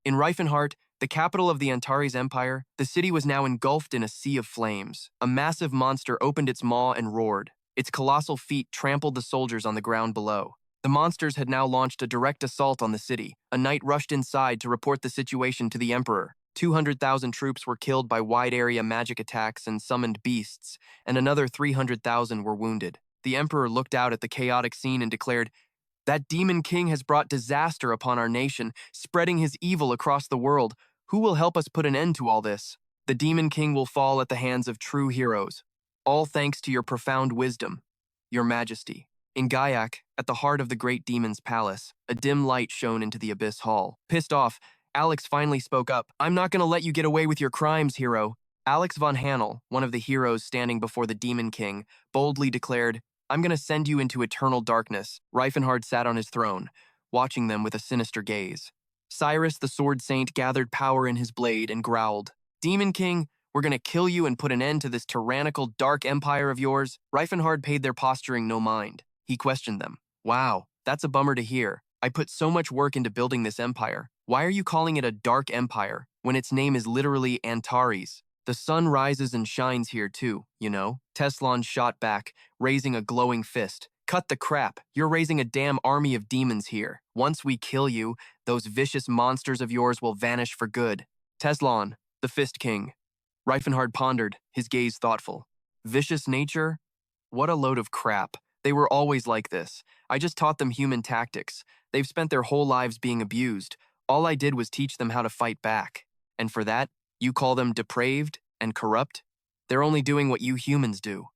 In Rifenhardt, the capital of the Antures Empire, the city was now engulfed in a sea of flames. A massive monster opened its maw and roared. Its colossal feet trampled the soldiers on the ground below. The monsters had now launched a direct assault on the city. A knight rushed inside to report the situation to the emperor. 200,000 troops were killed by wide-area magic attacks and summoned beasts, and another 300,000 were wounded. The emperor looked out at the chaotic scene and declared, "That demon king has brought disaster upon our nation, spreading his evil across the world. Who will help us put an end to all this? The demon king will fall at the hands of true heroes. All thanks to your profound wisdom, your majesty." In Gaiac, at the heart of the great demon's palace, a dim light shone into the abyss hall. Pissed off, Alex finally spoke up. "I'm not going to let you get away with your crimes, hero." Alex von Hanel, one of the heroes standing before the demon king, boldly declared, "I'm going to send you into eternal darkness." Rifenhardt sat on his throne, watching them with a sinister gaze. Cyrus, the sword saint, gathered power in his blade and growled, "Demon king, we're going to kill you and put an end to this tyrannical dark empire of yours." Rifenhardt paid their posturing no mind. He questioned them. "Wow, that's a bummer to hear. I put so much work into building this empire. Why are you calling it a dark empire when its name is literally Antares? The sun rises and shines here too, you know." Teslon shot back, raising a glowing fist. "Cut the crap. You're raising a damn army of demons here. Once we kill you, those vicious monsters of yours will vanish for good." Teslon, the Fist King. Rifenhardt pondered, his gaze thoughtful. "Vicious nature? What a load of crap. They were always like this. I just taught them human tactics. They've spent their whole lives being abused. All I did was teach them how to fight back. And for that, you call them depraved and corrupt? They're only doing what you humans do."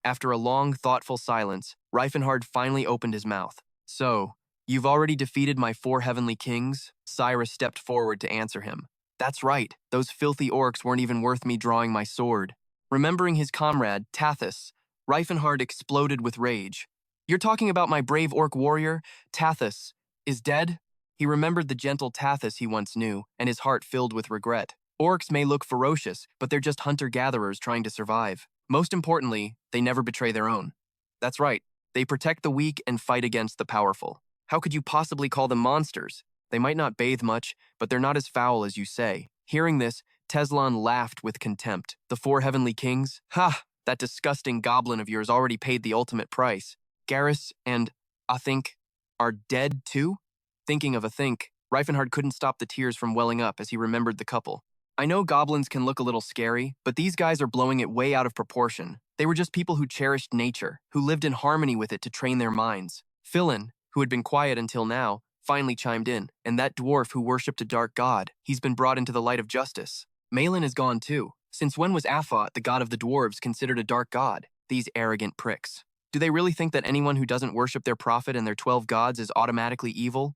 After a long, thoughtful silence, Rifenhardt finally opened his mouth. "So, you've already defeated my 4 heavenly kings?" Cyrus stepped forward to answer him. "That's right. Those filthy orcs weren't even worth me drawing my sword." Remembering his comrade, Tathus, Rifenhardt exploded with rage. "You're talking about my brave orc warrior, Tathus, is dead?" He remembered the gentle Tathus he once knew, and his heart filled with regret. Orcs may look ferocious, but they're just hunter-gatherers trying to survive. Most importantly, they never betray their own. That's right, they protect the weak and fight against the powerful. How could you possibly call them monsters? They might not bathe much, but they're not as foul as you say. Hearing this, Teslon laughed with contempt. "The 4 heavenly kings? Ha! That disgusting goblin of yours already paid the ultimate price. Garrus and Athink are dead too?" Thinking of Athink, Rifenhardt couldn't stop the tears from welling up as he remembered the couple. "I know goblins can look a little scary, but these guys are blowing it way out of proportion. They were just people who cherished nature, who lived in harmony with it to train their minds." Philin, who had been quiet until now, finally chimed in. "And that dwarf who worshipped a dark god, he's been brought into the light of justice." "Malin is gone too. Since when was Aphot, the god of the dwarves, considered a dark god? These arrogant pricks. Do they really think that anyone who doesn't worship their prophet and their 12 gods is automatically evil?"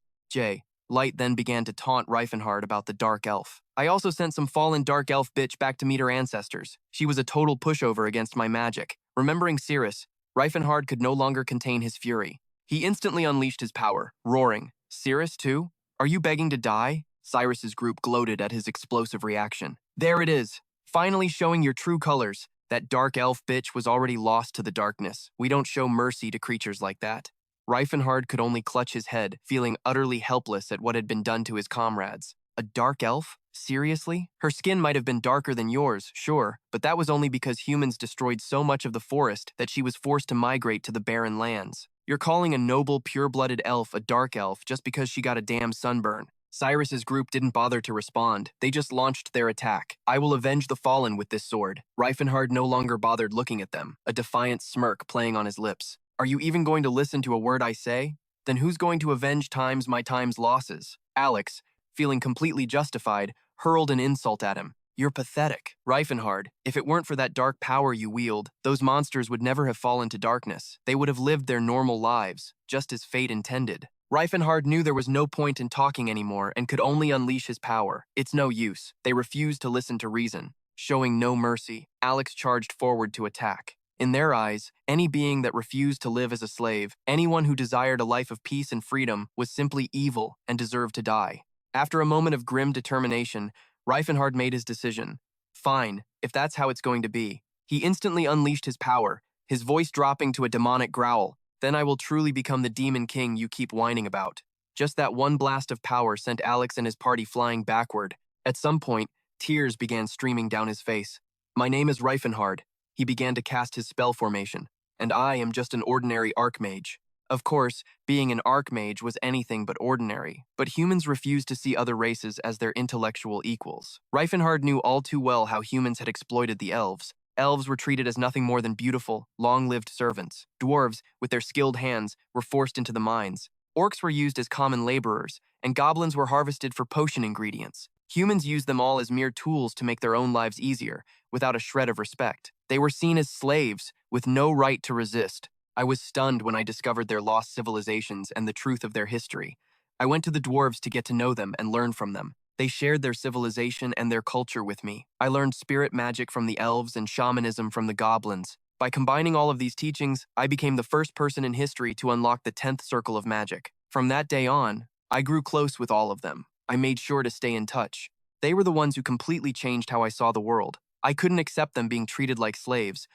Light then began to taunt Rifenhardt about the dark elf. "I also sent some fallen dark elf bitch back to meet her ancestors. She was a total pushover against my magic." Remembering Cirrus, Rifenhardt could no longer contain his fury. He instantly unleashed his power, roaring, "Cirrus too? Are you begging to die?" Cyrus's group gloated at his explosive reaction. "There it is, finally showing your true colors. That dark elf bitch was already lost to the darkness. We don't show mercy to creatures like that." Rifenhardt could only clutch his head, feeling utterly helpless at what had been done to his comrades. A dark elf? Seriously? Her skin might have been darker than yours, sure, but that was only because humans destroyed so much of the forest that she was forced to migrate to the barren lands. You're calling a noble, pure-blooded elf a dark elf just because she got a damn sunburn. Cyrus's group didn't bother to respond. They just launched their attack. "I will avenge the fallen with this sword." Rifenhardt no longer bothered looking at them, a defiant smirk playing on his lips. "Are you even going to listen to a word I say? Then who's going to avenge my time's losses?" Alex, feeling completely justified, hurled an insult at him. "You're pathetic. Rifenhardt, if it weren't for that dark power you wield, those monsters would never have fallen to darkness. They would have lived their normal lives, just as fate intended." Rifenhardt knew there was no point in talking anymore and could only unleash his power. It's no use. They refused to listen to reason. Showing no mercy, Alex charged forward to attack. In their eyes, any being that refused to live as a slave, anyone who desired a life of peace and freedom, was simply evil and deserved to die. After a moment of grim determination, Rifenhardt made his decision. Fine, if that's how it's going to be. He instantly unleashed his power, his voice dropping to a demonic growl. "Then I will truly become the demon king you keep whining about." Just that one blast of power sent Alex and his party flying backward. At some point, tears began streaming down his face. My name is Rifenhardt. He began to cast his spell formation, and I am just an ordinary Archmage. Of course, being an Archmage was anything but ordinary, but humans refused to see other races as their intellectual equals. Rifenhardt knew all too well how humans had exploited the elves. Elves were treated as nothing more than beautiful, long-lived servants. Dwarves, with their skilled hands, were forced into the mines. Orcs were used as common laborers, and goblins were harvested for potion ingredients. Humans used them all as mere tools to make their own lives easier, without a shred of respect. They were seen as slaves, with no right to resist. I was stunned when I discovered their lost civilizations and the truth of their history. I went to the dwarves to get to know them and learn from them. They shared their civilization and their culture with me. I learned spirit magic from the elves and shamanism from the goblins. By combining all of these teachings, I became the first person in history to unlock the 10th circle of magic. From that day on, I grew close with all of them. I made sure to stay in touch. They were the ones who completely changed how I saw the world. I couldn't accept them being treated like slaves,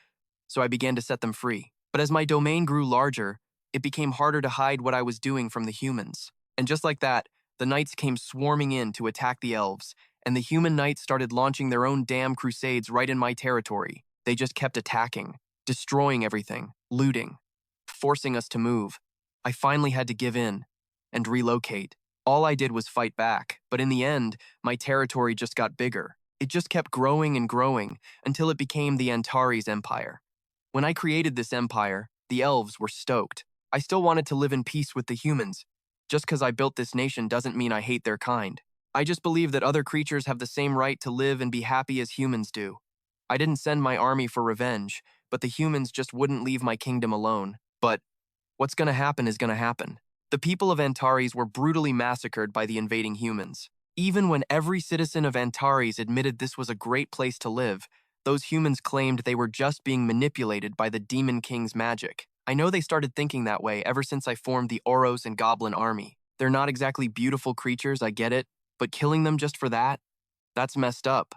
so I began to set them free. But as my domain grew larger, it became harder to hide what I was doing from the humans. And just like that, the knights came swarming in to attack the elves, and the human knights started launching their own damn crusades right in my territory. They just kept attacking, destroying everything, looting, forcing us to move. I finally had to give in and relocate. All I did was fight back, but in the end, my territory just got bigger. It just kept growing and growing until it became the Antures Empire. When I created this empire, the elves were stoked. I still wanted to live in peace with the humans. Just because I built this nation doesn't mean I hate their kind. I just believe that other creatures have the same right to live and be happy as humans do. I didn't send my army for revenge, but the humans just wouldn't leave my kingdom alone. But what's gonna happen is gonna happen. The people of Antares were brutally massacred by the invading humans. Even when every citizen of Antares admitted this was a great place to live, those humans claimed they were just being manipulated by the Demon King's magic. I know they started thinking that way ever since I formed the Oros and Goblin army. They're not exactly beautiful creatures, I get it, but killing them just for that? That's messed up.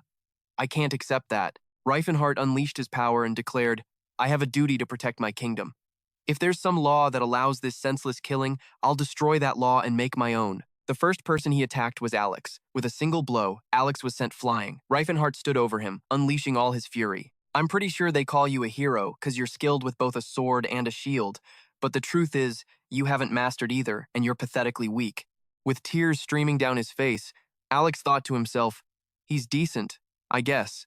I can't accept that. Rifenhardt unleashed his power and declared, I have a duty to protect my kingdom. If there's some law that allows this senseless killing, I'll destroy that law and make my own. The first person he attacked was Alex. With a single blow, Alex was sent flying. Rifenhardt stood over him, unleashing all his fury. I'm pretty sure they call you a hero because you're skilled with both a sword and a shield, but the truth is, you haven't mastered either, and you're pathetically weak. With tears streaming down his face, Alex thought to himself, he's decent, I guess,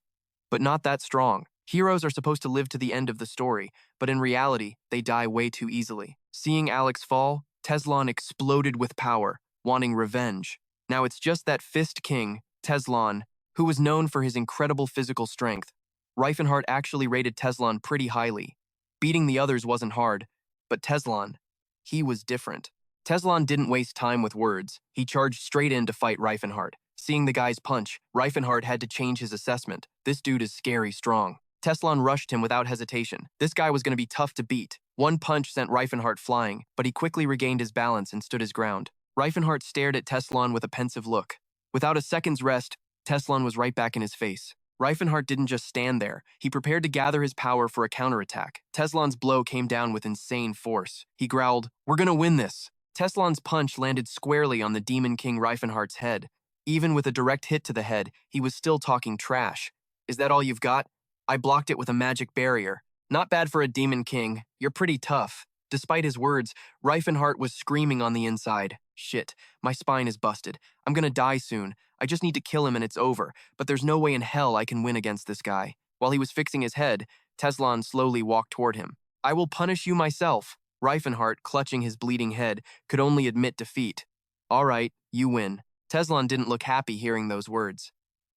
but not that strong. Heroes are supposed to live to the end of the story, but in reality, they die way too easily. Seeing Alex fall, Teslon exploded with power, wanting revenge. Now it's just that Fist King, Teslon, who was known for his incredible physical strength. Rifenhardt actually rated Teslon pretty highly. Beating the others wasn't hard, but Teslon, he was different. Teslon didn't waste time with words. He charged straight in to fight Rifenhardt. Seeing the guy's punch, Rifenhardt had to change his assessment. This dude is scary strong. Teslon rushed him without hesitation. This guy was going to be tough to beat. One punch sent Rifenhardt flying, but he quickly regained his balance and stood his ground. Rifenhardt stared at Teslon with a pensive look. Without a second's rest, Teslon was right back in his face. Rifenhardt didn't just stand there. He prepared to gather his power for a counterattack. Teslon's blow came down with insane force. He growled, "We're gonna win this." Teslon's punch landed squarely on the Demon King Rifenhardt's head. Even with a direct hit to the head, he was still talking trash. "Is that all you've got? I blocked it with a magic barrier. Not bad for a Demon King. You're pretty tough." Despite his words, Rifenhardt was screaming on the inside. "Shit, my spine is busted. I'm gonna die soon. I just need to kill him and it's over, but there's no way in hell I can win against this guy." While he was fixing his head, Teslon slowly walked toward him. "I will punish you myself." Rifenhardt, clutching his bleeding head, could only admit defeat. "All right, you win." Teslon didn't look happy hearing those words.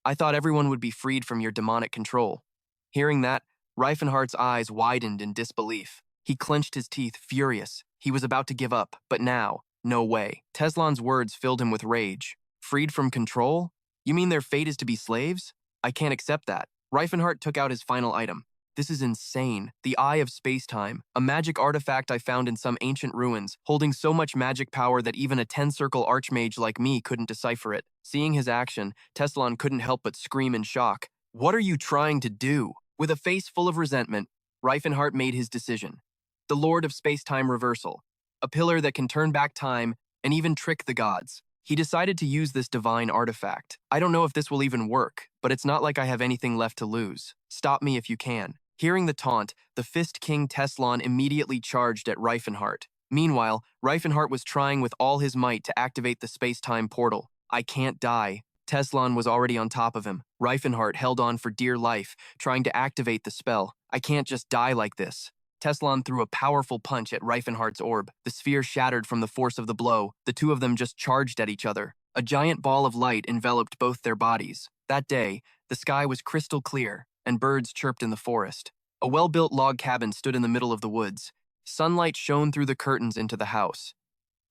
"I thought everyone would be freed from your demonic control." Hearing that, Rifenhardt's eyes widened in disbelief. He clenched his teeth, furious. He was about to give up, but now, no way. Teslon's words filled him with rage. "Freed from control? You mean their fate is to be slaves? I can't accept that." Rifenhardt took out his final item. "This is insane. The Eye of Space-Time, a magic artifact I found in some ancient ruins, holding so much magic power that even a 10-circle Archmage like me couldn't decipher it." Seeing his action, Teslon couldn't help but scream in shock. "What are you trying to do?" With a face full of resentment, Rifenhardt made his decision. The Lord of Space-Time Reversal, a pillar that can turn back time and even trick the gods. He decided to use this divine artifact. I don't know if this will even work, but it's not like I have anything left to lose. Stop me if you can. Hearing the taunt, the Fist King Teslon immediately charged at Rifenhardt. Meanwhile, Rifenhardt was trying with all his might to activate the space-time portal. I can't die. Teslon was already on top of him. Rifenhardt held on for dear life, trying to activate the spell. I can't just die like this. Teslon threw a powerful punch at Rifenhardt's orb. The sphere shattered from the force of the blow. The two of them just charged at each other. A giant ball of light enveloped both their bodies. That day, the sky was crystal clear, and birds chirped in the forest. A well-built log cabin stood in the middle of the woods. Sunlight shone through the curtains into the house.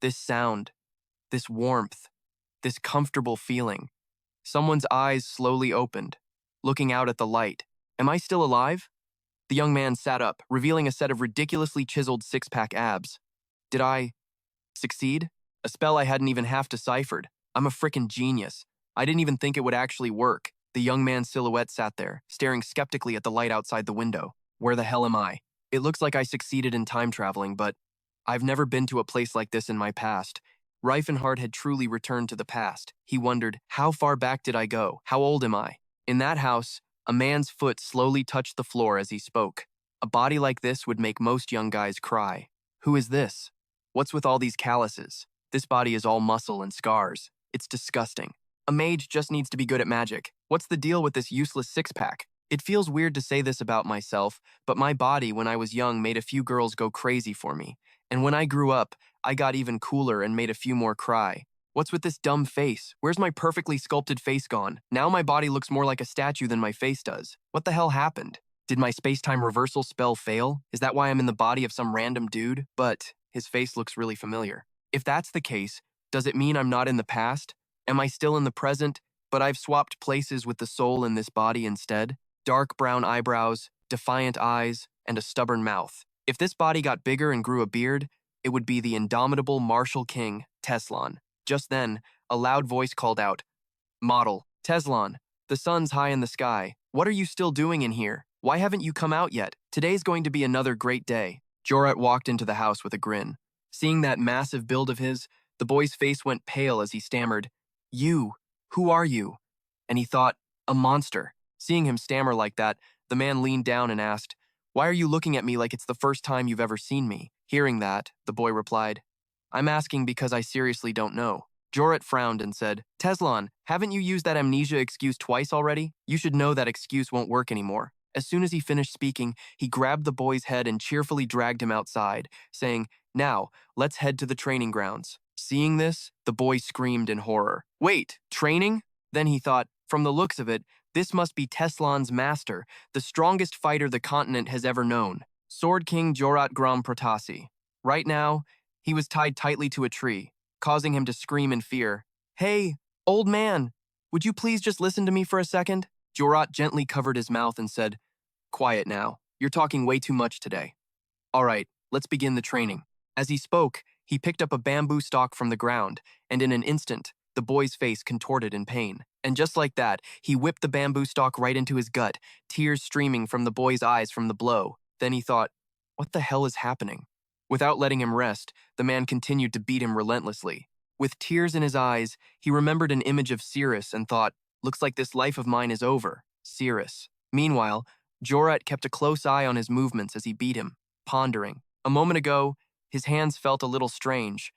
This sound, this warmth, this comfortable feeling. Someone's eyes slowly opened, looking out at the light. Am I still alive? The young man sat up, revealing a set of ridiculously chiseled six-pack abs. Did I succeed? A spell I hadn't even half deciphered. I'm a frickin' genius. I didn't even think it would actually work. The young man's silhouette sat there, staring skeptically at the light outside the window. Where the hell am I? It looks like I succeeded in time traveling, but I've never been to a place like this in my past. Rifenhardt had truly returned to the past. He wondered, how far back did I go? How old am I? In that house, a man's foot slowly touched the floor as he spoke. A body like this would make most young guys cry. Who is this? What's with all these calluses? This body is all muscle and scars. It's disgusting. A mage just needs to be good at magic. What's the deal with this useless six-pack? It feels weird to say this about myself, but my body when I was young made a few girls go crazy for me. And when I grew up, I got even cooler and made a few more cry. What's with this dumb face? Where's my perfectly sculpted face gone? Now my body looks more like a statue than my face does. What the hell happened? Did my space-time reversal spell fail? Is that why I'm in the body of some random dude? But his face looks really familiar. If that's the case, does it mean I'm not in the past? Am I still in the present, but I've swapped places with the soul in this body instead? Dark brown eyebrows, defiant eyes, and a stubborn mouth. If this body got bigger and grew a beard, it would be the indomitable martial king, Teslon. Just then, a loud voice called out, "Model, Teslon, the sun's high in the sky. What are you still doing in here? Why haven't you come out yet? Today's going to be another great day." Jorat walked into the house with a grin. Seeing that massive build of his, the boy's face went pale as he stammered, "You, who are you?" And he thought, a monster. Seeing him stammer like that, the man leaned down and asked, "Why are you looking at me like it's the first time you've ever seen me?" Hearing that, the boy replied, "I'm asking because I seriously don't know." Jorat frowned and said, "Teslon, haven't you used that amnesia excuse twice already? You should know that excuse won't work anymore." As soon as he finished speaking, he grabbed the boy's head and cheerfully dragged him outside, saying, "Now, let's head to the training grounds." Seeing this, the boy screamed in horror. Wait, training? Then he thought, from the looks of it, this must be Teslon's master, the strongest fighter the continent has ever known, Sword King Jorat Gram Protasi. Right now, he was tied tightly to a tree, causing him to scream in fear. "Hey, old man, would you please just listen to me for a second?" Jorat gently covered his mouth and said, "Quiet now. You're talking way too much today. All right, let's begin the training." As he spoke, he picked up a bamboo stalk from the ground, and in an instant, the boy's face contorted in pain. And just like that, he whipped the bamboo stalk right into his gut, tears streaming from the boy's eyes from the blow. Then he thought, what the hell is happening? Without letting him rest, the man continued to beat him relentlessly. With tears in his eyes, he remembered an image of Cirrus and thought, looks like this life of mine is over. Cirrus. Meanwhile, Jorat kept a close eye on his movements as he beat him, pondering. A moment ago, his hands felt a little strange,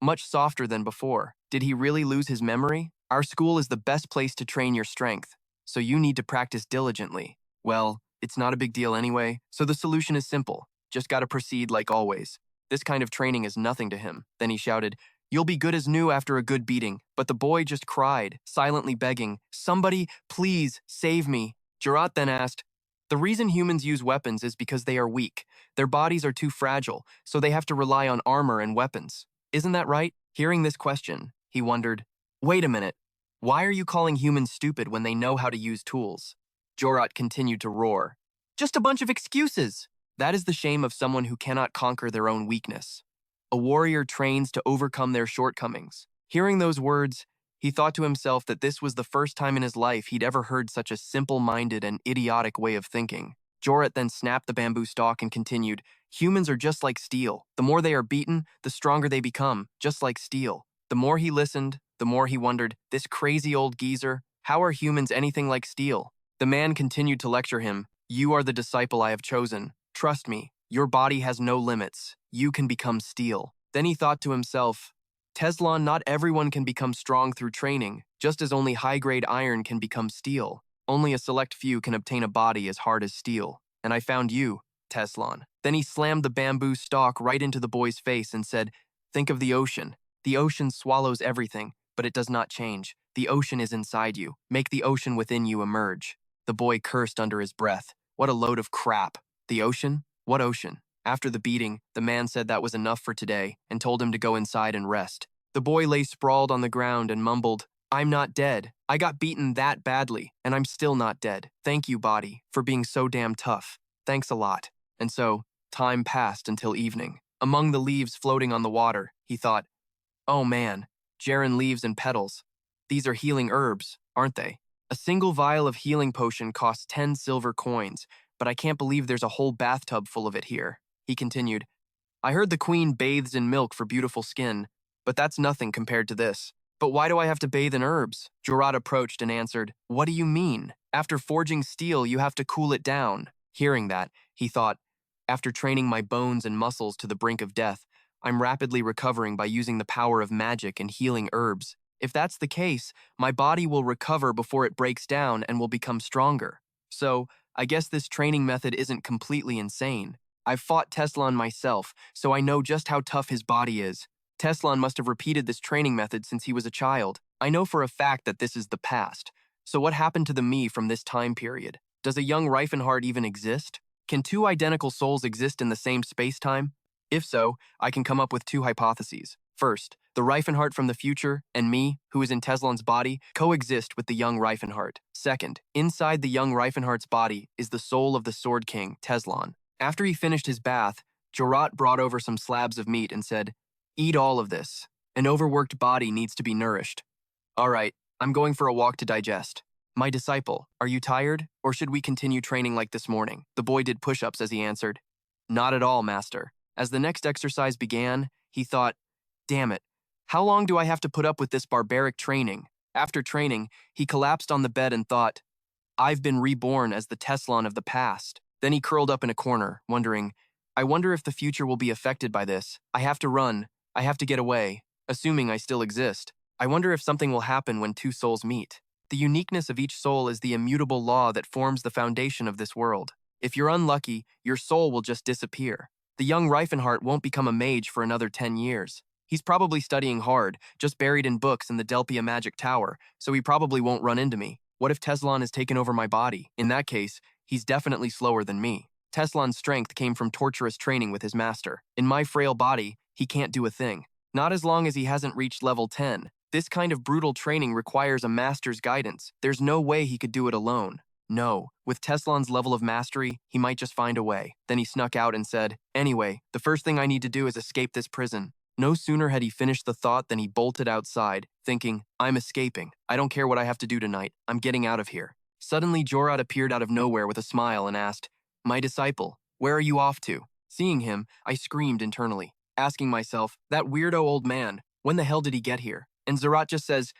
much softer than before. Did he really lose his memory? Our school is the best place to train your strength, so you need to practice diligently. Well, it's not a big deal anyway, so the solution is simple. Just gotta proceed like always. This kind of training is nothing to him. Then he shouted, "You'll be good as new after a good beating." But the boy just cried, silently begging, "Somebody, please, save me." Jorat then asked, "The reason humans use weapons is because they are weak. Their bodies are too fragile, so they have to rely on armor and weapons. Isn't that right?" Hearing this question, he wondered, "Wait a minute. Why are you calling humans stupid when they know how to use tools?" Jorat continued to roar, "Just a bunch of excuses." That is the shame of someone who cannot conquer their own weakness. A warrior trains to overcome their shortcomings. Hearing those words, he thought to himself that this was the first time in his life he'd ever heard such a simple-minded and idiotic way of thinking. Jorat then snapped the bamboo stalk and continued, Humans are just like steel. The more they are beaten, the stronger they become, just like steel. The more he listened, the more he wondered, this crazy old geezer, how are humans anything like steel? The man continued to lecture him. You are the disciple I have chosen. Trust me, your body has no limits. You can become steel. Then he thought to himself, Teslan, not everyone can become strong through training, just as only high-grade iron can become steel. Only a select few can obtain a body as hard as steel. And I found you, Teslan. Then he slammed the bamboo stalk right into the boy's face and said, think of the ocean. The ocean swallows everything, but it does not change. The ocean is inside you. Make the ocean within you emerge. The boy cursed under his breath. What a load of crap. The ocean? What ocean? After the beating, the man said that was enough for today and told him to go inside and rest. The boy lay sprawled on the ground and mumbled, I'm not dead. I got beaten that badly, and I'm still not dead. Thank you, body, for being so damn tough. Thanks a lot. And so, time passed until evening. Among the leaves floating on the water, he thought, oh man, Jaren leaves and petals. These are healing herbs, aren't they? A single vial of healing potion costs 10 silver coins, but I can't believe there's a whole bathtub full of it here. He continued, I heard the queen bathes in milk for beautiful skin, but that's nothing compared to this. But why do I have to bathe in herbs? Jorat approached and answered, what do you mean? After forging steel, you have to cool it down. Hearing that, he thought, after training my bones and muscles to the brink of death, I'm rapidly recovering by using the power of magic and healing herbs. If that's the case, my body will recover before it breaks down and will become stronger. So, I guess this training method isn't completely insane. I've fought Teslan myself, so I know just how tough his body is. Teslan must have repeated this training method since he was a child. I know for a fact that this is the past. So what happened to the me from this time period? Does a young Rifenhardt even exist? Can two identical souls exist in the same space-time? If so, I can come up with two hypotheses. First, the Rifenhardt from the future and me, who is in Teslan's body, coexist with the young Rifenhardt. Second, inside the young Rifenhardt's body is the soul of the Sword King, Teslan. After he finished his bath, Jorat brought over some slabs of meat and said, eat all of this. An overworked body needs to be nourished. All right, I'm going for a walk to digest. My disciple, are you tired, or should we continue training like this morning? The boy did push-ups as he answered, not at all, master. As the next exercise began, he thought, damn it, how long do I have to put up with this barbaric training? After training, he collapsed on the bed and thought, I've been reborn as the Teslan of the past. Then he curled up in a corner, wondering, I wonder if the future will be affected by this. I have to run. I have to get away, assuming I still exist. I wonder if something will happen when two souls meet. The uniqueness of each soul is the immutable law that forms the foundation of this world. If you're unlucky, your soul will just disappear. The young Rifenhardt won't become a mage for another 10 years. He's probably studying hard, just buried in books in the Delpia Magic Tower, so he probably won't run into me. What if Teslan has taken over my body? In that case, he's definitely slower than me. Teslan's strength came from torturous training with his master. In my frail body, he can't do a thing. Not as long as he hasn't reached level 10. This kind of brutal training requires a master's guidance. There's no way he could do it alone. No, with Teslan's level of mastery, he might just find a way. Then he snuck out and said, anyway, the first thing I need to do is escape this prison. No sooner had he finished the thought than he bolted outside, thinking, I'm escaping. I don't care what I have to do tonight. I'm getting out of here. Suddenly, Jorat appeared out of nowhere with a smile and asked, my disciple, where are you off to? Seeing him, I screamed internally, asking myself, that weirdo old man, when the hell did he get here? And Zorat just says,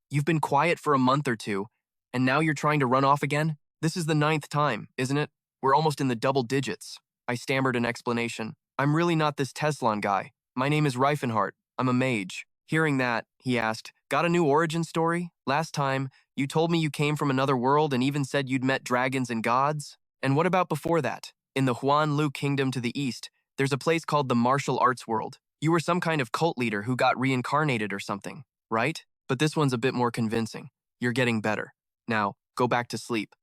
you've been quiet for a month or two, and now you're trying to run off again? This is the 9th time, isn't it? We're almost in the double digits. I stammered an explanation. I'm really not this Teslan guy. My name is Rifenhardt. I'm a mage. Hearing that, he asked, got a new origin story? Last time, you told me you came from another world and even said you'd met dragons and gods? And what about before that? In the Huan Lu Kingdom to the east, there's a place called the Martial Arts World. You were some kind of cult leader who got reincarnated or something, right? But this one's a bit more convincing. You're getting better. Now, go back to sleep.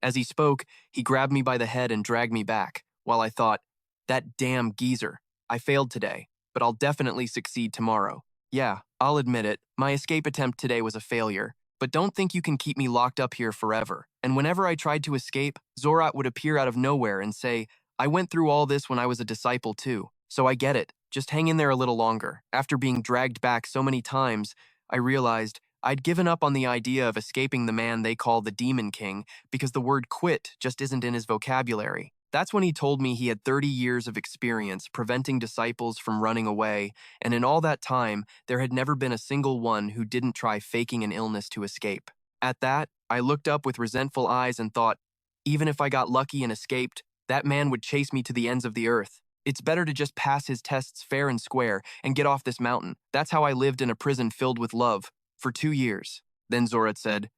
As he spoke, he grabbed me by the head and dragged me back, while I thought, that damn geezer. I failed today, but I'll definitely succeed tomorrow. Yeah, I'll admit it, my escape attempt today was a failure, but don't think you can keep me locked up here forever. And whenever I tried to escape, Zorat would appear out of nowhere and say, I went through all this when I was a disciple too, so I get it. Just hang in there a little longer. After being dragged back so many times, I realized I'd given up on the idea of escaping the man they call the Demon King because the word quit just isn't in his vocabulary. That's when he told me he had 30 years of experience preventing disciples from running away, and in all that time, there had never been a single one who didn't try faking an illness to escape. At that, I looked up with resentful eyes and thought, even if I got lucky and escaped, that man would chase me to the ends of the earth. It's better to just pass his tests fair and square and get off this mountain. That's how I lived in a prison filled with love for 2 years. Then Zorat said,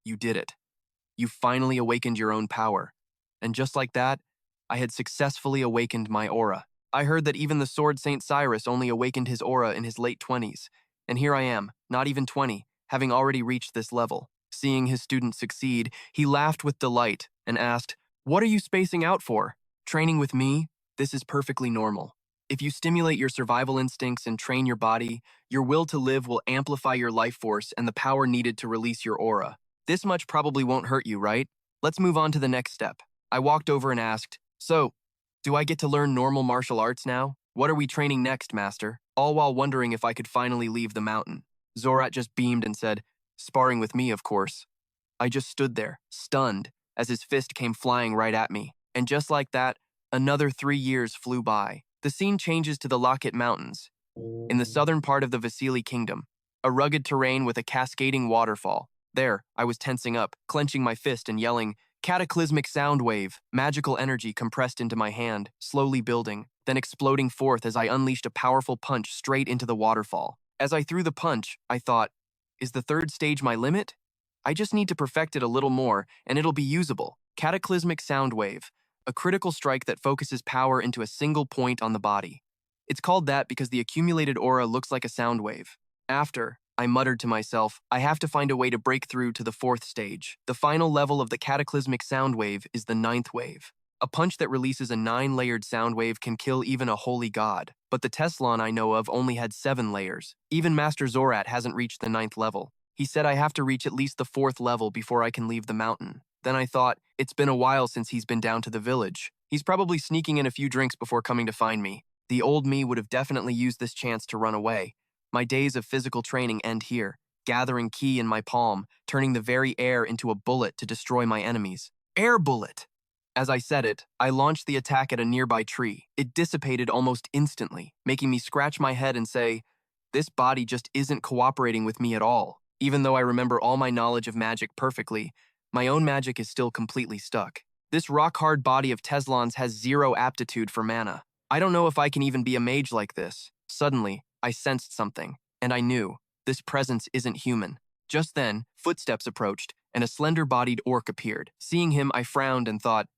"You did it. You finally awakened your own power." And just like that, I had successfully awakened my aura. I heard that even the Sword Saint Cyrus only awakened his aura in his late 20s. And here I am, not even 20, having already reached this level. Seeing his student succeed, he laughed with delight and asked, "What are you spacing out for? Training with me? This is perfectly normal. If you stimulate your survival instincts and train your body, your will to live will amplify your life force and the power needed to release your aura. This much probably won't hurt you, right? Let's move on to the next step." I walked over and asked, "So, do I get to learn normal martial arts now? What are we training next, master?" All while wondering if I could finally leave the mountain. Zorat just beamed and said, "Sparring with me, of course." I just stood there, stunned, as his fist came flying right at me. And just like that, another 3 years flew by. The scene changes to the Lockett Mountains, in the southern part of the Vasili Kingdom, a rugged terrain with a cascading waterfall. There, I was tensing up, clenching my fist and yelling, "Cataclysmic sound wave!" Magical energy compressed into my hand, slowly building, then exploding forth as I unleashed a powerful punch straight into the waterfall. As I threw the punch, I thought, is the third stage my limit? I just need to perfect it a little more, and it'll be usable. Cataclysmic sound wave, a critical strike that focuses power into a single point on the body. It's called that because the accumulated aura looks like a sound wave. After, I muttered to myself, I have to find a way to break through to the fourth stage. The final level of the cataclysmic sound wave is the 9th wave. A punch that releases a 9-layered sound wave can kill even a holy god, but the Teslan I know of only had 7 layers. Even Master Zorat hasn't reached the 9th level. He said I have to reach at least the 4th level before I can leave the mountain. Then I thought, it's been a while since he's been down to the village. He's probably sneaking in a few drinks before coming to find me. The old me would have definitely used this chance to run away. My days of physical training end here, gathering ki in my palm, turning the very air into a bullet to destroy my enemies. Air bullet! As I said it, I launched the attack at a nearby tree. It dissipated almost instantly, making me scratch my head and say, this body just isn't cooperating with me at all. Even though I remember all my knowledge of magic perfectly, my own magic is still completely stuck. This rock-hard body of Teslans has 0 aptitude for mana. I don't know if I can even be a mage like this. Suddenly, I sensed something, and I knew this presence isn't human. Just then, footsteps approached, and a slender-bodied orc appeared. Seeing him, I frowned and thought,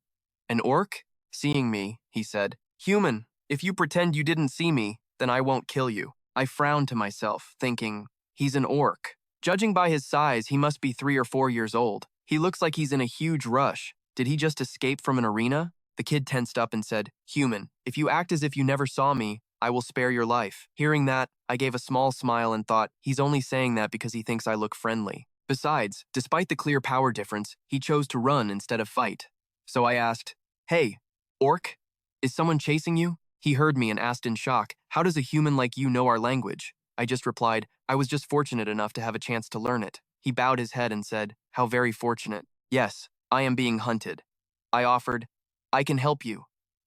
an orc? Seeing me, he said, human, if you pretend you didn't see me, then I won't kill you. I frowned to myself, thinking, he's an orc. Judging by his size, he must be 3 or 4 years old. He looks like he's in a huge rush. Did he just escape from an arena? The kid tensed up and said, human, if you act as if you never saw me, I will spare your life. Hearing that, I gave a small smile and thought, he's only saying that because he thinks I look friendly. Besides, despite the clear power difference, he chose to run instead of fight. So I asked, hey, orc, is someone chasing you? He heard me and asked in shock, how does a human like you know our language? I just replied, I was just fortunate enough to have a chance to learn it. He bowed his head and said, how very fortunate. Yes, I am being hunted. I offered, I can help you.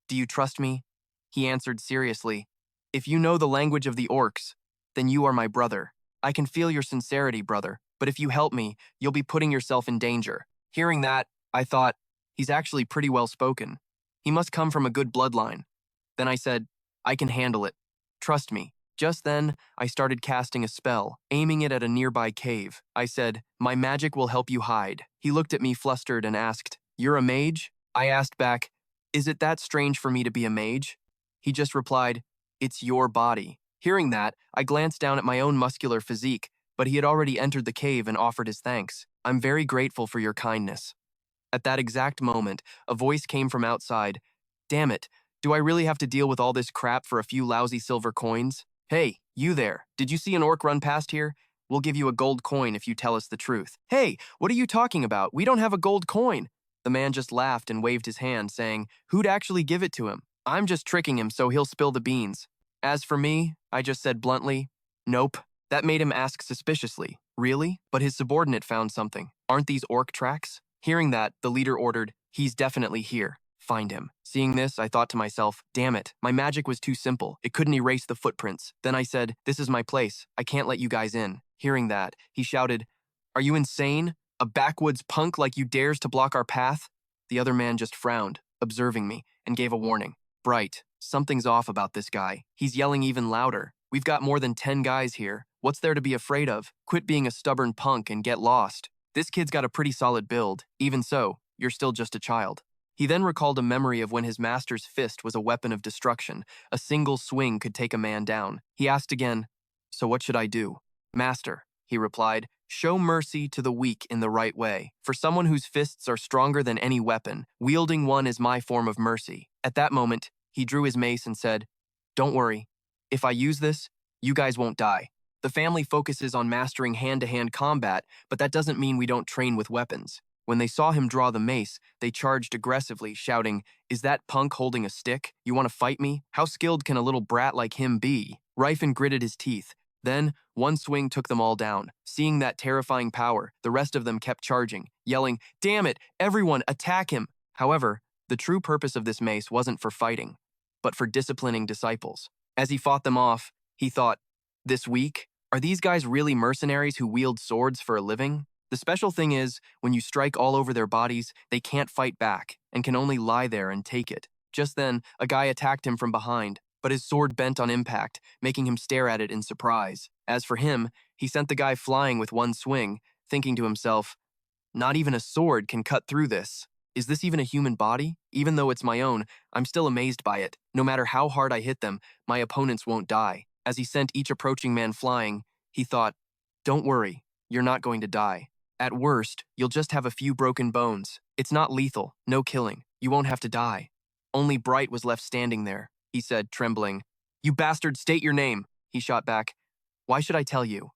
Do you trust me? He answered seriously, if you know the language of the orcs, then you are my brother. I can feel your sincerity, brother, but if you help me, you'll be putting yourself in danger. Hearing that, I thought, he's actually pretty well spoken. He must come from a good bloodline. Then I said, I can handle it. Trust me. Just then, I started casting a spell, aiming it at a nearby cave. I said, my magic will help you hide. He looked at me flustered and asked, you're a mage? I asked back, is it that strange for me to be a mage? He just replied, it's your body. Hearing that, I glanced down at my own muscular physique, but he had already entered the cave and offered his thanks. I'm very grateful for your kindness. At that exact moment, a voice came from outside. Damn it, do I really have to deal with all this crap for a few lousy silver coins? Hey, you there, did you see an orc run past here? We'll give you a gold coin if you tell us the truth. Hey, what are you talking about? We don't have a gold coin. The man just laughed and waved his hand, saying, who'd actually give it to him? I'm just tricking him so he'll spill the beans. As for me, I just said bluntly, nope. That made him ask suspiciously, really? But his subordinate found something. Aren't these orc tracks? Hearing that, the leader ordered, he's definitely here. Find him. Seeing this, I thought to myself, damn it, my magic was too simple. It couldn't erase the footprints. Then I said, this is my place. I can't let you guys in. Hearing that, he shouted, are you insane? A backwoods punk like you dares to block our path? The other man just frowned, observing me, and gave a warning. Bright, something's off about this guy. He's yelling even louder. We've got more than 10 guys here. What's there to be afraid of? Quit being a stubborn punk and get lost. This kid's got a pretty solid build. Even so, you're still just a child. He then recalled a memory of when his master's fist was a weapon of destruction. A single swing could take a man down. He asked again, so what should I do? Master, he replied, show mercy to the weak in the right way. For someone whose fists are stronger than any weapon, wielding one is my form of mercy. At that moment, he drew his mace and said, don't worry. If I use this, you guys won't die. The family focuses on mastering hand-to-hand combat, but that doesn't mean we don't train with weapons. When they saw him draw the mace, they charged aggressively, shouting, is that punk holding a stick? You want to fight me? How skilled can a little brat like him be? Rifen gritted his teeth. Then, one swing took them all down. Seeing that terrifying power, the rest of them kept charging, yelling, damn it, everyone, attack him! However, the true purpose of this mace wasn't for fighting, but for disciplining disciples. As he fought them off, he thought, this weak? Are these guys really mercenaries who wield swords for a living? The special thing is, when you strike all over their bodies, they can't fight back and can only lie there and take it. Just then, a guy attacked him from behind, but his sword bent on impact, making him stare at it in surprise. As for him, he sent the guy flying with one swing, thinking to himself, not even a sword can cut through this. Is this even a human body? Even though it's my own, I'm still amazed by it. No matter how hard I hit them, my opponents won't die. As he sent each approaching man flying, he thought, don't worry, you're not going to die. At worst, you'll just have a few broken bones. It's not lethal, no killing. You won't have to die. Only Bright was left standing there, he said, trembling. You bastard, state your name, he shot back. Why should I tell you?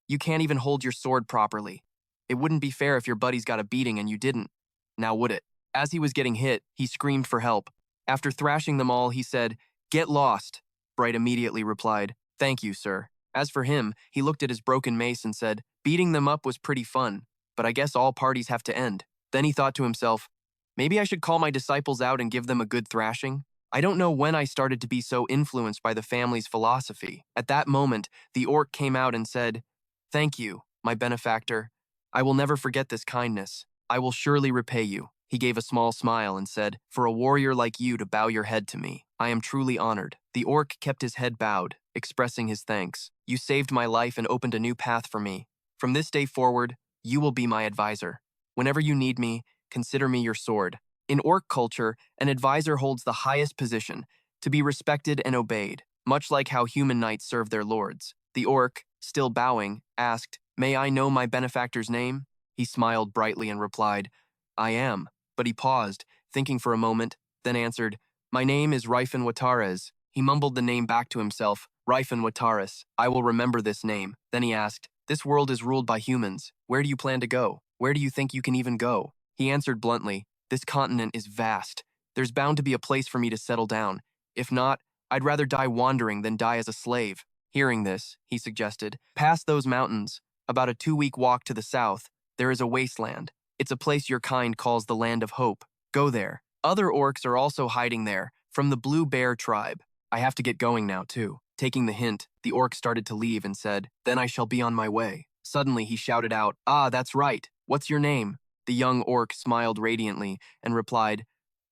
You can't even hold your sword properly. It wouldn't be fair if your buddies got a beating and you didn't. Now would it? As he was getting hit, he screamed for help. After thrashing them all, he said, get lost. Bright immediately replied, thank you, sir. As for him, he looked at his broken mace and said, beating them up was pretty fun, but I guess all parties have to end. Then he thought to himself, maybe I should call my disciples out and give them a good thrashing. I don't know when I started to be so influenced by the family's philosophy. At that moment, the orc came out and said, thank you, my benefactor. I will never forget this kindness. I will surely repay you. He gave a small smile and said, for a warrior like you to bow your head to me, I am truly honored. The orc kept his head bowed, expressing his thanks. You saved my life and opened a new path for me. From this day forward, you will be my advisor. Whenever you need me, consider me your sword. In orc culture, an advisor holds the highest position, to be respected and obeyed, much like how human knights serve their lords. The orc, still bowing, asked, may I know my benefactor's name? He smiled brightly and replied, I am. But he paused, thinking for a moment, then answered, my name is Rifenhardt. He mumbled the name back to himself, Rifenhardt. I will remember this name. Then he asked, this world is ruled by humans. Where do you plan to go? Where do you think you can even go? He answered bluntly, this continent is vast. There's bound to be a place for me to settle down. If not, I'd rather die wandering than die as a slave. Hearing this, he suggested, past those mountains, about a 2-week walk to the south, there is a wasteland. It's a place your kind calls the Land of Hope. Go there. Other orcs are also hiding there, from the Blue Bear tribe. I have to get going now, too. Taking the hint, the orc started to leave and said, then I shall be on my way. Suddenly, he shouted out, ah, that's right. What's your name? The young orc smiled radiantly and replied,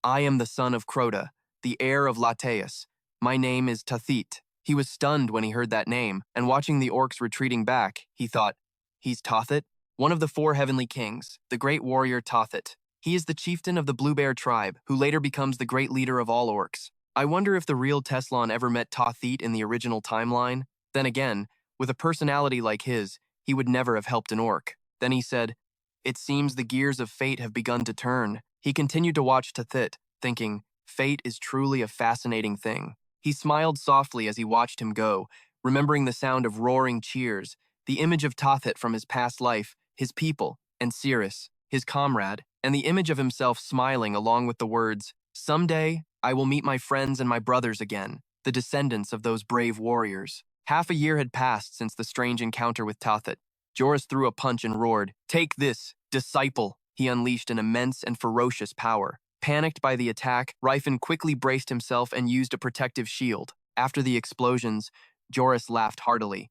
I am the son of Crota, the heir of Lateus. My name is Tathit. He was stunned when he heard that name, and watching the orcs retreating back, he thought, he's Tathit? One of the 4 heavenly kings, the great warrior Tathit. He is the chieftain of the Blue Bear tribe, who later becomes the great leader of all orcs. I wonder if the real Teslon ever met Tathit in the original timeline. Then again, with a personality like his, he would never have helped an orc. Then he said, it seems the gears of fate have begun to turn. He continued to watch Tathit, thinking, fate is truly a fascinating thing. He smiled softly as he watched him go, remembering the sound of roaring cheers, the image of Tathit from his past life, his people, and Cirrus, his comrade, and the image of himself smiling along with the words, someday, I will meet my friends and my brothers again, the descendants of those brave warriors. Half a year had passed since the strange encounter with Tathit. Joris threw a punch and roared, take this, disciple! He unleashed an immense and ferocious power. Panicked by the attack, Rifen quickly braced himself and used a protective shield. After the explosions, Joris laughed heartily.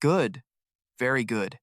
Good. Very good.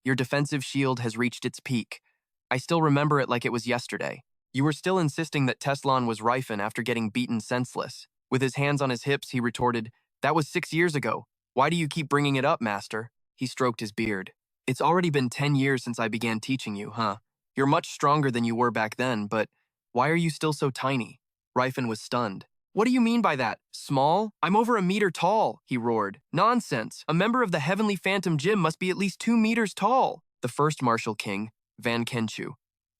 Your defensive shield has reached its peak. I still remember it like it was yesterday. You were still insisting that Teslan was Rifen after getting beaten senseless. With his hands on his hips, he retorted, "That was 6 years ago. Why do you keep bringing it up, master?" He stroked his beard. "It's already been 10 years since I began teaching you, huh? You're much stronger than you were back then, but why are you still so tiny?" Rifen was stunned. "What do you mean by that? Small? I'm over 1 meter tall," he roared. "Nonsense! A member of the Heavenly Phantom Gym must be at least 2 meters tall." The first Martial King, Van Kenchu.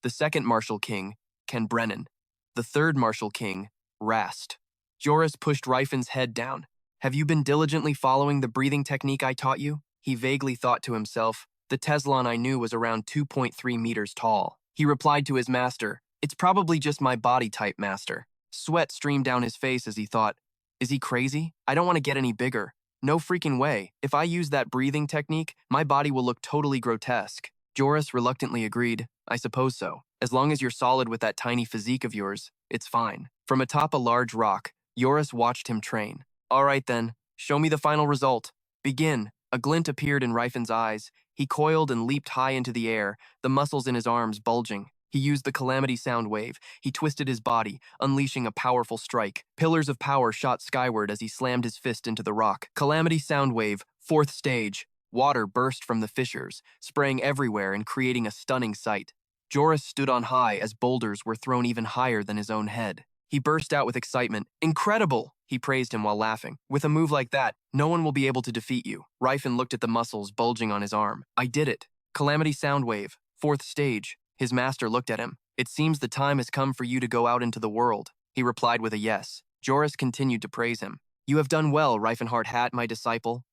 The second Martial King, Ken Brennan. The third Martial King, Rast. Joris pushed Rifen's head down. "Have you been diligently following the breathing technique I taught you?" He vaguely thought to himself, "The Teslan I knew was around 2.3 meters tall." He replied to his master, "It's probably just my body type, master." Sweat streamed down his face as he thought, "Is he crazy? I don't want to get any bigger. No freaking way. If I use that breathing technique, my body will look totally grotesque." Joris reluctantly agreed, "I suppose so. As long as you're solid with that tiny physique of yours, it's fine." From atop a large rock, Joris watched him train. "All right then, show me the final result. Begin." A glint appeared in Rifen's eyes. He coiled and leaped high into the air, the muscles in his arms bulging. He used the Calamity Sound Wave. He twisted his body, unleashing a powerful strike. Pillars of power shot skyward as he slammed his fist into the rock. Calamity Sound Wave, 4th stage. Water burst from the fissures, spraying everywhere and creating a stunning sight. Joris stood on high as boulders were thrown even higher than his own head. He burst out with excitement. "Incredible!" He praised him while laughing. "With a move like that, no one will be able to defeat you." Rifen looked at the muscles bulging on his arm. "I did it. Calamity Sound Wave, 4th stage." His master looked at him. "It seems the time has come for you to go out into the world." He replied with a yes. Joris continued to praise him. "You have done well, Rifenhardt, my disciple.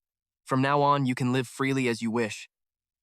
From now on, you can live freely as you wish.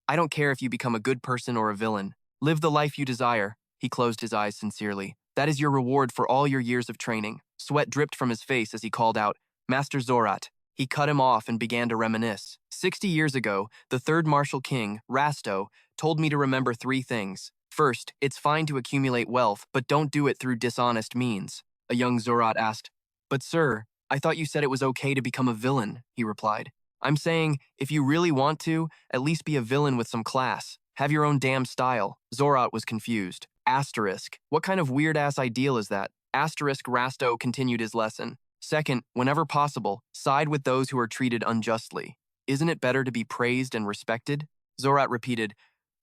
I don't care if you become a good person or a villain. Live the life you desire." He closed his eyes sincerely. "That is your reward for all your years of training." Sweat dripped from his face as he called out, "Master Zorat." He cut him off and began to reminisce. 60 years ago, the third Martial King, Rasto, told me to remember 3 things. First, it's fine to accumulate wealth, but don't do it through dishonest means. A young Zorat asked, "But sir, I thought you said it was okay to become a villain," he replied. "I'm saying, if you really want to, at least be a villain with some class. Have your own damn style." Zorat was confused. Asterisk. What kind of weird-ass ideal is that? Asterisk. Rasto continued his lesson. "Second, whenever possible, side with those who are treated unjustly. Isn't it better to be praised and respected?" Zorat repeated,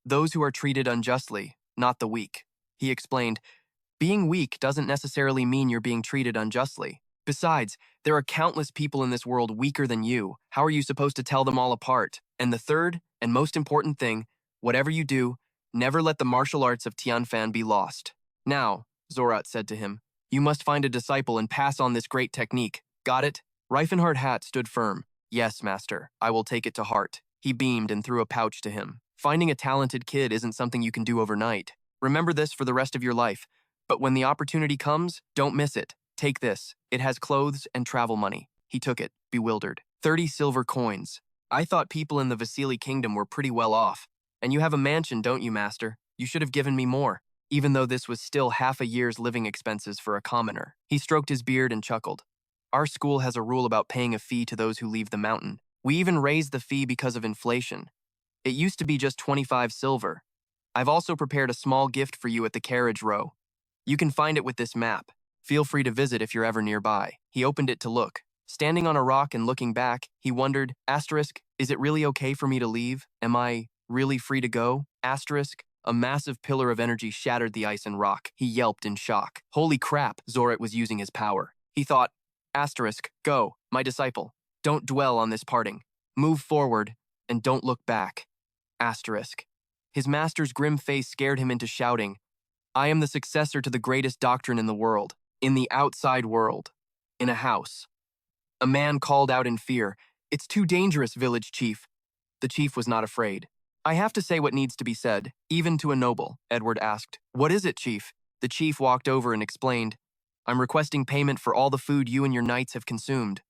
"Those who are treated unjustly, not the weak." He explained, "Being weak doesn't necessarily mean you're being treated unjustly. Besides, there are countless people in this world weaker than you. How are you supposed to tell them all apart? And the third, and most important thing, whatever you do, never let the martial arts of Tianfan be lost." "Now," Zorat said to him, "you must find a disciple and pass on this great technique. Got it?" Rifenhardt stood firm. "Yes, master, I will take it to heart." He beamed and threw a pouch to him. "Finding a talented kid isn't something you can do overnight. Remember this for the rest of your life. But when the opportunity comes, don't miss it. Take this. It has clothes and travel money." He took it, bewildered. 30 silver coins. "I thought people in the Vasily kingdom were pretty well off. And you have a mansion, don't you, master? You should have given me more." Even though this was still half a year's living expenses for a commoner. He stroked his beard and chuckled. "Our school has a rule about paying a fee to those who leave the mountain. We even raised the fee because of inflation. It used to be just 25 silver. I've also prepared a small gift for you at the carriage row. You can find it with this map. Feel free to visit if you're ever nearby." He opened it to look. Standing on a rock and looking back, he wondered, asterisk, "Is it really okay for me to leave? Am I really free to go?" Asterisk. A massive pillar of energy shattered the ice and rock. He yelped in shock. Holy crap, Zorat was using his power. He thought, asterisk, "Go, my disciple. Don't dwell on this parting. Move forward, and don't look back." Asterisk. His master's grim face scared him into shouting, "I am the successor to the greatest doctrine in the world. In the outside world. In a house." A man called out in fear, "It's too dangerous, village chief." The chief was not afraid. "I have to say what needs to be said, even to a noble," Edward asked. "What is it, chief?" The chief walked over and explained, "I'm requesting payment for all the food you and your knights have consumed."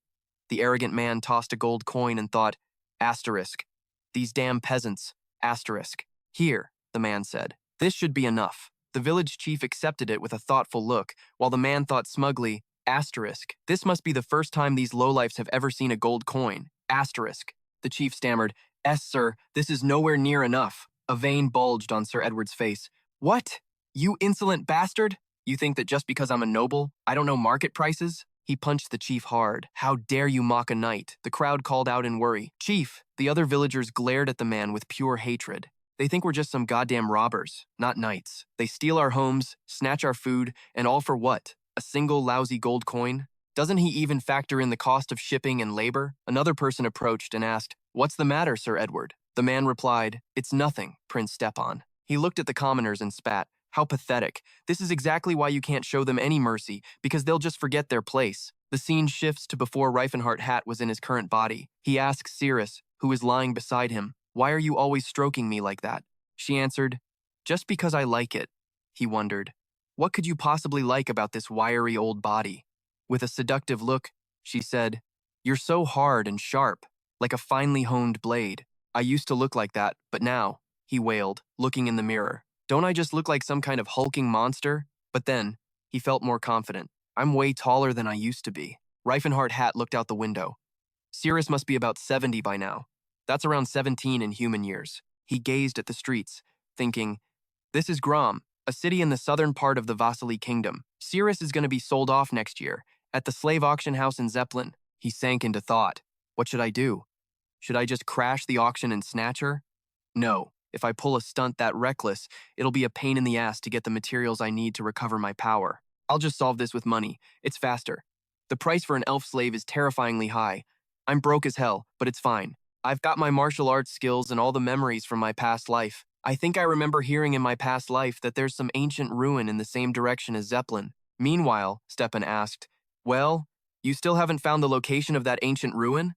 The arrogant man tossed a gold coin and thought, asterisk, "These damn peasants, asterisk." "Here," the man said. "This should be enough." The village chief accepted it with a thoughtful look, while the man thought smugly, asterisk, this must be the first time these lowlifes have ever seen a gold coin. Asterisk. The chief stammered, "Es, sir, this is nowhere near enough." A vein bulged on Sir Edward's face. "What? You insolent bastard? You think that just because I'm a noble, I don't know market prices?" He punched the chief hard. "How dare you mock a knight?" The crowd called out in worry. "Chief!" The other villagers glared at the man with pure hatred. "They think we're just some goddamn robbers, not knights. They steal our homes, snatch our food, and all for what? A single lousy gold coin? Doesn't he even factor in the cost of shipping and labor?" Another person approached and asked, "What's the matter, Sir Edward?" The man replied, "It's nothing, Prince Stepan." He looked at the commoners and spat. "How pathetic. This is exactly why you can't show them any mercy, because they'll just forget their place." The scene shifts to before Rifenhardt hat was in his current body. He asks Siri, who is lying beside him, "Why are you always stroking me like that?" She answered, "Just because I like it." He wondered, what could you possibly like about this wiry old body? With a seductive look, she said, "You're so hard and sharp, like a finely honed blade. I used to look like that, but now," he wailed, looking in the mirror, "don't I just look like some kind of hulking monster?" But then, he felt more confident. "I'm way taller than I used to be." Rifenhardt hat looked out the window. Siri must be about 70 by now. That's around 17 in human years. He gazed at the streets, thinking, this is Grom, a city in the southern part of the Vasily kingdom. Siri is going to be sold off next year, at the slave auction house in Zeppelin. He sank into thought. What should I do? Should I just crash the auction and snatch her? No. If I pull a stunt that reckless, it'll be a pain in the ass to get the materials I need to recover my power. I'll just solve this with money. It's faster. The price for an elf slave is terrifyingly high. I'm broke as hell, but it's fine. I've got my martial arts skills and all the memories from my past life. I think I remember hearing in my past life that there's some ancient ruin in the same direction as Zeppelin. Meanwhile, Stepan asked, "Well, you still haven't found the location of that ancient ruin?"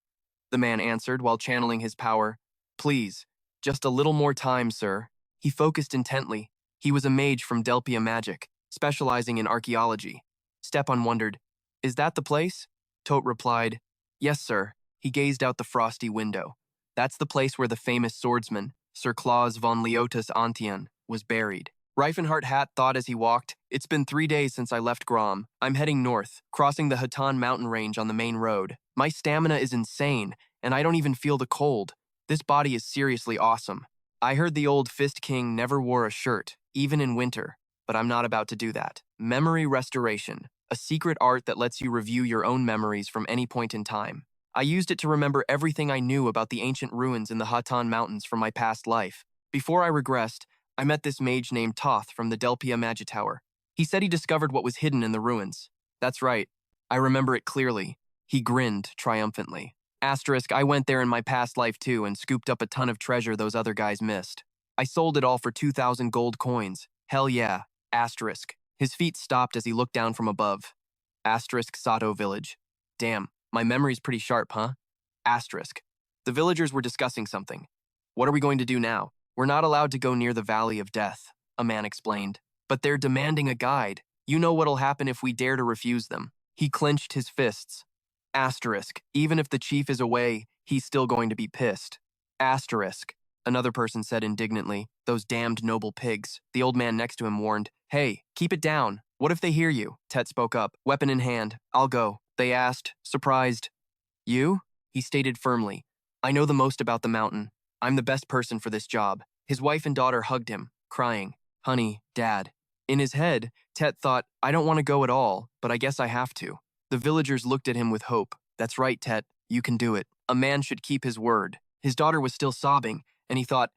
The man answered while channeling his power, "Please, just a little more time, sir." He focused intently. He was a mage from Delpia magic, specializing in archaeology. Stepan wondered, "Is that the place?" Tote replied, "Yes, sir." He gazed out the frosty window. "That's the place where the famous swordsman, Sir Claus von Leotus Antian, was buried." Rifenhardt hat thought as he walked, "It's been 3 days since I left Grom. I'm heading north, crossing the Hatan mountain range on the main road. My stamina is insane, and I don't even feel the cold. This body is seriously awesome. I heard the old Fist King never wore a shirt, even in winter, but I'm not about to do that. Memory restoration, a secret art that lets you review your own memories from any point in time. I used it to remember everything I knew about the ancient ruins in the Hatan Mountains from my past life. Before I regressed, I met this mage named Toth from the Delpia Magic Tower. He said he discovered what was hidden in the ruins. That's right. I remember it clearly." He grinned triumphantly. Asterisk, I went there in my past life too and scooped up a ton of treasure those other guys missed. I sold it all for 2,000 gold coins. Hell yeah. Asterisk. His feet stopped as he looked down from above. Asterisk Sato village. Damn, my memory's pretty sharp, huh? Asterisk. The villagers were discussing something. "What are we going to do now? We're not allowed to go near the Valley of Death," a man explained. "But they're demanding a guide. You know what'll happen if we dare to refuse them." He clenched his fists. Asterisk. Even if the chief is away, he's still going to be pissed. Asterisk. Another person said indignantly, "Those damned noble pigs." The old man next to him warned, "Hey, keep it down. What if they hear you?" Tet spoke up, weapon in hand. "I'll go." They asked, surprised. "You?" He stated firmly, "I know the most about the mountain. I'm the best person for this job." His wife and daughter hugged him, crying, "Honey, Dad." In his head, Tet thought, "I don't want to go at all, but I guess I have to." The villagers looked at him with hope. "That's right, Tet. You can do it. A man should keep his word." His daughter was still sobbing, and he thought,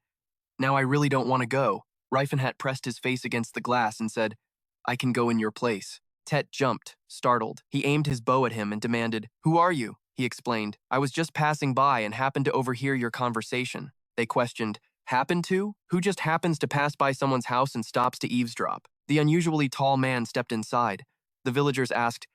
"Now I really don't want to go." Rifenhardt pressed his face against the glass and said, "I can go in your place." Tet jumped, startled. He aimed his bow at him and demanded, "Who are you?" He explained, "I was just passing by and happened to overhear your conversation." They questioned, "Happened to? Who just happens to pass by someone's house and stops to eavesdrop?" The unusually tall man stepped inside. The villagers asked,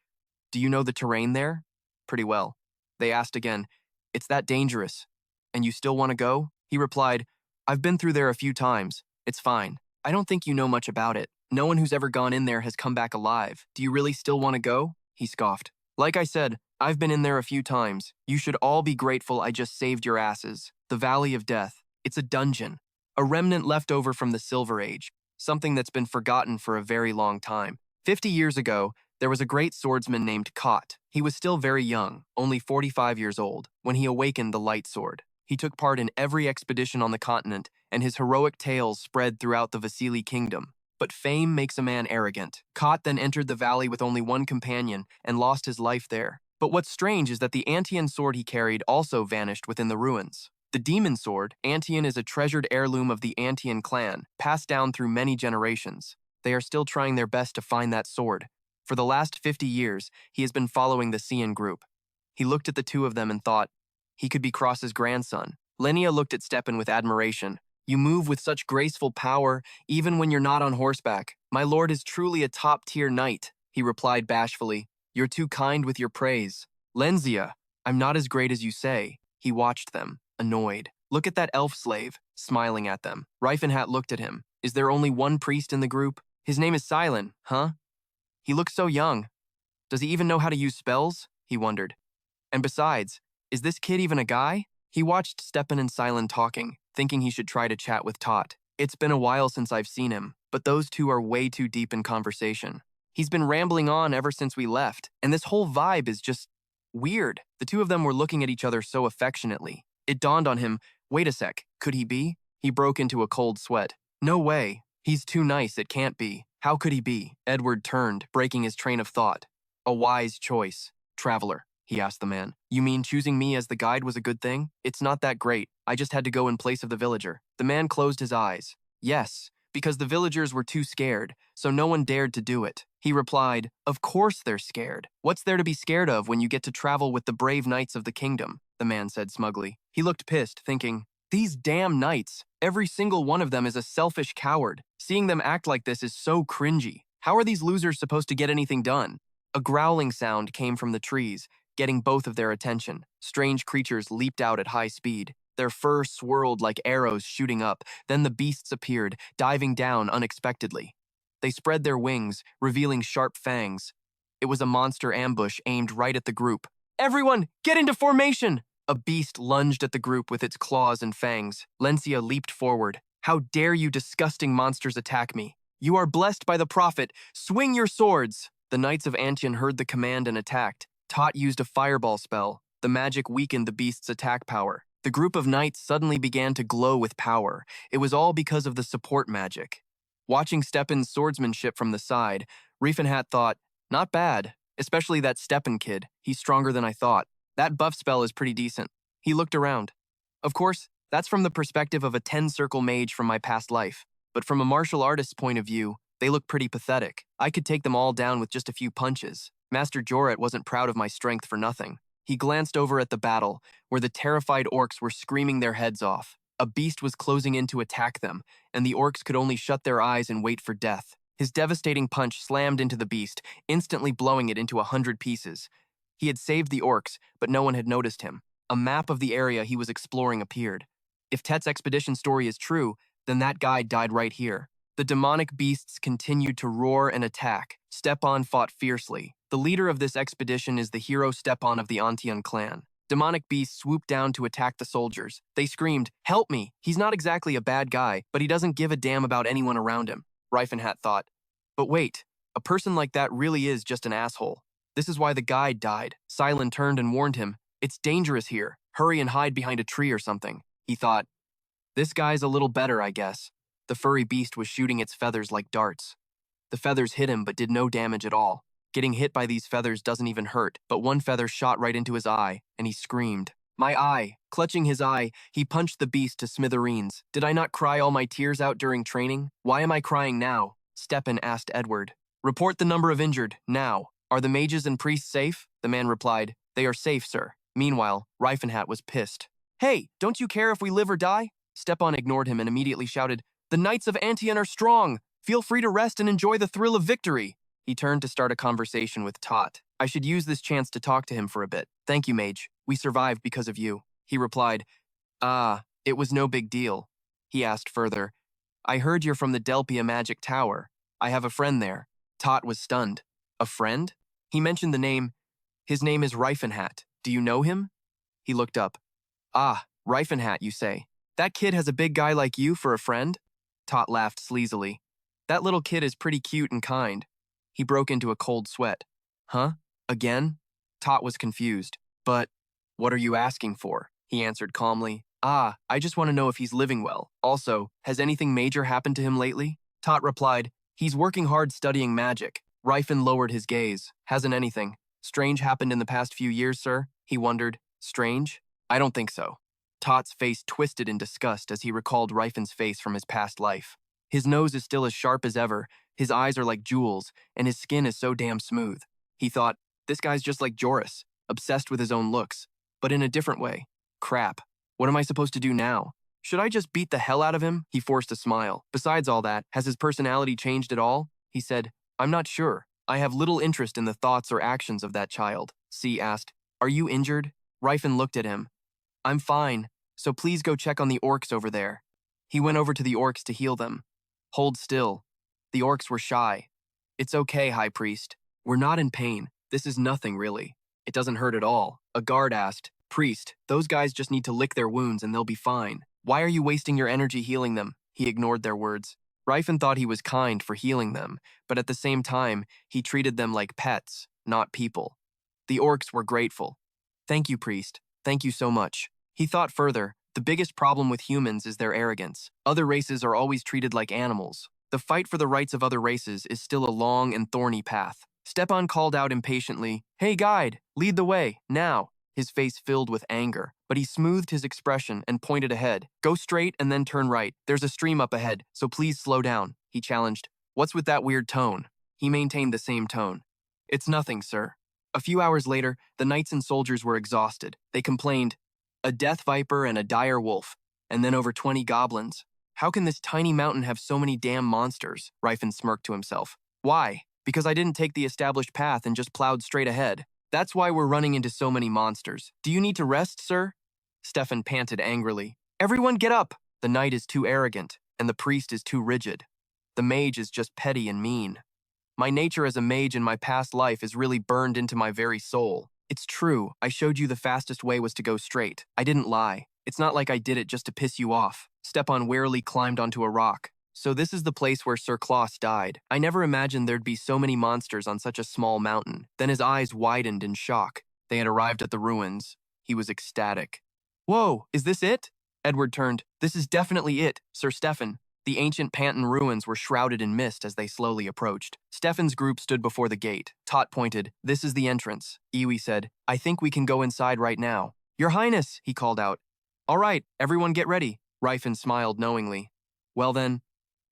"Do you know the terrain there?" "Pretty well." They asked again, "It's that dangerous. And you still want to go?" He replied, "I've been through there a few times. It's fine. I don't think you know much about it. No one who's ever gone in there has come back alive. Do you really still want to go?" He scoffed. "Like I said, I've been in there a few times. You should all be grateful I just saved your asses. The Valley of Death. It's a dungeon. A remnant left over from the Silver Age. something that's been forgotten for a very long time. 50 years ago, there was a great swordsman named Kot. He was still very young, only 45 years old, when he awakened the light sword. He took part in every expedition on the continent, and his heroic tales spread throughout the Vasili kingdom. But fame makes a man arrogant. Kot then entered the valley with only one companion and lost his life there. But what's strange is that the Antian sword he carried also vanished within the ruins. The demon sword, Antian, is a treasured heirloom of the Antian clan, passed down through many generations. They are still trying their best to find that sword. For the last 50 years, he has been following the Cian group. He looked at the two of them and thought, he could be Cross's grandson. Lenia looked at Stepan with admiration. You move with such graceful power, even when you're not on horseback. My lord is truly a top-tier knight, he replied bashfully. You're too kind with your praise. Lenzia, I'm not as great as you say. He watched them, annoyed. Look at that elf slave, smiling at them. Rifenhardt looked at him. Is there only one priest in the group? His name is Silent, huh? He looks so young. Does he even know how to use spells? He wondered. And besides, is this kid even a guy? He watched Stepan and Silent talking, thinking he should try to chat with Tot. It's been a while since I've seen him, but those two are way too deep in conversation. He's been rambling on ever since we left, and this whole vibe is just weird. The two of them were looking at each other so affectionately. It dawned on him, wait a sec, could he be? He broke into a cold sweat. No way. He's too nice, it can't be. How could he be? Edward turned, breaking his train of thought. A wise choice. Traveler, he asked the man. You mean choosing me as the guide was a good thing? It's not that great. I just had to go in place of the villager. The man closed his eyes. Yes, because the villagers were too scared, so no one dared to do it. He replied, of course they're scared. What's there to be scared of when you get to travel with the brave knights of the kingdom? The man said smugly. He looked pissed, thinking, these damn knights, every single one of them is a selfish coward. Seeing them act like this is so cringy. How are these losers supposed to get anything done? A growling sound came from the trees, getting both of their attention. Strange creatures leaped out at high speed. Their fur swirled like arrows shooting up. Then the beasts appeared, diving down unexpectedly. They spread their wings, revealing sharp fangs. It was a monster ambush aimed right at the group. Everyone, get into formation! A beast lunged at the group with its claws and fangs. Lencia leaped forward. How dare you disgusting monsters attack me? You are blessed by the prophet. Swing your swords! The knights of Antian heard the command and attacked. Tot used a fireball spell. The magic weakened the beast's attack power. The group of knights suddenly began to glow with power. It was all because of the support magic. Watching Stepan's swordsmanship from the side, Rifenhardt thought, not bad, especially that Stepan kid. He's stronger than I thought. That buff spell is pretty decent. He looked around. Of course, that's from the perspective of a 10-circle mage from my past life. But from a martial artist's point of view, they look pretty pathetic. I could take them all down with just a few punches. Master Joret wasn't proud of my strength for nothing. He glanced over at the battle, where the terrified orcs were screaming their heads off. A beast was closing in to attack them, and the orcs could only shut their eyes and wait for death. His devastating punch slammed into the beast, instantly blowing it into 100 pieces. He had saved the orcs, but no one had noticed him. A map of the area he was exploring appeared. If Tet's expedition story is true, then that guide died right here. The demonic beasts continued to roar and attack. Stepan fought fiercely. The leader of this expedition is the hero Stepan of the Antian clan. Demonic beasts swooped down to attack the soldiers. They screamed, help me! He's not exactly a bad guy, but he doesn't give a damn about anyone around him, Rifenhardt thought. But wait, a person like that really is just an asshole. This is why the guide died. Silent turned and warned him, it's dangerous here. Hurry and hide behind a tree or something. He thought, this guy's a little better, I guess. The furry beast was shooting its feathers like darts. The feathers hit him but did no damage at all. Getting hit by these feathers doesn't even hurt, but one feather shot right into his eye, and he screamed. My eye! Clutching his eye, he punched the beast to smithereens. Did I not cry all my tears out during training? Why am I crying now? Stepan asked Edward. Report the number of injured, now. Are the mages and priests safe? The man replied, they are safe, sir. Meanwhile, Rifenhardt was pissed. Hey, don't you care if we live or die? Stepan ignored him and immediately shouted, the knights of Antian are strong! Feel free to rest and enjoy the thrill of victory! He turned to start a conversation with Tot. I should use this chance to talk to him for a bit. Thank you, mage. We survived because of you. He replied, it was no big deal. He asked further, I heard you're from the Delpia Magic Tower. I have a friend there. Tot was stunned. A friend? He mentioned the name. His name is Rifenhardt. Do you know him? He looked up. Ah, Rifenhardt, you say. That kid has a big guy like you for a friend? Tot laughed sleazily. That little kid is pretty cute and kind. He broke into a cold sweat. Huh? Again? Tot was confused. But, what are you asking for? He answered calmly. Ah, I just want to know if he's living well. Also, has anything major happened to him lately? Tot replied, he's working hard studying magic. Rifen lowered his gaze. Hasn't anything strange happened in the past few years, sir? He wondered. Strange? I don't think so. Tot's face twisted in disgust as he recalled Rifen's face from his past life. His nose is still as sharp as ever, his eyes are like jewels, and his skin is so damn smooth. He thought, this guy's just like Joris, obsessed with his own looks, but in a different way. Crap. What am I supposed to do now? Should I just beat the hell out of him? He forced a smile. Besides all that, has his personality changed at all? He said, I'm not sure. I have little interest in the thoughts or actions of that child. C asked, are you injured? Rifen looked at him. I'm fine, so please go check on the orcs over there. He went over to the orcs to heal them. Hold still. The orcs were shy. It's okay, High Priest. We're not in pain. This is nothing, really. It doesn't hurt at all. A guard asked, Priest, those guys just need to lick their wounds and they'll be fine. Why are you wasting your energy healing them? He ignored their words. Rifen thought he was kind for healing them, but at the same time, he treated them like pets, not people. The orcs were grateful. Thank you, Priest. Thank you so much. He thought further, the biggest problem with humans is their arrogance. Other races are always treated like animals. The fight for the rights of other races is still a long and thorny path. Stepan called out impatiently, Hey guide, lead the way, now. His face filled with anger, but he smoothed his expression and pointed ahead. Go straight and then turn right. There's a stream up ahead, so please slow down, he challenged. What's with that weird tone? He maintained the same tone. It's nothing, sir. A few hours later, the knights and soldiers were exhausted. They complained, a death viper and a dire wolf, and then over 20 goblins. How can this tiny mountain have so many damn monsters? Rifen smirked to himself. Why? Because I didn't take the established path and just plowed straight ahead. That's why we're running into so many monsters. Do you need to rest, sir? Stefan panted angrily. Everyone get up! The knight is too arrogant, and the priest is too rigid. The mage is just petty and mean. My nature as a mage in my past life is really burned into my very soul. It's true, I showed you the fastest way was to go straight. I didn't lie. It's not like I did it just to piss you off. Stepan warily climbed onto a rock. So this is the place where Sir Klaus died. I never imagined there'd be so many monsters on such a small mountain. Then his eyes widened in shock. They had arrived at the ruins. He was ecstatic. Whoa, is this it? Edward turned. This is definitely it, Sir Stefan. The ancient Panton ruins were shrouded in mist as they slowly approached. Stefan's group stood before the gate. Tot pointed. This is the entrance. Iwi said, I think we can go inside right now. Your Highness, he called out. All right, everyone get ready. Rifen smiled knowingly. Well then,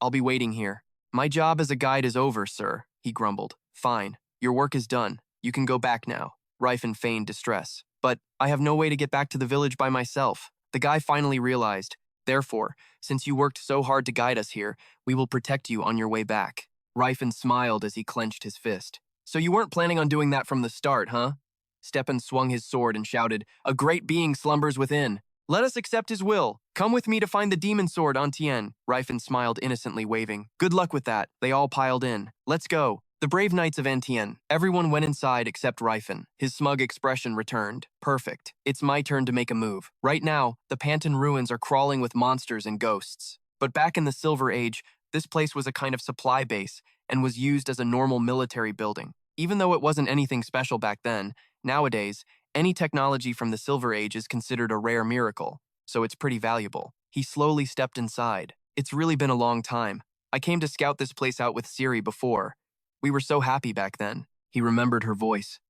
I'll be waiting here. My job as a guide is over, sir, he grumbled. Fine, your work is done. You can go back now. Rifen feigned distress. But I have no way to get back to the village by myself. The guy finally realized. Therefore, since you worked so hard to guide us here, we will protect you on your way back. Rifen smiled as he clenched his fist. So you weren't planning on doing that from the start, huh? Stepan swung his sword and shouted, A great being slumbers within. Let us accept his will. Come with me to find the demon sword, Antien. Rifen smiled innocently, waving. Good luck with that. They all piled in. Let's go. The brave knights of Antien. Everyone went inside except Rifen. His smug expression returned. Perfect. It's my turn to make a move. Right now, the Panton ruins are crawling with monsters and ghosts. But back in the Silver Age, this place was a kind of supply base and was used as a normal military building. Even though it wasn't anything special back then, nowadays, any technology from the Silver Age is considered a rare miracle, so it's pretty valuable. He slowly stepped inside. It's really been a long time. I came to scout this place out with Siri before. We were so happy back then. He remembered her voice.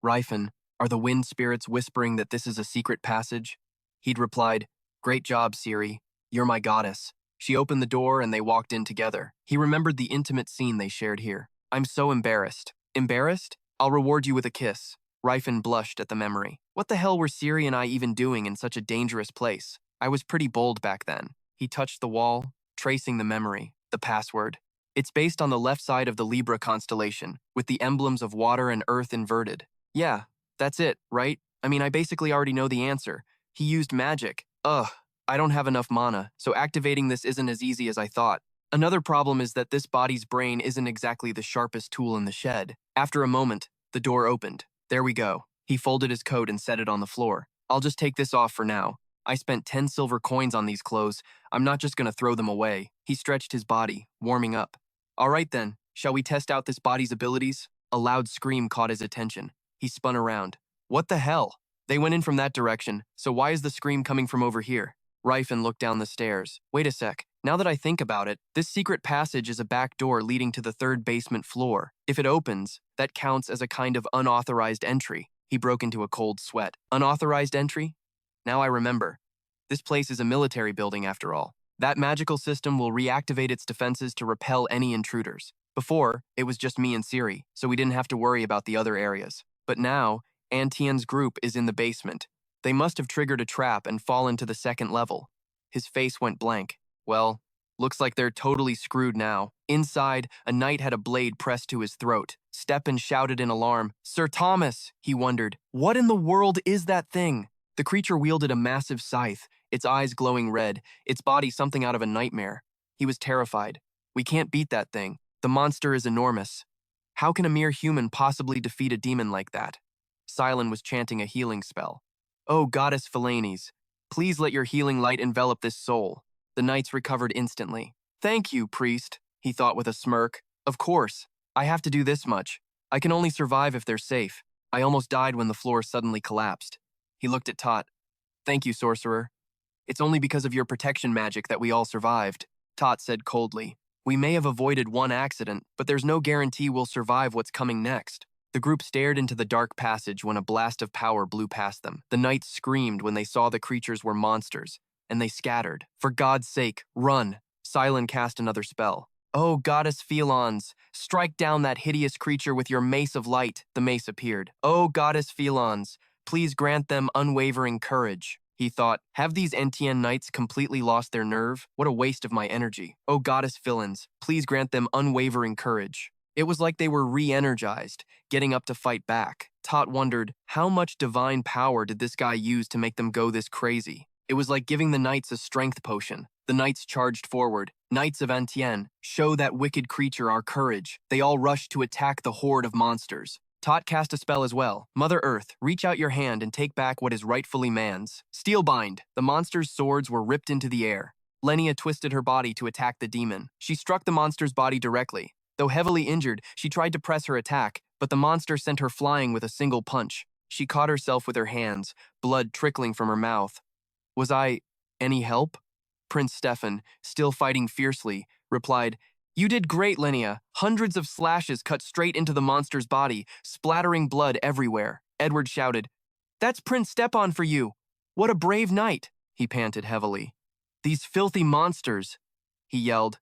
Rifen, are the wind spirits whispering that this is a secret passage? He'd replied, Great job, Siri. You're my goddess. She opened the door and they walked in together. He remembered the intimate scene they shared here. I'm so embarrassed. Embarrassed? I'll reward you with a kiss. Rifen blushed at the memory. What the hell were Siri and I even doing in such a dangerous place? I was pretty bold back then. He touched the wall, tracing the memory, the password. It's based on the left side of the Libra constellation, with the emblems of water and earth inverted. Yeah, that's it, right? I mean, I basically already know the answer. He used magic. Ugh, I don't have enough mana, so activating this isn't as easy as I thought. Another problem is that this body's brain isn't exactly the sharpest tool in the shed. After a moment, the door opened. There we go. He folded his coat and set it on the floor. I'll just take this off for now. I spent 10 silver coins on these clothes. I'm not just gonna throw them away. He stretched his body, warming up. All right then, shall we test out this body's abilities? A loud scream caught his attention. He spun around. What the hell? They went in from that direction, so why is the scream coming from over here? Rifen looked down the stairs. Wait a sec. Now that I think about it, this secret passage is a back door leading to the third basement floor. If it opens, that counts as a kind of unauthorized entry. He broke into a cold sweat. Unauthorized entry? Now I remember. This place is a military building after all. That magical system will reactivate its defenses to repel any intruders. Before, it was just me and Siri, so we didn't have to worry about the other areas. But now, Antien's group is in the basement. They must have triggered a trap and fallen to the second level. His face went blank. Well, looks like they're totally screwed now. Inside, a knight had a blade pressed to his throat. Stepan shouted in alarm. Sir Thomas, he wondered. What in the world is that thing? The creature wielded a massive scythe, its eyes glowing red, its body something out of a nightmare. He was terrified. We can't beat that thing. The monster is enormous. How can a mere human possibly defeat a demon like that? Silon was chanting a healing spell. Oh, goddess Philanes, please let your healing light envelop this soul. The knights recovered instantly. Thank you, priest, he thought with a smirk. Of course, I have to do this much. I can only survive if they're safe. I almost died when the floor suddenly collapsed. He looked at Tot. Thank you, sorcerer. It's only because of your protection magic that we all survived, Tot said coldly. We may have avoided one accident, but there's no guarantee we'll survive what's coming next. The group stared into the dark passage when a blast of power blew past them. The knights screamed when they saw the creatures were monsters, and they scattered. For God's sake, run! Silon cast another spell. Oh, goddess Phelons, strike down that hideous creature with your mace of light. The mace appeared. Oh, goddess Phelons, please grant them unwavering courage. He thought, have these Antien knights completely lost their nerve? What a waste of my energy. Oh, goddess Phelons, please grant them unwavering courage. It was like they were re-energized, getting up to fight back. Tot wondered, how much divine power did this guy use to make them go this crazy? It was like giving the knights a strength potion. The knights charged forward. Knights of Antien, show that wicked creature our courage. They all rushed to attack the horde of monsters. Tot cast a spell as well. Mother Earth, reach out your hand and take back what is rightfully man's. Steelbind. The monster's swords were ripped into the air. Lenia twisted her body to attack the demon. She struck the monster's body directly. Though heavily injured, she tried to press her attack, but the monster sent her flying with a single punch. She caught herself with her hands, blood trickling from her mouth. Was I any help? Prince Stefan, still fighting fiercely, replied, You did great, Lenia. Hundreds of slashes cut straight into the monster's body, splattering blood everywhere. Edward shouted, That's Prince Stepan for you. What a brave knight, he panted heavily. These filthy monsters, he yelled.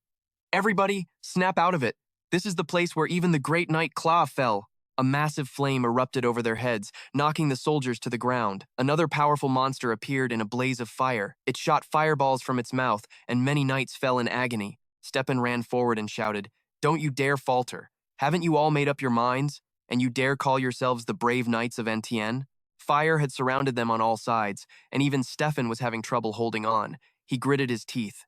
Everybody, snap out of it. This is the place where even the great knight Claw fell. A massive flame erupted over their heads, knocking the soldiers to the ground. Another powerful monster appeared in a blaze of fire. It shot fireballs from its mouth, and many knights fell in agony. Stepan ran forward and shouted, Don't you dare falter. Haven't you all made up your minds? And you dare call yourselves the brave knights of Antien? Fire had surrounded them on all sides, and even Stefan was having trouble holding on. He gritted his teeth.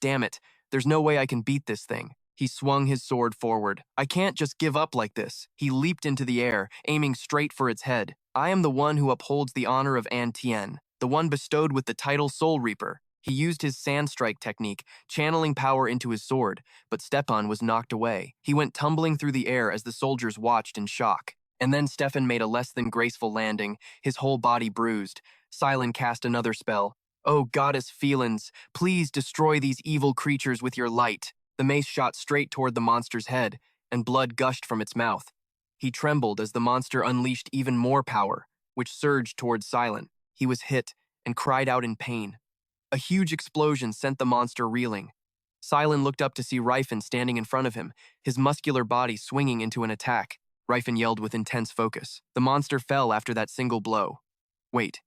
Damn it, there's no way I can beat this thing. He swung his sword forward. I can't just give up like this. He leaped into the air, aiming straight for its head. I am the one who upholds the honor of Antien, the one bestowed with the title Soul Reaper. He used his sand strike technique, channeling power into his sword, but Stepan was knocked away. He went tumbling through the air as the soldiers watched in shock. And then Stefan made a less than graceful landing, his whole body bruised. Silon cast another spell. Oh, goddess Phelons, please destroy these evil creatures with your light. The mace shot straight toward the monster's head, and blood gushed from its mouth. He trembled as the monster unleashed even more power, which surged towards Silon. He was hit and cried out in pain. A huge explosion sent the monster reeling. Silon looked up to see Rifen standing in front of him, his muscular body swinging into an attack. Rifen yelled with intense focus. The monster fell after that single blow. Wait,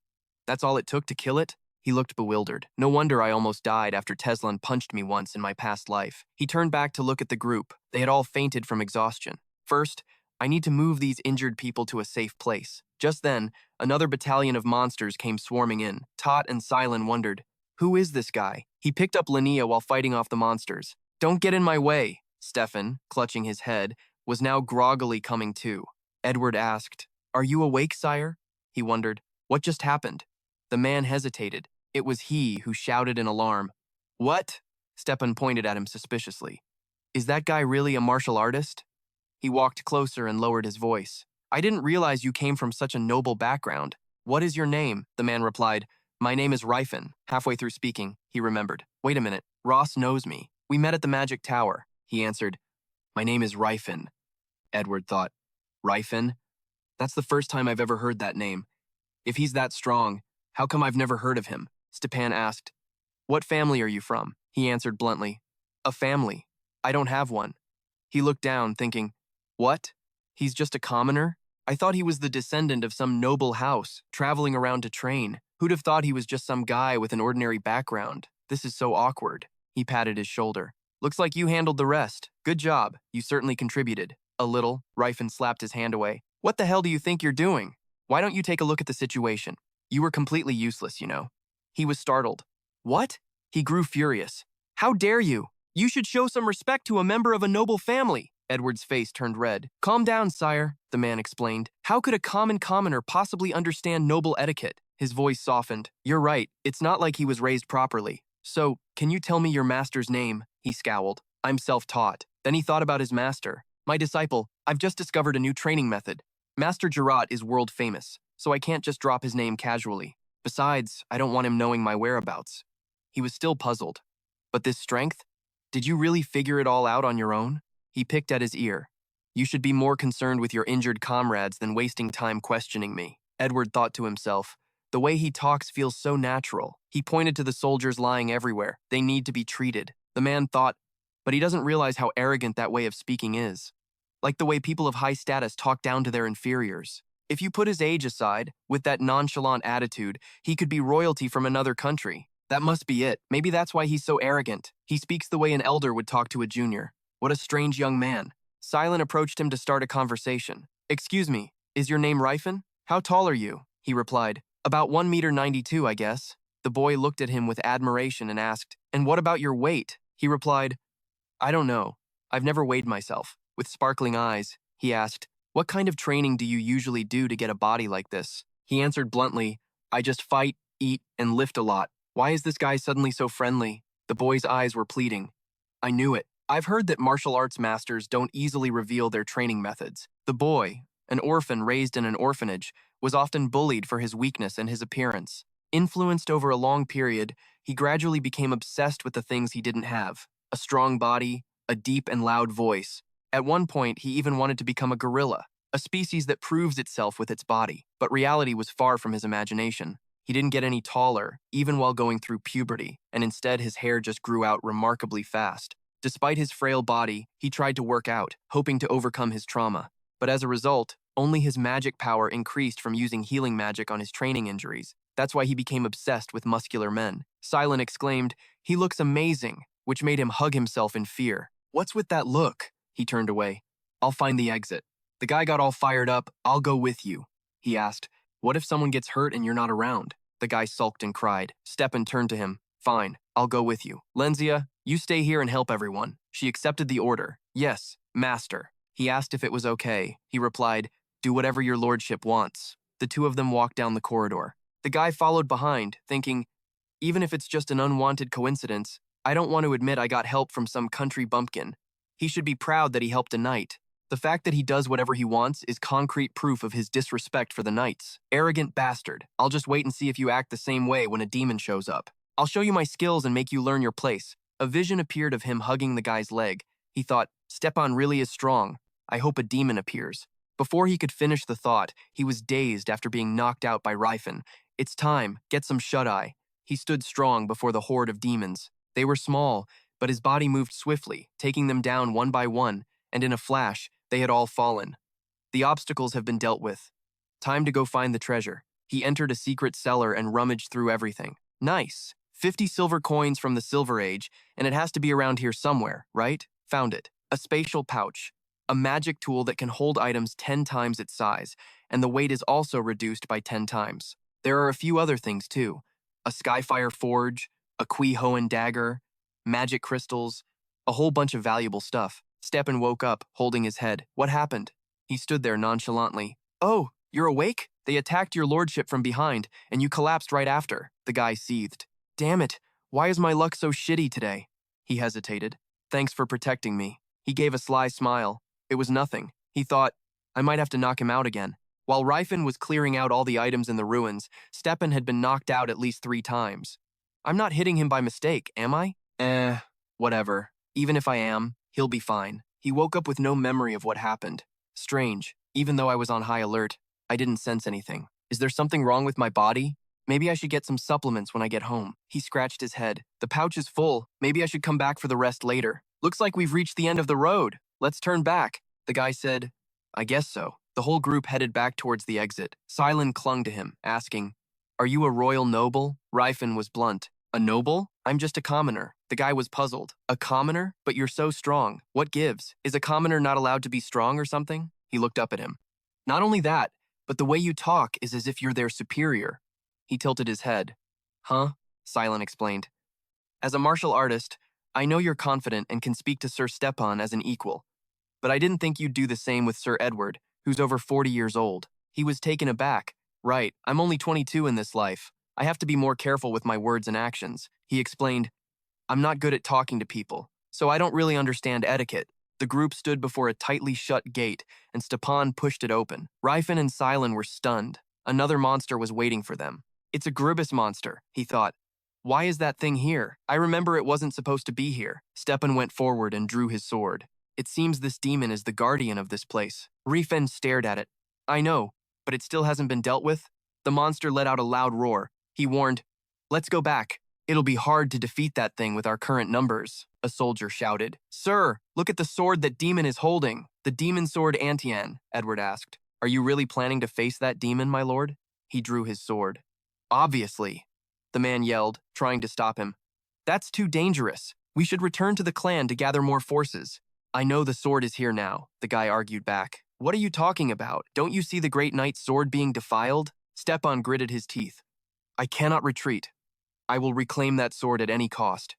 that's all it took to kill it? He looked bewildered. No wonder I almost died after Teslan punched me once in my past life. He turned back to look at the group. They had all fainted from exhaustion. First, I need to move these injured people to a safe place. Just then, another battalion of monsters came swarming in. Tot and Silon wondered, who is this guy? He picked up Linnea while fighting off the monsters. Don't get in my way. Stefan, clutching his head, was now groggily coming to. Edward asked, Are you awake, sire? He wondered, what just happened? The man hesitated. It was he who shouted in alarm. What? Stepan pointed at him suspiciously. Is that guy really a martial artist? He walked closer and lowered his voice. I didn't realize you came from such a noble background. What is your name? The man replied. My name is Rifen. Halfway through speaking, he remembered. Wait a minute, Ross knows me. We met at the Magic Tower. He answered. My name is Rifen. Edward thought. Rifen? That's the first time I've ever heard that name. If he's that strong, how come I've never heard of him? Stepan asked. What family are you from? He answered bluntly. A family. I don't have one. He looked down, thinking, what? He's just a commoner? I thought he was the descendant of some noble house, traveling around to train. Who'd have thought he was just some guy with an ordinary background? This is so awkward. He patted his shoulder. Looks like you handled the rest. Good job. You certainly contributed. A little. Rifen slapped his hand away. What the hell do you think you're doing? Why don't you take a look at the situation? You were completely useless, you know. He was startled. What? He grew furious. How dare you? You should show some respect to a member of a noble family. Edward's face turned red. Calm down, sire, the man explained. How could a common commoner possibly understand noble etiquette? His voice softened. You're right. It's not like he was raised properly. So, can you tell me your master's name? He scowled. I'm self-taught. Then he thought about his master. My disciple, I've just discovered a new training method. Master Gerard is world famous, so I can't just drop his name casually. Besides, I don't want him knowing my whereabouts. He was still puzzled. But this strength? Did you really figure it all out on your own? He picked at his ear. You should be more concerned with your injured comrades than wasting time questioning me. Edward thought to himself. The way he talks feels so natural. He pointed to the soldiers lying everywhere. They need to be treated. The man thought, but he doesn't realize how arrogant that way of speaking is. Like the way people of high status talk down to their inferiors. If you put his age aside, with that nonchalant attitude, he could be royalty from another country. That must be it. Maybe that's why he's so arrogant. He speaks the way an elder would talk to a junior. What a strange young man. Silent approached him to start a conversation. Excuse me, is your name Rifen? How tall are you? He replied. About 1.92 meters, I guess. The boy looked at him with admiration and asked, and what about your weight? He replied, I don't know. I've never weighed myself. With sparkling eyes, he asked, what kind of training do you usually do to get a body like this? He answered bluntly, I just fight, eat, and lift a lot. Why is this guy suddenly so friendly? The boy's eyes were pleading. I knew it. I've heard that martial arts masters don't easily reveal their training methods. The boy, an orphan raised in an orphanage, was often bullied for his weakness and his appearance. Influenced over a long period, he gradually became obsessed with the things he didn't have. A strong body, a deep and loud voice. At one point, he even wanted to become a gorilla, a species that proves itself with its body. But reality was far from his imagination. He didn't get any taller, even while going through puberty, and instead his hair just grew out remarkably fast. Despite his frail body, he tried to work out, hoping to overcome his trauma. But as a result, only his magic power increased from using healing magic on his training injuries. That's why he became obsessed with muscular men. Silent exclaimed, he looks amazing, which made him hug himself in fear. What's with that look? He turned away. I'll find the exit. The guy got all fired up. I'll go with you. He asked, what if someone gets hurt and you're not around? The guy sulked and cried. Stepan turned to him. Fine, I'll go with you. Lenzia, you stay here and help everyone. She accepted the order. Yes, master. He asked if it was okay. He replied, do whatever your lordship wants. The two of them walked down the corridor. The guy followed behind, thinking, even if it's just an unwanted coincidence, I don't want to admit I got help from some country bumpkin. He should be proud that he helped a knight. The fact that he does whatever he wants is concrete proof of his disrespect for the knights. Arrogant bastard. I'll just wait and see if you act the same way when a demon shows up. I'll show you my skills and make you learn your place. A vision appeared of him hugging the guy's leg. He thought, Stepan really is strong. I hope a demon appears. Before he could finish the thought, he was dazed after being knocked out by Rifen. It's time, get some shut-eye. He stood strong before the horde of demons. They were small, but his body moved swiftly, taking them down one by one, and in a flash, they had all fallen. The obstacles have been dealt with. Time to go find the treasure. He entered a secret cellar and rummaged through everything. Nice. 50 silver coins from the Silver Age, and it has to be around here somewhere, right? Found it. A spatial pouch. A magic tool that can hold items 10 times its size, and the weight is also reduced by 10 times. There are a few other things too. A Skyfire forge, a Qui-Hoen dagger, magic crystals, a whole bunch of valuable stuff. Stepan woke up, holding his head. What happened? He stood there nonchalantly. Oh, you're awake? They attacked your lordship from behind, and you collapsed right after. The guy seethed. Damn it, why is my luck so shitty today? He hesitated. Thanks for protecting me. He gave a sly smile. It was nothing. He thought, I might have to knock him out again. While Rifen was clearing out all the items in the ruins, Stepan had been knocked out at least 3 times. I'm not hitting him by mistake, am I? Whatever. Even if I am, he'll be fine. He woke up with no memory of what happened. Strange. Even though I was on high alert, I didn't sense anything. Is there something wrong with my body? Maybe I should get some supplements when I get home. He scratched his head. The pouch is full. Maybe I should come back for the rest later. Looks like we've reached the end of the road. Let's turn back. The guy said, I guess so. The whole group headed back towards the exit. Silen clung to him, asking, Are you a royal noble? Rifen was blunt. A noble? I'm just a commoner. The guy was puzzled. A commoner? But you're so strong. What gives? Is a commoner not allowed to be strong or something? He looked up at him. Not only that, but the way you talk is as if you're their superior. He tilted his head. Huh? Silen explained. As a martial artist, I know you're confident and can speak to Sir Stepan as an equal. But I didn't think you'd do the same with Sir Edward, who's over 40 years old. He was taken aback. Right, I'm only 22 in this life. I have to be more careful with my words and actions. He explained, I'm not good at talking to people, so I don't really understand etiquette. The group stood before a tightly shut gate, and Stepan pushed it open. Rifen and Silen were stunned. Another monster was waiting for them. It's a Gribbus monster, he thought. Why is that thing here? I remember it wasn't supposed to be here. Stepan went forward and drew his sword. It seems this demon is the guardian of this place. Rifen stared at it. I know, but it still hasn't been dealt with. The monster let out a loud roar. He warned, Let's go back. It'll be hard to defeat that thing with our current numbers. A soldier shouted. Sir, look at the sword that demon is holding. The demon sword Antian, Edward asked. Are you really planning to face that demon, my lord? He drew his sword. Obviously, the man yelled, trying to stop him. That's too dangerous. We should return to the clan to gather more forces. I know the sword is here now, the guy argued back. What are you talking about? Don't you see the great knight's sword being defiled? Stepan gritted his teeth. I cannot retreat. I will reclaim that sword at any cost,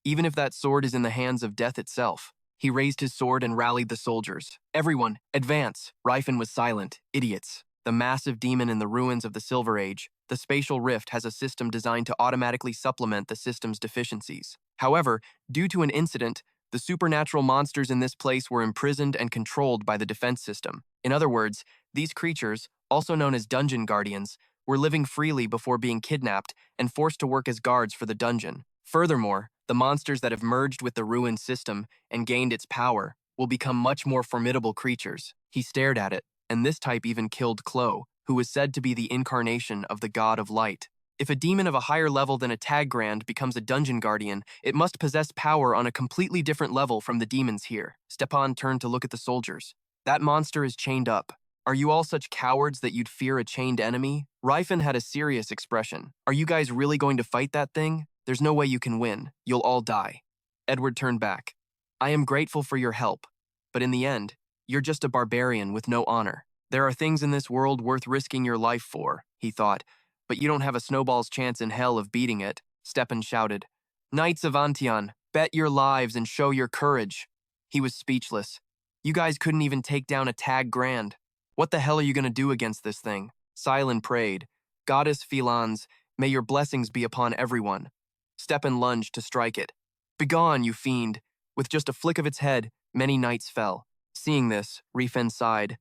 even if that sword is in the hands of death itself. He raised his sword and rallied the soldiers. Everyone, advance! Rifen was silent. Idiots. The massive demon in the ruins of the Silver Age, the spatial rift has a system designed to automatically supplement the system's deficiencies. However, due to an incident, the supernatural monsters in this place were imprisoned and controlled by the defense system. In other words, these creatures, also known as dungeon guardians, were living freely before being kidnapped and forced to work as guards for the dungeon. Furthermore, the monsters that have merged with the ruined system and gained its power will become much more formidable creatures. He stared at it, and this type even killed Clo, who was said to be the incarnation of the god of light. If a demon of a higher level than a Tag Grand becomes a dungeon guardian, it must possess power on a completely different level from the demons here. Stepan turned to look at the soldiers. That monster is chained up. Are you all such cowards that you'd fear a chained enemy? Rifen had a serious expression. Are you guys really going to fight that thing? There's no way you can win. You'll all die. Edward turned back. I am grateful for your help, but in the end, you're just a barbarian with no honor. There are things in this world worth risking your life for, he thought, but you don't have a snowball's chance in hell of beating it. Stepan shouted. Knights of Antian, bet your lives and show your courage. He was speechless. You guys couldn't even take down a Tag Grand. What the hell are you going to do against this thing? Silen prayed. Goddess Philans, may your blessings be upon everyone. Stepan lunged to strike it. Begone, you fiend! With just a flick of its head, many knights fell. Seeing this, Rifen sighed.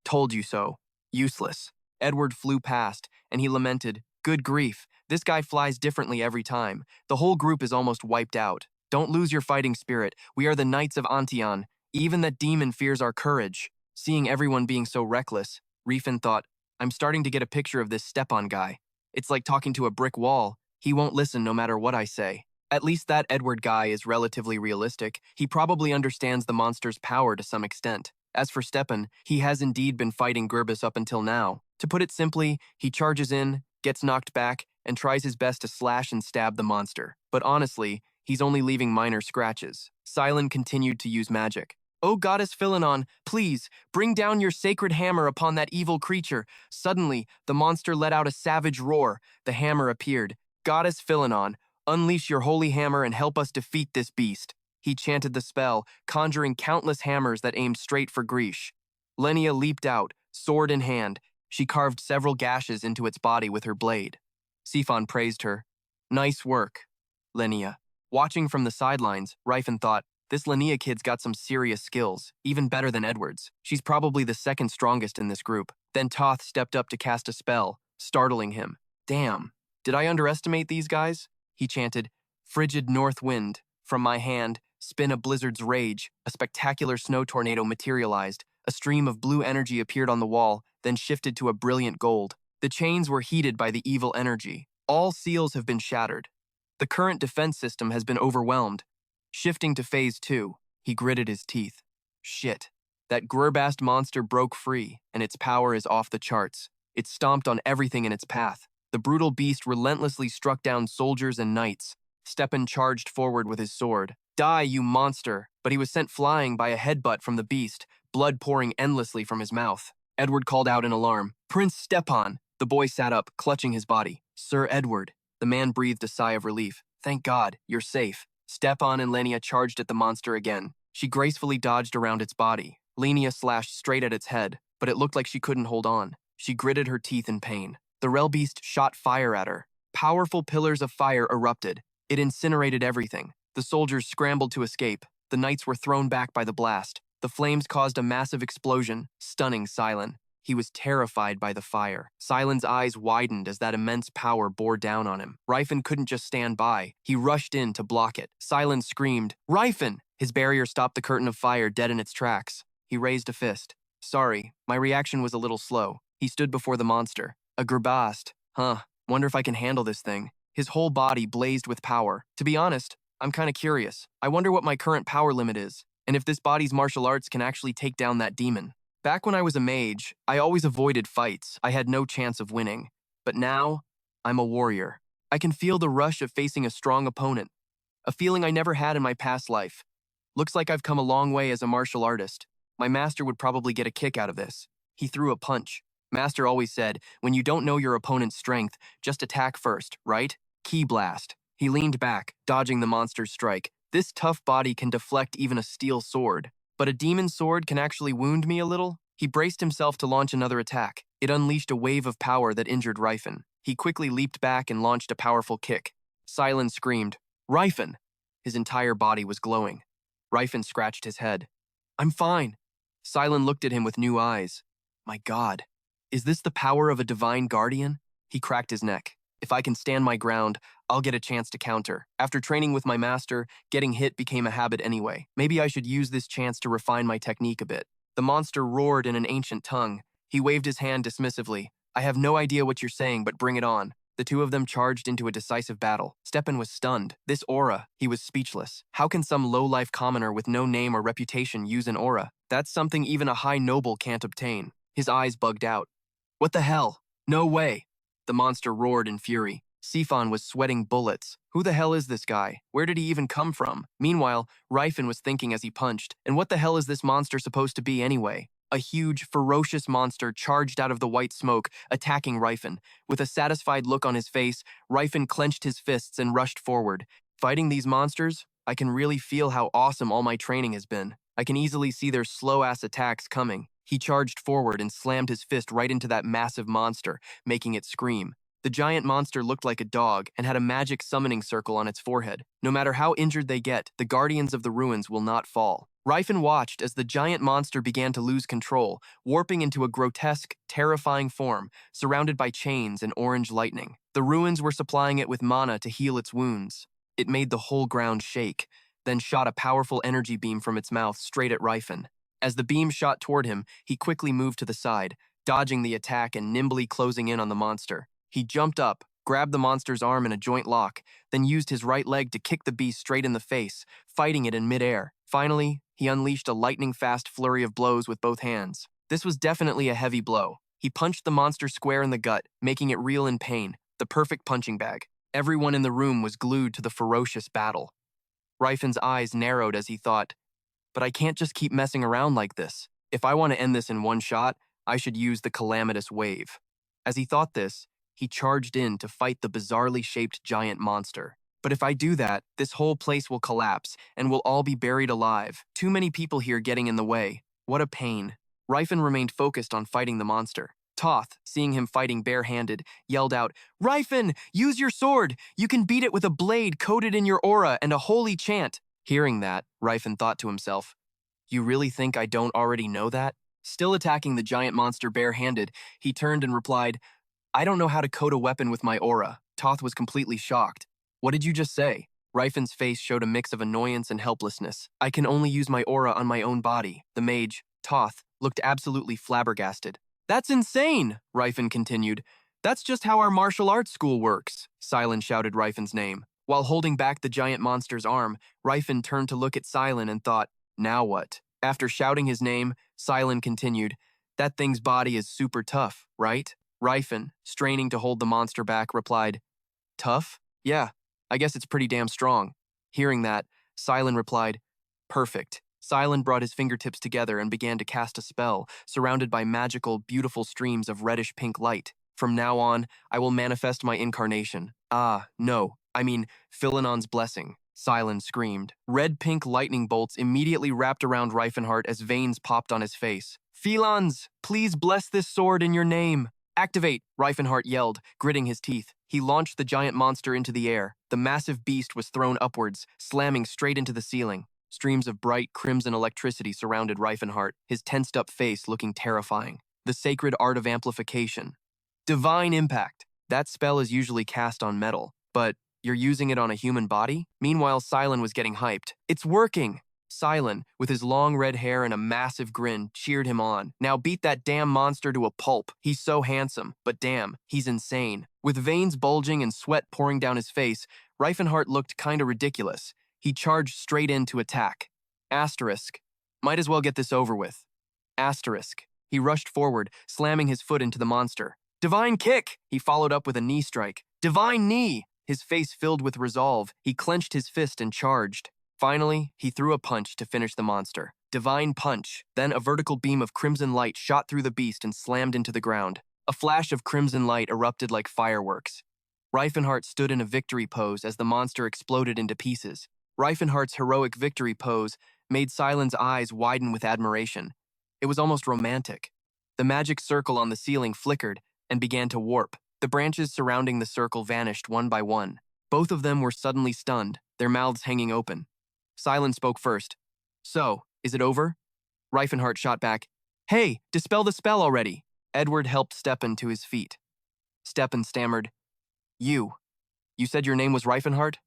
Told you so. Useless. Edward flew past, and he lamented, Good grief, this guy flies differently every time. The whole group is almost wiped out. Don't lose your fighting spirit. We are the Knights of Antian. Even that demon fears our courage. Seeing everyone being so reckless, Rifen thought, I'm starting to get a picture of this Stepan guy. It's like talking to a brick wall. He won't listen no matter what I say. At least that Edward guy is relatively realistic. He probably understands the monster's power to some extent. As for Stepan, he has indeed been fighting Gribbus up until now. To put it simply, he charges in, gets knocked back, and tries his best to slash and stab the monster. But honestly, he's only leaving minor scratches. Silen continued to use magic. O goddess Philanon, please, bring down your sacred hammer upon that evil creature. Suddenly, the monster let out a savage roar. The hammer appeared. Goddess Philanon, unleash your holy hammer and help us defeat this beast. He chanted the spell, conjuring countless hammers that aimed straight for Grish. Lenia leaped out, sword in hand. She carved several gashes into its body with her blade. Sifon praised her. Nice work, Lenia. Watching from the sidelines, Rifen thought, This Linnea kid's got some serious skills, even better than Edward's. She's probably the second strongest in this group. Then Toth stepped up to cast a spell, startling him. Damn, did I underestimate these guys? He chanted, "Frigid north wind, from my hand, spin a blizzard's rage." A spectacular snow tornado materialized. A stream of blue energy appeared on the wall, then shifted to a brilliant gold. The chains were heated by the evil energy. All seals have been shattered. The current defense system has been overwhelmed. Shifting to phase 2, he gritted his teeth. Shit. That Grurbast monster broke free, and its power is off the charts. It stomped on everything in its path. The brutal beast relentlessly struck down soldiers and knights. Stepan charged forward with his sword. Die, you monster! But he was sent flying by a headbutt from the beast, blood pouring endlessly from his mouth. Edward called out in alarm. Prince Stepan! The boy sat up, clutching his body. Sir Edward. The man breathed a sigh of relief. Thank God, you're safe. Stepan and Lenia charged at the monster again. She gracefully dodged around its body. Lenia slashed straight at its head, but it looked like she couldn't hold on. She gritted her teeth in pain. The Rel beast shot fire at her. Powerful pillars of fire erupted. It incinerated everything. The soldiers scrambled to escape. The knights were thrown back by the blast. The flames caused a massive explosion, stunning Silen. He was terrified by the fire. Silen's eyes widened as that immense power bore down on him. Rifen couldn't just stand by. He rushed in to block it. Silen screamed, Rifen! His barrier stopped the curtain of fire dead in its tracks. He raised a fist. Sorry, my reaction was a little slow. He stood before the monster. A Grurbast. Wonder if I can handle this thing. His whole body blazed with power. To be honest, I'm kinda curious. I wonder what my current power limit is, and if this body's martial arts can actually take down that demon. Back when I was a mage, I always avoided fights. I had no chance of winning. But now, I'm a warrior. I can feel the rush of facing a strong opponent. A feeling I never had in my past life. Looks like I've come a long way as a martial artist. My master would probably get a kick out of this. He threw a punch. Master always said, when you don't know your opponent's strength, just attack first, right? Ki blast. He leaned back, dodging the monster's strike. This tough body can deflect even a steel sword. But a demon sword can actually wound me a little? He braced himself to launch another attack. It unleashed a wave of power that injured Rifen. He quickly leaped back and launched a powerful kick. Silen screamed, Rifen! His entire body was glowing. Rifen scratched his head. I'm fine. Silen looked at him with new eyes. My God, is this the power of a divine guardian? He cracked his neck. If I can stand my ground, I'll get a chance to counter. After training with my master, getting hit became a habit anyway. Maybe I should use this chance to refine my technique a bit. The monster roared in an ancient tongue. He waved his hand dismissively. I have no idea what you're saying, but bring it on. The two of them charged into a decisive battle. Stepan was stunned. This aura, he was speechless. How can some low-life commoner with no name or reputation use an aura? That's something even a high noble can't obtain. His eyes bugged out. What the hell? No way! The monster roared in fury. Sifon was sweating bullets. Who the hell is this guy? Where did he even come from? Meanwhile, Rifen was thinking as he punched, and what the hell is this monster supposed to be anyway? A huge, ferocious monster charged out of the white smoke, attacking Rifen. With a satisfied look on his face, Rifen clenched his fists and rushed forward. Fighting these monsters, I can really feel how awesome all my training has been. I can easily see their slow-ass attacks coming. He charged forward and slammed his fist right into that massive monster, making it scream. The giant monster looked like a dog and had a magic summoning circle on its forehead. No matter how injured they get, the guardians of the ruins will not fall. Rifen watched as the giant monster began to lose control, warping into a grotesque, terrifying form, surrounded by chains and orange lightning. The ruins were supplying it with mana to heal its wounds. It made the whole ground shake, then shot a powerful energy beam from its mouth straight at Rifen. As the beam shot toward him, he quickly moved to the side, dodging the attack and nimbly closing in on the monster. He jumped up, grabbed the monster's arm in a joint lock, then used his right leg to kick the beast straight in the face, fighting it in midair. Finally, he unleashed a lightning-fast flurry of blows with both hands. This was definitely a heavy blow. He punched the monster square in the gut, making it reel in pain, the perfect punching bag. Everyone in the room was glued to the ferocious battle. Rifen's eyes narrowed as he thought, but I can't just keep messing around like this. If I want to end this in one shot, I should use the calamitous wave. As he thought this, he charged in to fight the bizarrely shaped giant monster. But if I do that, this whole place will collapse, and we'll all be buried alive. Too many people here getting in the way. What a pain. Rifen remained focused on fighting the monster. Toth, seeing him fighting barehanded, yelled out, Rifen, use your sword! You can beat it with a blade coated in your aura and a holy chant. Hearing that, Rifen thought to himself, you really think I don't already know that? Still attacking the giant monster barehanded, he turned and replied, I don't know how to code a weapon with my aura. Toth was completely shocked. What did you just say? Rifen's face showed a mix of annoyance and helplessness. I can only use my aura on my own body. The mage, Toth, looked absolutely flabbergasted. That's insane, Rifen continued. That's just how our martial arts school works. Silent shouted Rifen's name. While holding back the giant monster's arm, Rifen turned to look at Silent and thought, now what? After shouting his name, Silent continued, that thing's body is super tough, right? Rifen, straining to hold the monster back, replied, tough? Yeah, I guess it's pretty damn strong. Hearing that, Silent replied, perfect. Silent brought his fingertips together and began to cast a spell, surrounded by magical, beautiful streams of reddish-pink light. From now on, I will manifest my incarnation. Philinon's blessing. Silent screamed. Red-pink lightning bolts immediately wrapped around Rifenhardt as veins popped on his face. Philons, please bless this sword in your name. Activate, Rifenhardt yelled, gritting his teeth. He launched the giant monster into the air. The massive beast was thrown upwards, slamming straight into the ceiling. Streams of bright crimson electricity surrounded Rifenhardt, his tensed-up face looking terrifying. The sacred art of amplification. Divine impact. That spell is usually cast on metal, but you're using it on a human body? Meanwhile, Silent was getting hyped. It's working! Silent, with his long red hair and a massive grin, cheered him on. Now beat that damn monster to a pulp. He's so handsome, but damn, he's insane. With veins bulging and sweat pouring down his face, Rifenhardt looked kinda ridiculous. He charged straight in to attack. Asterisk. Might as well get this over with. Asterisk. He rushed forward, slamming his foot into the monster. Divine kick! He followed up with a knee strike. Divine knee! His face filled with resolve, he clenched his fist and charged. Finally, he threw a punch to finish the monster. Divine punch. Then a vertical beam of crimson light shot through the beast and slammed into the ground. A flash of crimson light erupted like fireworks. Rifenhardt stood in a victory pose as the monster exploded into pieces. Rifenhardt's heroic victory pose made Silent's eyes widen with admiration. It was almost romantic. The magic circle on the ceiling flickered and began to warp. The branches surrounding the circle vanished one by one. Both of them were suddenly stunned, their mouths hanging open. Silent spoke first. So, is it over? Rifenhardt shot back. Hey, dispel the spell already. Edward helped Stepan to his feet. Stepan stammered. You said your name was Rifenhardt?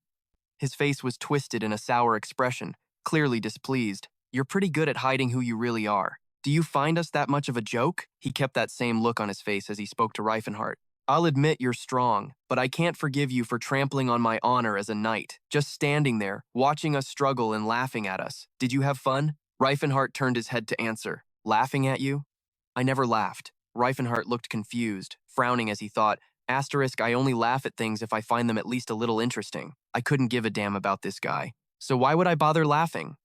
His face was twisted in a sour expression, clearly displeased. You're pretty good at hiding who you really are. Do you find us that much of a joke? He kept that same look on his face as he spoke to Rifenhardt. I'll admit you're strong, but I can't forgive you for trampling on my honor as a knight. Just standing there, watching us struggle and laughing at us. Did you have fun? Rifenhardt turned his head to answer. Laughing at you? I never laughed. Rifenhardt looked confused, frowning as he thought, asterisk, I only laugh at things if I find them at least a little interesting. I couldn't give a damn about this guy. So why would I bother laughing?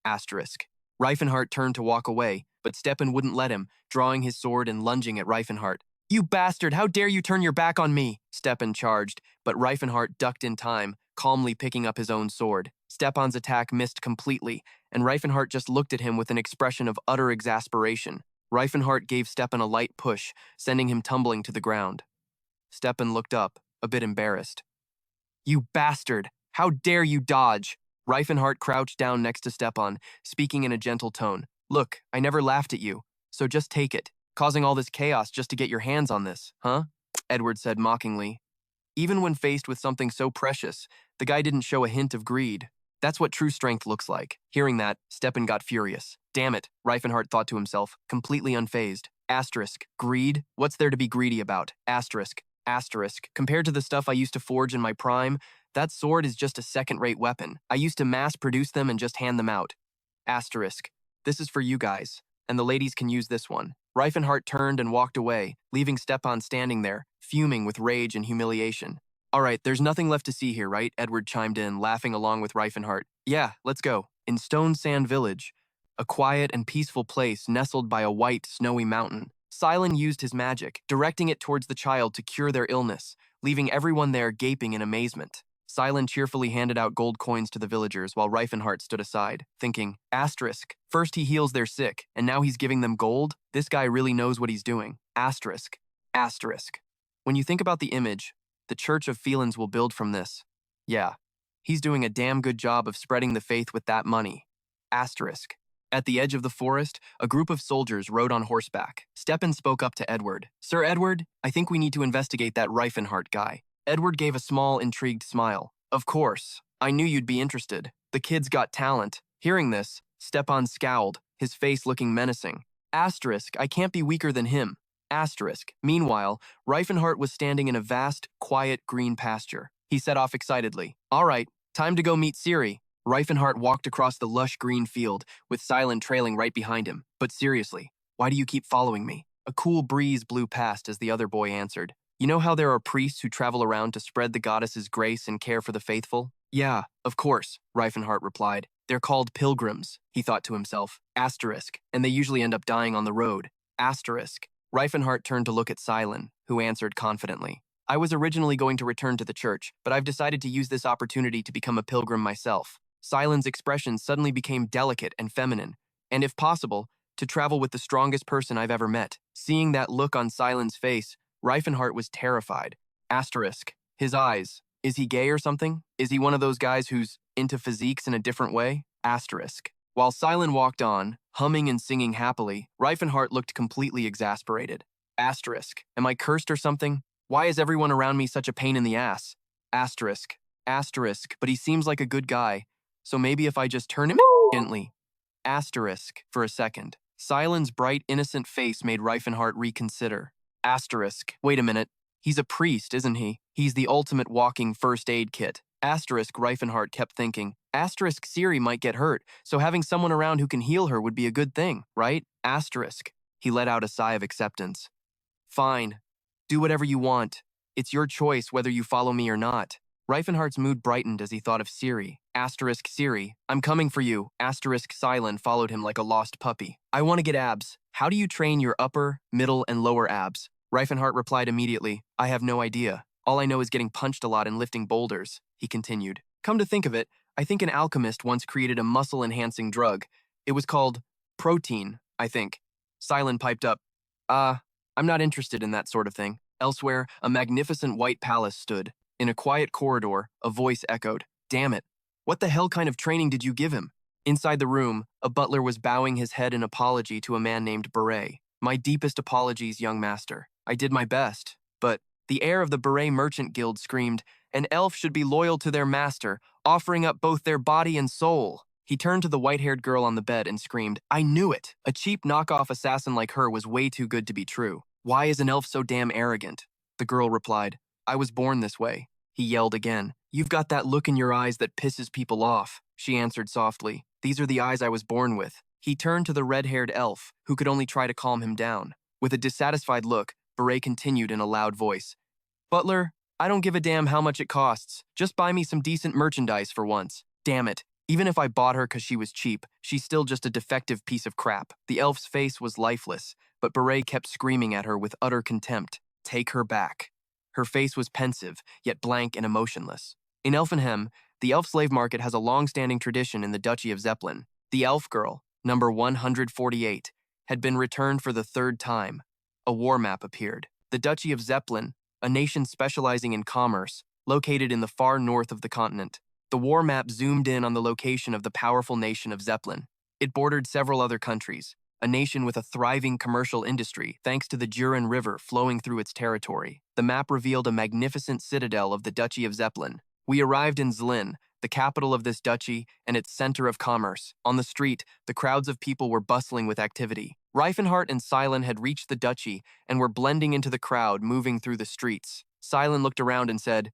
Asterisk. Rifenhardt turned to walk away, but Stepan wouldn't let him, drawing his sword and lunging at Rifenhardt. You bastard, how dare you turn your back on me? Stepan charged, but Rifenhardt ducked in time, calmly picking up his own sword. Stepan's attack missed completely, and Rifenhardt just looked at him with an expression of utter exasperation. Rifenhardt gave Stepan a light push, sending him tumbling to the ground. Stepan looked up, a bit embarrassed. You bastard! How dare you dodge? Rifenhardt crouched down next to Stepan, speaking in a gentle tone. Look, I never laughed at you, so just take it. Causing all this chaos just to get your hands on this, huh? Edward said mockingly. Even when faced with something so precious, the guy didn't show a hint of greed. That's what true strength looks like. Hearing that, Stepan got furious. Damn it, Rifenhardt thought to himself, completely unfazed. Asterisk. Greed? What's there to be greedy about? Asterisk. Asterisk. Compared to the stuff I used to forge in my prime, that sword is just a second-rate weapon. I used to mass-produce them and just hand them out. Asterisk. This is for you guys, and the ladies can use this one. Rifenhardt turned and walked away, leaving Stepan standing there, fuming with rage and humiliation. All right, there's nothing left to see here, right? Edward chimed in, laughing along with Rifenhardt. Yeah, let's go. In Stone Sand Village, a quiet and peaceful place nestled by a white, snowy mountain, Silent used his magic, directing it towards the child to cure their illness, leaving everyone there gaping in amazement. Silent cheerfully handed out gold coins to the villagers while Rifenhardt stood aside, thinking, asterisk, first he heals their sick, and now he's giving them gold? This guy really knows what he's doing. Asterisk. Asterisk. When you think about the image, the Church of Felons will build from this. Yeah, He's doing a damn good job of spreading the faith with that money. Asterisk. At the edge of the forest, a group of soldiers rode on horseback. Stepan spoke up to Edward. Sir Edward, I think we need to investigate that Rifenhardt guy. Edward gave a small, intrigued smile. Of course. I knew you'd be interested. The kid's got talent. Hearing this, Stepan scowled, his face looking menacing. Asterisk, I can't be weaker than him. Asterisk. Meanwhile, Rifenhardt was standing in a vast, quiet green pasture. He set off excitedly. All right, time to go meet Siri. Rifenhardt walked across the lush green field, with Silent trailing right behind him. But seriously, why do you keep following me? A cool breeze blew past as the other boy answered. You know how there are priests who travel around to spread the goddess's grace and care for the faithful? Yeah, of course, Rifenhardt replied. They're called pilgrims, he thought to himself. Asterisk, and they usually end up dying on the road. Asterisk. Rifenhardt turned to look at Silent, who answered confidently. I was originally going to return to the church, but I've decided to use this opportunity to become a pilgrim myself. Silent's expression suddenly became delicate and feminine, and if possible, to travel with the strongest person I've ever met. Seeing that look on Silent's face, Rifenhardt was terrified. Asterisk. His eyes. Is he gay or something? Is he one of those guys who's into physiques in a different way? Asterisk. While Silent walked on, humming and singing happily, Rifenhardt looked completely exasperated. Asterisk. Am I cursed or something? Why is everyone around me such a pain in the ass? Asterisk. Asterisk. But he seems like a good guy. So maybe if I just turn him gently. Asterisk for a second. Silent's bright, innocent face made Rifenhardt reconsider. Asterisk. Wait a minute. He's a priest, isn't he? He's the ultimate walking first aid kit. Asterisk, Rifenhardt kept thinking. Asterisk, Siri might get hurt, so having someone around who can heal her would be a good thing, right? Asterisk. He let out a sigh of acceptance. Fine. Do whatever you want. It's your choice whether you follow me or not. Rifenhardt's mood brightened as he thought of Siri. Asterisk Siri, I'm coming for you. Asterisk Silent followed him like a lost puppy. I want to get abs. How do you train your upper, middle, and lower abs? Rifenhardt replied immediately, I have no idea. All I know is getting punched a lot and lifting boulders, he continued. Come to think of it, I think an alchemist once created a muscle-enhancing drug. It was called protein, I think. Silent piped up, I'm not interested in that sort of thing. Elsewhere, a magnificent white palace stood. In a quiet corridor, a voice echoed, Damn it. What the hell kind of training did you give him? Inside the room, a butler was bowing his head in apology to a man named Beret. My deepest apologies, young master. I did my best. But the heir of the Beret Merchant Guild screamed, An elf should be loyal to their master, offering up both their body and soul. He turned to the white-haired girl on the bed and screamed, I knew it! A cheap knockoff assassin like her was way too good to be true. Why is an elf so damn arrogant? The girl replied, I was born this way. He yelled again. You've got that look in your eyes that pisses people off, she answered softly. These are the eyes I was born with. He turned to the red-haired elf, who could only try to calm him down. With a dissatisfied look, Beret continued in a loud voice. Butler, I don't give a damn how much it costs. Just buy me some decent merchandise for once. Damn it. Even if I bought her because she was cheap, she's still just a defective piece of crap. The elf's face was lifeless, but Beret kept screaming at her with utter contempt. Take her back. Her face was pensive, yet blank and emotionless. In Elfenheim, the elf slave market has a long-standing tradition in the duchy of Zeppelin. The elf girl, number 148, had been returned for the third time. A war map appeared. The duchy of Zeppelin, a nation specializing in commerce, located in the far north of the continent. The war map zoomed in on the location of the powerful nation of Zeppelin. It bordered several other countries, a nation with a thriving commercial industry thanks to the Jurin River flowing through its territory. The map revealed a magnificent citadel of the Duchy of Zeppelin. We arrived in Zlin, the capital of this duchy and its center of commerce. On the street, the crowds of people were bustling with activity. Rifenhardt and Silent had reached the duchy and were blending into the crowd moving through the streets. Silent looked around and said,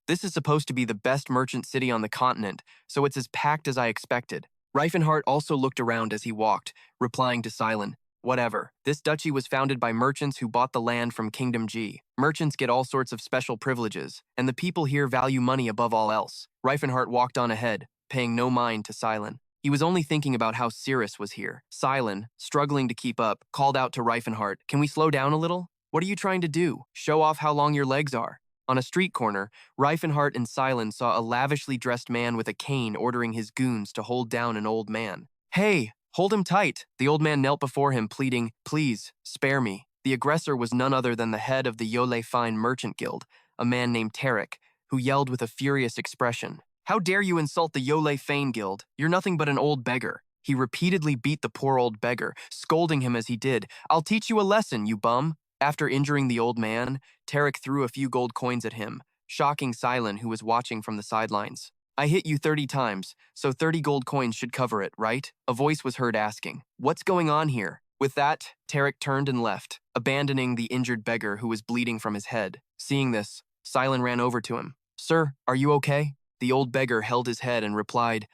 This is supposed to be the best merchant city on the continent, so it's as packed as I expected. Rifenhardt also looked around as he walked, replying to Silent, Whatever. This duchy was founded by merchants who bought the land from Kingdom G. Merchants get all sorts of special privileges, and the people here value money above all else. Rifenhardt walked on ahead, paying no mind to Silent. He was only thinking about how Cirrus was here. Silent, struggling to keep up, called out to Rifenhardt, Can we slow down a little? What are you trying to do? Show off how long your legs are. On a street corner, Rifenhardt and Silent saw a lavishly dressed man with a cane ordering his goons to hold down an old man. Hey, hold him tight. The old man knelt before him, pleading, Please, spare me. The aggressor was none other than the head of the Yole Fine Merchant Guild, a man named Tarek, who yelled with a furious expression. How dare you insult the Yole Fane Guild? You're nothing but an old beggar. He repeatedly beat the poor old beggar, scolding him as he did. I'll teach you a lesson, you bum. After injuring the old man, Tarek threw a few gold coins at him, shocking Silent, who was watching from the sidelines. I hit you 30 times, so 30 gold coins should cover it, right? A voice was heard asking. What's going on here? With that, Tarek turned and left, abandoning the injured beggar who was bleeding from his head. Seeing this, Silent ran over to him. Sir, are you okay? The old beggar held his head and replied,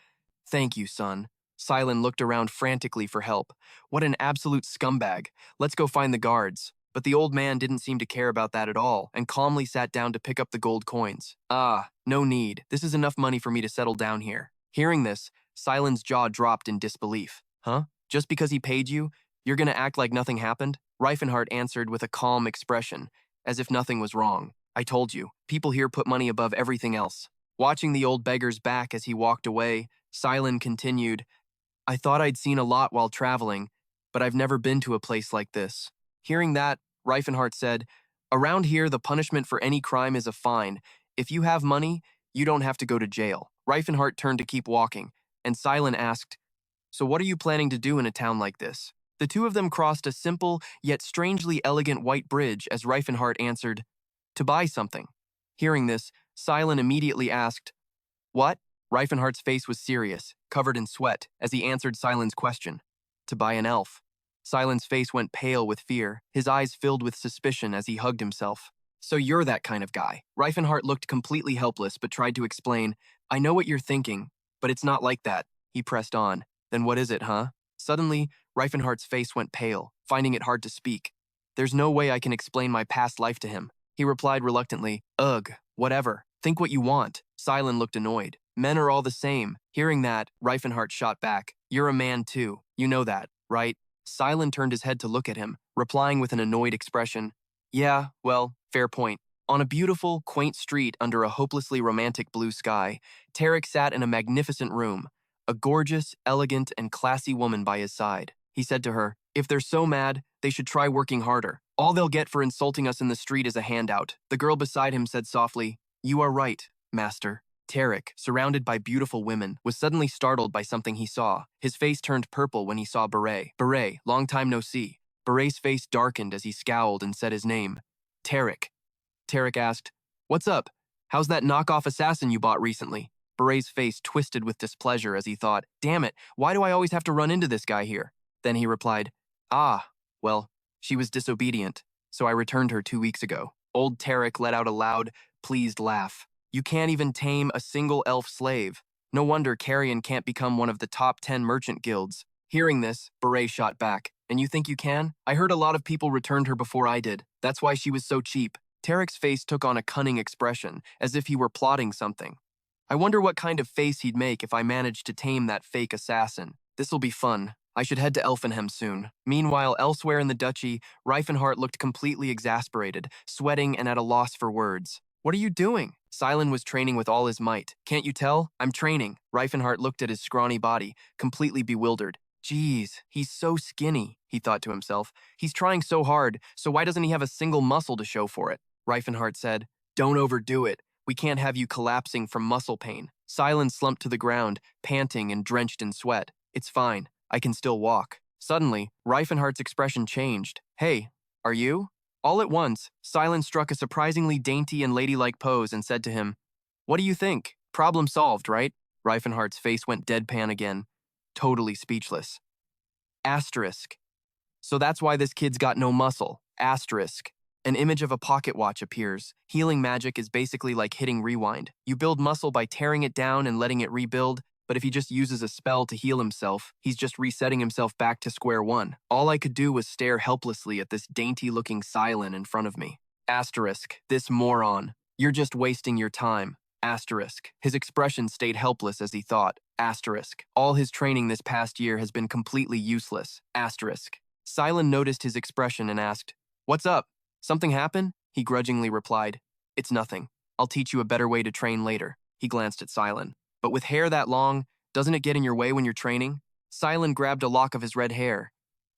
Thank you, son. Silent looked around frantically for help. What an absolute scumbag. Let's go find the guards. But the old man didn't seem to care about that at all and calmly sat down to pick up the gold coins. Ah, no need. This is enough money for me to settle down here. Hearing this, Silent's jaw dropped in disbelief. Huh? Just because he paid you, you're gonna act like nothing happened? Rifenhardt answered with a calm expression, as if nothing was wrong. I told you, people here put money above everything else. Watching the old beggar's back as he walked away, Silent continued, I thought I'd seen a lot while traveling, but I've never been to a place like this. Hearing that, Rifenhardt said, Around here, the punishment for any crime is a fine. If you have money, you don't have to go to jail. Rifenhardt turned to keep walking, and Silent asked, So what are you planning to do in a town like this? The two of them crossed a simple, yet strangely elegant white bridge as Rifenhardt answered, To buy something. Hearing this, Silent immediately asked, What? Rifenhardt's face was serious, covered in sweat, as he answered Silent's question. To buy an elf. Silent's face went pale with fear, his eyes filled with suspicion as he hugged himself. So you're that kind of guy. Rifenhardt looked completely helpless but tried to explain, I know what you're thinking, but it's not like that. He pressed on. Then what is it, huh? Suddenly, Rifenhardt's face went pale, finding it hard to speak. There's no way I can explain my past life to him. He replied reluctantly, Ugh, whatever. Think what you want. Silent looked annoyed. Men are all the same. Hearing that, Rifenhardt shot back. You're a man too. You know that, right? Silent turned his head to look at him, replying with an annoyed expression. Yeah, well, fair point. On a beautiful, quaint street under a hopelessly romantic blue sky, Tarek sat in a magnificent room, a gorgeous, elegant, and classy woman by his side. He said to her, If they're so mad, they should try working harder. All they'll get for insulting us in the street is a handout. The girl beside him said softly, You are right, master. Tarek, surrounded by beautiful women, was suddenly startled by something he saw. His face turned purple when he saw Beret. Beret, long time no see. Beret's face darkened as he scowled and said his name. Tarek. Tarek asked, What's up? How's that knockoff assassin you bought recently? Beret's face twisted with displeasure as he thought, Damn it, why do I always have to run into this guy here? Then he replied, Well, she was disobedient, so I returned her 2 weeks ago. Old Tarek let out a loud, pleased laugh. You can't even tame a single elf slave. No wonder Carrion can't become one of the top 10 merchant guilds. Hearing this, Beret shot back. And you think you can? I heard a lot of people returned her before I did. That's why she was so cheap. Tarek's face took on a cunning expression, as if he were plotting something. I wonder what kind of face he'd make if I managed to tame that fake assassin. This'll be fun. I should head to Elfenheim soon. Meanwhile, elsewhere in the duchy, Rifenhardt looked completely exasperated, sweating and at a loss for words. What are you doing? Silent was training with all his might. Can't you tell? I'm training. Rifenhardt looked at his scrawny body, completely bewildered. Geez, he's so skinny, he thought to himself. He's trying so hard, so why doesn't he have a single muscle to show for it? Rifenhardt said, Don't overdo it. We can't have you collapsing from muscle pain. Silent slumped to the ground, panting and drenched in sweat. It's fine. I can still walk. Suddenly, Rifenhardt's expression changed. Hey, are you? All at once, Silent struck a surprisingly dainty and ladylike pose and said to him, What do you think? Problem solved, right? Rifenhardt's face went deadpan again, totally speechless. Asterisk. So that's why this kid's got no muscle. Asterisk. An image of a pocket watch appears. Healing magic is basically like hitting rewind. You build muscle by tearing it down and letting it rebuild, but if he just uses a spell to heal himself, he's just resetting himself back to square one. All I could do was stare helplessly at this dainty-looking Silent in front of me. Asterisk. This moron. You're just wasting your time. Asterisk. His expression stayed helpless as he thought. Asterisk. All his training this past year has been completely useless. Asterisk. Silent noticed his expression and asked, What's up? Something happen? He grudgingly replied, It's nothing. I'll teach you a better way to train later. He glanced at Silent. But with hair that long, doesn't it get in your way when you're training? Silent grabbed a lock of his red hair.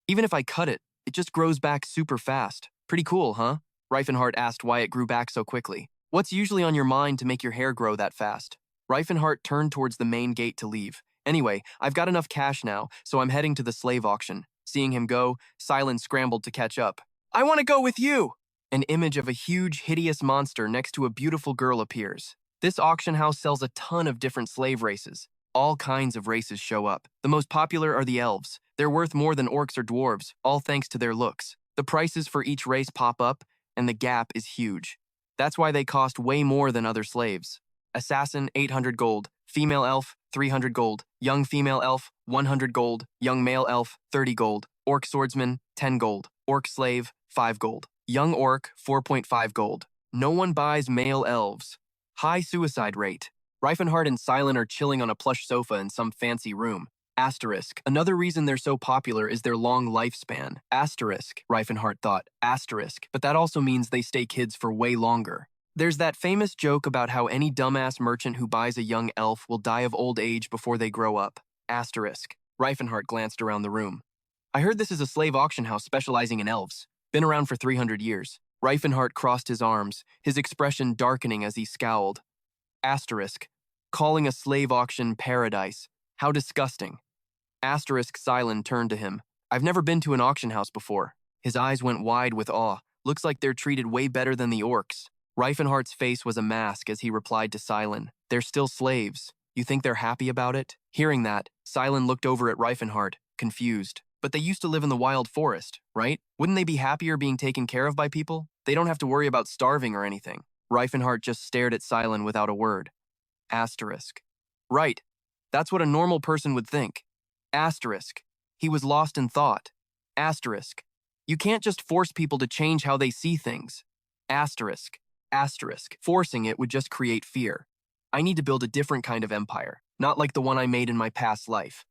Even if I cut it, it just grows back super fast. Pretty cool, huh? Rifenhardt asked why it grew back so quickly. What's usually on your mind to make your hair grow that fast? Rifenhardt turned towards the main gate to leave. Anyway, I've got enough cash now, so I'm heading to the slave auction. Seeing him go, Silent scrambled to catch up. I want to go with you! An image of a huge, hideous monster next to a beautiful girl appears. This auction house sells a ton of different slave races. All kinds of races show up. The most popular are the elves. They're worth more than orcs or dwarves, all thanks to their looks. The prices for each race pop up, and the gap is huge. That's why they cost way more than other slaves. Assassin, 800 gold. Female elf, 300 gold. Young female elf, 100 gold. Young male elf, 30 gold. Orc swordsman, 10 gold. Orc slave, 5 gold. Young orc, 4.5 gold. No one buys male elves. High suicide rate. Rifenhardt and Silent are chilling on a plush sofa in some fancy room. Asterisk. Another reason they're so popular is their long lifespan. Asterisk, Rifenhardt thought. Asterisk. But that also means they stay kids for way longer. There's that famous joke about how any dumbass merchant who buys a young elf will die of old age before they grow up. Asterisk. Rifenhardt glanced around the room. I heard this is a slave auction house specializing in elves. Been around for 300 years. Rifenhardt crossed his arms, his expression darkening as he scowled. Asterisk. Calling a slave auction paradise. How disgusting. Asterisk Silent turned to him. I've never been to an auction house before. His eyes went wide with awe. Looks like they're treated way better than the orcs. Rifenhardt's face was a mask as he replied to Silent. They're still slaves. You think they're happy about it? Hearing that, Silent looked over at Rifenhardt, confused. But they used to live in the wild forest, right? Wouldn't they be happier being taken care of by people? They don't have to worry about starving or anything. Rifenhardt just stared at Silent without a word. Asterisk. Right. That's what a normal person would think. Asterisk. He was lost in thought. Asterisk. You can't just force people to change how they see things. Asterisk. Asterisk. Forcing it would just create fear. I need to build a different kind of empire, not like the one I made in my past life.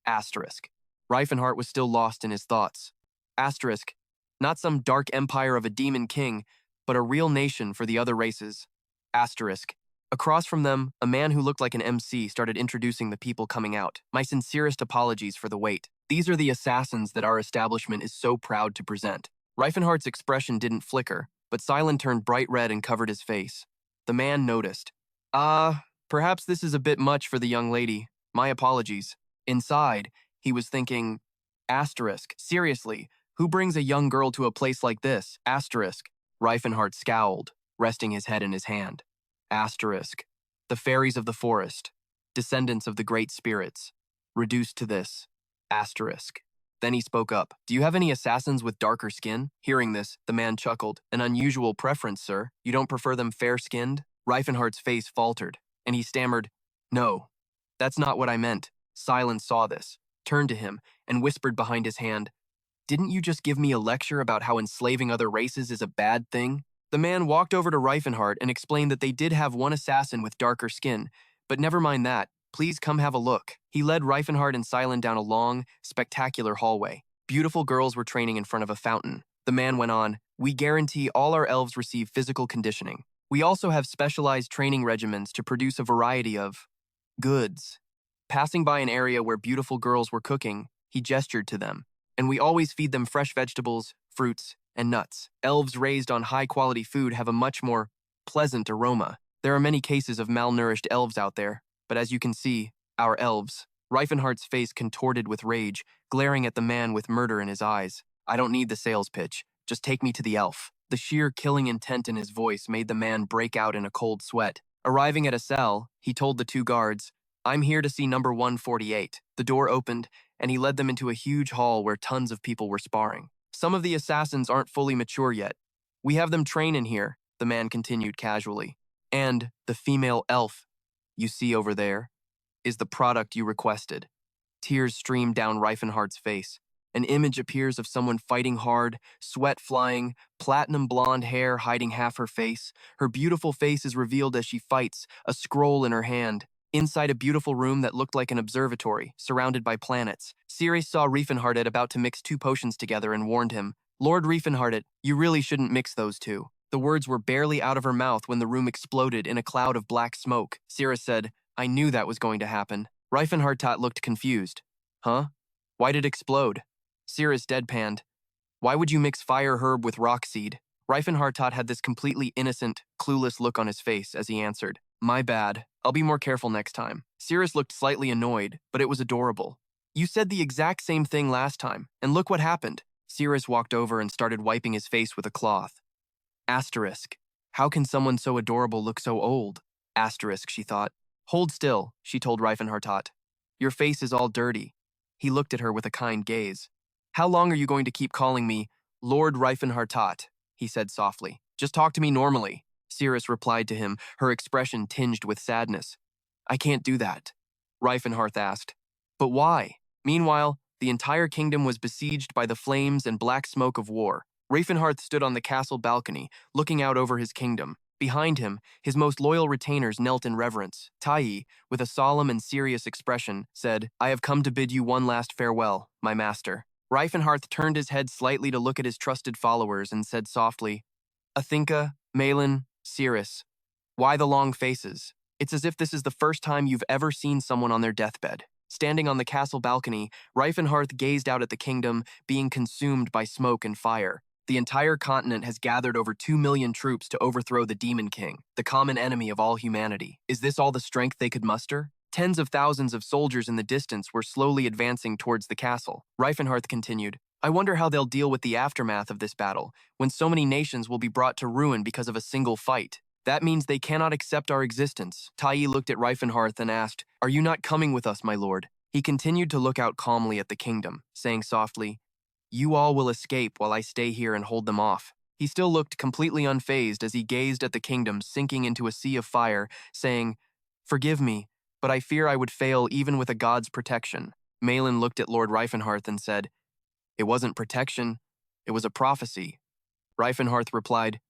Asterisk. Rifenhardt was still lost in his thoughts. Asterisk. Not some dark empire of a demon king, but a real nation for the other races. Asterisk. Across from them, a man who looked like an MC started introducing the people coming out. My sincerest apologies for the wait. These are the assassins that our establishment is so proud to present. Rifenhardt's expression didn't flicker, but Silent turned bright red and covered his face. The man noticed. Perhaps this is a bit much for the young lady. My apologies. Inside, he was thinking, asterisk, seriously, who brings a young girl to a place like this? Asterisk. Rifenhardt scowled, resting his head in his hand. Asterisk. The fairies of the forest, descendants of the great spirits, reduced to this. Asterisk. Then he spoke up. Do you have any assassins with darker skin? Hearing this, the man chuckled. An unusual preference, sir. You don't prefer them fair-skinned? Rifenhardt's face faltered, and he stammered, No, that's not what I meant. Silent saw this, turned to him, and whispered behind his hand, Didn't you just give me a lecture about how enslaving other races is a bad thing? The man walked over to Rifenhardt and explained that they did have one assassin with darker skin, but never mind that. Please come have a look. He led Rifenhardt and Silent down a long, spectacular hallway. Beautiful girls were training in front of a fountain. The man went on, We guarantee all our elves receive physical conditioning. We also have specialized training regimens to produce a variety of goods. Passing by an area where beautiful girls were cooking, he gestured to them. And we always feed them fresh vegetables, fruits, and nuts. Elves raised on high-quality food have a much more pleasant aroma. There are many cases of malnourished elves out there, but as you can see, our elves. Rifenhardt's face contorted with rage, glaring at the man with murder in his eyes. I don't need the sales pitch. Just take me to the elf. The sheer killing intent in his voice made the man break out in a cold sweat. Arriving at a cell, he told the two guards, I'm here to see number 148. The door opened, and he led them into a huge hall where tons of people were sparring. Some of the assassins aren't fully mature yet. We have them train in here, the man continued casually. And the female elf you see over there is the product you requested. Tears streamed down Rifenhardt's face. An image appears of someone fighting hard, sweat flying, platinum blonde hair hiding half her face. Her beautiful face is revealed as she fights, a scroll in her hand. Inside a beautiful room that looked like an observatory, surrounded by planets, Siri saw Rifenhardt about to mix two potions together and warned him, Lord Rifenhardt, you really shouldn't mix those two. The words were barely out of her mouth when the room exploded in a cloud of black smoke. Siri said, I knew that was going to happen. Rifenhardt looked confused. Huh? Why did it explode? Siri's deadpanned. Why would you mix fire herb with rock seed? Rifenhardt had this completely innocent, clueless look on his face as he answered. My bad. I'll be more careful next time. Cirrus looked slightly annoyed, but it was adorable. You said the exact same thing last time, and look what happened. Cirrus walked over and started wiping his face with a cloth. Asterisk. How can someone so adorable look so old? Asterisk, she thought. Hold still, she told Rifenhardt. Your face is all dirty. He looked at her with a kind gaze. How long are you going to keep calling me Lord Rifenhardt? He said softly. Just talk to me normally. Cirrus replied to him, her expression tinged with sadness. I can't do that, Rifenhardt asked. But why? Meanwhile, the entire kingdom was besieged by the flames and black smoke of war. Rifenhardt stood on the castle balcony, looking out over his kingdom. Behind him, his most loyal retainers knelt in reverence. Tai, with a solemn and serious expression, said, I have come to bid you one last farewell, my master. Rifenhardt turned his head slightly to look at his trusted followers and said softly, Athinka, Malin, Cirrus, why the long faces? It's as if this is the first time you've ever seen someone on their deathbed. Standing on the castle balcony, Rifenhardt gazed out at the kingdom, being consumed by smoke and fire. The entire continent has gathered over 2 million troops to overthrow the Demon King, the common enemy of all humanity. Is this all the strength they could muster? Tens of thousands of soldiers in the distance were slowly advancing towards the castle. Rifenhardt continued, I wonder how they'll deal with the aftermath of this battle, when so many nations will be brought to ruin because of a single fight. That means they cannot accept our existence. Tai looked at Rifenhardt and asked, Are you not coming with us, my lord? He continued to look out calmly at the kingdom, saying softly, You all will escape while I stay here and hold them off. He still looked completely unfazed as he gazed at the kingdom sinking into a sea of fire, saying, Forgive me, but I fear I would fail even with a god's protection. Malin looked at Lord Rifenhardt and said, It wasn't protection, it was a prophecy. Rifenhardt replied,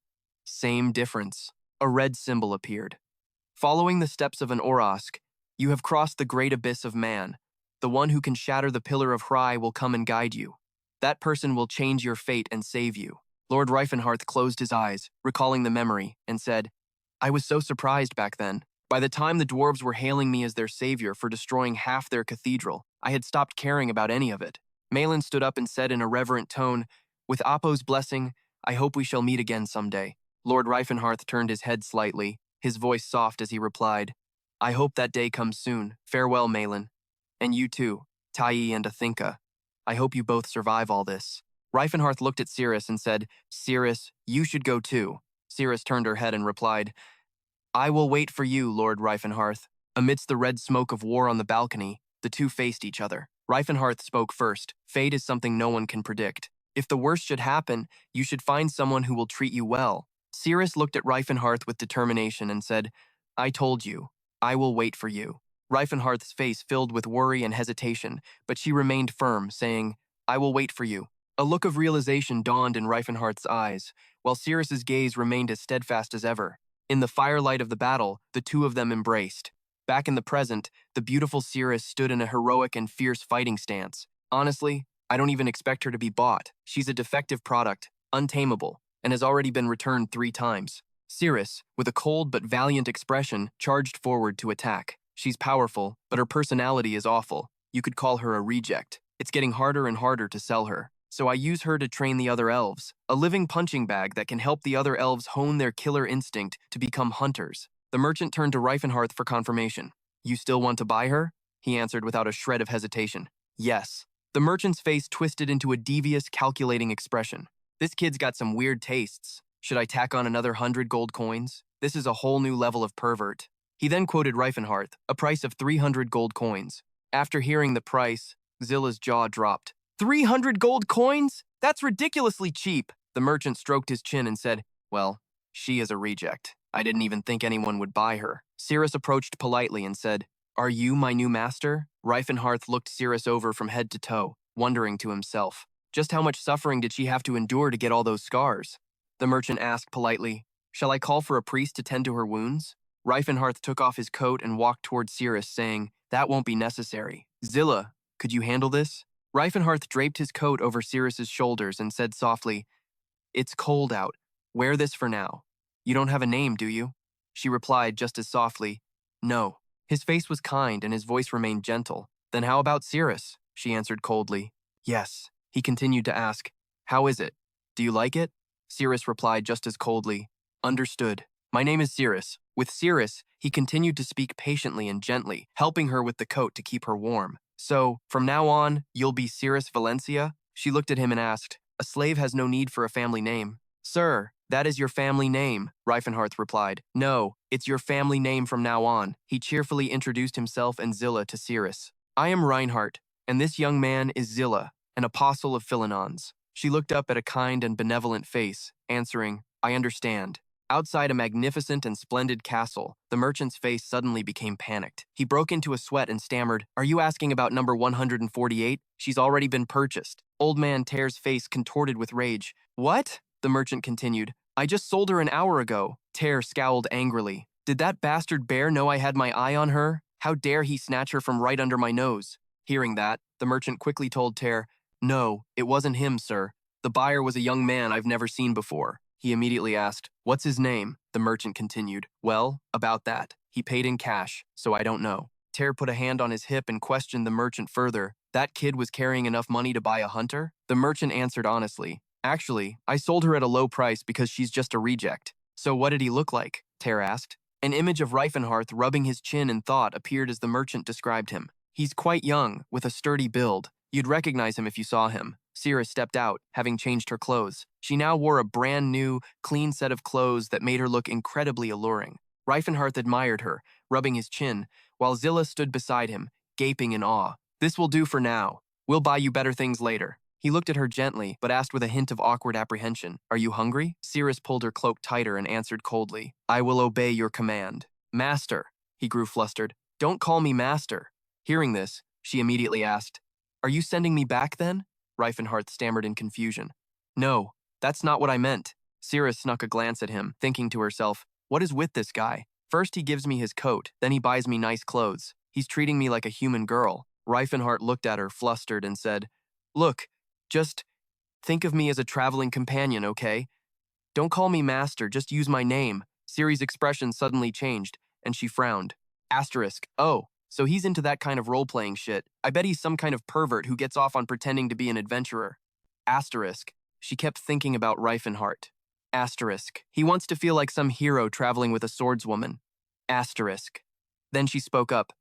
Same difference. A red symbol appeared. Following the steps of an orcs, you have crossed the great abyss of man. The one who can shatter the pillar of Hry will come and guide you. That person will change your fate and save you. Lord Rifenhardt closed his eyes, recalling the memory, and said, I was so surprised back then. By the time the dwarves were hailing me as their savior for destroying half their cathedral, I had stopped caring about any of it. Malin stood up and said in a reverent tone, With Appo's blessing, I hope we shall meet again someday. Lord Rifenhardt turned his head slightly, his voice soft as he replied, I hope that day comes soon. Farewell, Malin. And you too, Tai and Athinka. I hope you both survive all this. Rifenhardt looked at Cirrus and said, Cirrus, you should go too. Cirrus turned her head and replied, I will wait for you, Lord Rifenhardt. Amidst the red smoke of war on the balcony, the two faced each other. Rifenhardt spoke first. Fate is something no one can predict. If the worst should happen, you should find someone who will treat you well. Cirrus looked at Rifenhardt with determination and said, I told you, I will wait for you. Rifenhardt's face filled with worry and hesitation, but she remained firm, saying, I will wait for you. A look of realization dawned in Rifenhardt's eyes, while Cirrus's gaze remained as steadfast as ever. In the firelight of the battle, the two of them embraced. Back in the present, the beautiful Cirrus stood in a heroic and fierce fighting stance. Honestly, I don't even expect her to be bought. She's a defective product, untamable, and has already been returned 3 times. Cirrus, with a cold but valiant expression, charged forward to attack. She's powerful, but her personality is awful. You could call her a reject. It's getting harder and harder to sell her. So I use her to train the other elves, a living punching bag that can help the other elves hone their killer instinct to become hunters. The merchant turned to Rifenhardt for confirmation. You still want to buy her? He answered without a shred of hesitation. Yes. The merchant's face twisted into a devious, calculating expression. This kid's got some weird tastes. Should I tack on another 100 gold coins? This is a whole new level of pervert. He then quoted Rifenhardt, a price of 300 gold coins. After hearing the price, Zilla's jaw dropped. 300 gold coins? That's ridiculously cheap. The merchant stroked his chin and said, Well, she is a reject. I didn't even think anyone would buy her. Cirrus approached politely and said, Are you my new master? Rifenhardt looked Cirrus over from head to toe, wondering to himself, just how much suffering did she have to endure to get all those scars? The merchant asked politely, Shall I call for a priest to tend to her wounds? Rifenhardt took off his coat and walked toward Cirrus, saying, That won't be necessary. Zilla, could you handle this? Rifenhardt draped his coat over Cirrus's shoulders and said softly, It's cold out. Wear this for now. You don't have a name, do you? She replied just as softly, No. His face was kind and his voice remained gentle. Then how about Cirrus? She answered coldly. Yes. He continued to ask, How is it? Do you like it? Cirrus replied just as coldly, Understood. My name is Cirrus. With Cirrus, he continued to speak patiently and gently, helping her with the coat to keep her warm. So, from now on, you'll be Cirrus Valencia? She looked at him and asked, a slave has no need for a family name. Sir, that is your family name, Rifenhardt replied. No, it's your family name from now on. He cheerfully introduced himself and Zilla to Cirrus. I am Reinhardt, and this young man is Zilla, an apostle of Philinon's. She looked up at a kind and benevolent face, answering, I understand. Outside a magnificent and splendid castle, the merchant's face suddenly became panicked. He broke into a sweat and stammered, Are you asking about number 148? She's already been purchased. Old man Tear's face contorted with rage. What? The merchant continued. I just sold her an hour ago. Tear scowled angrily. Did that bastard bear know I had my eye on her? How dare he snatch her from right under my nose? Hearing that, the merchant quickly told Tear, No, it wasn't him, sir. The buyer was a young man I've never seen before. He immediately asked, What's his name? The merchant continued, Well, about that. He paid in cash, so I don't know. Tear put a hand on his hip and questioned the merchant further. That kid was carrying enough money to buy a hunter? The merchant answered honestly, Actually, I sold her at a low price because she's just a reject. So what did he look like? Tear asked. An image of Rifenhardt rubbing his chin in thought appeared as the merchant described him. He's quite young, with a sturdy build. You'd recognize him if you saw him. Siri stepped out, having changed her clothes. She now wore a brand new, clean set of clothes that made her look incredibly alluring. Rifenhardt admired her, rubbing his chin, while Zilla stood beside him, gaping in awe. This will do for now. We'll buy you better things later. He looked at her gently, but asked with a hint of awkward apprehension, Are you hungry? Cirrus pulled her cloak tighter and answered coldly, I will obey your command. Master, he grew flustered. Don't call me master. Hearing this, she immediately asked, Are you sending me back then? Rifenhardt stammered in confusion. No, that's not what I meant. Cirrus snuck a glance at him, thinking to herself, What is with this guy? First he gives me his coat, then he buys me nice clothes. He's treating me like a human girl. Rifenhardt looked at her, flustered, and said, Look, just think of me as a traveling companion, okay? Don't call me master, just use my name. Siri's expression suddenly changed, and she frowned. Asterisk, oh, so he's into that kind of role-playing shit. I bet he's some kind of pervert who gets off on pretending to be an adventurer. Asterisk, she kept thinking about Rifenhardt. Asterisk, he wants to feel like some hero traveling with a swordswoman. Asterisk. Then she spoke up.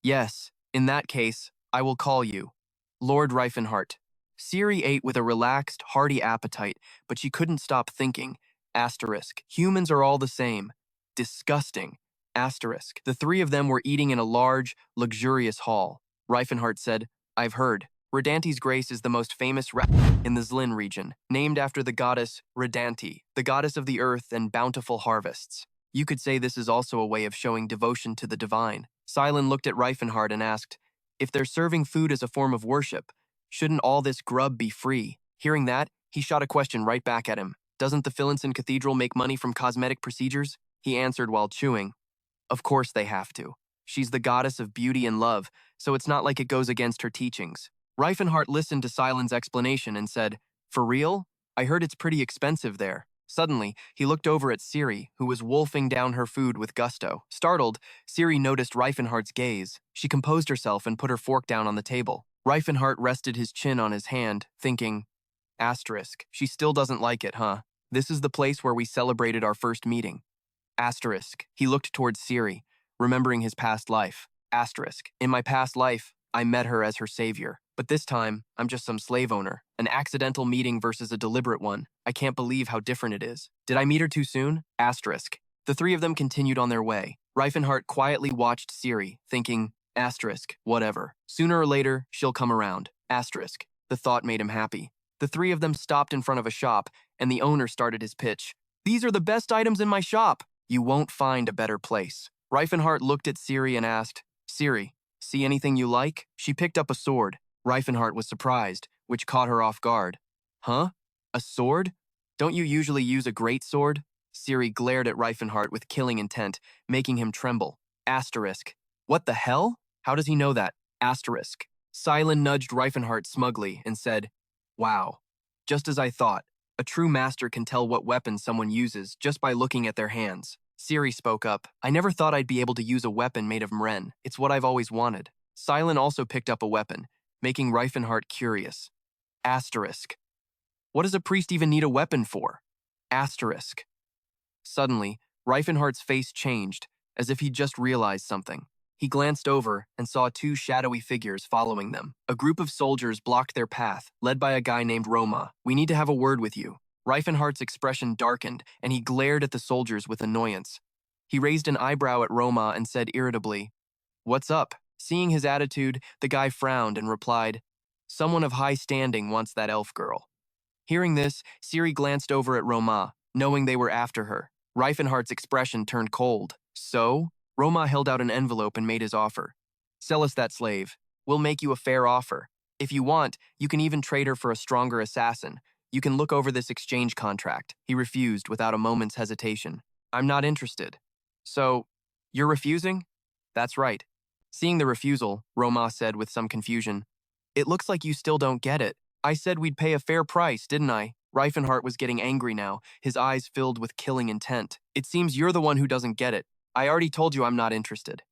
Yes, in that case, I will call you Lord Rifenhardt. Siri ate with a relaxed, hearty appetite, but she couldn't stop thinking. Asterisk. Humans are all the same. Disgusting. Asterisk. The three of them were eating in a large, luxurious hall. Rifenhardt said, I've heard. Redanti's Grace is the most famous in the Zlin region, named after the goddess Redanti, the goddess of the earth and bountiful harvests. You could say this is also a way of showing devotion to the divine. Silin looked at Rifenhardt and asked, If they're serving food as a form of worship, shouldn't all this grub be free? Hearing that, he shot a question right back at him. Doesn't the Philinson Cathedral make money from cosmetic procedures? He answered while chewing. Of course they have to. She's the goddess of beauty and love, so it's not like it goes against her teachings. Rifenhardt listened to Silen's explanation and said, For real? I heard it's pretty expensive there. Suddenly, he looked over at Siri, who was wolfing down her food with gusto. Startled, Siri noticed Rifenhardt's gaze. She composed herself and put her fork down on the table. Rifenhardt rested his chin on his hand, thinking, Asterisk, she still doesn't like it, huh? This is the place where we celebrated our first meeting. Asterisk, he looked towards Siri, remembering his past life. Asterisk, in my past life, I met her as her savior. But this time, I'm just some slave owner. An accidental meeting versus a deliberate one. I can't believe how different it is. Did I meet her too soon? Asterisk. The three of them continued on their way. Rifenhardt quietly watched Siri, thinking, Asterisk, whatever. Sooner or later, she'll come around. Asterisk. The thought made him happy. The three of them stopped in front of a shop, and the owner started his pitch. These are the best items in my shop. You won't find a better place. Rifenhardt looked at Siri and asked, Siri, see anything you like? She picked up a sword. Rifenhardt was surprised, which caught her off guard. Huh? A sword? Don't you usually use a great sword? Siri glared at Rifenhardt with killing intent, making him tremble. Asterisk. What the hell? How does he know that? Asterisk. Silin nudged Rifenhardt smugly and said, Wow. Just as I thought. A true master can tell what weapon someone uses just by looking at their hands. Siri spoke up. I never thought I'd be able to use a weapon made of mren. It's what I've always wanted. Silin also picked up a weapon, making Rifenhardt curious. Asterisk. What does a priest even need a weapon for? Asterisk. Suddenly, Rifenhardt's face changed, as if he'd just realized something. He glanced over and saw two shadowy figures following them. A group of soldiers blocked their path, led by a guy named Roma. "We need to have a word with you." Rifenhardt's expression darkened, and he glared at the soldiers with annoyance. He raised an eyebrow at Roma and said irritably, "What's up?" Seeing his attitude, the guy frowned and replied, "Someone of high standing wants that elf girl." Hearing this, Siri glanced over at Roma, knowing they were after her. Rifenhardt's expression turned cold. "So?" Roma held out an envelope and made his offer. "Sell us that slave. We'll make you a fair offer. If you want, you can even trade her for a stronger assassin. You can look over this exchange contract." He refused without a moment's hesitation. "I'm not interested." "So, you're refusing?" "That's right." Seeing the refusal, Roma said with some confusion, "It looks like you still don't get it. I said we'd pay a fair price, didn't I?" Rifenhardt was getting angry now, his eyes filled with killing intent. "It seems you're the one who doesn't get it. I already told you I'm not interested."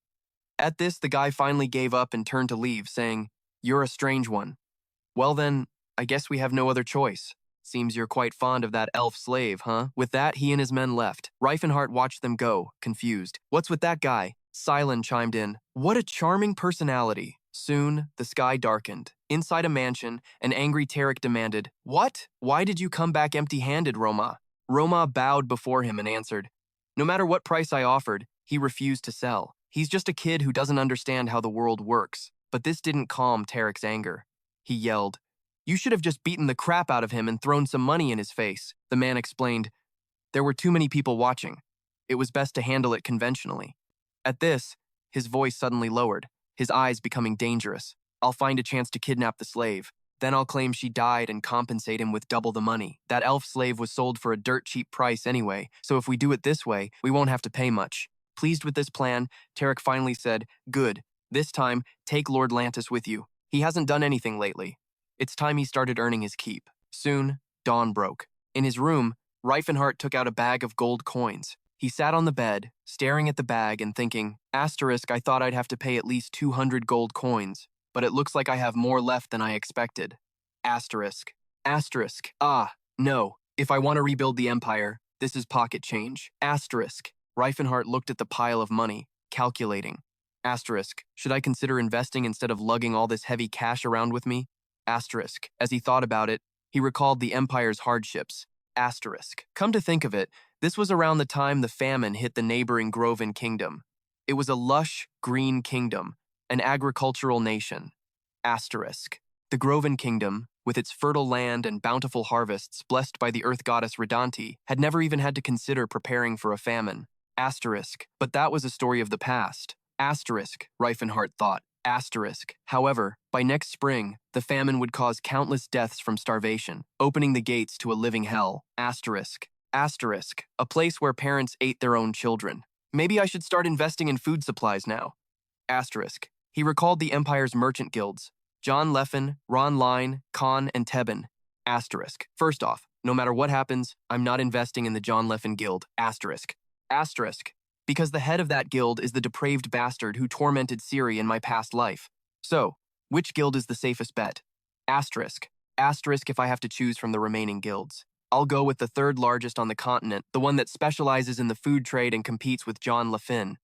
At this, the guy finally gave up and turned to leave, saying, "You're a strange one." "Well then, I guess we have no other choice. Seems you're quite fond of that elf slave, huh?" With that, he and his men left. Rifenhardt watched them go, confused. "What's with that guy?" Silen chimed in. "What a charming personality." Soon, the sky darkened. Inside a mansion, an angry Tarek demanded, "What? Why did you come back empty-handed, Roma?" Roma bowed before him and answered, "No matter what price I offered, he refused to sell. He's just a kid who doesn't understand how the world works." But this didn't calm Tarek's anger. He yelled, "You should have just beaten the crap out of him and thrown some money in his face." The man explained, "There were too many people watching. It was best to handle it conventionally." At this, his voice suddenly lowered, his eyes becoming dangerous. "I'll find a chance to kidnap the slave. Then I'll claim she died and compensate him with double the money. That elf slave was sold for a dirt cheap price anyway, so if we do it this way, we won't have to pay much." Pleased with this plan, Tarek finally said, "Good. This time, take Lord Lantis with you. He hasn't done anything lately." It's time he started earning his keep. Soon, dawn broke. In his room, Rifenhardt took out a bag of gold coins. He sat on the bed, staring at the bag and thinking, "*, I thought I'd have to pay at least 200 gold coins, but it looks like I have more left than I expected. Asterisk. Asterisk. Ah, no. If I want to rebuild the empire, this is pocket change. Asterisk." Rifenhardt looked at the pile of money, calculating. Asterisk. "Should I consider investing instead of lugging all this heavy cash around with me?" Asterisk. As he thought about it, he recalled the empire's hardships. Asterisk. Come to think of it, this was around the time the famine hit the neighboring Groven kingdom. It was a lush, green kingdom, an agricultural nation. Asterisk. The Groven kingdom, with its fertile land and bountiful harvests blessed by the earth goddess Redanti, had never even had to consider preparing for a famine. Asterisk. But that was a story of the past. Asterisk, Rifenhardt thought. Asterisk. However, by next spring, the famine would cause countless deaths from starvation, opening the gates to a living hell. Asterisk. Asterisk. A place where parents ate their own children. Maybe I should start investing in food supplies now. Asterisk. He recalled the Empire's merchant guilds. John Leffen, Ron Line, Khan, and Tebben. Asterisk. First off, no matter what happens, I'm not investing in the John Leffen guild. Asterisk. Asterisk. Because the head of that guild is the depraved bastard who tormented Siri in my past life. So, which guild is the safest bet? Asterisk. Asterisk if I have to choose from the remaining guilds. I'll go with the third largest on the continent, the one that specializes in the food trade and competes with John Lefin.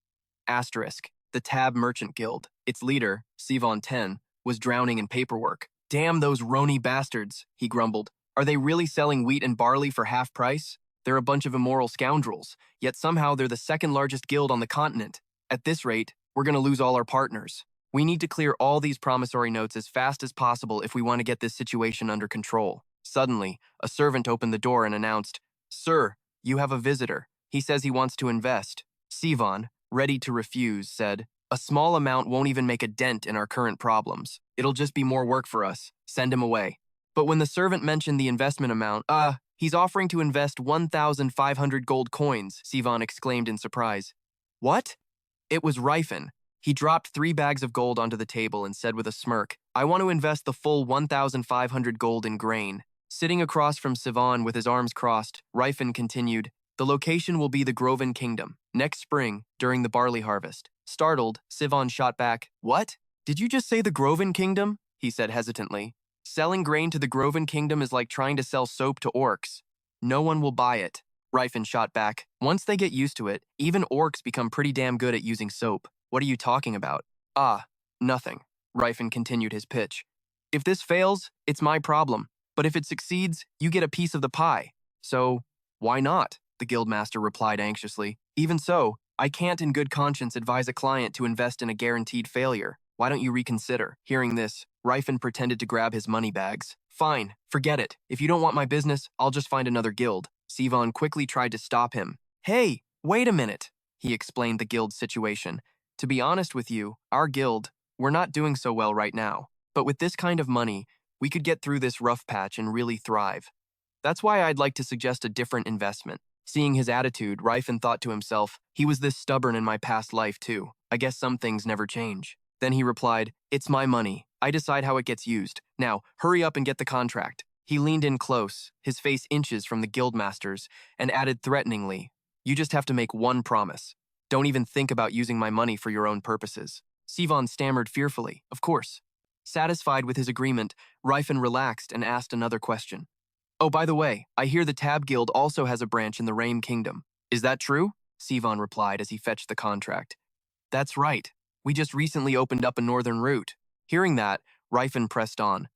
Asterisk. The Tab Merchant Guild. Its leader, Sivon 10, was drowning in paperwork. "Damn those Roni bastards," he grumbled. "Are they really selling wheat and barley for half price? They're a bunch of immoral scoundrels, yet somehow they're the second largest guild on the continent. At this rate, we're going to lose all our partners. We need to clear all these promissory notes as fast as possible if we want to get this situation under control." Suddenly, a servant opened the door and announced, "Sir, you have a visitor. He says he wants to invest." Sivon, ready to refuse, said, "A small amount won't even make a dent in our current problems. It'll just be more work for us. Send him away." But when the servant mentioned the investment amount, he's offering to invest 1,500 gold coins, Sivon exclaimed in surprise. "What?" It was Rifen. He dropped 3 bags of gold onto the table and said with a smirk, "I want to invest the full 1,500 gold in grain." Sitting across from Sivon with his arms crossed, Rifen continued, "The location will be the Groven Kingdom, next spring, during the barley harvest." Startled, Sivon shot back, "What? Did you just say the Groven Kingdom?" he said hesitantly. "Selling grain to the Groven Kingdom is like trying to sell soap to orcs. No one will buy it." Rifen shot back. Once they get used to it, even orcs become pretty damn good at using soap. What are you talking about? Ah, nothing. Rifen continued his pitch. If this fails, it's my problem. But if it succeeds, you get a piece of the pie. So, why not? The guildmaster replied anxiously. Even so, I can't in good conscience advise a client to invest in a guaranteed failure. Why don't you reconsider? Hearing this, Rifen pretended to grab his money bags. Fine, forget it. If you don't want my business, I'll just find another guild. Sivan quickly tried to stop him. Hey, wait a minute. He explained the guild's situation. To be honest with you, our guild, we're not doing so well right now. But with this kind of money, we could get through this rough patch and really thrive. That's why I'd like to suggest a different investment. Seeing his attitude, Rifen thought to himself, he was this stubborn in my past life too. I guess some things never change. Then he replied, it's my money. I decide how it gets used. Now, hurry up and get the contract. He leaned in close, his face inches from the guildmaster's, and added threateningly, you just have to make one promise. Don't even think about using my money for your own purposes. Sivan stammered fearfully, of course. Satisfied with his agreement, Rifen relaxed and asked another question. Oh, by the way, I hear the Tab Guild also has a branch in the Rame Kingdom. Is that true? Sivan replied as he fetched the contract. That's right. We just recently opened up a northern route. Hearing that, Rifen pressed on.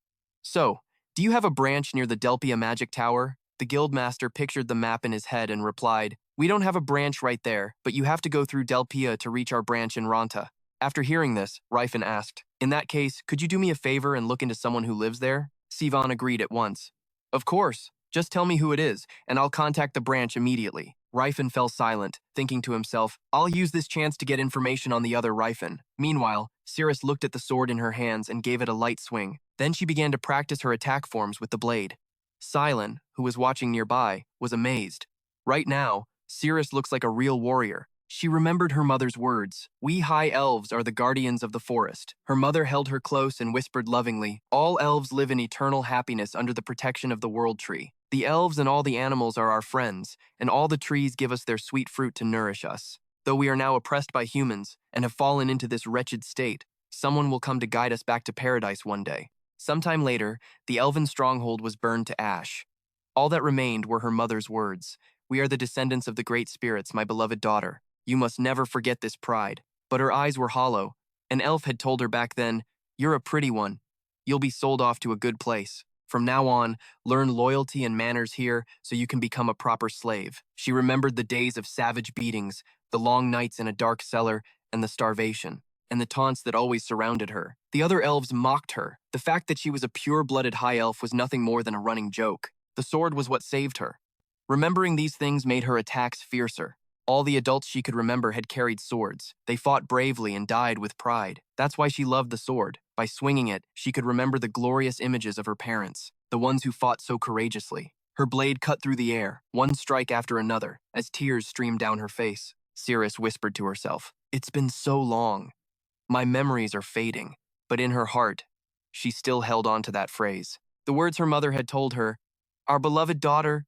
So, do you have a branch near the Delpia Magic Tower? The guildmaster pictured the map in his head and replied, we don't have a branch right there, but you have to go through Delpia to reach our branch in Ranta. After hearing this, Rifen asked, in that case, could you do me a favor and look into someone who lives there? Sivan agreed at once. Of course. Just tell me who it is, and I'll contact the branch immediately. Rifen fell silent, thinking to himself, I'll use this chance to get information on the other Rifen. Meanwhile, Cirrus looked at the sword in her hands and gave it a light swing. Then she began to practice her attack forms with the blade. Silen, who was watching nearby, was amazed. Right now, Cirrus looks like a real warrior. She remembered her mother's words. We high elves are the guardians of the forest. Her mother held her close and whispered lovingly, all elves live in eternal happiness under the protection of the world tree. The elves and all the animals are our friends, and all the trees give us their sweet fruit to nourish us. Though we are now oppressed by humans and have fallen into this wretched state, someone will come to guide us back to paradise one day. Sometime later, the elven stronghold was burned to ash. All that remained were her mother's words. We are the descendants of the great spirits, my beloved daughter. You must never forget this pride. But her eyes were hollow. An elf had told her back then, you're a pretty one. You'll be sold off to a good place. From now on, learn loyalty and manners here so you can become a proper slave. She remembered the days of savage beatings, the long nights in a dark cellar, and the starvation, and the taunts that always surrounded her. The other elves mocked her. The fact that she was a pure-blooded high elf was nothing more than a running joke. The sword was what saved her. Remembering these things made her attacks fiercer. All the adults she could remember had carried swords. They fought bravely and died with pride. That's why she loved the sword. By swinging it, she could remember the glorious images of her parents, the ones who fought so courageously. Her blade cut through the air, one strike after another, as tears streamed down her face. Cirrus whispered to herself, it's been so long. My memories are fading. But in her heart, she still held on to that phrase. The words her mother had told her, our beloved daughter,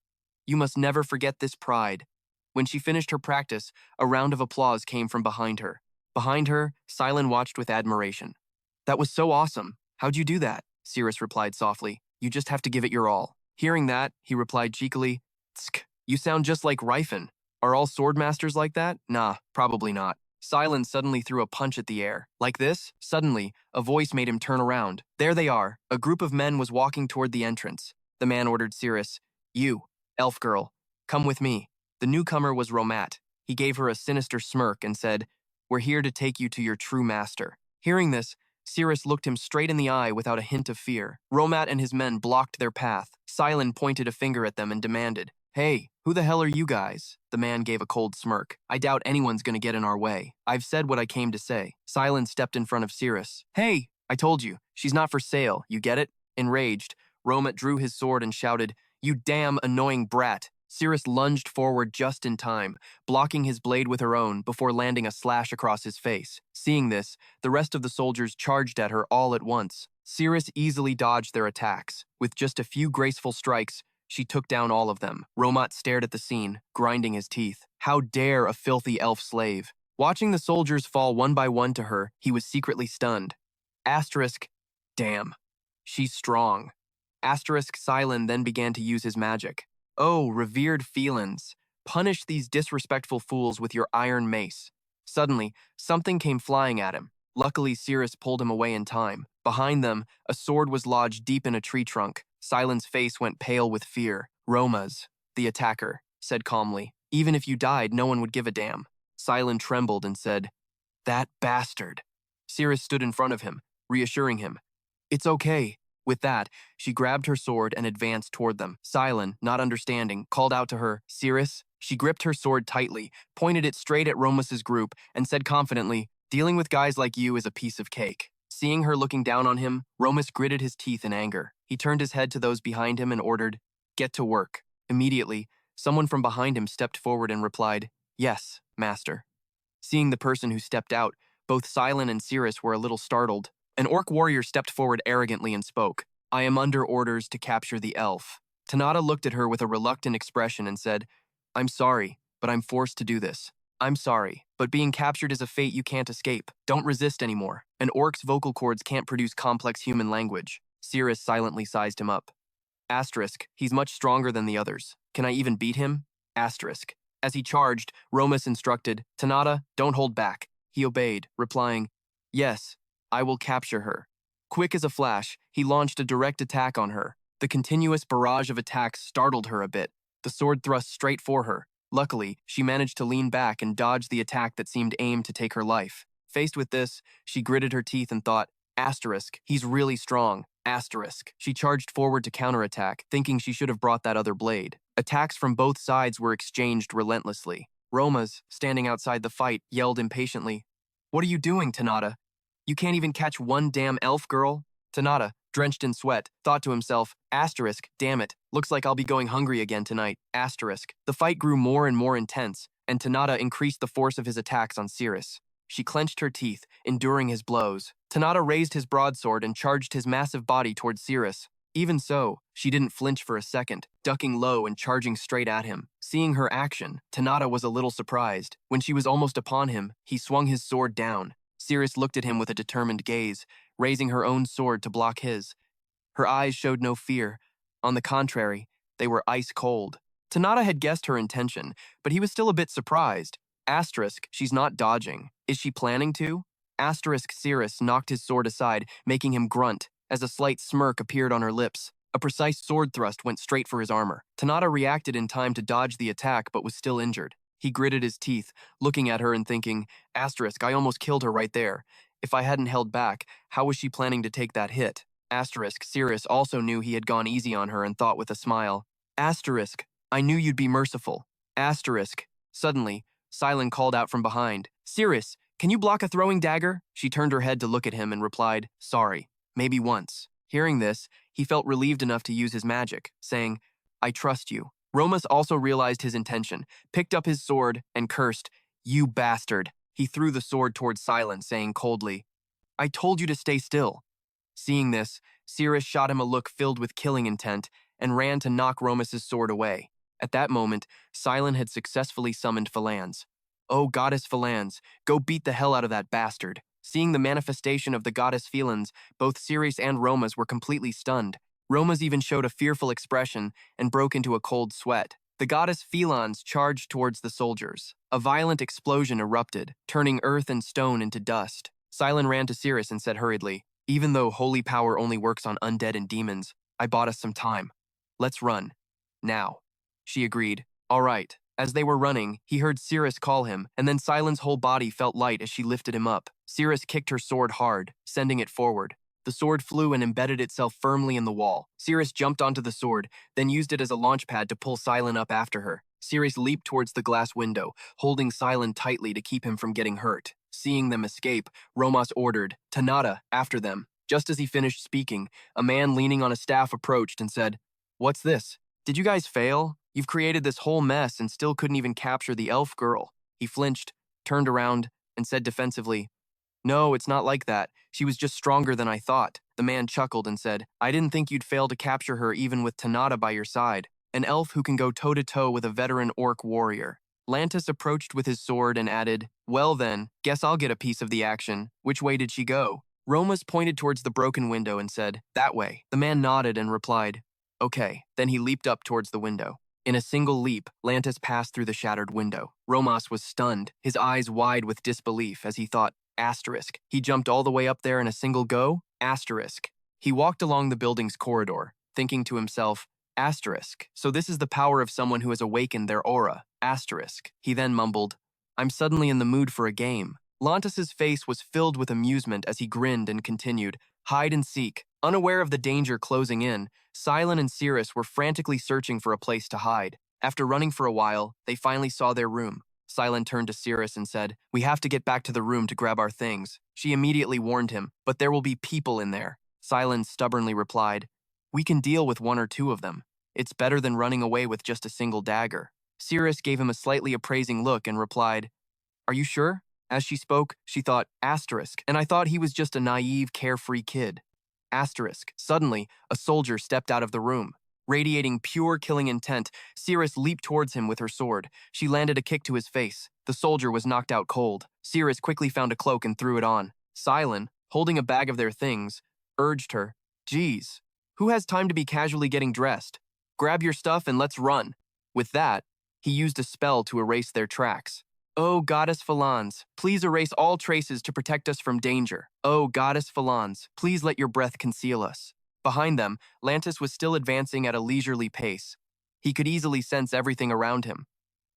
you must never forget this pride. When she finished her practice, a round of applause came from behind her. Behind her, Silen watched with admiration. That was so awesome. How'd you do that? Cirrus replied softly. You just have to give it your all. Hearing that, he replied cheekily, Tsk, you sound just like Rifen. Are all swordmasters like that? Nah, probably not. Silen suddenly threw a punch at the air. Like this, suddenly, a voice made him turn around. There they are. A group of men was walking toward the entrance. The man ordered Cirrus, you, elf girl, come with me. The newcomer was Romat. He gave her a sinister smirk and said, we're here to take you to your true master. Hearing this, Cirrus looked him straight in the eye without a hint of fear. Romat and his men blocked their path. Silen pointed a finger at them and demanded, hey, who the hell are you guys? The man gave a cold smirk. I doubt anyone's gonna get in our way. I've said what I came to say. Silen stepped in front of Cirrus. Hey, I told you, she's not for sale, you get it? Enraged, Romat drew his sword and shouted, you damn annoying brat. Cirrus lunged forward just in time, blocking his blade with her own before landing a slash across his face. Seeing this, the rest of the soldiers charged at her all at once. Cirrus easily dodged their attacks. With just a few graceful strikes, she took down all of them. Romat stared at the scene, grinding his teeth. How dare a filthy elf slave? Watching the soldiers fall one by one to her, he was secretly stunned. Asterisk, damn, she's strong. Asterisk Silen then began to use his magic. Oh, revered felins, Punish these disrespectful fools with your iron mace. Suddenly, something came flying at him. Luckily, Cirrus pulled him away in time. Behind them, a sword was lodged deep in a tree trunk. Silen's face went pale with fear. Romas, the attacker, said calmly. Even if you died, no one would give a damn. Silent trembled and said, "That bastard." Cirrus stood in front of him, reassuring him. "It's okay." With that, she grabbed her sword and advanced toward them. Silent, not understanding, called out to her, "Cirrus." She gripped her sword tightly, pointed it straight at Romus's group, and said confidently, "Dealing with guys like you is a piece of cake." Seeing her looking down on him, Romus gritted his teeth in anger. He turned his head to those behind him and ordered, "Get to work." Immediately, someone from behind him stepped forward and replied, "Yes, master." Seeing the person who stepped out, both Silent and Cirrus were a little startled. An orc warrior stepped forward arrogantly and spoke, "I am under orders to capture the elf." Tanada looked at her with a reluctant expression and said, "I'm sorry, but I'm forced to do this. I'm sorry, but being captured is a fate you can't escape. Don't resist anymore. An orc's vocal cords can't produce complex human language." Cirrus silently sized him up. Asterisk, he's much stronger than the others. Can I even beat him? Asterisk. As he charged, Romus instructed, "Tanada, don't hold back." He obeyed, replying, "Yes, I will capture her." Quick as a flash, he launched a direct attack on her. The continuous barrage of attacks startled her a bit. The sword thrust straight for her. Luckily, she managed to lean back and dodge the attack that seemed aimed to take her life. Faced with this, she gritted her teeth and thought, "Asterisk, he's really strong." Asterisk. She charged forward to counterattack, thinking she should have brought that other blade. Attacks from both sides were exchanged relentlessly. Romas, standing outside the fight, yelled impatiently, "What are you doing, Tanada? You can't even catch one damn elf girl?" Tanada, drenched in sweat, thought to himself, "Asterisk, damn it, looks like I'll be going hungry again tonight." Asterisk. The fight grew more and more intense, and Tanada increased the force of his attacks on Cirrus. She clenched her teeth, enduring his blows. Tanada raised his broadsword and charged his massive body towards Cirrus. Even so, she didn't flinch for a second, ducking low and charging straight at him. Seeing her action, Tanada was a little surprised. When she was almost upon him, he swung his sword down. Cirrus looked at him with a determined gaze, raising her own sword to block his. Her eyes showed no fear. On the contrary, they were ice cold. Tanada had guessed her intention, but he was still a bit surprised. Asterisk, she's not dodging. Is she planning to? Asterisk Cirrus knocked his sword aside, making him grunt, as a slight smirk appeared on her lips. A precise sword thrust went straight for his armor. Tanada reacted in time to dodge the attack, but was still injured. He gritted his teeth, looking at her and thinking, "Asterisk, I almost killed her right there. If I hadn't held back, how was she planning to take that hit?" Asterisk Cirrus also knew he had gone easy on her and thought with a smile, "Asterisk, I knew you'd be merciful." Asterisk. Suddenly, Silent called out from behind, "Cirrus, can you block a throwing dagger?" She turned her head to look at him and replied, "Sorry, maybe once." Hearing this, he felt relieved enough to use his magic, saying, "I trust you." Romus also realized his intention, picked up his sword, and cursed, "You bastard." He threw the sword towards Silent, saying coldly, "I told you to stay still." Seeing this, Cirrus shot him a look filled with killing intent and ran to knock Romus's sword away. At that moment, Silent had successfully summoned Phalanx. "Oh, Goddess Phalanx, go beat the hell out of that bastard." Seeing the manifestation of the goddess Phalanx, both Cirrus and Romas were completely stunned. Romas even showed a fearful expression and broke into a cold sweat. The goddess Phalanx charged towards the soldiers. A violent explosion erupted, turning earth and stone into dust. Silent ran to Cirrus and said hurriedly, "Even though holy power only works on undead and demons, I bought us some time. Let's run. Now." She agreed. "All right." As they were running, he heard Cirrus call him, and then Silent's whole body felt light as she lifted him up. Cirrus kicked her sword hard, sending it forward. The sword flew and embedded itself firmly in the wall. Cirrus jumped onto the sword, then used it as a launch pad to pull Silent up after her. Cirrus leaped towards the glass window, holding Silent tightly to keep him from getting hurt. Seeing them escape, Romas ordered, "Tanada, after them." Just as he finished speaking, a man leaning on a staff approached and said, "What's this? Did you guys fail? You've created this whole mess and still couldn't even capture the elf girl." He flinched, turned around, and said defensively, "No, it's not like that. She was just stronger than I thought." The man chuckled and said, "I didn't think you'd fail to capture her even with Tanada by your side, an elf who can go toe-to-toe with a veteran orc warrior." Lantis approached with his sword and added, "Well then, guess I'll get a piece of the action. Which way did she go?" Romas pointed towards the broken window and said, "That way." The man nodded and replied, "Okay." Then he leaped up towards the window. In a single leap, Lantis passed through the shattered window. Romas was stunned, his eyes wide with disbelief as he thought, asterisk. He jumped all the way up there in a single go? Asterisk. He walked along the building's corridor, thinking to himself, asterisk. So this is the power of someone who has awakened their aura. Asterisk. He then mumbled, I'm suddenly in the mood for a game. Lantis's face was filled with amusement as he grinned and continued, hide and seek. Unaware of the danger closing in, Silent and Cirrus were frantically searching for a place to hide. After running for a while, they finally saw their room. Silent turned to Cirrus and said, we have to get back to the room to grab our things. She immediately warned him, but there will be people in there. Silent stubbornly replied, we can deal with one or two of them. It's better than running away with just a single dagger. Cirrus gave him a slightly appraising look and replied, are you sure? As she spoke, she thought, asterisk, and I thought he was just a naive, carefree kid. Asterisk. Suddenly, a soldier stepped out of the room. Radiating pure killing intent, Cirrus leaped towards him with her sword. She landed a kick to his face. The soldier was knocked out cold. Cirrus quickly found a cloak and threw it on. Silent, holding a bag of their things, urged her, geez, who has time to be casually getting dressed? Grab your stuff and let's run. With that, he used a spell to erase their tracks. O Goddess Phalans, please erase all traces to protect us from danger. O Goddess Phalans, please let your breath conceal us. Behind them, Lantis was still advancing at a leisurely pace. He could easily sense everything around him.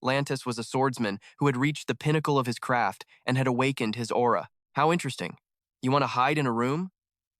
Lantis was a swordsman who had reached the pinnacle of his craft and had awakened his aura. How interesting. You want to hide in a room?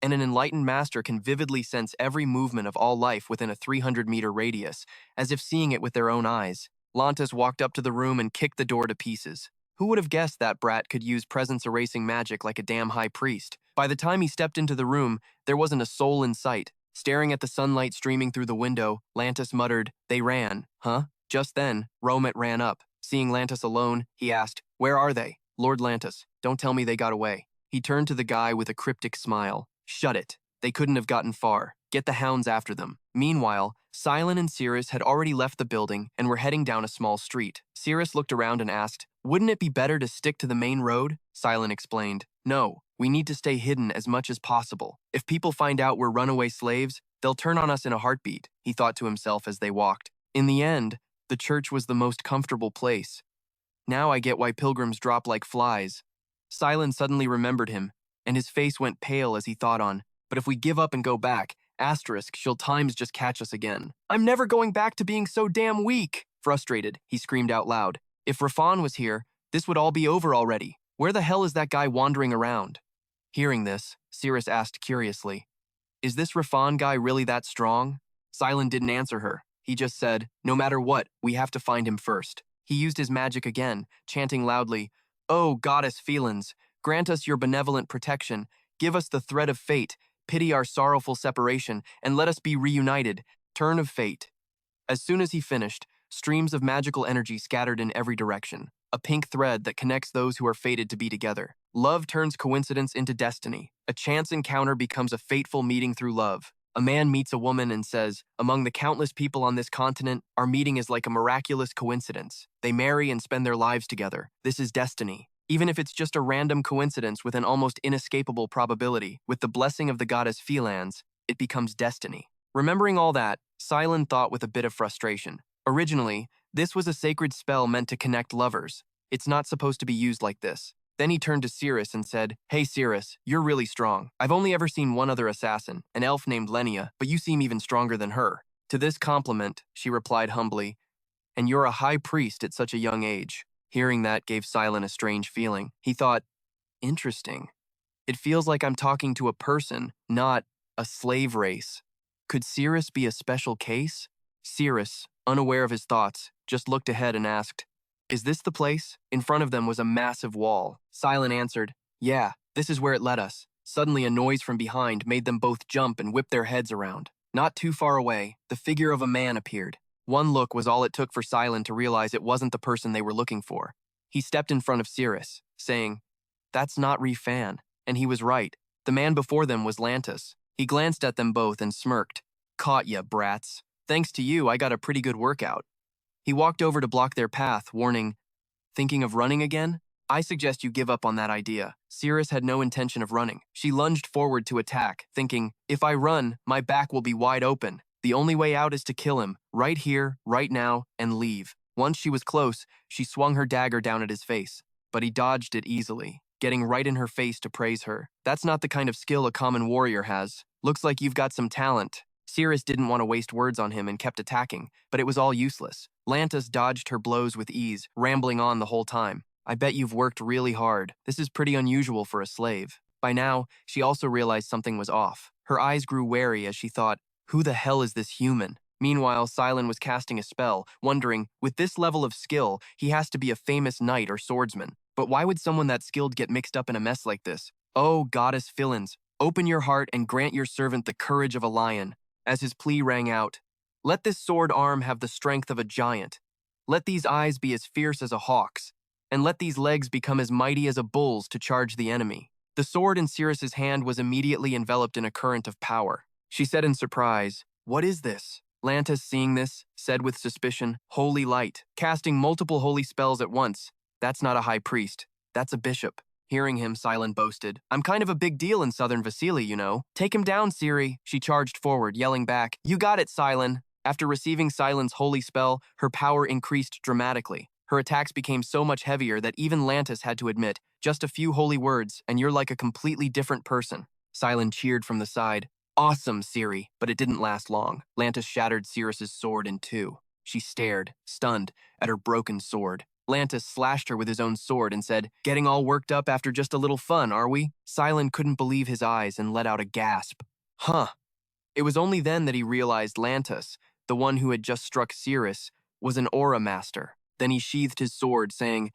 And an enlightened master can vividly sense every movement of all life within a 300-meter radius, as if seeing it with their own eyes. Lantis walked up to the room and kicked the door to pieces. Who would have guessed that brat could use presence-erasing magic like a damn high priest? By the time he stepped into the room, there wasn't a soul in sight. Staring at the sunlight streaming through the window, Lantis muttered, they ran, huh? Just then, Romet ran up. Seeing Lantis alone, he asked, where are they? Lord Lantis, don't tell me they got away. He turned to the guy with a cryptic smile. Shut it. They couldn't have gotten far. Get the hounds after them. Meanwhile, Silent and Cirrus had already left the building and were heading down a small street. Cirrus looked around and asked, wouldn't it be better to stick to the main road? Silent explained, no, we need to stay hidden as much as possible. If people find out we're runaway slaves, they'll turn on us in a heartbeat, he thought to himself as they walked. In the end, the church was the most comfortable place. Now I get why pilgrims drop like flies. Silent suddenly remembered him, and his face went pale as he thought on, but if we give up and go back, asterisk, she'll times just catch us again. I'm never going back to being so damn weak. Frustrated, he screamed out loud. If Rifan was here, this would all be over already. Where the hell is that guy wandering around? Hearing this, Cirrus asked curiously, is this Rifan guy really that strong? Silent didn't answer her. He just said, no matter what, we have to find him first. He used his magic again, chanting loudly, oh, goddess Phalans, grant us your benevolent protection, give us the thread of fate, pity our sorrowful separation, and let us be reunited. Turn of fate. As soon as he finished, streams of magical energy scattered in every direction, a pink thread that connects those who are fated to be together. Love turns coincidence into destiny. A chance encounter becomes a fateful meeting through love. A man meets a woman and says, among the countless people on this continent, our meeting is like a miraculous coincidence. They marry and spend their lives together. This is destiny. Even if it's just a random coincidence with an almost inescapable probability, with the blessing of the goddess Phalans, it becomes destiny. Remembering all that, Silent thought with a bit of frustration. Originally, this was a sacred spell meant to connect lovers. It's not supposed to be used like this. Then he turned to Cirrus and said, hey Cirrus, you're really strong. I've only ever seen one other assassin, an elf named Lenia, but you seem even stronger than her. To this compliment, she replied humbly, and you're a high priest at such a young age. Hearing that gave Silent a strange feeling. He thought, interesting. It feels like I'm talking to a person, not a slave race. Could Cirrus be a special case? Cirrus, unaware of his thoughts, just looked ahead and asked, is this the place? In front of them was a massive wall. Silent answered, yeah, this is where it led us. Suddenly a noise from behind made them both jump and whip their heads around. Not too far away, the figure of a man appeared. One look was all it took for Silent to realize it wasn't the person they were looking for. He stepped in front of Cirrus, saying, that's not Rifan. And he was right. The man before them was Lantis. He glanced at them both and smirked. Caught ya, brats. Thanks to you, I got a pretty good workout. He walked over to block their path, warning, thinking of running again? I suggest you give up on that idea. Cirrus had no intention of running. She lunged forward to attack, thinking, if I run, my back will be wide open. The only way out is to kill him, right here, right now, and leave. Once she was close, she swung her dagger down at his face, but he dodged it easily, getting right in her face to praise her. That's not the kind of skill a common warrior has. Looks like you've got some talent. Siri didn't want to waste words on him and kept attacking, but it was all useless. Lantis dodged her blows with ease, rambling on the whole time. I bet you've worked really hard. This is pretty unusual for a slave. By now, she also realized something was off. Her eyes grew wary as she thought, who the hell is this human? Meanwhile, Silen was casting a spell, wondering, with this level of skill, he has to be a famous knight or swordsman. But why would someone that skilled get mixed up in a mess like this? Oh, goddess Fillins, open your heart and grant your servant the courage of a lion. As his plea rang out, let this sword arm have the strength of a giant. Let these eyes be as fierce as a hawk's, and let these legs become as mighty as a bull's to charge the enemy. The sword in Sirius's hand was immediately enveloped in a current of power. She said in surprise, what is this? Lantis, seeing this, said with suspicion, holy light, casting multiple holy spells at once. That's not a high priest, that's a bishop. Hearing him, Silen boasted, I'm kind of a big deal in southern Vasily, you know. Take him down, Siri. She charged forward, yelling back, you got it, Silen. After receiving Silen's holy spell, her power increased dramatically. Her attacks became so much heavier that even Lantis had to admit, just a few holy words, and you're like a completely different person. Silen cheered from the side. Awesome, Siri, but it didn't last long. Lantis shattered Sirius's sword in two. She stared, stunned, at her broken sword. Lantis slashed her with his own sword and said, getting all worked up after just a little fun, are we? Silen couldn't believe his eyes and let out a gasp. Huh. It was only then that he realized Lantis, the one who had just struck Sirius, was an aura master. Then he sheathed his sword, saying,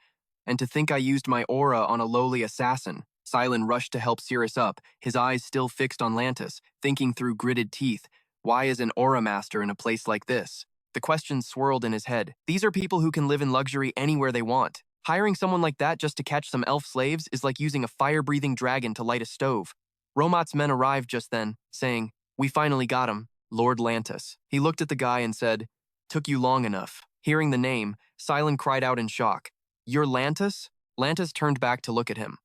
and to think I used my aura on a lowly assassin. Silen rushed to help Sirius up, his eyes still fixed on Lantis, thinking through gritted teeth, why is an aura master in a place like this? The question swirled in his head. These are people who can live in luxury anywhere they want. Hiring someone like that just to catch some elf slaves is like using a fire-breathing dragon to light a stove. Romot's men arrived just then, saying, we finally got him, Lord Lantis. He looked at the guy and said, took you long enough. Hearing the name, Silen cried out in shock. You're Lantis? Lantis turned back to look at him.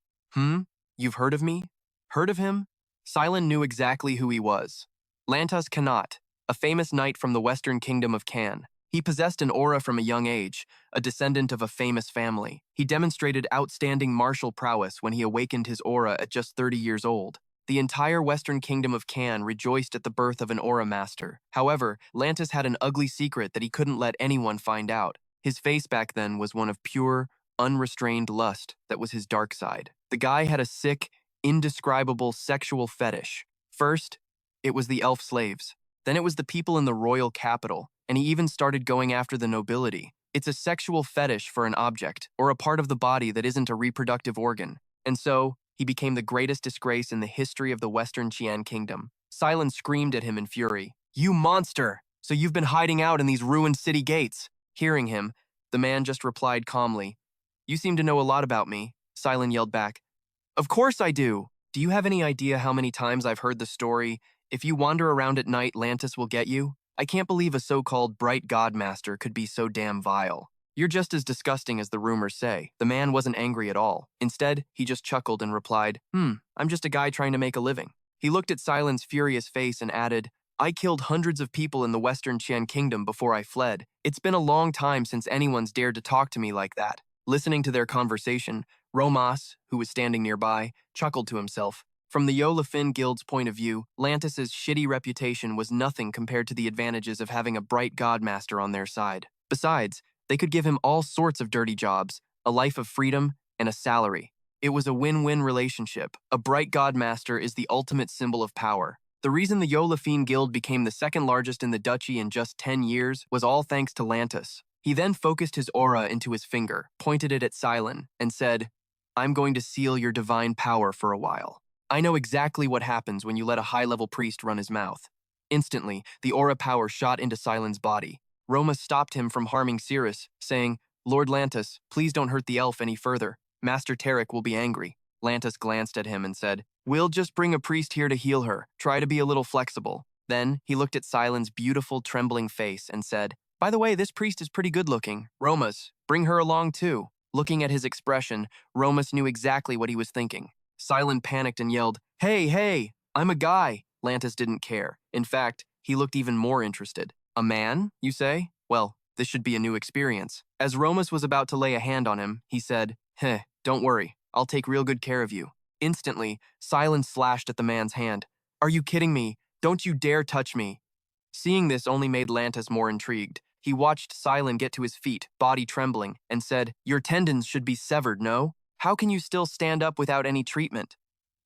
You've heard of me? Heard of him? Silen knew exactly who he was. Lantis Kannat, a famous knight from the western kingdom of Kan. He possessed an aura from a young age, a descendant of a famous family. He demonstrated outstanding martial prowess when he awakened his aura at just 30 years old. The entire western kingdom of Kan rejoiced at the birth of an aura master. However, Lantis had an ugly secret that he couldn't let anyone find out. His face back then was one of pure, unrestrained lust that was his dark side. The guy had a sick, indescribable sexual fetish. First, it was the elf slaves. Then it was the people in the royal capital, and he even started going after the nobility. It's a sexual fetish for an object, or a part of the body that isn't a reproductive organ. And so, he became the greatest disgrace in the history of the Western Qian kingdom. Silen screamed at him in fury. You monster! So you've been hiding out in these ruined city gates. Hearing him, the man just replied calmly, you seem to know a lot about me. Silen yelled back, of course I do! Do you have any idea how many times I've heard the story, if you wander around at night, Lantis will get you? I can't believe a so-called bright godmaster could be so damn vile. You're just as disgusting as the rumors say. The man wasn't angry at all. Instead, he just chuckled and replied, I'm just a guy trying to make a living. He looked at Silen's furious face and added, I killed hundreds of people in the Western Qian kingdom before I fled. It's been a long time since anyone's dared to talk to me like that. Listening to their conversation, Romas, who was standing nearby, chuckled to himself. From the Yolafin Guild's point of view, Lantis's shitty reputation was nothing compared to the advantages of having a bright godmaster on their side. Besides, they could give him all sorts of dirty jobs, a life of freedom, and a salary. It was a win-win relationship. A bright godmaster is the ultimate symbol of power. The reason the Yolafin Guild became the second largest in the duchy in just 10 years was all thanks to Lantis. He then focused his aura into his finger, pointed it at Silen, and said, I'm going to seal your divine power for a while. I know exactly what happens when you let a high-level priest run his mouth. Instantly, the aura power shot into Silen's body. Roma stopped him from harming Sirius, saying, Lord Lantis, please don't hurt the elf any further. Master Tarek will be angry. Lantis glanced at him and said, we'll just bring a priest here to heal her. Try to be a little flexible. Then, he looked at Silen's beautiful, trembling face and said, by the way, this priest is pretty good-looking. Romas, bring her along too. Looking at his expression, Romas knew exactly what he was thinking. Silen panicked and yelled, hey, I'm a guy. Lantis didn't care. In fact, He looked even more interested. A man, you say? Well, this should be a new experience. As Romus was about to lay a hand on him, he said, don't worry, I'll take real good care of you. Instantly, silence slashed at the man's hand. Are you kidding me? Don't you dare touch me. Seeing this only made Lantis more intrigued. He watched Silent get to his feet, body trembling, and said, Your tendons should be severed, no? How can you still stand up without any treatment?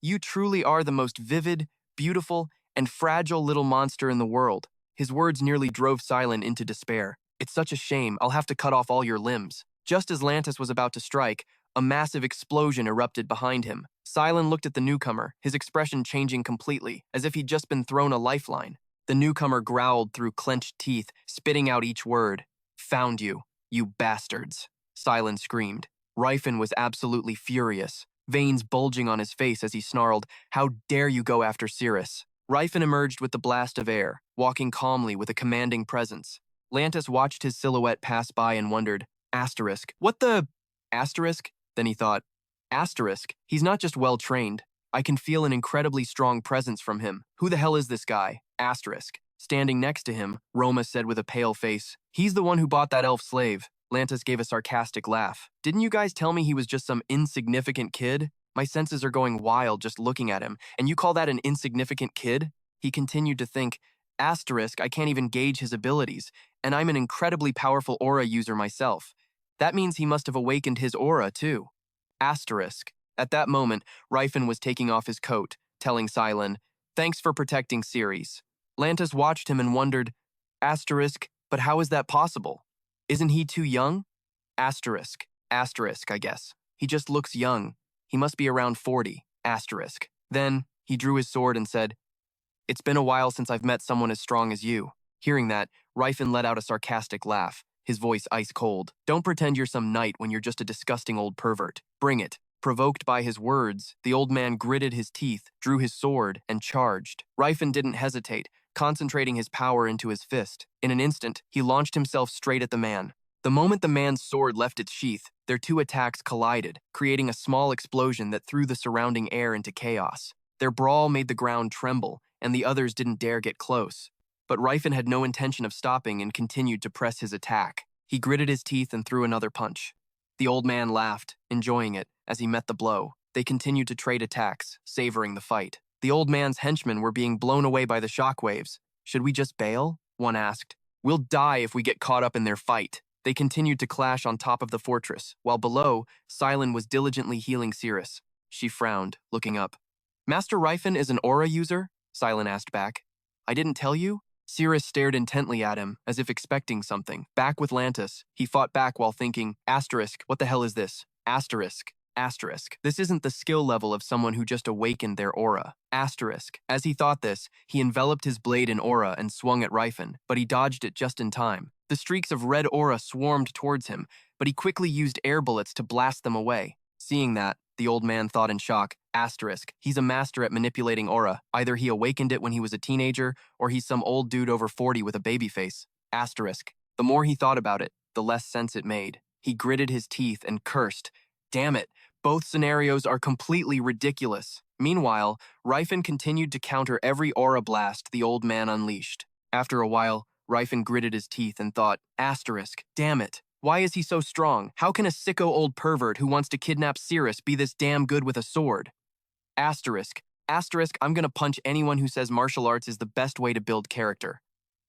You truly are the most vivid, beautiful, and fragile little monster in the world. His words nearly drove Silent into despair. It's such a shame, I'll have to cut off all your limbs. Just as Lantis was about to strike, a massive explosion erupted behind him. Silent looked at the newcomer, his expression changing completely, as if he'd just been thrown a lifeline. The newcomer growled through clenched teeth, spitting out each word. Found you, you bastards. Silent screamed. Rifen was absolutely furious, veins bulging on his face as he snarled, How dare you go after Cirrus? Rifen emerged with the blast of air, walking calmly with a commanding presence. Lantis watched his silhouette pass by and wondered, Asterisk, what the... Asterisk? Then he thought, Asterisk, he's not just well-trained. I can feel an incredibly strong presence from him. Who the hell is this guy? Asterisk. Standing next to him, Roma said with a pale face, He's the one who bought that elf slave. Lantis gave a sarcastic laugh. Didn't you guys tell me he was just some insignificant kid? My senses are going wild just looking at him, and you call that an insignificant kid? He continued to think, Asterisk, I can't even gauge his abilities, and I'm an incredibly powerful aura user myself. That means he must have awakened his aura, too. Asterisk. At that moment, Rifen was taking off his coat, telling Silent, Thanks for protecting Ceres. Lantis watched him and wondered, Asterisk, but how is that possible? Isn't he too young? Asterisk. Asterisk, I guess. He just looks young. He must be around 40. Asterisk. Then, he drew his sword and said, It's been a while since I've met someone as strong as you. Hearing that, Rifen let out a sarcastic laugh, his voice ice cold. Don't pretend you're some knight when you're just a disgusting old pervert. Bring it. Provoked by his words, the old man gritted his teeth, drew his sword, and charged. Rifen didn't hesitate, concentrating his power into his fist. In an instant, he launched himself straight at the man. The moment the man's sword left its sheath, their two attacks collided, creating a small explosion that threw the surrounding air into chaos. Their brawl made the ground tremble, and the others didn't dare get close. But Rifen had no intention of stopping and continued to press his attack. He gritted his teeth and threw another punch. The old man laughed, enjoying it, as he met the blow. They continued to trade attacks, savoring the fight. The old man's henchmen were being blown away by the shockwaves. Should we just bail? One asked. We'll die if we get caught up in their fight. They continued to clash on top of the fortress, while below, Silent was diligently healing Cirrus. She frowned, looking up. Master Rifen is an aura user? Silent asked back. I didn't tell you? Cirrus stared intently at him, as if expecting something. Back with Lantis, he fought back while thinking, Asterisk, what the hell is this? Asterisk. Asterisk. This isn't the skill level of someone who just awakened their aura. Asterisk. As he thought this, he enveloped his blade in aura and swung at Rifen, but he dodged it just in time. The streaks of red aura swarmed towards him, but he quickly used air bullets to blast them away. Seeing that, the old man thought in shock, Asterisk. He's a master at manipulating aura. Either he awakened it when he was a teenager, or he's some old dude over 40 with a baby face. Asterisk. The more he thought about it, the less sense it made. He gritted his teeth and cursed. Damn it, both scenarios are completely ridiculous. Meanwhile, Rifen continued to counter every aura blast the old man unleashed. After a while, Rifen gritted his teeth and thought, Asterisk, damn it. Why is he so strong? How can a sicko old pervert who wants to kidnap Cirrus be this damn good with a sword? Asterisk. Asterisk, I'm gonna punch anyone who says martial arts is the best way to build character.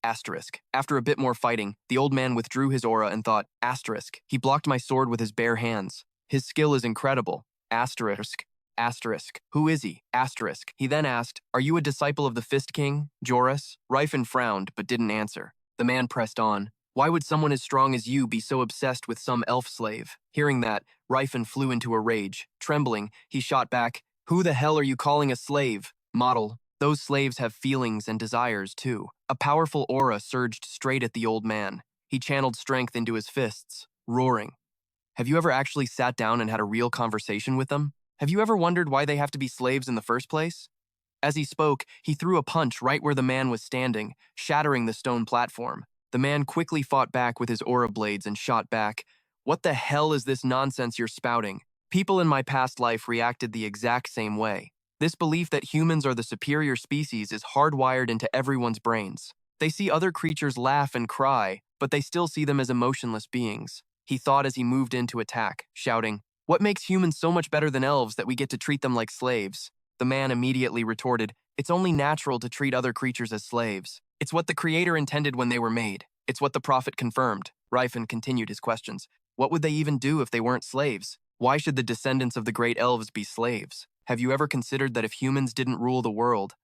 Asterisk. After a bit more fighting, the old man withdrew his aura and thought, Asterisk. He blocked my sword with his bare hands. His skill is incredible. Asterisk. Asterisk. Who is he? Asterisk. He then asked, Are you a disciple of the Fist King, Joris? Rifen frowned, but didn't answer. The man pressed on. Why would someone as strong as you be so obsessed with some elf slave? Hearing that, Rifen flew into a rage. Trembling, he shot back, Who the hell are you calling a slave? Model. Those slaves have feelings and desires, too. A powerful aura surged straight at the old man. He channeled strength into his fists, roaring. Have you ever actually sat down and had a real conversation with them? Have you ever wondered why they have to be slaves in the first place? As he spoke, he threw a punch right where the man was standing, shattering the stone platform. The man quickly fought back with his aura blades and shot back. What the hell is this nonsense you're spouting? People in my past life reacted the exact same way. This belief that humans are the superior species is hardwired into everyone's brains. They see other creatures laugh and cry, but they still see them as emotionless beings. He thought as he moved in to attack, shouting, "What makes humans so much better than elves that we get to treat them like slaves?" The man immediately retorted, "It's only natural to treat other creatures as slaves. It's what the Creator intended when they were made. It's what the Prophet confirmed." Rifen continued his questions. What would they even do if they weren't slaves? Why should the descendants of the great elves be slaves? Have you ever considered that if humans didn't rule the world,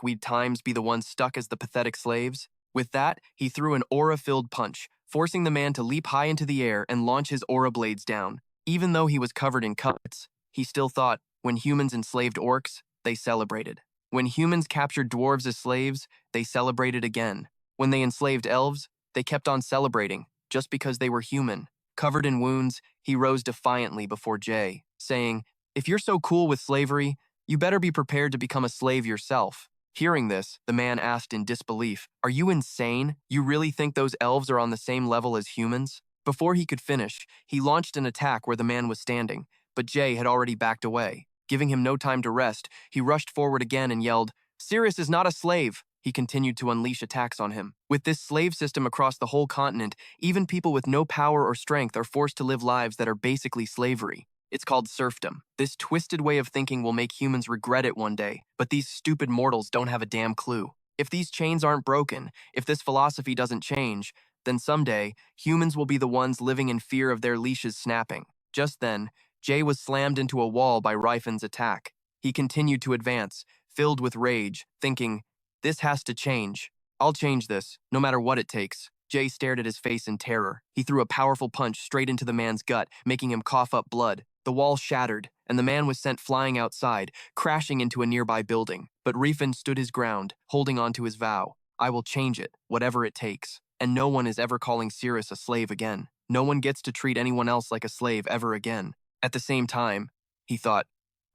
we'd times be the ones stuck as the pathetic slaves? With that, he threw an aura-filled punch, forcing the man to leap high into the air and launch his aura blades down. Even though he was covered in cuts, he still thought, when humans enslaved orcs, they celebrated. When humans captured dwarves as slaves, they celebrated again. When they enslaved elves, they kept on celebrating, just because they were human. Covered in wounds, he rose defiantly before Jay, saying, "If you're so cool with slavery, you better be prepared to become a slave yourself." Hearing this, the man asked in disbelief, "Are you insane? You really think those elves are on the same level as humans?" Before he could finish, he launched an attack where the man was standing, but Jay had already backed away. Giving him no time to rest, he rushed forward again and yelled, "Sirius is not a slave!" He continued to unleash attacks on him. With this slave system across the whole continent, even people with no power or strength are forced to live lives that are basically slavery. It's called serfdom. This twisted way of thinking will make humans regret it one day, but these stupid mortals don't have a damn clue. If these chains aren't broken, if this philosophy doesn't change, then someday, humans will be the ones living in fear of their leashes snapping. Just then, Jay was slammed into a wall by Rifen's attack. He continued to advance, filled with rage, thinking, "This has to change. I'll change this, no matter what it takes." Jay stared at his face in terror. He threw a powerful punch straight into the man's gut, making him cough up blood. The wall shattered, and the man was sent flying outside, crashing into a nearby building. But Rifen stood his ground, holding on to his vow. "I will change it, whatever it takes. And no one is ever calling Sirius a slave again. No one gets to treat anyone else like a slave ever again." At the same time, he thought,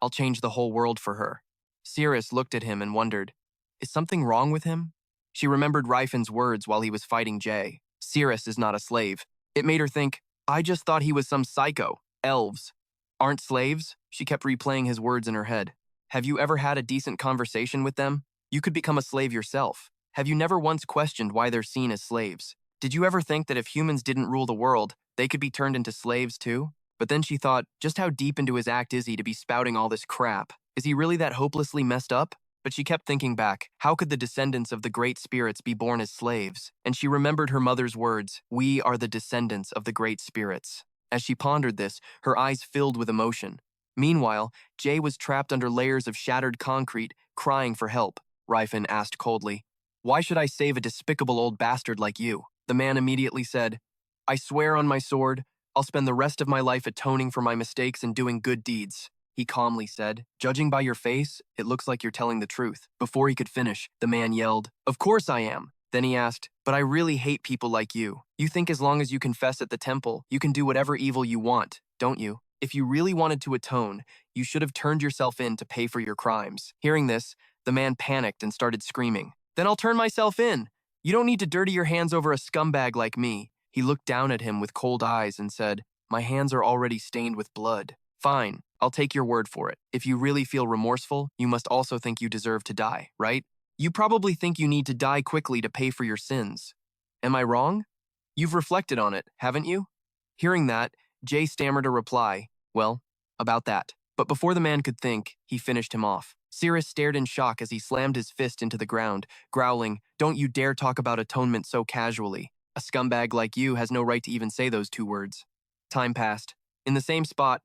"I'll change the whole world for her." Sirius looked at him and wondered, is something wrong with him? She remembered Rifen's words while he was fighting Jay. Sirius is not a slave. It made her think, I just thought he was some psycho. Elves aren't slaves? She kept replaying his words in her head. Have you ever had a decent conversation with them? You could become a slave yourself. Have you never once questioned why they're seen as slaves? Did you ever think that if humans didn't rule the world, they could be turned into slaves too? But then she thought, just how deep into his act is he to be spouting all this crap? Is he really that hopelessly messed up? But she kept thinking back, how could the descendants of the great spirits be born as slaves? And she remembered her mother's words, "We are the descendants of the great spirits." As she pondered this, her eyes filled with emotion. Meanwhile, Jay was trapped under layers of shattered concrete, crying for help. Rifen asked coldly, "Why should I save a despicable old bastard like you?" The man immediately said, "I swear on my sword, I'll spend the rest of my life atoning for my mistakes and doing good deeds." He calmly said, "Judging by your face, it looks like you're telling the truth." Before he could finish, the man yelled, "Of course I am." Then he asked, "But I really hate people like you. You think as long as you confess at the temple, you can do whatever evil you want, don't you? If you really wanted to atone, you should have turned yourself in to pay for your crimes." Hearing this, the man panicked and started screaming, "Then I'll turn myself in. You don't need to dirty your hands over a scumbag like me." He looked down at him with cold eyes and said, "My hands are already stained with blood. Fine, I'll take your word for it. If you really feel remorseful, you must also think you deserve to die, right? You probably think you need to die quickly to pay for your sins. Am I wrong? You've reflected on it, haven't you?" Hearing that, Jay stammered a reply, "Well, about that." But before the man could think, he finished him off. Sirius stared in shock as he slammed his fist into the ground, growling, "Don't you dare talk about atonement so casually. A scumbag like you has no right to even say those two words." Time passed. In the same spot,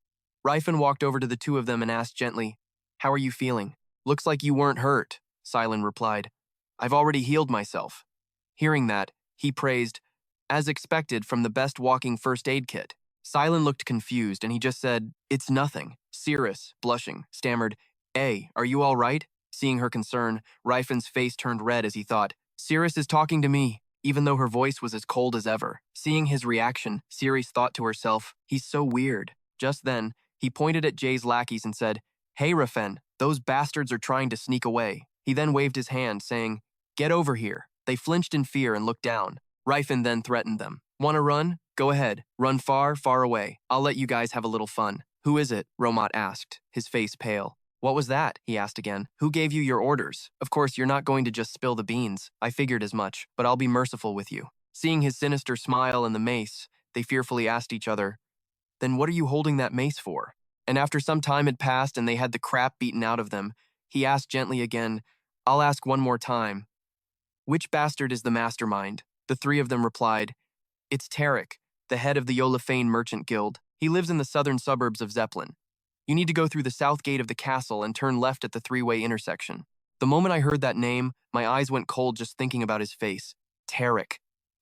Rifen walked over to the two of them and asked gently, "How are you feeling?" "Looks like you weren't hurt," Silent replied. "I've already healed myself." Hearing that, he praised, "As expected from the best walking first aid kit." Silent looked confused and he just said, "It's nothing." Sirius, blushing, stammered, "Hey, are you all right?" Seeing her concern, Rifen's face turned red as he thought, "Sirius is talking to me," even though her voice was as cold as ever. Seeing his reaction, Sirius thought to herself, "He's so weird." Just then, he pointed at Jay's lackeys and said, "Hey, Rifen, those bastards are trying to sneak away." He then waved his hand, saying, "Get over here." They flinched in fear and looked down. Rifen then threatened them. "Want to run? Go ahead. Run far, far away. I'll let you guys have a little fun." "Who is it?" Romat asked, his face pale. What was that? He asked again. Who gave you your orders? Of course, you're not going to just spill the beans. I figured as much, but I'll be merciful with you. Seeing his sinister smile and the mace, they fearfully asked each other, Then what are you holding that mace for? And after some time had passed and they had the crap beaten out of them, he asked gently again, I'll ask one more time. Which bastard is the mastermind? The three of them replied, It's Tarek, the head of the Yolafane Merchant Guild. He lives in the southern suburbs of Zeppelin. You need to go through the south gate of the castle and turn left at the three-way intersection. The moment I heard that name, my eyes went cold just thinking about his face. Tarek.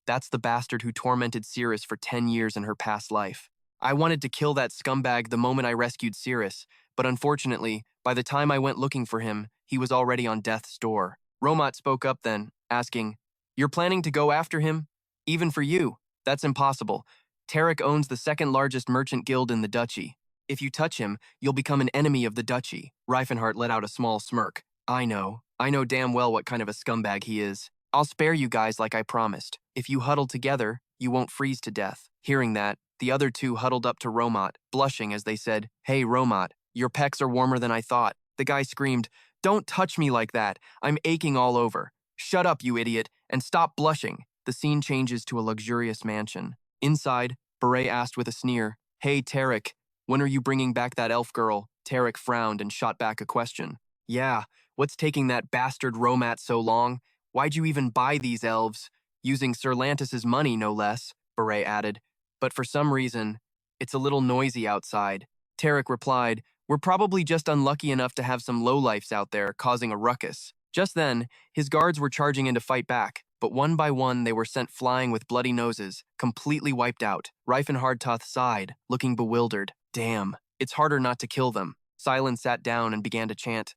That's the bastard who tormented Cirrus for 10 years in her past life. I wanted to kill that scumbag the moment I rescued Cirrus, but unfortunately, by the time I went looking for him, he was already on death's door. Romat spoke up then, asking, You're planning to go after him? Even for you? That's impossible. Tarek owns the second largest merchant guild in the duchy. If you touch him, you'll become an enemy of the duchy. Rifenhardt let out a small smirk. I know damn well what kind of a scumbag he is. I'll spare you guys like I promised. If you huddle together, you won't freeze to death. Hearing that, the other two huddled up to Romat, blushing as they said, Hey Romat, your pecs are warmer than I thought. The guy screamed, Don't touch me like that. I'm aching all over. Shut up, you idiot, and stop blushing. The scene changes to a luxurious mansion. Inside, Beret asked with a sneer, Hey Tarek, when are you bringing back that elf girl? Tarek frowned and shot back a question. Yeah, what's taking that bastard Romat so long? Why'd you even buy these elves? Using Sir Lantis's money, no less, Beret added. But for some reason, it's a little noisy outside. Tarek replied, We're probably just unlucky enough to have some lowlifes out there causing a ruckus. Just then, his guards were charging in to fight back, but one by one they were sent flying with bloody noses, completely wiped out. Rifenhardt sighed, looking bewildered. Damn, it's harder not to kill them. Silence sat down and began to chant,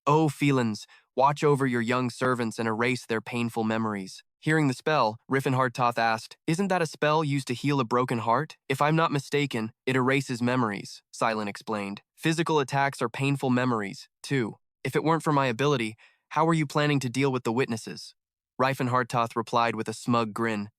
Oh, Felins, watch over your young servants and erase their painful memories. Hearing the spell, Rifenhardt asked, Isn't that a spell used to heal a broken heart? If I'm not mistaken, it erases memories, Silent explained. Physical attacks are painful memories, too. If it weren't for my ability, how were you planning to deal with the witnesses? Rifenhardt replied with a smug grin.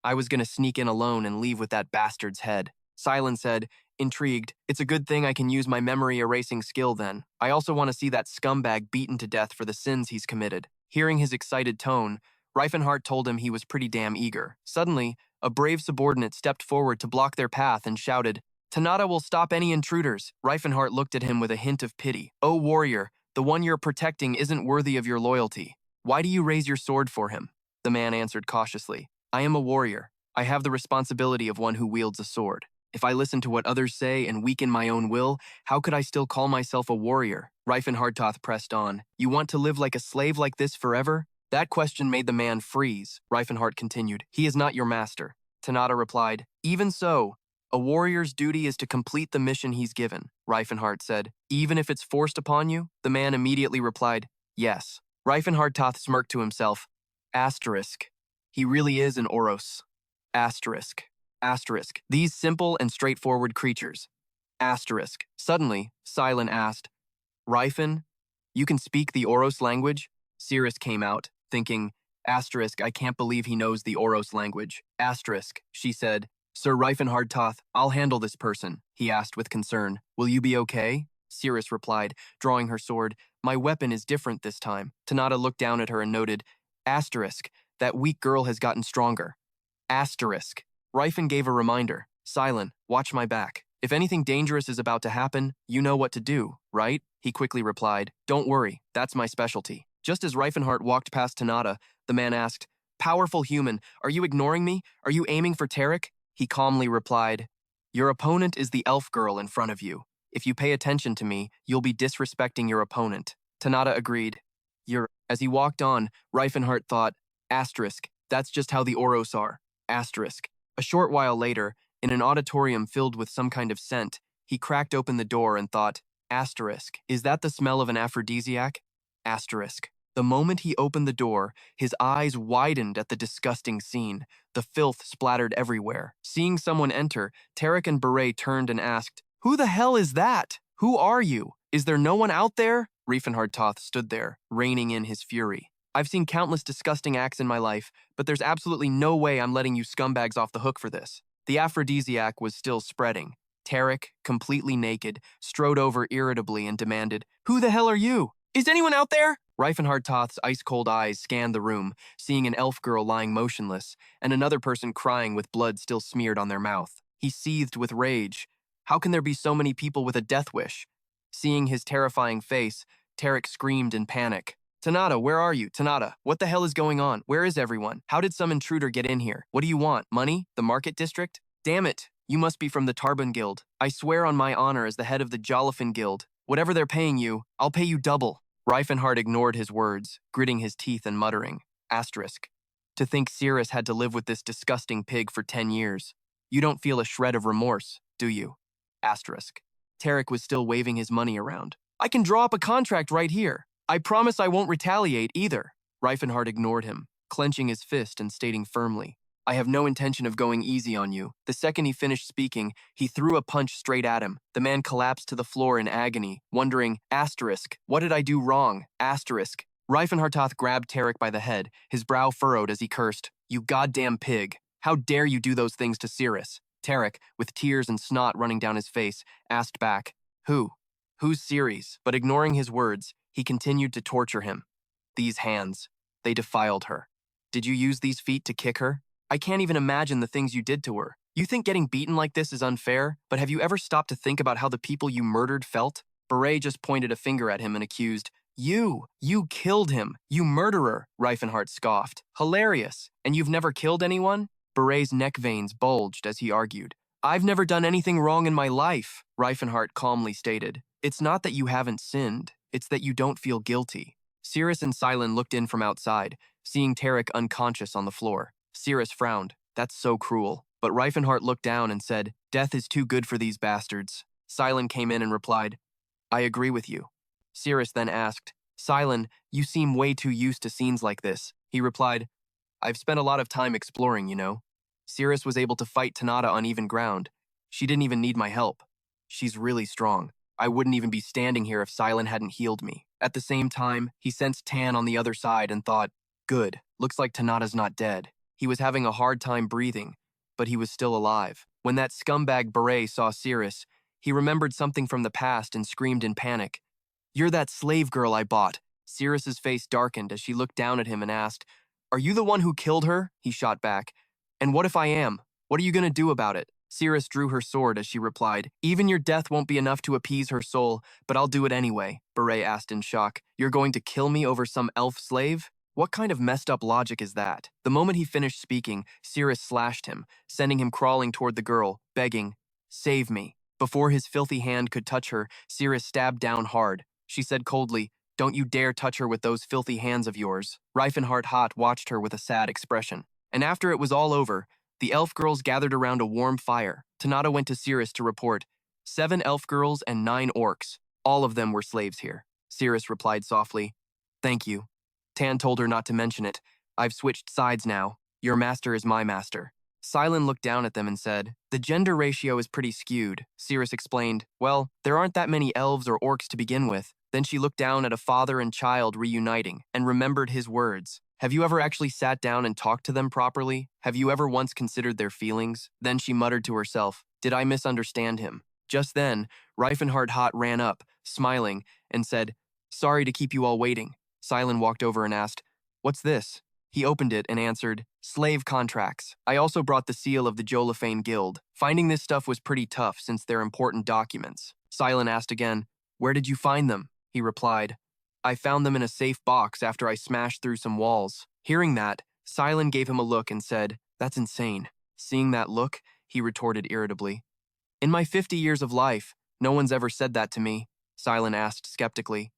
I was going to sneak in alone and leave with that bastard's head. Silent said, intrigued, It's a good thing I can use my memory erasing skill then. I also want to see that scumbag beaten to death for the sins he's committed. Hearing his excited tone, Rifenhardt told him he was pretty damn eager. Suddenly, a brave subordinate stepped forward to block their path and shouted, Tanada will stop any intruders. Rifenhardt looked at him with a hint of pity. Oh, warrior, the one you're protecting isn't worthy of your loyalty. Why do you raise your sword for him? The man answered cautiously. I am a warrior. I have the responsibility of one who wields a sword. If I listen to what others say and weaken my own will, how could I still call myself a warrior? Rifenhardt pressed on. You want to live like a slave like this forever? That question made the man freeze. Rifenhardt continued. He is not your master. Tanada replied. Even so, a warrior's duty is to complete the mission he's given, Rifenhardt said. Even if it's forced upon you? The man immediately replied, Yes. Rifenhardt smirked to himself. Asterisk. He really is an Oros. Asterisk. Asterisk. These simple and straightforward creatures. Asterisk. Suddenly, Silent asked, Rifen, you can speak the Oros language? Cirrus came out, thinking, Asterisk, I can't believe he knows the Oros language. Asterisk, she said, Sir Rifenhardt, I'll handle this person, he asked with concern. Will you be okay? Cirrus replied, drawing her sword. My weapon is different this time. Tanada looked down at her and noted, Asterisk, that weak girl has gotten stronger. Asterisk. Rifen gave a reminder. Silent, watch my back. If anything dangerous is about to happen, you know what to do, right? He quickly replied, Don't worry, that's my specialty. Just as Rifenhardt walked past Tanada, the man asked, Powerful human, are you ignoring me? Are you aiming for Tarek? He calmly replied, Your opponent is the elf girl in front of you. If you pay attention to me, you'll be disrespecting your opponent. Tanada agreed. As he walked on, Rifenhardt thought, Asterisk, that's just how the Oros are. Asterisk. A short while later, in an auditorium filled with some kind of scent, he cracked open the door and thought, Asterisk, is that the smell of an aphrodisiac? Asterisk. The moment he opened the door, his eyes widened at the disgusting scene. The filth splattered everywhere. Seeing someone enter, Tarek and Beret turned and asked, Who the hell is that? Who are you? Is there no one out there? Rifenhardt stood there, reining in his fury. I've seen countless disgusting acts in my life, but there's absolutely no way I'm letting you scumbags off the hook for this. The aphrodisiac was still spreading. Tarek, completely naked, strode over irritably and demanded, "Who the hell are you? Is anyone out there?" Rifenhardt's ice-cold eyes scanned the room, seeing an elf girl lying motionless, and another person crying with blood still smeared on their mouth. He seethed with rage. How can there be so many people with a death wish? Seeing his terrifying face, Tarek screamed in panic. "Tanada, where are you? Tanada, what the hell is going on? Where is everyone? How did some intruder get in here? What do you want? Money? The market district? Damn it, you must be from the Tarbun Guild. I swear on my honor as the head of the Jollifin Guild, whatever they're paying you, I'll pay you double." Rifenhardt ignored his words, gritting his teeth and muttering, "Asterisk. To think Cirrus had to live with this disgusting pig for 10 years. You don't feel a shred of remorse, do you? Asterisk." Tarek was still waving his money around. "I can draw up a contract right here. I promise I won't retaliate either." Rifenhardt ignored him, clenching his fist and stating firmly, "I have no intention of going easy on you." The second he finished speaking, he threw a punch straight at him. The man collapsed to the floor in agony, wondering, asterisk, what did I do wrong? Asterisk. Rifenhardt grabbed Tarek by the head, his brow furrowed as he cursed, "You goddamn pig. How dare you do those things to Cirrus?" Tarek, with tears and snot running down his face, asked back, "Who? Who's Ceres?" But ignoring his words, he continued to torture him. "These hands, they defiled her. Did you use these feet to kick her? I can't even imagine the things you did to her. You think getting beaten like this is unfair, but have you ever stopped to think about how the people you murdered felt?" Beret just pointed a finger at him and accused, You killed him, you murderer," Rifenhardt scoffed. "Hilarious. And you've never killed anyone?" Beret's neck veins bulged as he argued. "I've never done anything wrong in my life," Rifenhardt calmly stated. "It's not that you haven't sinned, it's that you don't feel guilty." Cirrus and Silent looked in from outside, seeing Tarek unconscious on the floor. Cirrus frowned. "That's so cruel." But Rifenhardt looked down and said, "Death is too good for these bastards." Silent came in and replied, "I agree with you." Cirrus then asked, "Silent, you seem way too used to scenes like this." He replied, "I've spent a lot of time exploring, you know." Cirrus was able to fight Tanada on even ground. She didn't even need my help. She's really strong. I wouldn't even be standing here if Silent hadn't healed me. At the same time, he sensed Tan on the other side and thought, "Good, looks like Tanada's not dead." He was having a hard time breathing, but he was still alive. When that scumbag Beret saw Cirrus, he remembered something from the past and screamed in panic, "You're that slave girl I bought." Cirrus's face darkened as she looked down at him and asked, "Are you the one who killed her?" He shot back, "And what if I am? What are you going to do about it?" Cirrus drew her sword as she replied, "Even your death won't be enough to appease her soul, but I'll do it anyway." Beret asked in shock, "You're going to kill me over some elf slave? What kind of messed up logic is that?" The moment he finished speaking, Cirrus slashed him, sending him crawling toward the girl, begging, "Save me." Before his filthy hand could touch her, Cirrus stabbed down hard. She said coldly, "Don't you dare touch her with those filthy hands of yours." Rifenhardt watched her with a sad expression. And after it was all over, the elf girls gathered around a warm fire. Tanada went to Cirrus to report, 7 elf girls and 9 orcs. All of them were slaves here. Cirrus replied softly, "Thank you." Tan told her not to mention it. "I've switched sides now. Your master is my master." Silent looked down at them and said, "The gender ratio is pretty skewed." Cirrus explained, "Well, there aren't that many elves or orcs to begin with." Then she looked down at a father and child reuniting and remembered his words. "Have you ever actually sat down and talked to them properly? Have you ever once considered their feelings?" Then she muttered to herself, "Did I misunderstand him?" Just then, Rifenhardt ran up, smiling, and said, "Sorry to keep you all waiting." Silent walked over and asked, "What's this?" He opened it and answered, "Slave contracts. I also brought the seal of the Jollifin Guild. Finding this stuff was pretty tough since they're important documents." Silent asked again, "Where did you find them?" He replied, "I found them in a safe box after I smashed through some walls." Hearing that, Silent gave him a look and said, "That's insane." Seeing that look, he retorted irritably, "In my 50 years of life, no one's ever said that to me." Silent asked skeptically,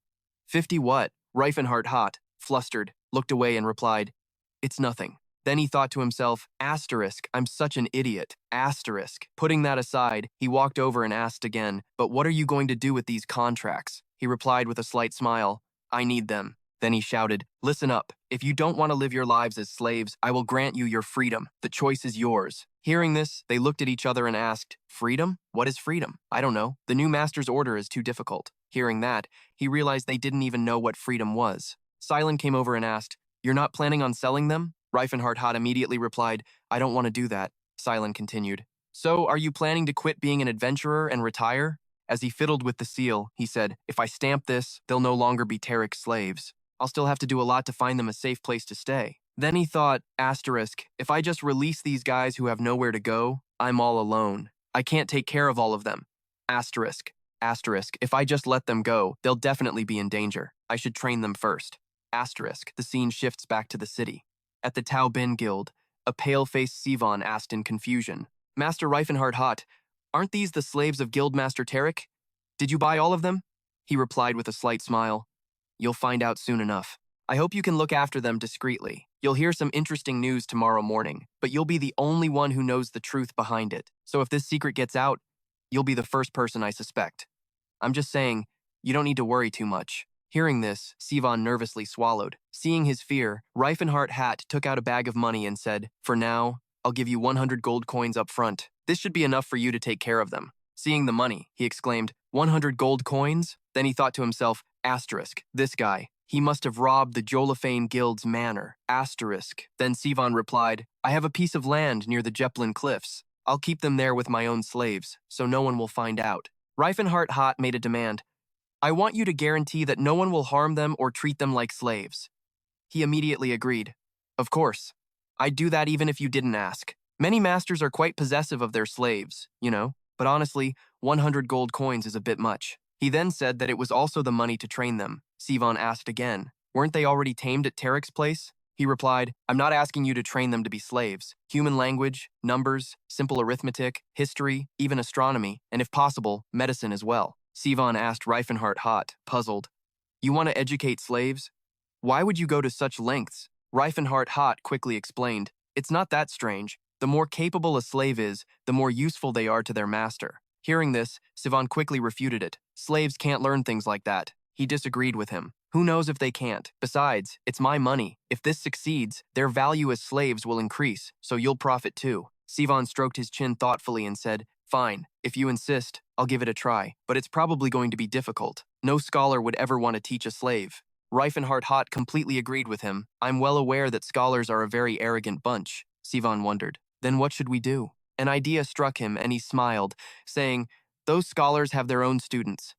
50 what? Rifenhardt, flustered, looked away and replied, "It's nothing." Then he thought to himself, asterisk, I'm such an idiot, asterisk. Putting that aside, he walked over and asked again, "But what are you going to do with these contracts?" He replied with a slight smile, "I need them." Then he shouted, "Listen up. If you don't want to live your lives as slaves, I will grant you your freedom. The choice is yours." Hearing this, they looked at each other and asked, "Freedom? What is freedom?" "I don't know. The new master's order is too difficult." Hearing that, he realized they didn't even know what freedom was. Silent came over and asked, "You're not planning on selling them?" Rifenhardt immediately replied, "I don't want to do that." Silent continued, So, are you planning to quit being an adventurer and retire? As he fiddled with the seal, he said, if I stamp this, they'll no longer be Tarek's slaves. I'll still have to do a lot to find them a safe place to stay. Then he thought, asterisk, if I just release these guys who have nowhere to go, I'm all alone. I can't take care of all of them. Asterisk, asterisk, if I just let them go, they'll definitely be in danger. I should train them first. Asterisk, the scene shifts back to the city. At the Tao Bin Guild, a pale-faced Sivan asked in confusion, Master Rifenhardt, aren't these the slaves of Guildmaster Tarek? Did you buy all of them? He replied with a slight smile. You'll find out soon enough. I hope you can look after them discreetly. You'll hear some interesting news tomorrow morning, but you'll be the only one who knows the truth behind it. So if this secret gets out, you'll be the first person I suspect. I'm just saying, you don't need to worry too much. Hearing this, Sivan nervously swallowed. Seeing his fear, Rifenhardt took out a bag of money and said, for now, I'll give you 100 gold coins up front. This should be enough for you to take care of them. Seeing the money, he exclaimed, 100 gold coins? Then he thought to himself, asterisk, this guy. He must have robbed the Jolafane Guild's manor. Asterisk. Then Sivan replied, I have a piece of land near the Zeppelin cliffs. I'll keep them there with my own slaves, so no one will find out. Rifenhardt made a demand. I want you to guarantee that no one will harm them or treat them like slaves. He immediately agreed. Of course. I'd do that even if you didn't ask. Many masters are quite possessive of their slaves, but honestly, 100 gold coins is a bit much. He then said that it was also the money to train them. Sivan asked again, weren't they already tamed at Tarek's place? He replied, I'm not asking you to train them to be slaves. Human language, numbers, simple arithmetic, history, even astronomy, and if possible, medicine as well. Sivan asked Rifenhardt, puzzled, you want to educate slaves? Why would you go to such lengths? Rifenhardt quickly explained, it's not that strange. The more capable a slave is, the more useful they are to their master. Hearing this, Sivan quickly refuted it. Slaves can't learn things like that. He disagreed with him. Who knows if they can't? Besides, it's my money. If this succeeds, their value as slaves will increase, so you'll profit too. Sivan stroked his chin thoughtfully and said, fine, if you insist, I'll give it a try, but it's probably going to be difficult. No scholar would ever want to teach a slave. Rifenhardt completely agreed with him. I'm well aware that scholars are a very arrogant bunch. Sivan wondered. Then what should we do? An idea struck him and he smiled, saying, those scholars have their own students.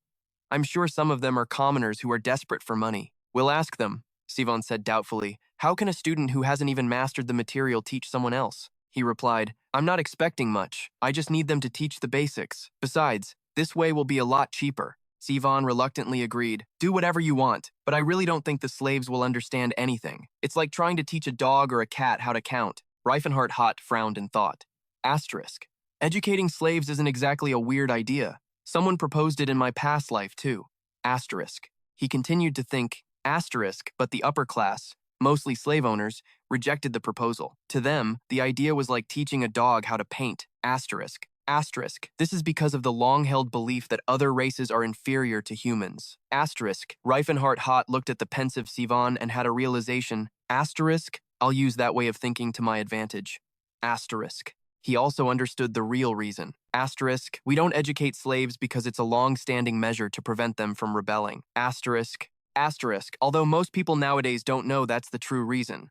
I'm sure some of them are commoners who are desperate for money. We'll ask them, Sivan said doubtfully. How can a student who hasn't even mastered the material teach someone else? He replied, I'm not expecting much. I just need them to teach the basics. Besides, this way will be a lot cheaper. Sivan reluctantly agreed. Do whatever you want, but I really don't think the slaves will understand anything. It's like trying to teach a dog or a cat how to count. Rifenhardt frowned and thought. Asterisk. Educating slaves isn't exactly a weird idea. Someone proposed it in my past life, too. Asterisk. He continued to think, asterisk, but the upper class, mostly slave owners, rejected the proposal. To them, the idea was like teaching a dog how to paint. Asterisk. Asterisk. This is because of the long-held belief that other races are inferior to humans. Asterisk. Rifenhardt looked at the pensive Sivan and had a realization. Asterisk. I'll use that way of thinking to my advantage. Asterisk. He also understood the real reason. Asterisk. We don't educate slaves because it's a long-standing measure to prevent them from rebelling. Asterisk. Asterisk. Although most people nowadays don't know that's the true reason.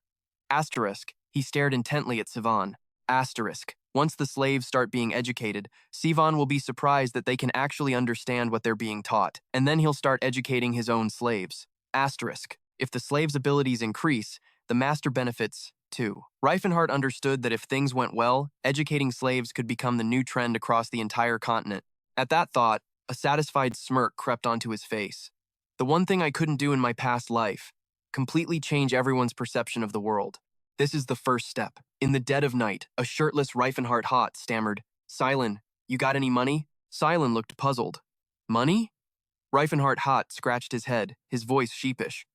Asterisk. He stared intently at Sivan. Asterisk. Once the slaves start being educated, Sivan will be surprised that they can actually understand what they're being taught, and then he'll start educating his own slaves. Asterisk. If the slaves' abilities increase, the master benefits too. Rifenhardt understood that if things went well, educating slaves could become the new trend across the entire continent. At that thought, a satisfied smirk crept onto his face. The one thing I couldn't do in my past life, completely change everyone's perception of the world. This is the first step. In the dead of night, a shirtless Rifenhardt stammered, Silin, you got any money? Silin looked puzzled. Money? Rifenhardt scratched his head, his voice sheepish.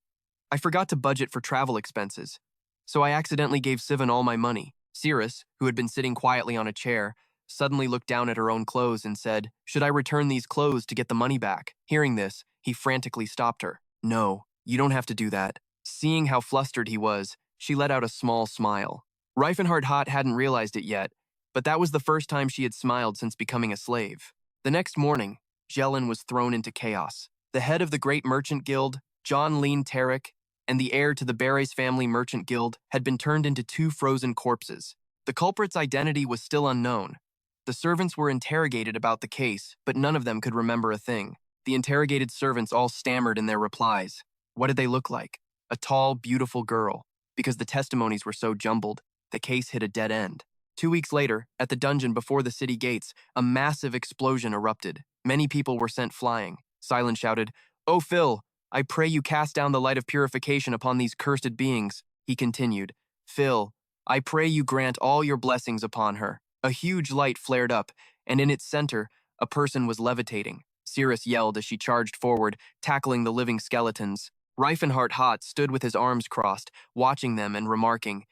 I forgot to budget for travel expenses, so I accidentally gave Sivan all my money. Cirrus, who had been sitting quietly on a chair, suddenly looked down at her own clothes and said, Should I return these clothes to get the money back? Hearing this, he frantically stopped her. No, you don't have to do that. Seeing how flustered he was, she let out a small smile. Rifenhardt hadn't realized it yet, but that was the first time she had smiled since becoming a slave. The next morning, Jellin was thrown into chaos. The head of the Great Merchant Guild, John Lean Tarek, and the heir to the Beres family merchant guild had been turned into two frozen corpses. The culprit's identity was still unknown, The servants were interrogated about the case, but none of them could remember a thing. The interrogated servants all stammered in their replies. What did they look like? A tall, beautiful girl. Because the testimonies were so jumbled, the case hit a dead end. 2 weeks later, at the dungeon before the city gates, a massive explosion erupted. Many people were sent flying. Silent shouted, "Oh, Phil, I pray you cast down the light of purification upon these cursed beings." He continued, "Phil, I pray you grant all your blessings upon her." A huge light flared up, and in its center, a person was levitating. Cirrus yelled as she charged forward, tackling the living skeletons. Rifenhardt stood with his arms crossed, watching them and remarking,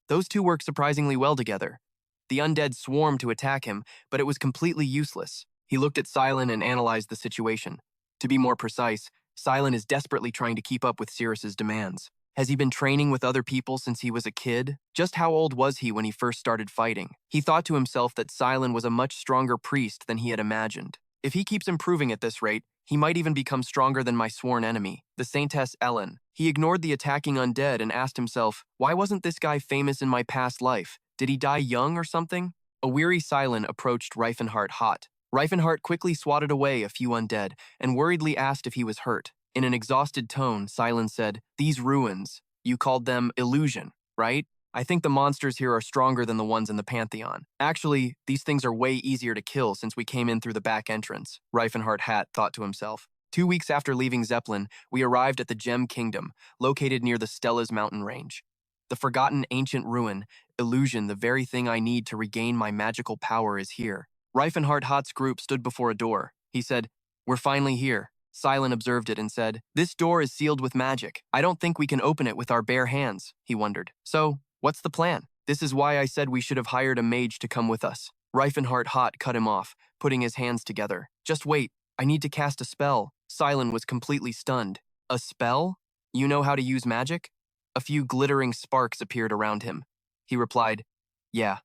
"Those two work surprisingly well together." The undead swarmed to attack him, but it was completely useless. He looked at Silent and analyzed the situation. To be more precise, Silent is desperately trying to keep up with Cirrus's demands. Has he been training with other people since he was a kid? Just how old was he when he first started fighting? He thought to himself that Silent was a much stronger priest than he had imagined. If he keeps improving at this rate, he might even become stronger than my sworn enemy, the Saintess Ellen. He ignored the attacking undead and asked himself, why wasn't this guy famous in my past life? Did he die young or something? A weary Silent approached Rifenhardt. Rifenhardt quickly swatted away a few undead and worriedly asked if he was hurt. In an exhausted tone, Silent said, "These ruins, you called them illusion, right? I think the monsters here are stronger than the ones in the Pantheon. Actually, these things are way easier to kill since we came in through the back entrance," Rifenhardt thought to himself. 2 weeks after leaving Zeppelin, we arrived at the Gem Kingdom, located near the Stella's mountain range. The forgotten ancient ruin, illusion, the very thing I need to regain my magical power, is here. Rifenhardt's group stood before a door. He said, "We're finally here." Silent observed it and said, "This door is sealed with magic. I don't think we can open it with our bare hands," he wondered. "So, what's the plan?" "This is why I said we should have hired a mage to come with us." Rifenhardt cut him off, putting his hands together. "Just wait, I need to cast a spell." Silent was completely stunned. "A spell? You know how to use magic?" A few glittering sparks appeared around him. He replied, "Yeah,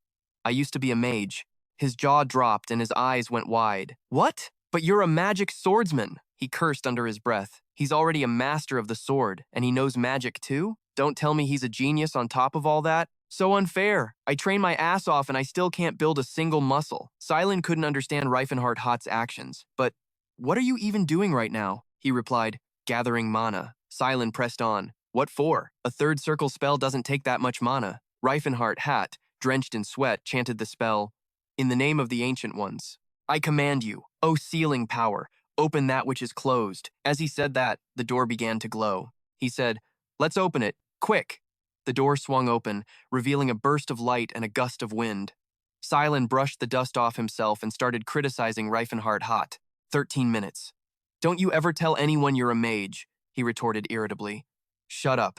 I used to be a mage." His jaw dropped and his eyes went wide. "What? But you're a magic swordsman!" He cursed under his breath. "He's already a master of the sword, and he knows magic too? Don't tell me he's a genius on top of all that? So unfair. I train my ass off and I still can't build a single muscle." Silent couldn't understand Rifenhardt's actions. "But what are you even doing right now?" he replied, "Gathering mana." Silent pressed on. "What for? A third circle spell doesn't take that much mana." Rifenhardt, drenched in sweat, chanted the spell, "In the name of the Ancient Ones. I command you, O sealing power, open that which is closed." As he said that, the door began to glow. He said, "Let's open it, quick." The door swung open, revealing a burst of light and a gust of wind. Silent brushed the dust off himself and started criticizing Rifenhardt. 13 minutes. "Don't you ever tell anyone you're a mage," he retorted irritably. "Shut up.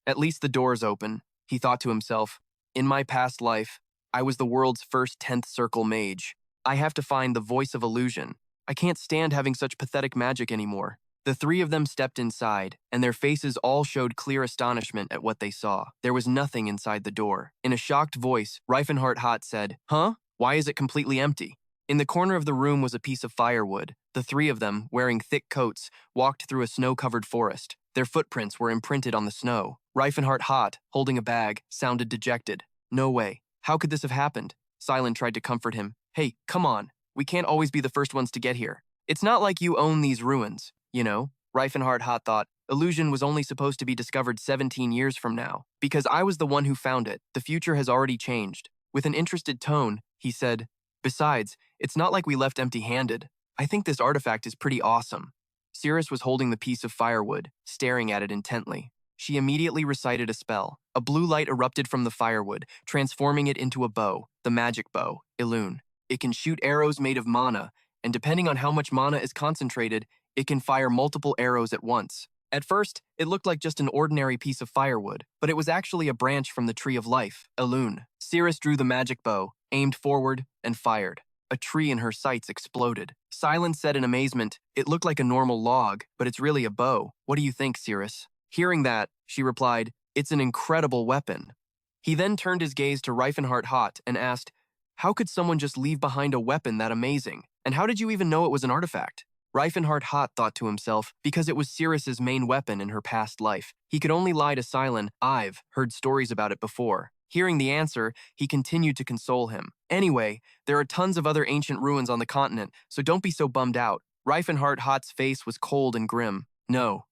At least the door's open," he thought to himself. "In my past life, I was the world's first 10th circle mage. I have to find the voice of illusion. I can't stand having such pathetic magic anymore." The three of them stepped inside, and their faces all showed clear astonishment at what they saw. There was nothing inside the door. In a shocked voice, Rifenhardt said, "Huh? Why is it completely empty?" In the corner of the room was a piece of firewood. The three of them, wearing thick coats, walked through a snow-covered forest. Their footprints were imprinted on the snow. Rifenhardt, holding a bag, sounded dejected. "No way. How could this have happened?" Silent tried to comfort him. "Hey, come on. We can't always be the first ones to get here. It's not like you own these ruins, you know?" Rifenhardt thought, "Illusion was only supposed to be discovered 17 years from now. Because I was the one who found it, the future has already changed." With an interested tone, he said, "Besides, it's not like we left empty-handed. I think this artifact is pretty awesome." Cirrus was holding the piece of firewood, staring at it intently. She immediately recited a spell. A blue light erupted from the firewood, transforming it into a bow, the magic bow, Ilune. It can shoot arrows made of mana, and depending on how much mana is concentrated, it can fire multiple arrows at once. At first, it looked like just an ordinary piece of firewood, but it was actually a branch from the Tree of Life, Ilune. Cirrus drew the magic bow, aimed forward, and fired. A tree in her sights exploded. Silent said in amazement, "It looked like a normal log, but it's really a bow. What do you think, Cirrus?" Hearing that, she replied, "It's an incredible weapon." He then turned his gaze to Rifenhardt and asked, "How could someone just leave behind a weapon that amazing? And how did you even know it was an artifact?" Rifenhardt thought to himself, because it was Cirrus's main weapon in her past life. He could only lie to Silent. "I've heard stories about it before. Hearing the answer, he continued to console him. Anyway, there are tons of other ancient ruins on the continent, so don't be so bummed out. Rifenhardt's face was cold and grim. No,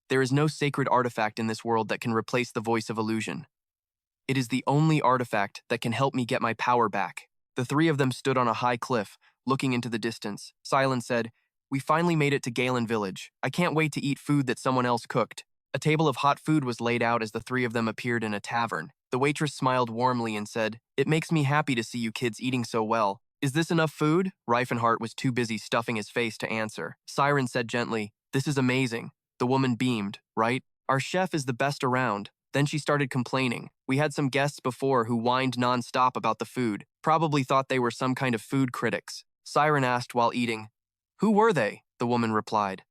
there is no sacred artifact in this world that can replace the voice of illusion. It is the only artifact that can help me get my power back. The three of them stood on a high cliff, looking into the distance. Silence said, "We finally made it to Galen Village. I can't wait to eat food that someone else cooked." A table of hot food was laid out as the three of them appeared in a tavern. The waitress smiled warmly and said, "It makes me happy to see you kids eating so well. Is this enough food?" Rifenhardt was too busy stuffing his face to answer. Siren said gently, "This is amazing." The woman beamed, "Right? Our chef is the best around." Then she started complaining. "We had some guests before who whined non-stop about the food. Probably thought they were some kind of food critics." Siren asked while eating. "Who were they?" The woman replied.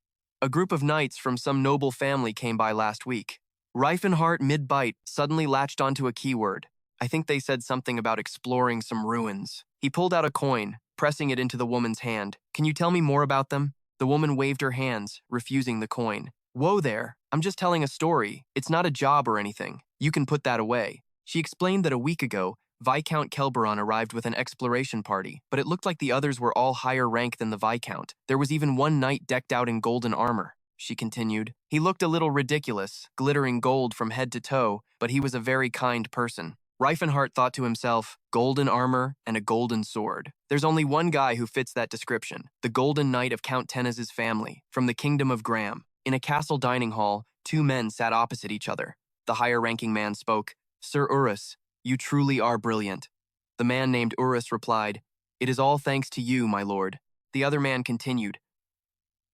"A group of knights from some noble family came by last week." Rifenhardt, mid-bite, suddenly latched onto a keyword. I think they said something about exploring some ruins. He pulled out a coin, pressing it into the woman's hand. "Can you tell me more about them?" The woman waved her hands, refusing the coin. "Whoa there, I'm just telling a story. It's not a job or anything. You can put that away." She explained that a week ago, Viscount Kelberon arrived with an exploration party, but it looked like the others were all higher rank than the Viscount. There was even one knight decked out in golden armor. She continued. "He looked a little ridiculous, glittering gold from head to toe, but he was a very kind person." Rifenhardt thought to himself, golden armor and a golden sword. There's only one guy who fits that description, the Golden Knight of Count Tenez's family, from the Kingdom of Graham. In a castle dining hall, two men sat opposite each other. The higher-ranking man spoke, "Sir Urus, you truly are brilliant." The man named Urus replied, "It is all thanks to you, my lord." The other man continued,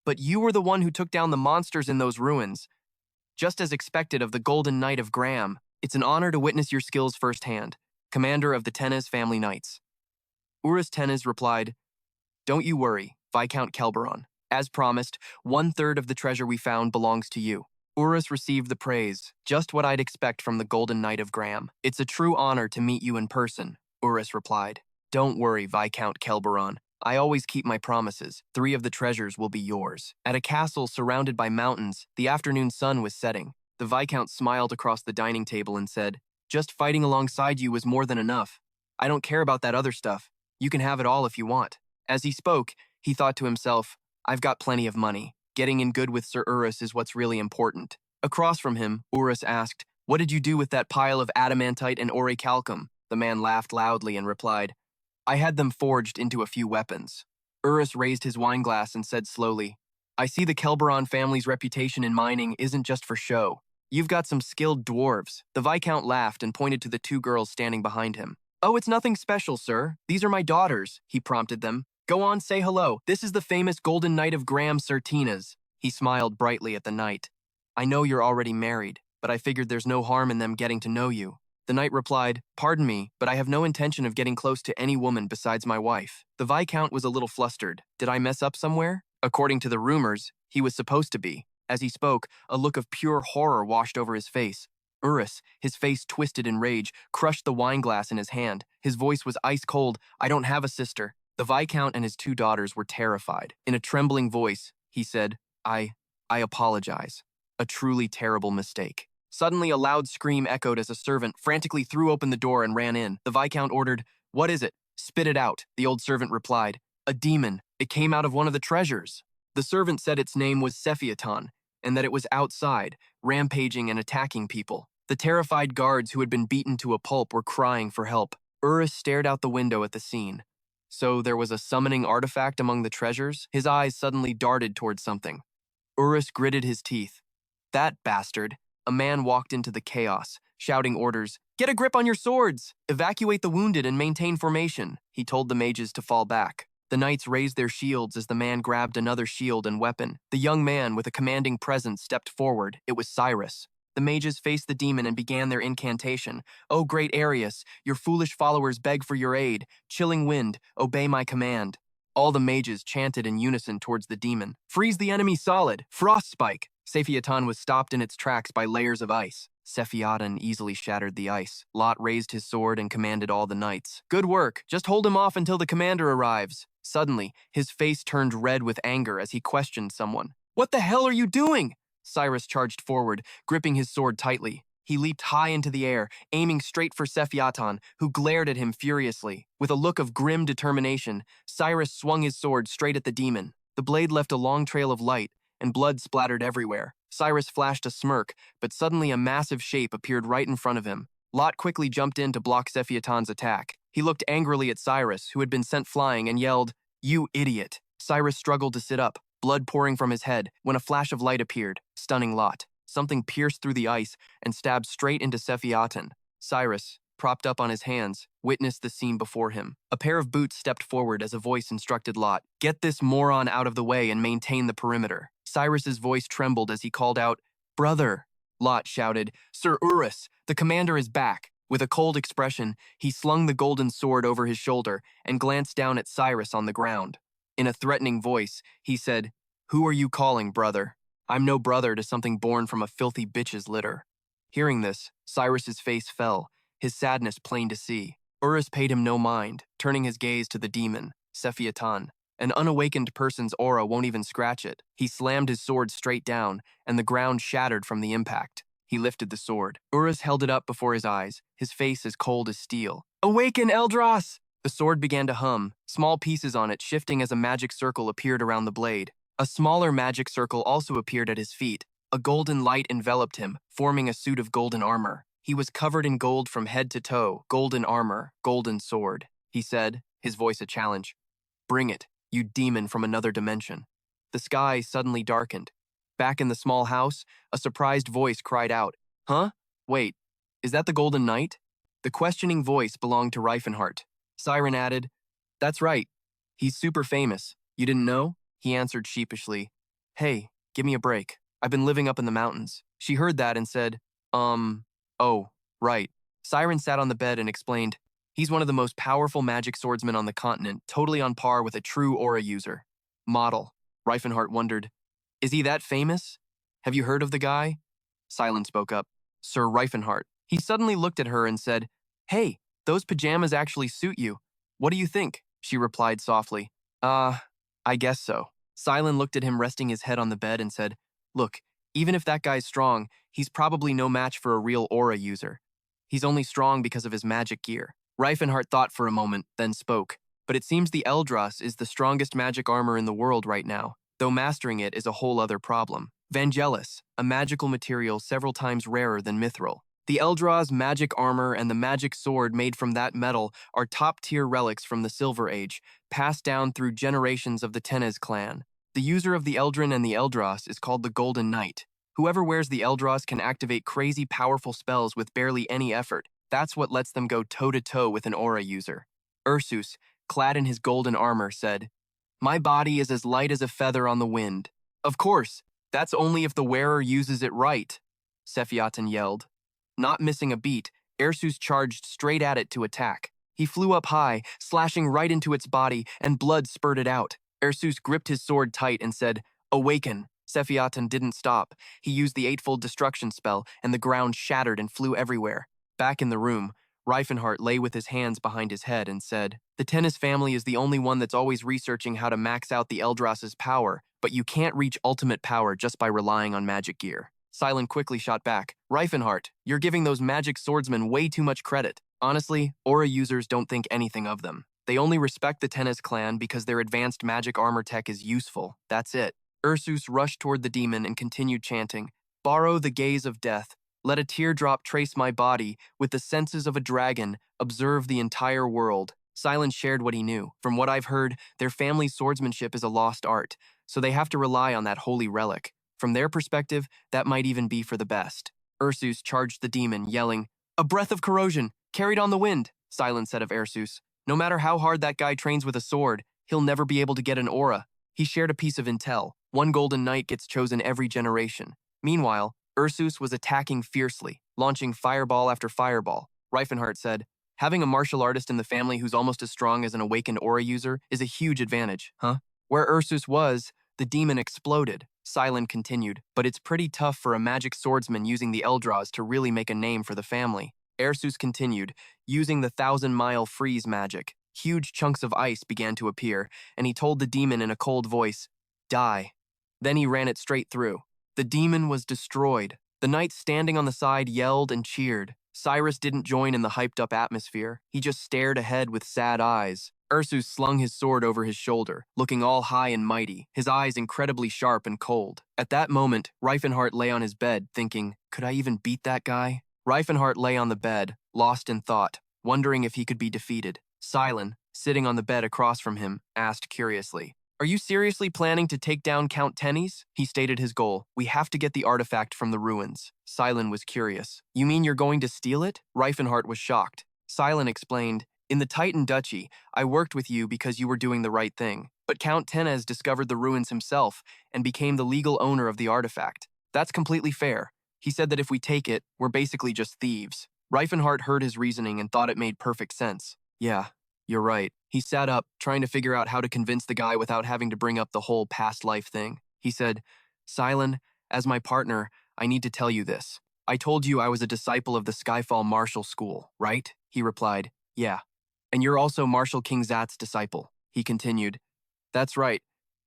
"But you were the one who took down the monsters in those ruins. Just as expected of the Golden Knight of Graham, it's an honor to witness your skills firsthand, commander of the Tenez family knights." Urus Tenez replied, "Don't you worry, Viscount Kelberon. As promised, 1/3 of the treasure we found belongs to you." Urus received the praise, just what I'd expect from the Golden Knight of Graham. "It's a true honor to meet you in person," Urus replied. "Don't worry, Viscount Kelberon. I always keep my promises. 3 of the treasures will be yours." At a castle surrounded by mountains, the afternoon sun was setting. The Viscount smiled across the dining table and said, "Just fighting alongside you was more than enough. I don't care about that other stuff. You can have it all if you want." As he spoke, he thought to himself, "I've got plenty of money. Getting in good with Sir Urus is what's really important." Across from him, Urus asked, "What did you do with that pile of adamantite and orichalcum?" The man laughed loudly and replied, "I had them forged into a few weapons." Urus raised his wineglass and said slowly, "I see the Kelberon family's reputation in mining isn't just for show. You've got some skilled dwarves." The Viscount laughed and pointed to the 2 girls standing behind him. "Oh, it's nothing special, sir. These are my daughters," he prompted them. "Go on, say hello. This is the famous Golden Knight of Graham, Sir Tenez." He smiled brightly at the knight. "I know you're already married, but I figured there's no harm in them getting to know you." The knight replied, "Pardon me, but I have no intention of getting close to any woman besides my wife." The Viscount was a little flustered. "Did I mess up somewhere?" According to the rumors, he was supposed to be. As he spoke, a look of pure horror washed over his face. Urus, his face twisted in rage, crushed the wineglass in his hand. His voice was ice cold. "I don't have a sister." The Viscount and his 2 daughters were terrified. In a trembling voice, he said, I apologize. A truly terrible mistake." Suddenly, a loud scream echoed as a servant frantically threw open the door and ran in. The Viscount ordered, "What is it? Spit it out." The old servant replied, "A demon. It came out of one of the treasures." The servant said its name was Sephiaton, and that it was outside, rampaging and attacking people. The terrified guards who had been beaten to a pulp were crying for help. Urus stared out the window at the scene. So there was a summoning artifact among the treasures? His eyes suddenly darted towards something. Urus gritted his teeth. "That bastard." A man walked into the chaos, shouting orders. "Get a grip on your swords! Evacuate the wounded and maintain formation." He told the mages to fall back. The knights raised their shields as the man grabbed another shield and weapon. The young man with a commanding presence stepped forward. It was Cyrus. The mages faced the demon and began their incantation. "O great Arius, your foolish followers beg for your aid. Chilling wind, obey my command." All the mages chanted in unison towards the demon. "Freeze the enemy solid! Frost spike!" Sephiaton was stopped in its tracks by layers of ice. Sephiaton easily shattered the ice. Lot raised his sword and commanded all the knights. "Good work! Just hold him off until the commander arrives." Suddenly, his face turned red with anger as he questioned someone. "What the hell are you doing?" Cyrus charged forward, gripping his sword tightly. He leaped high into the air, aiming straight for Sephiaton, who glared at him furiously. With a look of grim determination, Cyrus swung his sword straight at the demon. The blade left a long trail of light, and blood splattered everywhere. Cyrus flashed a smirk, but suddenly a massive shape appeared right in front of him. Lot quickly jumped in to block Sephiaton's attack. He looked angrily at Cyrus, who had been sent flying, and yelled, "You idiot!" Cyrus struggled to sit up, blood pouring from his head, when a flash of light appeared, stunning Lot. Something pierced through the ice and stabbed straight into Sephiaton. Cyrus, propped up on his hands, witnessed the scene before him. A pair of boots stepped forward as a voice instructed Lot, "Get this moron out of the way and maintain the perimeter." Cyrus's voice trembled as he called out, "Brother!" Lot shouted, "Sir Urus, the commander is back." With a cold expression, he slung the golden sword over his shoulder and glanced down at Cyrus on the ground. In a threatening voice, he said, "Who are you calling, brother? I'm no brother to something born from a filthy bitch's litter." Hearing this, Cyrus's face fell, his sadness plain to see. Urus paid him no mind, turning his gaze to the demon, Sephiaton. An unawakened person's aura won't even scratch it. He slammed his sword straight down, and the ground shattered from the impact. He lifted the sword. Urus held it up before his eyes, his face as cold as steel. "Awaken, Eldros!" The sword began to hum, small pieces on it shifting as a magic circle appeared around the blade. A smaller magic circle also appeared at his feet. A golden light enveloped him, forming a suit of golden armor. He was covered in gold from head to toe, golden armor, golden sword. He said, his voice a challenge, "Bring it, you demon from another dimension." The sky suddenly darkened. Back in the small house, a surprised voice cried out, "Huh? Wait, is that the Golden Knight?" The questioning voice belonged to Rifenhardt. Siren added, "That's right. He's super famous. You didn't know?" He answered sheepishly, "Hey, give me a break. I've been living up in the mountains." She heard that and said, oh, right." Siren sat on the bed and explained, "He's one of the most powerful magic swordsmen on the continent, totally on par with a true aura user." Model. Rifenhardt wondered, "Is he that famous? Have you heard of the guy?" Silent spoke up, "Sir Rifenhardt." He suddenly looked at her and said, "Hey, those pajamas actually suit you. What do you think?" She replied softly, I guess so." Silent looked at him resting his head on the bed and said, "Look, even if that guy's strong, he's probably no match for a real aura user. He's only strong because of his magic gear." Rifenhardt thought for a moment, then spoke, "But it seems the Eldros is the strongest magic armor in the world right now, though mastering it is a whole other problem. Vangelis, a magical material several times rarer than mithril. The Eldros magic armor and the magic sword made from that metal are top-tier relics from the Silver Age, passed down through generations of the Tenez clan. The user of the Eldrin and the Eldros is called the Golden Knight. Whoever wears the Eldros can activate crazy powerful spells with barely any effort. That's what lets them go toe-to-toe with an aura user." Ursus, clad in his golden armor, said, "My body is as light as a feather on the wind." "Of course, that's only if the wearer uses it right," Sephiaton yelled. Not missing a beat, Ursus charged straight at it to attack. He flew up high, slashing right into its body, and blood spurted out. Ursus gripped his sword tight and said, "Awaken." Sephiaton didn't stop. He used the eightfold destruction spell, and the ground shattered and flew everywhere. Back in the room, Rifenhardt lay with his hands behind his head and said, "The Tennis family is the only one that's always researching how to max out the Eldros's power, but you can't reach ultimate power just by relying on magic gear." Silent quickly shot back, "Rifenhardt, you're giving those magic swordsmen way too much credit. Honestly, aura users don't think anything of them. They only respect the Tennis clan because their advanced magic armor tech is useful. That's it." Ursus rushed toward the demon and continued chanting, "Borrow the gaze of death. Let a teardrop trace my body. With the senses of a dragon, observe the entire world." Silent shared what he knew. "From what I've heard, their family's swordsmanship is a lost art, so they have to rely on that holy relic. From their perspective, that might even be for the best." Ursus charged the demon, yelling, "A breath of corrosion, carried on the wind." Silent said of Ursus, "No matter how hard that guy trains with a sword, he'll never be able to get an aura." He shared a piece of intel. One Golden Knight gets chosen every generation. Meanwhile, Ursus was attacking fiercely, launching fireball after fireball. Rifenhardt said, "Having a martial artist in the family who's almost as strong as an awakened aura user is a huge advantage, huh?" Where Ursus was, the demon exploded. Silent continued, "But it's pretty tough for a magic swordsman using the Eldros to really make a name for the family." Ursus continued, using the 1,000-mile freeze magic. Huge chunks of ice began to appear, and he told the demon in a cold voice, "Die." Then he ran it straight through. The demon was destroyed. The knights standing on the side yelled and cheered. Cyrus didn't join in the hyped-up atmosphere. He just stared ahead with sad eyes. Ursus slung his sword over his shoulder, looking all high and mighty, his eyes incredibly sharp and cold. At that moment, Rifenhardt lay on his bed, thinking, could I even beat that guy? Rifenhardt lay on the bed, lost in thought, wondering if he could be defeated. Silen, sitting on the bed across from him, asked curiously, are you seriously planning to take down Count Tennies? He stated his goal. We have to get the artifact from the ruins. Silen was curious. You mean you're going to steal it? Rifenhardt was shocked. Silen explained, in the Titan Duchy, I worked with you because you were doing the right thing. But Count Tennies discovered the ruins himself and became the legal owner of the artifact. That's completely fair. He said that if we take it, we're basically just thieves. Rifenhardt heard his reasoning and thought it made perfect sense. Yeah, you're right. He sat up, trying to figure out how to convince the guy without having to bring up the whole past life thing. He said, Silen, as my partner, I need to tell you this. I told you I was a disciple of the Skyfall Martial School, right? He replied, yeah. And you're also Marshal King Zat's disciple. He continued, that's right.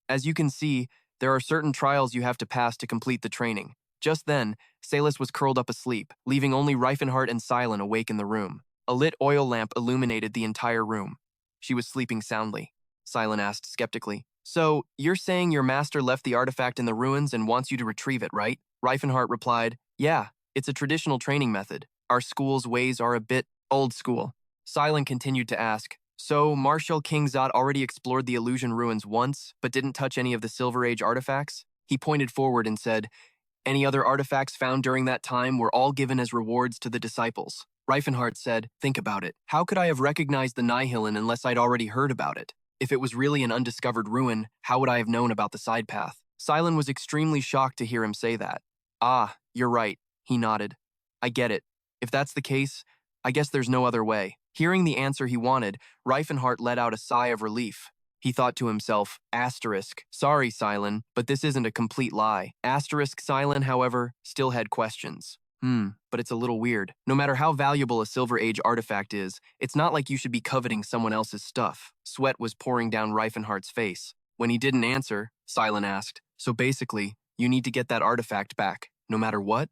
As you can see, there are certain trials you have to pass to complete the training. Just then, Salus was curled up asleep, leaving only Rifenhardt and Silen awake in the room. A lit oil lamp illuminated the entire room. She was sleeping soundly. Silen asked skeptically, so, you're saying your master left the artifact in the ruins and wants you to retrieve it, right? Rifenhardt replied, yeah, it's a traditional training method. Our school's ways are a bit old school. Silen continued to ask, so Marshal King Zat already explored the illusion ruins once, but didn't touch any of the Silver Age artifacts? He pointed forward and said, any other artifacts found during that time were all given as rewards to the disciples. Rifenhardt said, think about it. How could I have recognized the Nihilin unless I'd already heard about it? If it was really an undiscovered ruin, how would I have known about the side path? Silen was extremely shocked to hear him say that. Ah, you're right, he nodded. I get it. If that's the case, I guess there's no other way. Hearing the answer he wanted, Rifenhardt let out a sigh of relief. He thought to himself, asterisk, sorry, Silen, but this isn't a complete lie. Asterisk Silen, however, still had questions. But it's a little weird. No matter how valuable a Silver Age artifact is, it's not like you should be coveting someone else's stuff. Sweat was pouring down Rifenhardt's face. When he didn't answer, Silen asked, so basically, you need to get that artifact back, no matter what?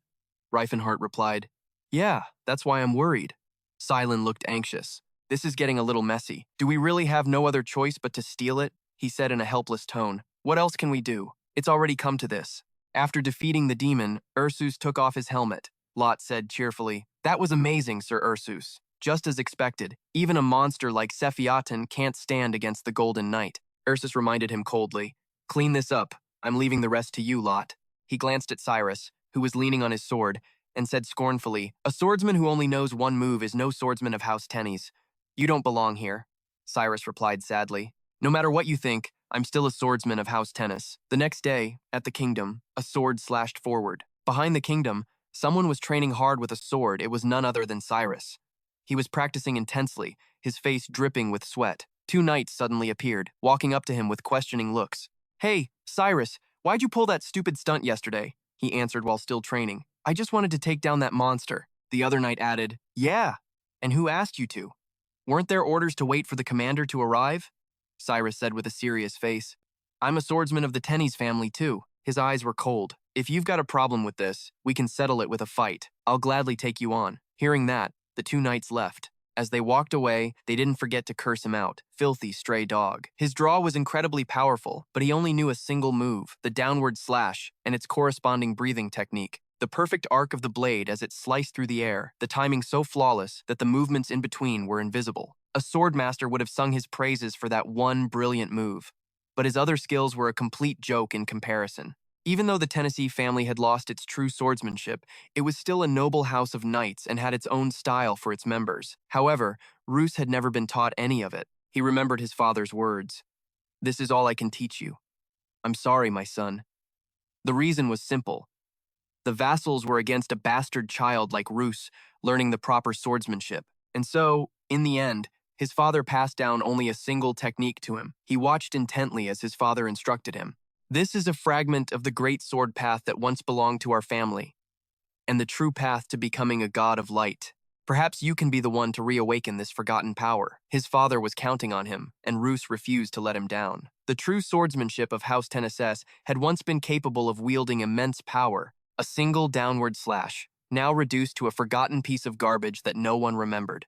Rifenhardt replied, yeah, that's why I'm worried. Silen looked anxious. This is getting a little messy. Do we really have no other choice but to steal it? He said in a helpless tone. What else can we do? It's already come to this. After defeating the demon, Ursus took off his helmet. Lot said cheerfully, that was amazing, Sir Ursus. Just as expected, even a monster like Sephiatin can't stand against the Golden Knight. Ursus reminded him coldly, clean this up. I'm leaving the rest to you, Lot. He glanced at Cyrus, who was leaning on his sword, and said scornfully, a swordsman who only knows one move is no swordsman of House Tennies. You don't belong here. Cyrus replied sadly. No matter what you think, I'm still a swordsman of House Tennis. The next day, at the kingdom, a sword slashed forward. Behind the kingdom, someone was training hard with a sword. It was none other than Cyrus. He was practicing intensely, his face dripping with sweat. Two knights suddenly appeared, walking up to him with questioning looks. Hey, Cyrus, why'd you pull that stupid stunt yesterday? He answered while still training. I just wanted to take down that monster. The other knight added, yeah, and who asked you to? Weren't there orders to wait for the commander to arrive? Cyrus said with a serious face. I'm a swordsman of the Tennies family too. His eyes were cold. If you've got a problem with this, we can settle it with a fight. I'll gladly take you on. Hearing that, the two knights left. As they walked away, they didn't forget to curse him out. Filthy stray dog. His draw was incredibly powerful, but he only knew a single move, the downward slash, and its corresponding breathing technique. The perfect arc of the blade as it sliced through the air, the timing so flawless that the movements in between were invisible. A swordmaster would have sung his praises for that one brilliant move. But his other skills were a complete joke in comparison. Even though the Tennessee family had lost its true swordsmanship, it was still a noble house of knights and had its own style for its members. However, Roos had never been taught any of it. He remembered his father's words. This is all I can teach you. I'm sorry, my son. The reason was simple. The vassals were against a bastard child like Roos, learning the proper swordsmanship. And so, in the end, his father passed down only a single technique to him. He watched intently as his father instructed him. This is a fragment of the great sword path that once belonged to our family, and the true path to becoming a god of light. Perhaps you can be the one to reawaken this forgotten power. His father was counting on him, and Roos refused to let him down. The true swordsmanship of House Tennesses had once been capable of wielding immense power, A single downward slash, now reduced to a forgotten piece of garbage that no one remembered.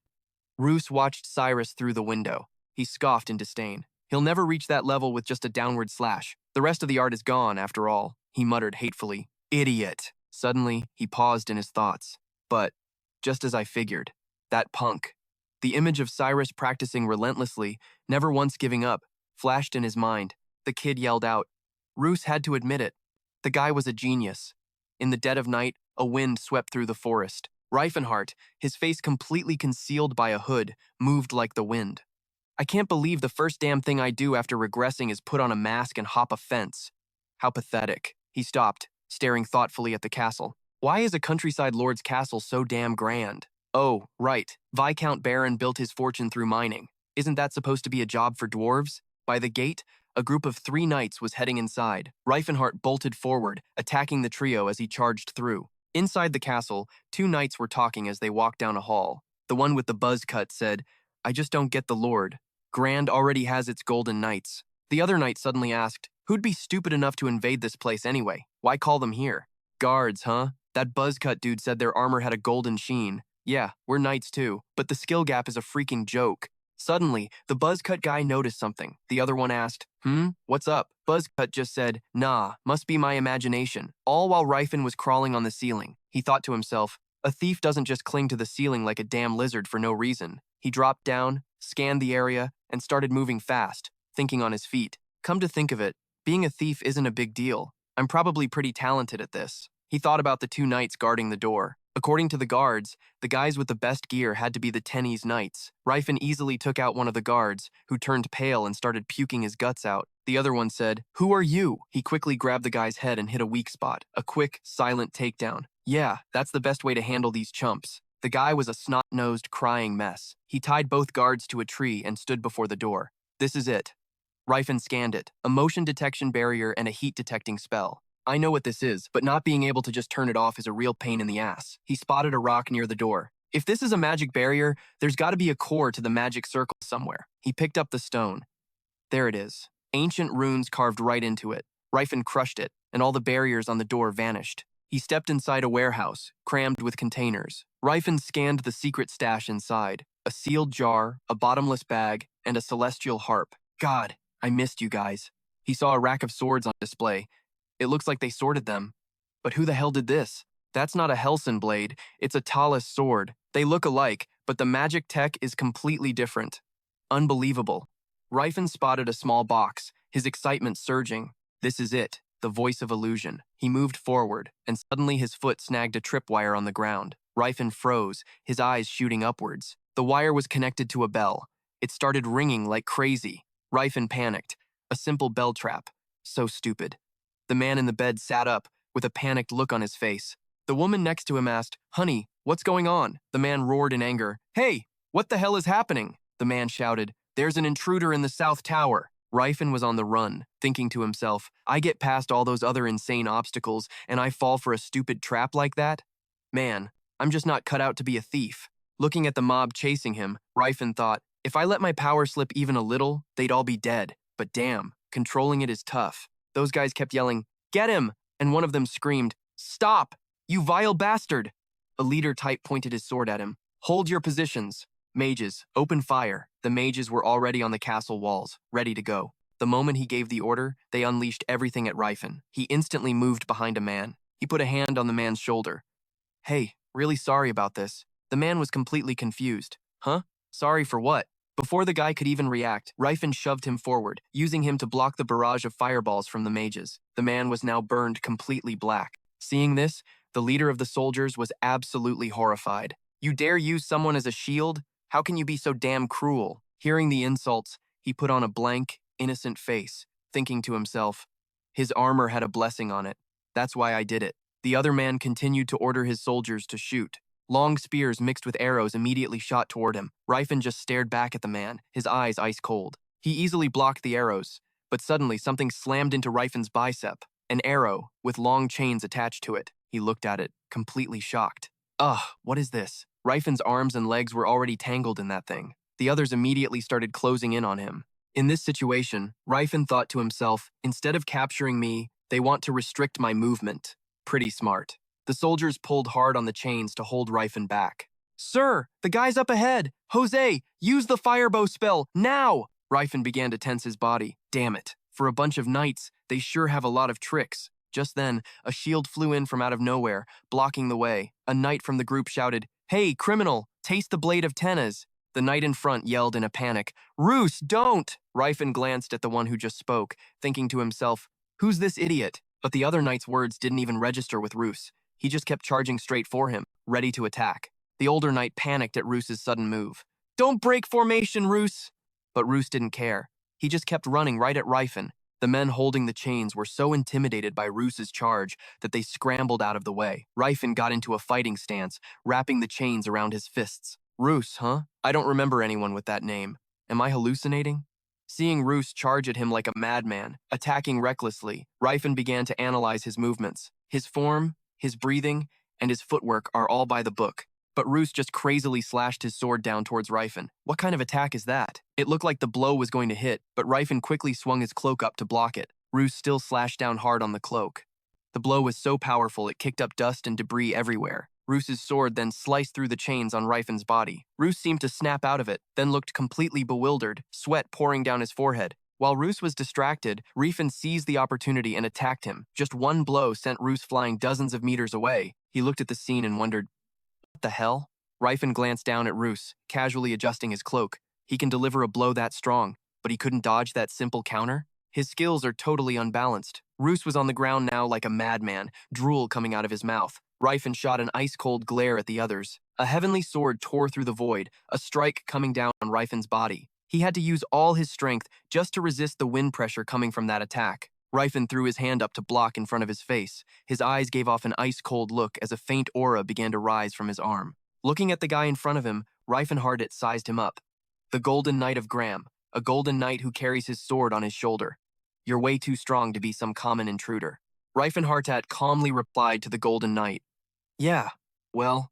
Roos watched Cyrus through the window. He scoffed in disdain. He'll never reach that level with just a downward slash. The rest of the art is gone, after all, he muttered hatefully. Idiot! Suddenly, he paused in his thoughts. But, just as I figured, that punk. The image of Cyrus practicing relentlessly, never once giving up, flashed in his mind. The kid yelled out. Roos had to admit it. The guy was a genius. In the dead of night, a wind swept through the forest. Rifenhardt, his face completely concealed by a hood, moved like the wind. I can't believe the first damn thing I do after regressing is put on a mask and hop a fence. How pathetic. He stopped, staring thoughtfully at the castle. Why is a countryside lord's castle so damn grand? Oh, right. Viscount Baron built his fortune through mining. Isn't that supposed to be a job for dwarves? By the gate, a group of 3 knights was heading inside. Rifenhardt bolted forward, attacking the trio as he charged through. Inside the castle, 2 knights were talking as they walked down a hall. The one with the buzz cut said, I just don't get the lord. Grand already has its golden knights. The other knight suddenly asked, who'd be stupid enough to invade this place anyway? Why call them here? Guards, huh? That buzzcut dude said their armor had a golden sheen. Yeah, we're knights too, but the skill gap is a freaking joke. Suddenly, the buzzcut guy noticed something. The other one asked, what's up? Buzzcut just said, nah, must be my imagination. All while Rifen was crawling on the ceiling. He thought to himself, a thief doesn't just cling to the ceiling like a damn lizard for no reason. He dropped down, scanned the area, and started moving fast, thinking on his feet. Come to think of it, being a thief isn't a big deal. I'm probably pretty talented at this. He thought about the 2 knights guarding the door. According to the guards, the guys with the best gear had to be the Tennies knights. Rifen easily took out one of the guards, who turned pale and started puking his guts out. The other one said, who are you? He quickly grabbed the guy's head and hit a weak spot. A quick, silent takedown. Yeah, that's the best way to handle these chumps. The guy was a snot-nosed, crying mess. He tied both guards to a tree and stood before the door. This is it. Rifen scanned it. A motion detection barrier and a heat detecting spell. I know what this is, but not being able to just turn it off is a real pain in the ass. He spotted a rock near the door. If this is a magic barrier, there's got to be a core to the magic circle somewhere. He picked up the stone. There it is. Ancient runes carved right into it. Rifen crushed it, and all the barriers on the door vanished. He stepped inside a warehouse, crammed with containers. Rifen scanned the secret stash inside. A sealed jar, a bottomless bag, and a celestial harp. God, I missed you guys. He saw a rack of swords on display. It looks like they sorted them. But who the hell did this? That's not a Helson blade, it's a Talus sword. They look alike, but the magic tech is completely different. Unbelievable. Rifen spotted a small box, his excitement surging. This is it, the voice of illusion. He moved forward, and suddenly his foot snagged a tripwire on the ground. Rifen froze, his eyes shooting upwards. The wire was connected to a bell. It started ringing like crazy. Rifen panicked. A simple bell trap. So stupid. The man in the bed sat up, with a panicked look on his face. The woman next to him asked, honey, what's going on? The man roared in anger. Hey, what the hell is happening? The man shouted, there's an intruder in the south tower. Rifen was on the run, thinking to himself, I get past all those other insane obstacles, and I fall for a stupid trap like that? Man, I'm just not cut out to be a thief. Looking at the mob chasing him, Rifen thought, if I let my power slip even a little, they'd all be dead. But damn, controlling it is tough. Those guys kept yelling, get him! And one of them screamed, stop! You vile bastard! A leader type pointed his sword at him. Hold your positions. Mages, open fire. The mages were already on the castle walls, ready to go. The moment he gave the order, they unleashed everything at Rifen. He instantly moved behind a man. He put a hand on the man's shoulder. Hey, really sorry about this. The man was completely confused. Huh? Sorry for what? Before the guy could even react, Rifen shoved him forward, using him to block the barrage of fireballs from the mages. The man was now burned completely black. Seeing this, the leader of the soldiers was absolutely horrified. You dare use someone as a shield? How can you be so damn cruel? Hearing the insults, he put on a blank, innocent face, thinking to himself, his armor had a blessing on it. That's why I did it. The other man continued to order his soldiers to shoot. Long spears mixed with arrows immediately shot toward him. Rifen just stared back at the man, his eyes ice cold. He easily blocked the arrows, but suddenly something slammed into Rifen's bicep. An arrow, with long chains attached to it. He looked at it, completely shocked. Ugh, what is this? Rifen's arms and legs were already tangled in that thing. The others immediately started closing in on him. In this situation, Rifen thought to himself, instead of capturing me, they want to restrict my movement. pretty smart. The soldiers pulled hard on the chains to hold Rifen back. "Sir, the guy's up ahead! Jose, use the firebow spell, now!" Rifen began to tense his body. Damn it. For a bunch of knights, they sure have a lot of tricks. Just then, a shield flew in from out of nowhere, blocking the way. A knight from the group shouted, "Hey, criminal, taste the blade of Tenaz." The knight in front yelled in a panic, "Roos, don't!" Rifen glanced at the one who just spoke, thinking to himself, "Who's this idiot?" But the other knight's words didn't even register with Roos. He just kept charging straight for him, ready to attack. The older knight panicked at Roos's sudden move. "Don't break formation, Roos!" But Roos didn't care. He just kept running right at Rifen. The men holding the chains were so intimidated by Roos's charge that they scrambled out of the way. Rifen got into a fighting stance, wrapping the chains around his fists. Roos, huh? I don't remember anyone with that name. Am I hallucinating? Seeing Roos charge at him like a madman, attacking recklessly, Rifen began to analyze his movements. His form, his breathing, and his footwork are all by the book. But Roos just crazily slashed his sword down towards Rifen. What kind of attack is that? It looked like the blow was going to hit, but Rifen quickly swung his cloak up to block it. Roos still slashed down hard on the cloak. The blow was so powerful it kicked up dust and debris everywhere. Roos's sword then sliced through the chains on Rifen's body. Roos seemed to snap out of it, then looked completely bewildered, sweat pouring down his forehead. While Roos was distracted, Rifen seized the opportunity and attacked him. Just one blow sent Roos flying dozens of meters away. He looked at the scene and wondered, "What the hell?" Rifen glanced down at Roos, casually adjusting his cloak. He can deliver a blow that strong, but he couldn't dodge that simple counter? His skills are totally unbalanced. Roos was on the ground now like a madman, drool coming out of his mouth. Rifen shot an ice-cold glare at the others. A heavenly sword tore through the void, a strike coming down on Rifen's body. He had to use all his strength just to resist the wind pressure coming from that attack. Rifen threw his hand up to block in front of his face. His eyes gave off an ice-cold look as a faint aura began to rise from his arm. Looking at the guy in front of him, Rifenhardt sized him up. The Golden Knight of Graham, a golden knight who carries his sword on his shoulder. "You're way too strong to be some common intruder." Rifenhardt calmly replied to the Golden Knight. "Yeah, well,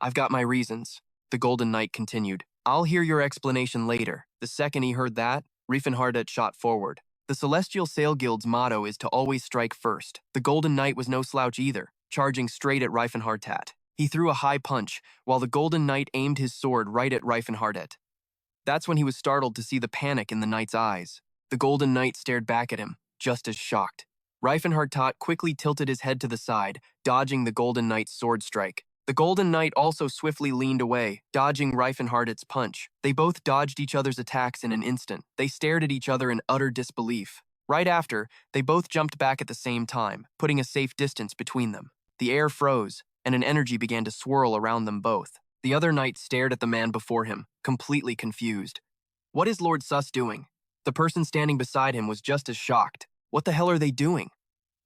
I've got my reasons." The Golden Knight continued. "I'll hear your explanation later." The second he heard that, Rifenhardt shot forward. The Celestial Sail Guild's motto is to always strike first. The Golden Knight was no slouch either, charging straight at Rifenhardt. He threw a high punch, while the Golden Knight aimed his sword right at Rifenhardt. That's when he was startled to see the panic in the knight's eyes. The Golden Knight stared back at him, just as shocked. Rifenhardt quickly tilted his head to the side, dodging the Golden Knight's sword strike. The Golden Knight also swiftly leaned away, dodging Rifenhardt's punch. They both dodged each other's attacks in an instant. They stared at each other in utter disbelief. Right after, they both jumped back at the same time, putting a safe distance between them. The air froze, and an energy began to swirl around them both. The other knight stared at the man before him, completely confused. What is Lord Sus doing? The person standing beside him was just as shocked. What the hell are they doing?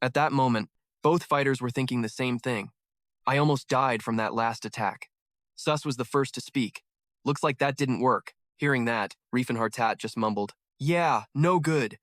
At that moment, both fighters were thinking the same thing. I almost died from that last attack. Sus was the first to speak. Looks like that didn't work. Hearing that, Rifenhardt just mumbled, "Yeah, no good."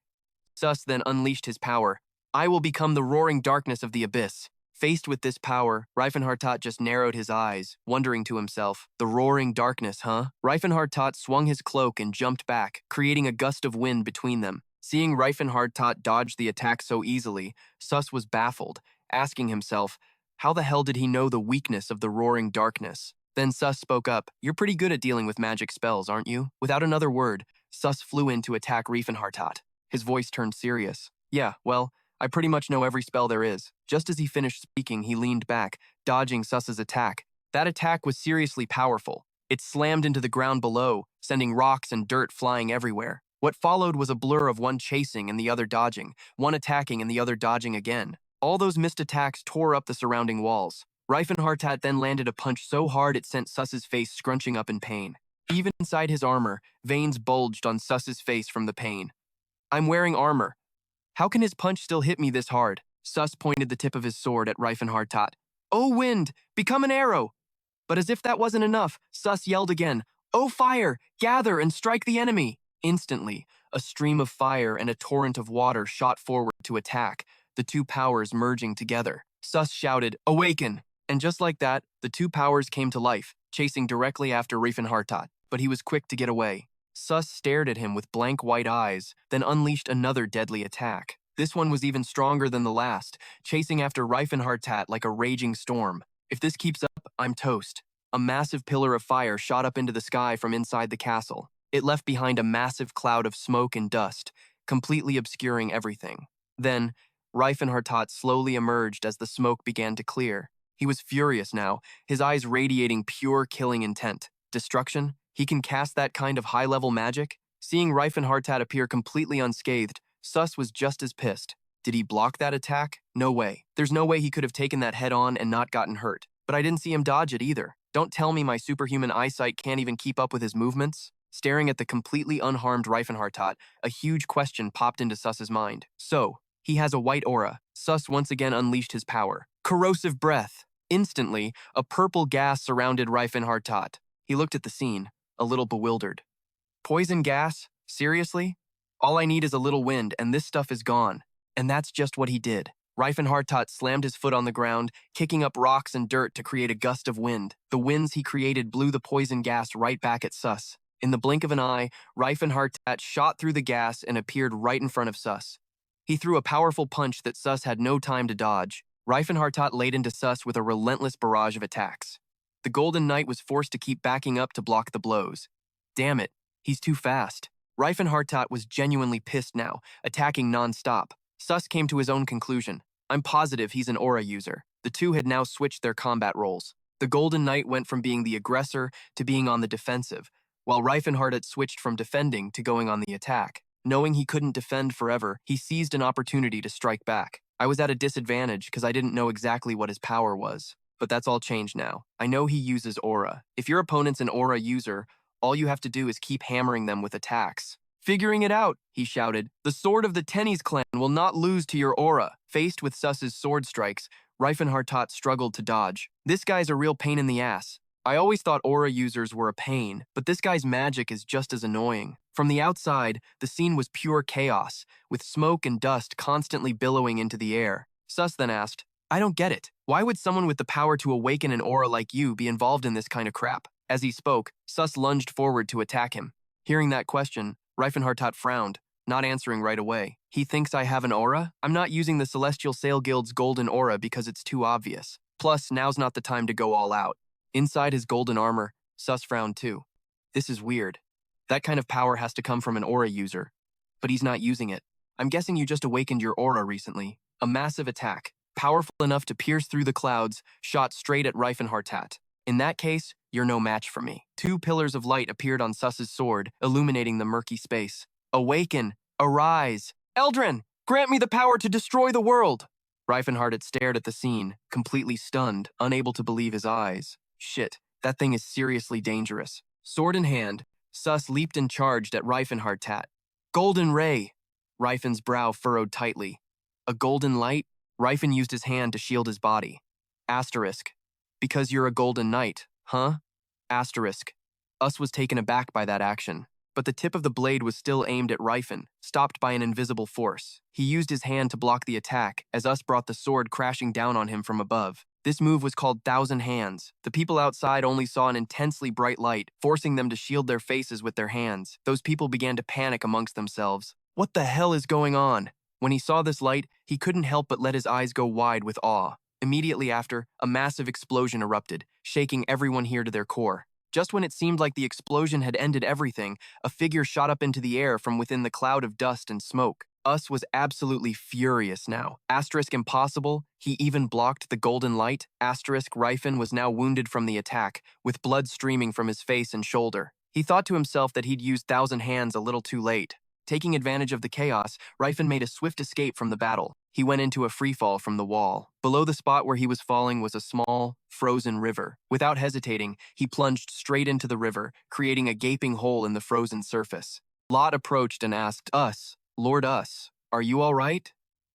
Sus then unleashed his power. "I will become the roaring darkness of the abyss." Faced with this power, Rifenhardt just narrowed his eyes, wondering to himself, the roaring darkness, huh? Rifenhardt swung his cloak and jumped back, creating a gust of wind between them. Seeing Rifenhardt dodge the attack so easily, Sus was baffled, asking himself, how the hell did he know the weakness of the roaring darkness? Then Sus spoke up, "You're pretty good at dealing with magic spells, aren't you?" Without another word, Sus flew in to attack Rifenhardt. His voice turned serious. "Yeah, well, I pretty much know every spell there is." Just as he finished speaking, he leaned back, dodging Sus's attack. That attack was seriously powerful. It slammed into the ground below, sending rocks and dirt flying everywhere. What followed was a blur of one chasing and the other dodging, one attacking and the other dodging again. All those missed attacks tore up the surrounding walls. Rifenhardt then landed a punch so hard it sent Sus's face scrunching up in pain. Even inside his armor, veins bulged on Sus's face from the pain. "I'm wearing armor. How can his punch still hit me this hard?" Sus pointed the tip of his sword at Rifenhardt. "Oh wind, become an arrow!" But as if that wasn't enough, Sus yelled again, "Oh fire, gather and strike the enemy!" Instantly, a stream of fire and a torrent of water shot forward to attack, the two powers merging together. Sus shouted, "Awaken!" And just like that, the two powers came to life, chasing directly after Rifenhardt, but he was quick to get away. Sus stared at him with blank white eyes, then unleashed another deadly attack. This one was even stronger than the last, chasing after Rifenhardt like a raging storm. If this keeps up, I'm toast. A massive pillar of fire shot up into the sky from inside the castle. It left behind a massive cloud of smoke and dust, completely obscuring everything. Then, Rifenhardt slowly emerged as the smoke began to clear. He was furious now, his eyes radiating pure killing intent. Destruction? He can cast that kind of high-level magic? Seeing Rifenhardt appear completely unscathed, Sus was just as pissed. Did he block that attack? No way. There's no way he could have taken that head-on and not gotten hurt. But I didn't see him dodge it either. Don't tell me my superhuman eyesight can't even keep up with his movements. Staring at the completely unharmed Rifenhardt, a huge question popped into Sus's mind. So, he has a white aura. Sus once again unleashed his power. Corrosive breath. Instantly, a purple gas surrounded Rifenhardt. He looked at the scene, a little bewildered. Poison gas? Seriously? All I need is a little wind, and this stuff is gone. And that's just what he did. Rifenhardt slammed his foot on the ground, kicking up rocks and dirt to create a gust of wind. The winds he created blew the poison gas right back at Sus. In the blink of an eye, Rifenhardt shot through the gas and appeared right in front of Sus. He threw a powerful punch that Sus had no time to dodge. Rifenhardt laid into Sus with a relentless barrage of attacks. The Golden Knight was forced to keep backing up to block the blows. Damn it, he's too fast. Rifenhardt was genuinely pissed now, attacking non-stop. Sus came to his own conclusion. I'm positive he's an aura user. The two had now switched their combat roles. The Golden Knight went from being the aggressor to being on the defensive, while Rifenhardt switched from defending to going on the attack. Knowing he couldn't defend forever, he seized an opportunity to strike back. I was at a disadvantage because I didn't know exactly what his power was. But that's all changed now. I know he uses aura. If your opponent's an aura user, all you have to do is keep hammering them with attacks. Figuring it out, he shouted. The sword of the Tennies clan will not lose to your aura. Faced with Sus's sword strikes, Rifenhardt struggled to dodge. This guy's a real pain in the ass. I always thought aura users were a pain, but this guy's magic is just as annoying. From the outside, the scene was pure chaos, with smoke and dust constantly billowing into the air. Sus then asked, I don't get it. Why would someone with the power to awaken an aura like you be involved in this kind of crap? As he spoke, Sus lunged forward to attack him. Hearing that question, Rifenhardt frowned, not answering right away. He thinks I have an aura? I'm not using the Celestial Sail Guild's golden aura because it's too obvious. Plus, now's not the time to go all out. Inside his golden armor, Sus frowned too. This is weird. That kind of power has to come from an aura user. But he's not using it. I'm guessing you just awakened your aura recently. A massive attack, powerful enough to pierce through the clouds, shot straight at Rifenhardt. In that case, you're no match for me. Two pillars of light appeared on Sus's sword, illuminating the murky space. Awaken! Arise! Eldrin! Grant me the power to destroy the world! Rifenhardt stared at the scene, completely stunned, unable to believe his eyes. Shit, that thing is seriously dangerous. Sword in hand, Sus leaped and charged at Rifenhardt. Golden Ray! Rifen's brow furrowed tightly. A golden light? Rifen used his hand to shield his body. Asterisk. Because you're a golden knight, huh? Asterisk. Us was taken aback by that action, but the tip of the blade was still aimed at Rifen, stopped by an invisible force. He used his hand to block the attack as Us brought the sword crashing down on him from above. This move was called Thousand Hands. The people outside only saw an intensely bright light, forcing them to shield their faces with their hands. Those people began to panic amongst themselves. What the hell is going on? When he saw this light, he couldn't help but let his eyes go wide with awe. Immediately after, a massive explosion erupted, shaking everyone here to their core. Just when it seemed like the explosion had ended everything, a figure shot up into the air from within the cloud of dust and smoke. Us was absolutely furious now. Asterisk impossible, he even blocked the golden light. Asterisk Rifen was now wounded from the attack, with blood streaming from his face and shoulder. He thought to himself that he'd used Thousand Hands a little too late. Taking advantage of the chaos, Rifen made a swift escape from the battle. He went into a freefall from the wall. Below the spot where he was falling was a small, frozen river. Without hesitating, he plunged straight into the river, creating a gaping hole in the frozen surface. Lot approached and asked, Us, Lord Us, are you all right?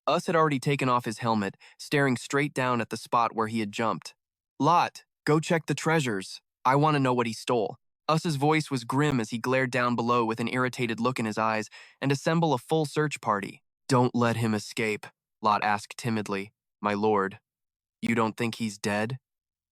Us had already taken off his helmet, staring straight down at the spot where he had jumped. Lot, go check the treasures. I want to know what he stole. Us's voice was grim as he glared down below with an irritated look in his eyes and assemble a full search party. Don't let him escape, Lot asked timidly. My lord, you don't think he's dead?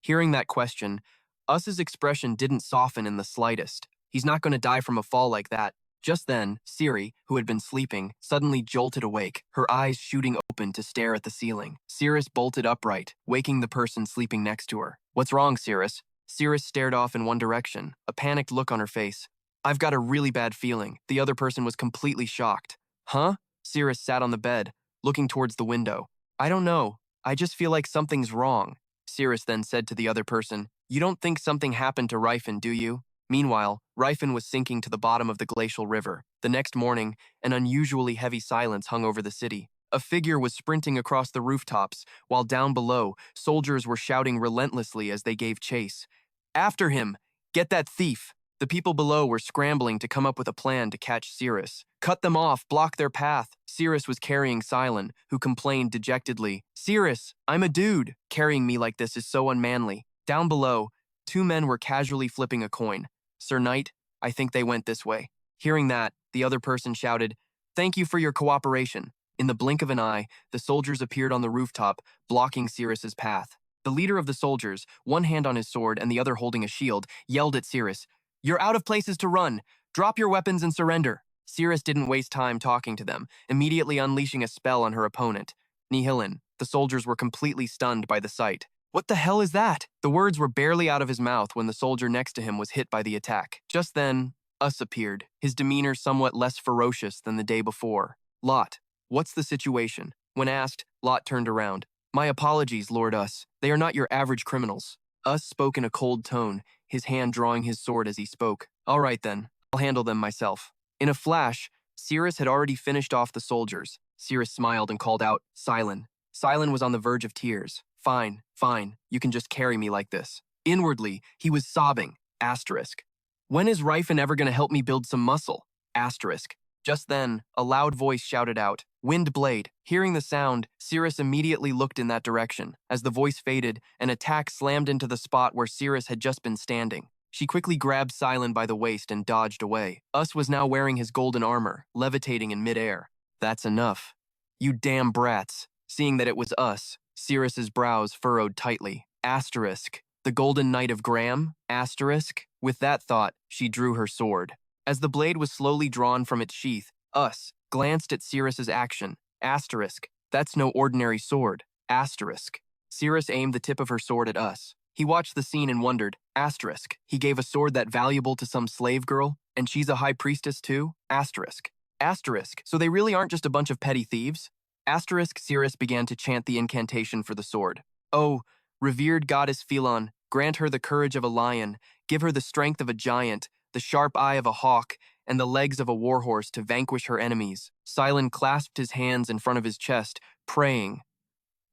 Hearing that question, Us's expression didn't soften in the slightest. He's not going to die from a fall like that. Just then, Siri, who had been sleeping, suddenly jolted awake, her eyes shooting open to stare at the ceiling. Cirrus bolted upright, waking the person sleeping next to her. "What's wrong, Cirrus?" Cirrus stared off in one direction, a panicked look on her face. "I've got a really bad feeling." The other person was completely shocked. "Huh?" Cirrus sat on the bed, looking towards the window. "I don't know. I just feel like something's wrong." Cirrus then said to the other person, "You don't think something happened to Rifen, do you?" Meanwhile, Rifen was sinking to the bottom of the glacial river. The next morning, an unusually heavy silence hung over the city. A figure was sprinting across the rooftops, while down below, soldiers were shouting relentlessly as they gave chase. "After him! Get that thief!" The people below were scrambling to come up with a plan to catch Cirrus. "Cut them off, block their path." Cirrus was carrying Silon, who complained dejectedly, "Cirrus, I'm a dude. Carrying me like this is so unmanly." Down below, two men were casually flipping a coin. "Sir Knight, I think they went this way." Hearing that, the other person shouted, "Thank you for your cooperation." In the blink of an eye, the soldiers appeared on the rooftop, blocking Cirrus's path. The leader of the soldiers, one hand on his sword and the other holding a shield, yelled at Cirrus, "You're out of places to run. Drop your weapons and surrender." Cirrus didn't waste time talking to them, immediately unleashing a spell on her opponent. Nihilin. The soldiers were completely stunned by the sight. "What the hell is that?" The words were barely out of his mouth when the soldier next to him was hit by the attack. Just then, Us appeared, his demeanor somewhat less ferocious than the day before. "Lot, what's the situation?" When asked, Lot turned around. "My apologies, Lord Us. They are not your average criminals." Us spoke in a cold tone, his hand drawing his sword as he spoke. "All right then, I'll handle them myself." In a flash, Cirrus had already finished off the soldiers. Cirrus smiled and called out, "Silon." Silon was on the verge of tears. Fine, you can just carry me like this." Inwardly, he was sobbing. Asterisk. "When is Rifen ever going to help me build some muscle?" Asterisk. Just then, a loud voice shouted out, "Wind Blade." Hearing the sound, Cirrus immediately looked in that direction. As the voice faded, an attack slammed into the spot where Cirrus had just been standing. She quickly grabbed Silon by the waist and dodged away. Us was now wearing his golden armor, levitating in midair. "That's enough. You damn brats." Seeing that it was Us, Cirrus's brows furrowed tightly. Asterisk. The Golden Knight of Graham? Asterisk. With that thought, she drew her sword. As the blade was slowly drawn from its sheath, Us glanced at Cirrus's action. Asterisk. That's no ordinary sword. Asterisk. Cirrus aimed the tip of her sword at Us. He watched the scene and wondered. Asterisk. He gave a sword that valuable to some slave girl? And she's a high priestess too? Asterisk. Asterisk. So they really aren't just a bunch of petty thieves? Asterisk. Cirrus began to chant the incantation for the sword. "Oh, revered goddess Philon, grant her the courage of a lion, give her the strength of a giant, the sharp eye of a hawk, and the legs of a warhorse to vanquish her enemies." Silon clasped his hands in front of his chest, praying.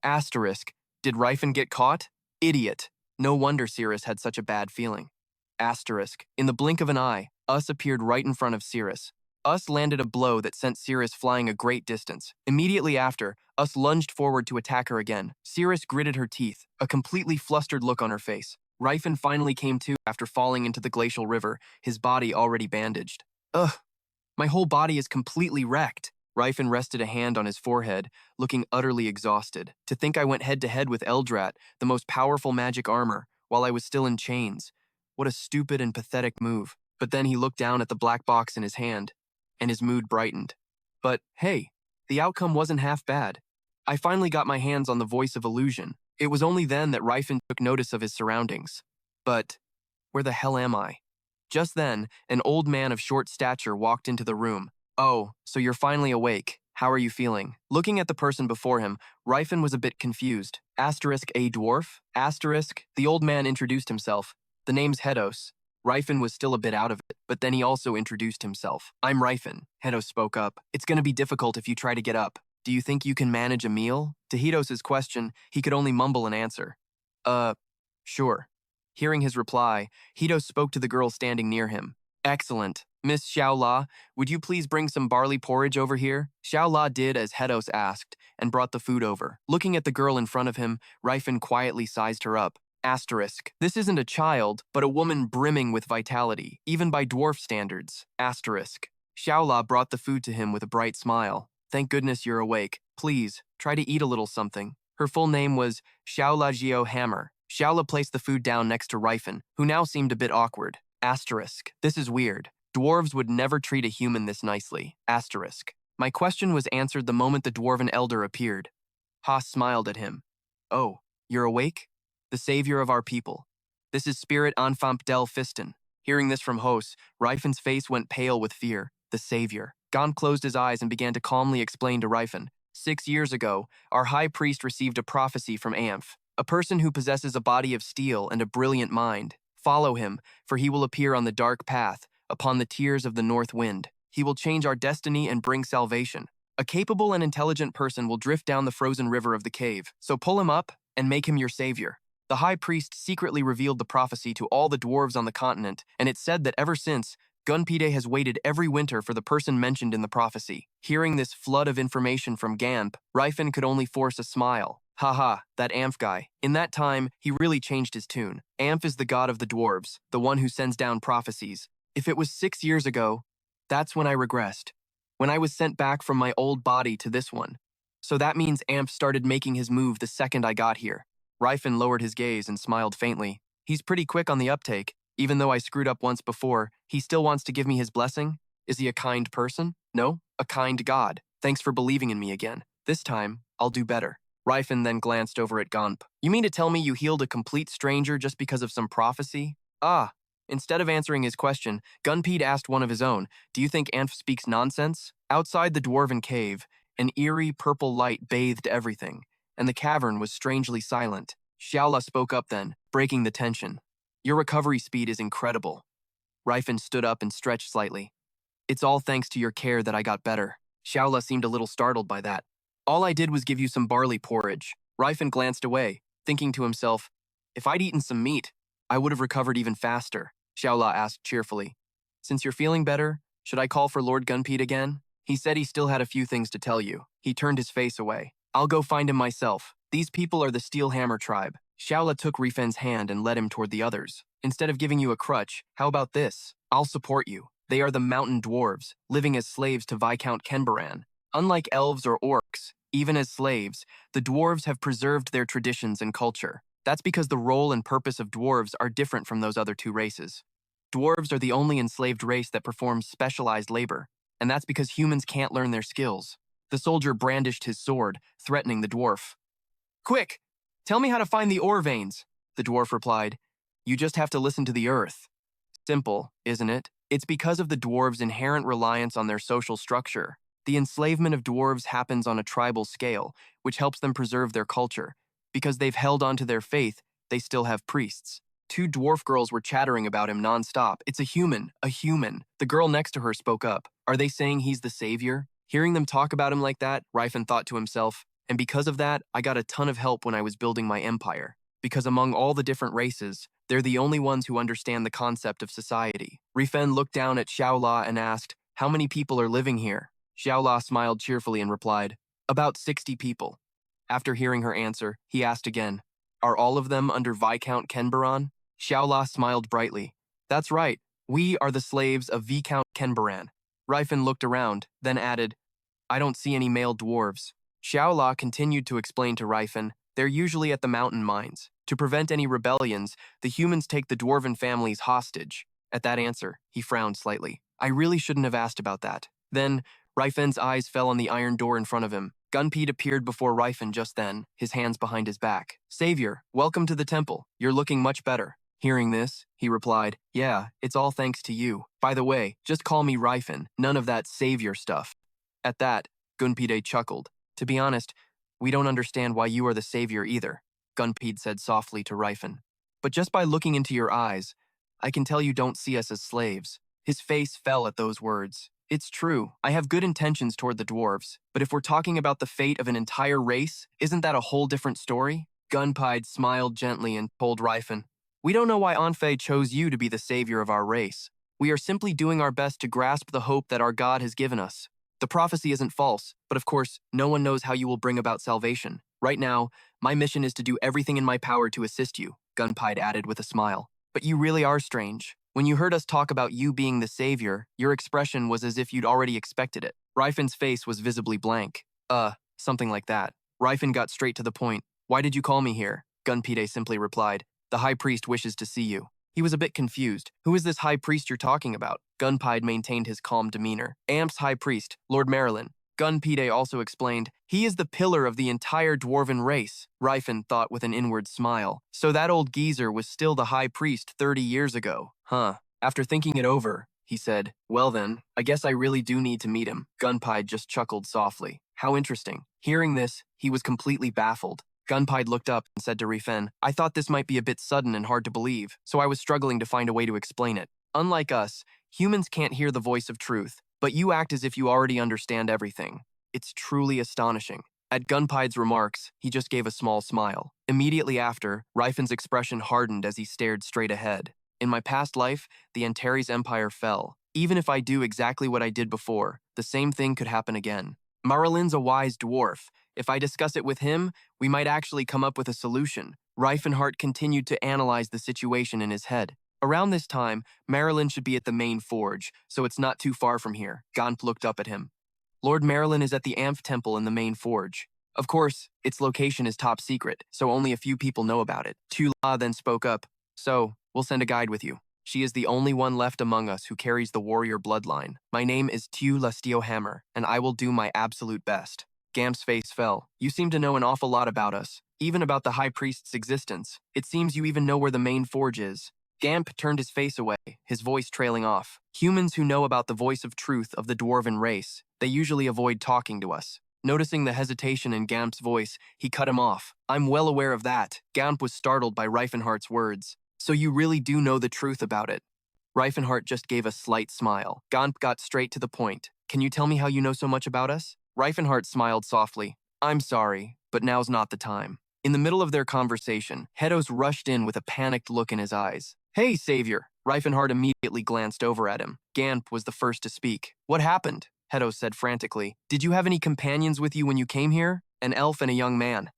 Asterisk. Did Rifen get caught? Idiot. No wonder Cirrus had such a bad feeling. Asterisk. In the blink of an eye, Us appeared right in front of Cirrus. Us landed a blow that sent Cirrus flying a great distance. Immediately after, Us lunged forward to attack her again. Cirrus gritted her teeth, a completely flustered look on her face. Rifen finally came to after falling into the glacial river, his body already bandaged. "Ugh, my whole body is completely wrecked." Rifen rested a hand on his forehead, looking utterly exhausted. "To think I went head-to-head with Eldrat, the most powerful magic armor, while I was still in chains. What a stupid and pathetic move." But then he looked down at the black box in his hand, and his mood brightened. But hey, the outcome wasn't half bad. I finally got my hands on the voice of illusion. It was only then that Rifen took notice of his surroundings. But where the hell am I? Just then, an old man of short stature walked into the room. "Oh, so you're finally awake. How are you feeling?" Looking at the person before him, Rifen was a bit confused. Asterisk, a dwarf? Asterisk. The old man introduced himself. "The name's Hedos." Rifen was still a bit out of it, but then he also introduced himself. "I'm Rifen," Hedos spoke up. "It's going to be difficult if you try to get up. Do you think you can manage a meal?" To Hedos's question, he could only mumble an answer. Sure." Hearing his reply, Hedos spoke to the girl standing near him. "Excellent. Miss Xiaola, would you please bring some barley porridge over here?" Xiaola did as Hedos asked, and brought the food over. Looking at the girl in front of him, Rifen quietly sized her up. Asterisk. This isn't a child, but a woman brimming with vitality, even by dwarf standards. Asterisk. Xiaola brought the food to him with a bright smile. "Thank goodness you're awake. Please, try to eat a little something." Her full name was Xiaola Jiao Hammer. Xiaola placed the food down next to Rifen, who now seemed a bit awkward. Asterisk. This is weird. Dwarves would never treat a human this nicely. Asterisk. My question was answered the moment the dwarven elder appeared. Haas smiled at him. Oh, you're awake? The savior of our people. This is Spirit Enfant del Fiston. Hearing this from Hos, Rifen's face went pale with fear. The savior. Gon closed his eyes and began to calmly explain to Rifen. 6 years ago, our high priest received a prophecy from Amph, a person who possesses a body of steel and a brilliant mind. Follow him, for he will appear on the dark path, upon the tears of the north wind. He will change our destiny and bring salvation. A capable and intelligent person will drift down the frozen river of the cave, so pull him up and make him your savior. The high priest secretly revealed the prophecy to all the dwarves on the continent, and it said that ever since, Gunpide has waited every winter for the person mentioned in the prophecy. Hearing this flood of information from Gamp, Rifen could only force a smile. Haha, that Amph guy. In that time, he really changed his tune. Amph is the god of the dwarves, the one who sends down prophecies. If it was 6 years ago, that's when I regressed. When I was sent back from my old body to this one. So that means Amph started making his move the second I got here. Rifen lowered his gaze and smiled faintly. He's pretty quick on the uptake. Even though I screwed up once before, he still wants to give me his blessing? Is he a kind person? No, a kind god. Thanks for believing in me again. This time, I'll do better. Rifen then glanced over at Gonp. You mean to tell me you healed a complete stranger just because of some prophecy? Ah. Instead of answering his question, Gunpede asked one of his own, do you think Amph speaks nonsense? Outside the dwarven cave, an eerie purple light bathed everything, and the cavern was strangely silent. Xiaola spoke up then, breaking the tension. Your recovery speed is incredible. Rifen stood up and stretched slightly. It's all thanks to your care that I got better. Xiaola seemed a little startled by that. All I did was give you some barley porridge. Rifen glanced away, thinking to himself, if I'd eaten some meat, I would have recovered even faster. Xiaola asked cheerfully. Since you're feeling better, should I call for Lord Gunpede again? He said he still had a few things to tell you. He turned his face away. I'll go find him myself. These people are the Steelhammer tribe. Xiaola took Rifen's hand and led him toward the others. Instead of giving you a crutch, how about this? I'll support you. They are the mountain dwarves, living as slaves to Viscount Kenbaran. Unlike elves or orcs, even as slaves, the dwarves have preserved their traditions and culture. That's because the role and purpose of dwarves are different from those other two races. Dwarves are the only enslaved race that performs specialized labor, and that's because humans can't learn their skills. The soldier brandished his sword, threatening the dwarf. Quick! Tell me how to find the ore veins, the dwarf replied. You just have to listen to the earth. Simple, isn't it? It's because of the dwarves' inherent reliance on their social structure. The enslavement of dwarves happens on a tribal scale, which helps them preserve their culture. Because they've held on to their faith, they still have priests. 2 dwarf girls were chattering about him nonstop. It's a human, a human. The girl next to her spoke up. Are they saying he's the savior? Hearing them talk about him like that, Rifen thought to himself, and because of that, I got a ton of help when I was building my empire. Because among all the different races, they're the only ones who understand the concept of society. Rifen looked down at Xiaola and asked, how many people are living here? Xiaola smiled cheerfully and replied, about 60 people. After hearing her answer, he asked again, are all of them under Viscount Kenbaran? Xiaola smiled brightly. That's right, we are the slaves of Viscount Kenbaran. Rifen looked around, then added, I don't see any male dwarves. Xiaola continued to explain to Rifen, they're usually at the mountain mines. To prevent any rebellions, the humans take the dwarven families hostage. At that answer, he frowned slightly. I really shouldn't have asked about that. Then, Rifen's eyes fell on the iron door in front of him. Gunpede appeared before Rifen just then, his hands behind his back. Savior, welcome to the temple. You're looking much better. Hearing this, he replied, yeah, it's all thanks to you. By the way, just call me Rifen, none of that savior stuff. At that, Gunpede chuckled. To be honest, we don't understand why you are the savior either, Gunpede said softly to Rifen. But just by looking into your eyes, I can tell you don't see us as slaves. His face fell at those words. It's true, I have good intentions toward the dwarves, but if we're talking about the fate of an entire race, isn't that a whole different story? Gunpide smiled gently and told Rifen, we don't know why Anfei chose you to be the savior of our race. We are simply doing our best to grasp the hope that our God has given us. The prophecy isn't false, but of course, no one knows how you will bring about salvation. Right now, my mission is to do everything in my power to assist you, Gunpide added with a smile. But you really are strange. When you heard us talk about you being the savior, your expression was as if you'd already expected it. Rifen's face was visibly blank. Something like that. Rifen got straight to the point. Why did you call me here? Gunpide simply replied. The high priest wishes to see you. He was a bit confused. Who is this high priest you're talking about? Gunpide maintained his calm demeanor. Amp's high priest, Lord Marilyn. Gunpide also explained, he is the pillar of the entire dwarven race. Rifen thought with an inward smile. So that old geezer was still the high priest 30 years ago. Huh. After thinking it over, he said, well then, I guess I really do need to meet him. Gunpide just chuckled softly. How interesting. Hearing this, he was completely baffled. Gunpide looked up and said to Rifen, I thought this might be a bit sudden and hard to believe, so I was struggling to find a way to explain it. Unlike us, humans can't hear the voice of truth, but you act as if you already understand everything. It's truly astonishing. At Gunpide's remarks, he just gave a small smile. Immediately after, Rifen's expression hardened as he stared straight ahead. In my past life, the Antures Empire fell. Even if I do exactly what I did before, the same thing could happen again. Marilyn's a wise dwarf. If I discuss it with him, we might actually come up with a solution. Rifenhardt continued to analyze the situation in his head. Around this time, Marilyn should be at the main forge, so it's not too far from here. Gaunt looked up at him. Lord Marilyn is at the Amph Temple in the main forge. Of course, its location is top secret, so only a few people know about it. Tula then spoke up. So, we'll send a guide with you. She is the only one left among us who carries the warrior bloodline. My name is Tu Lustio Hammer, and I will do my absolute best. Gamp's face fell. You seem to know an awful lot about us, even about the High Priest's existence. It seems you even know where the main forge is. Gamp turned his face away, his voice trailing off. Humans who know about the voice of truth of the dwarven race, they usually avoid talking to us. Noticing the hesitation in Gamp's voice, he cut him off. I'm well aware of that. Gamp was startled by Rifenhardt's words. So you really do know the truth about it? Rifenhardt just gave a slight smile. Gamp got straight to the point. Can you tell me how you know so much about us? Rifenhardt smiled softly. I'm sorry, but now's not the time. In the middle of their conversation, Hedos rushed in with a panicked look in his eyes. Hey, Savior! Rifenhardt immediately glanced over at him. Gamp was the first to speak. What happened? Hedos said frantically. Did you have any companions with you when you came here? An elf and a young man.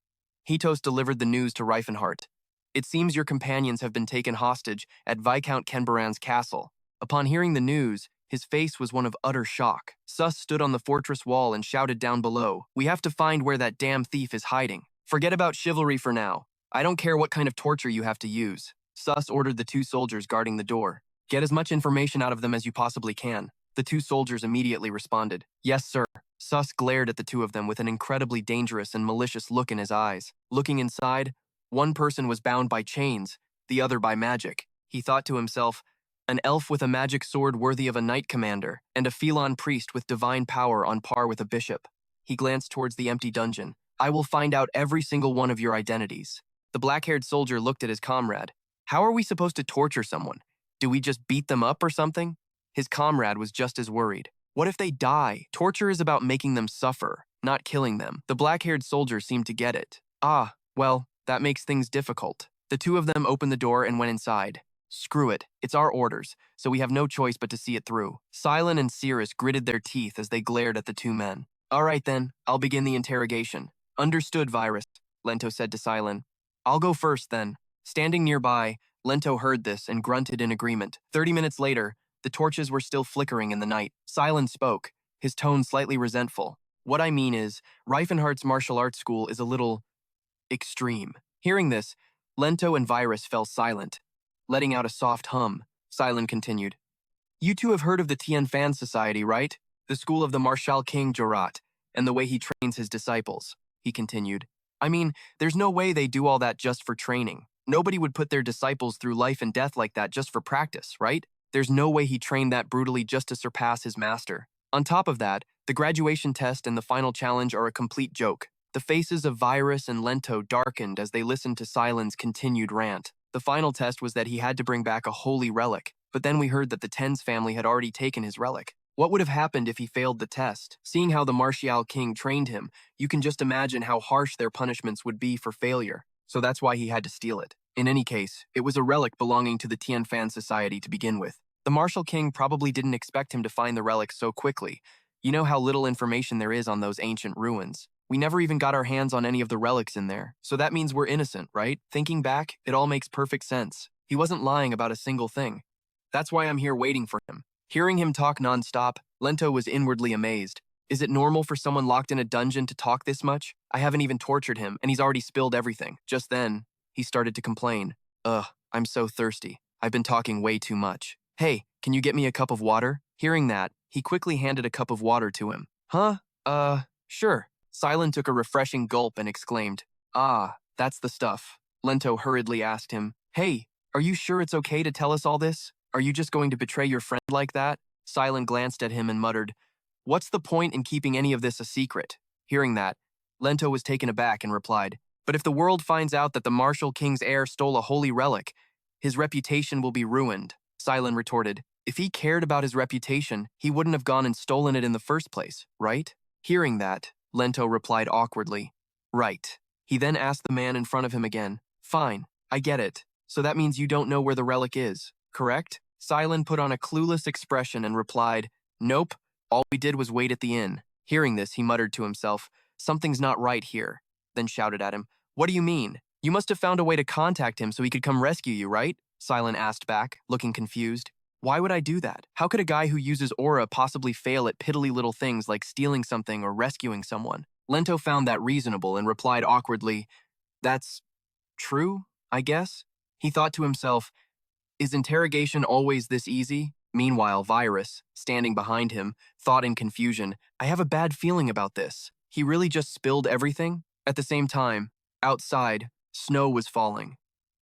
Hetos delivered the news to Rifenhardt. It seems your companions have been taken hostage at Viscount Kenbaran's castle. Upon hearing the news, his face was one of utter shock. Sus stood on the fortress wall and shouted down below, we have to find where that damn thief is hiding. Forget about chivalry for now. I don't care what kind of torture you have to use. Sus ordered the two soldiers guarding the door. Get as much information out of them as you possibly can. The two soldiers immediately responded. Yes, sir. Sus glared at the two of them with an incredibly dangerous and malicious look in his eyes. Looking inside, one person was bound by chains, the other by magic. He thought to himself, an elf with a magic sword worthy of a knight commander, and a Phelon priest with divine power on par with a bishop. He glanced towards the empty dungeon. I will find out every single one of your identities. The black-haired soldier looked at his comrade. How are we supposed to torture someone? Do we just beat them up or something? His comrade was just as worried. What if they die? Torture is about making them suffer, not killing them. The black-haired soldier seemed to get it. Ah, well, that makes things difficult. The two of them opened the door and went inside. Screw it, it's our orders, so we have no choice but to see it through. Silon and Cirrus gritted their teeth as they glared at the two men. All right then, I'll begin the interrogation. Understood, Virus, Lento said to Silon. I'll go first then. Standing nearby, Lento heard this and grunted in agreement. 30 minutes later, the torches were still flickering in the night. Silon spoke, his tone slightly resentful. What I mean is, Rifenhardt's martial arts school is a little extreme. Hearing this, Lento and Virus fell silent. Letting out a soft hum, Silon continued. You two have heard of the Triumphant Society, right? The school of the Marshal King Jorat, and the way he trains his disciples, he continued. I mean, there's no way they do all that just for training. Nobody would put their disciples through life and death like that just for practice, right? There's no way he trained that brutally just to surpass his master. On top of that, the graduation test and the final challenge are a complete joke. The faces of Virus and Lento darkened as they listened to Silon's continued rant. The final test was that he had to bring back a holy relic, but then we heard that the Tens family had already taken his relic. What would have happened if he failed the test? Seeing how the Martial King trained him, you can just imagine how harsh their punishments would be for failure. So that's why he had to steal it. In any case, it was a relic belonging to the Tianfan Society to begin with. The Martial King probably didn't expect him to find the relic so quickly. You know how little information there is on those ancient ruins. We never even got our hands on any of the relics in there, so that means we're innocent, right? Thinking back, it all makes perfect sense. He wasn't lying about a single thing. That's why I'm here waiting for him. Hearing him talk nonstop, Lento was inwardly amazed. Is it normal for someone locked in a dungeon to talk this much? I haven't even tortured him, and he's already spilled everything. Just then, he started to complain. Ugh, I'm so thirsty. I've been talking way too much. Hey, can you get me a cup of water? Hearing that, he quickly handed a cup of water to him. Huh? Sure. Silent took a refreshing gulp and exclaimed, Ah, that's the stuff. Lento hurriedly asked him, Hey, are you sure it's okay to tell us all this? Are you just going to betray your friend like that? Silent glanced at him and muttered, What's the point in keeping any of this a secret? Hearing that, Lento was taken aback and replied, But if the world finds out that the martial king's heir stole a holy relic, his reputation will be ruined. Silent retorted, If he cared about his reputation, he wouldn't have gone and stolen it in the first place, right? Hearing that, Lento replied awkwardly, Right. He then asked the man in front of him again, Fine, I get it. So that means you don't know where the relic is, correct? Silent put on a clueless expression and replied, Nope, all we did was wait at the inn. Hearing this, he muttered to himself, Something's not right here, then shouted at him, What do you mean? You must have found a way to contact him so he could come rescue you, right? Silent asked back, looking confused. Why would I do that? How could a guy who uses aura possibly fail at piddly little things like stealing something or rescuing someone? Lento found that reasonable and replied awkwardly, That's true, I guess? He thought to himself, Is interrogation always this easy? Meanwhile, Virus, standing behind him, thought in confusion, I have a bad feeling about this. He really just spilled everything? At the same time, outside, snow was falling,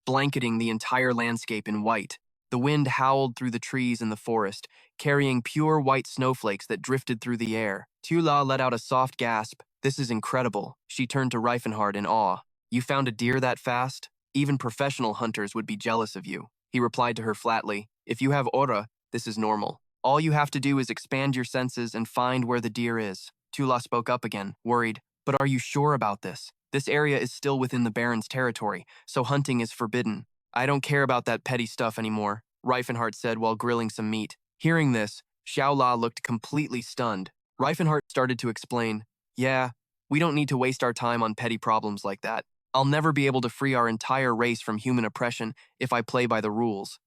blanketing the entire landscape in white. The wind howled through the trees in the forest, carrying pure white snowflakes that drifted through the air. Tula let out a soft gasp. This is incredible. She turned to Rifenhardt in awe. You found a deer that fast? Even professional hunters would be jealous of you. He replied to her flatly, If you have aura, this is normal. All you have to do is expand your senses and find where the deer is. Tula spoke up again, worried. But are you sure about this? This area is still within the Baron's territory, so hunting is forbidden. I don't care about that petty stuff anymore, Rifenhardt said while grilling some meat. Hearing this, Xiaola looked completely stunned. Rifenhardt started to explain, Yeah, we don't need to waste our time on petty problems like that. I'll never be able to free our entire race from human oppression if I play by the rules.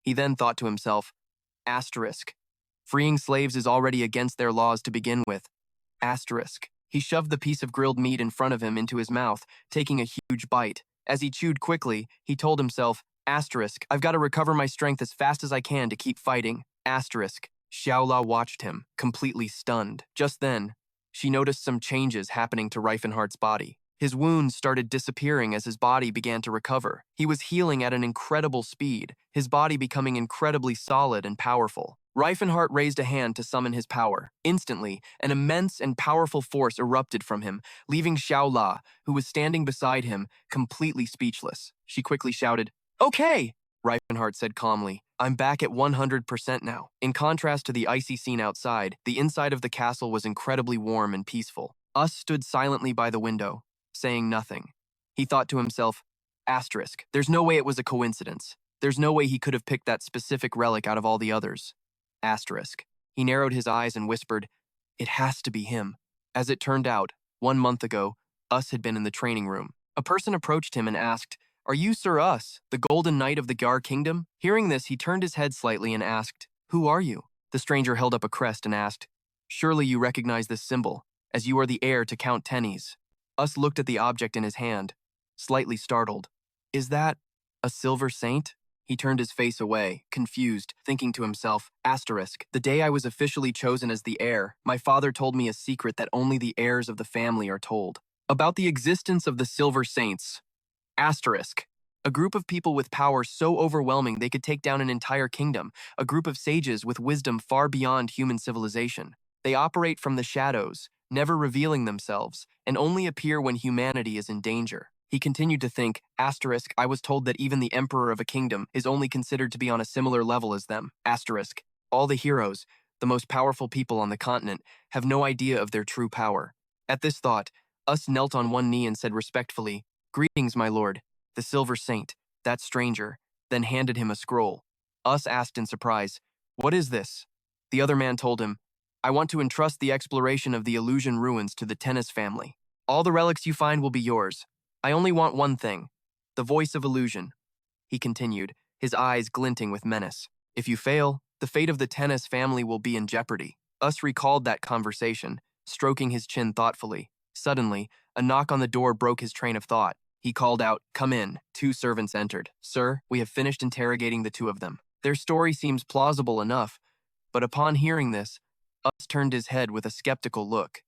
He then thought to himself, Asterisk. Freeing slaves is already against their laws to begin with. Asterisk. He shoved the piece of grilled meat in front of him into his mouth, taking a huge bite. As he chewed quickly, he told himself, Asterisk. I've got to recover my strength as fast as I can to keep fighting. Asterisk. Xiaola watched him, completely stunned. Just then, she noticed some changes happening to Rifenhardt's body. His wounds started disappearing as his body began to recover. He was healing at an incredible speed, his body becoming incredibly solid and powerful. Rifenhardt raised a hand to summon his power. Instantly, an immense and powerful force erupted from him, leaving Xiaola, who was standing beside him, completely speechless. She quickly shouted, Okay! Rifenhardt said calmly, I'm back at 100% now. In contrast to the icy scene outside, the inside of the castle was incredibly warm and peaceful. Us stood silently by the window, saying nothing. He thought to himself, Asterisk, there's no way it was a coincidence. There's no way he could have picked that specific relic out of all the others. Asterisk. He narrowed his eyes and whispered, It has to be him. As it turned out, 1 month ago, Us had been in the training room. A person approached him and asked, Are you Sir Us, the Golden Knight of the Gar Kingdom? Hearing this, he turned his head slightly and asked, Who are you? The stranger held up a crest and asked, Surely you recognize this symbol, as you are the heir to Count Tennies. Us looked at the object in his hand, slightly startled. Is that a silver saint? He turned his face away, confused, thinking to himself, Asterisk, the day I was officially chosen as the heir, my father told me a secret that only the heirs of the family are told. About the existence of the Silver Saints. Asterisk. A group of people with power so overwhelming they could take down an entire kingdom, a group of sages with wisdom far beyond human civilization. They operate from the shadows, never revealing themselves, and only appear when humanity is in danger. He continued to think, Asterisk, I was told that even the emperor of a kingdom is only considered to be on a similar level as them. Asterisk. All the heroes, the most powerful people on the continent, have no idea of their true power. At this thought, Us knelt on one knee and said respectfully, Greetings, my lord. The Silver Saint, that stranger, then handed him a scroll. Us asked in surprise, What is this? The other man told him, I want to entrust the exploration of the illusion ruins to the Tennis family. All the relics you find will be yours. I only want one thing, the voice of illusion. He continued, his eyes glinting with menace. If you fail, the fate of the Tennis family will be in jeopardy. Us recalled that conversation, stroking his chin thoughtfully. Suddenly, a knock on the door broke his train of thought. He called out, "Come in." 2 servants entered. "Sir, we have finished interrogating the 2 of them. Their story seems plausible enough, but upon hearing this, Us turned his head with a skeptical look.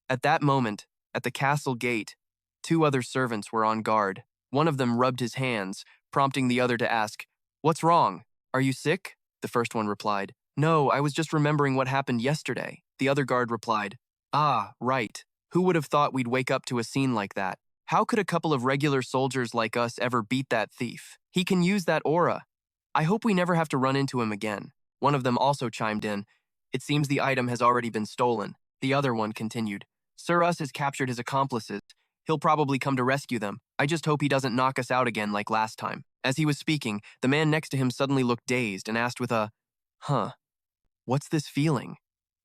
At that moment, at the castle gate, 2 other servants were on guard. One of them rubbed his hands, prompting the other to ask, "What's wrong? Are you sick?" The first one replied, "No, I was just remembering what happened yesterday." The other guard replied, "Ah, right. Who would have thought we'd wake up to a scene like that? How could a couple of regular soldiers like us ever beat that thief? He can use that aura. I hope we never have to run into him again." One of them also chimed in, "It seems the item has already been stolen." The other one continued, "Sir Us has captured his accomplices. He'll probably come to rescue them. I just hope he doesn't knock us out again like last time." As he was speaking, the man next to him suddenly looked dazed and asked with a, "Huh, what's this feeling?"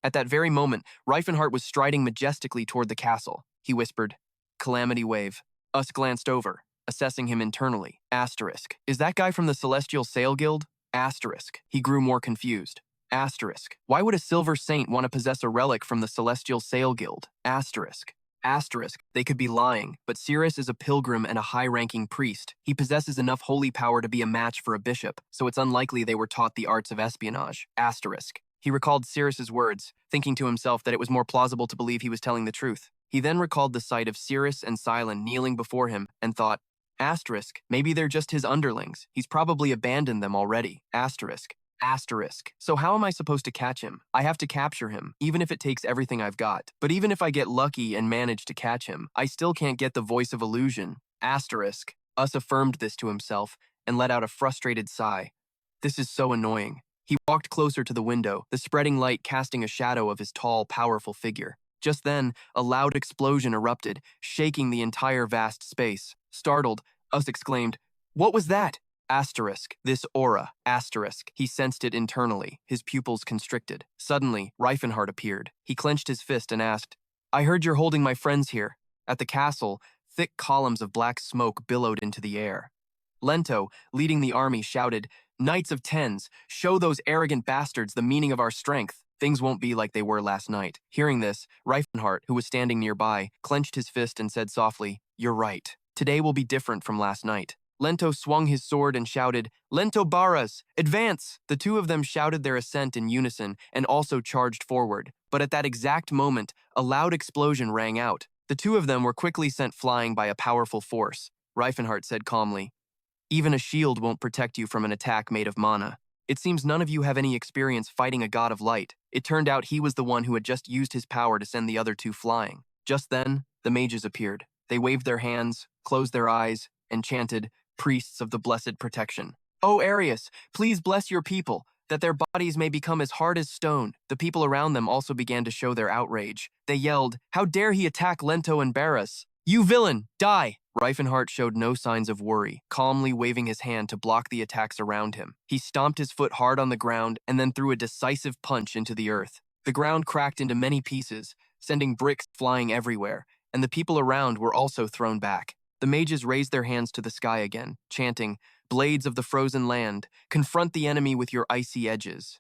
At that very moment, Rifenhardt was striding majestically toward the castle. He whispered, "Calamity Wave." Us glanced over, assessing him internally. Asterisk. "Is that guy from the Celestial Sail Guild?" Asterisk. He grew more confused. Asterisk. "Why would a silver saint want to possess a relic from the Celestial Sail Guild?" Asterisk. Asterisk. They could be lying, but Sirius is a pilgrim and a high-ranking priest. He possesses enough holy power to be a match for a bishop, so it's unlikely they were taught the arts of espionage. Asterisk. He recalled Sirius's words, thinking to himself that it was more plausible to believe he was telling the truth. He then recalled the sight of Sirius and Silen kneeling before him and thought, asterisk, maybe they're just his underlings. He's probably abandoned them already. Asterisk. Asterisk. So how am I supposed to catch him? I have to capture him, even if it takes everything I've got. But even if I get lucky and manage to catch him, I still can't get the voice of illusion. Asterisk. Us affirmed this to himself and let out a frustrated sigh. This is so annoying. He walked closer to the window, the spreading light casting a shadow of his tall, powerful figure. Just then, a loud explosion erupted, shaking the entire vast space. Startled, Us exclaimed, "What was that?" Asterisk. This aura. Asterisk. He sensed it internally, his pupils constricted. Suddenly, Rifenhardt appeared. He clenched his fist and asked, "I heard you're holding my friends here." At the castle, thick columns of black smoke billowed into the air. Lento, leading the army, shouted, "Knights of Tens, show those arrogant bastards the meaning of our strength. Things won't be like they were last night." Hearing this, Rifenhardt, who was standing nearby, clenched his fist and said softly, "You're right. Today will be different from last night." Lento swung his sword and shouted, "Lento Barras, advance!" The 2 of them shouted their assent in unison and also charged forward. But at that exact moment, a loud explosion rang out. The 2 of them were quickly sent flying by a powerful force. Rifenhardt said calmly, "Even a shield won't protect you from an attack made of mana. It seems none of you have any experience fighting a god of light." It turned out he was the one who had just used his power to send the other 2 flying. Just then, the mages appeared. They waved their hands, closed their eyes, and chanted, "Priests of the blessed protection. O Arius, please bless your people, that their bodies may become as hard as stone." The people around them also began to show their outrage. They yelled, "How dare he attack Lento and Barras? You villain, die!" Rifenhardt showed no signs of worry, calmly waving his hand to block the attacks around him. He stomped his foot hard on the ground and then threw a decisive punch into the earth. The ground cracked into many pieces, sending bricks flying everywhere, and the people around were also thrown back. The mages raised their hands to the sky again, chanting, "Blades of the frozen land, confront the enemy with your icy edges."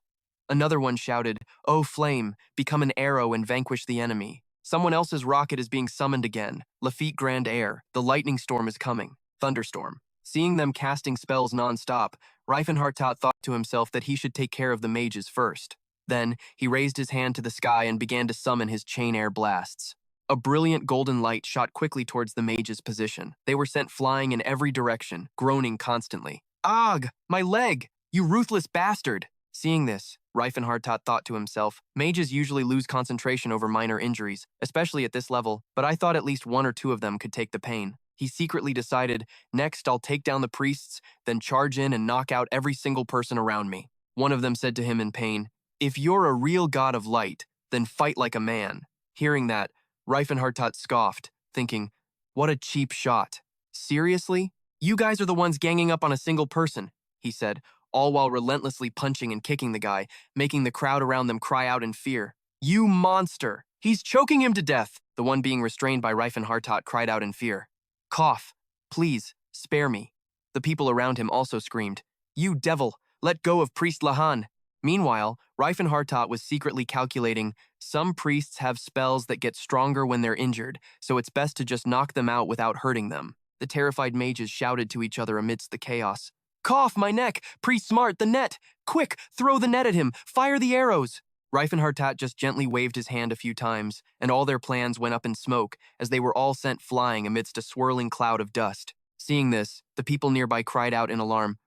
Another one shouted, "O flame, become an arrow and vanquish the enemy." Someone else's rocket is being summoned again. Lafitte Grand Air, the lightning storm is coming. Thunderstorm. Seeing them casting spells non-stop, Rifenhardt thought to himself that he should take care of the mages first. Then, he raised his hand to the sky and began to summon his chain air blasts. A brilliant golden light shot quickly towards the mages' position. They were sent flying in every direction, groaning constantly. "Ugh, my leg! You ruthless bastard!" Seeing this, Rifenhardt thought to himself, mages usually lose concentration over minor injuries, especially at this level, but I thought at least 1 or 2 of them could take the pain. He secretly decided, next I'll take down the priests, then charge in and knock out every single person around me. One of them said to him in pain, "If you're a real god of light, then fight like a man." Hearing that, Rifenhardt scoffed, thinking, what a cheap shot. "Seriously? You guys are the ones ganging up on a single person," he said, all while relentlessly punching and kicking the guy, making the crowd around them cry out in fear. "You monster! He's choking him to death!" The one being restrained by Rifenhardt cried out in fear. "Cough! Please, spare me." The people around him also screamed, "You devil! Let go of Priest Lahan!" Meanwhile, Rifenhardt was secretly calculating, some priests have spells that get stronger when they're injured, so it's best to just knock them out without hurting them. The terrified mages shouted to each other amidst the chaos. "Cough, my neck! Priest Smart, the net! Quick, throw the net at him! Fire the arrows!" Rifenhardt just gently waved his hand a few times, and all their plans went up in smoke as they were all sent flying amidst a swirling cloud of dust. Seeing this, the people nearby cried out in alarm,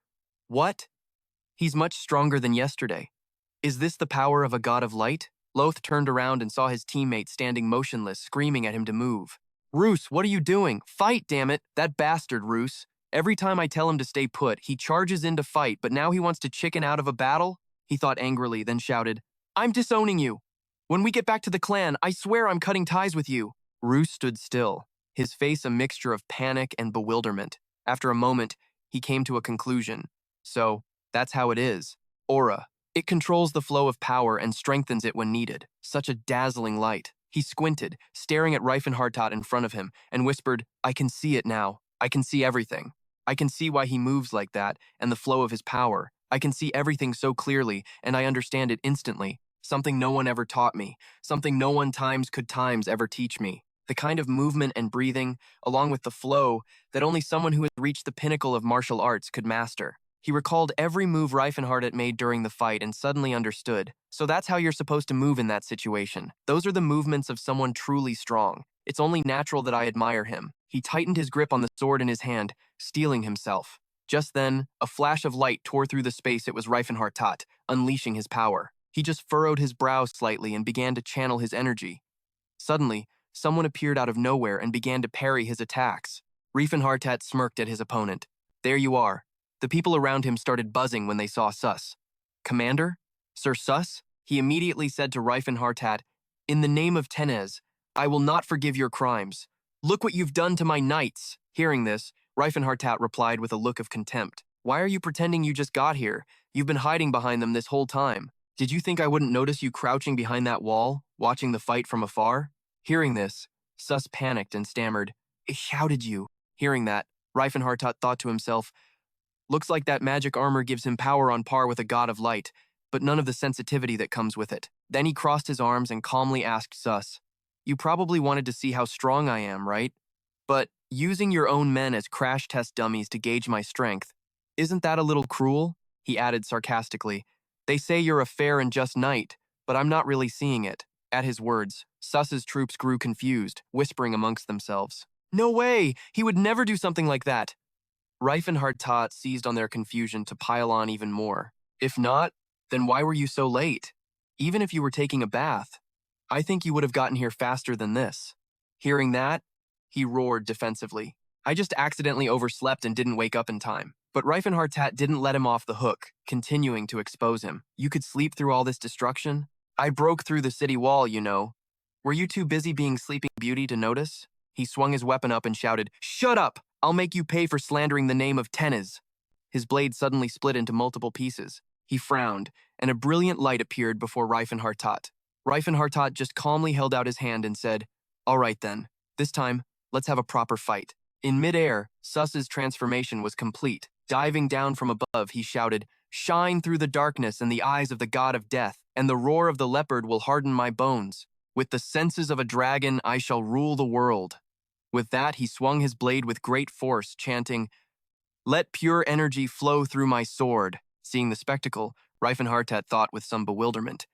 "What? He's much stronger than yesterday. Is this the power of a god of light?" Loth turned around and saw his teammate standing motionless, screaming at him to move. "Roos, what are you doing? Fight, damn it! That bastard, Roos. Every time I tell him to stay put, he charges in to fight, but now he wants to chicken out of a battle?" He thought angrily, then shouted, "I'm disowning you. When we get back to the clan, I swear I'm cutting ties with you." Roos stood still, his face a mixture of panic and bewilderment. After a moment, he came to a conclusion. So, that's how it is. Aura. It controls the flow of power and strengthens it when needed. Such a dazzling light. He squinted, staring at Rifenhardt in front of him, and whispered, "I can see it now. I can see everything. I can see why he moves like that, and the flow of his power. I can see everything so clearly, and I understand it instantly. Something no one ever taught me. Something no one could ever teach me. The kind of movement and breathing, along with the flow, that only someone who has reached the pinnacle of martial arts could master." He recalled every move Rifenhardt had made during the fight and suddenly understood. So that's how you're supposed to move in that situation. Those are the movements of someone truly strong. It's only natural that I admire him. He tightened his grip on the sword in his hand, steeling himself. Just then, a flash of light tore through the space it was Rifenhardt, unleashing his power. He just furrowed his brow slightly and began to channel his energy. Suddenly, someone appeared out of nowhere and began to parry his attacks. Rifenhardt smirked at his opponent. "There you are." The people around him started buzzing when they saw Sus. "Commander? Sir Sus?" He immediately said to Rifenhardt, "In the name of Tenez, I will not forgive your crimes. Look what you've done to my knights." Hearing this, Rifenhardt replied with a look of contempt. "Why are you pretending you just got here? You've been hiding behind them this whole time. Did you think I wouldn't notice you crouching behind that wall, watching the fight from afar?" Hearing this, Sus panicked and stammered, "How did you?" Hearing that, Rifenhardt thought to himself, "Looks like that magic armor gives him power on par with a god of light, but none of the sensitivity that comes with it." Then he crossed his arms and calmly asked Sus, "You probably wanted to see how strong I am, right? But using your own men as crash test dummies to gauge my strength, isn't that a little cruel?" He added sarcastically, "They say you're a fair and just knight, but I'm not really seeing it." At his words, Sus's troops grew confused, whispering amongst themselves, "No way! He would never do something like that!" Rifenhardt seized on their confusion to pile on even more. "If not, then why were you so late? Even if you were taking a bath, I think you would have gotten here faster than this." Hearing that, he roared defensively, "I just accidentally overslept and didn't wake up in time." But Rifenhardt didn't let him off the hook, continuing to expose him. "You could sleep through all this destruction? I broke through the city wall, you know. Were you too busy being Sleeping Beauty to notice?" He swung his weapon up and shouted, "Shut up! I'll make you pay for slandering the name of Tenez." His blade suddenly split into multiple pieces. He frowned, and a brilliant light appeared before Rifenhardt. Rifenhardt just calmly held out his hand and said, "All right then, this time, let's have a proper fight." In midair, Sus's transformation was complete. Diving down from above, he shouted, "Shine through the darkness and the eyes of the god of death, and the roar of the leopard will harden my bones. With the senses of a dragon, I shall rule the world." With that, he swung his blade with great force, chanting, "Let pure energy flow through my sword." Seeing the spectacle, Rifenhardt thought with some bewilderment,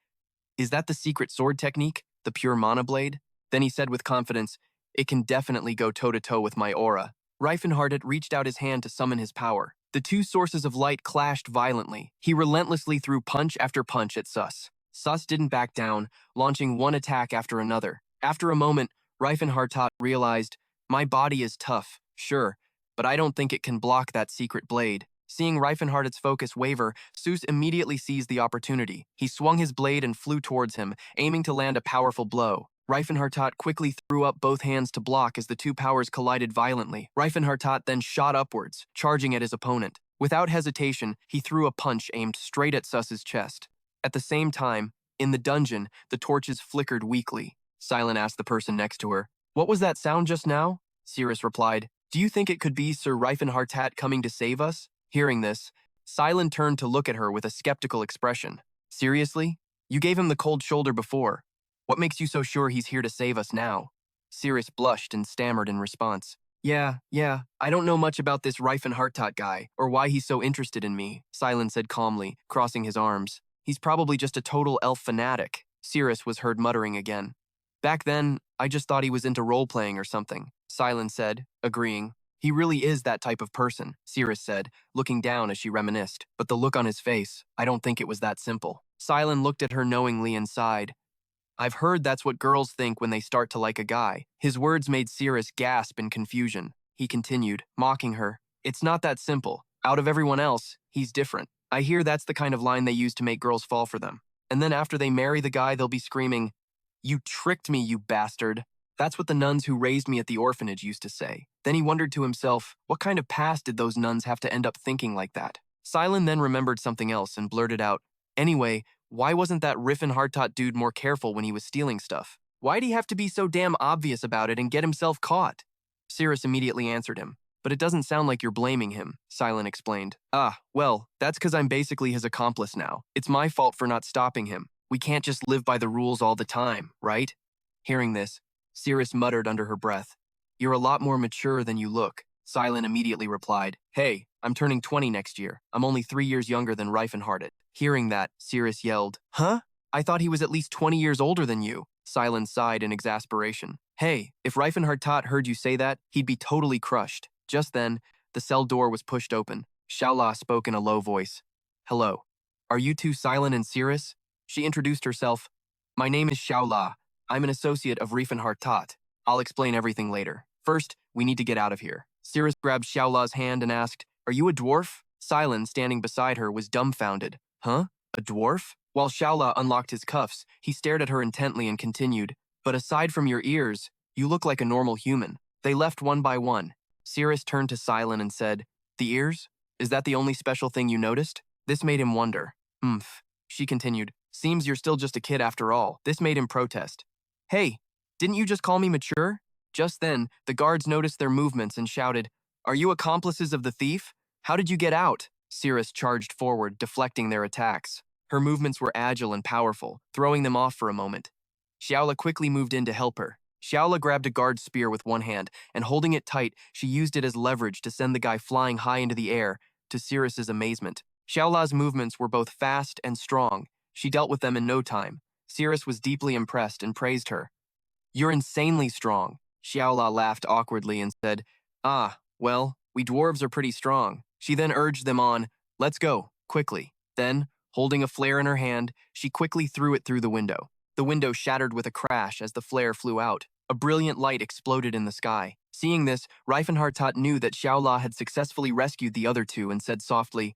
"Is that the secret sword technique, the pure mana blade?" Then he said with confidence, "It can definitely go toe-to-toe with my aura." Rifenhardt reached out his hand to summon his power. The two sources of light clashed violently. He relentlessly threw punch after punch at Sus. Sus didn't back down, launching one attack after another. After a moment, Rifenhardt realized, "My body is tough, sure, but I don't think it can block that secret blade." Seeing Rifenhardt's focus waver, Sus immediately seized the opportunity. He swung his blade and flew towards him, aiming to land a powerful blow. Rifenhardt quickly threw up both hands to block as the two powers collided violently. Rifenhardt then shot upwards, charging at his opponent. Without hesitation, he threw a punch aimed straight at Sus's chest. At the same time, in the dungeon, the torches flickered weakly. Silent asked the person next to her, "What was that sound just now?" Sirius replied, "Do you think it could be Sir Rifenhardt coming to save us?" Hearing this, Silent turned to look at her with a skeptical expression. "Seriously? You gave him the cold shoulder before. What makes you so sure he's here to save us now?" Sirius blushed and stammered in response. Yeah, I don't know much about this Rifenhardt guy, or why he's so interested in me, Silent said calmly, crossing his arms. He's probably just a total elf fanatic, Cirrus was heard muttering again. Back then, I just thought he was into role-playing or something, Silent said, agreeing. He really is that type of person, Cirrus said, looking down as she reminisced. But the look on his face, I don't think it was that simple. Silent looked at her knowingly and sighed. I've heard that's what girls think when they start to like a guy. His words made Cirrus gasp in confusion. He continued, mocking her. It's not that simple. Out of everyone else, he's different. I hear that's the kind of line they use to make girls fall for them. And then after they marry the guy, they'll be screaming, "You tricked me, you bastard." That's what the nuns who raised me at the orphanage used to say. Then he wondered to himself, what kind of past did those nuns have to end up thinking like that? Silent then remembered something else and blurted out, anyway, why wasn't that Rifenhardt dude more careful when he was stealing stuff? Why'd he have to be so damn obvious about it and get himself caught? Cirrus immediately answered him. But it doesn't sound like you're blaming him, Silent explained. Well, that's because I'm basically his accomplice now. It's my fault for not stopping him. We can't just live by the rules all the time, right? Hearing this, Cirrus muttered under her breath. You're a lot more mature than you look. Silent immediately replied, Hey, I'm turning 20 next year. I'm only 3 years younger than Rifenhardt. Hearing that, Cirrus yelled, Huh? I thought he was at least 20 years older than you. Silent sighed in exasperation. Hey, if Rifenhardt heard you say that, he'd be totally crushed. Just then, the cell door was pushed open. Shaola spoke in a low voice. Hello. Are you two Silent and Cirrus? She introduced herself. My name is Shaola. I'm an associate of Rifenhardt. I'll explain everything later. First, we need to get out of here. Cirrus grabbed Shaola's hand and asked, Are you a dwarf? Silent, standing beside her, was dumbfounded. Huh? A dwarf? While Shaola unlocked his cuffs, he stared at her intently and continued, But aside from your ears, you look like a normal human. They left one by one. Cirrus turned to Silent and said, The ears? Is that the only special thing you noticed? This made him wonder. She continued, Seems you're still just a kid after all. This made him protest. Hey, didn't you just call me mature? Just then, the guards noticed their movements and shouted, Are you accomplices of the thief? How did you get out? Cirrus charged forward, deflecting their attacks. Her movements were agile and powerful, throwing them off for a moment. Shaola quickly moved in to help her. Shaola grabbed a guard's spear with one hand, and holding it tight, she used it as leverage to send the guy flying high into the air, to Cirrus's amazement. Shaola's movements were both fast and strong. She dealt with them in no time. Cirrus was deeply impressed and praised her. You're insanely strong. Shaola laughed awkwardly and said, Well, we dwarves are pretty strong. She then urged them on, Let's go, quickly. Then, holding a flare in her hand, she quickly threw it through the window. The window shattered with a crash as the flare flew out. A brilliant light exploded in the sky. Seeing this, Rifenhardt knew that Shaola had successfully rescued the other two and said softly,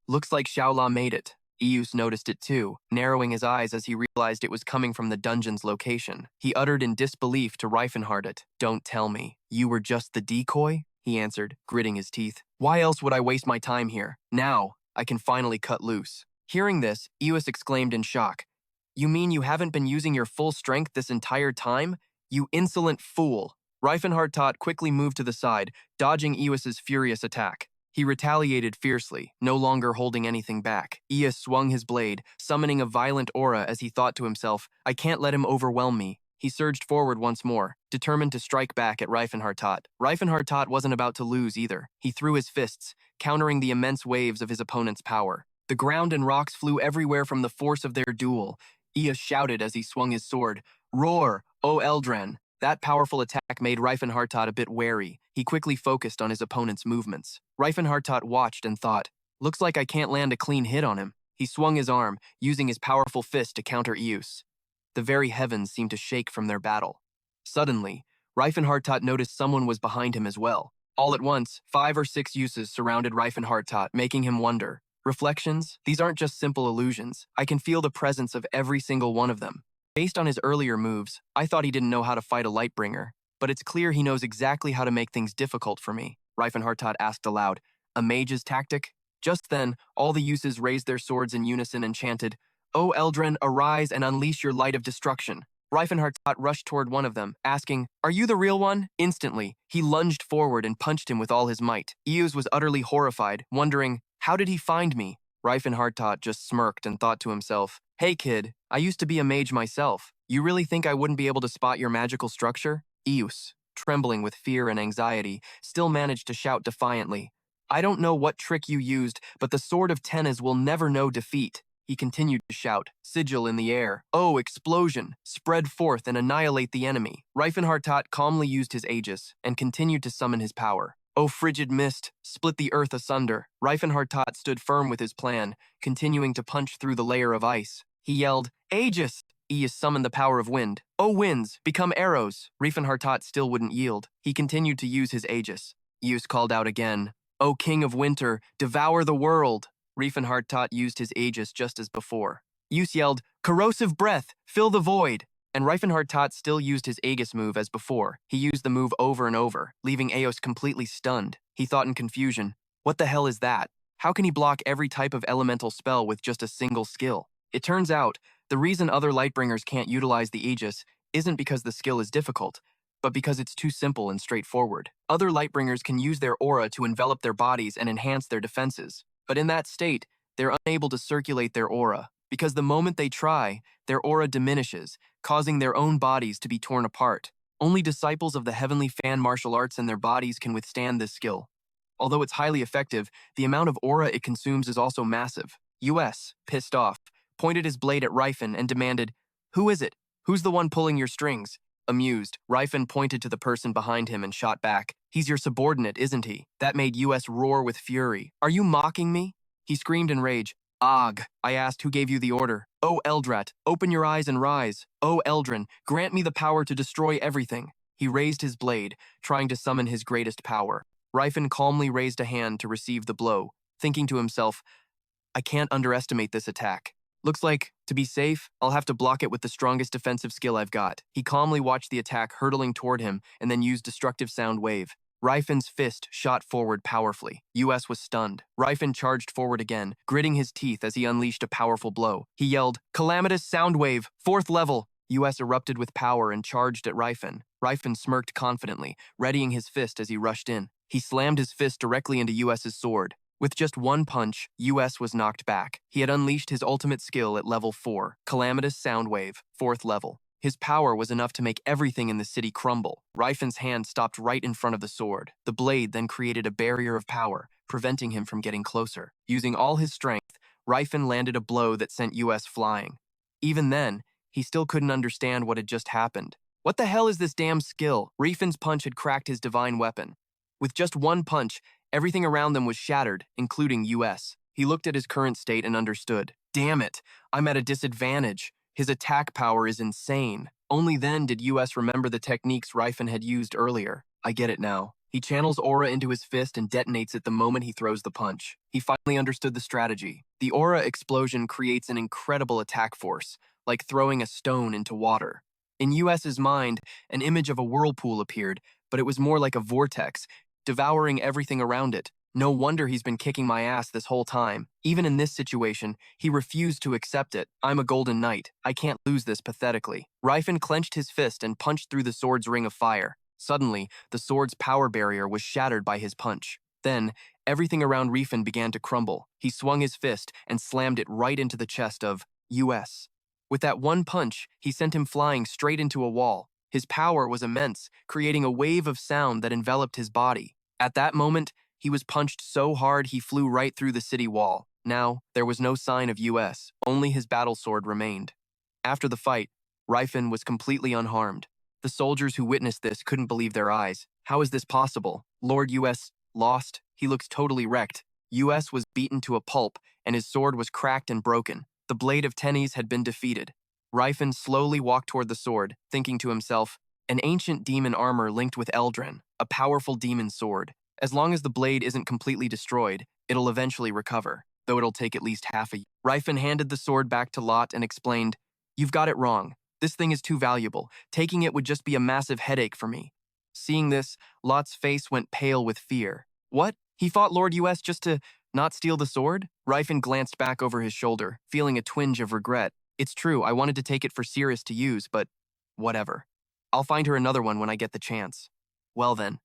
Looks like Shaola made it. Eus noticed it too, narrowing his eyes as he realized it was coming from the dungeon's location. He uttered in disbelief to Rifenhardt, Don't tell me. You were just the decoy? He answered, gritting his teeth. Why else would I waste my time here? Now, I can finally cut loose. Hearing this, Eus exclaimed in shock. You mean you haven't been using your full strength this entire time? You insolent fool. Rifenhardt quickly moved to the side, dodging Eus's furious attack. He retaliated fiercely, no longer holding anything back. Eus swung his blade, summoning a violent aura as he thought to himself, I can't let him overwhelm me. He surged forward once more, determined to strike back at Rifenhardt. Rifenhardt wasn't about to lose either. He threw his fists, countering the immense waves of his opponent's power. The ground and rocks flew everywhere from the force of their duel. Eus shouted as he swung his sword, Roar, O Eldren! That powerful attack made Rifenhardt a bit wary. He quickly focused on his opponent's movements. Rifenhardt watched and thought, Looks like I can't land a clean hit on him. He swung his arm, using his powerful fist to counter Eus. The very heavens seemed to shake from their battle. Suddenly, Rifenhardt noticed someone was behind him as well. All at once, 5 or 6 Euses surrounded Rifenhardt, making him wonder. Reflections? These aren't just simple illusions. I can feel the presence of every single one of them. Based on his earlier moves, I thought he didn't know how to fight a Lightbringer, but it's clear he knows exactly how to make things difficult for me, Rifenhardt asked aloud. A mage's tactic? Just then, all the Euses raised their swords in unison and chanted, O Eldren, arise and unleash your light of destruction. Rifenhardt rushed toward one of them, asking, Are you the real one? Instantly, he lunged forward and punched him with all his might. Eus was utterly horrified, wondering, How did he find me? Rifenhardt just smirked and thought to himself, Hey kid, I used to be a mage myself. You really think I wouldn't be able to spot your magical structure? Eus, trembling with fear and anxiety, still managed to shout defiantly, "I don't know what trick you used, but the Sword of Tenaz will never know defeat." He continued to shout, sigil in the air. "Oh, explosion! Spread forth and annihilate the enemy." Rifenhardt calmly used his aegis and continued to summon his power. "Oh, frigid mist, split the earth asunder." Rifenhardt stood firm with his plan, continuing to punch through the layer of ice. He yelled, "Aegis!" Aegis summoned the power of wind. "Oh, winds, become arrows." Rifenhardt still wouldn't yield. He continued to use his aegis. Aegis called out again, "Oh, king of winter, devour the world." Rifenhardt used his aegis just as before. Aegis yelled, "Corrosive breath, fill the void." And Rifenhardt still used his aegis move as before. He used the move over and over, leaving Eos completely stunned. He thought in confusion, what the hell is that? How can he block every type of elemental spell with just a single skill? It turns out, the reason other Lightbringers can't utilize the aegis isn't because the skill is difficult, but because it's too simple and straightforward. Other Lightbringers can use their aura to envelop their bodies and enhance their defenses. But in that state, they're unable to circulate their aura, because the moment they try, their aura diminishes, causing their own bodies to be torn apart. Only disciples of the heavenly fan martial arts and their bodies can withstand this skill. Although it's highly effective, the amount of aura it consumes is also massive. US, pissed off, pointed his blade at Rifen and demanded, "Who is it? Who's the one pulling your strings?" Amused, Rifen pointed to the person behind him and shot back, "He's your subordinate, isn't he?" That made US roar with fury. "Are you mocking me?" He screamed in rage. "Ugh, I asked who gave you the order. Oh, Eldrat, open your eyes and rise. Oh, Eldrin, grant me the power to destroy everything." He raised his blade, trying to summon his greatest power. Rifen calmly raised a hand to receive the blow, thinking to himself, "I can't underestimate this attack. Looks like, to be safe, I'll have to block it with the strongest defensive skill I've got." He calmly watched the attack hurtling toward him and then used Destructive Sound Wave. Rifen's fist shot forward powerfully. US was stunned. Rifen charged forward again, gritting his teeth as he unleashed a powerful blow. He yelled, "Calamitous Soundwave, 4th level!" US erupted with power and charged at Rifen. Rifen smirked confidently, readying his fist as he rushed in. He slammed his fist directly into US's sword. With just one punch, US was knocked back. He had unleashed his ultimate skill at level 4, Calamitous Soundwave, 4th level. His power was enough to make everything in the city crumble. Rifen's hand stopped right in front of the sword. The blade then created a barrier of power, preventing him from getting closer. Using all his strength, Rifen landed a blow that sent US flying. Even then, he still couldn't understand what had just happened. What the hell is this damn skill? Rifen's punch had cracked his divine weapon. With just one punch, everything around them was shattered, including US. He looked at his current state and understood. Damn it, I'm at a disadvantage. His attack power is insane. Only then did US remember the techniques Rifen had used earlier. I get it now. He channels aura into his fist and detonates it the moment he throws the punch. He finally understood the strategy. The aura explosion creates an incredible attack force, like throwing a stone into water. In US's mind, an image of a whirlpool appeared, but it was more like a vortex, devouring everything around it. No wonder he's been kicking my ass this whole time. Even in this situation, he refused to accept it. I'm a golden knight. I can't lose this pathetically. Rifen clenched his fist and punched through the sword's ring of fire. Suddenly, the sword's power barrier was shattered by his punch. Then, everything around Rifen began to crumble. He swung his fist and slammed it right into the chest of US. With that one punch, he sent him flying straight into a wall. His power was immense, creating a wave of sound that enveloped his body. At that moment, he was punched so hard he flew right through the city wall. Now, there was no sign of US, only his battle sword remained. After the fight, Rifen was completely unharmed. The soldiers who witnessed this couldn't believe their eyes. How is this possible? Lord US lost? He looks totally wrecked. US was beaten to a pulp, and his sword was cracked and broken. The blade of Tenaz had been defeated. Rifen slowly walked toward the sword, thinking to himself, an ancient demon armor linked with Eldrin, a powerful demon sword. As long as the blade isn't completely destroyed, it'll eventually recover, though it'll take at least half a year. Rifen handed the sword back to Lot and explained, "You've got it wrong. This thing is too valuable. Taking it would just be a massive headache for me." Seeing this, Lot's face went pale with fear. What? He fought Lord US just to not steal the sword? Rifen glanced back over his shoulder, feeling a twinge of regret. It's true, I wanted to take it for Sirius to use, but whatever. I'll find her another one when I get the chance. Well then,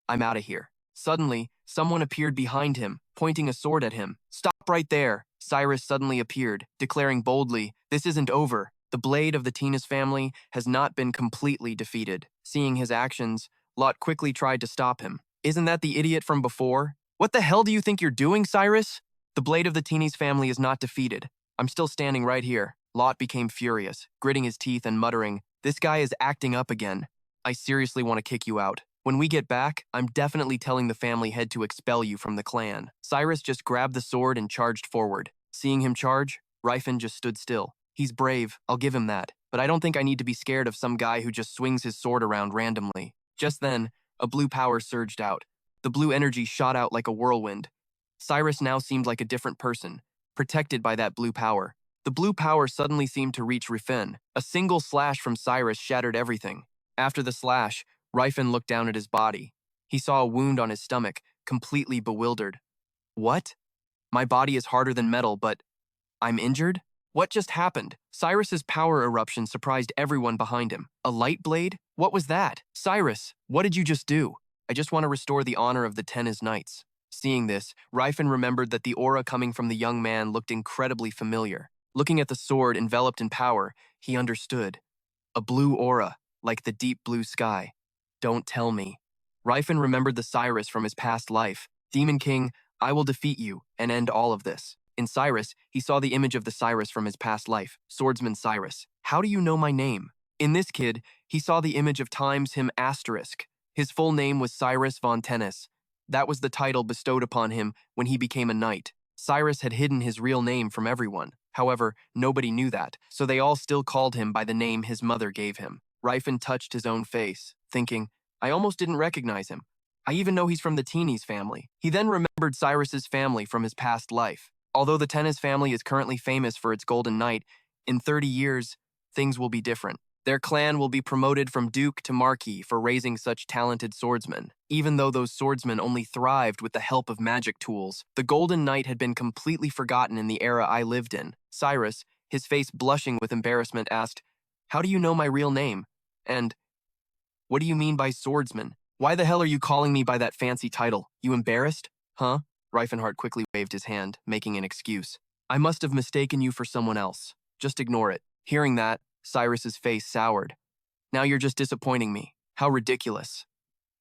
I'm out of here. Suddenly, someone appeared behind him, pointing a sword at him. Stop right there! Cyrus suddenly appeared, declaring boldly, "This isn't over. The blade of the Tenaz family has not been completely defeated." Seeing his actions, Lot quickly tried to stop him. Isn't that the idiot from before? What the hell do you think you're doing, Cyrus? The blade of the Teeny's family is not defeated. I'm still standing right here. Lot became furious, gritting his teeth and muttering, "This guy is acting up again. I seriously want to kick you out. When we get back, I'm definitely telling the family head to expel you from the clan." Cyrus just grabbed the sword and charged forward. Seeing him charge, Rifen just stood still. He's brave, I'll give him that, but I don't think I need to be scared of some guy who just swings his sword around randomly. Just then, a blue power surged out. The blue energy shot out like a whirlwind. Cyrus now seemed like a different person, protected by that blue power. The blue power suddenly seemed to reach Rifen. A single slash from Cyrus shattered everything. After the slash, Rifen looked down at his body. He saw a wound on his stomach, completely bewildered. What? My body is harder than metal, but I'm injured? What just happened? Cyrus's power eruption surprised everyone behind him. A light blade? What was that? Cyrus, what did you just do? I just want to restore the honor of the Tennis Knights. Seeing this, Rifen remembered that the aura coming from the young man looked incredibly familiar. Looking at the sword enveloped in power, he understood. A blue aura, like the deep blue sky. Don't tell me. Rifen remembered the Cyrus from his past life. Demon King, I will defeat you and end all of this. In Cyrus, he saw the image of the Cyrus from his past life, Swordsman Cyrus. How do you know my name? In this kid, he saw the image of times him asterisk. His full name was Cyrus von Tennis. That was the title bestowed upon him when he became a knight. Cyrus had hidden his real name from everyone. However, nobody knew that, so they all still called him by the name his mother gave him. Rifen touched his own face, thinking, I almost didn't recognize him. I even know he's from the Teeny's family. He then remembered Cyrus's family from his past life. Although the Tennis family is currently famous for its golden knight, in 30 years, things will be different. Their clan will be promoted from duke to marquis for raising such talented swordsmen. Even though those swordsmen only thrived with the help of magic tools, the golden knight had been completely forgotten in the era I lived in. Cyrus, his face blushing with embarrassment, asked, How do you know my real name? And, what do you mean by swordsman? Why the hell are you calling me by that fancy title? You embarrassed? Huh? Rifenhardt quickly waved his hand, making an excuse. I must have mistaken you for someone else. Just ignore it. Hearing that, Cyrus's face soured. Now you're just disappointing me. How ridiculous.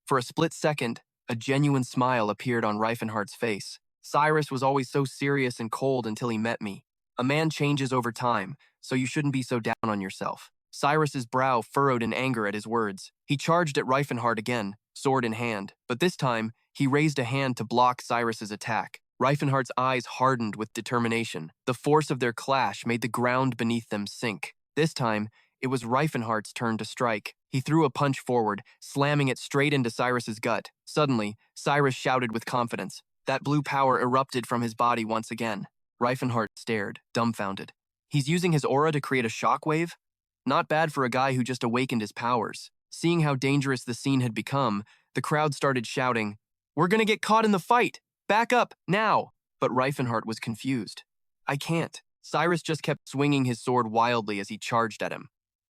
For a split second, a genuine smile appeared on Rifenhardt's face. Cyrus was always so serious and cold until he met me. A man changes over time, so you shouldn't be so down on yourself. Cyrus's brow furrowed in anger at his words. He charged at Rifenhardt again, sword in hand, but this time, he raised a hand to block Cyrus's attack. Rifenhardt's eyes hardened with determination. The force of their clash made the ground beneath them sink. This time, it was Rifenhardt's turn to strike. He threw a punch forward, slamming it straight into Cyrus's gut. Suddenly, Cyrus shouted with confidence. That blue power erupted from his body once again. Rifenhardt stared, dumbfounded. He's using his aura to create a shockwave? Not bad for a guy who just awakened his powers. Seeing how dangerous the scene had become, the crowd started shouting, We're gonna get caught in the fight! Back up, now! But Rifenhardt was confused. I can't. Cyrus just kept swinging his sword wildly as he charged at him.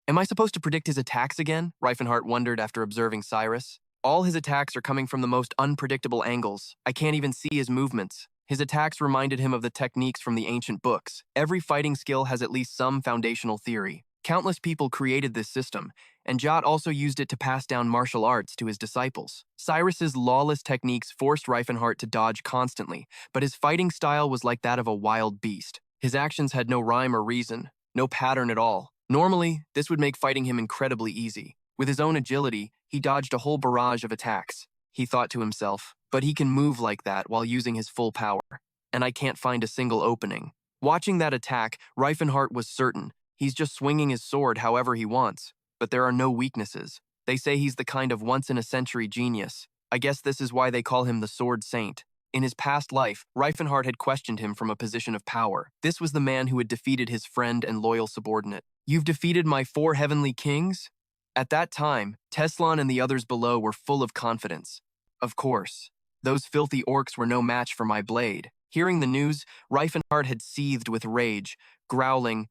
Am I supposed to predict his attacks again? Rifenhardt wondered after observing Cyrus. All his attacks are coming from the most unpredictable angles. I can't even see his movements. His attacks reminded him of the techniques from the ancient books. Every fighting skill has at least some foundational theory. Countless people created this system, and Jot also used it to pass down martial arts to his disciples. Cyrus's lawless techniques forced Rifenhardt to dodge constantly, but his fighting style was like that of a wild beast. His actions had no rhyme or reason, no pattern at all. Normally, this would make fighting him incredibly easy. With his own agility, he dodged a whole barrage of attacks. He thought to himself, but he can move like that while using his full power, and I can't find a single opening. Watching that attack, Rifenhardt was certain. He's just swinging his sword however he wants, but there are no weaknesses. They say he's the kind of once-in-a-century genius. I guess this is why they call him the Sword Saint. In his past life, Rifenhardt had questioned him from a position of power. This was the man who had defeated his friend and loyal subordinate. You've defeated my 4 heavenly kings? At that time, Teslan and the others below were full of confidence. Of course, those filthy orcs were no match for my blade. Hearing the news, Rifenhardt had seethed with rage, growling,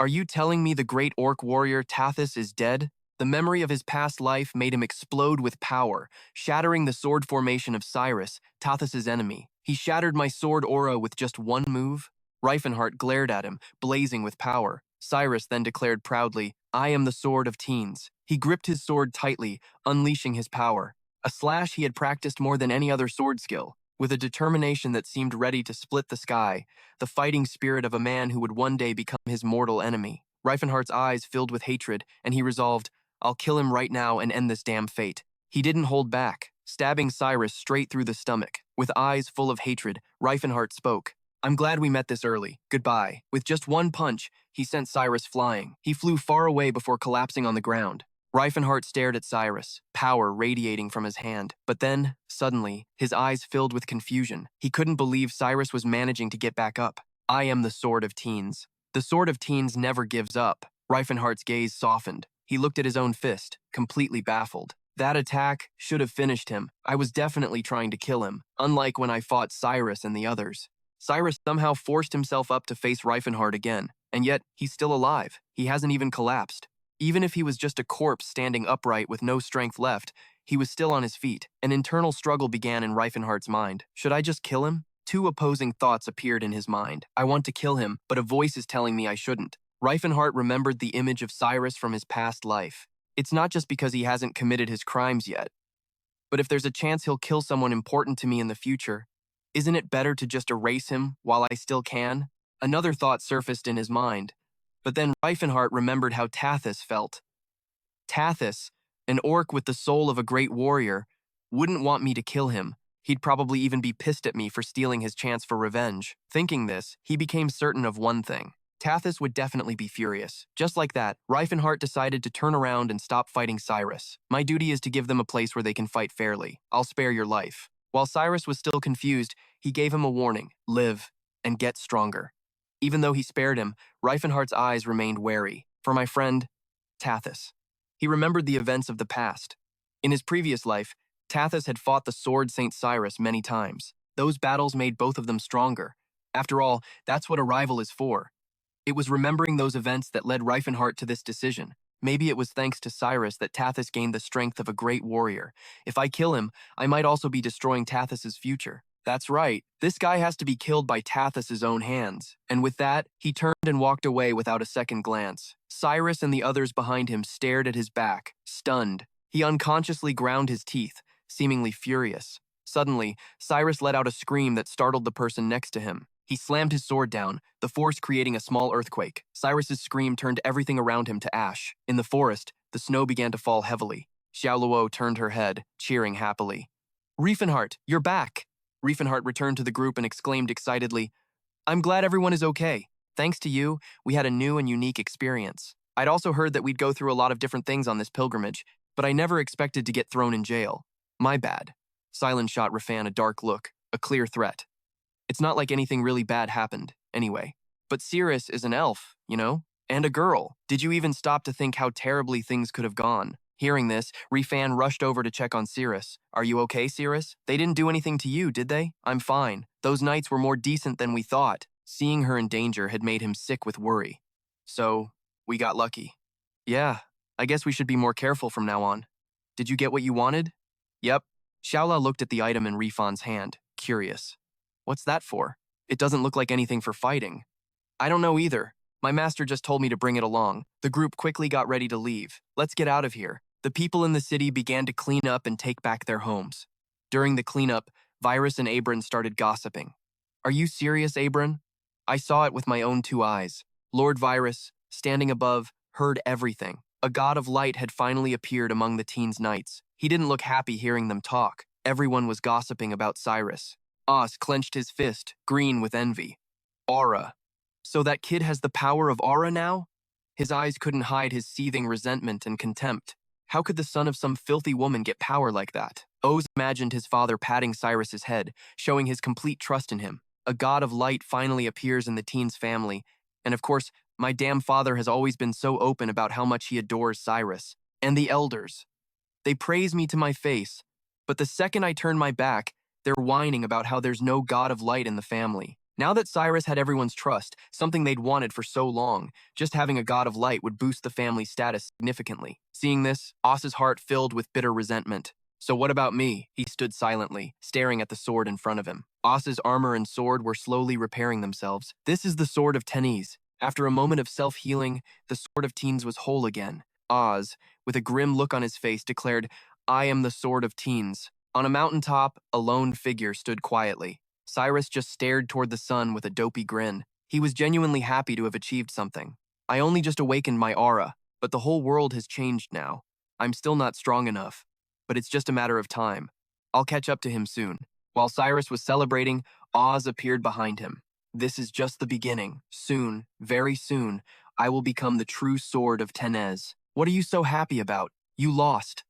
Are you telling me the great orc warrior Tathis is dead? The memory of his past life made him explode with power, shattering the sword formation of Cyrus, Tathis's enemy. He shattered my sword aura with just one move? Rifenhardt glared at him, blazing with power. Cyrus then declared proudly, I am the sword of teens. He gripped his sword tightly, unleashing his power. A slash he had practiced more than any other sword skill, with a determination that seemed ready to split the sky, the fighting spirit of a man who would one day become his mortal enemy. Rifenhardt's eyes filled with hatred, and he resolved, I'll kill him right now and end this damn fate. He didn't hold back, stabbing Cyrus straight through the stomach. With eyes full of hatred, Rifenhardt spoke. I'm glad we met this early. Goodbye. With just one punch, he sent Cyrus flying. He flew far away before collapsing on the ground. Rifenhardt stared at Cyrus, power radiating from his hand. But then, suddenly, his eyes filled with confusion. He couldn't believe Cyrus was managing to get back up. I am the Sword of Teens. The Sword of Teens never gives up. Rifenhardt's gaze softened. He looked at his own fist, completely baffled. That attack should have finished him. I was definitely trying to kill him, unlike when I fought Cyrus and the others. Cyrus somehow forced himself up to face Rifenhardt again, and yet he's still alive. He hasn't even collapsed. Even if he was just a corpse standing upright with no strength left, he was still on his feet. An internal struggle began in Rifenhardt's mind. Should I just kill him? Two opposing thoughts appeared in his mind. I want to kill him, but a voice is telling me I shouldn't. Rifenhardt remembered the image of Cyrus from his past life. It's not just because he hasn't committed his crimes yet, but if there's a chance he'll kill someone important to me in the future, isn't it better to just erase him while I still can? Another thought surfaced in his mind, but then Rifenhardt remembered how Tathis felt. Tathis, an orc with the soul of a great warrior, wouldn't want me to kill him. He'd probably even be pissed at me for stealing his chance for revenge. Thinking this, he became certain of one thing. Tathis would definitely be furious. Just like that, Rifenhardt decided to turn around and stop fighting Cyrus. My duty is to give them a place where they can fight fairly. I'll spare your life. While Cyrus was still confused, he gave him a warning. Live and get stronger. Even though he spared him, Rifenhardt's eyes remained wary. For my friend, Tathis. He remembered the events of the past. In his previous life, Tathis had fought the Sword Saint Cyrus many times. Those battles made both of them stronger. After all, that's what a rival is for. It was remembering those events that led Rifenhardt to this decision. Maybe it was thanks to Cyrus that Tathis gained the strength of a great warrior. If I kill him, I might also be destroying Tathis's future. That's right, this guy has to be killed by Tathis's own hands. And with that, he turned and walked away without a second glance. Cyrus and the others behind him stared at his back, stunned. He unconsciously ground his teeth, seemingly furious. Suddenly, Cyrus let out a scream that startled the person next to him. He slammed his sword down, the force creating a small earthquake. Cyrus's scream turned everything around him to ash. In the forest, the snow began to fall heavily. Xiaoluo turned her head, cheering happily. Rifenhardt, you're back! Rifenhardt returned to the group and exclaimed excitedly, I'm glad everyone is okay. Thanks to you, we had a new and unique experience. I'd also heard that we'd go through a lot of different things on this pilgrimage, but I never expected to get thrown in jail. My bad. Silent shot Rifan a dark look, a clear threat. It's not like anything really bad happened, anyway. But Cyrus is an elf, you know? And a girl. Did you even stop to think how terribly things could have gone? Hearing this, Rifan rushed over to check on Cyrus. Are you okay, Cyrus? They didn't do anything to you, did they? I'm fine. Those knights were more decent than we thought. Seeing her in danger had made him sick with worry. So, we got lucky. Yeah, I guess we should be more careful from now on. Did you get what you wanted? Yep. Xiaola looked at the item in Rifan's hand, curious. What's that for? It doesn't look like anything for fighting. I don't know either. My master just told me to bring it along. The group quickly got ready to leave. Let's get out of here. The people in the city began to clean up and take back their homes. During the cleanup, Virus and Abron started gossiping. Are you serious, Abron? I saw it with my own two eyes. Lord Virus, standing above, heard everything. A god of light had finally appeared among the teens' knights. He didn't look happy hearing them talk. Everyone was gossiping about Cyrus. Oz clenched his fist, green with envy. Aura. So that kid has the power of aura now? His eyes couldn't hide his seething resentment and contempt. How could the son of some filthy woman get power like that? Oz imagined his father patting Cyrus's head, showing his complete trust in him. A god of light finally appears in the teen's family. And of course, my damn father has always been so open about how much he adores Cyrus. And the elders. They praise me to my face. But the second I turn my back, they're whining about how there's no god of light in the family. Now that Cyrus had everyone's trust, something they'd wanted for so long, just having a god of light would boost the family's status significantly. Seeing this, Os's heart filled with bitter resentment. So what about me? He stood silently, staring at the sword in front of him. Os's armor and sword were slowly repairing themselves. This is the sword of Tenes. After a moment of self-healing, the sword of Teens was whole again. Oz, with a grim look on his face, declared, I am the sword of teens. On a mountaintop, a lone figure stood quietly. Cyrus just stared toward the sun with a dopey grin. He was genuinely happy to have achieved something. I only just awakened my aura, but the whole world has changed now. I'm still not strong enough, but it's just a matter of time. I'll catch up to him soon. While Cyrus was celebrating, Oz appeared behind him. This is just the beginning. Soon, very soon, I will become the true sword of Tenez. What are you so happy about? You lost.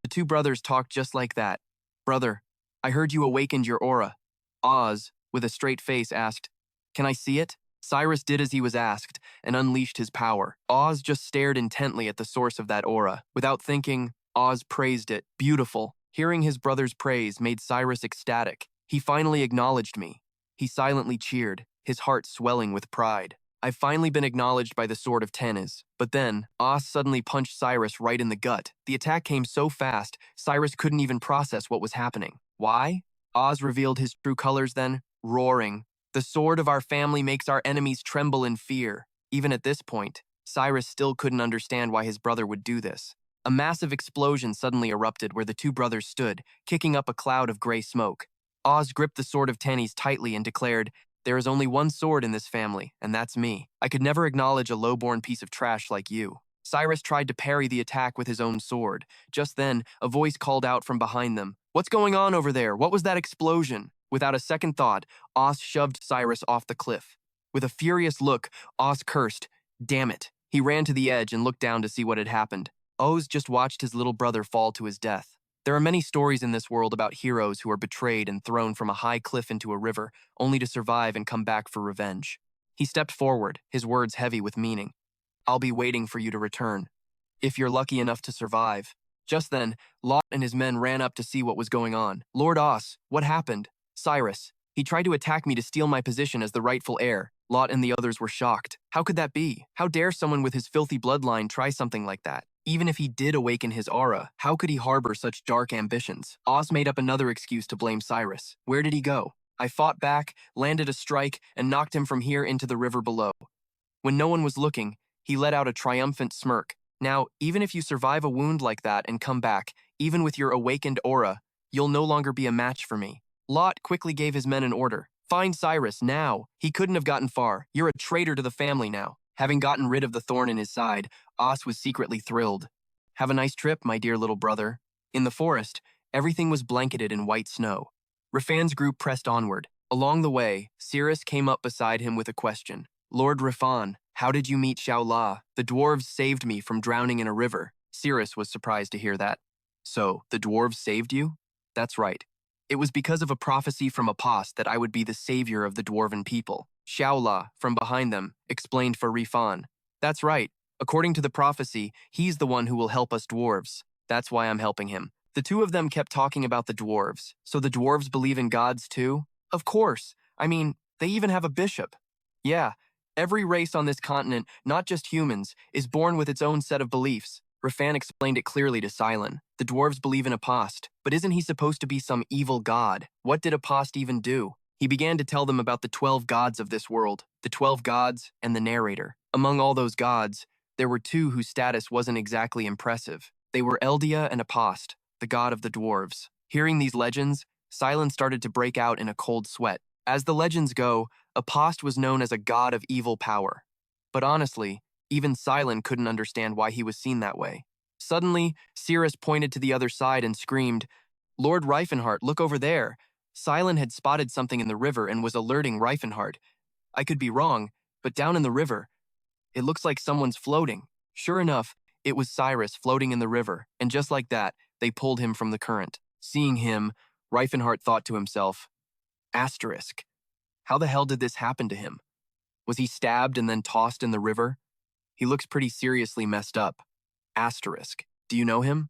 The two brothers talked just like that. Brother, I heard you awakened your aura. Oz, with a straight face, asked, Can I see it? Cyrus did as he was asked and unleashed his power. Oz just stared intently at the source of that aura. Without thinking, Oz praised it. Beautiful. Hearing his brother's praise made Cyrus ecstatic. He finally acknowledged me. He silently cheered, his heart swelling with pride. I've finally been acknowledged by the Sword of Tenez. But then, Oz suddenly punched Cyrus right in the gut. The attack came so fast, Cyrus couldn't even process what was happening. Why? Oz revealed his true colors then, roaring. The sword of our family makes our enemies tremble in fear. Even at this point, Cyrus still couldn't understand why his brother would do this. A massive explosion suddenly erupted where the two brothers stood, kicking up a cloud of gray smoke. Oz gripped the Sword of Tenez tightly and declared, There is only one sword in this family, and that's me. I could never acknowledge a low-born piece of trash like you. Cyrus tried to parry the attack with his own sword. Just then, a voice called out from behind them. What's going on over there? What was that explosion? Without a second thought, Oz shoved Cyrus off the cliff. With a furious look, Oz cursed, Damn it. He ran to the edge and looked down to see what had happened. Oz just watched his little brother fall to his death. There are many stories in this world about heroes who are betrayed and thrown from a high cliff into a river, only to survive and come back for revenge. He stepped forward, his words heavy with meaning. I'll be waiting for you to return, if you're lucky enough to survive. Just then, Lot and his men ran up to see what was going on. Lord Oz, what happened? Cyrus. He tried to attack me to steal my position as the rightful heir. Lot and the others were shocked. How could that be? How dare someone with his filthy bloodline try something like that? Even if he did awaken his aura, how could he harbor such dark ambitions? Oz made up another excuse to blame Cyrus. Where did he go? I fought back, landed a strike, and knocked him from here into the river below. When no one was looking, he let out a triumphant smirk. Now, even if you survive a wound like that and come back, even with your awakened aura, you'll no longer be a match for me. Lot quickly gave his men an order. Find Cyrus, now. He couldn't have gotten far. You're a traitor to the family now. Having gotten rid of the thorn in his side, Oz was secretly thrilled. Have a nice trip, my dear little brother. In the forest, everything was blanketed in white snow. Rifan's group pressed onward. Along the way, Cyrus came up beside him with a question. Lord Rifan, how did you meet Xiao-La? The dwarves saved me from drowning in a river. Cyrus was surprised to hear that. So, the dwarves saved you? That's right. It was because of a prophecy from Apost that I would be the savior of the dwarven people. Xiao-La, from behind them, explained for Rifan. That's right. According to the prophecy, he's the one who will help us dwarves. That's why I'm helping him. The two of them kept talking about the dwarves. So the dwarves believe in gods too? Of course. I mean, they even have a bishop. Yeah, every race on this continent, not just humans, is born with its own set of beliefs. Rifan explained it clearly to Silen. The dwarves believe in Apost, but isn't he supposed to be some evil god? What did Apost even do? He began to tell them about the 12 gods of this world, the 12 gods and the narrator. Among all those gods, there were two whose status wasn't exactly impressive. They were Eldia and Apost, the god of the dwarves. Hearing these legends, Silen started to break out in a cold sweat. As the legends go, Apost was known as a god of evil power. But honestly, even Silen couldn't understand why he was seen that way. Suddenly, Cyrus pointed to the other side and screamed, Lord Rifenhardt, look over there. Silen had spotted something in the river and was alerting Rifenhardt. I could be wrong, but down in the river, it looks like someone's floating. Sure enough, it was Cyrus floating in the river, and just like that, they pulled him from the current. Seeing him, Rifenhardt thought to himself, Asterisk. How the hell did this happen to him? Was he stabbed and then tossed in the river? He looks pretty seriously messed up. Asterisk. Do you know him?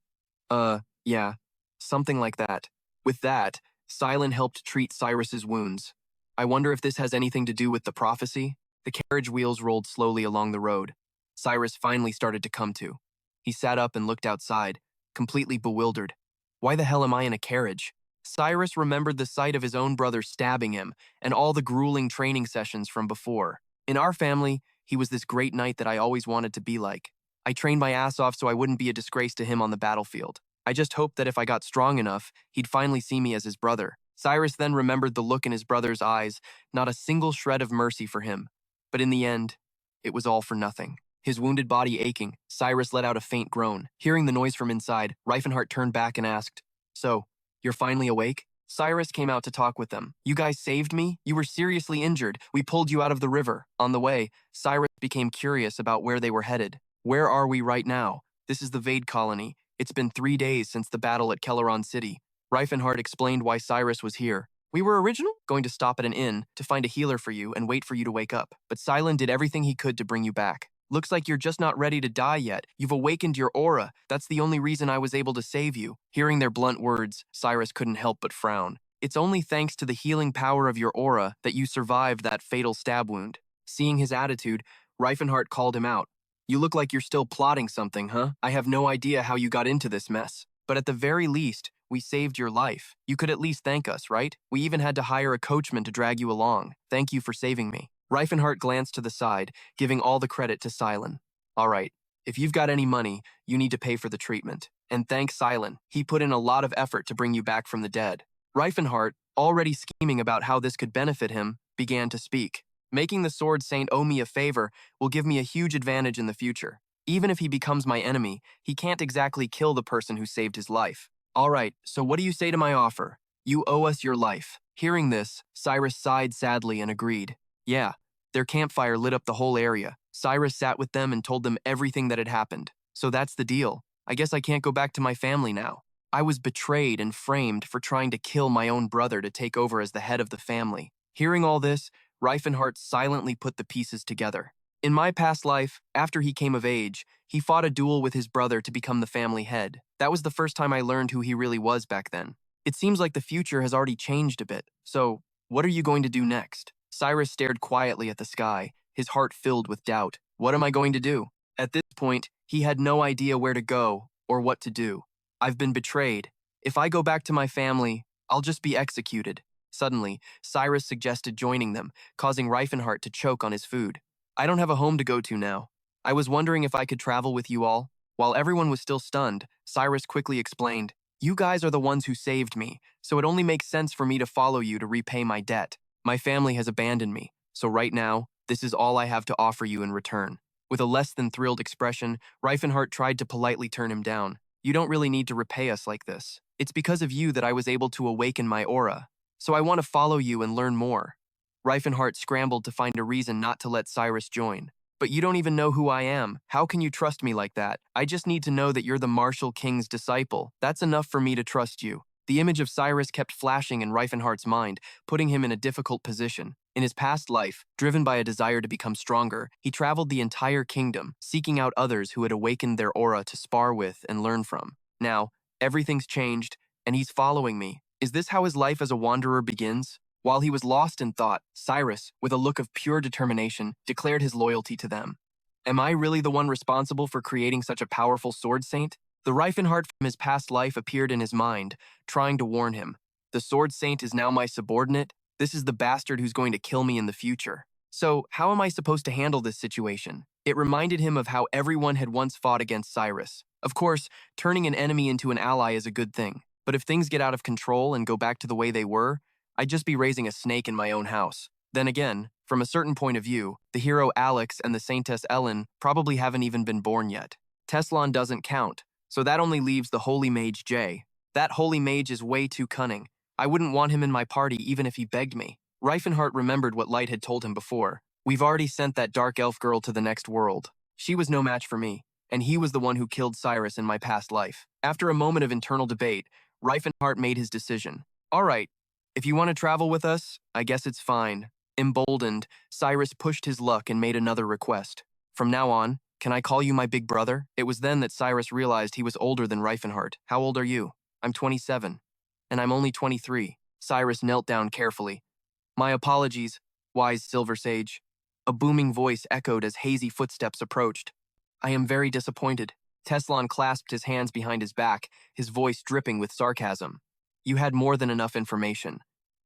Yeah. Something like that. With that, Silen helped treat Cyrus's wounds. I wonder if this has anything to do with the prophecy? The carriage wheels rolled slowly along the road. Cyrus finally started to come to. He sat up and looked outside, completely bewildered. Why the hell am I in a carriage? Cyrus remembered the sight of his own brother stabbing him and all the grueling training sessions from before. In our family, he was this great knight that I always wanted to be like. I trained my ass off so I wouldn't be a disgrace to him on the battlefield. I just hoped that if I got strong enough, he'd finally see me as his brother. Cyrus then remembered the look in his brother's eyes, not a single shred of mercy for him. But in the end, it was all for nothing. His wounded body aching, Cyrus let out a faint groan. Hearing the noise from inside, Rifenhardt turned back and asked, "So, you're finally awake?" Cyrus came out to talk with them. "You guys saved me? You were seriously injured. We pulled you out of the river." On the way, Cyrus became curious about where they were headed. "Where are we right now?" "This is the Vade colony. It's been 3 days since the battle at Kelleron City." Rifenhardt explained why Cyrus was here. "We were originally going to stop at an inn to find a healer for you and wait for you to wake up, but Silent did everything he could to bring you back. Looks like you're just not ready to die yet. You've awakened your aura. That's the only reason I was able to save you." Hearing their blunt words, Cyrus couldn't help but frown. "It's only thanks to the healing power of your aura that you survived that fatal stab wound." Seeing his attitude, Rifenhardt called him out. "You look like you're still plotting something, huh? I have no idea how you got into this mess. But at the very least, we saved your life. You could at least thank us, right? We even had to hire a coachman to drag you along. Thank you for saving me." Rifenhardt glanced to the side, giving all the credit to Silent. "All right, if you've got any money, you need to pay for the treatment. And thank Silent. He put in a lot of effort to bring you back from the dead." Rifenhardt, already scheming about how this could benefit him, began to speak. "Making the Sword Saint owe me a favor will give me a huge advantage in the future. Even if he becomes my enemy, he can't exactly kill the person who saved his life. All right, so what do you say to my offer? You owe us your life." Hearing this, Cyrus sighed sadly and agreed. Yeah, their campfire lit up the whole area. Cyrus sat with them and told them everything that had happened. "So that's the deal. I guess I can't go back to my family now. I was betrayed and framed for trying to kill my own brother to take over as the head of the family." Hearing all this, Rifenhardt silently put the pieces together. "In my past life, after he came of age, he fought a duel with his brother to become the family head. That was the first time I learned who he really was back then. It seems like the future has already changed a bit. So, what are you going to do next?" Cyrus stared quietly at the sky, his heart filled with doubt. "What am I going to do?" At this point, he had no idea where to go or what to do. "I've been betrayed. If I go back to my family, I'll just be executed." Suddenly, Cyrus suggested joining them, causing Rifenhardt to choke on his food. "I don't have a home to go to now. I was wondering if I could travel with you all." While everyone was still stunned, Cyrus quickly explained, "You guys are the ones who saved me, so it only makes sense for me to follow you to repay my debt. My family has abandoned me, so right now, this is all I have to offer you in return." With a less than thrilled expression, Rifenhardt tried to politely turn him down. "You don't really need to repay us like this. It's because of you that I was able to awaken my aura. So I want to follow you and learn more." Rifenhardt scrambled to find a reason not to let Cyrus join. "But you don't even know who I am. How can you trust me like that? I just need to know that you're the Martial King's disciple. That's enough for me to trust you." The image of Cyrus kept flashing in Rifenhardt's mind, putting him in a difficult position. In his past life, driven by a desire to become stronger, he traveled the entire kingdom, seeking out others who had awakened their aura to spar with and learn from. Now, everything's changed, and he's following me. Is this how his life as a wanderer begins? While he was lost in thought, Cyrus, with a look of pure determination, declared his loyalty to them. "Am I really the one responsible for creating such a powerful sword saint?" The Rifenhardt from his past life appeared in his mind, trying to warn him. "The sword saint is now my subordinate. This is the bastard who's going to kill me in the future. So, how am I supposed to handle this situation?" It reminded him of how everyone had once fought against Cyrus. Of course, turning an enemy into an ally is a good thing. But if things get out of control and go back to the way they were, I'd just be raising a snake in my own house. Then again, from a certain point of view, the hero Alex and the Saintess Ellen probably haven't even been born yet. Teslon doesn't count, so that only leaves the Holy Mage Jay. That Holy Mage is way too cunning. I wouldn't want him in my party even if he begged me. Rifenhardt remembered what Light had told him before. "We've already sent that dark elf girl to the next world. She was no match for me, and he was the one who killed Cyrus in my past life." After a moment of internal debate, Rifenhardt made his decision. "All right, if you want to travel with us, I guess it's fine." Emboldened, Cyrus pushed his luck and made another request. "From now on, can I call you my big brother?" It was then that Cyrus realized he was older than Rifenhardt. "How old are you?" "I'm 27. "And I'm only 23. Cyrus knelt down carefully. "My apologies, wise Silver Sage." A booming voice echoed as hazy footsteps approached. "I am very disappointed." Teslon clasped his hands behind his back, his voice dripping with sarcasm. "You had more than enough information.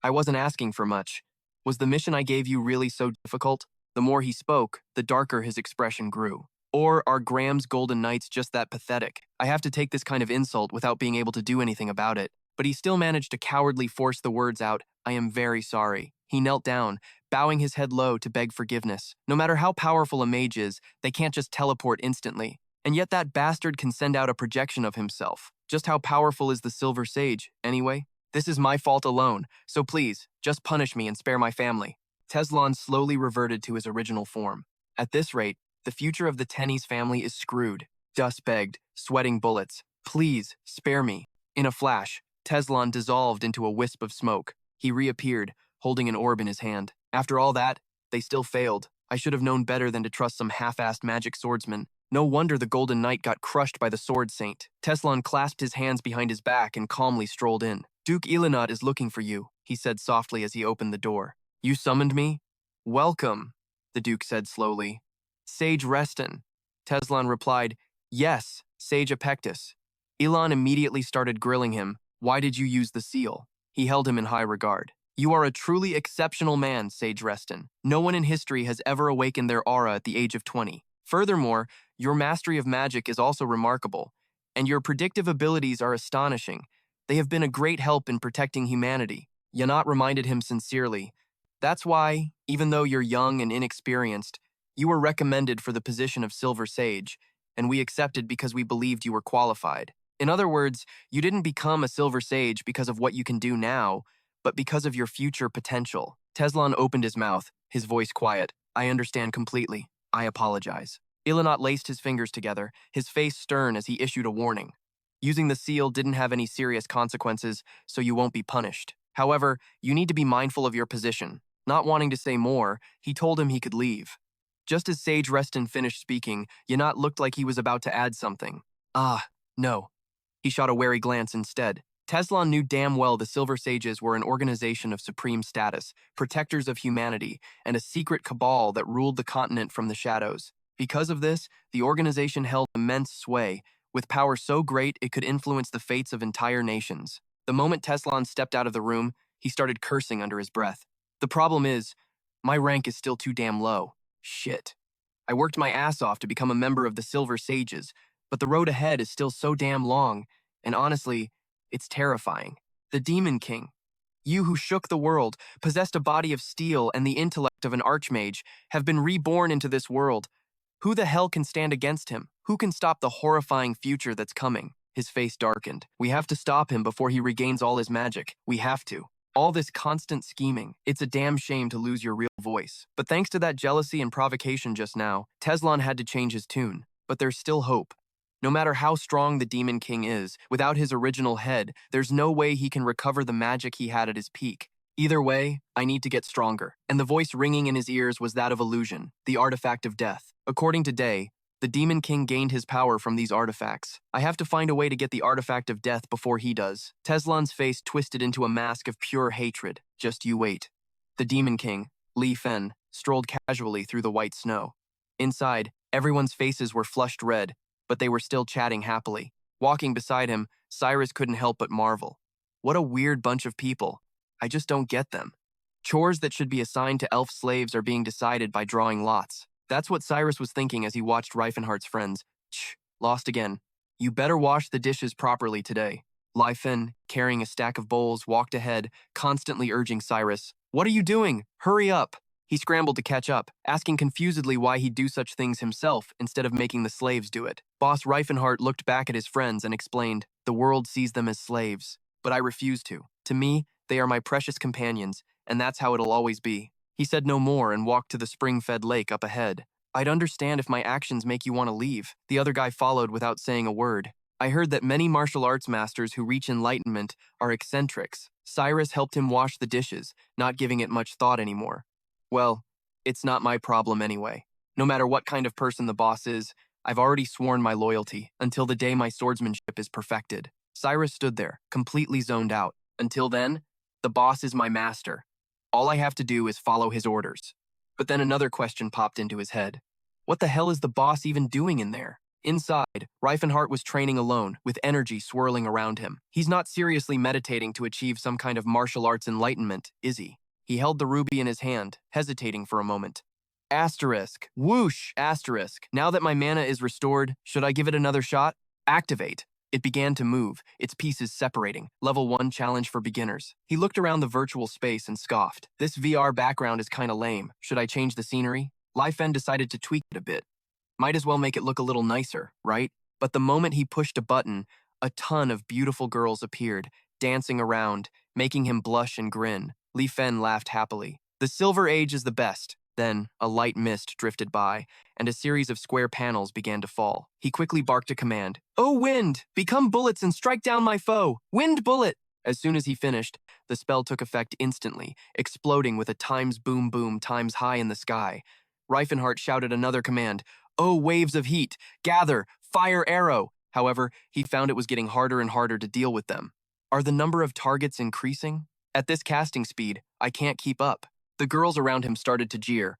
I wasn't asking for much. Was the mission I gave you really so difficult?" The more he spoke, the darker his expression grew. Or are Graham's Golden Knights just that pathetic? I have to take this kind of insult without being able to do anything about it. But he still managed to cowardly force the words out, I am very sorry. He knelt down, bowing his head low to beg forgiveness. No matter how powerful a mage is, they can't just teleport instantly. And yet that bastard can send out a projection of himself. Just how powerful is the Silver Sage, anyway? This is my fault alone, so please, just punish me and spare my family. Teslan slowly reverted to his original form. At this rate, the future of the Tennies family is screwed. Dus begged, sweating bullets. Please, spare me. In a flash, Teslan dissolved into a wisp of smoke. He reappeared, holding an orb in his hand. After all that, they still failed. I should have known better than to trust some half-assed magic swordsman. No wonder the Golden Knight got crushed by the Sword Saint. Teslan clasped his hands behind his back and calmly strolled in. Duke Ilanot is looking for you, he said softly as he opened the door. You summoned me? Welcome, the Duke said slowly. Sage Reston. Teslan replied, Yes, Sage Apectus. Elon immediately started grilling him. Why did you use the seal? He held him in high regard. You are a truly exceptional man, Sage Reston. No one in history has ever awakened their aura at the age of 20. Furthermore, your mastery of magic is also remarkable, and your predictive abilities are astonishing. They have been a great help in protecting humanity. Yanat reminded him sincerely. That's why, even though you're young and inexperienced, you were recommended for the position of Silver Sage, and we accepted because we believed you were qualified. In other words, you didn't become a Silver Sage because of what you can do now, but because of your future potential. Teslan opened his mouth, his voice quiet. I understand completely. I apologize. Ilanot laced his fingers together, his face stern as he issued a warning. Using the seal didn't have any serious consequences, so you won't be punished. However, you need to be mindful of your position. Not wanting to say more, he told him he could leave. Just as Sage Reston finished speaking, Yanat looked like he was about to add something. No. He shot a wary glance instead. Teslan knew damn well the Silver Sages were an organization of supreme status, protectors of humanity, and a secret cabal that ruled the continent from the shadows. Because of this, the organization held immense sway, with power so great it could influence the fates of entire nations. The moment Teslan stepped out of the room, he started cursing under his breath. The problem is, my rank is still too damn low. Shit. I worked my ass off to become a member of the Silver Sages, but the road ahead is still so damn long, and honestly, it's terrifying. The Demon King. You who shook the world, possessed a body of steel and the intellect of an Archmage, have been reborn into this world. Who the hell can stand against him? Who can stop the horrifying future that's coming? His face darkened. We have to stop him before he regains all his magic. We have to. All this constant scheming, it's a damn shame to lose your real voice. But thanks to that jealousy and provocation just now, Teslan had to change his tune. But there's still hope. No matter how strong the Demon King is, without his original head, there's no way he can recover the magic he had at his peak. Either way, I need to get stronger. And the voice ringing in his ears was that of illusion, the artifact of death. According to Day, the Demon King gained his power from these artifacts. I have to find a way to get the artifact of death before he does. Teslan's face twisted into a mask of pure hatred. Just you wait. The Demon King, Li Fen, strolled casually through the white snow. Inside, everyone's faces were flushed red, but they were still chatting happily. Walking beside him, Cyrus couldn't help but marvel. What a weird bunch of people. I just don't get them. Chores that should be assigned to elf slaves are being decided by drawing lots. That's what Cyrus was thinking as he watched Rifenhardt's friends. Lost again. You better wash the dishes properly today. Li Fen, carrying a stack of bowls, walked ahead, constantly urging Cyrus. What are you doing? Hurry up! He scrambled to catch up, asking confusedly why he'd do such things himself instead of making the slaves do it. Boss Rifenhardt looked back at his friends and explained, the world sees them as slaves, but I refuse to. To me, they are my precious companions, and that's how it'll always be. He said no more and walked to the spring-fed lake up ahead. I'd understand if my actions make you want to leave. The other guy followed without saying a word. I heard that many martial arts masters who reach enlightenment are eccentrics. Cyrus helped him wash the dishes, not giving it much thought anymore. Well, it's not my problem anyway. No matter what kind of person the boss is, I've already sworn my loyalty until the day my swordsmanship is perfected. Cyrus stood there, completely zoned out. Until then, the boss is my master. All I have to do is follow his orders. But then another question popped into his head. What the hell is the boss even doing in there? Inside, Rifenhardt was training alone, with energy swirling around him. He's not seriously meditating to achieve some kind of martial arts enlightenment, is he? He held the ruby in his hand, hesitating for a moment. Asterisk. Whoosh! Asterisk. Now that my mana is restored, should I give it another shot? Activate. It began to move, its pieces separating. Level 1 challenge for beginners. He looked around the virtual space and scoffed. This VR background is kinda lame. Should I change the scenery? Lifen decided to tweak it a bit. Might as well make it look a little nicer, right? But the moment he pushed a button, a ton of beautiful girls appeared, dancing around, making him blush and grin. Li Fen laughed happily. The Silver Age is the best. Then, a light mist drifted by, and a series of square panels began to fall. He quickly barked a command. "Oh, wind! Become bullets and strike down my foe! Wind bullet!" As soon as he finished, the spell took effect instantly, exploding with a times boom boom times high in the sky. Rifenhardt shouted another command. "Oh, waves of heat! Gather! Fire arrow!" However, he found it was getting harder and harder to deal with them. Are the number of targets increasing? At this casting speed, I can't keep up. The girls around him started to jeer.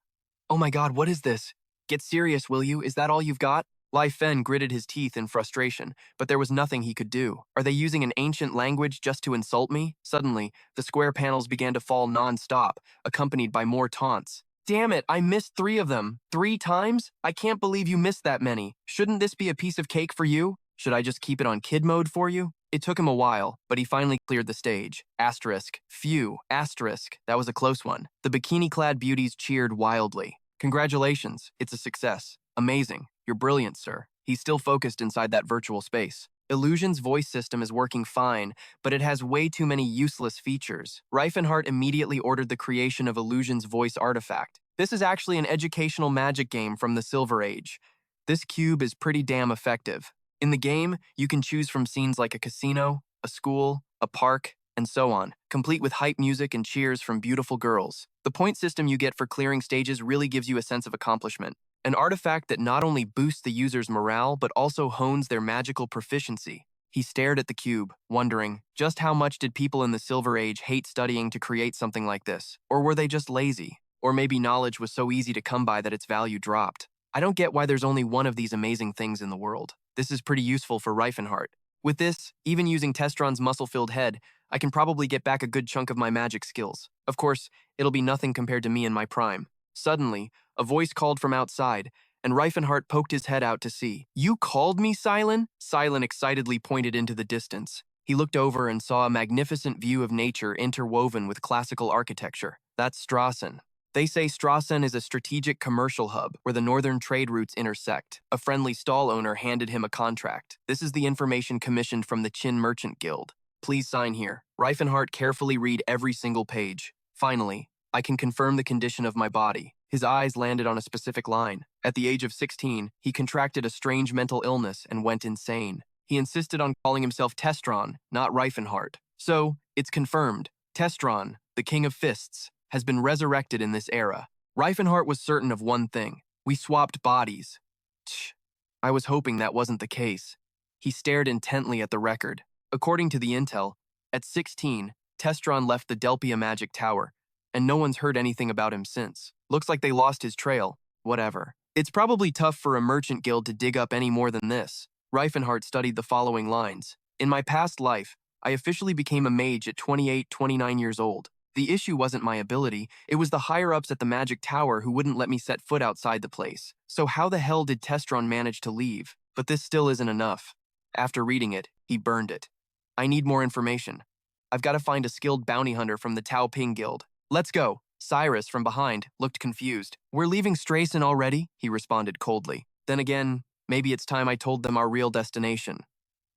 "Oh my god, what is this? Get serious, will you? Is that all you've got?" Lai Fen gritted his teeth in frustration, but there was nothing he could do. Are they using an ancient language just to insult me? Suddenly, the square panels began to fall non-stop, accompanied by more taunts. "Damn it, I missed 3 of them. 3 times? I can't believe you missed that many. Shouldn't this be a piece of cake for you? Should I just keep it on kid mode for you?" It took him a while, but he finally cleared the stage. Asterisk. Phew. Asterisk. That was a close one. The bikini-clad beauties cheered wildly. "Congratulations. It's a success. Amazing. You're brilliant, sir." He's still focused inside that virtual space. Illusion's voice system is working fine, but it has way too many useless features. Rifenhardt immediately ordered the creation of Illusion's voice artifact. This is actually an educational magic game from the Silver Age. This cube is pretty damn effective. In the game, you can choose from scenes like a casino, a school, a park, and so on, complete with hype music and cheers from beautiful girls. The point system you get for clearing stages really gives you a sense of accomplishment. An artifact that not only boosts the user's morale, but also hones their magical proficiency. He stared at the cube, wondering, just how much did people in the Silver Age hate studying to create something like this? Or were they just lazy? Or maybe knowledge was so easy to come by that its value dropped. I don't get why there's only one of these amazing things in the world. This is pretty useful for Rifenhardt. With this, even using Testron's muscle-filled head, I can probably get back a good chunk of my magic skills. Of course, it'll be nothing compared to me in my prime. Suddenly, a voice called from outside, and Rifenhardt poked his head out to see. "You called me, Silent?" Silent excitedly pointed into the distance. He looked over and saw a magnificent view of nature interwoven with classical architecture. That's Strassen. They say Strassen is a strategic commercial hub where the northern trade routes intersect. A friendly stall owner handed him a contract. "This is the information commissioned from the Qin Merchant Guild. Please sign here." Rifenhardt carefully read every single page. Finally, "I can confirm the condition of my body." His eyes landed on a specific line. At the age of 16, he contracted a strange mental illness and went insane. He insisted on calling himself Testron, not Rifenhardt. So, it's confirmed. Testron, the King of Fists, has been resurrected in this era. Rifenhardt was certain of one thing. We swapped bodies. Tch, I was hoping that wasn't the case. He stared intently at the record. According to the intel, at 16, Testron left the Delpia Magic Tower, and no one's heard anything about him since. Looks like they lost his trail. Whatever. It's probably tough for a merchant guild to dig up any more than this. Rifenhardt studied the following lines. "In my past life, I officially became a mage at 28, 29 years old. The issue wasn't my ability, it was the higher-ups at the Magic Tower who wouldn't let me set foot outside the place. So how the hell did Testron manage to leave? But this still isn't enough." After reading it, he burned it. "I need more information. I've got to find a skilled bounty hunter from the Tao Ping Guild. Let's go." Cyrus, from behind, looked confused. "We're leaving Strassen already?" he responded coldly. "Then again, maybe it's time I told them our real destination."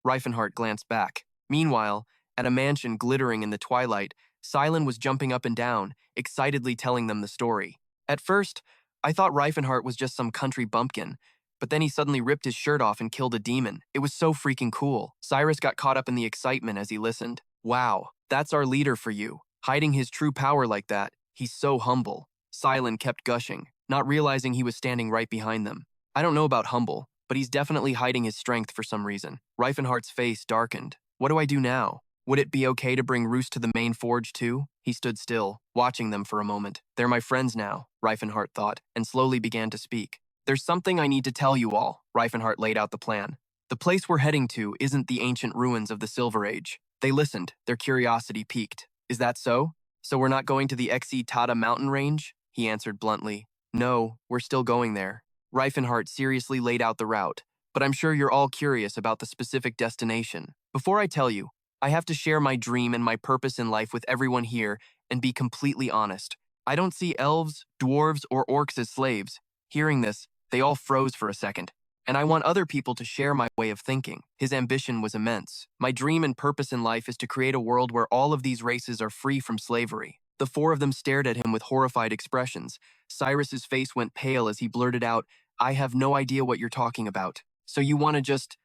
Rifenhardt glanced back. Meanwhile, at a mansion glittering in the twilight, Silent was jumping up and down, excitedly telling them the story. At first, I thought Rifenhardt was just some country bumpkin, but then he suddenly ripped his shirt off and killed a demon. It was so freaking cool. Cyrus got caught up in the excitement as he listened. "Wow, that's our leader for you. Hiding his true power like that, he's so humble." Silent kept gushing, not realizing he was standing right behind them. "I don't know about humble, but he's definitely hiding his strength for some reason." Rifenhardt's face darkened. "What do I do now? Would it be okay to bring Roos to the main forge too?" He stood still, watching them for a moment. "They're my friends now," Rifenhardt thought, and slowly began to speak. "There's something I need to tell you all." Rifenhardt laid out the plan. "The place we're heading to isn't the ancient ruins of the Silver Age." They listened, their curiosity piqued. "Is that so? So we're not going to the Xe Tata mountain range?" He answered bluntly. No, we're still going there. Rifenhardt seriously laid out the route, but I'm sure you're all curious about the specific destination. Before I tell you, I have to share my dream and my purpose in life with everyone here and be completely honest. I don't see elves, dwarves, or orcs as slaves. Hearing this, they all froze for a second. And I want other people to share my way of thinking. His ambition was immense. My dream and purpose in life is to create a world where all of these races are free from slavery. The four of them stared at him with horrified expressions. Cyrus's face went pale as he blurted out, I have no idea what you're talking about. So you want to just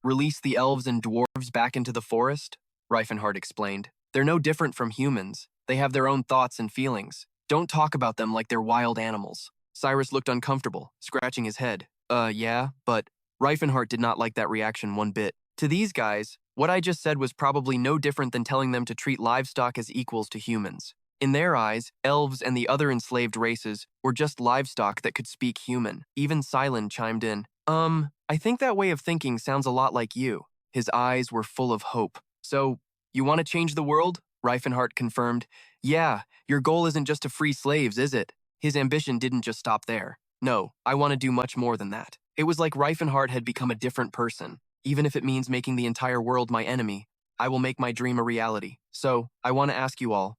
release the elves and dwarves back into the forest? Rifenhardt explained. They're no different from humans. They have their own thoughts and feelings. Don't talk about them like they're wild animals. Cyrus looked uncomfortable, scratching his head. Yeah, but Rifenhardt did not like that reaction one bit. To these guys, what I just said was probably no different than telling them to treat livestock as equals to humans. In their eyes, elves and the other enslaved races were just livestock that could speak human. Even Silent chimed in. I think that way of thinking sounds a lot like you. His eyes were full of hope. So, you want to change the world? Rifenhardt confirmed. Yeah, your goal isn't just to free slaves, is it? His ambition didn't just stop there. No, I want to do much more than that. It was like Rifenhardt had become a different person. Even if it means making the entire world my enemy, I will make my dream a reality. So, I want to ask you all,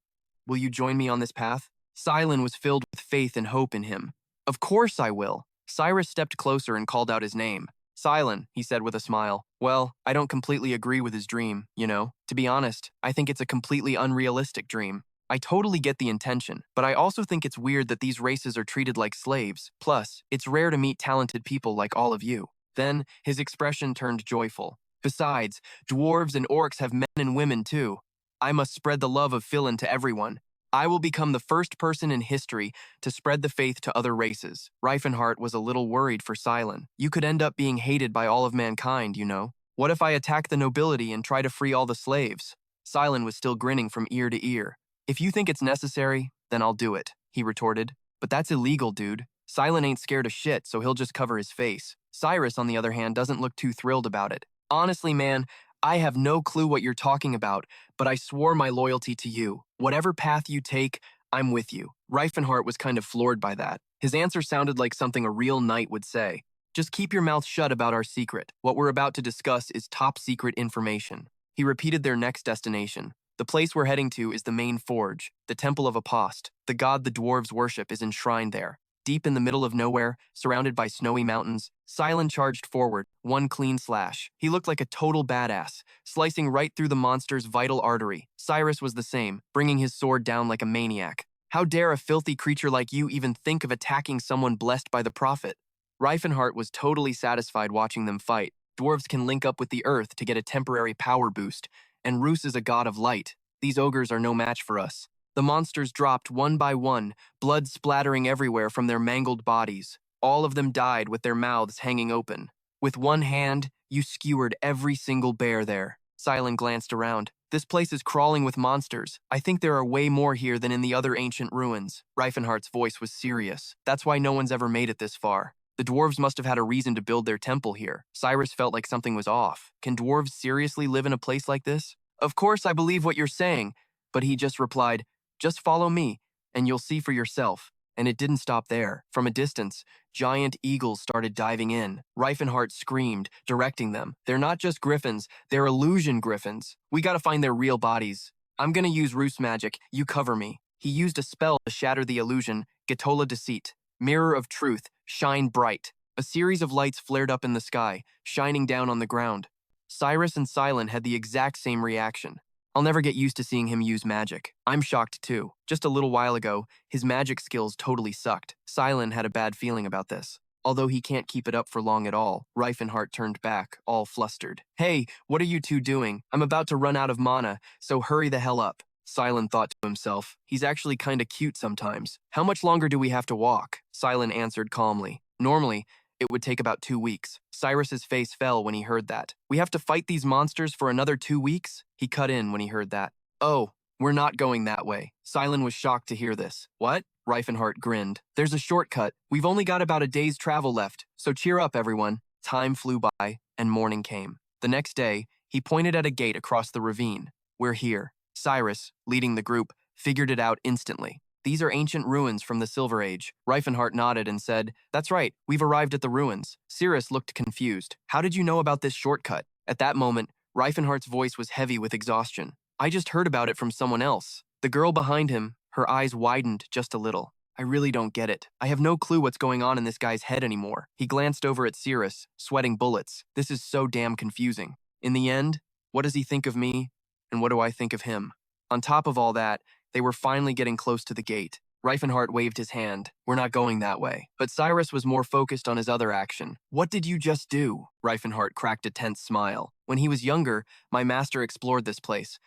will you join me on this path? Silent was filled with faith and hope in him. Of course I will. Cyrus stepped closer and called out his name. Silent, he said with a smile. Well, I don't completely agree with his dream, you know. To be honest, I think it's a completely unrealistic dream. I totally get the intention, but I also think it's weird that these races are treated like slaves. Plus, it's rare to meet talented people like all of you. Then, his expression turned joyful. Besides, dwarves and orcs have men and women too. I must spread the love of Philin to everyone. I will become the first person in history to spread the faith to other races. Rifenhardt was a little worried for Silent. You could end up being hated by all of mankind, you know. What if I attack the nobility and try to free all the slaves? Silent was still grinning from ear to ear. If you think it's necessary, then I'll do it, he retorted. But that's illegal, dude. Silent ain't scared of shit, so he'll just cover his face. Cyrus, on the other hand, doesn't look too thrilled about it. Honestly, man, I have no clue what you're talking about, but I swore my loyalty to you. Whatever path you take, I'm with you. Rifenhardt was kind of floored by that. His answer sounded like something a real knight would say. Just keep your mouth shut about our secret. What we're about to discuss is top secret information. He repeated their next destination. The place we're heading to is the main forge, the Temple of Apost. The god the dwarves worship is enshrined there. Deep in the middle of nowhere, surrounded by snowy mountains, Silent charged forward, one clean slash. He looked like a total badass, slicing right through the monster's vital artery. Cyrus was the same, bringing his sword down like a maniac. How dare a filthy creature like you even think of attacking someone blessed by the prophet? Rifenhardt was totally satisfied watching them fight. Dwarves can link up with the earth to get a temporary power boost, and Roos is a god of light. These ogres are no match for us. The monsters dropped one by one, blood splattering everywhere from their mangled bodies. All of them died with their mouths hanging open. With one hand, you skewered every single bear there. Silent glanced around. This place is crawling with monsters. I think there are way more here than in the other ancient ruins. Rifenhardt's voice was serious. That's why no one's ever made it this far. The dwarves must have had a reason to build their temple here. Cyrus felt like something was off. Can dwarves seriously live in a place like this? Of course I believe what you're saying, but he just replied, just follow me, and you'll see for yourself. And it didn't stop there. From a distance, giant eagles started diving in. Rifenhardt screamed, directing them. They're not just griffins, they're illusion griffins. We gotta find their real bodies. I'm gonna use Roos magic, you cover me. He used a spell to shatter the illusion, Gatola Deceit. Mirror of truth, shine bright. A series of lights flared up in the sky, shining down on the ground. Cyrus and Silent had the exact same reaction. I'll never get used to seeing him use magic. I'm shocked too. Just a little while ago, his magic skills totally sucked. Silent had a bad feeling about this. Although he can't keep it up for long at all, Rifenhardt turned back, all flustered. Hey, what are you two doing? I'm about to run out of mana, so hurry the hell up. Silent thought to himself. He's actually kinda cute sometimes. How much longer do we have to walk? Silent answered calmly. Normally, it would take about 2 weeks. Cyrus's face fell when he heard that. We have to fight these monsters for another 2 weeks? He cut in when he heard that. Oh, we're not going that way. Silent was shocked to hear this. What? Rifenhardt grinned. There's a shortcut. We've only got about a day's travel left, so cheer up, everyone. Time flew by, and morning came. The next day, he pointed at a gate across the ravine. We're here. Cyrus, leading the group, figured it out instantly. These are ancient ruins from the Silver Age. Rifenhardt nodded and said, "That's right, we've arrived at the ruins." Cirrus looked confused. "How did you know about this shortcut?" At that moment, Rifenhardt's voice was heavy with exhaustion. "I just heard about it from someone else." The girl behind him, her eyes widened just a little. "I really don't get it. I have no clue what's going on in this guy's head anymore." He glanced over at Cirrus, sweating bullets. "This is so damn confusing. In the end, what does he think of me, and what do I think of him?" On top of all that, they were finally getting close to the gate. Rifenhardt waved his hand. "We're not going that way." But Cyrus was more focused on his other action. "What did you just do?" Rifenhardt cracked a tense smile. "When he was younger, my master explored this place.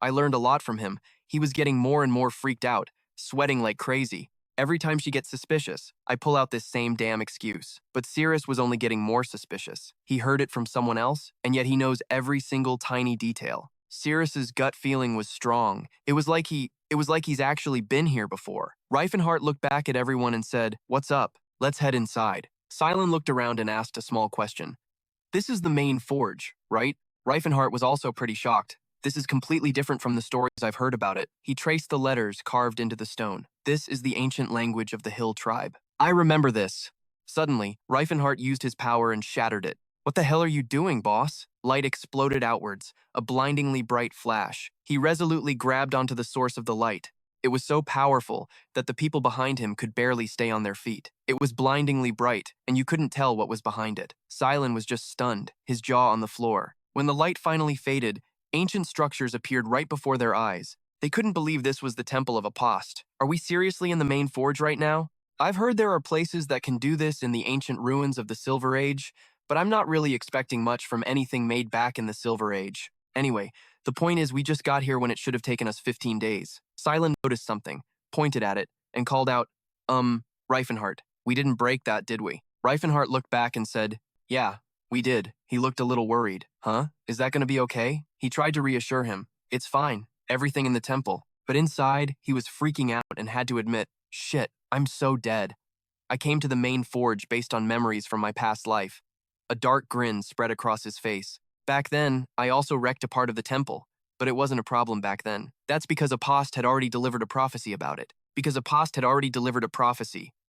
I learned a lot from him. He was getting more and more freaked out, sweating like crazy. Every time she gets suspicious, I pull out this same damn excuse." But Cirrus was only getting more suspicious. He heard it from someone else, and yet he knows every single tiny detail. Cirrus's gut feeling was strong. It was like he's actually been here before. Rifenhardt looked back at everyone and said, "What's up? Let's head inside." Silent looked around and asked a small question. "This is the main forge, right?" Rifenhardt was also pretty shocked. "This is completely different from the stories I've heard about it." He traced the letters carved into the stone. "This is the ancient language of the Hill tribe. I remember this." Suddenly, Rifenhardt used his power and shattered it. "What the hell are you doing, boss?" Light exploded outwards, a blindingly bright flash. He resolutely grabbed onto the source of the light. It was so powerful that the people behind him could barely stay on their feet. It was blindingly bright, and you couldn't tell what was behind it. Silent was just stunned, his jaw on the floor. When the light finally faded, ancient structures appeared right before their eyes. They couldn't believe this was the Temple of Apost. "Are we seriously in the main forge right now? I've heard there are places that can do this in the ancient ruins of the Silver Age, but I'm not really expecting much from anything made back in the Silver Age. Anyway, the point is we just got here when it should have taken us 15 days. Silent noticed something, pointed at it, and called out, Rifenhardt, we didn't break that, did we?" Rifenhardt looked back and said, "Yeah, we did." He looked a little worried. "Huh? Is that going to be okay?" He tried to reassure him. "It's fine. Everything in the temple." But inside, he was freaking out and had to admit, "Shit, I'm so dead. I came to the main forge based on memories from my past life." A dark grin spread across his face. "Back then, I also wrecked a part of the temple, but it wasn't a problem back then. That's because Apost had already delivered a prophecy about it.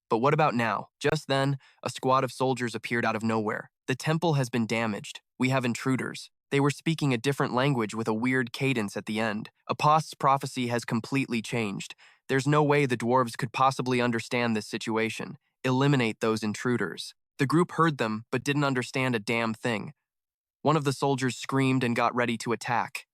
But what about now?" Just then, a squad of soldiers appeared out of nowhere. "The temple has been damaged. We have intruders." They were speaking a different language with a weird cadence at the end. "Apost's prophecy has completely changed. There's no way the dwarves could possibly understand this situation. Eliminate those intruders." The group heard them, but didn't understand a damn thing. One of the soldiers screamed and got ready to attack.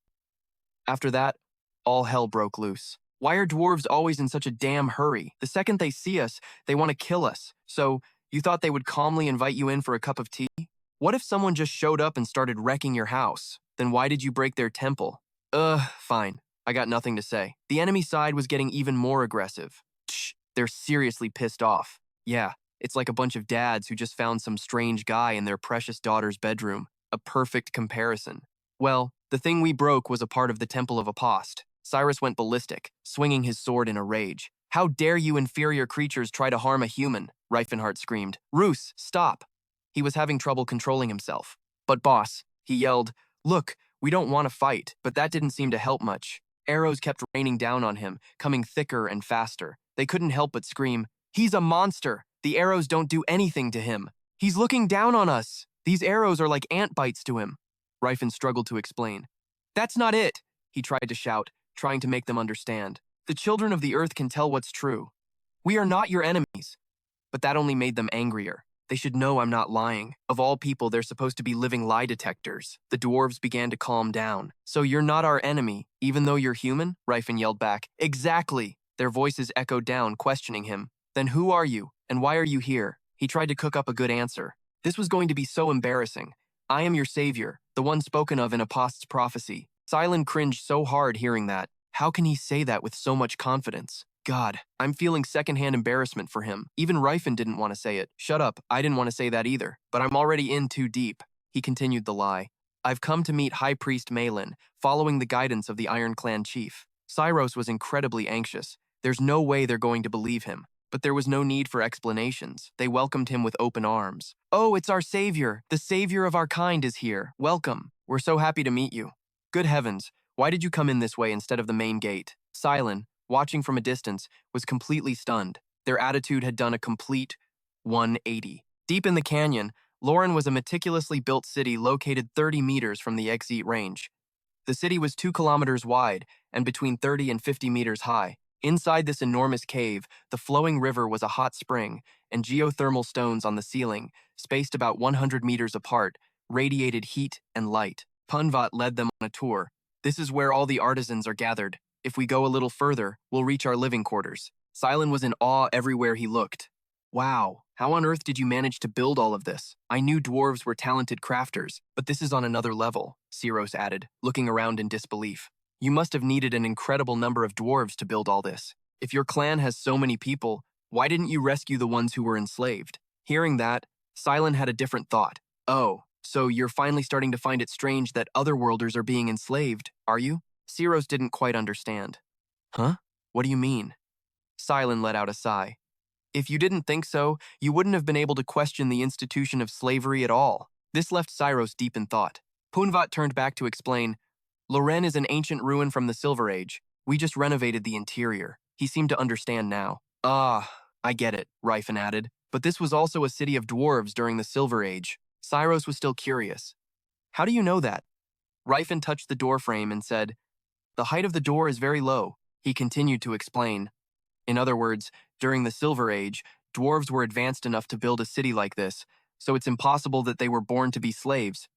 After that, all hell broke loose. Why are dwarves always in such a damn hurry? The second they see us, they want to kill us. So, you thought they would calmly invite you in for a cup of tea? What if someone just showed up and started wrecking your house? Then why did you break their temple? Fine. I got nothing to say. The enemy side was getting even more aggressive. They're seriously pissed off. Yeah, it's like a bunch of dads who just found some strange guy in their precious daughter's bedroom. A perfect comparison. Well, the thing we broke was a part of the Temple of Apost. Cyrus went ballistic, swinging his sword in a rage. "How dare you inferior creatures try to harm a human?" Rifenhardt screamed. "Roos, stop!" He was having trouble controlling himself. "But boss," he yelled, "look, we don't want to fight," but that didn't seem to help much. Arrows kept raining down on him, coming thicker and faster. They couldn't help but scream, "He's a monster! The arrows don't do anything to him. He's looking down on us! These arrows are like ant bites to him." Rifen struggled to explain. "That's not it," he tried to shout, trying to make them understand. "The children of the earth can tell what's true. We are not your enemies." But that only made them angrier. "They should know I'm not lying. Of all people, they're supposed to be living lie detectors." The dwarves began to calm down. "So you're not our enemy, even though you're human?" Rifen yelled back. "Exactly!" Their voices echoed down, questioning him. "Then who are you, and why are you here?" He tried to cook up a good answer. This was going to be so embarrassing. "I am your savior, the one spoken of in Apost's prophecy." Silent cringed so hard hearing that. How can he say that with so much confidence? God, I'm feeling secondhand embarrassment for him. Even Rifen didn't want to say it. "Shut up, I didn't want to say that either, but I'm already in too deep." He continued the lie. "I've come to meet High Priest Malin, following the guidance of the Iron Clan chief." Cyros was incredibly anxious. There's no way they're going to believe him. But there was no need for explanations. They welcomed him with open arms. "Oh, it's our savior. The savior of our kind is here. Welcome. We're so happy to meet you." "Good heavens, why did you come in this way instead of the main gate?" "Silent, watching from a distance, was completely stunned. Their attitude had done a complete 180. Deep in the canyon, Lauren was a meticulously built city located 30 meters from the exit range. The city was 2 kilometers wide and between 30 and 50 meters high. Inside this enormous cave, the flowing river was a hot spring, and geothermal stones on the ceiling, spaced about 100 meters apart, radiated heat and light. Punvat led them on a tour. This is where all the artisans are gathered. If we go a little further, we'll reach our living quarters. Silent was in awe everywhere he looked. Wow, how on earth did you manage to build all of this? I knew dwarves were talented crafters, but this is on another level, Siros added, looking around in disbelief. You must have needed an incredible number of dwarves to build all this. If your clan has so many people, why didn't you rescue the ones who were enslaved? Hearing that, Silent had a different thought. Oh, so you're finally starting to find it strange that otherworlders are being enslaved, are you? Siros didn't quite understand. Huh? What do you mean? Silent let out a sigh. If you didn't think so, you wouldn't have been able to question the institution of slavery at all. This left Siros deep in thought. Punvat turned back to explain, Loren is an ancient ruin from the Silver Age. We just renovated the interior. He seemed to understand now. Ah, I get it, Rifen added. But this was also a city of dwarves during the Silver Age. Siros was still curious. How do you know that? Rifen touched the door frame and said, The height of the door is very low. He continued to explain. In other words, during the Silver Age, dwarves were advanced enough to build a city like this, so it's impossible that they were born to be slaves.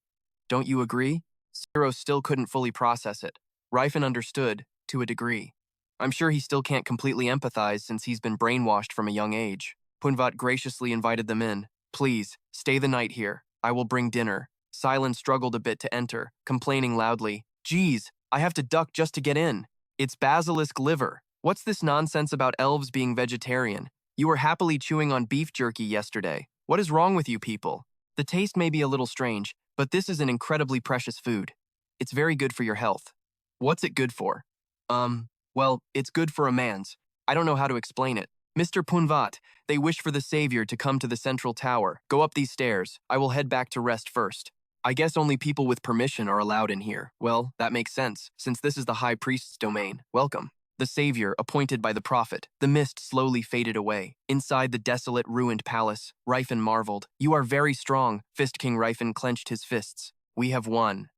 Don't you agree? Siros still couldn't fully process it. Rifen understood, to a degree. I'm sure he still can't completely empathize since he's been brainwashed from a young age. Punvat graciously invited them in. Please, stay the night here. I will bring dinner. Silent struggled a bit to enter, complaining loudly. Geez, I have to duck just to get in. It's basilisk liver. What's this nonsense about elves being vegetarian? You were happily chewing on beef jerky yesterday. What is wrong with you people? The taste may be a little strange, but this is an incredibly precious food. It's very good for your health. What's it good for? Well, it's good for a man's. I don't know how to explain it. Mr. Punvat, they wish for the savior to come to the central tower. Go up these stairs. I will head back to rest first. I guess only people with permission are allowed in here. Well, that makes sense, since this is the high priest's domain. Welcome. The savior, appointed by the prophet. The mist slowly faded away. Inside the desolate, ruined palace, Rifen marveled. You are very strong. Fist King Rifen clenched his fists. We have won.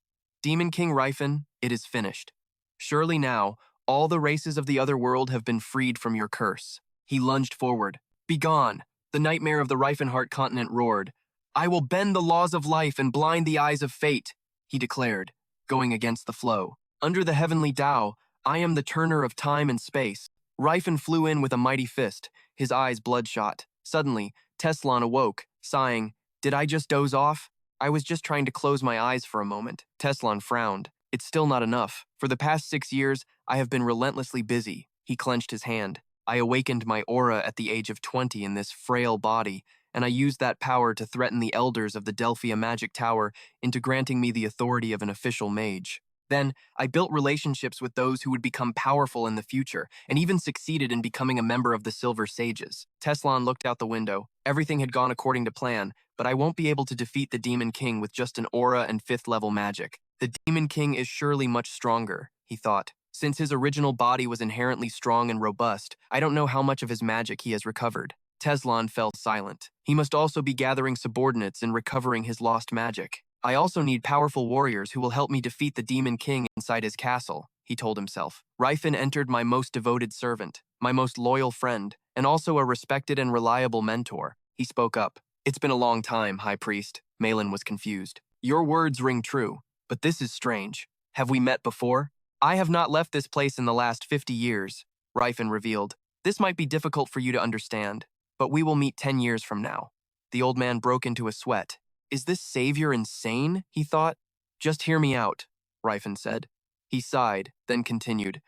Demon King Rifen, it is finished. Surely now, all the races of the other world have been freed from your curse. He lunged forward. Begone! The nightmare of the Rifenhardt continent roared. I will bend the laws of life and blind the eyes of fate, he declared, going against the flow. Under the heavenly Tao, I am the turner of time and space. Rifen flew in with a mighty fist, his eyes bloodshot. Suddenly, Teslan awoke, sighing, Did I just doze off? I was just trying to close my eyes for a moment. Teslan frowned. It's still not enough. For the past 6 years, I have been relentlessly busy. He clenched his hand. I awakened my aura at the age of 20 in this frail body, and I used that power to threaten the elders of the Delphia Magic Tower into granting me the authority of an official mage. Then, I built relationships with those who would become powerful in the future, and even succeeded in becoming a member of the Silver Sages. Teslan looked out the window. Everything had gone according to plan, but I won't be able to defeat the Demon King with just an aura and 5th-level magic. The Demon King is surely much stronger, he thought. Since his original body was inherently strong and robust, I don't know how much of his magic he has recovered. Teslan fell silent. He must also be gathering subordinates and recovering his lost magic. I also need powerful warriors who will help me defeat the Demon King inside his castle, he told himself. Rifen entered my most devoted servant, my most loyal friend, and also a respected and reliable mentor. He spoke up. It's been a long time, High Priest. Malin was confused. Your words ring true, but this is strange. Have we met before? I have not left this place in the last 50 years, Rifen revealed. This might be difficult for you to understand, but we will meet 10 years from now. The old man broke into a sweat. Is this savior insane? He thought. Just hear me out, Rifen said. He sighed, then continued.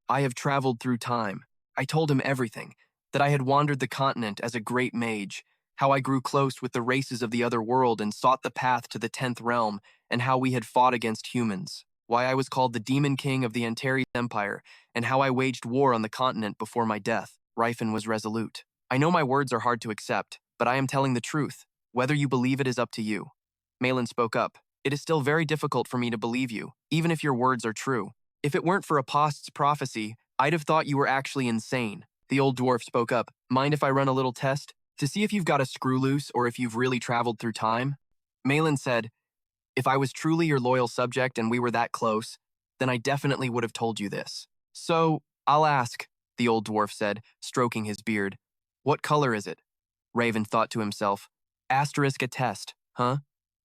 I have traveled through time. I told him everything, that I had wandered the continent as a great mage, how I grew close with the races of the other world and sought the path to the 10th realm, and how we had fought against humans, why I was called the Demon King of the Antures Empire, and how I waged war on the continent before my death. Rifen was resolute. I know my words are hard to accept, but I am telling the truth. Whether you believe it is up to you. Malin spoke up. It is still very difficult for me to believe you, even if your words are true. If it weren't for Apost's prophecy, I'd have thought you were actually insane. The old dwarf spoke up. Mind if I run a little test? To see if you've got a screw loose or if you've really traveled through time? Malin said, if I was truly your loyal subject and we were that close, then I definitely would have told you this. So, I'll ask, the old dwarf said, stroking his beard. What color is it? Raven thought to himself. Asterisk a test, huh?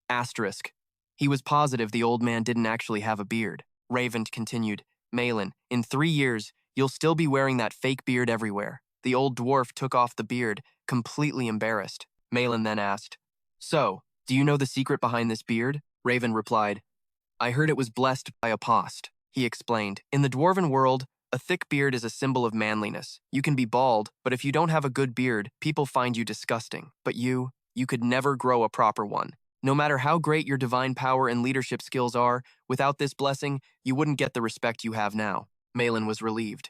Asterisk. He was positive the old man didn't actually have a beard. Raven continued, Malin, in 3 years, you'll still be wearing that fake beard everywhere. The old dwarf took off the beard, completely embarrassed. Malin then asked, So, do you know the secret behind this beard? Raven replied, I heard it was blessed by a post. He explained, in the dwarven world, a thick beard is a symbol of manliness. You can be bald, but if you don't have a good beard, people find you disgusting. But you could never grow a proper one. No matter how great your divine power and leadership skills are, without this blessing, you wouldn't get the respect you have now. Malin was relieved.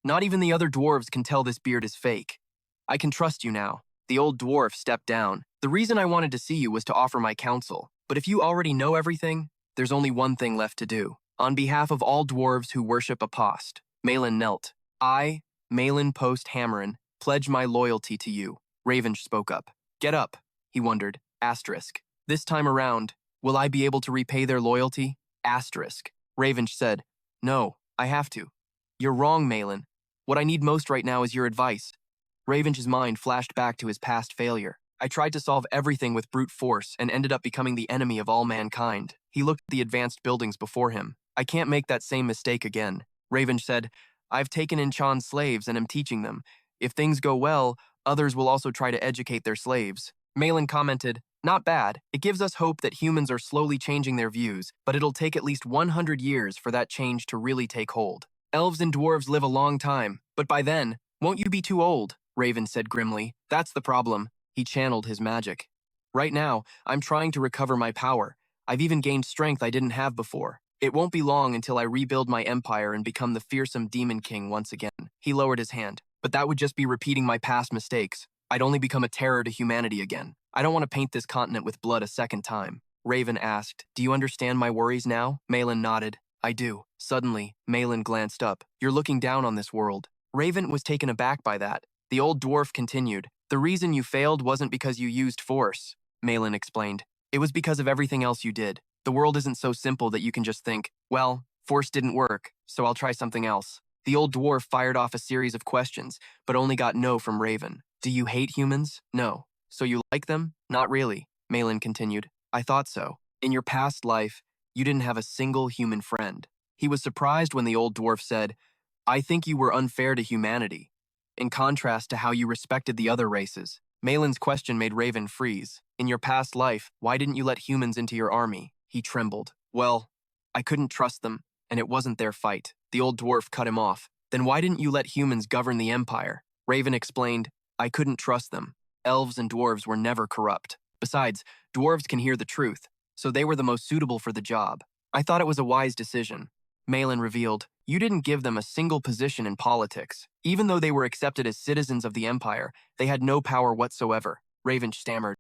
Not even the other dwarves can tell this beard is fake. I can trust you now. The old dwarf stepped down. The reason I wanted to see you was to offer my counsel. But if you already know everything, there's only one thing left to do. On behalf of all dwarves who worship a post, Malin knelt. I, Malin Post Hammerin, pledge my loyalty to you. Raven spoke up. Get up, he wondered. Asterisk. This time around, will I be able to repay their loyalty? Asterisk. Raven said, No, I have to. You're wrong, Malin. What I need most right now is your advice. Raven's mind flashed back to his past failure. I tried to solve everything with brute force and ended up becoming the enemy of all mankind. He looked at the advanced buildings before him. I can't make that same mistake again. Raven said, I've taken in Chan's slaves and am teaching them. If things go well, others will also try to educate their slaves. Malin commented, Not bad. It gives us hope that humans are slowly changing their views, but it'll take at least 100 years for that change to really take hold. Elves and dwarves live a long time, but by then, won't you be too old? Raven said grimly. That's the problem. He channeled his magic. Right now, I'm trying to recover my power. I've even gained strength I didn't have before. It won't be long until I rebuild my empire and become the fearsome demon king once again. He lowered his hand. But that would just be repeating my past mistakes. I'd only become a terror to humanity again. I don't want to paint this continent with blood a second time. Raven asked, Do you understand my worries now? Malin nodded. I do. Suddenly, Malin glanced up. You're looking down on this world. Raven was taken aback by that. The old dwarf continued. The reason you failed wasn't because you used force, Malin explained. It was because of everything else you did. The world isn't so simple that you can just think, well, force didn't work, so I'll try something else. The old dwarf fired off a series of questions, but only got no from Raven. Do you hate humans? No. So you like them? Not really, Malin continued. I thought so. In your past life, you didn't have a single human friend. He was surprised when the old dwarf said, I think you were unfair to humanity, in contrast to how you respected the other races. Malin's question made Raven freeze. In your past life, why didn't you let humans into your army? He trembled. Well, I couldn't trust them, and it wasn't their fight. The old dwarf cut him off. Then why didn't you let humans govern the empire? Raven explained, I couldn't trust them. Elves and dwarves were never corrupt. Besides, dwarves can hear the truth, so they were the most suitable for the job. I thought it was a wise decision. Malin revealed, you didn't give them a single position in politics. Even though they were accepted as citizens of the empire, they had no power whatsoever. Raven stammered.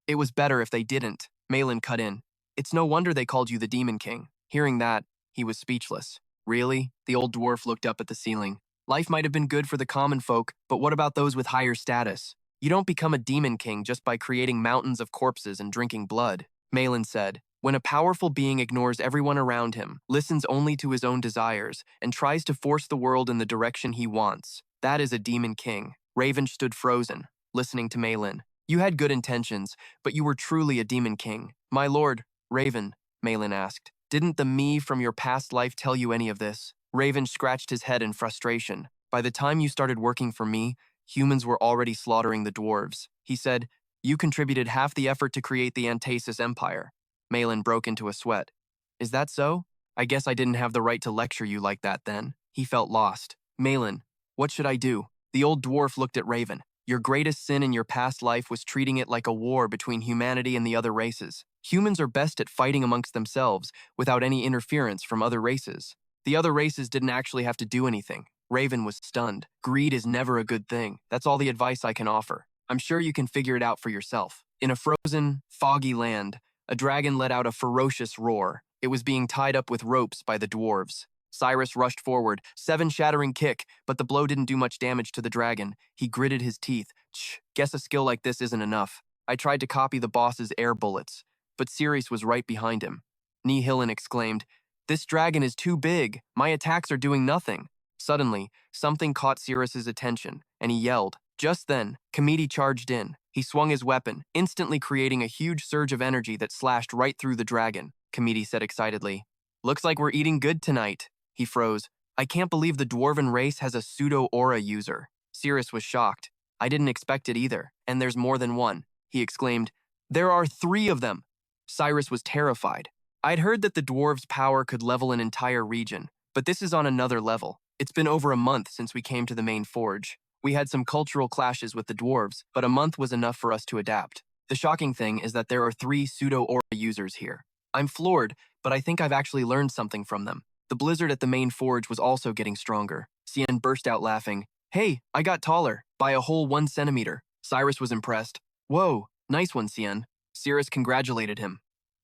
It was better if they didn't. Malin cut in. It's no wonder they called you the Demon King. Hearing that, he was speechless. Really? The old dwarf looked up at the ceiling. Life might have been good for the common folk, but what about those with higher status? You don't become a Demon King just by creating mountains of corpses and drinking blood. Malin said, when a powerful being ignores everyone around him, listens only to his own desires, and tries to force the world in the direction he wants, that is a Demon King. Raven stood frozen, listening to Malin. You had good intentions, but you were truly a Demon King. My lord, Raven, Malin asked, didn't the me from your past life tell you any of this? Raven scratched his head in frustration. By the time you started working for me, humans were already slaughtering the dwarves. He said, you contributed half the effort to create the Antures Empire. Malin broke into a sweat. Is that so? I guess I didn't have the right to lecture you like that then. He felt lost. Malin, what should I do? The old dwarf looked at Raven. Your greatest sin in your past life was treating it like a war between humanity and the other races. Humans are best at fighting amongst themselves without any interference from other races. The other races didn't actually have to do anything. Raven was stunned. Greed is never a good thing. That's all the advice I can offer. I'm sure you can figure it out for yourself. In a frozen, foggy land, a dragon let out a ferocious roar. It was being tied up with ropes by the dwarves. Cyrus rushed forward, 7 shattering kick, but the blow didn't do much damage to the dragon. He gritted his teeth. Guess a skill like this isn't enough. I tried to copy the boss's air bullets, but Sirius was right behind him. Nihilin exclaimed, "This dragon is too big. My attacks are doing nothing." Suddenly, something caught Sirius's attention, and he yelled. Just then, Kamiti charged in. He swung his weapon, instantly creating a huge surge of energy that slashed right through the dragon. Kamiti said excitedly, "Looks like we're eating good tonight." He froze. "I can't believe the dwarven race has a pseudo-aura user." Sirius was shocked. "I didn't expect it either, and there's more than one," he exclaimed. "There are 3 of them." Cyrus was terrified. I'd heard that the dwarves' power could level an entire region, but this is on another level. It's been over a month since we came to the main forge. We had some cultural clashes with the dwarves, but a month was enough for us to adapt. The shocking thing is that there are 3 pseudo-aura users here. I'm floored, but I think I've actually learned something from them. The blizzard at the main forge was also getting stronger. Cien burst out laughing. "Hey, I got taller, by a whole 1 centimeter. Cyrus was impressed. "Whoa, nice one, Cien." Cyrus congratulated him.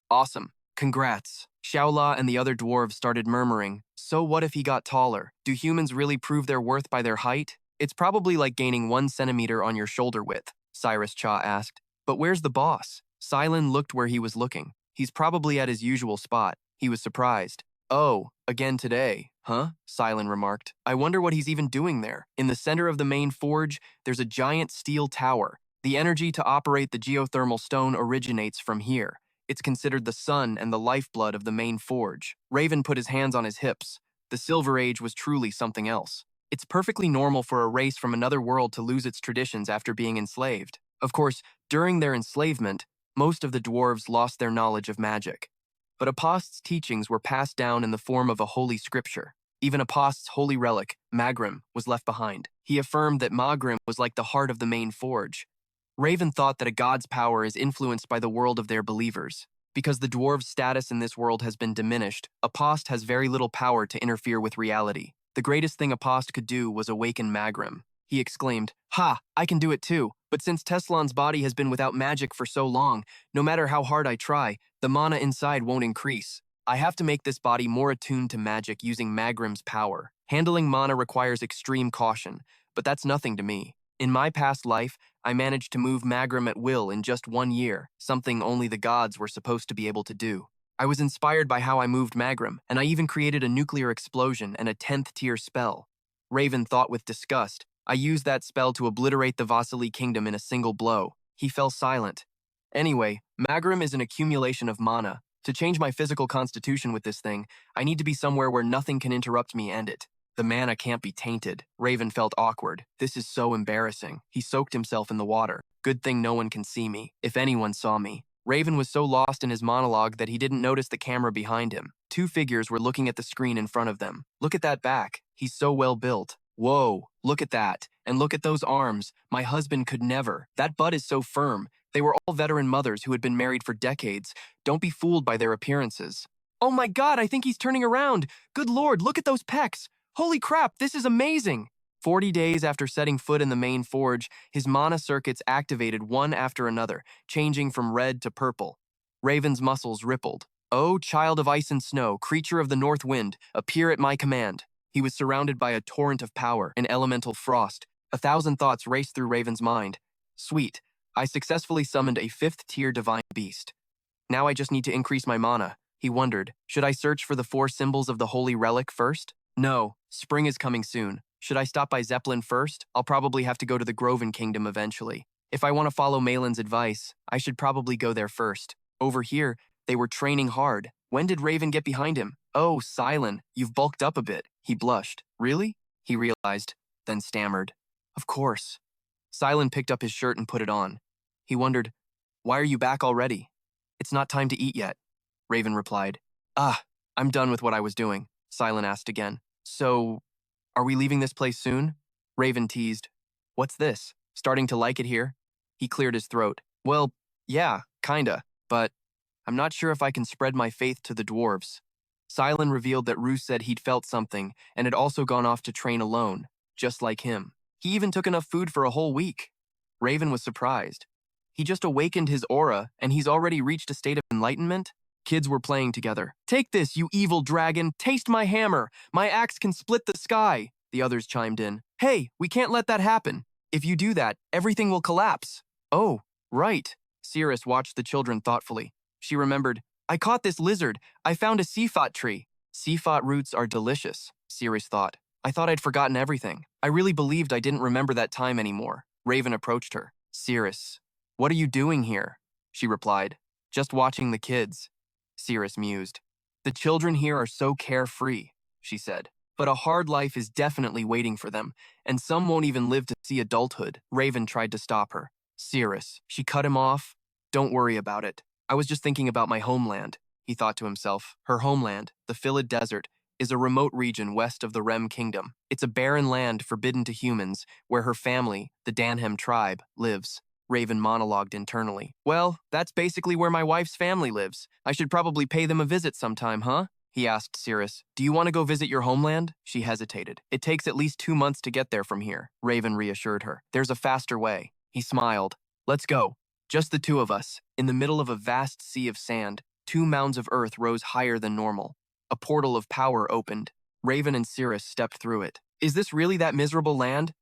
"Awesome. Congrats." Xiaola and the other dwarves started murmuring, "So what if he got taller? Do humans really prove their worth by their height?" "It's probably like gaining 1 centimeter on your shoulder width," Cyrus Cha asked. "But where's the boss?" Silin looked where he was looking. "He's probably at his usual spot." He was surprised. "Oh, again today, huh?" Silin remarked. "I wonder what he's even doing there." In the center of the main forge, there's a giant steel tower. The energy to operate the geothermal stone originates from here. It's considered the sun and the lifeblood of the main forge. Raven put his hands on his hips. The Silver Age was truly something else. It's perfectly normal for a race from another world to lose its traditions after being enslaved. Of course, during their enslavement, most of the dwarves lost their knowledge of magic. But Apost's teachings were passed down in the form of a holy scripture. Even Apost's holy relic, Magrim, was left behind. He affirmed that Magrim was like the heart of the main forge. Raven thought that a god's power is influenced by the world of their believers. Because the dwarves' status in this world has been diminished, Apost has very little power to interfere with reality. The greatest thing Apost could do was awaken Magrim. He exclaimed, "Ha, I can do it too. But since Teslon's body has been without magic for so long, no matter how hard I try, the mana inside won't increase. I have to make this body more attuned to magic using Magrim's power. Handling mana requires extreme caution, but that's nothing to me. In my past life, I managed to move Magrim at will in just 1 year, something only the gods were supposed to be able to do. I was inspired by how I moved Magrim, and I even created a nuclear explosion and a 10th tier spell." Raven thought with disgust. "I used that spell to obliterate the Vasily kingdom in a single blow." He fell silent. "Anyway, Magrim is an accumulation of mana. To change my physical constitution with this thing, I need to be somewhere where nothing can interrupt me and it. The mana can't be tainted." Raven felt awkward. "This is so embarrassing." He soaked himself in the water. "Good thing no one can see me. If anyone saw me." Raven was so lost in his monologue that he didn't notice the camera behind him. 2 figures were looking at the screen in front of them. "Look at that back. He's so well built. Whoa, look at that. And look at those arms. My husband could never. That butt is so firm." They were all veteran mothers who had been married for decades. Don't be fooled by their appearances. "Oh my god, I think he's turning around. Good lord, look at those pecs. Holy crap, this is amazing." 40 days after setting foot in the main forge, his mana circuits activated one after another, changing from red to purple. Raven's muscles rippled. "Oh, child of ice and snow, creature of the north wind, appear at my command." He was surrounded by a torrent of power, an elemental frost. 1,000 thoughts raced through Raven's mind. "Sweet, I successfully summoned a 5th tier divine beast. Now I just need to increase my mana." He wondered, should I search for the 4 symbols of the holy relic first? No, spring is coming soon. Should I stop by Zeppelin first? I'll probably have to go to the Groven Kingdom eventually. If I want to follow Malin's advice, I should probably go there first. Over here, they were training hard. When did Raven get behind him? "Oh, Silin, you've bulked up a bit." He blushed. "Really?" He realized, then stammered. "Of course." Silin picked up his shirt and put it on. He wondered, "Why are you back already?" "It's not time to eat yet," Raven replied. "Ah, I'm done with what I was doing," Silin asked again. "So, are we leaving this place soon?" Raven teased. "What's this? Starting to like it here?" He cleared his throat. "Well, yeah, kinda, but I'm not sure if I can spread my faith to the dwarves." Silin revealed that Roos said he'd felt something and had also gone off to train alone, just like him. He even took enough food for a whole week. Raven was surprised. He just awakened his aura and he's already reached a state of enlightenment? Kids were playing together. "Take this, you evil dragon! Taste my hammer! My axe can split the sky!" The others chimed in. "Hey, we can't let that happen. If you do that, everything will collapse." "Oh, right." Cirrus watched the children thoughtfully. She remembered, "I caught this lizard. I found a seafot tree." "Seafot roots are delicious," Cirrus thought. "I thought I'd forgotten everything. I really believed I didn't remember that time anymore." Raven approached her. "Cirrus, what are you doing here?" She replied, "Just watching the kids." Cirrus mused. "The children here are so carefree," she said. "But a hard life is definitely waiting for them, and some won't even live to see adulthood." Raven tried to stop her. "Cirrus," she cut him off. "Don't worry about it. I was just thinking about my homeland," he thought to himself. Her homeland, the Philid Desert, is a remote region west of the Rem Kingdom. It's a barren land forbidden to humans, where her family, the Danhem tribe, lives. Raven monologued internally. "Well, that's basically where my wife's family lives. I should probably pay them a visit sometime, huh?" He asked Cirrus. "Do you want to go visit your homeland?" She hesitated. "It takes at least 2 months to get there from here," Raven reassured her. "There's a faster way." He smiled. "Let's go." Just the two of us. In the middle of a vast sea of sand, 2 mounds of earth rose higher than normal. A portal of power opened. Raven and Cirrus stepped through it. "Is this really that miserable land?"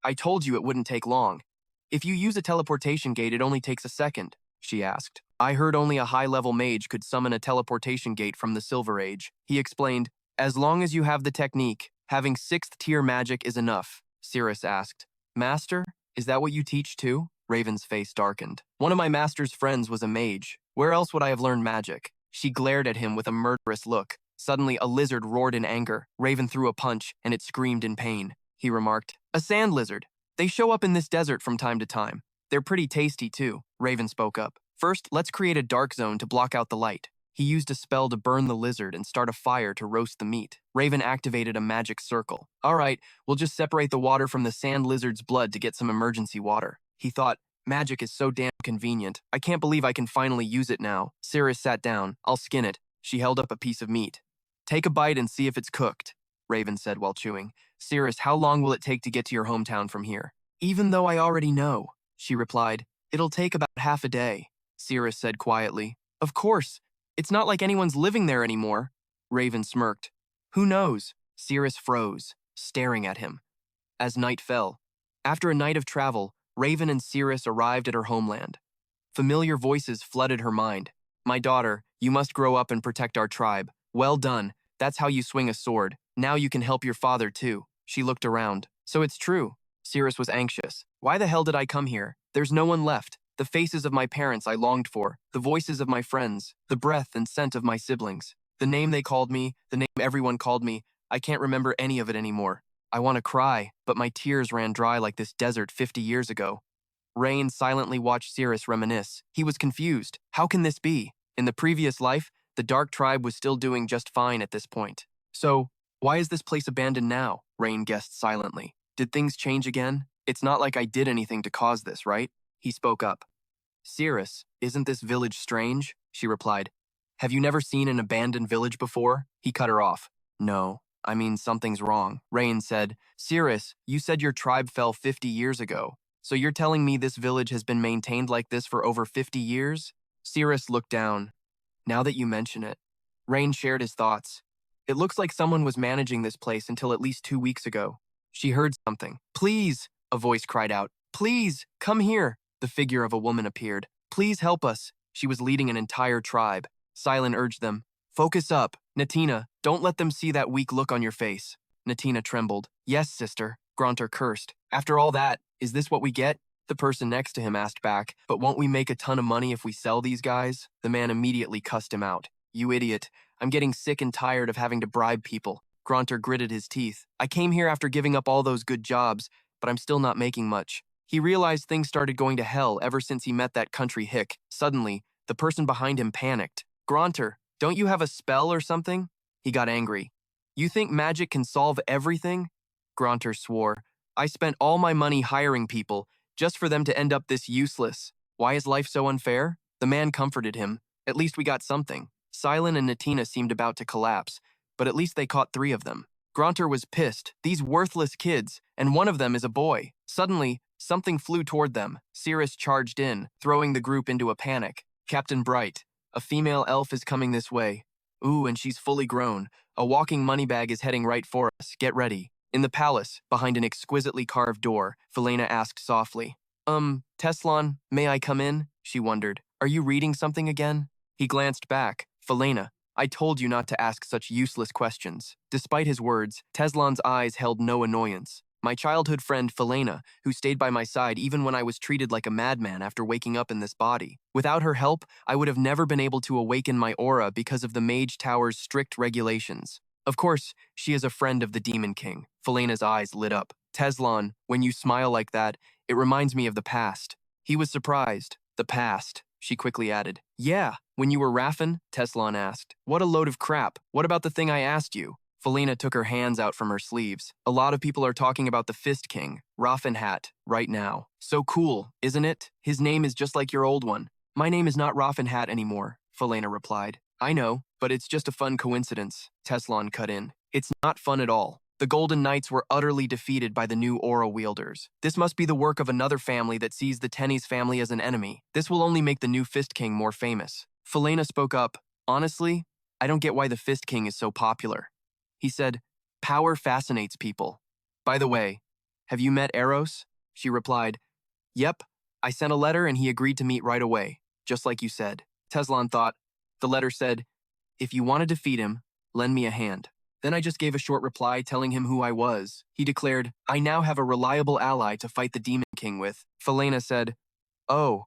"I told you it wouldn't take long." "If you use a teleportation gate, it only takes a second," she asked. "I heard only a high-level mage could summon a teleportation gate from the Silver Age." He explained, "As long as you have the technique, having 6th-tier magic is enough." Cirrus asked, "Master, is that what you teach too?" Raven's face darkened. "One of my master's friends was a mage. Where else would I have learned magic?" She glared at him with a murderous look. Suddenly, a lizard roared in anger. Raven threw a punch, and it screamed in pain. He remarked, "A sand lizard. They show up in this desert from time to time. They're pretty tasty, too." Raven spoke up. "First, let's create a dark zone to block out the light." He used a spell to burn the lizard and start a fire to roast the meat. Raven activated a magic circle. "All right, we'll just separate the water from the sand lizard's blood to get some emergency water." He thought, "Magic is so damn convenient. I can't believe I can finally use it now." Cirrus sat down. "I'll skin it." She held up a piece of meat. "Take a bite and see if it's cooked," Raven said while chewing. "Cirrus, how long will it take to get to your hometown from here?" "Even though I already know," she replied. "It'll take about half a day," Cirrus said quietly. "Of course. It's not like anyone's living there anymore." Raven smirked. "Who knows?" Cirrus froze, staring at him. As night fell, after a night of travel, Raven and Cirrus arrived at her homeland. Familiar voices flooded her mind. "My daughter, you must grow up and protect our tribe. Well done. That's how you swing a sword. Now you can help your father, too." She looked around. "So it's true." Cirrus was anxious. "Why the hell did I come here? There's no one left. The faces of my parents I longed for, the voices of my friends, the breath and scent of my siblings. The name they called me, the name everyone called me, I can't remember any of it anymore. I want to cry, but my tears ran dry like this desert 50 years ago." Rain silently watched Cirrus reminisce. He was confused. How can this be? In the previous life, the Dark Tribe was still doing just fine at this point. "So, why is this place abandoned now?" Rain guessed silently. "Did things change again? It's not like I did anything to cause this, right?" He spoke up. "Cirrus, isn't this village strange?" She replied. "Have you never seen an abandoned village before?" He cut her off. "No, I mean something's wrong." Rain said, "Cirrus, you said your tribe fell 50 years ago. So you're telling me this village has been maintained like this for over 50 years? Cirrus looked down. "Now that you mention it." Rain shared his thoughts. "It looks like someone was managing this place until at least 2 weeks ago." She heard something. "Please," a voice cried out. "Please, come here." The figure of a woman appeared. "Please help us." She was leading an entire tribe. Silent urged them. "Focus up. Natina, don't let them see that weak look on your face." Natina trembled. "Yes, sister." Grunter cursed. "After all that, is this what we get?" The person next to him asked back, "But won't we make a ton of money if we sell these guys?" The man immediately cussed him out. "You idiot. I'm getting sick and tired of having to bribe people." Grunter gritted his teeth. "I came here after giving up all those good jobs, but I'm still not making much." He realized things started going to hell ever since he met that country hick. Suddenly, the person behind him panicked. "Grunter, don't you have a spell or something?" He got angry. "You think magic can solve everything?" Grunter swore. "I spent all my money hiring people, just for them to end up this useless. Why is life so unfair?" The man comforted him. "At least we got something." Silent and Natina seemed about to collapse, but at least they caught 3 of them. Grunter was pissed. These worthless kids, and one of them is a boy. Suddenly, something flew toward them. Cirrus charged in, throwing the group into a panic. "Captain Bright, A female elf is coming this way. Ooh, and she's fully grown. A walking money bag is heading right for us. Get ready. In the palace, behind an exquisitely carved door, Felena asked softly. Teslon, may I come in? She wondered. Are you reading something again? He glanced back. Felena, I told you not to ask such useless questions. Despite his words, Teslon's eyes held no annoyance. My childhood friend Felena, who stayed by my side even when I was treated like a madman after waking up in this body. Without her help, I would have never been able to awaken my aura because of the Mage Tower's strict regulations. Of course, she is a friend of the Demon King. Felena's eyes lit up. Teslon, when you smile like that, it reminds me of the past. He was surprised. The past, she quickly added. Yeah, when you were Raffen? Teslon asked. What a load of crap. What about the thing I asked you? Felena took her hands out from her sleeves. A lot of people are talking about the Fist King, Rifenhardt, right now. So cool, isn't it? His name is just like your old one. My name is not Rifenhardt anymore, Felena replied. I know, but it's just a fun coincidence, Teslon cut in. It's not fun at all. The Golden Knights were utterly defeated by the new aura wielders. This must be the work of another family that sees the Tennies family as an enemy. This will only make the new Fist King more famous. Felena spoke up. Honestly, I don't get why the Fist King is so popular. He said, power fascinates people. By the way, have you met Eros? She replied, Yep, I sent a letter and he agreed to meet right away, just like you said. Teslon thought. The letter said, if you want to defeat him, lend me a hand. Then I just gave a short reply telling him who I was. He declared, I now have a reliable ally to fight the Demon King with. Felena said, Oh,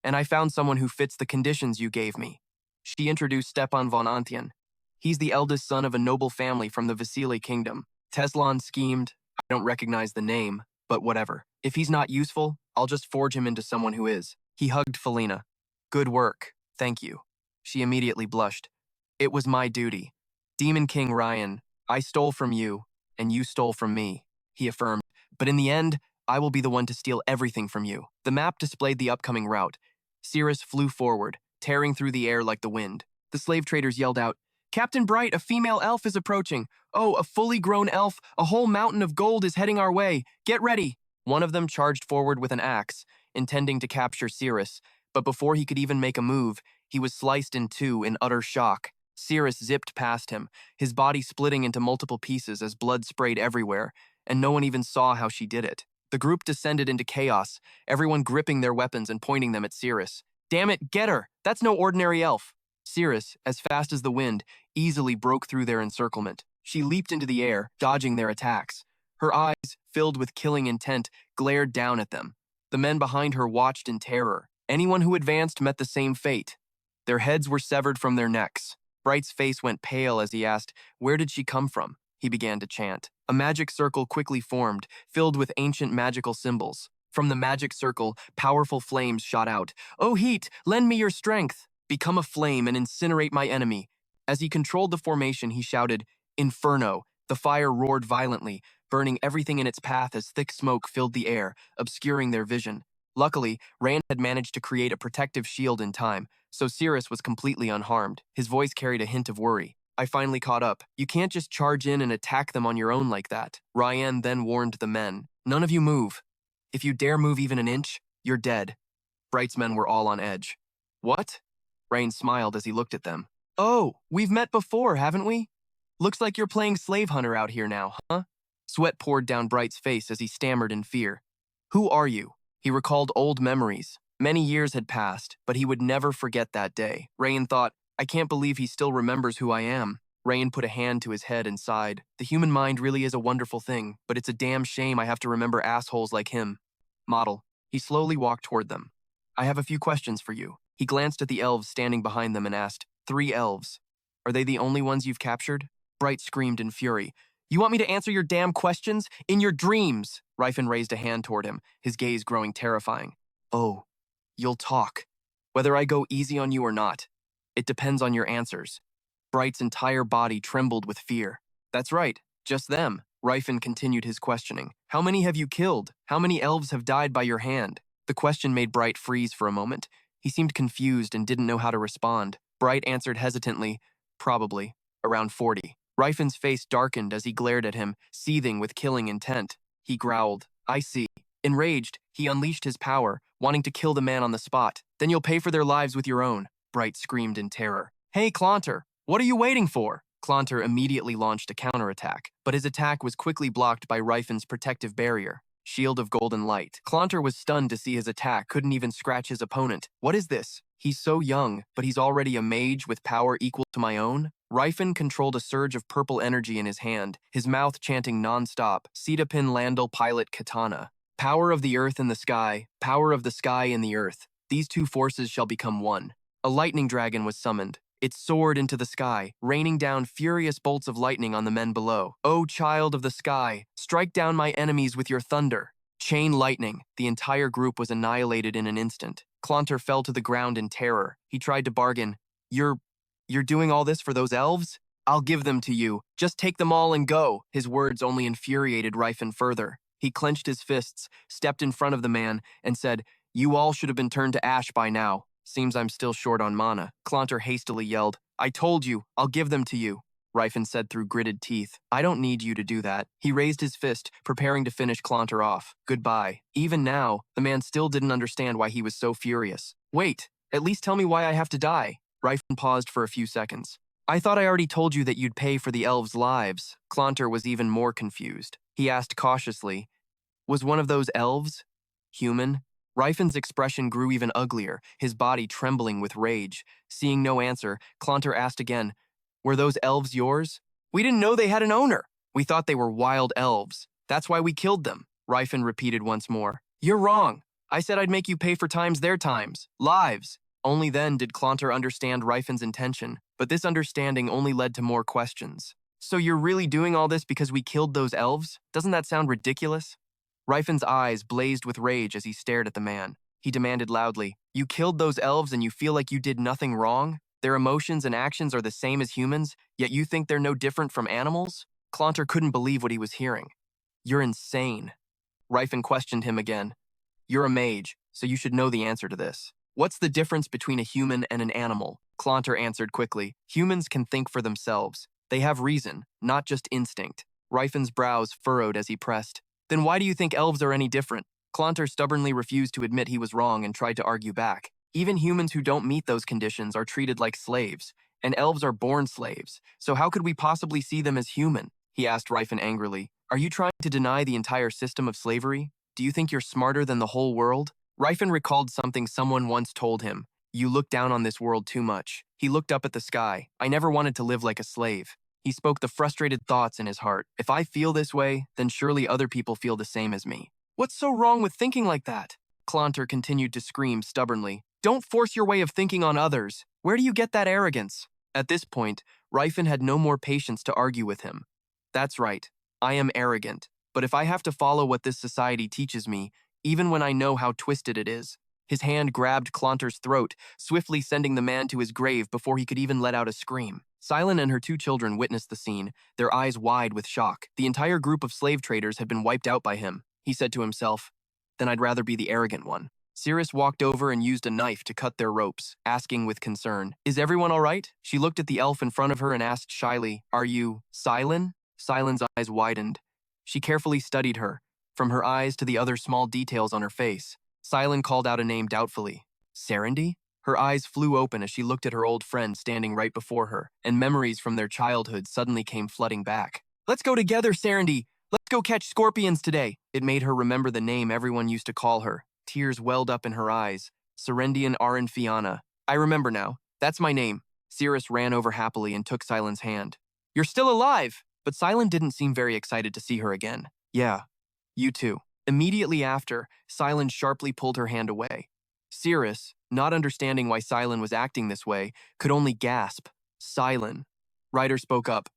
and I found someone who fits the conditions you gave me. She introduced Stepan von Antien. He's the eldest son of a noble family from the Vasily kingdom. Teslon schemed. I don't recognize the name, but whatever. If he's not useful, I'll just forge him into someone who is. He hugged Felena. Good work. Thank you. She immediately blushed. It was my duty. Demon King Ryan, I stole from you, and you stole from me, he affirmed. But in the end, I will be the one to steal everything from you. The map displayed the upcoming route. Cirrus flew forward, tearing through the air like the wind. The slave traders yelled out, Captain Bright, a female elf is approaching. Oh, a fully grown elf, a whole mountain of gold is heading our way. Get ready. One of them charged forward with an axe, intending to capture Cirrus, but before he could even make a move, he was sliced in two in utter shock. Cirrus zipped past him, his body splitting into multiple pieces as blood sprayed everywhere, and no one even saw how she did it. The group descended into chaos, everyone gripping their weapons and pointing them at Cirrus. Damn it, get her! That's no ordinary elf! Cirrus, as fast as the wind, easily broke through their encirclement. She leaped into the air, dodging their attacks. Her eyes, filled with killing intent, glared down at them. The men behind her watched in terror. Anyone who advanced met the same fate. Their heads were severed from their necks. Bright's face went pale as he asked, Where did she come from? He began to chant. A magic circle quickly formed, filled with ancient magical symbols. From the magic circle, powerful flames shot out. Oh, heat, lend me your strength! Become a flame and incinerate my enemy. As he controlled the formation, he shouted, Inferno! The fire roared violently, burning everything in its path as thick smoke filled the air, obscuring their vision. Luckily, Rand had managed to create a protective shield in time, so Cirrus was completely unharmed. His voice carried a hint of worry. I finally caught up. You can't just charge in and attack them on your own like that. Ryan then warned the men. None of you move. If you dare move even an inch, you're dead. Bright's men were all on edge. What? Rain smiled as he looked at them. Oh, we've met before, haven't we? Looks like you're playing slave hunter out here now, huh? Sweat poured down Bright's face as he stammered in fear. Who are you? He recalled old memories. Many years had passed, but he would never forget that day. Rain thought, I can't believe he still remembers who I am. Rain put a hand to his head and sighed. The human mind really is a wonderful thing, but it's a damn shame I have to remember assholes like him. Model. He slowly walked toward them. I have a few questions for you. He glanced at the elves standing behind them and asked, 3 elves. Are they the only ones you've captured? Bright screamed in fury. You want me to answer your damn questions? In your dreams! Rifen raised a hand toward him, his gaze growing terrifying. Oh, you'll talk. Whether I go easy on you or not. It depends on your answers. Bright's entire body trembled with fear. That's right, just them. Rifen continued his questioning. How many have you killed? How many elves have died by your hand? The question made Bright freeze for a moment. He seemed confused and didn't know how to respond. Bright answered hesitantly, probably, around 40. Rifen's face darkened as he glared at him, seething with killing intent. He growled, I see. Enraged, he unleashed his power, wanting to kill the man on the spot. Then you'll pay for their lives with your own. Bright screamed in terror. Hey, Clonter, what are you waiting for? Clonter immediately launched a counterattack, but his attack was quickly blocked by Rifen's protective barrier, Shield of Golden Light. Clonter was stunned to see his attack couldn't even scratch his opponent. What is this? He's so young, but he's already a mage with power equal to my own? Rifen controlled a surge of purple energy in his hand, his mouth chanting non-stop, Cetapin Landal Pilot Katana. Power of the earth and the sky, power of the sky and the earth. These two forces shall become one. A lightning dragon was summoned. It soared into the sky, raining down furious bolts of lightning on the men below. O child of the sky, strike down my enemies with your thunder. Chain lightning. The entire group was annihilated in an instant. Clonter fell to the ground in terror. He tried to bargain. You're doing all this for those elves? I'll give them to you. Just take them all and go. His words only infuriated Rifen further. He clenched his fists, stepped in front of the man, and said, You all should have been turned to ash by now. Seems I'm still short on mana. Clonter hastily yelled, I told you, I'll give them to you. Rifen said through gritted teeth, I don't need you to do that. He raised his fist, preparing to finish Clonter off. Goodbye. Even now, the man still didn't understand why he was so furious. Wait, at least tell me why I have to die. Rifen paused for a few seconds. I thought I already told you that you'd pay for the elves' lives. Clonter was even more confused. He asked cautiously, Was one of those elves human? Rifen's expression grew even uglier, his body trembling with rage. Seeing no answer, Clonter asked again, Were those elves yours? We didn't know they had an owner. We thought they were wild elves. That's why we killed them. Rifen repeated once more. You're wrong. I said I'd make you pay for times their times. Lives. Only then did Clonter understand Rifen's intention, but this understanding only led to more questions. So you're really doing all this because we killed those elves? Doesn't that sound ridiculous? Rifen's eyes blazed with rage as he stared at the man. He demanded loudly, You killed those elves and you feel like you did nothing wrong? Their emotions and actions are the same as humans, yet you think they're no different from animals? Clonter couldn't believe what he was hearing. You're insane. Rifen questioned him again. You're a mage, so you should know the answer to this. What's the difference between a human and an animal? Clonter answered quickly. Humans can think for themselves. They have reason, not just instinct. Rifen's brows furrowed as he pressed. Then why do you think elves are any different? Clonter stubbornly refused to admit he was wrong and tried to argue back. Even humans who don't meet those conditions are treated like slaves, and elves are born slaves. So how could we possibly see them as human? He asked Rifen angrily. Are you trying to deny the entire system of slavery? Do you think you're smarter than the whole world? Rifen recalled something someone once told him. You look down on this world too much. He looked up at the sky. I never wanted to live like a slave. He spoke the frustrated thoughts in his heart. If I feel this way, then surely other people feel the same as me. What's so wrong with thinking like that? Clonter continued to scream stubbornly. Don't force your way of thinking on others. Where do you get that arrogance? At this point, Rifen had no more patience to argue with him. That's right. I am arrogant. But if I have to follow what this society teaches me, even when I know how twisted it is. His hand grabbed Clonter's throat, swiftly sending the man to his grave before he could even let out a scream. Silent and her two children witnessed the scene, their eyes wide with shock. The entire group of slave traders had been wiped out by him. He said to himself, Then I'd rather be the arrogant one. Cirrus walked over and used a knife to cut their ropes, asking with concern, Is everyone all right? She looked at the elf in front of her and asked shyly, Are you Silent? Silent's eyes widened. She carefully studied her, from her eyes to the other small details on her face. Silent called out a name doubtfully. Serendy? Her eyes flew open as she looked at her old friend standing right before her, and memories from their childhood suddenly came flooding back. Let's go together, Serendy! Let's go catch scorpions today! It made her remember the name everyone used to call her. Tears welled up in her eyes. Serendian Arenfiana. I remember now. That's my name. Cirrus ran over happily and took Silent's hand. You're still alive! But Silent didn't seem very excited to see her again. Yeah. You too. Immediately after, Silent sharply pulled her hand away. Cirrus, not understanding why Silent was acting this way, could only gasp. Silent. Ryder spoke up.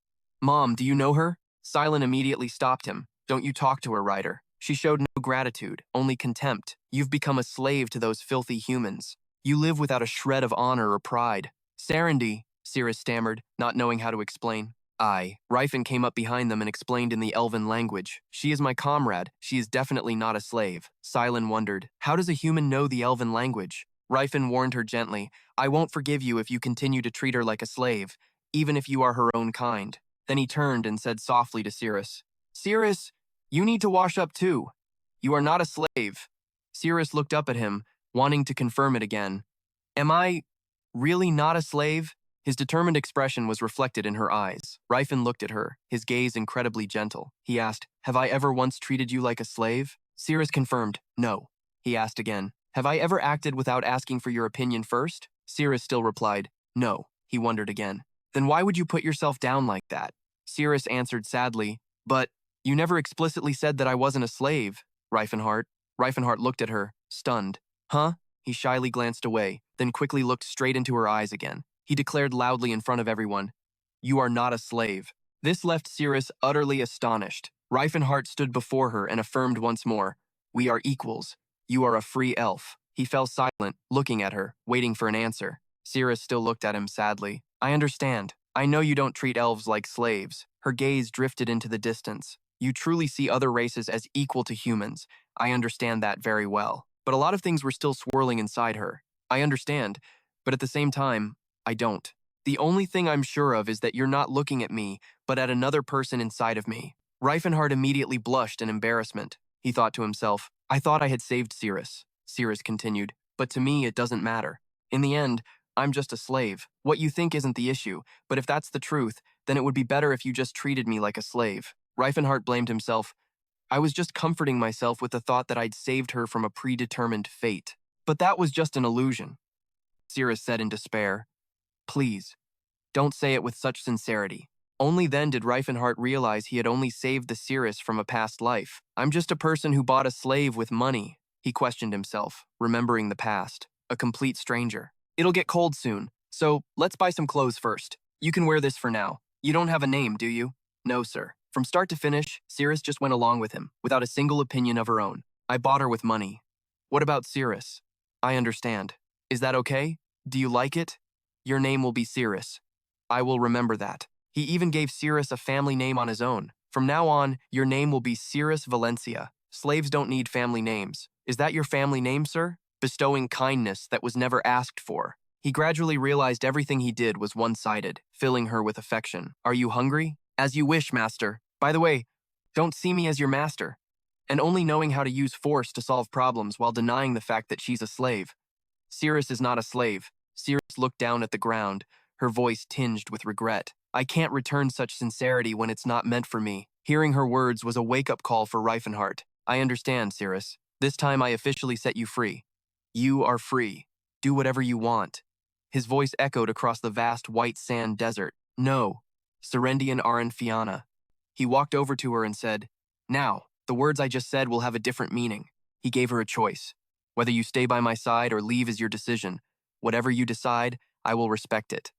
Mom, do you know her? Silent immediately stopped him. Don't you talk to her, Ryder. She showed no gratitude, only contempt. You've become a slave to those filthy humans. You live without a shred of honor or pride. Serendy, Cirrus stammered, not knowing how to explain. Rifen came up behind them and explained in the elven language. She is my comrade. She is definitely not a slave. Silent wondered, how does a human know the elven language? Rifen warned her gently, I won't forgive you if you continue to treat her like a slave, even if you are her own kind. Then he turned and said softly to Cirrus, Cirrus, you need to wash up too. You are not a slave. Cirrus looked up at him, wanting to confirm it again. Am I Really not a slave? His determined expression was reflected in her eyes. Rifen looked at her, his gaze incredibly gentle. He asked, "Have I ever once treated you like a slave?" Cirrus confirmed, "No." He asked again, "Have I ever acted without asking for your opinion first?" Cirrus still replied, "No." He wondered again. "Then why would you put yourself down like that?" Cirrus answered sadly, "But you never explicitly said that I wasn't a slave, Rifenhardt." Rifenhardt looked at her, stunned. "Huh?" He shyly glanced away, then quickly looked straight into her eyes again. He declared loudly in front of everyone, "You are not a slave." This left Cirrus utterly astonished. Rifenhardt stood before her and affirmed once more, "We are equals. You are a free elf." He fell silent, looking at her, waiting for an answer. Cirrus still looked at him sadly. "I understand. I know you don't treat elves like slaves." Her gaze drifted into the distance. "You truly see other races as equal to humans. I understand that very well." But a lot of things were still swirling inside her. "I understand, but at the same time, I don't. The only thing I'm sure of is that you're not looking at me, but at another person inside of me." Rifenhardt immediately blushed in embarrassment. He thought to himself, "I thought I had saved Cirrus." Cirrus continued, "But to me, it doesn't matter. In the end, I'm just a slave. What you think isn't the issue, but if that's the truth, then it would be better if you just treated me like a slave." Rifenhardt blamed himself. "I was just comforting myself with the thought that I'd saved her from a predetermined fate. But that was just an illusion." Cirrus said in despair, "Please, don't say it with such sincerity." Only then did Rifenhardt realize he had only saved the Cirrus from a past life. "I'm just a person who bought a slave with money," he questioned himself, remembering the past. A complete stranger. "It'll get cold soon, so let's buy some clothes first. You can wear this for now. You don't have a name, do you?" "No, sir." From start to finish, Cirrus just went along with him, without a single opinion of her own. "I bought her with money." "What about Cirrus?" "I understand. Is that okay? Do you like it?" "Your name will be Cirrus." "I will remember that." He even gave Cirrus a family name on his own. "From now on, your name will be Cirrus Valencia. Slaves don't need family names. Is that your family name, sir?" Bestowing kindness that was never asked for. He gradually realized everything he did was one-sided, filling her with affection. "Are you hungry?" "As you wish, master. By the way, don't see me as your master." And only knowing how to use force to solve problems while denying the fact that she's a slave. "Cirrus is not a slave." Cirrus looked down at the ground, her voice tinged with regret. "I can't return such sincerity when it's not meant for me." Hearing her words was a wake-up call for Rifenhardt. "I understand, Cirrus. This time I officially set you free. You are free. Do whatever you want." His voice echoed across the vast white sand desert. "No, Serendian Aran Fianna." He walked over to her and said, "Now, the words I just said will have a different meaning." He gave her a choice. "Whether you stay by my side or leave is your decision. Whatever you decide, I will respect it."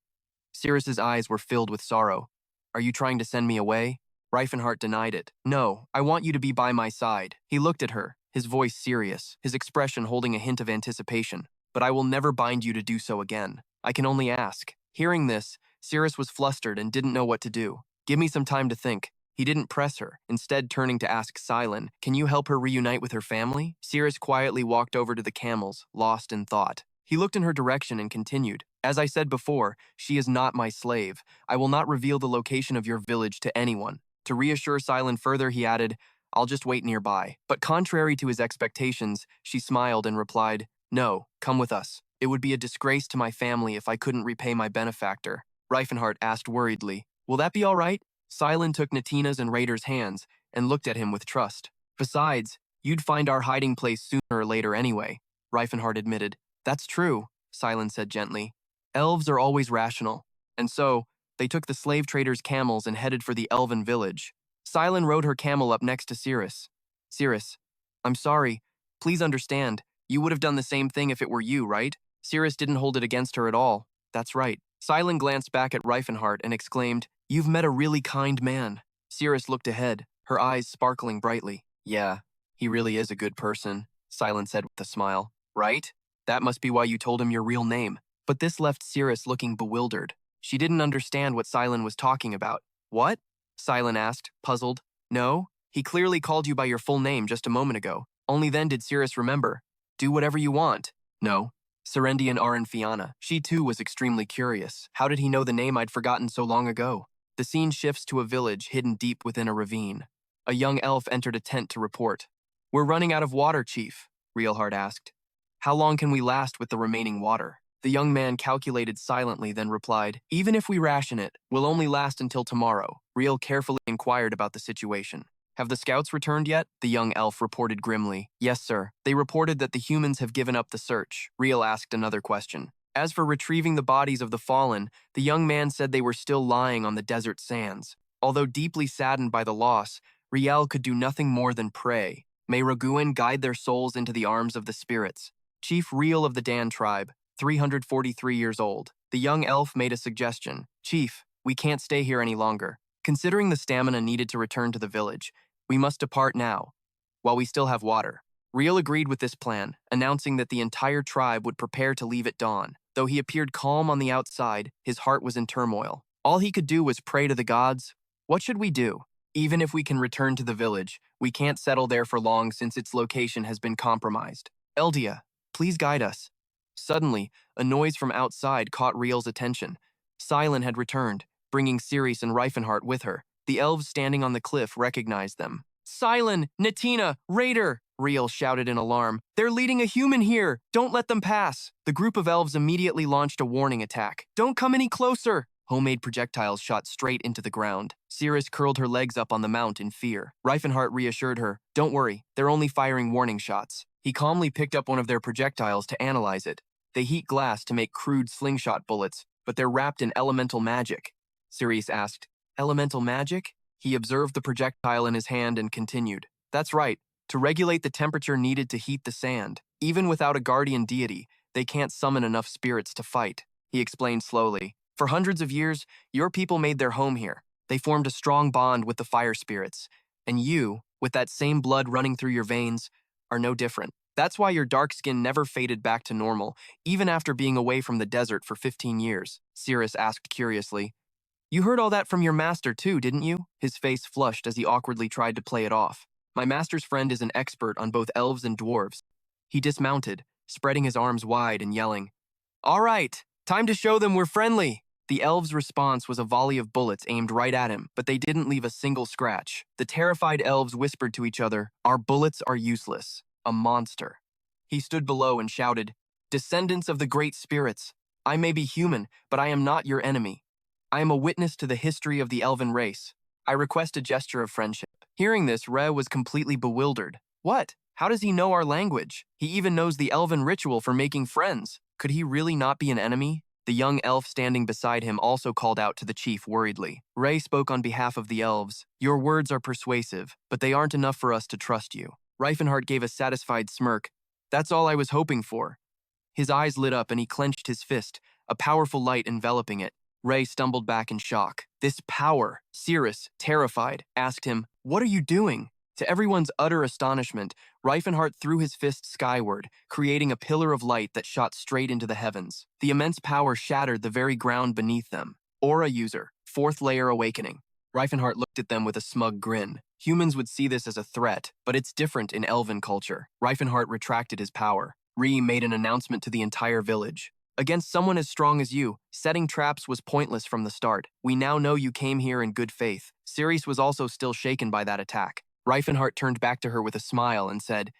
Cirrus's eyes were filled with sorrow. "Are you trying to send me away?" Rifenhardt denied it. "No, I want you to be by my side." He looked at her, his voice serious, his expression holding a hint of anticipation. "But I will never bind you to do so again. I can only ask." Hearing this, Cirrus was flustered and didn't know what to do. "Give me some time to think." He didn't press her, instead turning to ask Silen, "Can you help her reunite with her family?" Cirrus quietly walked over to the camels, lost in thought. He looked in her direction and continued, "As I said before, she is not my slave. I will not reveal the location of your village to anyone." To reassure Silen further, he added, "I'll just wait nearby." But contrary to his expectations, she smiled and replied, "No, come with us. It would be a disgrace to my family if I couldn't repay my benefactor." Rifenhardt asked worriedly, "Will that be all right?" Silen took Natina's and Raider's hands and looked at him with trust. "Besides, you'd find our hiding place sooner or later anyway," Rifenhardt admitted. "That's true," Silen said gently. "Elves are always rational." And so, they took the slave trader's camels and headed for the elven village. Silen rode her camel up next to Cirrus. "Cirrus, I'm sorry. Please understand, you would have done the same thing if it were you, right?" Cirrus didn't hold it against her at all. "That's right." Silen glanced back at Rifenhardt and exclaimed, "You've met a really kind man." Cirrus looked ahead, her eyes sparkling brightly. "Yeah, he really is a good person," Silen said with a smile. "Right? That must be why you told him your real name." But this left Cirrus looking bewildered. She didn't understand what Silen was talking about. "What?" Silen asked, puzzled. "No, he clearly called you by your full name just a moment ago. Only then did Cirrus remember. Do whatever you want." "No. Serendian Aran Fianna." She too was extremely curious. How did he know the name I'd forgotten so long ago? The scene shifts to a village hidden deep within a ravine. A young elf entered a tent to report. "We're running out of water, Chief," Reelhard asked. "How long can we last with the remaining water?" The young man calculated silently, then replied, "Even if we ration it, we'll only last until tomorrow." Riel carefully inquired about the situation. "Have the scouts returned yet?" The young elf reported grimly. "Yes, sir. They reported that the humans have given up the search." Riel asked another question. As for retrieving the bodies of the fallen, the young man said they were still lying on the desert sands. Although deeply saddened by the loss, Riel could do nothing more than pray. May Raguin guide their souls into the arms of the spirits. Chief Riel of the Dan tribe, 343 years old. The young elf made a suggestion. "Chief, we can't stay here any longer. Considering the stamina needed to return to the village, we must depart now, while we still have water." Riel agreed with this plan, announcing that the entire tribe would prepare to leave at dawn. Though he appeared calm on the outside, his heart was in turmoil. All he could do was pray to the gods. "What should we do? Even if we can return to the village, we can't settle there for long since its location has been compromised. Eldia, please guide us." Suddenly, a noise from outside caught Riel's attention. Silent had returned, bringing Siri and Rifenhardt with her. The elves standing on the cliff recognized them. "Silent, Natina, Raider!" Riel shouted in alarm. "They're leading a human here! Don't let them pass!" The group of elves immediately launched a warning attack. "Don't come any closer!" Homemade projectiles shot straight into the ground. Cirrus curled her legs up on the mount in fear. Rifenhardt reassured her, "Don't worry, they're only firing warning shots." He calmly picked up one of their projectiles to analyze it. They heat glass to make crude slingshot bullets, but they're wrapped in elemental magic. Sirius asked, "Elemental magic?" He observed the projectile in his hand and continued, "That's right. To regulate the temperature needed to heat the sand. Even without a guardian deity, they can't summon enough spirits to fight." He explained slowly, "For hundreds of years, your people made their home here. They formed a strong bond with the fire spirits. And you, with that same blood running through your veins, are no different. That's why your dark skin never faded back to normal, even after being away from the desert for 15 years. Cirrus asked curiously, "You heard all that from your master too, didn't you?" His face flushed as he awkwardly tried to play it off. "My master's friend is an expert on both elves and dwarves." He dismounted, spreading his arms wide and yelling, "All right, time to show them we're friendly." The elves' response was a volley of bullets aimed right at him, but they didn't leave a single scratch. The terrified elves whispered to each other, "Our bullets are useless. A monster." He stood below and shouted, "Descendants of the great spirits, I may be human, but I am not your enemy. I am a witness to the history of the elven race. I request a gesture of friendship." Hearing this, Re was completely bewildered. "What? How does he know our language? He even knows the elven ritual for making friends. Could he really not be an enemy?" The young elf standing beside him also called out to the chief worriedly. Ray spoke on behalf of the elves. "Your words are persuasive, but they aren't enough for us to trust you." Rifenhardt gave a satisfied smirk. "That's all I was hoping for." His eyes lit up and he clenched his fist, a powerful light enveloping it. Ray stumbled back in shock. This power! Cirrus, terrified, asked him, "What are you doing?" To everyone's utter astonishment, Rifenhardt threw his fist skyward, creating a pillar of light that shot straight into the heavens. The immense power shattered the very ground beneath them. Aura user, 4th layer awakening. Rifenhardt looked at them with a smug grin. Humans would see this as a threat, but it's different in elven culture. Rifenhardt retracted his power. Re made an announcement to the entire village. "Against someone as strong as you, setting traps was pointless from the start. We now know you came here in good faith." Sirius was also still shaken by that attack. Rifenhardt turned back to her with a smile and said,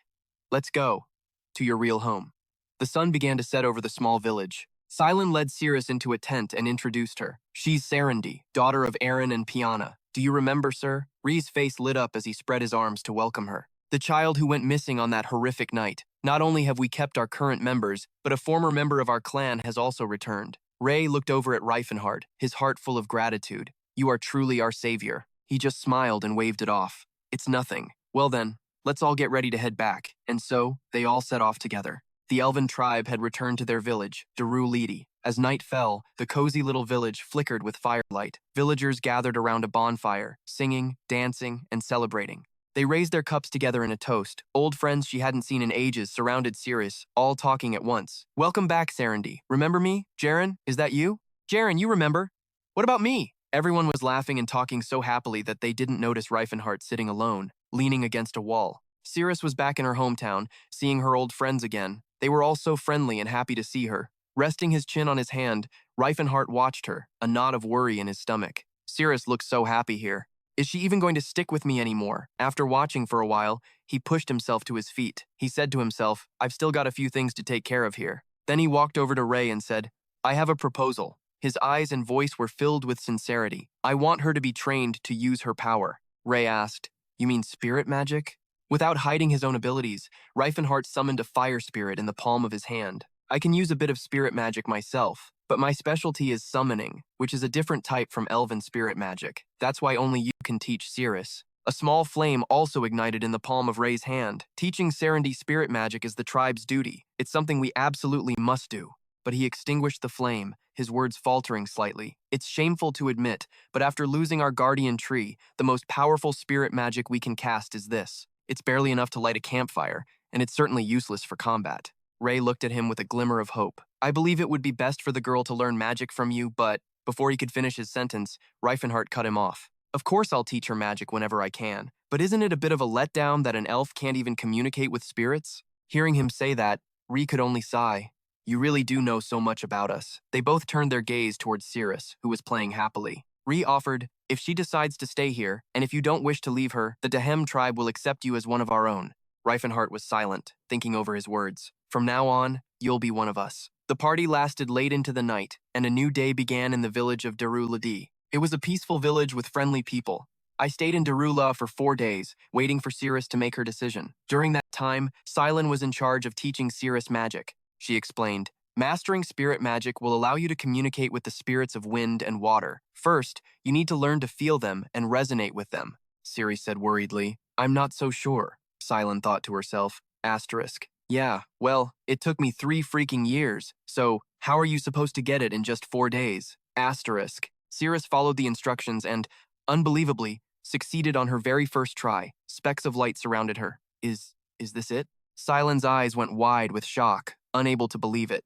"Let's go to your real home." The sun began to set over the small village. Silen led Cirrus into a tent and introduced her. "She's Serendi, daughter of Aaron and Piana. Do you remember, sir?" Ree's face lit up as he spread his arms to welcome her. "The child who went missing on that horrific night. Not only have we kept our current members, but a former member of our clan has also returned." Ray looked over at Rifenhardt, his heart full of gratitude. "You are truly our savior." He just smiled and waved it off. "It's nothing. Well then, let's all get ready to head back." And so, they all set off together. The elven tribe had returned to their village, Daru Lidi. As night fell, the cozy little village flickered with firelight. Villagers gathered around a bonfire, singing, dancing, and celebrating. They raised their cups together in a toast. Old friends she hadn't seen in ages surrounded Cirrus, all talking at once. "Welcome back, Serendi. Remember me? Jaren, is that you? Jaren, you remember? What about me?" Everyone was laughing and talking so happily that they didn't notice Rifenhardt sitting alone, leaning against a wall. Cirrus was back in her hometown, seeing her old friends again. They were all so friendly and happy to see her. Resting his chin on his hand, Rifenhardt watched her, a knot of worry in his stomach. Cirrus looked so happy here. Is she even going to stick with me anymore? After watching for a while, he pushed himself to his feet. He said to himself, "I've still got a few things to take care of here." Then he walked over to Ray and said, I have a proposal. His eyes and voice were filled with sincerity. I want her to be trained to use her power. Ray asked, You mean spirit magic? Without hiding his own abilities, Rifenhardt summoned a fire spirit in the palm of his hand. I can use a bit of spirit magic myself, but my specialty is summoning, which is a different type from elven spirit magic. That's why only you can teach Cirrus. A small flame also ignited in the palm of Ray's hand. Teaching Serendy spirit magic is the tribe's duty. It's something we absolutely must do. But he extinguished the flame, his words faltering slightly. It's shameful to admit, but after losing our guardian tree, the most powerful spirit magic we can cast is this. It's barely enough to light a campfire, and it's certainly useless for combat. Ray looked at him with a glimmer of hope. I believe it would be best for the girl to learn magic from you, but before he could finish his sentence, Rifenhardt cut him off. Of course I'll teach her magic whenever I can, but isn't it a bit of a letdown that an elf can't even communicate with spirits? Hearing him say that, Ree could only sigh. You really do know so much about us. They both turned their gaze towards Cirrus, who was playing happily. Ree offered, if she decides to stay here, and if you don't wish to leave her, the Dehem tribe will accept you as one of our own. Rifenhardt was silent, thinking over his words. From now on, you'll be one of us. The party lasted late into the night, and a new day began in the village of Daruladi. It was a peaceful village with friendly people. I stayed in Darula for 4 days, waiting for Cirrus to make her decision. During that time, Silen was in charge of teaching Cirrus magic. She explained, Mastering spirit magic will allow you to communicate with the spirits of wind and water. First, you need to learn to feel them and resonate with them, Siri said worriedly. I'm not so sure, Silen thought to herself. Asterisk. Yeah, well, it took me 3 freaking years, so how are you supposed to get it in just 4 days? Asterisk. Cirrus followed the instructions and, unbelievably, succeeded on her very first try. Specks of light surrounded her. Is this it? Silen's eyes went wide with shock, unable to believe it.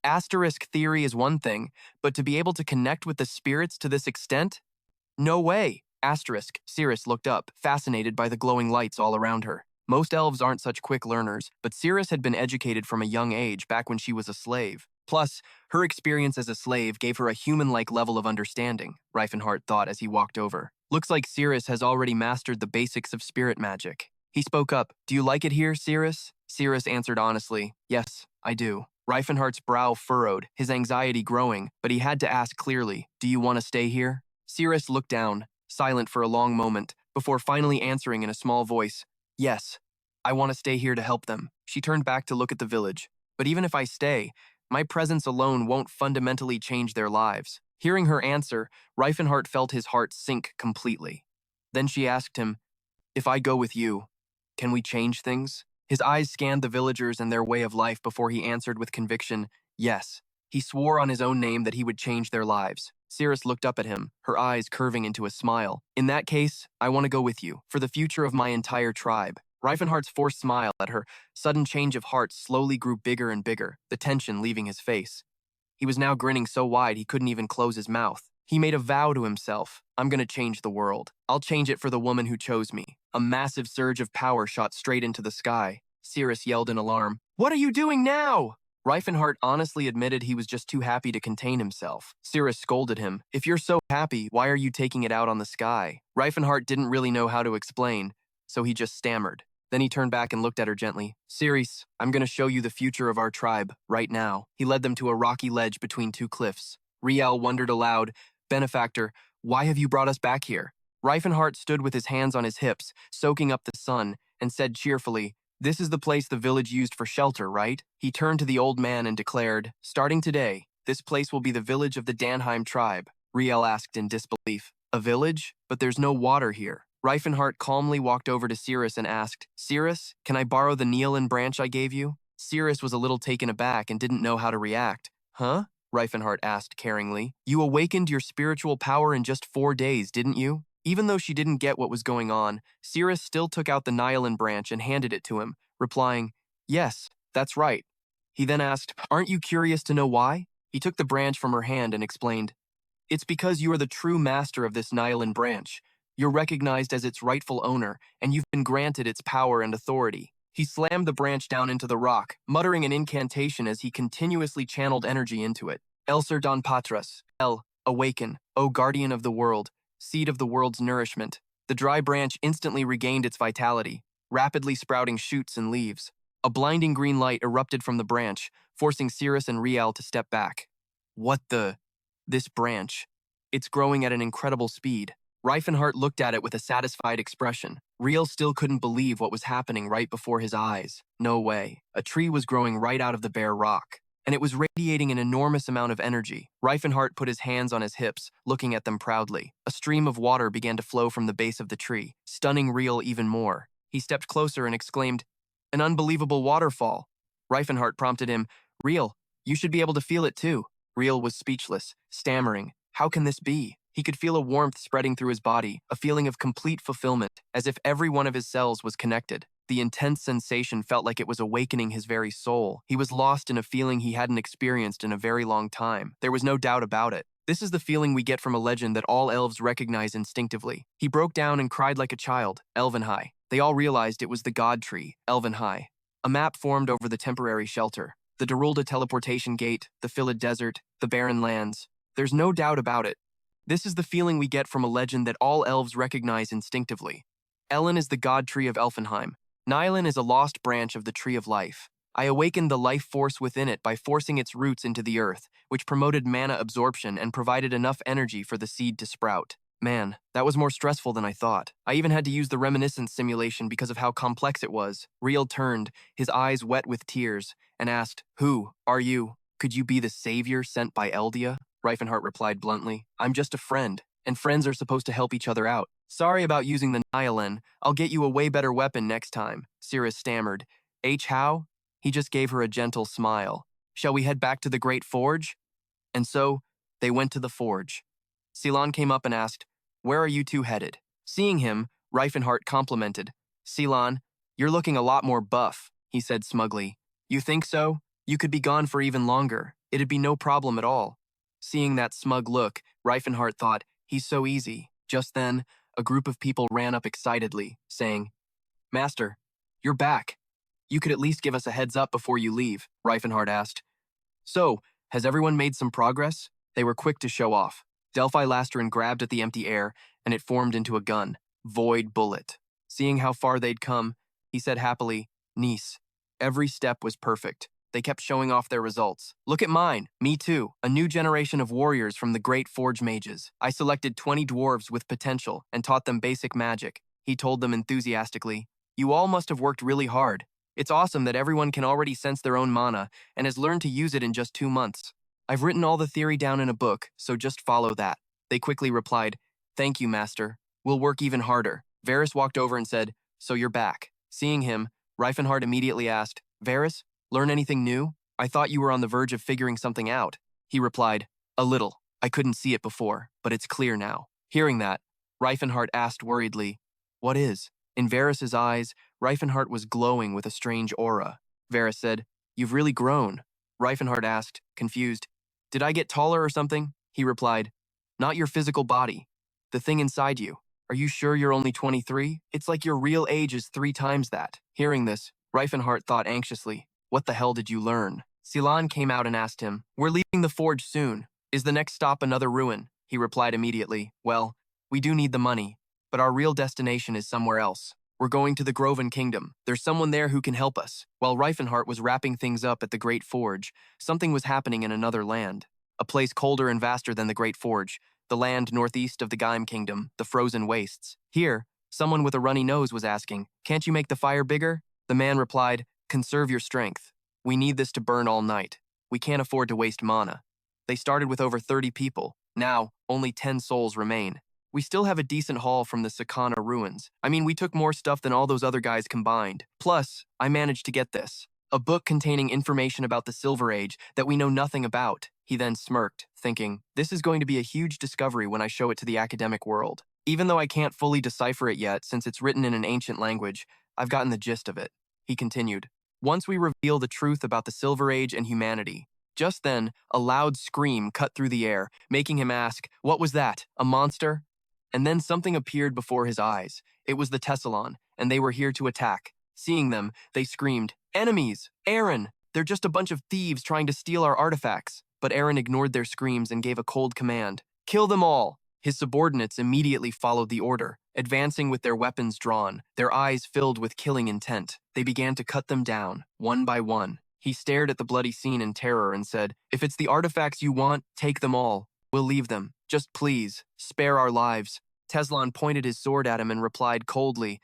Asterisk theory is one thing, but to be able to connect with the spirits to this extent? No way. Asterisk. Cirrus looked up, fascinated by the glowing lights all around her. Most elves aren't such quick learners, but Cirrus had been educated from a young age back when she was a slave. Plus, her experience as a slave gave her a human-like level of understanding, Rifenhardt thought as he walked over. Looks like Cirrus has already mastered the basics of spirit magic. He spoke up. Do you like it here, Cirrus? Cirrus answered honestly, Yes, I do. Rifenhardt's brow furrowed, his anxiety growing, but he had to ask clearly, Do you want to stay here? Cirrus looked down, silent for a long moment, before finally answering in a small voice, Yes, I want to stay here to help them. She turned back to look at the village. But even if I stay, my presence alone won't fundamentally change their lives. Hearing her answer, Rifenhardt felt his heart sink completely. Then she asked him, If I go with you, can we change things? His eyes scanned the villagers and their way of life before he answered with conviction, Yes. He swore on his own name that he would change their lives. Cirrus looked up at him, her eyes curving into a smile. In that case, I want to go with you, for the future of my entire tribe. Rifenhardt's forced smile at her sudden change of heart slowly grew bigger and bigger, the tension leaving his face. He was now grinning so wide he couldn't even close his mouth. He made a vow to himself. I'm going to change the world. I'll change it for the woman who chose me. A massive surge of power shot straight into the sky. Cirrus yelled in alarm. What are you doing now? Rifenhardt honestly admitted he was just too happy to contain himself. Cirrus scolded him. If you're so happy, why are you taking it out on the sky? Rifenhardt didn't really know how to explain, so he just stammered. Then he turned back and looked at her gently. Cirrus, I'm going to show you the future of our tribe, right now. He led them to a rocky ledge between 2 cliffs. Riel wondered aloud, Benefactor, why have you brought us back here? Rifenhardt stood with his hands on his hips, soaking up the sun, and said cheerfully, This is the place the village used for shelter, right? He turned to the old man and declared, Starting today, this place will be the village of the Danheim tribe. Riel asked in disbelief, A village? But there's no water here. Rifenhardt calmly walked over to Cirrus and asked, Cirrus, can I borrow the Neolin branch I gave you? Cirrus was a little taken aback and didn't know how to react. Huh? Rifenhardt asked caringly. You awakened your spiritual power in just 4 days, didn't you? Even though she didn't get what was going on, Cirrus still took out the Neolin branch and handed it to him, replying, Yes, that's right. He then asked, Aren't you curious to know why? He took the branch from her hand and explained, It's because you are the true master of this Neolin branch. You're recognized as its rightful owner, and you've been granted its power and authority. He slammed the branch down into the rock, muttering an incantation as he continuously channeled energy into it. Elser Don Patras, El, awaken, O guardian of the world, seed of the world's nourishment. The dry branch instantly regained its vitality, rapidly sprouting shoots and leaves. A blinding green light erupted from the branch, forcing Cirrus and Riel to step back. What the? This branch. It's growing at an incredible speed. Rifenhardt looked at it with a satisfied expression. Riel still couldn't believe what was happening right before his eyes. No way. A tree was growing right out of the bare rock, and it was radiating an enormous amount of energy. Rifenhardt put his hands on his hips, looking at them proudly. A stream of water began to flow from the base of the tree, stunning Riel even more. He stepped closer and exclaimed, "An unbelievable waterfall." Rifenhardt prompted him, "Riel, you should be able to feel it too." Riel was speechless, stammering, "How can this be?" He could feel a warmth spreading through his body, a feeling of complete fulfillment, as if every one of his cells was connected. The intense sensation felt like it was awakening his very soul. He was lost in a feeling he hadn't experienced in a very long time. There was no doubt about it. This is the feeling we get from a legend that all elves recognize instinctively. He broke down and cried like a child, Elvenhigh. They all realized it was the god tree, Elvenhigh. A map formed over the temporary shelter. The Darulda teleportation gate, the Philid desert, the barren lands. There's no doubt about it. This is the feeling we get from a legend that all elves recognize instinctively. Elen is the god tree of Elfenheim. Nylon is a lost branch of the Tree of Life. I awakened the life force within it by forcing its roots into the earth, which promoted mana absorption and provided enough energy for the seed to sprout. Man, that was more stressful than I thought. I even had to use the reminiscence simulation because of how complex it was. Riel turned, his eyes wet with tears, and asked, "Who are you? Could you be the savior sent by Eldia?" Rifenhardt replied bluntly, "I'm just a friend, and friends are supposed to help each other out. Sorry about using the Nylon. I'll get you a way better weapon next time," Cirrus stammered. How? He just gave her a gentle smile. "Shall we head back to the Great Forge?" And so, they went to the forge. Ceylon came up and asked, "Where are you two headed?" Seeing him, Rifenhardt complimented. "Ceylon, you're looking a lot more buff," he said smugly. "You think so? You could be gone for even longer. It'd be no problem at all." Seeing that smug look, Rifenhardt thought, "He's so easy." Just then, a group of people ran up excitedly, saying, "Master, you're back. You could at least give us a heads up before you leave," Rifenhardt asked. "So, has everyone made some progress?" They were quick to show off. Delphi Lastrin grabbed at the empty air, and it formed into a gun. Void bullet. Seeing how far they'd come, he said happily, "Niece, every step was perfect." They kept showing off their results. "Look at mine. Me too. A new generation of warriors from the great forge mages. I selected 20 dwarves with potential and taught them basic magic," he told them enthusiastically. "You all must have worked really hard. It's awesome that everyone can already sense their own mana and has learned to use it in just 2 months. I've written all the theory down in a book, so just follow that." They quickly replied, "Thank you, Master. We'll work even harder." Varys walked over and said, "So you're back." Seeing him, Rifenhardt immediately asked, "Varys, learn anything new? I thought you were on the verge of figuring something out." He replied, "A little. I couldn't see it before, but it's clear now." Hearing that, Rifenhardt asked worriedly, "What is?" In Varys' eyes, Rifenhardt was glowing with a strange aura. Varys said, "You've really grown." Rifenhardt asked, confused, "Did I get taller or something?" He replied, "Not your physical body. The thing inside you. Are you sure you're only 23? It's like your real age is 3 times that." Hearing this, Rifenhardt thought anxiously, "What the hell did you learn?" Ceylon came out and asked him, "We're leaving the forge soon. Is the next stop another ruin?" He replied immediately, "Well, we do need the money, but our real destination is somewhere else. We're going to the Groven Kingdom. There's someone there who can help us." While Rifenhardt was wrapping things up at the Great Forge, something was happening in another land. A place colder and vaster than the Great Forge, the land northeast of the Gaim Kingdom, the frozen wastes. Here, someone with a runny nose was asking, "Can't you make the fire bigger?" The man replied, "Conserve your strength. We need this to burn all night. We can't afford to waste mana." They started with over 30 people. Now, only 10 souls remain. We still have a decent haul from the Sakana ruins. I mean, we took more stuff than all those other guys combined. Plus, I managed to get this. A book containing information about the Silver Age that we know nothing about. He then smirked, thinking, this is going to be a huge discovery when I show it to the academic world. Even though I can't fully decipher it yet since it's written in an ancient language, I've gotten the gist of it. He continued, once we reveal the truth about the Silver Age and humanity. Just then, a loud scream cut through the air, making him ask, what was that, a monster? And then something appeared before his eyes. It was the Tessalon, and they were here to attack. Seeing them, they screamed, enemies! Aaron! They're just a bunch of thieves trying to steal our artifacts. But Aaron ignored their screams and gave a cold command. Kill them all! His subordinates immediately followed the order. Advancing with their weapons drawn, their eyes filled with killing intent, they began to cut them down, one by one. He stared at the bloody scene in terror and said, "If it's the artifacts you want, take them all. We'll leave them. Just please, spare our lives." Teslan pointed his sword at him and replied coldly,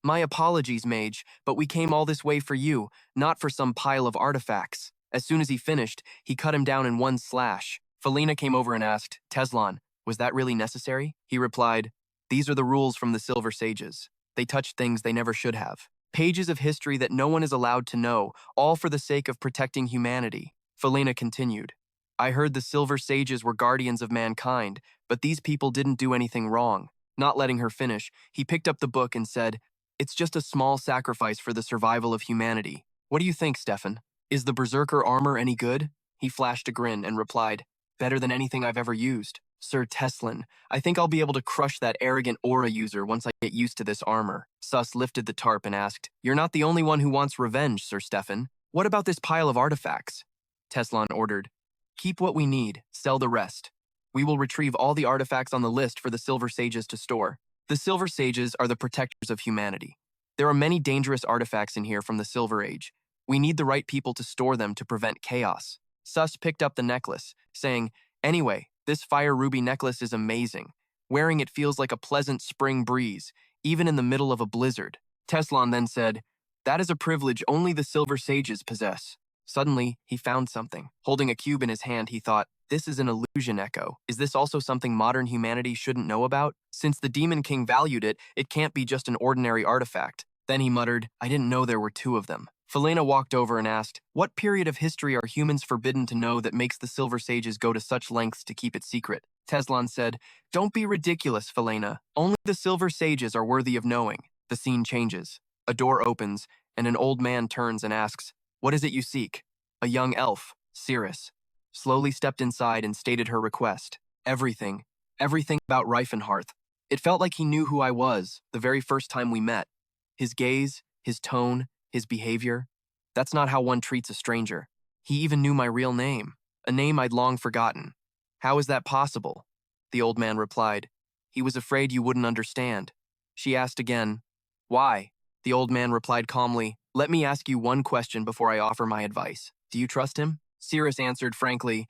"My apologies, mage, but we came all this way for you, not for some pile of artifacts." As soon as he finished, he cut him down in one slash. Felina came over and asked, "Teslan, was that really necessary?" He replied, "These are the rules from the Silver Sages. They touched things they never should have. Pages of history that no one is allowed to know, all for the sake of protecting humanity." Felina continued, "I heard the Silver Sages were guardians of mankind, but these people didn't do anything wrong." Not letting her finish, he picked up the book and said, "It's just a small sacrifice for the survival of humanity. What do you think, Stefan? Is the Berserker armor any good?" He flashed a grin and replied, "Better than anything I've ever used. Sir Teslan, I think I'll be able to crush that arrogant aura user once I get used to this armor." Sus lifted the tarp and asked, "You're not the only one who wants revenge, Sir Stefan. What about this pile of artifacts?" Teslan ordered, "Keep what we need, sell the rest. We will retrieve all the artifacts on the list for the Silver Sages to store." The Silver Sages are the protectors of humanity. There are many dangerous artifacts in here from the Silver Age. We need the right people to store them to prevent chaos. Sus picked up the necklace, saying, "Anyway, this fire ruby necklace is amazing. Wearing it feels like a pleasant spring breeze, even in the middle of a blizzard." Teslan then said, "That is a privilege only the Silver Sages possess." Suddenly, he found something. Holding a cube in his hand, he thought, "This is an illusion echo. Is this also something modern humanity shouldn't know about? Since the Demon King valued it, it can't be just an ordinary artifact." Then he muttered, "I didn't know there were two of them." Felina walked over and asked, "What period of history are humans forbidden to know that makes the Silver Sages go to such lengths to keep it secret?" Teslan said, "Don't be ridiculous, Felina. Only the Silver Sages are worthy of knowing." The scene changes. A door opens, and an old man turns and asks, "What is it you seek?" A young elf, Cirrus, slowly stepped inside and stated her request. Everything about Rifenhardt. It felt like he knew who I was the very first time we met. His gaze, his tone, his behavior. That's not how one treats a stranger. He even knew my real name, a name I'd long forgotten. "How is that possible?" The old man replied, "He was afraid you wouldn't understand." She asked again, "Why?" The old man replied calmly, "Let me ask you one question before I offer my advice. Do you trust him?" Cirrus answered frankly,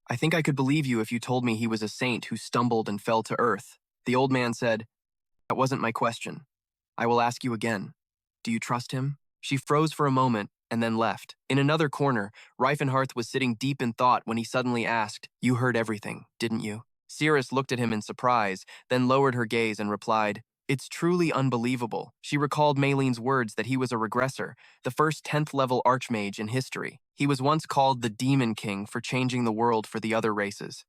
"I think I could believe you if you told me he was a saint who stumbled and fell to earth." The old man said, "That wasn't my question. I will ask you again. Do you trust him?" She froze for a moment and then left. In another corner, Rifenhardt was sitting deep in thought when he suddenly asked, "You heard everything, didn't you?" Cirrus looked at him in surprise, then lowered her gaze and replied, "It's truly unbelievable." She recalled Maylene's words that he was a regressor, the first 10th level Archmage in history. He was once called the Demon King for changing the world for the other races.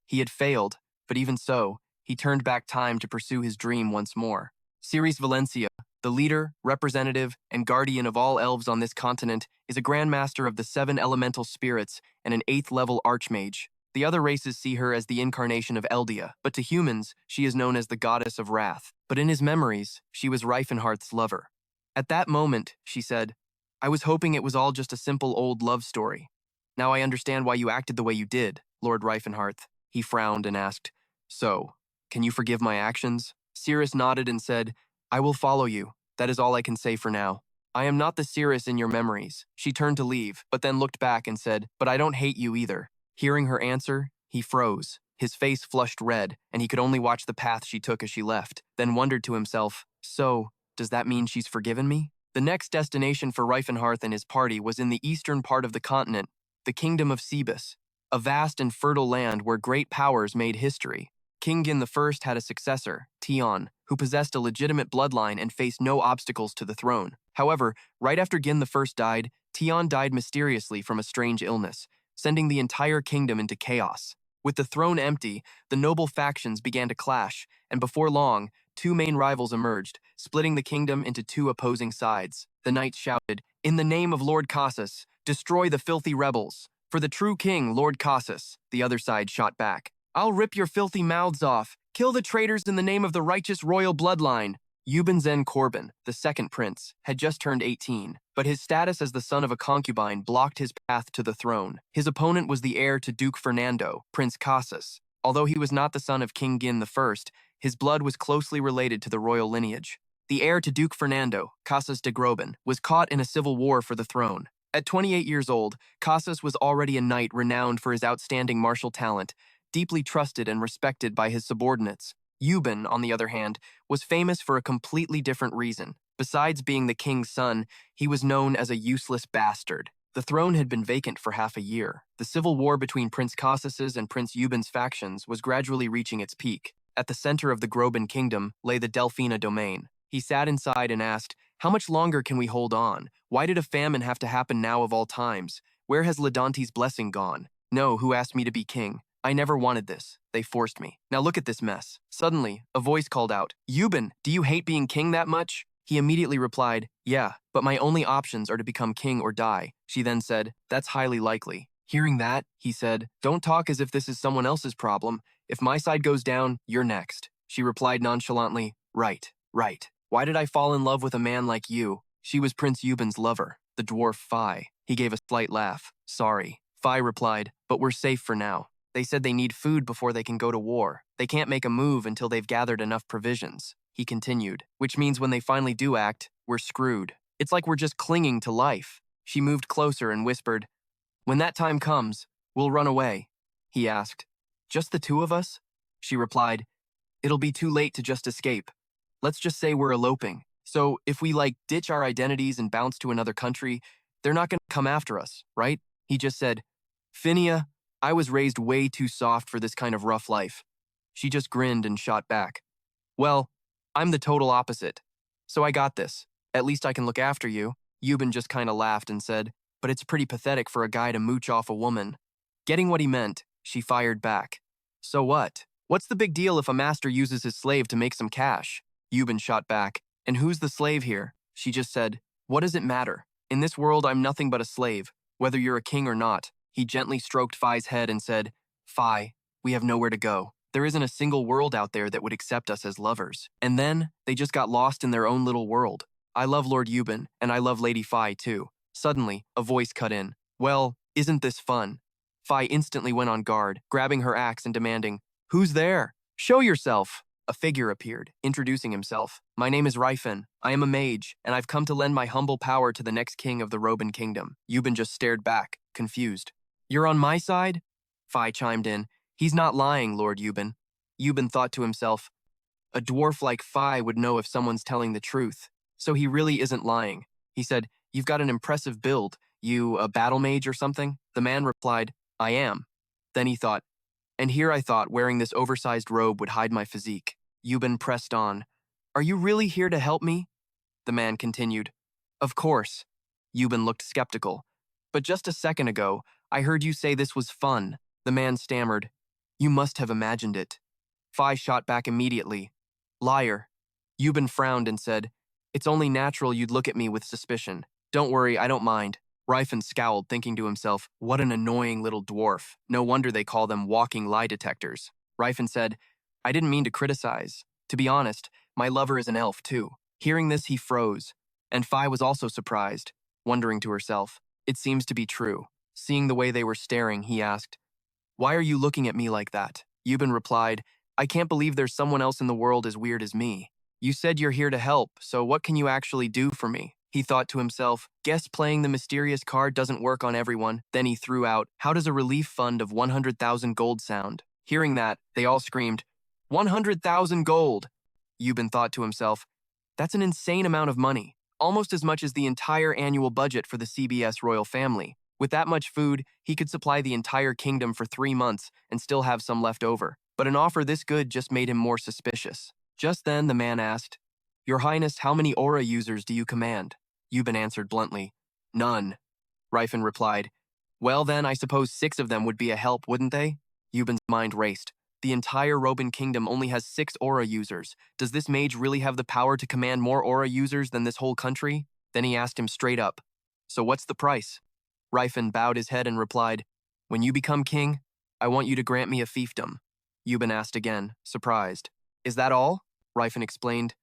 He had failed, but even so, he turned back time to pursue his dream once more. Ceres Valencia, the leader, representative, and guardian of all elves on this continent, is a grandmaster of the 7 elemental spirits and an 8th level Archmage. The other races see her as the incarnation of Eldia, but to humans, she is known as the goddess of wrath. But in his memories, she was Rifenhardt's lover. At that moment, she said, "I was hoping it was all just a simple old love story. Now I understand why you acted the way you did, Lord Rifenhardt." He frowned and asked, "So, can you forgive my actions?" Cirrus nodded and said, "I will follow you. That is all I can say for now. I am not the Cirrus in your memories." She turned to leave, but then looked back and said, "But I don't hate you either." Hearing her answer, he froze. His face flushed red, and he could only watch the path she took as she left, then wondered to himself, "So, does that mean she's forgiven me?" The next destination for Rifenhardt and his party was in the eastern part of the continent, the Kingdom of Cebus, a vast and fertile land where great powers made history. King Gin I had a successor, Tion, who possessed a legitimate bloodline and faced no obstacles to the throne. However, right after Gin I died, Tion died mysteriously from a strange illness, sending the entire kingdom into chaos. With the throne empty, the noble factions began to clash, and before long, 2 main rivals emerged, splitting the kingdom into 2 opposing sides. The knights shouted, "In the name of Lord Cassus, destroy the filthy rebels. For the true king, Lord Cassus." The other side shot back, "I'll rip your filthy mouths off. Kill the traitors in the name of the righteous royal bloodline." Euban Zen Corbin, the second prince, had just turned 18, but his status as the son of a concubine blocked his path to the throne. His opponent was the heir to Duke Fernando, Prince Cassus. Although he was not the son of King Gin I, his blood was closely related to the royal lineage. The heir to Duke Fernando, Casas de Groban, was caught in a civil war for the throne. At 28 years old, Casas was already a knight renowned for his outstanding martial talent, deeply trusted and respected by his subordinates. Euban, on the other hand, was famous for a completely different reason. Besides being the king's son, he was known as a useless bastard. The throne had been vacant for half a year. The civil war between Prince Casas's and Prince Euban's factions was gradually reaching its peak. At the center of the Groban kingdom lay the Delphina domain. He sat inside and asked, "How much longer can we hold on? Why did a famine have to happen now of all times? Where has Ladante's blessing gone? No, who asked me to be king? I never wanted this. They forced me. Now look at this mess." Suddenly, a voice called out, "Euban, do you hate being king that much?" He immediately replied, "Yeah, but my only options are to become king or die." She then said, "That's highly likely." Hearing that, he said, "Don't talk as if this is someone else's problem. If my side goes down, you're next." She replied nonchalantly, "Right, right. Why did I fall in love with a man like you?" She was Prince Euban's lover, the dwarf Phi. He gave a slight laugh. "Sorry." Phi replied, "But we're safe for now. They said they need food before they can go to war. They can't make a move until they've gathered enough provisions." He continued, "Which means when they finally do act, we're screwed. It's like we're just clinging to life." She moved closer and whispered, "When that time comes, we'll run away." He asked, "Just the two of us?" She replied, "It'll be too late to just escape. Let's just say we're eloping. So if we ditch our identities and bounce to another country, they're not going to come after us, right?" He just said, "Phinia, I was raised way too soft for this kind of rough life." She just grinned and shot back, "Well, I'm the total opposite. So I got this. At least I can look after you." Euban just kind of laughed and said, "But it's pretty pathetic for a guy to mooch off a woman." Getting what he meant, she fired back, "So what? What's the big deal if a master uses his slave to make some cash?" Euban shot back, "And who's the slave here?" She just said, "What does it matter? In this world, I'm nothing but a slave, whether you're a king or not." He gently stroked Phi's head and said, "Phi, we have nowhere to go. There isn't a single world out there that would accept us as lovers." And then, they just got lost in their own little world. "I love Lord Euban, and I love Lady Phi too." Suddenly, a voice cut in, "Well, isn't this fun?" Phi instantly went on guard, grabbing her axe and demanding, "Who's there? Show yourself!" A figure appeared, introducing himself. "My name is Rifen. I am a mage, and I've come to lend my humble power to the next king of the Roban kingdom." Euban just stared back, confused. "You're on my side?" Phi chimed in, "He's not lying, Lord Euban." Euban thought to himself, "A dwarf like Phi would know if someone's telling the truth. So he really isn't lying." He said, "You've got an impressive build. You a battle mage or something?" The man replied, "I am." Then he thought, "And here I thought wearing this oversized robe would hide my physique." Euban pressed on, "Are you really here to help me?" The man continued, "Of course." Euban looked skeptical. "But just a second ago, I heard you say this was fun." The man stammered, "You must have imagined it." Phi shot back immediately, "Liar." Euban frowned and said, "It's only natural you'd look at me with suspicion. Don't worry, I don't mind." Rifen scowled, thinking to himself, "What an annoying little dwarf. No wonder they call them walking lie detectors." Rifen said, "I didn't mean to criticize. To be honest, my lover is an elf too." Hearing this, he froze, and Phi was also surprised, wondering to herself, "It seems to be true." Seeing the way they were staring, he asked, "Why are you looking at me like that?" Euban replied, "I can't believe there's someone else in the world as weird as me. You said you're here to help, so what can you actually do for me?" He thought to himself, "Guess playing the mysterious card doesn't work on everyone." Then he threw out, "How does a relief fund of 100,000 gold sound?" Hearing that, they all screamed, 100,000 gold! Euban thought to himself, "That's an insane amount of money, almost as much as the entire annual budget for the CBS royal family. With that much food, he could supply the entire kingdom for 3 months and still have some left over." But an offer this good just made him more suspicious. Just then, the man asked, "Your Highness, how many aura users do you command?" Euban answered bluntly, "None." Rifen replied, "Well then, I suppose 6 of them would be a help, wouldn't they?" Euban's mind raced. The entire Roban kingdom only has 6 aura users. Does this mage really have the power to command more aura users than this whole country? Then he asked him straight up, "So what's the price?" Rifen bowed his head and replied, "When you become king, I want you to grant me a fiefdom." Euban asked again, surprised, "Is that all?" Rifen explained,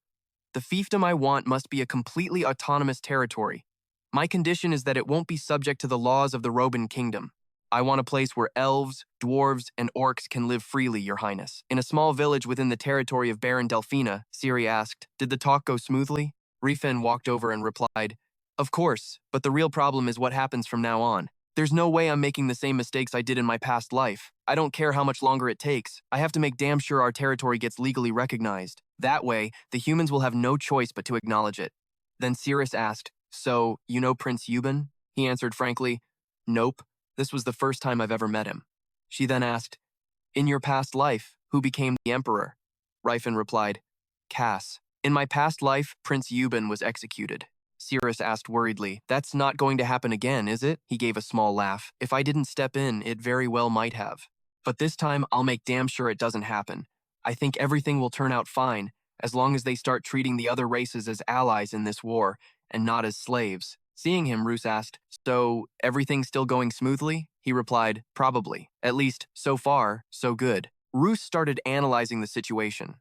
"The fiefdom I want must be a completely autonomous territory. My condition is that it won't be subject to the laws of the Roban kingdom. I want a place where elves, dwarves, and orcs can live freely, Your Highness. In a small village within the territory of Baron Delphina, Siri asked, did the talk go smoothly? Rifen walked over and replied, of course, but the real problem is what happens from now on. There's no way I'm making the same mistakes I did in my past life. I don't care how much longer it takes. I have to make damn sure our territory gets legally recognized. That way, the humans will have no choice but to acknowledge it. Then Cirrus asked, so, you know Prince Euban? He answered frankly, nope. This was the first time I've ever met him. She then asked, in your past life, who became the emperor? Rifen replied, Cass. In my past life, Prince Euban was executed. Cirrus asked worriedly, that's not going to happen again, is it? He gave a small laugh. If I didn't step in, it very well might have. But this time, I'll make damn sure it doesn't happen. I think everything will turn out fine, as long as they start treating the other races as allies in this war, and not as slaves. Seeing him, Roos asked, so, everything's still going smoothly? He replied, probably. At least, so far, so good. Roos started analyzing the situation.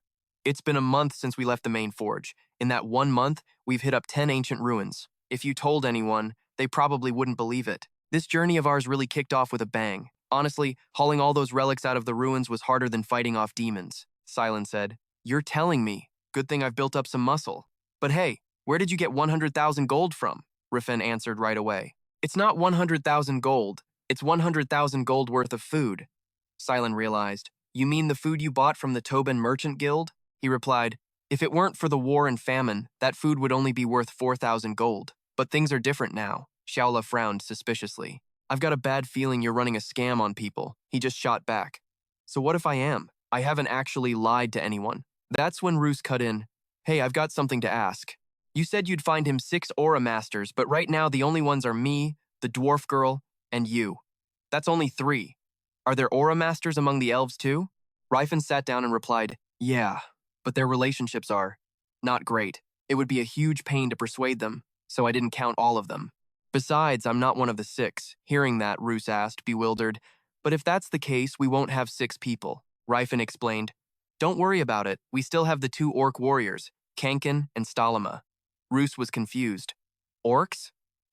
It's been a month since we left the main forge. In that 1 month, we've hit up 10 ancient ruins. If you told anyone, they probably wouldn't believe it. This journey of ours really kicked off with a bang. Honestly, hauling all those relics out of the ruins was harder than fighting off demons. Silent said, you're telling me. Good thing I've built up some muscle. But hey, where did you get 100,000 gold from? Rifen answered right away. It's not 100,000 gold. It's 100,000 gold worth of food. Silent realized. You mean the food you bought from the Tobin Merchant Guild? He replied, if it weren't for the war and famine, that food would only be worth 4,000 gold. But things are different now. Shaola frowned suspiciously. I've got a bad feeling you're running a scam on people. He just shot back. So what if I am? I haven't actually lied to anyone. That's when Roos cut in. Hey, I've got something to ask. You said you'd find him 6 aura masters, but right now the only ones are me, the dwarf girl, and you. That's only 3. Are there aura masters among the elves too? Rifen sat down and replied, yeah. But their relationships are not great. It would be a huge pain to persuade them, so I didn't count all of them. Besides, I'm not one of the 6. Hearing that, Roos asked, bewildered, but if that's the case, we won't have 6 people. Rifen explained, don't worry about it. We still have the 2 orc warriors, Kankin and Stalima. Roos was confused. Orcs?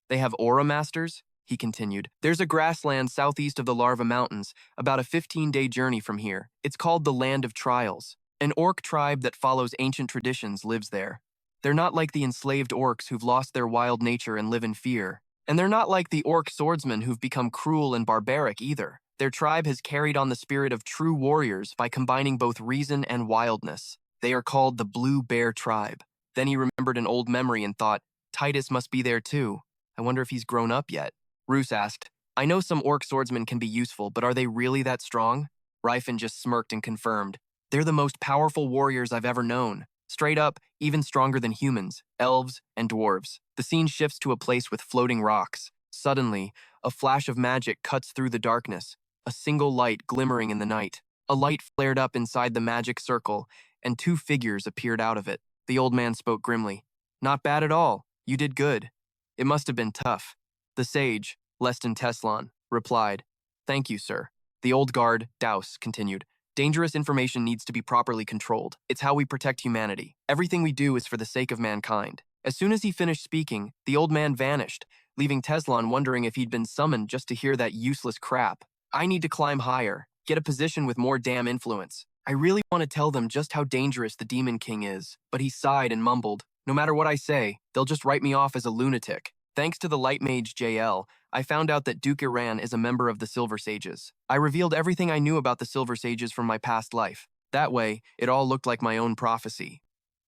They have aura masters? He continued. There's a grassland southeast of the Larva Mountains, about a 15-day journey from here. It's called the Land of Trials. An orc tribe that follows ancient traditions lives there. They're not like the enslaved orcs who've lost their wild nature and live in fear. And they're not like the orc swordsmen who've become cruel and barbaric either. Their tribe has carried on the spirit of true warriors by combining both reason and wildness. They are called the Blue Bear Tribe. Then he remembered an old memory and thought, Titus must be there too. I wonder if he's grown up yet. Roos asked, I know some orc swordsmen can be useful, but are they really that strong? Rifen just smirked and confirmed. They're the most powerful warriors I've ever known. Straight up, even stronger than humans, elves, and dwarves. The scene shifts to a place with floating rocks. Suddenly, a flash of magic cuts through the darkness, a single light glimmering in the night. A light flared up inside the magic circle, and 2 figures appeared out of it. The old man spoke grimly. Not bad at all. You did good. It must have been tough. The sage, Leston Teslon, replied, thank you, sir. The old guard, Daus, continued. Dangerous information needs to be properly controlled. It's how we protect humanity. Everything we do is for the sake of mankind. As soon as he finished speaking, the old man vanished, leaving Teslon wondering if he'd been summoned just to hear that useless crap. I need to climb higher, get a position with more damn influence. I really want to tell them just how dangerous the Demon King is, but he sighed and mumbled, no matter what I say, they'll just write me off as a lunatic. Thanks to the Light Mage JL, I found out that Duke Iran is a member of the Silver Sages. I revealed everything I knew about the Silver Sages from my past life. That way, it all looked like my own prophecy.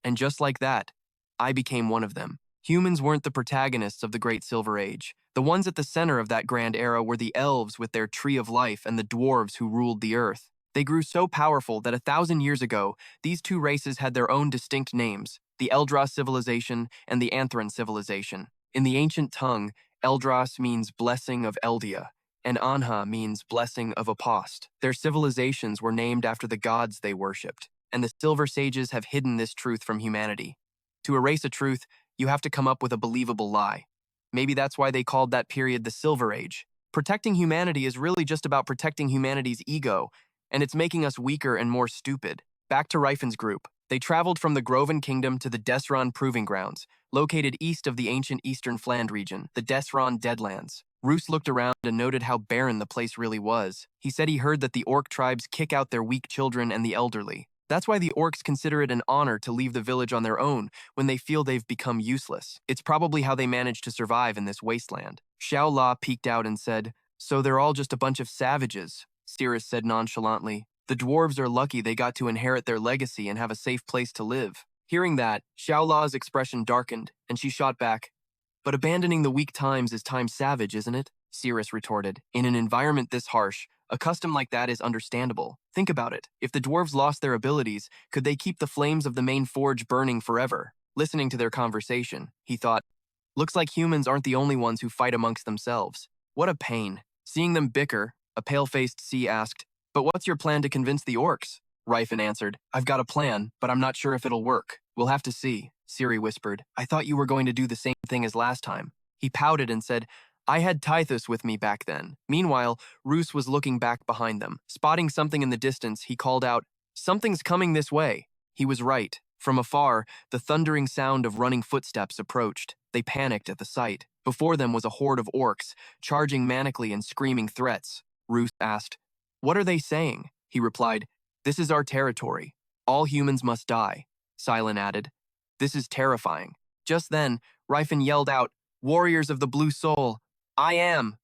And just like that, I became one of them. Humans weren't the protagonists of the Great Silver Age. The ones at the center of that grand era were the elves with their Tree of Life and the dwarves who ruled the earth. They grew so powerful that 1,000 years ago, these 2 races had their own distinct names, the Eldras civilization and the Anthran civilization. In the ancient tongue, Eldras means blessing of Eldia, and Anha means blessing of Apost. Their civilizations were named after the gods they worshipped, and the Silver Sages have hidden this truth from humanity. To erase a truth, you have to come up with a believable lie. Maybe that's why they called that period the Silver Age. Protecting humanity is really just about protecting humanity's ego, and it's making us weaker and more stupid. Back to Rifen's group. They traveled from the Groven Kingdom to the Desron Proving Grounds, located east of the ancient Eastern Fland region, the Desron Deadlands. Roos looked around and noted how barren the place really was. He said he heard that the orc tribes kick out their weak children and the elderly. That's why the orcs consider it an honor to leave the village on their own when they feel they've become useless. It's probably how they manage to survive in this wasteland. Xiao La peeked out and said, "So they're all just a bunch of savages," Cirrus said nonchalantly. "The dwarves are lucky they got to inherit their legacy and have a safe place to live." Hearing that, Xiao La's expression darkened, and she shot back, "But abandoning the weak times is time savage, isn't it?" Cirrus retorted. "In an environment this harsh, a custom like that is understandable. Think about it. If the dwarves lost their abilities, could they keep the flames of the main forge burning forever?" Listening to their conversation, he thought, "Looks like humans aren't the only ones who fight amongst themselves. What a pain." Seeing them bicker, a pale-faced sea asked, "But what's your plan to convince the orcs?" Rifen answered, "I've got a plan, but I'm not sure if it'll work. We'll have to see." Siri whispered, "I thought you were going to do the same thing as last time." He pouted and said, "I had Tithus with me back then." Meanwhile, Roos was looking back behind them. Spotting something in the distance, he called out, "Something's coming this way." He was right. From afar, the thundering sound of running footsteps approached. They panicked at the sight. Before them was a horde of orcs, charging manically and screaming threats. Roos asked, "What are they saying?" He replied, "This is our territory. All humans must die." Silent added, "This is terrifying." Just then, Rifen yelled out, "Warriors of the Blue Soul, I am."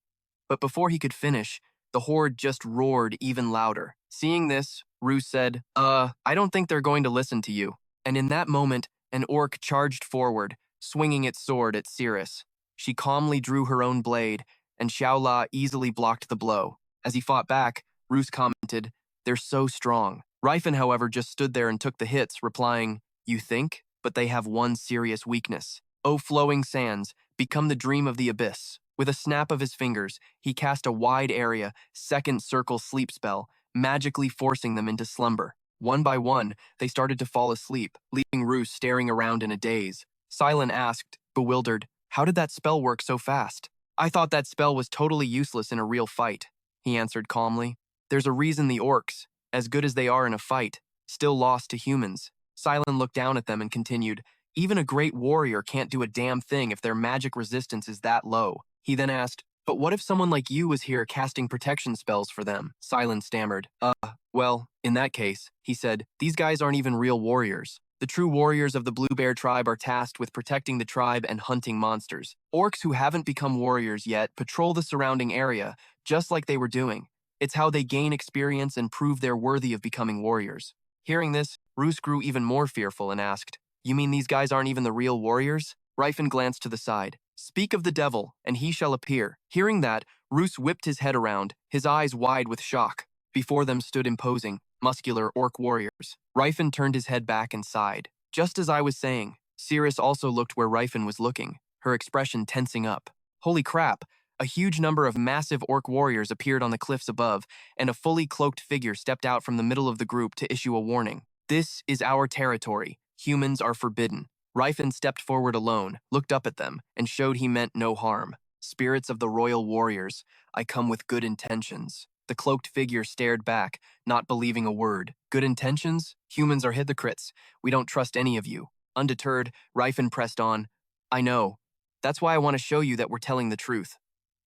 But before he could finish, the horde just roared even louder. Seeing this, Roos said, I don't think they're going to listen to you." And in that moment, an orc charged forward, swinging its sword at Cirrus. She calmly drew her own blade, and Xiao La easily blocked the blow. As he fought back, Roos commented, "They're so strong." Rifen, however, just stood there and took the hits, replying, "You think? But they have one serious weakness. O flowing sands, become the dream of the abyss." With a snap of his fingers, he cast a wide area, second circle sleep spell, magically forcing them into slumber. One by one, they started to fall asleep, leaving Roos staring around in a daze. Silent asked, bewildered, "How did that spell work so fast?" "I thought that spell was totally useless in a real fight," he answered calmly. "There's a reason the orcs, as good as they are in a fight, still lost to humans." Silent looked down at them and continued, "Even a great warrior can't do a damn thing if their magic resistance is that low." He then asked, "But what if someone like you was here casting protection spells for them?" Silent stammered, Well, in that case," he said, "these guys aren't even real warriors. The true warriors of the Blue Bear tribe are tasked with protecting the tribe and hunting monsters. Orcs who haven't become warriors yet patrol the surrounding area, just like they were doing. It's how they gain experience and prove they're worthy of becoming warriors." Hearing this, Roos grew even more fearful and asked, "You mean these guys aren't even the real warriors?" Rifen glanced to the side. "Speak of the devil, and he shall appear." Hearing that, Roos whipped his head around, his eyes wide with shock. Before them stood imposing, muscular orc warriors. Rifen turned his head back and sighed. "Just as I was saying." Cirrus also looked where Rifen was looking, her expression tensing up. Holy crap! A huge number of massive orc warriors appeared on the cliffs above, and a fully cloaked figure stepped out from the middle of the group to issue a warning. "This is our territory. Humans are forbidden." Rifen stepped forward alone, looked up at them, and showed he meant no harm. "Spirits of the royal warriors, I come with good intentions." The cloaked figure stared back, not believing a word. "Good intentions? Humans are hypocrites. We don't trust any of you." Undeterred, Rifen pressed on, "I know. That's why I want to show you that we're telling the truth."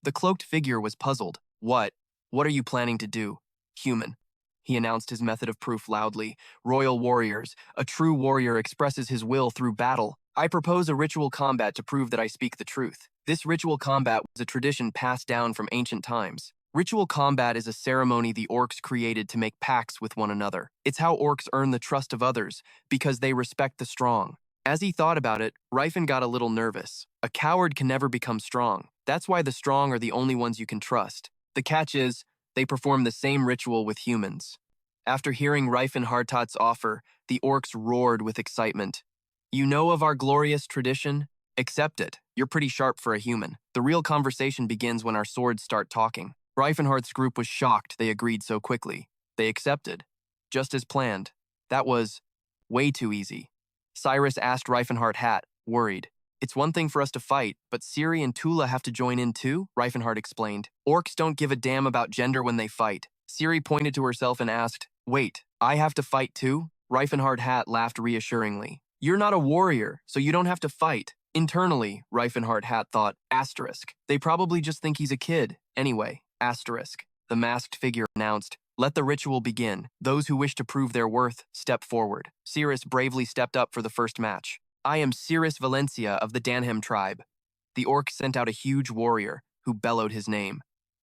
The cloaked figure was puzzled. What are you planning to do?" "Human." He announced his method of proof loudly. "Royal warriors. A true warrior expresses his will through battle. I propose a ritual combat to prove that I speak the truth." This ritual combat was a tradition passed down from ancient times. Ritual combat is a ceremony the orcs created to make pacts with one another. It's how orcs earn the trust of others, because they respect the strong. As he thought about it, Rifen got a little nervous. A coward can never become strong. That's why the strong are the only ones you can trust. The catch is, they perform the same ritual with humans. After hearing Rifenhardt's offer, the orcs roared with excitement. "You know of our glorious tradition? Accept it. You're pretty sharp for a human. The real conversation begins when our swords start talking." Rifenhardt's group was shocked they agreed so quickly. They accepted. Just as planned. That was way too easy. Cyrus asked Rifenhardt, worried. "It's one thing for us to fight, but Siri and Tula have to join in too?" Rifenhardt explained. "Orcs don't give a damn about gender when they fight." Siri pointed to herself and asked, "Wait, I have to fight too?" Rifenhardt laughed reassuringly. "You're not a warrior, so you don't have to fight. Internally, Rifenhardt thought, asterisk. They probably just think he's a kid. Anyway, asterisk. The masked figure announced, let the ritual begin. Those who wish to prove their worth, step forward. Cirrus bravely stepped up for the first match. I am Cirrus Valencia of the Danham tribe. The orc sent out a huge warrior, who bellowed his name.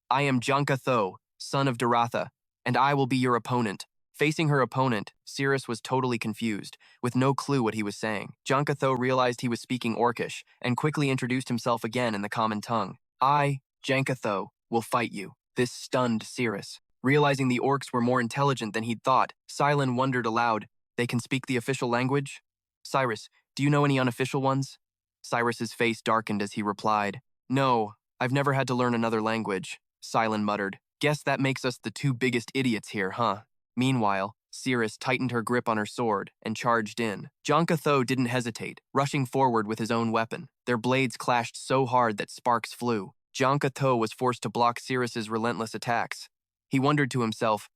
I am Janka Tho, son of Daratha, and I will be your opponent. Facing her opponent, Cirrus was totally confused, with no clue what he was saying. Janka Tho realized he was speaking Orcish, and quickly introduced himself again in the common tongue. I, Janka Tho, will fight you. This stunned Cirrus. Realizing the orcs were more intelligent than he'd thought, Silon wondered aloud, they can speak the official language? Cyrus, do you know any unofficial ones? Cyrus's face darkened as he replied, no, I've never had to learn another language. Silon muttered, guess that makes us the two biggest idiots here, huh? Meanwhile, Cirrus tightened her grip on her sword and charged in. Janka Tho didn't hesitate, rushing forward with his own weapon. Their blades clashed so hard that sparks flew. Janka Tho was forced to block Cirrus's relentless attacks. He wondered to himself,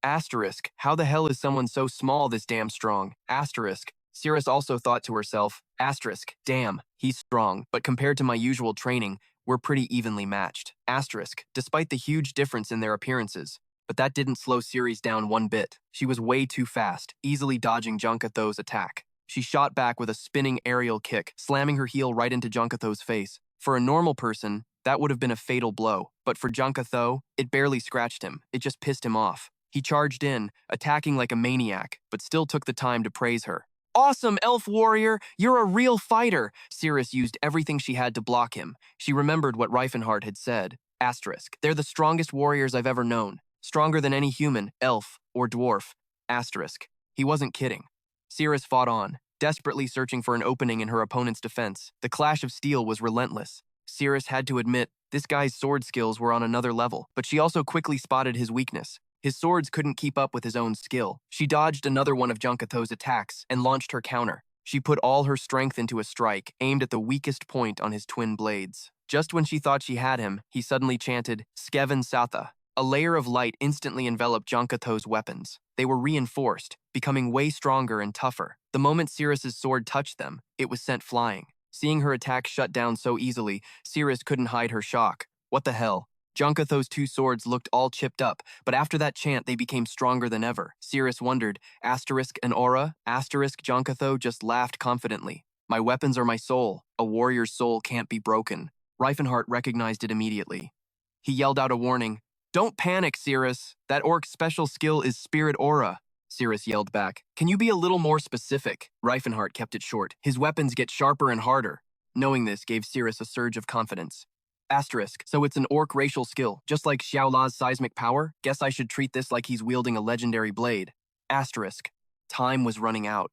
asterisk, how the hell is someone so small this damn strong? Asterisk. Cirrus also thought to herself, asterisk, damn, he's strong, but compared to my usual training, we're pretty evenly matched. Asterisk, despite the huge difference in their appearances. But that didn't slow Ceres down one bit. She was way too fast, easily dodging Janka Tho's attack. She shot back with a spinning aerial kick, slamming her heel right into Janka Tho's face. For a normal person, that would have been a fatal blow, but for Janka Tho, it barely scratched him. It just pissed him off. He charged in, attacking like a maniac, but still took the time to praise her. Awesome, elf warrior! You're a real fighter! Cirrus used everything she had to block him. She remembered what Rifenhardt had said. Asterisk. They're the strongest warriors I've ever known. Stronger than any human, elf, or dwarf. Asterisk. He wasn't kidding. Cirrus fought on, desperately searching for an opening in her opponent's defense. The clash of steel was relentless. Cirrus had to admit, this guy's sword skills were on another level, but she also quickly spotted his weakness. His swords couldn't keep up with his own skill. She dodged another one of Janka Tho's attacks and launched her counter. She put all her strength into a strike, aimed at the weakest point on his twin blades. Just when she thought she had him, he suddenly chanted, Skeven Satha. A layer of light instantly enveloped Janka Tho's weapons. They were reinforced, becoming way stronger and tougher. The moment Cirrus's sword touched them, it was sent flying. Seeing her attack shut down so easily, Cirrus couldn't hide her shock. What the hell? Janka Tho's two swords looked all chipped up, but after that chant they became stronger than ever. Cirrus wondered, asterisk an aura? Asterisk Janka Tho just laughed confidently. My weapons are my soul. A warrior's soul can't be broken. Rifenhardt recognized it immediately. He yelled out a warning. Don't panic, Cirrus. That orc's special skill is Spirit Aura. Cirrus yelled back. Can you be a little more specific? Rifenhardt kept it short. His weapons get sharper and harder. Knowing this gave Cirrus a surge of confidence. Asterisk. So it's an orc racial skill, just like Xiaola's seismic power? Guess I should treat this like he's wielding a legendary blade. Asterisk. Time was running out.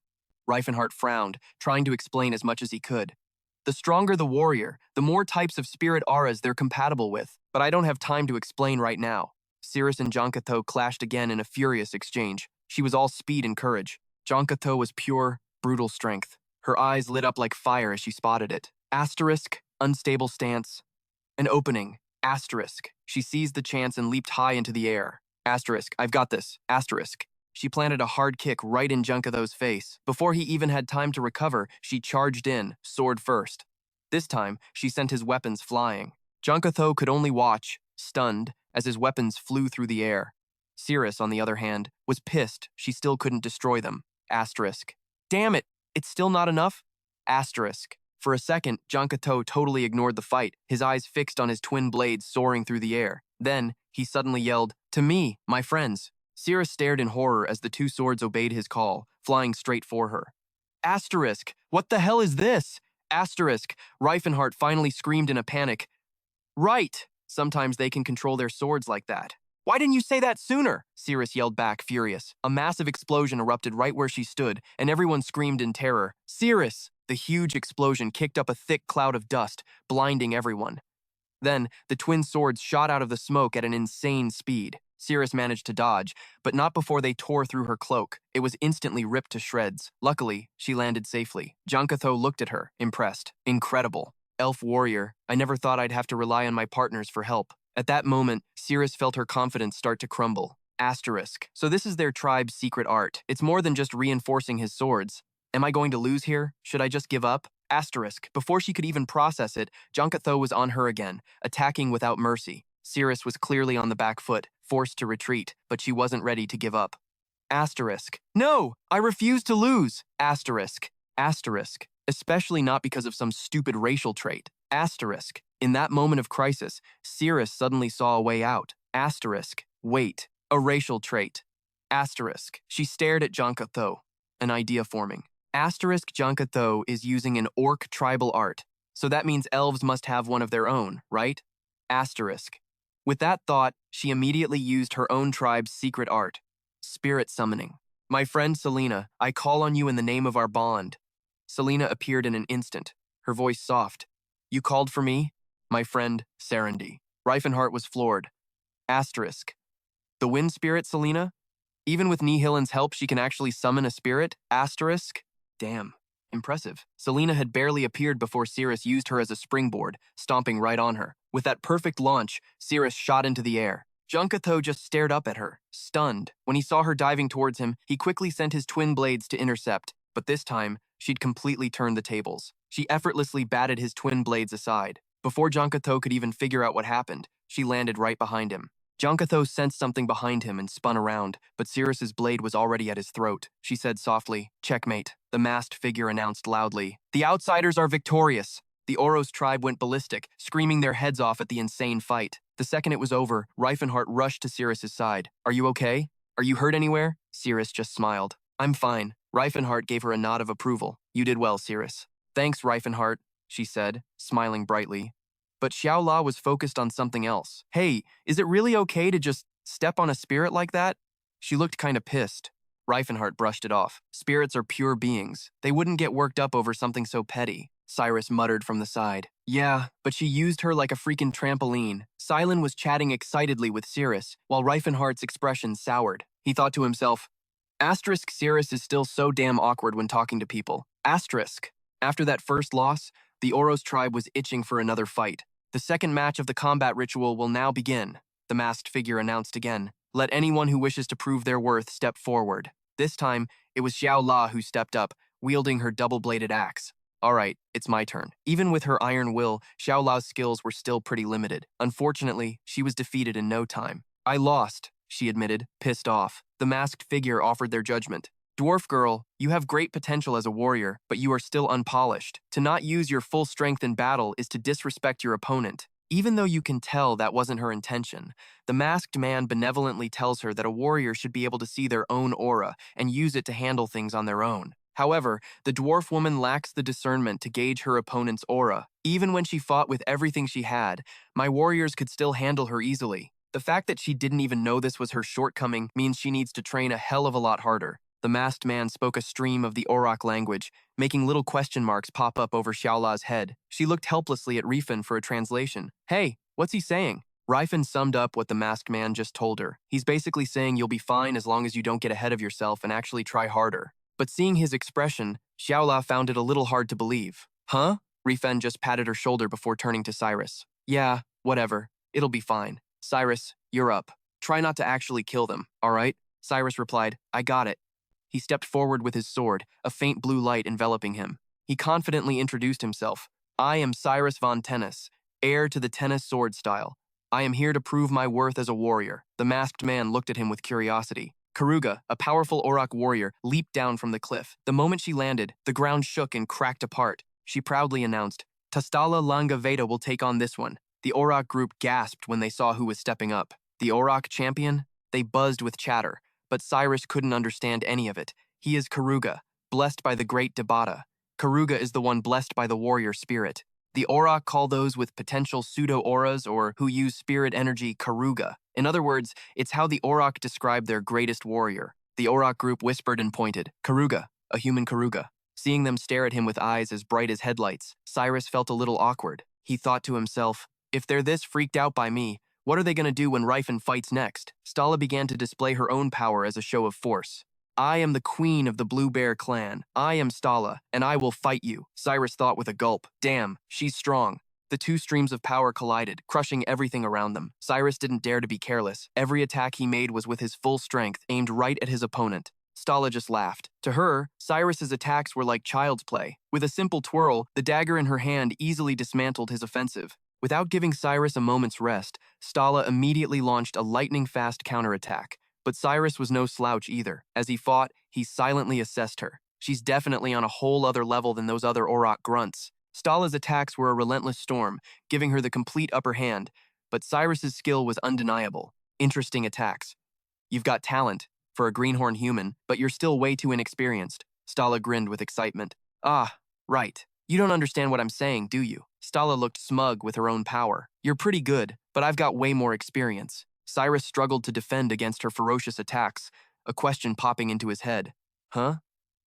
Rifenhardt frowned, trying to explain as much as he could. The stronger the warrior, the more types of spirit auras they're compatible with, but I don't have time to explain right now. Cirrus and Janka Tho clashed again in a furious exchange. She was all speed and courage. Janka Tho was pure, brutal strength. Her eyes lit up like fire as she spotted it. Asterisk, unstable stance. An opening. Asterisk. She seized the chance and leaped high into the air. Asterisk, I've got this. Asterisk. She planted a hard kick right in Janka Tho's face. Before he even had time to recover, she charged in, sword first. This time, she sent his weapons flying. Janka Tho could only watch, stunned, as his weapons flew through the air. Cirrus, on the other hand, was pissed she still couldn't destroy them. Asterisk. Damn it! It's still not enough? Asterisk. For a second, Janka Tho totally ignored the fight, his eyes fixed on his twin blades soaring through the air. Then, he suddenly yelled, To me, my friends! Cirrus stared in horror as the two swords obeyed his call, flying straight for her. Asterisk! What the hell is this? Asterisk! Rifenhardt finally screamed in a panic. Right! Sometimes they can control their swords like that. Why didn't you say that sooner? Cirrus yelled back, furious. A massive explosion erupted right where she stood, and everyone screamed in terror. Cirrus! The huge explosion kicked up a thick cloud of dust, blinding everyone. Then, the twin swords shot out of the smoke at an insane speed. Cirrus managed to dodge, but not before they tore through her cloak. It was instantly ripped to shreds. Luckily, she landed safely. Janka Tho looked at her, impressed. Incredible. Elf warrior, I never thought I'd have to rely on my partners for help. At that moment, Cirrus felt her confidence start to crumble. Asterisk. So this is their tribe's secret art. It's more than just reinforcing his swords. Am I going to lose here? Should I just give up? Asterisk. Before she could even process it, Jonkatho was on her again, attacking without mercy. Cirrus was clearly on the back foot, forced to retreat, but she wasn't ready to give up. Asterisk. No! I refuse to lose! Asterisk. Asterisk. Especially not because of some stupid racial trait. Asterisk. In that moment of crisis, Cirrus suddenly saw a way out. Asterisk. Wait. A racial trait. Asterisk. She stared at Jonkatho, an idea forming. Asterisk Jonkatho is using an orc tribal art, so that means elves must have one of their own, right? Asterisk. With that thought, she immediately used her own tribe's secret art, spirit summoning. My friend Selena, I call on you in the name of our bond. Selena appeared in an instant, her voice soft. You called for me? My friend, Serendy. Rifenhardt was floored. Asterisk. The wind spirit, Selena? Even with Nihilin's help, she can actually summon a spirit? Asterisk. Damn. Impressive. Selena had barely appeared before Cirrus used her as a springboard, stomping right on her. With that perfect launch, Cirrus shot into the air. Jonkatho just stared up at her, stunned. When he saw her diving towards him, he quickly sent his twin blades to intercept, but this time, she'd completely turned the tables. She effortlessly batted his twin blades aside. Before Jonkatho could even figure out what happened, she landed right behind him. Jonkatho sensed something behind him and spun around, but Cirrus's blade was already at his throat. She said softly, "Checkmate." The masked figure announced loudly, "The outsiders are victorious." The Oros tribe went ballistic, screaming their heads off at the insane fight. The second it was over, Rifenhardt rushed to Cirrus's side. "Are you okay? Are you hurt anywhere?" Cirrus just smiled. "I'm fine." Rifenhardt gave her a nod of approval. "You did well, Cirrus." "Thanks, Rifenhardt," she said, smiling brightly. But Xiaola was focused on something else. "Hey, is it really okay to just step on a spirit like that?" She looked kind of pissed. Rifenhardt brushed it off. "Spirits are pure beings. They wouldn't get worked up over something so petty." Cyrus muttered from the side. "Yeah, but she used her like a freaking trampoline." Silin was chatting excitedly with Cirrus, while Rifenhardt's expression soured. He thought to himself, Asterisk Cirrus is still so damn awkward when talking to people. Asterisk. After that first loss, the Oros tribe was itching for another fight. "The second match of the combat ritual will now begin," the masked figure announced again. "Let anyone who wishes to prove their worth step forward." This time, it was Xiao La who stepped up, wielding her double-bladed axe. "All right, it's my turn." Even with her iron will, Xiao La's skills were still pretty limited. Unfortunately, she was defeated in no time. "I lost," she admitted, pissed off. The masked figure offered their judgment. "Dwarf girl, you have great potential as a warrior, but you are still unpolished. To not use your full strength in battle is to disrespect your opponent." Even though you can tell that wasn't her intention, the masked man benevolently tells her that a warrior should be able to see their own aura and use it to handle things on their own. However, the dwarf woman lacks the discernment to gauge her opponent's aura. Even when she fought with everything she had, my warriors could still handle her easily. The fact that she didn't even know this was her shortcoming means she needs to train a hell of a lot harder. The masked man spoke a stream of the Orc language, making little question marks pop up over Xiaola's head. She looked helplessly at Rifen for a translation. "Hey, what's he saying?" Rifen summed up what the masked man just told her. He's basically saying you'll be fine as long as you don't get ahead of yourself and actually try harder. But seeing his expression, Xiaola found it a little hard to believe. "Huh?" Rifen just patted her shoulder before turning to Cyrus. "Yeah, whatever. It'll be fine. Cyrus, you're up. Try not to actually kill them, all right?" Cyrus replied, "I got it." He stepped forward with his sword, a faint blue light enveloping him. He confidently introduced himself. "I am Cyrus von Tennis, heir to the Tennis sword style. I am here to prove my worth as a warrior." The masked man looked at him with curiosity. Karuga, a powerful Orc warrior, leaped down from the cliff. The moment she landed, the ground shook and cracked apart. She proudly announced, "Tastala Langa Veda will take on this one." The Orc group gasped when they saw who was stepping up. The Orc champion? They buzzed with chatter. But Cyrus couldn't understand any of it. He is Karuga, blessed by the great Debata. Karuga is the one blessed by the warrior spirit. The Orc call those with potential pseudo-auras or who use spirit energy Karuga. In other words, it's how the Orc describe their greatest warrior. The Orc group whispered and pointed. "Karuga, a human Karuga." Seeing them stare at him with eyes as bright as headlights, Cyrus felt a little awkward. He thought to himself, if they're this freaked out by me, what are they going to do when Rifen fights next? Stala began to display her own power as a show of force. "I am the queen of the Blue Bear clan. I am Stala, and I will fight you," Cyrus thought with a gulp. Damn, she's strong. The two streams of power collided, crushing everything around them. Cyrus didn't dare to be careless. Every attack he made was with his full strength, aimed right at his opponent. Stala just laughed. To her, Cyrus's attacks were like child's play. With a simple twirl, the dagger in her hand easily dismantled his offensive. Without giving Cyrus a moment's rest, Stala immediately launched a lightning-fast counterattack. But Cyrus was no slouch either. As he fought, he silently assessed her. She's definitely on a whole other level than those other Orc grunts. Stala's attacks were a relentless storm, giving her the complete upper hand, but Cyrus's skill was undeniable. Interesting attacks. You've got talent for a greenhorn human, but you're still way too inexperienced. Stala grinned with excitement. Ah, right. You don't understand what I'm saying, do you? Stala looked smug with her own power. You're pretty good, but I've got way more experience. Cyrus struggled to defend against her ferocious attacks, a question popping into his head. Huh?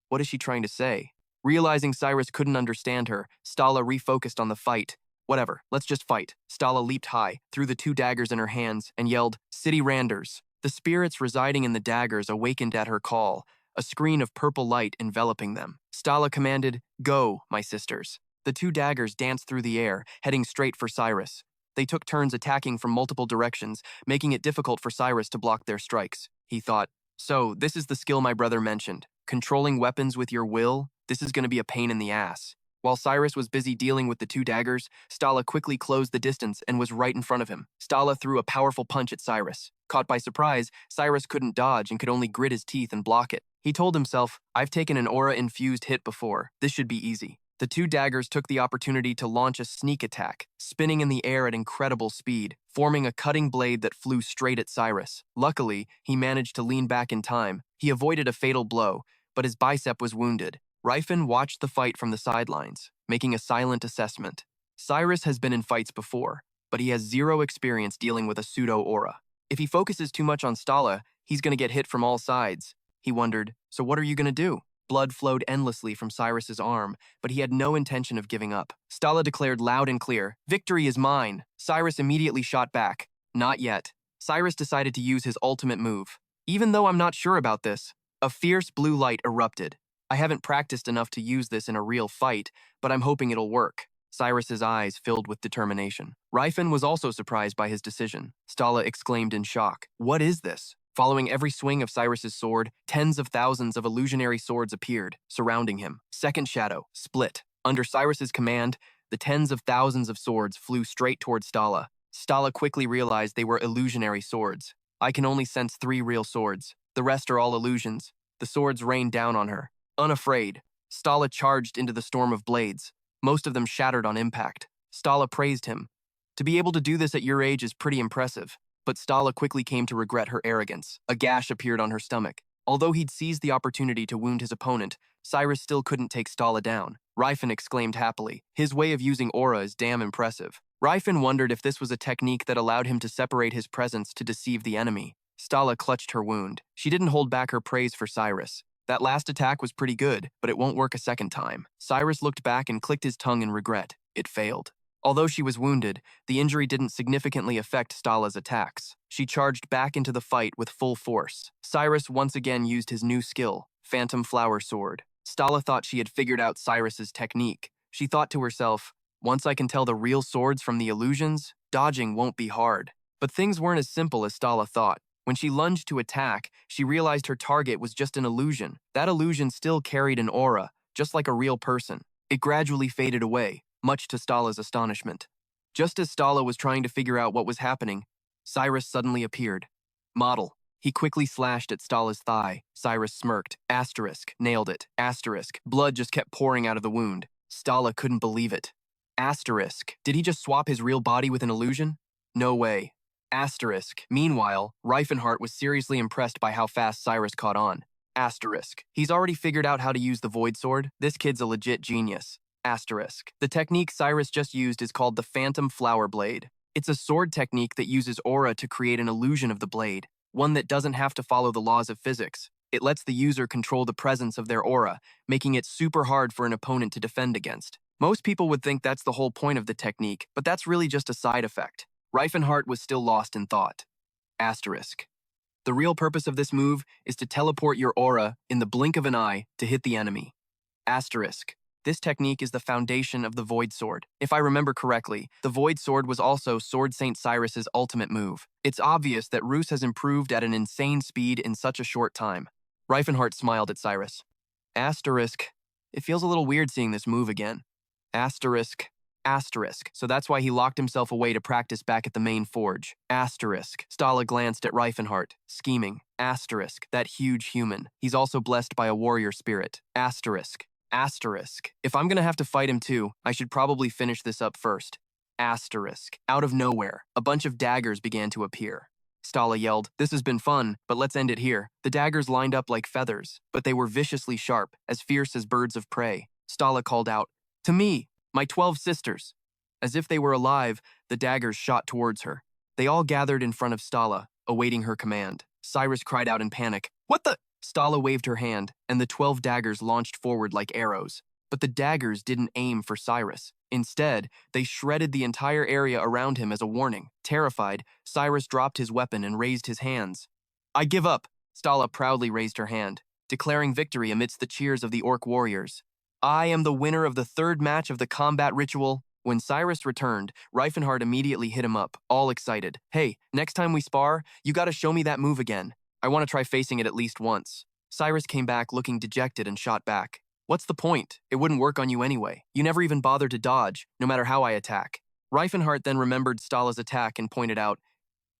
What is she trying to say? Realizing Cyrus couldn't understand her, Stala refocused on the fight. Whatever, let's just fight. Stala leaped high, threw the 2 daggers in her hands, and yelled, City Randers. The spirits residing in the daggers awakened at her call, a screen of purple light enveloping them. Stala commanded, Go, my sisters. The 2 daggers danced through the air, heading straight for Cyrus. They took turns attacking from multiple directions, making it difficult for Cyrus to block their strikes. He thought, so, this is the skill my brother mentioned. Controlling weapons with your will? This is going to be a pain in the ass. While Cyrus was busy dealing with the 2 daggers, Stala quickly closed the distance and was right in front of him. Stala threw a powerful punch at Cyrus. Caught by surprise, Cyrus couldn't dodge and could only grit his teeth and block it. He told himself, I've taken an aura-infused hit before. This should be easy. The 2 daggers took the opportunity to launch a sneak attack, spinning in the air at incredible speed, forming a cutting blade that flew straight at Cyrus. Luckily, he managed to lean back in time. He avoided a fatal blow, but his bicep was wounded. Rifen watched the fight from the sidelines, making a silent assessment. Cyrus has been in fights before, but he has 0 experience dealing with a pseudo-aura. If he focuses too much on Stala, he's going to get hit from all sides. He wondered, so what are you going to do? Blood flowed endlessly from Cyrus's arm, but he had no intention of giving up. Stala declared loud and clear, Victory is mine. Cyrus immediately shot back. Not yet. Cyrus decided to use his ultimate move. Even though I'm not sure about this, a fierce blue light erupted. I haven't practiced enough to use this in a real fight, but I'm hoping it'll work. Cyrus's eyes filled with determination. Rifen was also surprised by his decision. Stala exclaimed in shock. What is this? Following every swing of Cyrus's sword, tens of thousands of illusionary swords appeared, surrounding him. Second shadow, split. Under Cyrus's command, the tens of thousands of swords flew straight toward Stala. Stala quickly realized they were illusionary swords. I can only sense 3 real swords. The rest are all illusions. The swords rained down on her. Unafraid, Stala charged into the storm of blades. Most of them shattered on impact. Stala praised him. To be able to do this at your age is pretty impressive. But Stala quickly came to regret her arrogance. A gash appeared on her stomach. Although he'd seized the opportunity to wound his opponent, Cyrus still couldn't take Stala down. Rifen exclaimed happily. His way of using aura is damn impressive. Rifen wondered if this was a technique that allowed him to separate his presence to deceive the enemy. Stala clutched her wound. She didn't hold back her praise for Cyrus. That last attack was pretty good, but it won't work a second time. Cyrus looked back and clicked his tongue in regret. It failed. Although she was wounded, the injury didn't significantly affect Stala's attacks. She charged back into the fight with full force. Cyrus once again used his new skill, Phantom Flower Sword. Stala thought she had figured out Cyrus's technique. She thought to herself, once I can tell the real swords from the illusions, dodging won't be hard. But things weren't as simple as Stala thought. When she lunged to attack, she realized her target was just an illusion. That illusion still carried an aura, just like a real person. It gradually faded away, much to Stala's astonishment. Just as Stala was trying to figure out what was happening, Cyrus suddenly appeared. Model. He quickly slashed at Stala's thigh. Cyrus smirked. Asterisk. Nailed it. Asterisk. Blood just kept pouring out of the wound. Stala couldn't believe it. Asterisk. Did he just swap his real body with an illusion? No way. Asterisk. Meanwhile, Rifenhardt was seriously impressed by how fast Cyrus caught on. Asterisk. He's already figured out how to use the Void Sword. This kid's a legit genius. Asterisk. The technique Cyrus just used is called the Phantom Flower Blade. It's a sword technique that uses aura to create an illusion of the blade, one that doesn't have to follow the laws of physics. It lets the user control the presence of their aura, making it super hard for an opponent to defend against. Most people would think that's the whole point of the technique, but that's really just a side effect. Rifenhardt was still lost in thought. Asterisk. The real purpose of this move is to teleport your aura in the blink of an eye to hit the enemy. Asterisk. This technique is the foundation of the Void Sword. If I remember correctly, the Void Sword was also Sword Saint Cyrus's ultimate move. It's obvious that Roos has improved at an insane speed in such a short time. Rifenhardt smiled at Cyrus. Asterisk. It feels a little weird seeing this move again. Asterisk. Asterisk. So that's why he locked himself away to practice back at the main forge. Asterisk. Stala glanced at Rifenhardt, scheming. Asterisk. That huge human. He's also blessed by a warrior spirit. Asterisk. Asterisk. If I'm gonna have to fight him too, I should probably finish this up first. Asterisk. Out of nowhere, a bunch of daggers began to appear. Stala yelled, "This has been fun, but let's end it here." The daggers lined up like feathers, but they were viciously sharp, as fierce as birds of prey. Stala called out, "To me, my 12 sisters." As if they were alive, the daggers shot towards her. They all gathered in front of Stala, awaiting her command. Cyrus cried out in panic, "What the?" Stala waved her hand, and the 12 daggers launched forward like arrows. But the daggers didn't aim for Cyrus. Instead, they shredded the entire area around him as a warning. Terrified, Cyrus dropped his weapon and raised his hands. "I give up." Stala proudly raised her hand, declaring victory amidst the cheers of the orc warriors. "I am the winner of the third match of the combat ritual." When Cyrus returned, Rifenhardt immediately hit him up, all excited. "Hey, next time we spar, you gotta show me that move again. I want to try facing it at least once." Cyrus came back looking dejected and shot back. "What's the point? It wouldn't work on you anyway. You never even bother to dodge, no matter how I attack." Rifenhardt then remembered Stala's attack and pointed out,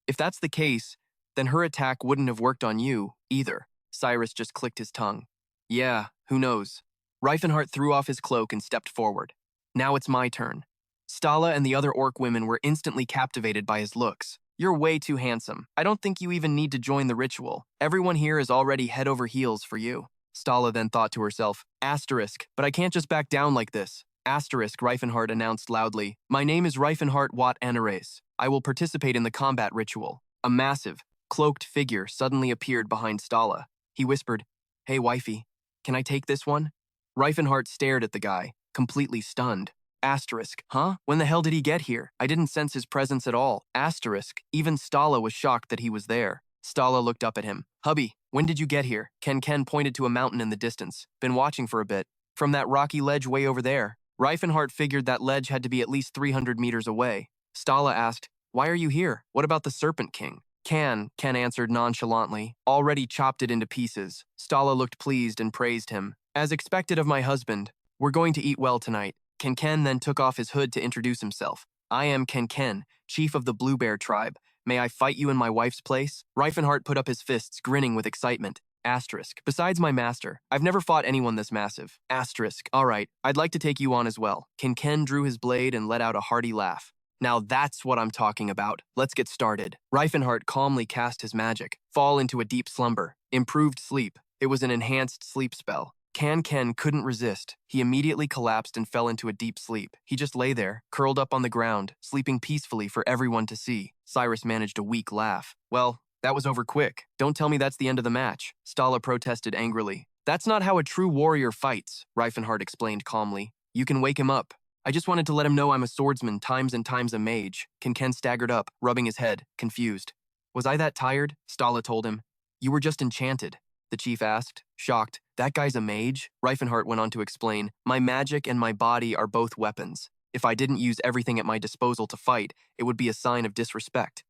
"If that's the case, then her attack wouldn't have worked on you, either." Cyrus just clicked his tongue. "Yeah, who knows?" Rifenhardt threw off his cloak and stepped forward. "Now it's my turn." Stala and the other orc women were instantly captivated by his looks. "You're way too handsome. I don't think you even need to join the ritual. Everyone here is already head over heels for you." Stala then thought to herself, "Asterisk, but I can't just back down like this." Asterisk, Rifenhardt announced loudly, "My name is Rifenhardt Wat Antares. I will participate in the combat ritual." A massive, cloaked figure suddenly appeared behind Stala. He whispered, "Hey, wifey, can I take this one?" Rifenhardt stared at the guy, completely stunned. Asterisk, huh? When the hell did he get here? I didn't sense his presence at all. Asterisk, even Stala was shocked that he was there. Stala looked up at him. "Hubby, when did you get here?" Ken pointed to a mountain in the distance. "Been watching for a bit. From that rocky ledge way over there." Rifenhardt figured that ledge had to be at least 300 meters away. Stala asked, "Why are you here? What about the Serpent King?" Ken answered nonchalantly, "Already chopped it into pieces." Stala looked pleased and praised him. "As expected of my husband. We're going to eat well tonight." Ken then took off his hood to introduce himself. "I am Ken, chief of the Blue Bear tribe. May I fight you in my wife's place?" Rifenhardt put up his fists, grinning with excitement. Asterisk, besides my master, I've never fought anyone this massive. Asterisk, all right, I'd like to take you on as well. Ken drew his blade and let out a hearty laugh. "Now that's what I'm talking about. Let's get started." Rifenhardt calmly cast his magic. Fall into a deep slumber. Improved sleep. It was an enhanced sleep spell. Ken couldn't resist. He immediately collapsed and fell into a deep sleep. He just lay there, curled up on the ground, sleeping peacefully for everyone to see. Cyrus managed a weak laugh. "Well, that was over quick. Don't tell me that's the end of the match." Stala protested angrily. "That's not how a true warrior fights," Rifenhardt explained calmly. "You can wake him up. I just wanted to let him know I'm a swordsman times and times a mage." Ken staggered up, rubbing his head, confused. "Was I that tired?" Stala told him. "You were just enchanted," the chief asked, shocked. "That guy's a mage?" Rifenhardt went on to explain, "My magic and my body are both weapons. If I didn't use everything at my disposal to fight, it would be a sign of disrespect."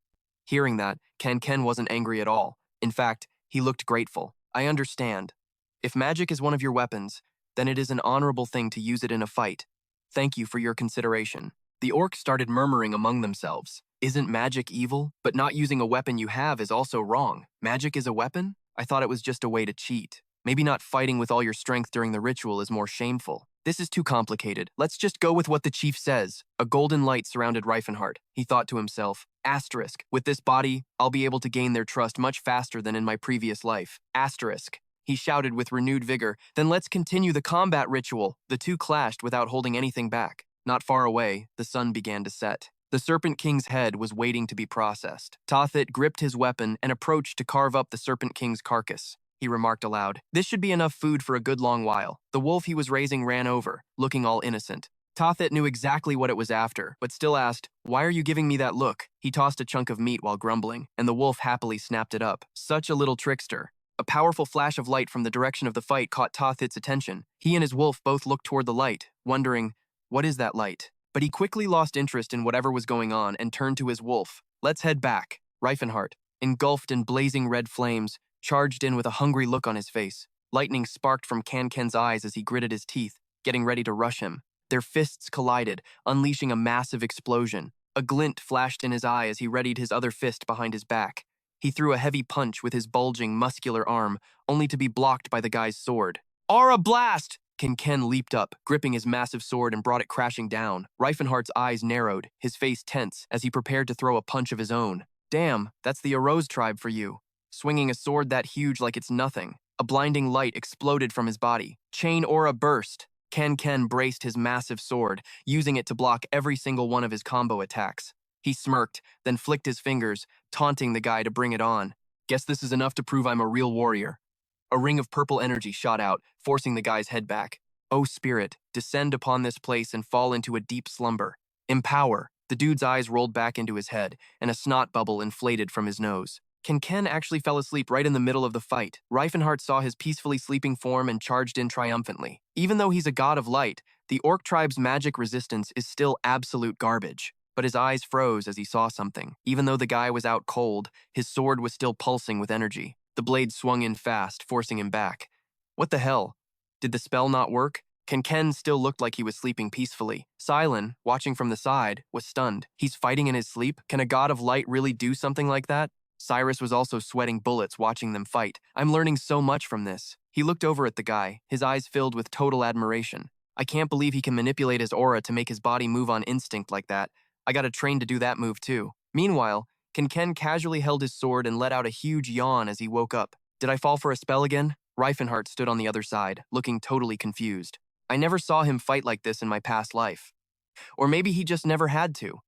Hearing that, Ken wasn't angry at all. In fact, he looked grateful. "I understand. If magic is one of your weapons, then it is an honorable thing to use it in a fight. Thank you for your consideration." The orcs started murmuring among themselves. "Isn't magic evil? But not using a weapon you have is also wrong. Magic is a weapon? I thought it was just a way to cheat. Maybe not fighting with all your strength during the ritual is more shameful. This is too complicated. Let's just go with what the chief says." A golden light surrounded Rifenhardt. He thought to himself, Asterisk, with this body, I'll be able to gain their trust much faster than in my previous life. Asterisk. He shouted with renewed vigor, "Then let's continue the combat ritual." The two clashed without holding anything back. Not far away, the sun began to set. The Serpent King's head was waiting to be processed. Tothit gripped his weapon and approached to carve up the Serpent King's carcass. He remarked aloud, "This should be enough food for a good long while." The wolf he was raising ran over, looking all innocent. Tothit knew exactly what it was after, but still asked, "Why are you giving me that look?" He tossed a chunk of meat while grumbling, and the wolf happily snapped it up. Such a little trickster. A powerful flash of light from the direction of the fight caught Tothit's attention. He and his wolf both looked toward the light, wondering, what is that light? But he quickly lost interest in whatever was going on and turned to his wolf. "Let's head back." Rifenhardt, engulfed in blazing red flames, charged in with a hungry look on his face. Lightning sparked from Can-Can's eyes as he gritted his teeth, getting ready to rush him. Their fists collided, unleashing a massive explosion. A glint flashed in his eye as he readied his other fist behind his back. He threw a heavy punch with his bulging, muscular arm, only to be blocked by the guy's sword. Aura blast! Can leaped up, gripping his massive sword and brought it crashing down. Rifenhardt's eyes narrowed, his face tense, as he prepared to throw a punch of his own. Damn, that's the Arose tribe for you. Swinging a sword that huge like it's nothing. A blinding light exploded from his body. Chain aura burst. Can braced his massive sword, using it to block every single one of his combo attacks. He smirked, then flicked his fingers, taunting the guy to bring it on. Guess this is enough to prove I'm a real warrior. A ring of purple energy shot out, forcing the guy's head back. O spirit, descend upon this place and fall into a deep slumber. Empower. The dude's eyes rolled back into his head, and a snot bubble inflated from his nose. Ken actually fell asleep right in the middle of the fight. Rifenhardt saw his peacefully sleeping form and charged in triumphantly. Even though he's a god of light, the orc tribe's magic resistance is still absolute garbage. But his eyes froze as he saw something. Even though the guy was out cold, his sword was still pulsing with energy. The blade swung in fast, forcing him back. What the hell? Did the spell not work? Ken still looked like he was sleeping peacefully. Silent, watching from the side, was stunned. He's fighting in his sleep? Can a god of light really do something like that? Cyrus was also sweating bullets watching them fight. I'm learning so much from this. He looked over at the guy, his eyes filled with total admiration. I can't believe he can manipulate his aura to make his body move on instinct like that. I gotta train to do that move too. Meanwhile, Ken casually held his sword and let out a huge yawn as he woke up. Did I fall for a spell again? Rifenhardt stood on the other side, looking totally confused. I never saw him fight like this in my past life. Or maybe he just never had to.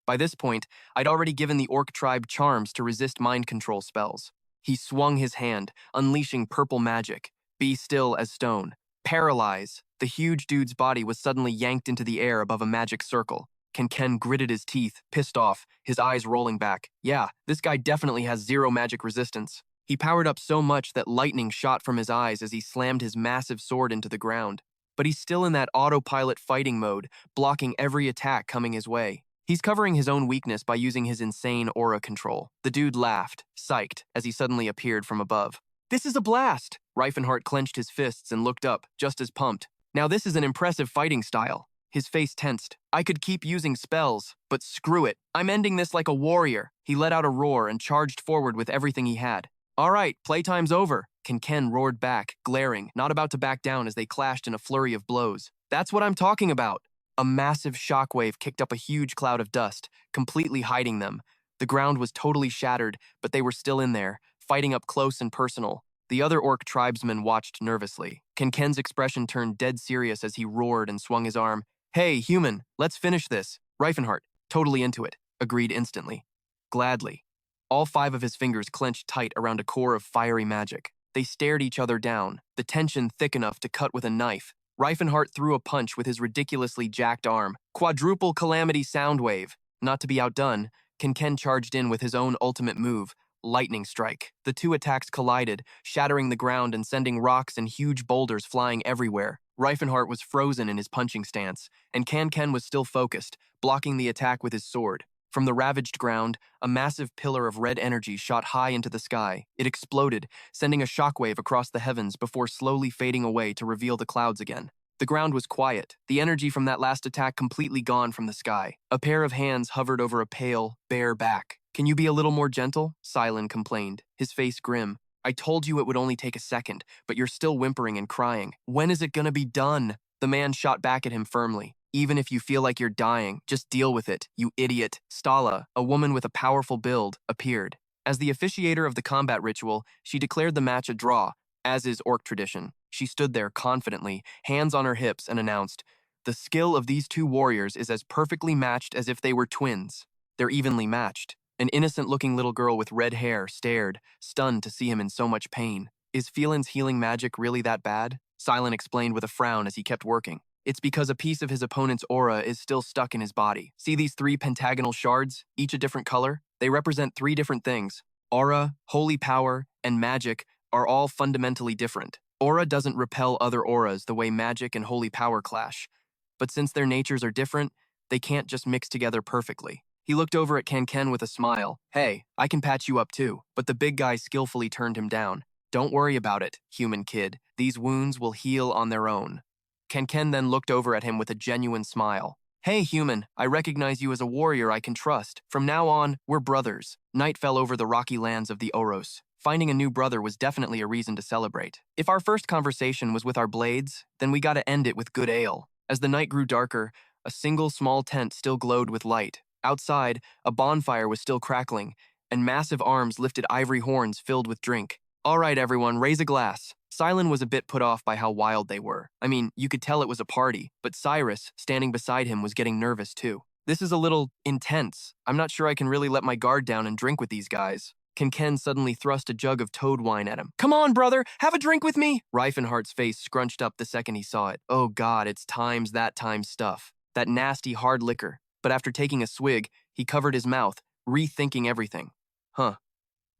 By this point, I'd already given the orc tribe charms to resist mind control spells. He swung his hand, unleashing purple magic. Be still as stone. Paralyze. The huge dude's body was suddenly yanked into the air above a magic circle. Ken gritted his teeth, pissed off, his eyes rolling back. Yeah, this guy definitely has zero magic resistance. He powered up so much that lightning shot from his eyes as he slammed his massive sword into the ground. But he's still in that autopilot fighting mode, blocking every attack coming his way. He's covering his own weakness by using his insane aura control. The dude laughed, psyched, as he suddenly appeared from above. This is a blast! Rifenhardt clenched his fists and looked up, just as pumped. Now this is an impressive fighting style. His face tensed. I could keep using spells, but screw it. I'm ending this like a warrior. He let out a roar and charged forward with everything he had. All right, playtime's over. Ken roared back, glaring, not about to back down as they clashed in a flurry of blows. That's what I'm talking about. A massive shockwave kicked up a huge cloud of dust, completely hiding them. The ground was totally shattered, but they were still in there, fighting up close and personal. The other orc tribesmen watched nervously. Ken's expression turned dead serious as he roared and swung his arm. Hey, human, let's finish this. Rifenhardt, totally into it, agreed instantly. Gladly. All 5 of his fingers clenched tight around a core of fiery magic. They stared each other down, the tension thick enough to cut with a knife. Rifenhardt threw a punch with his ridiculously jacked arm. Quadruple calamity sound wave. Not to be outdone, Ken charged in with his own ultimate move, lightning strike. The 2 attacks collided, shattering the ground and sending rocks and huge boulders flying everywhere. Rifenhardt was frozen in his punching stance, and Ken was still focused, blocking the attack with his sword. From the ravaged ground, a massive pillar of red energy shot high into the sky. It exploded, sending a shockwave across the heavens before slowly fading away to reveal the clouds again. The ground was quiet, the energy from that last attack completely gone from the sky. A pair of hands hovered over a pale, bare back. Can you be a little more gentle? Silen complained, his face grim. I told you it would only take a second, but you're still whimpering and crying. When is it gonna be done? The man shot back at him firmly. Even if you feel like you're dying, just deal with it, you idiot. Stala, a woman with a powerful build, appeared. As the officiator of the combat ritual, she declared the match a draw, as is orc tradition. She stood there confidently, hands on her hips, and announced, "The skill of these 2 warriors is as perfectly matched as if they were twins. They're evenly matched." An innocent-looking little girl with red hair stared, stunned to see him in so much pain. Is Phelan's healing magic really that bad? Silent explained with a frown as he kept working. It's because a piece of his opponent's aura is still stuck in his body. See these 3 pentagonal shards, each a different color? They represent 3 different things. Aura, holy power, and magic are all fundamentally different. Aura doesn't repel other auras the way magic and holy power clash. But since their natures are different, they can't just mix together perfectly. He looked over at Ken with a smile. Hey, I can patch you up too. But the big guy skillfully turned him down. Don't worry about it, human kid. These wounds will heal on their own. Ken then looked over at him with a genuine smile. Hey, human, I recognize you as a warrior I can trust. From now on, we're brothers. Night fell over the rocky lands of the Oros. Finding a new brother was definitely a reason to celebrate. If our first conversation was with our blades, then we gotta end it with good ale. As the night grew darker, a single small tent still glowed with light. Outside, a bonfire was still crackling, and massive arms lifted ivory horns filled with drink. All right, everyone, raise a glass. Silent was a bit put off by how wild they were. I mean, you could tell it was a party, but Cyrus, standing beside him, was getting nervous too. This is a little intense. I'm not sure I can really let my guard down and drink with these guys. Ken suddenly thrust a jug of toad wine at him. Come on, brother, have a drink with me! Rifenhardt's face scrunched up the second he saw it. Oh god, it's that time stuff. That nasty, hard liquor. But after taking a swig, he covered his mouth, rethinking everything. Huh.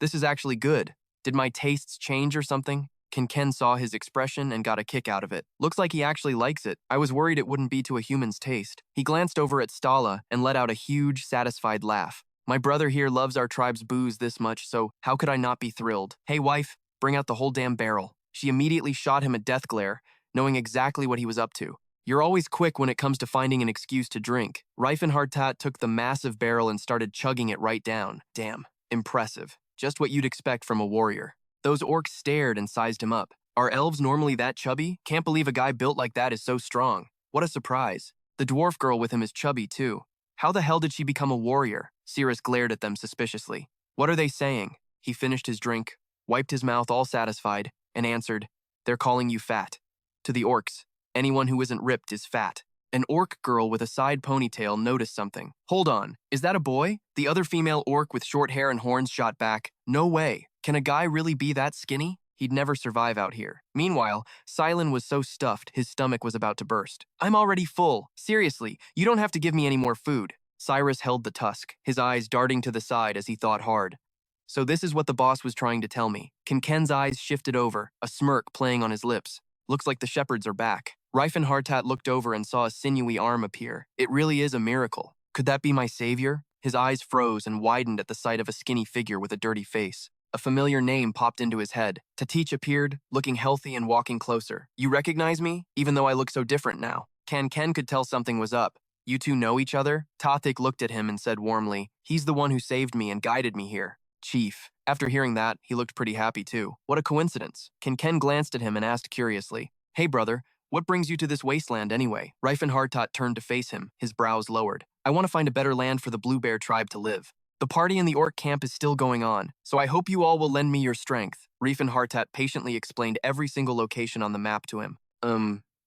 This is actually good. Did my tastes change or something? Ken saw his expression and got a kick out of it. Looks like he actually likes it. I was worried it wouldn't be to a human's taste. He glanced over at Stala and let out a huge, satisfied laugh. My brother here loves our tribe's booze this much, so how could I not be thrilled? Hey, wife, bring out the whole damn barrel. She immediately shot him a death glare, knowing exactly what he was up to. You're always quick when it comes to finding an excuse to drink. Rifenhardt took the massive barrel and started chugging it right down. Damn, impressive. Just what you'd expect from a warrior. Those orcs stared and sized him up. Are elves normally that chubby? Can't believe a guy built like that is so strong. What a surprise. The dwarf girl with him is chubby too. How the hell did she become a warrior? Cyrus glared at them suspiciously. What are they saying? He finished his drink, wiped his mouth all satisfied, and answered, They're calling you fat. To the orcs, anyone who isn't ripped is fat. An orc girl with a side ponytail noticed something. Hold on, is that a boy? The other female orc with short hair and horns shot back. No way. Can a guy really be that skinny? He'd never survive out here. Meanwhile, Silent was so stuffed, his stomach was about to burst. I'm already full. Seriously, you don't have to give me any more food. Cyrus held the tusk, his eyes darting to the side as he thought hard. So this is what the boss was trying to tell me. Ken's eyes shifted over, a smirk playing on his lips. Looks like the shepherds are back. Rifenhardt looked over and saw a sinewy arm appear. It really is a miracle. Could that be my savior? His eyes froze and widened at the sight of a skinny figure with a dirty face. A familiar name popped into his head. Tatich appeared, looking healthy and walking closer. You recognize me, even though I look so different now? Ken could tell something was up. You two know each other? Tatich looked at him and said warmly, He's the one who saved me and guided me here. Chief. After hearing that, he looked pretty happy too. What a coincidence. Ken glanced at him and asked curiously, Hey brother, what brings you to this wasteland anyway? Rifenhardt turned to face him, his brows lowered. I want to find a better land for the Blue Bear tribe to live. The party in the orc camp is still going on, so I hope you all will lend me your strength. Rifenhardt patiently explained every single location on the map to him.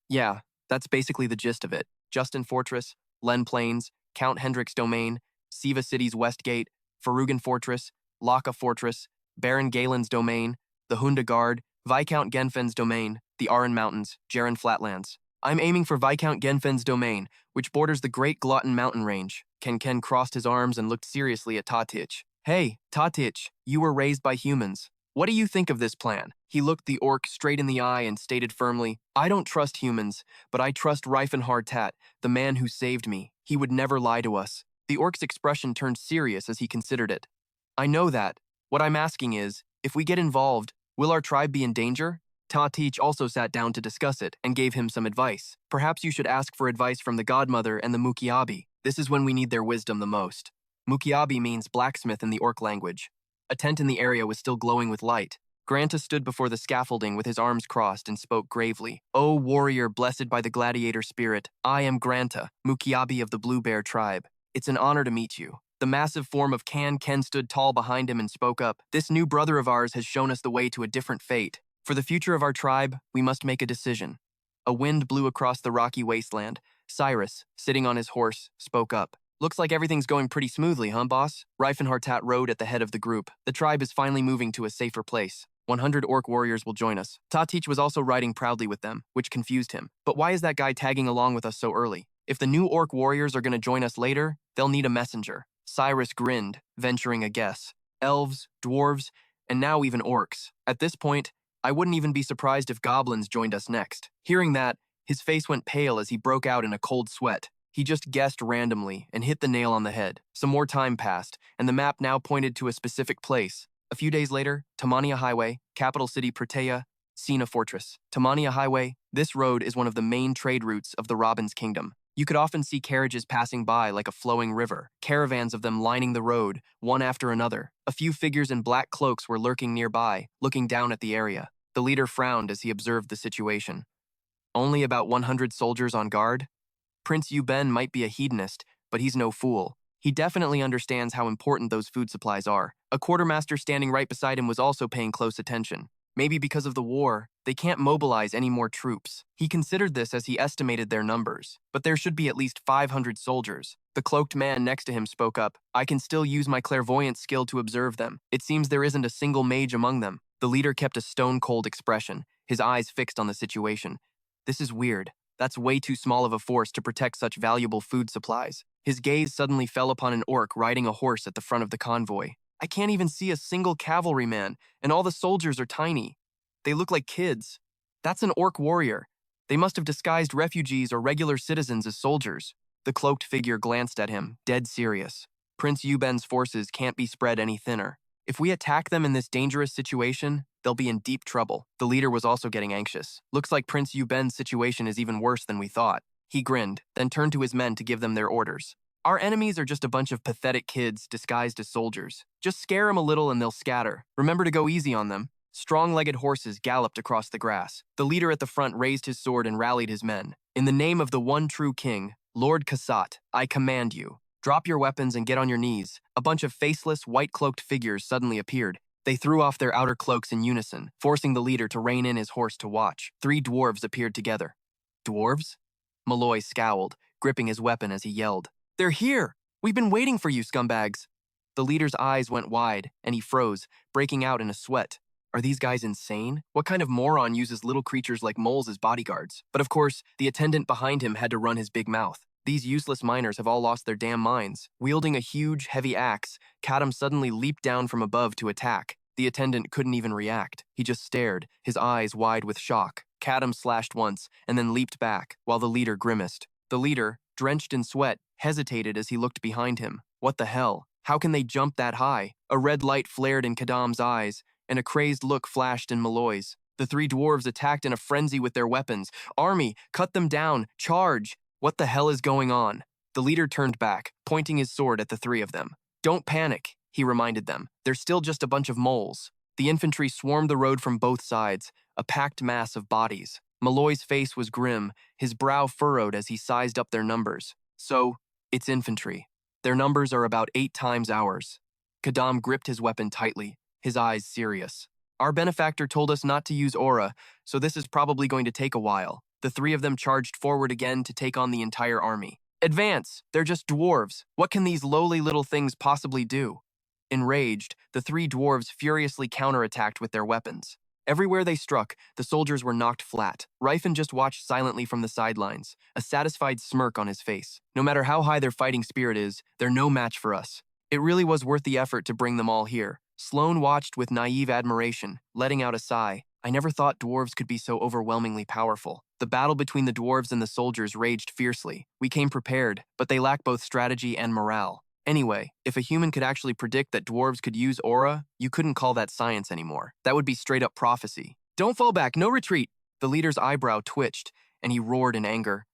Yeah, that's basically the gist of it. Justin Fortress, Len Plains, Count Hendrick's Domain, Siva City's West Gate, Farugan Fortress, Laka Fortress, Baron Galen's Domain, the Hunda Guard, Viscount Genfen's Domain, the Aran Mountains, Jaren Flatlands. I'm aiming for Viscount Genfen's Domain, which borders the Great Glutton Mountain Range. Ken crossed his arms and looked seriously at Tatich. Hey, Tatich, you were raised by humans. What do you think of this plan? He looked the orc straight in the eye and stated firmly, I don't trust humans, but I trust Rifenhardt, the man who saved me. He would never lie to us. The orc's expression turned serious as he considered it. I know that. What I'm asking is, if we get involved, will our tribe be in danger? Tatich also sat down to discuss it and gave him some advice. Perhaps you should ask for advice from the Godmother and the Mukiabi. This is when we need their wisdom the most. Mukiabi means blacksmith in the orc language. A tent in the area was still glowing with light. Granta stood before the scaffolding with his arms crossed and spoke gravely. O warrior blessed by the gladiator spirit, I am Granta, Mukiabi of the Blue Bear tribe. It's an honor to meet you. The massive form of Ken stood tall behind him and spoke up. This new brother of ours has shown us the way to a different fate. For the future of our tribe, we must make a decision. A wind blew across the rocky wasteland. Cyrus, sitting on his horse, spoke up. Looks like everything's going pretty smoothly, huh, boss? Rifenhardt rode at the head of the group. The tribe is finally moving to a safer place. 100 orc warriors will join us. Tatich was also riding proudly with them, which confused him. But why is that guy tagging along with us so early? If the new orc warriors are going to join us later, they'll need a messenger. Cyrus grinned, venturing a guess. Elves, dwarves, and now even orcs. At this point, I wouldn't even be surprised if goblins joined us next. Hearing that, his face went pale as he broke out in a cold sweat. He just guessed randomly and hit the nail on the head. Some more time passed, and the map now pointed to a specific place. A few days later, Tamania Highway, capital city Pratea, Sina Fortress. Tamania Highway, this road is one of the main trade routes of the Robin's Kingdom. You could often see carriages passing by like a flowing river, caravans of them lining the road, one after another. A few figures in black cloaks were lurking nearby, looking down at the area. The leader frowned as he observed the situation. Only about 100 soldiers on guard? Prince Yuben might be a hedonist, but he's no fool. He definitely understands how important those food supplies are. A quartermaster standing right beside him was also paying close attention. Maybe because of the war, they can't mobilize any more troops. He considered this as he estimated their numbers, but there should be at least 500 soldiers. The cloaked man next to him spoke up. I can still use my clairvoyant skill to observe them. It seems there isn't a single mage among them. The leader kept a stone-cold expression, his eyes fixed on the situation. This is weird. That's way too small of a force to protect such valuable food supplies. His gaze suddenly fell upon an orc riding a horse at the front of the convoy. I can't even see a single cavalryman, and all the soldiers are tiny. They look like kids. That's an orc warrior. They must have disguised refugees or regular citizens as soldiers. The cloaked figure glanced at him, dead serious. Prince Yuben's forces can't be spread any thinner. If we attack them in this dangerous situation, they'll be in deep trouble. The leader was also getting anxious. Looks like Prince Yuben's situation is even worse than we thought. He grinned, then turned to his men to give them their orders. Our enemies are just a bunch of pathetic kids disguised as soldiers. Just scare them a little and they'll scatter. Remember to go easy on them. Strong-legged horses galloped across the grass. The leader at the front raised his sword and rallied his men. In the name of the one true king, Lord Kassat, I command you. Drop your weapons and get on your knees. A bunch of faceless, white-cloaked figures suddenly appeared. They threw off their outer cloaks in unison, forcing the leader to rein in his horse to watch. 3 dwarves appeared together. Dwarves? Malloy scowled, gripping his weapon as he yelled. They're here! We've been waiting for you, scumbags! The leader's eyes went wide, and he froze, breaking out in a sweat. Are these guys insane? What kind of moron uses little creatures like moles as bodyguards? But of course, the attendant behind him had to run his big mouth. These useless miners have all lost their damn minds. Wielding a huge, heavy axe, Kadam suddenly leaped down from above to attack. The attendant couldn't even react. He just stared, his eyes wide with shock. Kadam slashed once, and then leaped back, while the leader grimaced. The leader, drenched in sweat, hesitated as he looked behind him. What the hell? How can they jump that high? A red light flared in Kadam's eyes, and a crazed look flashed in Malloy's. The 3 dwarves attacked in a frenzy with their weapons. Army, cut them down! Charge! What the hell is going on? The leader turned back, pointing his sword at the 3 of them. Don't panic, he reminded them. They're still just a bunch of moles. The infantry swarmed the road from both sides, a packed mass of bodies. Malloy's face was grim, his brow furrowed as he sized up their numbers. So, it's infantry. Their numbers are about 8 times ours. Kadam gripped his weapon tightly, his eyes serious. Our benefactor told us not to use aura, so this is probably going to take a while. The 3 of them charged forward again to take on the entire army. Advance! They're just dwarves. What can these lowly little things possibly do? Enraged, the 3 dwarves furiously counterattacked with their weapons. Everywhere they struck, the soldiers were knocked flat. Rifen just watched silently from the sidelines, a satisfied smirk on his face. No matter how high their fighting spirit is, they're no match for us. It really was worth the effort to bring them all here. Sloane watched with naive admiration, letting out a sigh. I never thought dwarves could be so overwhelmingly powerful. The battle between the dwarves and the soldiers raged fiercely. We came prepared, but they lack both strategy and morale. Anyway, if a human could actually predict that dwarves could use aura, you couldn't call that science anymore. That would be straight-up prophecy. Don't fall back, no retreat! The leader's eyebrow twitched, and he roared in anger.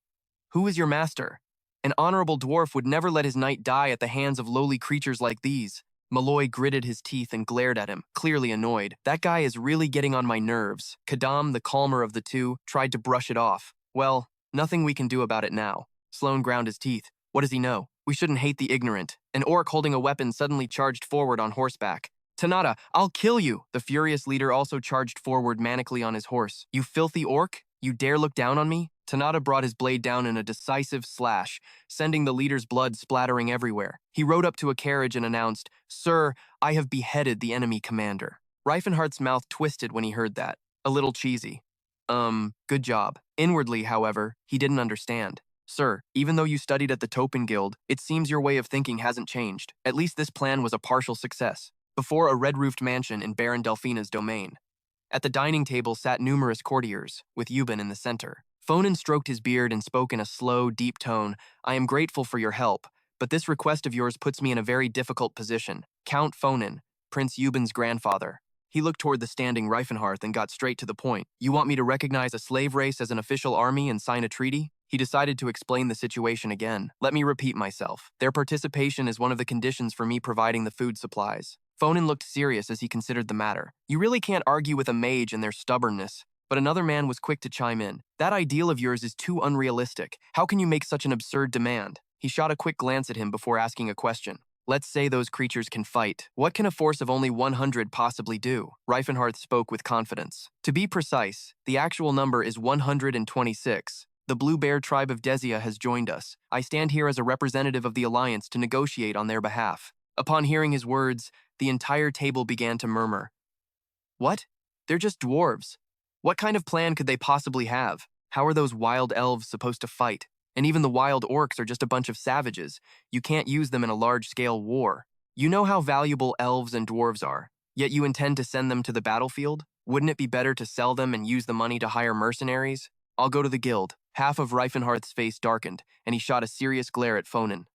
Who is your master? An honorable dwarf would never let his knight die at the hands of lowly creatures like these. Malloy gritted his teeth and glared at him, clearly annoyed. That guy is really getting on my nerves. Kadam, the calmer of the 2, tried to brush it off. Well, nothing we can do about it now. Sloane ground his teeth. What does he know? We shouldn't hate the ignorant. An orc holding a weapon suddenly charged forward on horseback. Tanada, I'll kill you! The furious leader also charged forward manically on his horse. You filthy orc? You dare look down on me? Tanada brought his blade down in a decisive slash, sending the leader's blood splattering everywhere. He rode up to a carriage and announced, Sir, I have beheaded the enemy commander. Rifenhardt's mouth twisted when he heard that. A little cheesy. Good job. Inwardly, however, he didn't understand. Sir, even though you studied at the Topin Guild, it seems your way of thinking hasn't changed. At least this plan was a partial success. Before a red-roofed mansion in Baron Delphina's domain. At the dining table sat numerous courtiers, with Yuban in the center. Fonin stroked his beard and spoke in a slow, deep tone. I am grateful for your help, but this request of yours puts me in a very difficult position. Count Fonin, Prince Euben's grandfather. He looked toward the standing Rifenhardt and got straight to the point. You want me to recognize a slave race as an official army and sign a treaty? He decided to explain the situation again. Let me repeat myself. Their participation is one of the conditions for me providing the food supplies. Fonin looked serious as he considered the matter. You really can't argue with a mage and their stubbornness. But another man was quick to chime in. That ideal of yours is too unrealistic. How can you make such an absurd demand? He shot a quick glance at him before asking a question. Let's say those creatures can fight. What can a force of only 100 possibly do? Rifenhardt spoke with confidence. To be precise, the actual number is 126. The Blue Bear tribe of Desia has joined us. I stand here as a representative of the Alliance to negotiate on their behalf. Upon hearing his words, the entire table began to murmur. What? They're just dwarves. What kind of plan could they possibly have? How are those wild elves supposed to fight? And even the wild orcs are just a bunch of savages. You can't use them in a large-scale war. You know how valuable elves and dwarves are, yet you intend to send them to the battlefield? Wouldn't it be better to sell them and use the money to hire mercenaries? I'll go to the guild. Half of Reifenhardt's face darkened, and he shot a serious glare at Fonin.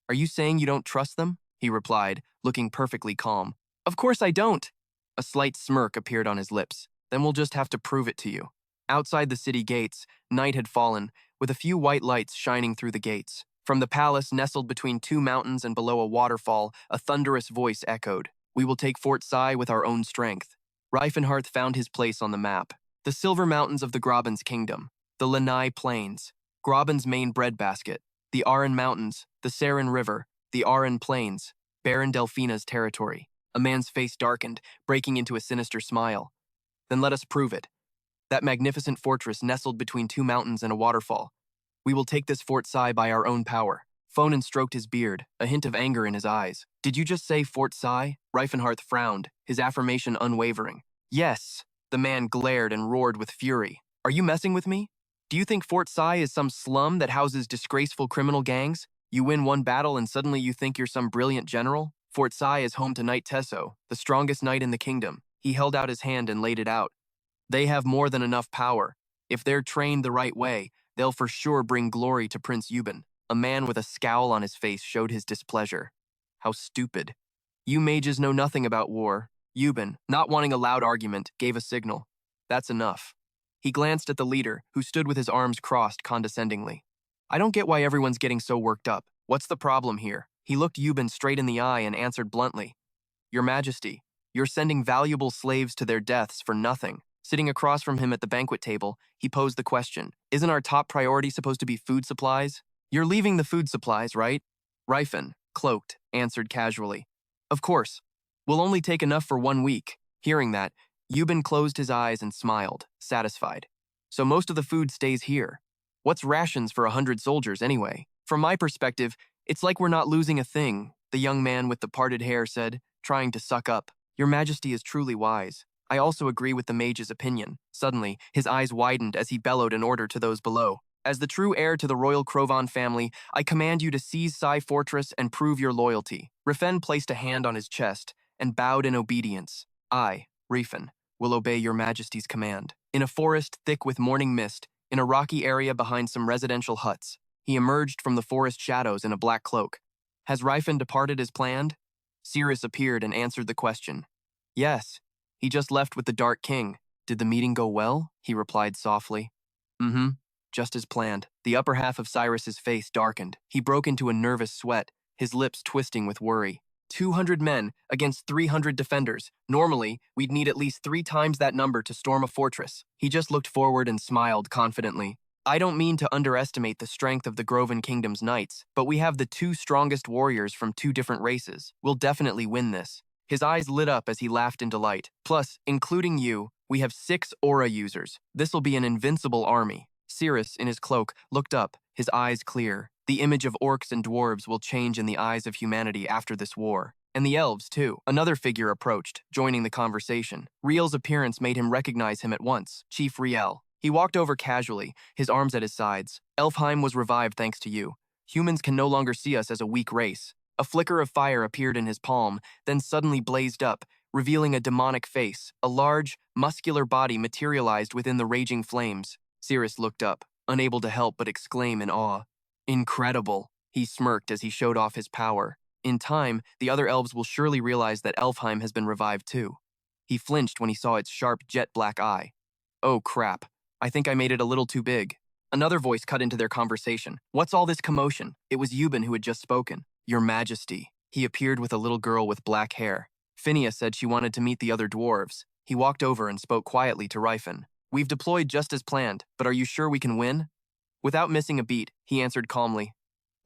Are you saying you don't trust them? He replied, looking perfectly calm. Of course I don't. A slight smirk appeared on his lips. Then we'll just have to prove it to you. Outside the city gates, night had fallen, with a few white lights shining through the gates. From the palace nestled between two mountains and below a waterfall, a thunderous voice echoed. We will take Fort Sai with our own strength. Rifenhardt found his place on the map. The silver mountains of the Grobens kingdom, the Lanai plains, Grobens' main breadbasket, the Aran mountains, the Sarin river, the Aran plains, Baron Delphina's territory. A man's face darkened, breaking into a sinister smile. Then let us prove it. That magnificent fortress nestled between two mountains and a waterfall. We will take this Fort Sai by our own power. Fonin stroked his beard, a hint of anger in his eyes. Did you just say Fort Sai? Rifenhardt frowned, his affirmation unwavering. Yes. The man glared and roared with fury. Are you messing with me? Do you think Fort Sai is some slum that houses disgraceful criminal gangs? You win one battle and suddenly you think you're some brilliant general? Fort Sai is home to Knight Tesso, the strongest knight in the kingdom. He held out his hand and laid it out. They have more than enough power. If they're trained the right way, they'll for sure bring glory to Prince Euben. A man with a scowl on his face showed his displeasure. How stupid. You mages know nothing about war. Euben, not wanting a loud argument, gave a signal. That's enough. He glanced at the leader, who stood with his arms crossed condescendingly. I don't get why everyone's getting so worked up. What's the problem here? He looked Euben straight in the eye and answered bluntly. Your Majesty, you're sending valuable slaves to their deaths for nothing. Sitting across from him at the banquet table, he posed the question. Isn't our top priority supposed to be food supplies? You're leaving the food supplies, right? Rifen, cloaked, answered casually. Of course. We'll only take enough for 1 week. Hearing that, Euben closed his eyes and smiled, satisfied. So most of the food stays here. What's rations for 100 soldiers anyway? From my perspective, it's like we're not losing a thing, the young man with the parted hair said, trying to suck up. Your Majesty is truly wise. I also agree with the mage's opinion. Suddenly, his eyes widened as he bellowed an order to those below. As the true heir to the royal Krovan family, I command you to seize Sai Fortress and prove your loyalty. Rifen placed a hand on his chest and bowed in obedience. I, Rifen, will obey your Majesty's command. In a forest thick with morning mist, in a rocky area behind some residential huts, he emerged from the forest shadows in a black cloak. Has Rifen departed as planned? Sirius appeared and answered the question. Yes. He just left with the Dark King. Did the meeting go well? He replied softly. Just as planned. The upper half of Cyrus's face darkened. He broke into a nervous sweat, his lips twisting with worry. 200 men against 300 defenders. Normally, we'd need at least 3 times that number to storm a fortress. He just looked forward and smiled confidently. I don't mean to underestimate the strength of the Groven Kingdom's knights, but we have the 2 strongest warriors from 2 different races. We'll definitely win this. His eyes lit up as he laughed in delight. Plus, including you, we have 6 aura users. This'll be an invincible army. Sirius, in his cloak, looked up, his eyes clear. The image of orcs and dwarves will change in the eyes of humanity after this war. And the elves, too. Another figure approached, joining the conversation. Riel's appearance made him recognize him at once, Chief Riel. He walked over casually, his arms at his sides. Elfheim was revived thanks to you. Humans can no longer see us as a weak race. A flicker of fire appeared in his palm, then suddenly blazed up, revealing a demonic face. A large, muscular body materialized within the raging flames. Sirius looked up, unable to help but exclaim in awe. Incredible. He smirked as he showed off his power. In time, the other elves will surely realize that Elfheim has been revived too. He flinched when he saw its sharp jet-black eye. Oh crap, I think I made it a little too big. Another voice cut into their conversation. What's all this commotion? It was Yuban who had just spoken. Your Majesty. He appeared with a little girl with black hair. Phineas said she wanted to meet the other dwarves. He walked over and spoke quietly to Rifen. We've deployed just as planned, but are you sure we can win? Without missing a beat, he answered calmly.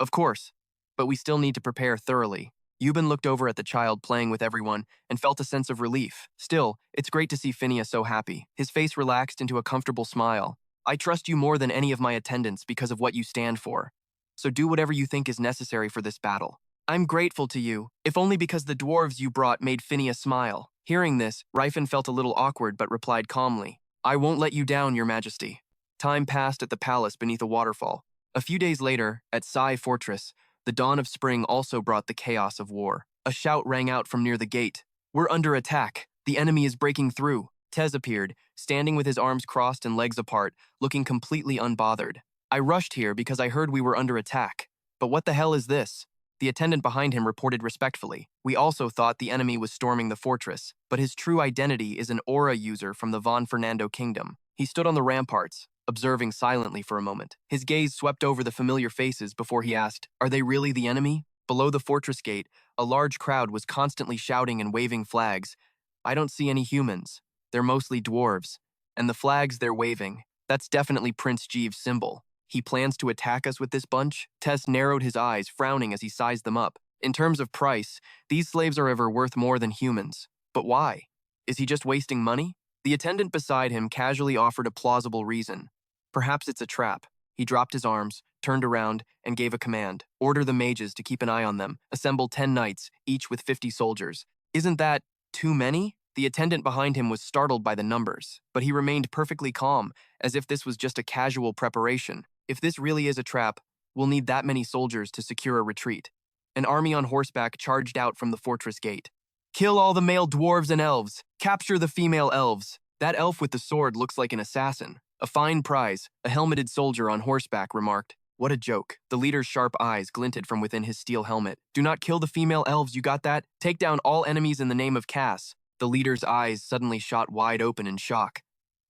Of course, but we still need to prepare thoroughly. Yuban looked over at the child playing with everyone and felt a sense of relief. Still, it's great to see Phineas so happy. His face relaxed into a comfortable smile. I trust you more than any of my attendants because of what you stand for. So do whatever you think is necessary for this battle. I'm grateful to you, if only because the dwarves you brought made Phineas smile. Hearing this, Rifen felt a little awkward but replied calmly, I won't let you down, Your Majesty. Time passed at the palace beneath a waterfall. A few days later, at Sai Fortress, the dawn of spring also brought the chaos of war. A shout rang out from near the gate. We're under attack. The enemy is breaking through. Tez appeared, standing with his arms crossed and legs apart, looking completely unbothered. I rushed here because I heard we were under attack. But what the hell is this? The attendant behind him reported respectfully. We also thought the enemy was storming the fortress, but his true identity is an aura user from the Von Fernando kingdom. He stood on the ramparts, observing silently for a moment. His gaze swept over the familiar faces before he asked, Are they really the enemy? Below the fortress gate, a large crowd was constantly shouting and waving flags. I don't see any humans. They're mostly dwarves. And the flags they're waving, that's definitely Prince Jeeves' symbol. He plans to attack us with this bunch? Tess narrowed his eyes, frowning as he sized them up. In terms of price, these slaves are ever worth more than humans. But why? Is he just wasting money? The attendant beside him casually offered a plausible reason. Perhaps it's a trap. He dropped his arms, turned around, and gave a command. Order the mages to keep an eye on them. Assemble 10 knights, each with 50 soldiers. Isn't that too many? The attendant behind him was startled by the numbers, but he remained perfectly calm, as if this was just a casual preparation. If this really is a trap, we'll need that many soldiers to secure a retreat. An army on horseback charged out from the fortress gate. Kill all the male dwarves and elves. Capture the female elves. That elf with the sword looks like an assassin. A fine prize, a helmeted soldier on horseback remarked. What a joke. The leader's sharp eyes glinted from within his steel helmet. Do not kill the female elves, you got that? Take down all enemies in the name of Cass. The leader's eyes suddenly shot wide open in shock.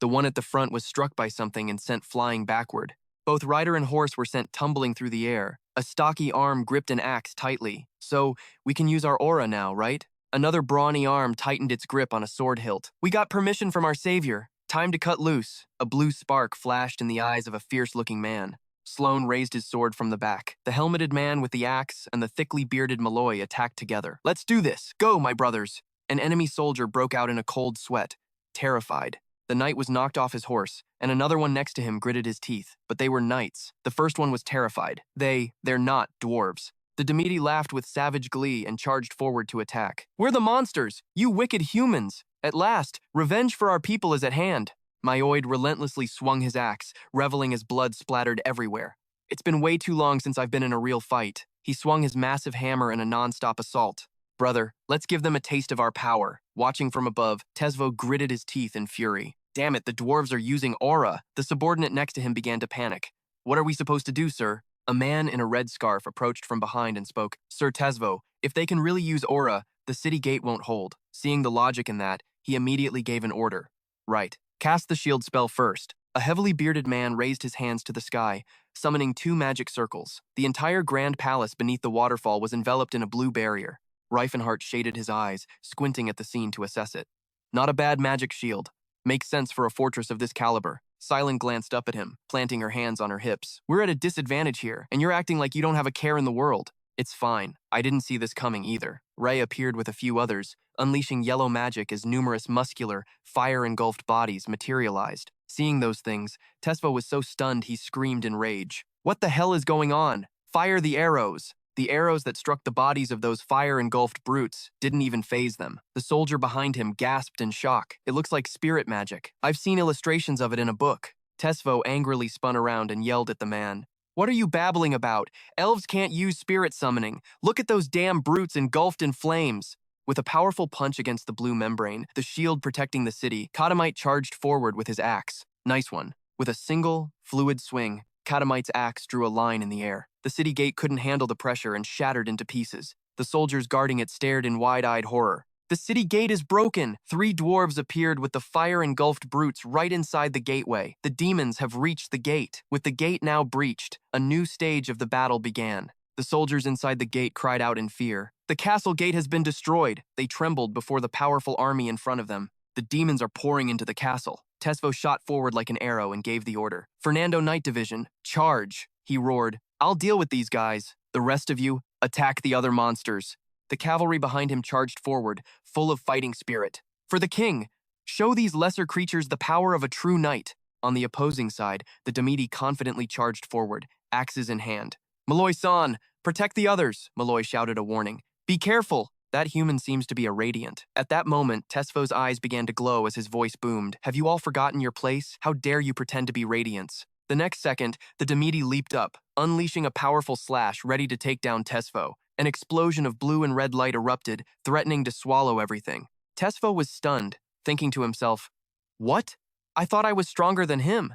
The one at the front was struck by something and sent flying backward. Both rider and horse were sent tumbling through the air. A stocky arm gripped an axe tightly. So, we can use our aura now, right? Another brawny arm tightened its grip on a sword hilt. We got permission from our savior. Time to cut loose. A blue spark flashed in the eyes of a fierce-looking man. Sloane raised his sword from the back. The helmeted man with the axe and the thickly bearded Malloy attacked together. Let's do this. Go, my brothers. An enemy soldier broke out in a cold sweat, terrified. The knight was knocked off his horse, and another one next to him gritted his teeth. But they were knights. The first one was terrified. They're not dwarves. The Demeti laughed with savage glee and charged forward to attack. We're the monsters, you wicked humans. At last, revenge for our people is at hand. Myoid relentlessly swung his axe, reveling as blood splattered everywhere. It's been way too long since I've been in a real fight. He swung his massive hammer in a non-stop assault. Brother, let's give them a taste of our power. Watching from above, Tesvo gritted his teeth in fury. Damn it, the dwarves are using aura. The subordinate next to him began to panic. What are we supposed to do, sir? A man in a red scarf approached from behind and spoke. Sir Tesvo, if they can really use aura, the city gate won't hold. Seeing the logic in that, he immediately gave an order. Right. Cast the shield spell first. A heavily bearded man raised his hands to the sky, summoning 2 magic circles. The entire grand palace beneath the waterfall was enveloped in a blue barrier. Rifenhardt shaded his eyes, squinting at the scene to assess it. Not a bad magic shield. Makes sense for a fortress of this caliber. Silent glanced up at him, planting her hands on her hips. We're at a disadvantage here, and you're acting like you don't have a care in the world. It's fine. I didn't see this coming either. Ray appeared with a few others, unleashing yellow magic as numerous muscular, fire-engulfed bodies materialized. Seeing those things, Tesvo was so stunned he screamed in rage. What the hell is going on? Fire the arrows! The arrows that struck the bodies of those fire-engulfed brutes didn't even faze them. The soldier behind him gasped in shock. It looks like spirit magic. I've seen illustrations of it in a book. Tesvo angrily spun around and yelled at the man. What are you babbling about? Elves can't use spirit summoning. Look at those damn brutes engulfed in flames. With a powerful punch against the blue membrane, the shield protecting the city, Katamite charged forward with his axe. Nice one. With a single, fluid swing, Katamite's axe drew a line in the air. The city gate couldn't handle the pressure and shattered into pieces. The soldiers guarding it stared in wide-eyed horror. The city gate is broken! 3 dwarves appeared with the fire-engulfed brutes right inside the gateway. The demons have reached the gate. With the gate now breached, a new stage of the battle began. The soldiers inside the gate cried out in fear. The castle gate has been destroyed. They trembled before the powerful army in front of them. The demons are pouring into the castle. Tesvo shot forward like an arrow and gave the order. Fernando Knight Division, charge! He roared. I'll deal with these guys. The rest of you, attack the other monsters. The cavalry behind him charged forward, full of fighting spirit. For the king, show these lesser creatures the power of a true knight. On the opposing side, the Demeti confidently charged forward, axes in hand. Malloy-san, protect the others, Malloy shouted a warning. Be careful! That human seems to be a radiant. At that moment, Tesfo's eyes began to glow as his voice boomed. Have you all forgotten your place? How dare you pretend to be radiants? The next second, the Demeti leaped up, unleashing a powerful slash ready to take down Tesfo. An explosion of blue and red light erupted, threatening to swallow everything. Tesfo was stunned, thinking to himself, what? I thought I was stronger than him.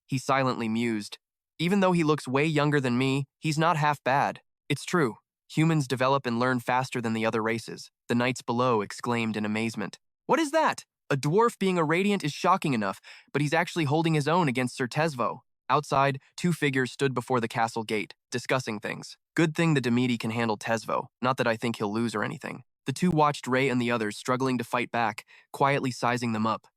He silently mused. Even though he looks way younger than me, he's not half bad. It's true. Humans develop and learn faster than the other races. The knights below exclaimed in amazement. What is that? A dwarf being a radiant is shocking enough, but he's actually holding his own against Sir Tesvo. Outside, 2 figures stood before the castle gate, discussing things. Good thing the Demeti can handle Tesvo, not that I think he'll lose or anything. The 2 watched Ray and the others struggling to fight back, quietly sizing them up.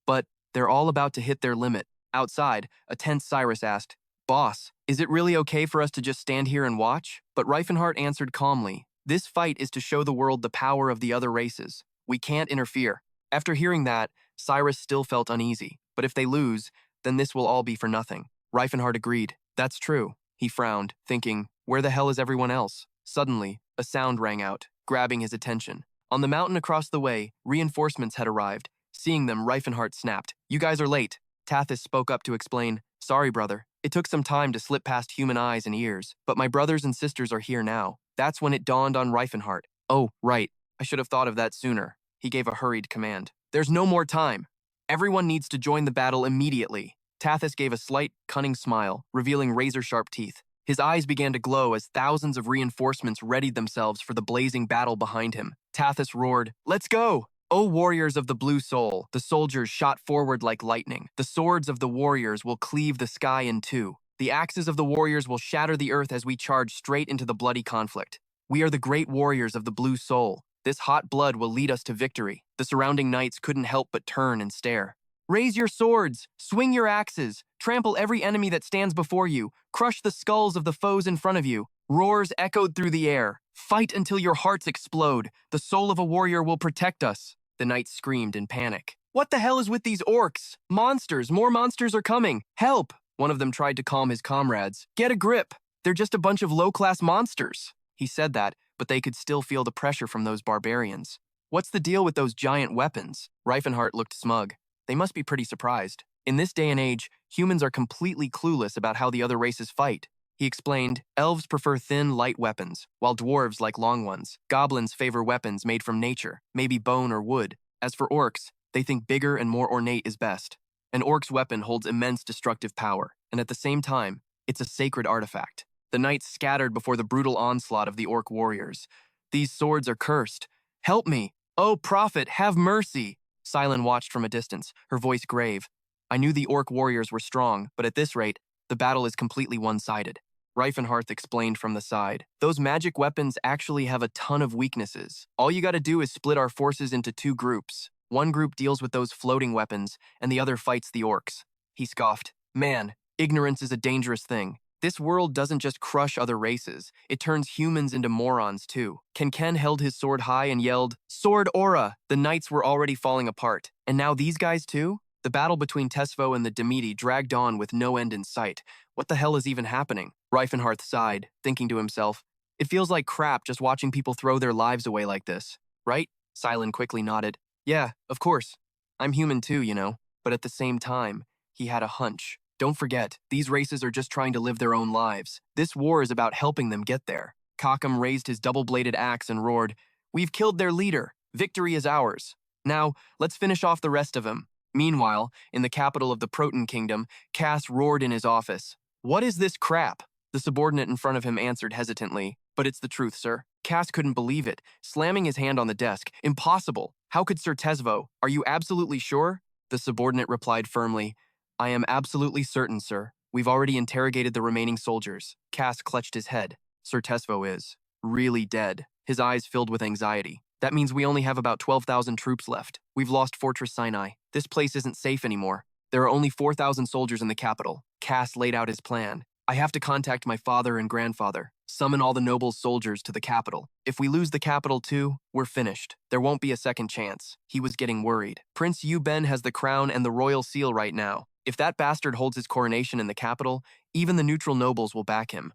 But they're all about to hit their limit. Outside, a tense Cyrus asked, Boss, is it really okay for us to just stand here and watch? But Rifenhardt answered calmly, this fight is to show the world the power of the other races. We can't interfere. After hearing that, Cyrus still felt uneasy. But if they lose, then this will all be for nothing. Rifenhardt agreed. That's true. He frowned, thinking, where the hell is everyone else? Suddenly, a sound rang out, grabbing his attention. On the mountain across the way, reinforcements had arrived. Seeing them, Rifenhardt snapped. You guys are late. Tathis spoke up to explain. Sorry, brother. It took some time to slip past human eyes and ears, but my brothers and sisters are here now. That's when it dawned on Rifenhardt. Oh, right. I should have thought of that sooner. He gave a hurried command. There's no more time. Everyone needs to join the battle immediately. Tathis gave a slight, cunning smile, revealing razor-sharp teeth. His eyes began to glow as thousands of reinforcements readied themselves for the blazing battle behind him. Tathis roared, Let's go! O warriors of the blue soul, the soldiers shot forward like lightning. The swords of the warriors will cleave the sky in two. The axes of the warriors will shatter the earth as we charge straight into the bloody conflict. We are the great warriors of the blue soul. This hot blood will lead us to victory. The surrounding knights couldn't help but turn and stare. Raise your swords, swing your axes, trample every enemy that stands before you, crush the skulls of the foes in front of you. Roars echoed through the air. Fight until your hearts explode. The soul of a warrior will protect us. The knights screamed in panic. What the hell is with these orcs? Monsters, more monsters are coming. Help! One of them tried to calm his comrades. Get a grip. They're just a bunch of low-class monsters. He said that, but they could still feel the pressure from those barbarians. What's the deal with those giant weapons? Rifenhardt looked smug. They must be pretty surprised. In this day and age, humans are completely clueless about how the other races fight. He explained, elves prefer thin, light weapons, while dwarves like long ones. Goblins favor weapons made from nature, maybe bone or wood. As for orcs, they think bigger and more ornate is best. An orc's weapon holds immense destructive power, and at the same time, it's a sacred artifact. The knights scattered before the brutal onslaught of the orc warriors. These swords are cursed. Help me! Oh, prophet, have mercy! Silent watched from a distance, her voice grave. I knew the orc warriors were strong, but at this rate, the battle is completely one-sided. Rifenhardt explained from the side. Those magic weapons actually have a ton of weaknesses. All you gotta do is split our forces into 2 groups. One group deals with those floating weapons, and the other fights the orcs. He scoffed. Man, ignorance is a dangerous thing. This world doesn't just crush other races, it turns humans into morons too. Ken held his sword high and yelled, Sword Aura! The knights were already falling apart. And now these guys too? The battle between Tesvo and the Demeti dragged on with no end in sight. What the hell is even happening? Rifenhardt sighed, thinking to himself, it feels like crap just watching people throw their lives away like this, right? Silent quickly nodded. Yeah, of course. I'm human too, you know. But at the same time, he had a hunch. Don't forget, these races are just trying to live their own lives. This war is about helping them get there. Kakam raised his double-bladed axe and roared, We've killed their leader. Victory is ours. Now, let's finish off the rest of them. Meanwhile, in the capital of the Proton Kingdom, Cass roared in his office. What is this crap? The subordinate in front of him answered hesitantly, but it's the truth, sir. Cass couldn't believe it, slamming his hand on the desk. Impossible! How could Sir Tesvo? Are you absolutely sure? The subordinate replied firmly, I am absolutely certain, sir. We've already interrogated the remaining soldiers. Cass clutched his head. Sir Tesvo is really dead. His eyes filled with anxiety. That means we only have about 12,000 troops left. We've lost Fortress Sinai. This place isn't safe anymore. There are only 4,000 soldiers in the capital. Cass laid out his plan. I have to contact my father and grandfather. Summon all the nobles' soldiers to the capital. If we lose the capital too, we're finished. There won't be a second chance. He was getting worried. Prince Yuben has the crown and the royal seal right now. If that bastard holds his coronation in the capital, even the neutral nobles will back him.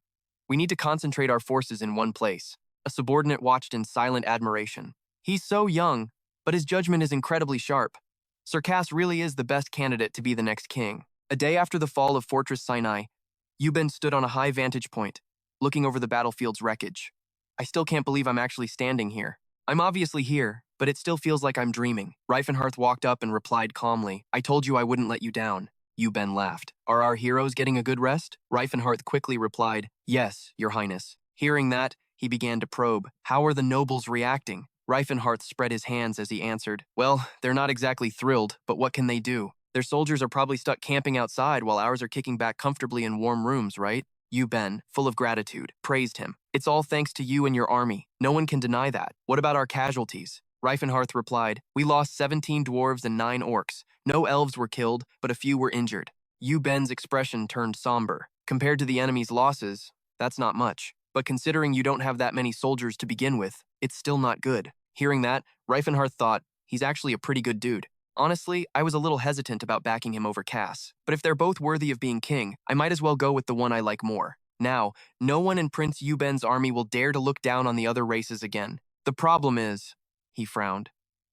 We need to concentrate our forces in one place. A subordinate watched in silent admiration. He's so young, but his judgment is incredibly sharp. Sir Cass really is the best candidate to be the next king. A day after the fall of Fortress Sinai, Yuben stood on a high vantage point, looking over the battlefield's wreckage. I still can't believe I'm actually standing here. I'm obviously here, but it still feels like I'm dreaming. Rifenhardt walked up and replied calmly, I told you I wouldn't let you down. Yuben laughed. Are our heroes getting a good rest? Rifenhardt quickly replied, Yes, your highness. Hearing that, he began to probe. How are the nobles reacting? Rifenhardt spread his hands as he answered, Well, they're not exactly thrilled, but what can they do? Their soldiers are probably stuck camping outside while ours are kicking back comfortably in warm rooms, right? Yuben, full of gratitude, praised him. It's all thanks to you and your army. No one can deny that. What about our casualties? Rifenhardt replied, We lost 17 dwarves and 9 orcs. No elves were killed, but a few were injured. Yuben's expression turned somber. Compared to the enemy's losses, that's not much. But considering you don't have that many soldiers to begin with, it's still not good. Hearing that, Rifenhardt thought, he's actually a pretty good dude. Honestly, I was a little hesitant about backing him over Cass. But if they're both worthy of being king, I might as well go with the one I like more. Now, no one in Prince Yuben's army will dare to look down on the other races again. The problem is, he frowned,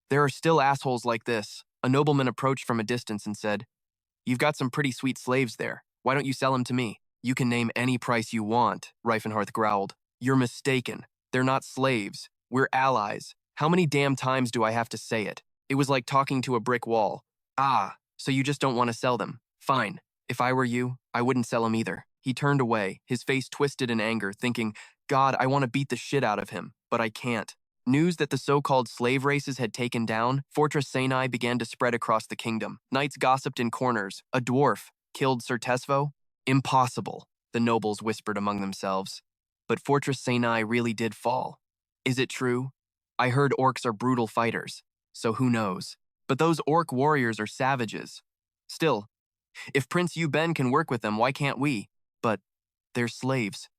there are still assholes like this. A nobleman approached from a distance and said, You've got some pretty sweet slaves there. Why don't you sell them to me? You can name any price you want, Rifenhardt growled. You're mistaken. They're not slaves. We're allies. How many damn times do I have to say it? It was like talking to a brick wall. Ah, so you just don't want to sell them. Fine. If I were you, I wouldn't sell them either. He turned away, his face twisted in anger, thinking, God, I want to beat the shit out of him, but I can't. News that the so-called slave races had taken down Fortress Sinai began to spread across the kingdom. Knights gossiped in corners. A dwarf killed Sir Tesvo? Impossible, the nobles whispered among themselves. But Fortress Sinai really did fall. Is it true? I heard orcs are brutal fighters, so who knows? But those orc warriors are savages. Still, if Prince Yuben can work with them, why can't we? But they're slaves.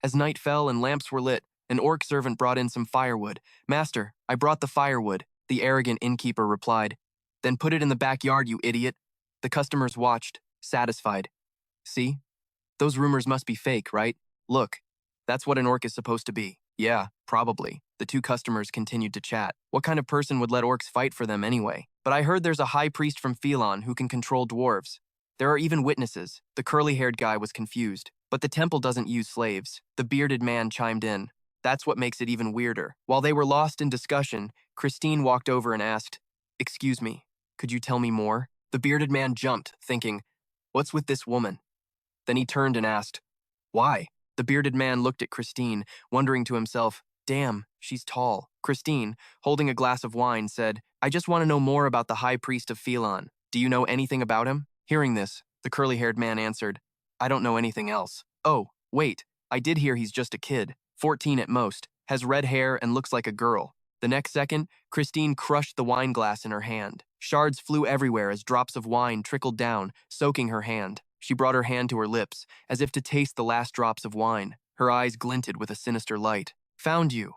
As night fell and lamps were lit, an orc servant brought in some firewood. Master, I brought the firewood, the arrogant innkeeper replied. Then put it in the backyard, you idiot. The customers watched, satisfied. See? Those rumors must be fake, right? Look, that's what an orc is supposed to be. Yeah, probably. The two customers continued to chat. What kind of person would let orcs fight for them anyway? But I heard there's a high priest from Phelon who can control dwarves. There are even witnesses. The curly-haired guy was confused. But the temple doesn't use slaves. The bearded man chimed in. That's what makes it even weirder. While they were lost in discussion, Christine walked over and asked, Excuse me, could you tell me more? The bearded man jumped, thinking, What's with this woman? Then he turned and asked, Why? The bearded man looked at Christine, wondering to himself, Damn, she's tall. Christine, holding a glass of wine, said, I just want to know more about the high priest of Phelon. Do you know anything about him? Hearing this, the curly-haired man answered, I don't know anything else. Oh, wait, I did hear he's just a kid, 14 at most, has red hair and looks like a girl. The next second, Christine crushed the wine glass in her hand. Shards flew everywhere as drops of wine trickled down, soaking her hand. She brought her hand to her lips, as if to taste the last drops of wine. Her eyes glinted with a sinister light. Found you,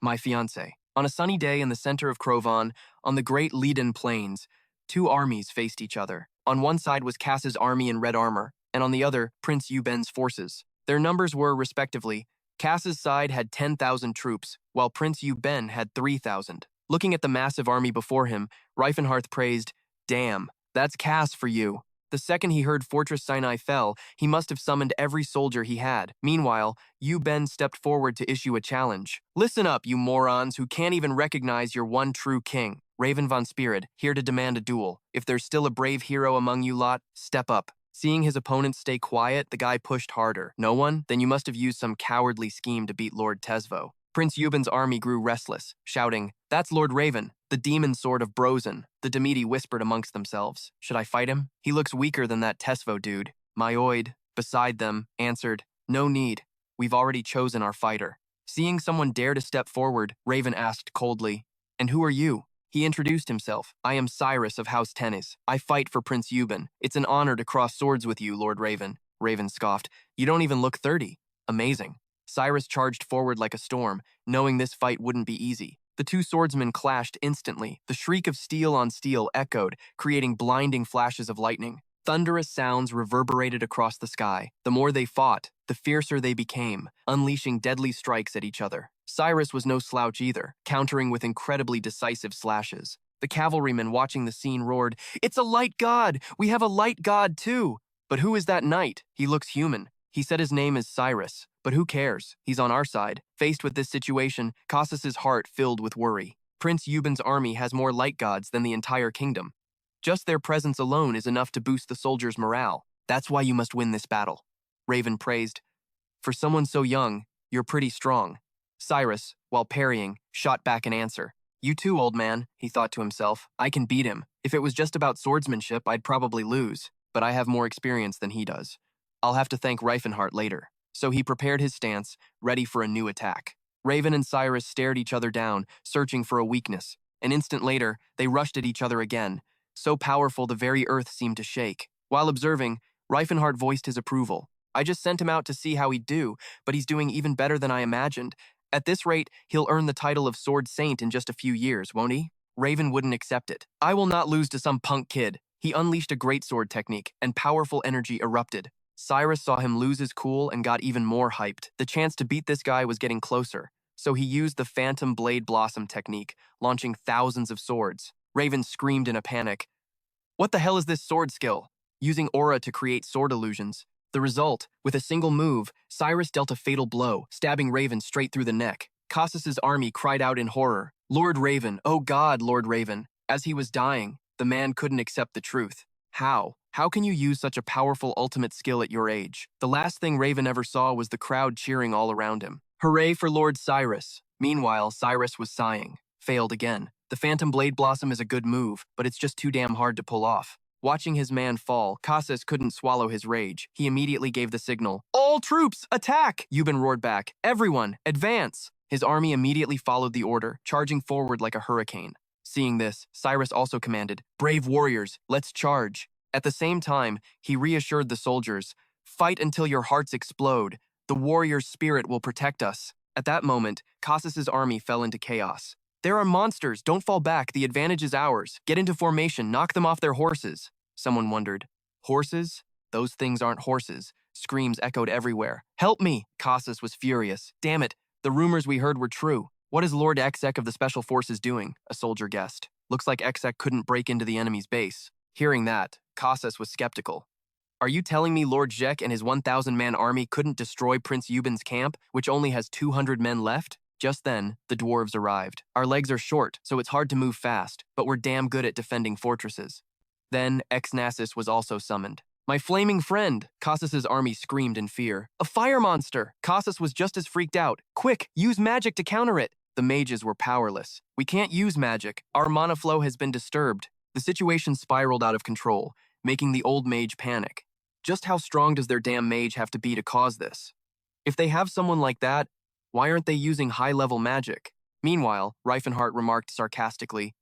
my fiancé. On a sunny day in the center of Krovan, on the great Leiden plains, two armies faced each other. On one side was Cass's army in red armor, and on the other, Prince Yuben's forces. Their numbers were, respectively, Cass's side had 10,000 troops, while Prince Yuben had 3,000. Looking at the massive army before him, Rifenhardt praised, Damn, that's Cass for you. The second he heard Fortress Sinai fell, he must have summoned every soldier he had. Meanwhile, Yuben stepped forward to issue a challenge. Listen up, you morons who can't even recognize your one true king. Raven von Spirid, here to demand a duel. If there's still a brave hero among you lot, step up. Seeing his opponent stay quiet, the guy pushed harder. No one? Then you must have used some cowardly scheme to beat Lord Tesvo. Prince Euban's army grew restless, shouting, "That's Lord Raven, the demon sword of Brozen." The Demeti whispered amongst themselves, "Should I fight him? He looks weaker than that Tesvo dude." Myoid, beside them, answered, "No need. We've already chosen our fighter." Seeing someone dare to step forward, Raven asked coldly, "And who are you?" He introduced himself. "I am Cyrus of House Tennis. I fight for Prince Euban. It's an honor to cross swords with you, Lord Raven." Raven scoffed, "You don't even look 30. Amazing." Cyrus charged forward like a storm, knowing this fight wouldn't be easy. The two swordsmen clashed instantly. The shriek of steel on steel echoed, creating blinding flashes of lightning. Thunderous sounds reverberated across the sky. The more they fought, the fiercer they became, unleashing deadly strikes at each other. Cyrus was no slouch either, countering with incredibly decisive slashes. The cavalrymen watching the scene roared, "It's a light god! We have a light god too!" "But who is that knight? He looks human." He said his name is Cyrus, but who cares? He's on our side. Faced with this situation, Cassus's heart filled with worry. Prince Euban's army has more light gods than the entire kingdom. Just their presence alone is enough to boost the soldiers' morale. "That's why you must win this battle." Raven praised, "For someone so young, you're pretty strong." Cyrus, while parrying, shot back an answer. "You too, old man," he thought to himself. "I can beat him. If it was just about swordsmanship, I'd probably lose, but I have more experience than he does. I'll have to thank Rifenhardt later." So he prepared his stance, ready for a new attack. Raven and Cyrus stared each other down, searching for a weakness. An instant later, they rushed at each other again. So powerful the very earth seemed to shake. While observing, Rifenhardt voiced his approval. "I just sent him out to see how he'd do, but he's doing even better than I imagined. At this rate, he'll earn the title of Sword Saint in just a few years, won't he?" Raven wouldn't accept it. "I will not lose to some punk kid." He unleashed a great sword technique, and powerful energy erupted. Cyrus saw him lose his cool and got even more hyped. The chance to beat this guy was getting closer, so he used the Phantom Blade Blossom technique, launching thousands of swords. Raven screamed in a panic, "What the hell is this sword skill?" Using aura to create sword illusions. The result, with a single move, Cyrus dealt a fatal blow, stabbing Raven straight through the neck. Cassus's army cried out in horror, "Lord Raven, oh God, Lord Raven." As he was dying, the man couldn't accept the truth. How? How can you use such a powerful ultimate skill at your age? The last thing Raven ever saw was the crowd cheering all around him. Hooray for Lord Cyrus. Meanwhile, Cyrus was sighing. Failed again. The Phantom Blade Blossom is a good move, but it's just too damn hard to pull off. Watching his man fall, Cassus couldn't swallow his rage. He immediately gave the signal, "All troops, attack!" Euban roared back, "Everyone, advance!" His army immediately followed the order, charging forward like a hurricane. Seeing this, Cyrus also commanded, "Brave warriors, let's charge." At the same time, he reassured the soldiers, "Fight until your hearts explode. The warrior's spirit will protect us." At that moment, Cassus's army fell into chaos. "There are monsters, don't fall back, the advantage is ours. Get into formation, knock them off their horses." Someone wondered, "Horses? Those things aren't horses." Screams echoed everywhere. "Help me!" Cassus was furious. "Damn it, the rumors we heard were true." "What is Lord Exec of the Special Forces doing?" a soldier guessed. "Looks like Exec couldn't break into the enemy's base." Hearing that, Cassus was skeptical. "Are you telling me Lord Jek and his 1,000-man army couldn't destroy Prince Euban's camp, which only has 200 men left?" Just then, the dwarves arrived. "Our legs are short, so it's hard to move fast, but we're damn good at defending fortresses." Then, Ex-Nassus was also summoned. "My flaming friend!" Cassus's army screamed in fear. "A fire monster!" Cassus was just as freaked out. "Quick, use magic to counter it!" The mages were powerless. "We can't use magic. Our mana flow has been disturbed." The situation spiraled out of control, making the old mage panic. Just how strong does their damn mage have to be to cause this? If they have someone like that, why aren't they using high-level magic? Meanwhile, Rifenhardt remarked sarcastically,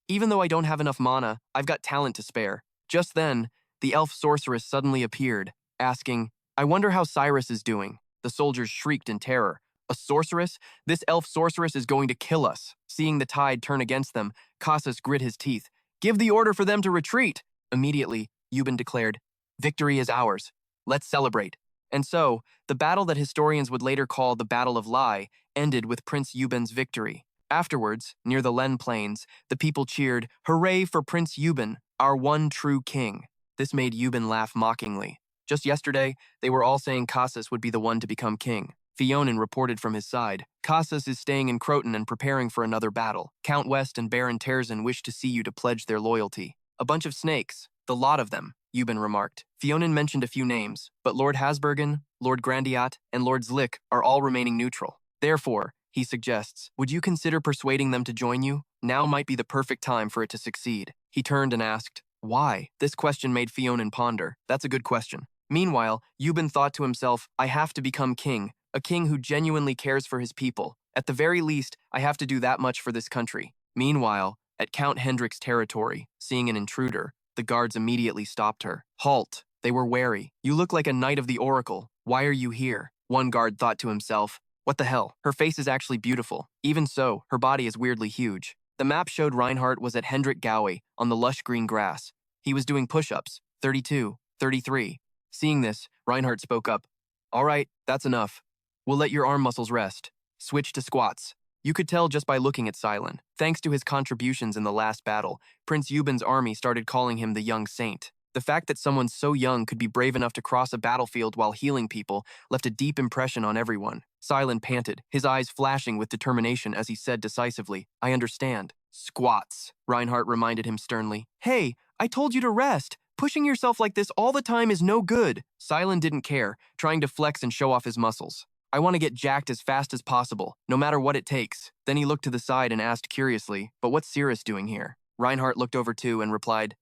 "Even though I don't have enough mana, I've got talent to spare." Just then, the elf sorceress suddenly appeared, asking, "I wonder how Cyrus is doing." The soldiers shrieked in terror. "A sorceress? This elf sorceress is going to kill us." Seeing the tide turn against them, Cassus grit his teeth. "Give the order for them to retreat." Immediately, Euban declared, "Victory is ours. Let's celebrate." And so, the battle that historians would later call the Battle of Lai ended with Prince Euban's victory. Afterwards, near the Len Plains, the people cheered, "Hooray for Prince Euban, our one true king." This made Euban laugh mockingly. Just yesterday, they were all saying Cassus would be the one to become king. Fionin reported from his side, "Cassus is staying in Croton and preparing for another battle. Count West and Baron Terzin wish to see you to pledge their loyalty." "A bunch of snakes, the lot of them," Euban remarked. Fionin mentioned a few names, but Lord Hasbergen, Lord Grandiat, and Lord Zlick are all remaining neutral. Therefore, he suggests. Would you consider persuading them to join you? Now might be the perfect time for it to succeed. He turned and asked, why? This question made Fionin ponder. That's a good question. Meanwhile, Yuban thought to himself, I have to become king, a king who genuinely cares for his people. At the very least, I have to do that much for this country. Meanwhile, at Count Hendrik's territory, seeing an intruder, the guards immediately stopped her. Halt! They were wary. You look like a knight of the oracle. Why are you here? One guard thought to himself. What the hell? Her face is actually beautiful. Even so, her body is weirdly huge. The map showed Rifenhardt was at Hendrik Gowie on the lush green grass. He was doing push-ups, 32, 33. Seeing this, Rifenhardt spoke up. All right, that's enough. We'll let your arm muscles rest. Switch to squats. You could tell just by looking at Silen. Thanks to his contributions in the last battle, Prince Yuban's army started calling him the young saint. The fact that someone so young could be brave enough to cross a battlefield while healing people left a deep impression on everyone. Silen panted, his eyes flashing with determination as he said decisively, I understand. Squats, Rifenhardt reminded him sternly. Hey, I told you to rest. Pushing yourself like this all the time is no good. Silen didn't care, trying to flex and show off his muscles. I want to get jacked as fast as possible, no matter what it takes. Then he looked to the side and asked curiously, but what's Cirrus doing here? Rifenhardt looked over too and replied,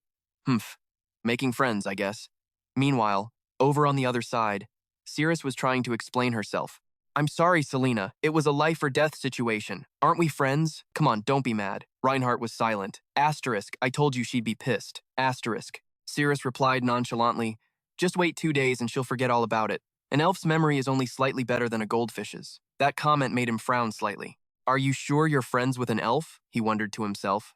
making friends, I guess. Meanwhile, over on the other side, Cirrus was trying to explain herself. I'm sorry, Selena. It was a life or death situation. Aren't we friends? Come on, don't be mad. Rifenhardt was silent. Asterisk, I told you she'd be pissed. Asterisk. Cirrus replied nonchalantly, just wait 2 days and she'll forget all about it. An elf's memory is only slightly better than a goldfish's. That comment made him frown slightly. Are you sure you're friends with an elf? He wondered to himself.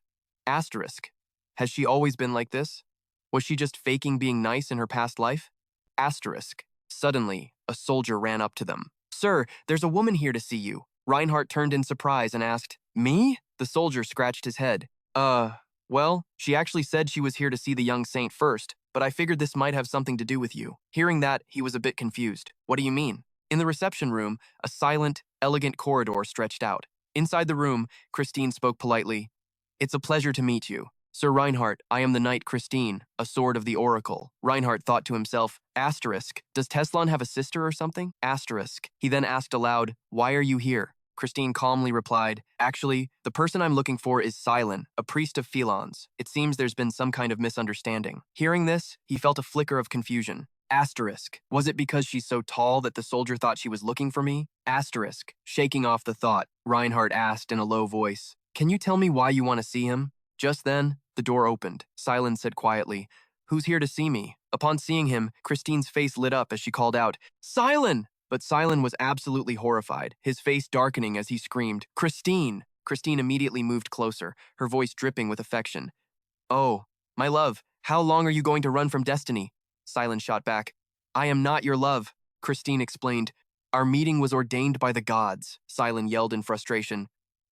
Asterisk. Has she always been like this? Was she just faking being nice in her past life? Asterisk. Suddenly, a soldier ran up to them. Sir, there's a woman here to see you. Rifenhardt turned in surprise and asked, Me? The soldier scratched his head. Well, she actually said she was here to see the young saint first, but I figured this might have something to do with you. Hearing that, he was a bit confused. What do you mean? In the reception room, a silent, elegant corridor stretched out. Inside the room, Christine spoke politely. It's a pleasure to meet you. Sir Rifenhardt, I am the knight Christine, a sword of the oracle. Rifenhardt thought to himself, asterisk, does Teslon have a sister or something? Asterisk. He then asked aloud, why are you here? Christine calmly replied, actually, the person I'm looking for is Silen, a priest of Phelons. It seems there's been some kind of misunderstanding. Hearing this, he felt a flicker of confusion. Asterisk. Was it because she's so tall that the soldier thought she was looking for me? Asterisk. Shaking off the thought, Rifenhardt asked in a low voice, can you tell me why you want to see him? Just then, the door opened. Silen said quietly, who's here to see me? Upon seeing him, Christine's face lit up as she called out, Silen! But Silen was absolutely horrified, his face darkening as he screamed, Christine! Christine immediately moved closer, her voice dripping with affection. Oh, my love, how long are you going to run from destiny? Silen shot back. I am not your love, Christine explained. Our meeting was ordained by the gods, Silen yelled in frustration.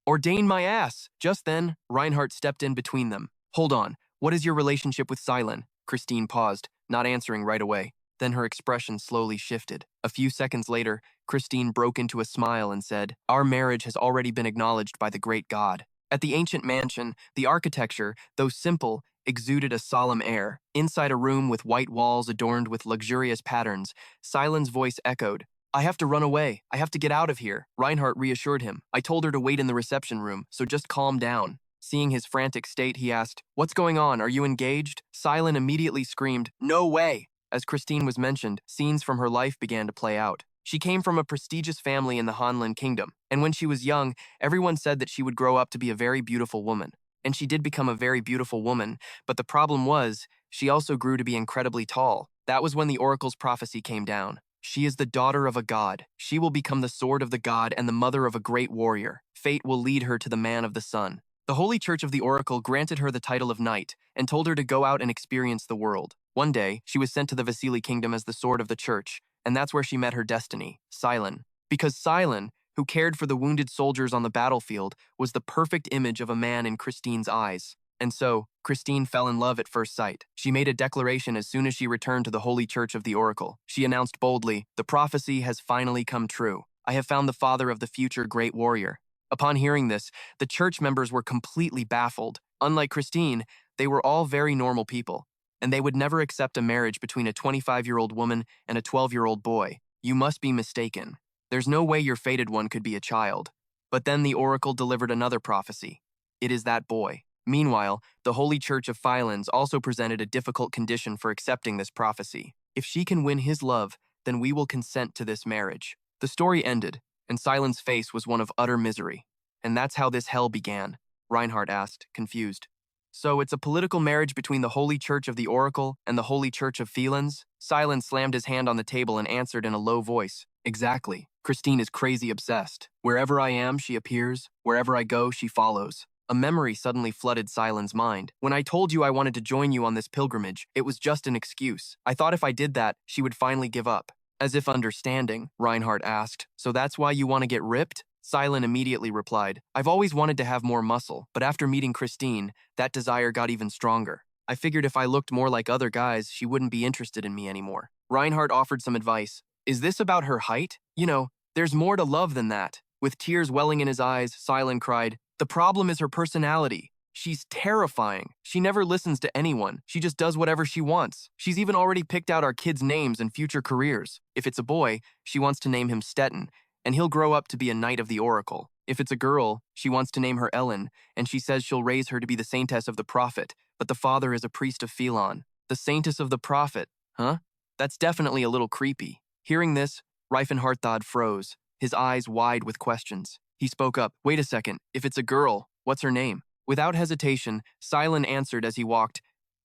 Ordain my ass! Just then, Rifenhardt stepped in between them. Hold on, what is your relationship with Silen? Christine paused, not answering right away. Then her expression slowly shifted. A few seconds later, Christine broke into a smile and said, our marriage has already been acknowledged by the great god. At the ancient mansion, the architecture, though simple, exuded a solemn air. Inside a room with white walls adorned with luxurious patterns, Silen's voice echoed, I have to run away. I have to get out of here. Rifenhardt reassured him. I told her to wait in the reception room, so just calm down. Seeing his frantic state, he asked, what's going on? Are you engaged? Silen immediately screamed, no way! As Christine was mentioned, scenes from her life began to play out. She came from a prestigious family in the Hanlin kingdom, and when she was young, everyone said that she would grow up to be a very beautiful woman. And she did become a very beautiful woman, but the problem was, she also grew to be incredibly tall. That was when the oracle's prophecy came down. She is the daughter of a god. She will become the sword of the god and the mother of a great warrior. Fate will lead her to the man of the sun. The Holy Church of the Oracle granted her the title of knight and told her to go out and experience the world. One day, she was sent to the Vasily kingdom as the sword of the church, and that's where she met her destiny, Silen. Because Silen, who cared for the wounded soldiers on the battlefield, was the perfect image of a man in Christine's eyes. And so, Christine fell in love at first sight. She made a declaration as soon as she returned to the Holy Church of the Oracle. She announced boldly, the prophecy has finally come true. I have found the father of the future great warrior. Upon hearing this, the church members were completely baffled. Unlike Christine, they were all very normal people, and they would never accept a marriage between a 25-year-old woman and a 12-year-old boy. You must be mistaken. There's no way your fated one could be a child. But then the oracle delivered another prophecy. It is that boy. Meanwhile, the Holy Church of Phylens also presented a difficult condition for accepting this prophecy. If she can win his love, then we will consent to this marriage. The story ended, and Silen's face was one of utter misery. And that's how this hell began, Rifenhardt asked, confused. So it's a political marriage between the Holy Church of the Oracle and the Holy Church of Phylens? Silen slammed his hand on the table and answered in a low voice. Exactly. Christine is crazy obsessed. Wherever I am, she appears. Wherever I go, she follows. A memory suddenly flooded Silen's mind. When I told you I wanted to join you on this pilgrimage, it was just an excuse. I thought if I did that, she would finally give up. As if understanding, Rifenhardt asked, so that's why you want to get ripped? Silen immediately replied, I've always wanted to have more muscle, but after meeting Christine, that desire got even stronger. I figured if I looked more like other guys, she wouldn't be interested in me anymore. Rifenhardt offered some advice. Is this about her height? You know, there's more to love than that. With tears welling in his eyes, Silen cried, the problem is her personality. She's terrifying. She never listens to anyone. She just does whatever she wants. She's even already picked out our kids' names and future careers. If it's a boy, she wants to name him Stettin, and he'll grow up to be a knight of the Oracle. If it's a girl, she wants to name her Ellen, and she says she'll raise her to be the saintess of the Prophet, but the father is a priest of Phylon. The saintess of the Prophet, huh? That's definitely a little creepy. Hearing this, Rifenhardt froze, his eyes wide with questions. He spoke up, wait a second, if it's a girl, what's her name? Without hesitation, Silen answered as he walked,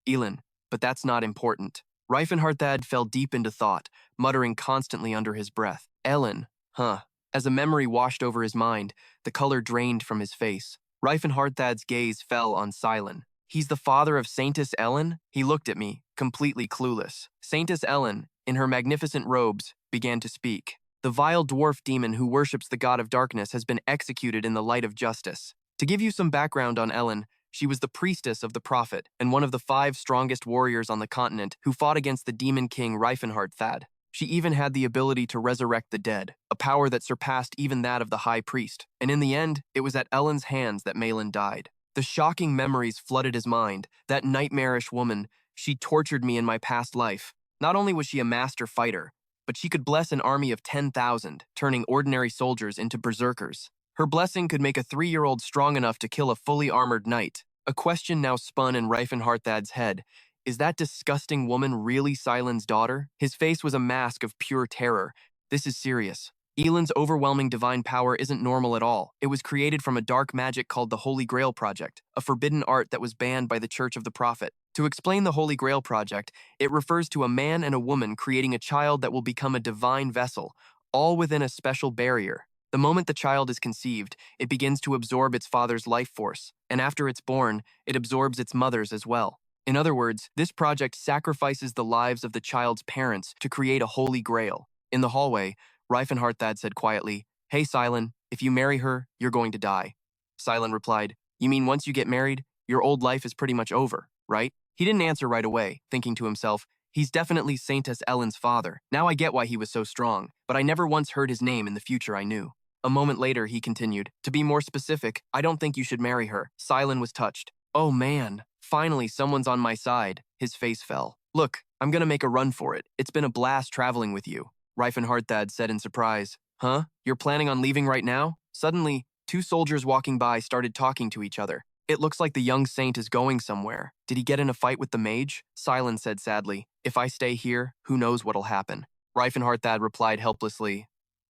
Elin, but that's not important. Rifenhardt fell deep into thought, muttering constantly under his breath. Ellen, huh? As a memory washed over his mind, the color drained from his face. Rifenhardt's gaze fell on Silen. He's the father of Saintess Ellen? He looked at me, completely clueless. Saintess Ellen, in her magnificent robes, began to speak. The vile dwarf demon who worships the god of darkness has been executed in the light of justice. To give you some background on Ellen, she was the priestess of the prophet and one of the 5 strongest warriors on the continent who fought against the demon king Rifenhardt. She even had the ability to resurrect the dead, a power that surpassed even that of the high priest. And in the end, it was at Ellen's hands that Malin died. The shocking memories flooded his mind. That nightmarish woman, she tortured me in my past life. Not only was she a master fighter, but she could bless an army of 10,000, turning ordinary soldiers into berserkers. Her blessing could make a 3-year-old strong enough to kill a fully armored knight. A question now spun in Rifenhardt's head. Is that disgusting woman really Silen's daughter? His face was a mask of pure terror. This is serious. Elin's overwhelming divine power isn't normal at all. It was created from a dark magic called the Holy Grail Project, a forbidden art that was banned by the Church of the Prophet. To explain the Holy Grail Project, it refers to a man and a woman creating a child that will become a divine vessel, all within a special barrier. The moment the child is conceived, it begins to absorb its father's life force, and after it's born, it absorbs its mother's as well. In other words, this project sacrifices the lives of the child's parents to create a holy grail. In the hallway, Rifenhardt said quietly, Hey Silen, if you marry her, you're going to die. Silen replied, You mean once you get married, your old life is pretty much over, right? He didn't answer right away, thinking to himself, He's definitely Saintess Ellen's father. Now I get why he was so strong, but I never once heard his name in the future I knew. A moment later, he continued, To be more specific, I don't think you should marry her. Silen was touched. Oh man, finally someone's on my side. His face fell. Look, I'm gonna make a run for it. It's been a blast traveling with you. Rifenhardt said in surprise. Huh? You're planning on leaving right now? Suddenly, 2 soldiers walking by started talking to each other. It looks like the young saint is going somewhere. Did he get in a fight with the mage? Silen said sadly. If I stay here, who knows what'll happen? Rifenhardt replied helplessly.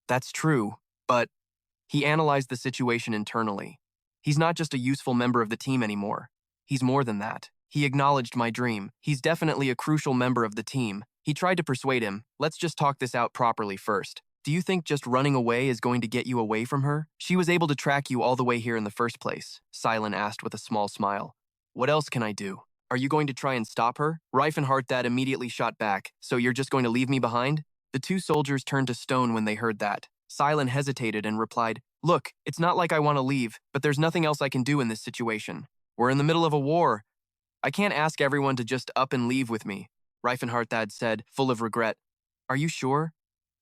That's true, but... He analyzed the situation internally. He's not just a useful member of the team anymore. He's more than that. He acknowledged my dream. He's definitely a crucial member of the team. He tried to persuade him. Let's just talk this out properly first. Do you think just running away is going to get you away from her? She was able to track you all the way here in the first place, Silen asked with a small smile. What else can I do? Are you going to try and stop her? Rifenhardt immediately shot back. So you're just going to leave me behind? The 2 soldiers turned to stone when they heard that. Silen hesitated and replied, Look, it's not like I want to leave, but there's nothing else I can do in this situation. We're in the middle of a war. I can't ask everyone to just up and leave with me, Rifenhardt said, full of regret. Are you sure?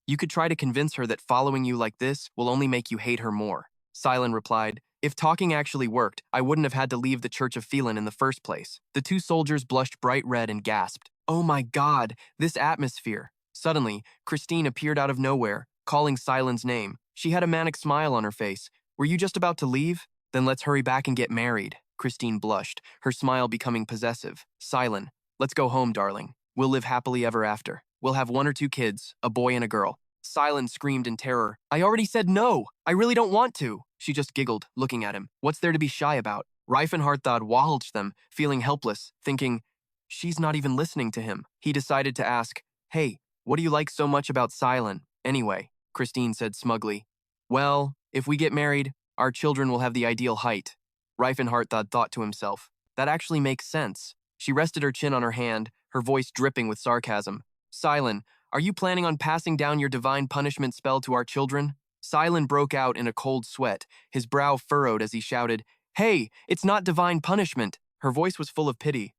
You could try to convince her that following you like this will only make you hate her more. Silen replied, If talking actually worked, I wouldn't have had to leave the Church of Phylon in the first place. The 2 soldiers blushed bright red and gasped. Oh my God, this atmosphere. Suddenly, Christine appeared out of nowhere, calling Silen's name. She had a manic smile on her face, Were you just about to leave? Then let's hurry back and get married. Christine blushed, her smile becoming possessive. Silent, let's go home, darling. We'll live happily ever after. We'll have 1 or 2 kids, a boy and a girl. Silent screamed in terror. I already said no. I really don't want to. She just giggled, looking at him. What's there to be shy about? Rifenhardt watched them, feeling helpless, thinking, she's not even listening to him. He decided to ask, hey, what do you like so much about Silent? Anyway, Christine said smugly. Well, if we get married, our children will have the ideal height. Rifenhardt thought to himself. That actually makes sense. She rested her chin on her hand, her voice dripping with sarcasm. Silent, are you planning on passing down your divine punishment spell to our children? Silent broke out in a cold sweat, his brow furrowed as he shouted, Hey, it's not divine punishment. Her voice was full of pity.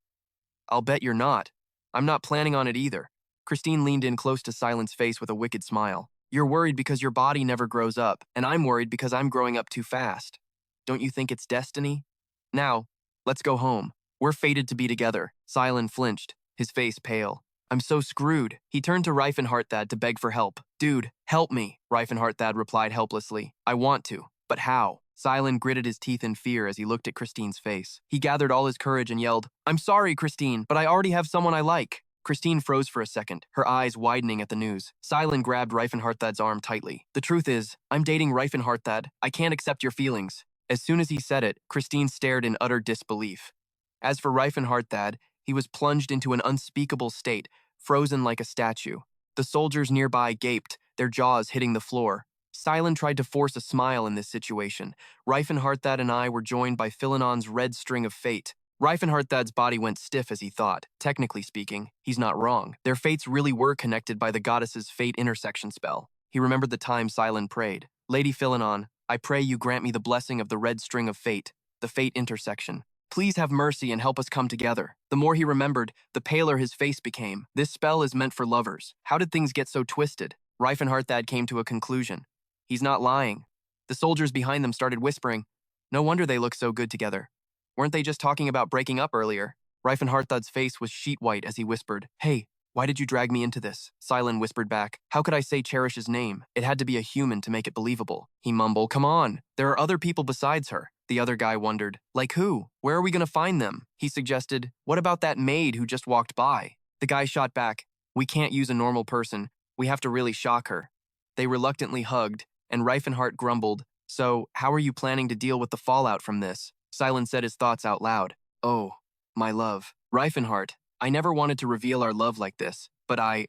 I'll bet you're not. I'm not planning on it either. Christine leaned in close to Silent's face with a wicked smile. You're worried because your body never grows up, and I'm worried because I'm growing up too fast. Don't you think it's destiny? Now, let's go home. We're fated to be together. Silent flinched, his face pale. I'm so screwed. He turned to Rifenhardt to beg for help. Dude, help me, Rifenhardt replied helplessly. I want to, but how? Silent gritted his teeth in fear as he looked at Christine's face. He gathered all his courage and yelled, I'm sorry, Christine, but I already have someone I like. Christine froze for a second, her eyes widening at the news. Silent grabbed Rifenhardt's arm tightly. The truth is, I'm dating Rifenhardt. I can't accept your feelings. As soon as he said it, Christine stared in utter disbelief. As for Rifenhardt, he was plunged into an unspeakable state, frozen like a statue. The soldiers nearby gaped, their jaws hitting the floor. Silent tried to force a smile in this situation. Rifenhardt and I were joined by Philinon's red string of fate. Rifenhardt's body went stiff as he thought. Technically speaking, he's not wrong. Their fates really were connected by the goddess's fate intersection spell. He remembered the time Silent prayed. Lady Philinon, I pray you grant me the blessing of the red string of fate, the fate intersection. Please have mercy and help us come together. The more he remembered, the paler his face became. This spell is meant for lovers. How did things get so twisted? Rifenhardt came to a conclusion. He's not lying. The soldiers behind them started whispering. No wonder they look so good together. Weren't they just talking about breaking up earlier? Rifenhardt's face was sheet white as he whispered, Hey, why did you drag me into this? Silent whispered back. How could I say Cherish's name? It had to be a human to make it believable. He mumbled, Come on, there are other people besides her. The other guy wondered, Like who? Where are we going to find them? He suggested, What about that maid who just walked by? The guy shot back, We can't use a normal person. We have to really shock her. They reluctantly hugged, and Rifenhardt grumbled, So, how are you planning to deal with the fallout from this? Silent said his thoughts out loud. Oh, my love. Rifenhardt, I never wanted to reveal our love like this, but I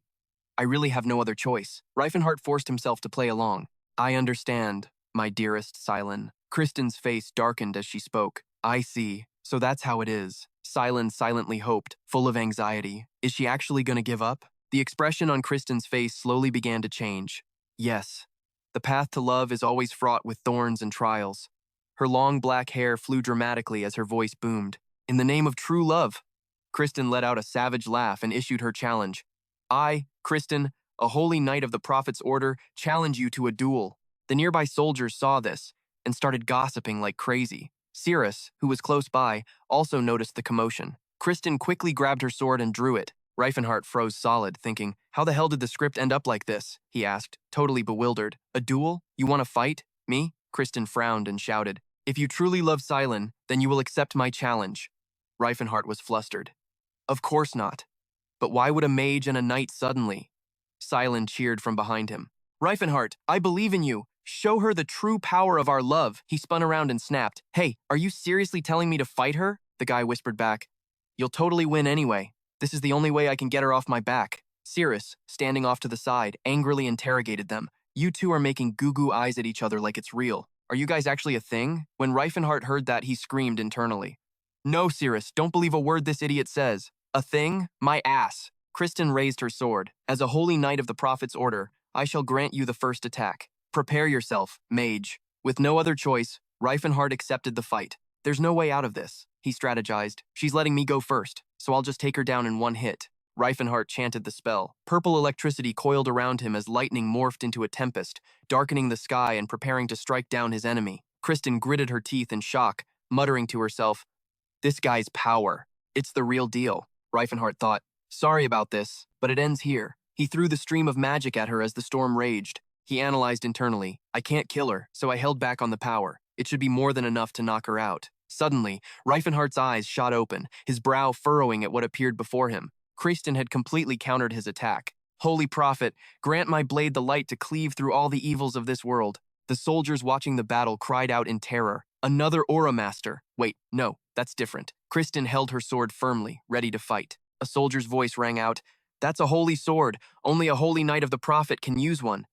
really have no other choice. Rifenhardt forced himself to play along. I understand, my dearest Silent. Kristen's face darkened as she spoke. I see. So that's how it is. Silent silently hoped, full of anxiety. Is she actually going to give up? The expression on Kristen's face slowly began to change. Yes. The path to love is always fraught with thorns and trials. Her long black hair flew dramatically as her voice boomed. In the name of true love. Kristen let out a savage laugh and issued her challenge. I, Kristen, a holy knight of the Prophet's Order, challenge you to a duel. The nearby soldiers saw this and started gossiping like crazy. Siri, who was close by, also noticed the commotion. Kristen quickly grabbed her sword and drew it. Rifenhardt froze solid, thinking, How the hell did the script end up like this? He asked, totally bewildered. A duel? You want to fight? Me? Kristen frowned and shouted, If you truly love Silent, then you will accept my challenge. Rifenhardt was flustered. Of course not. But why would a mage and a knight suddenly? Silent cheered from behind him. Rifenhardt, I believe in you. Show her the true power of our love. He spun around and snapped. Hey, are you seriously telling me to fight her? The guy whispered back. You'll totally win anyway. This is the only way I can get her off my back. Siri, standing off to the side, angrily interrogated them. You two are making goo-goo eyes at each other like it's real. Are you guys actually a thing? When Rifenhardt heard that, he screamed internally. No, Siri, don't believe a word this idiot says. A thing? My ass. Kristen raised her sword. As a holy knight of the Prophet's Order, I shall grant you the first attack. Prepare yourself, mage. With no other choice, Rifenhardt accepted the fight. There's no way out of this, he strategized. She's letting me go first, so I'll just take her down in one hit. Rifenhardt chanted the spell. Purple electricity coiled around him as lightning morphed into a tempest, darkening the sky and preparing to strike down his enemy. Kristen gritted her teeth in shock, muttering to herself, This guy's power. It's the real deal, Rifenhardt thought. Sorry about this, but it ends here. He threw the stream of magic at her as the storm raged. He analyzed internally. I can't kill her, so I held back on the power. It should be more than enough to knock her out. Suddenly, Rifenhardt's eyes shot open, his brow furrowing at what appeared before him. Kristen had completely countered his attack. Holy Prophet, grant my blade the light to cleave through all the evils of this world. The soldiers watching the battle cried out in terror. Another Aura Master. Wait, no, that's different. Kristen held her sword firmly, ready to fight. A soldier's voice rang out, That's a holy sword. Only a holy knight of the Prophet can use one.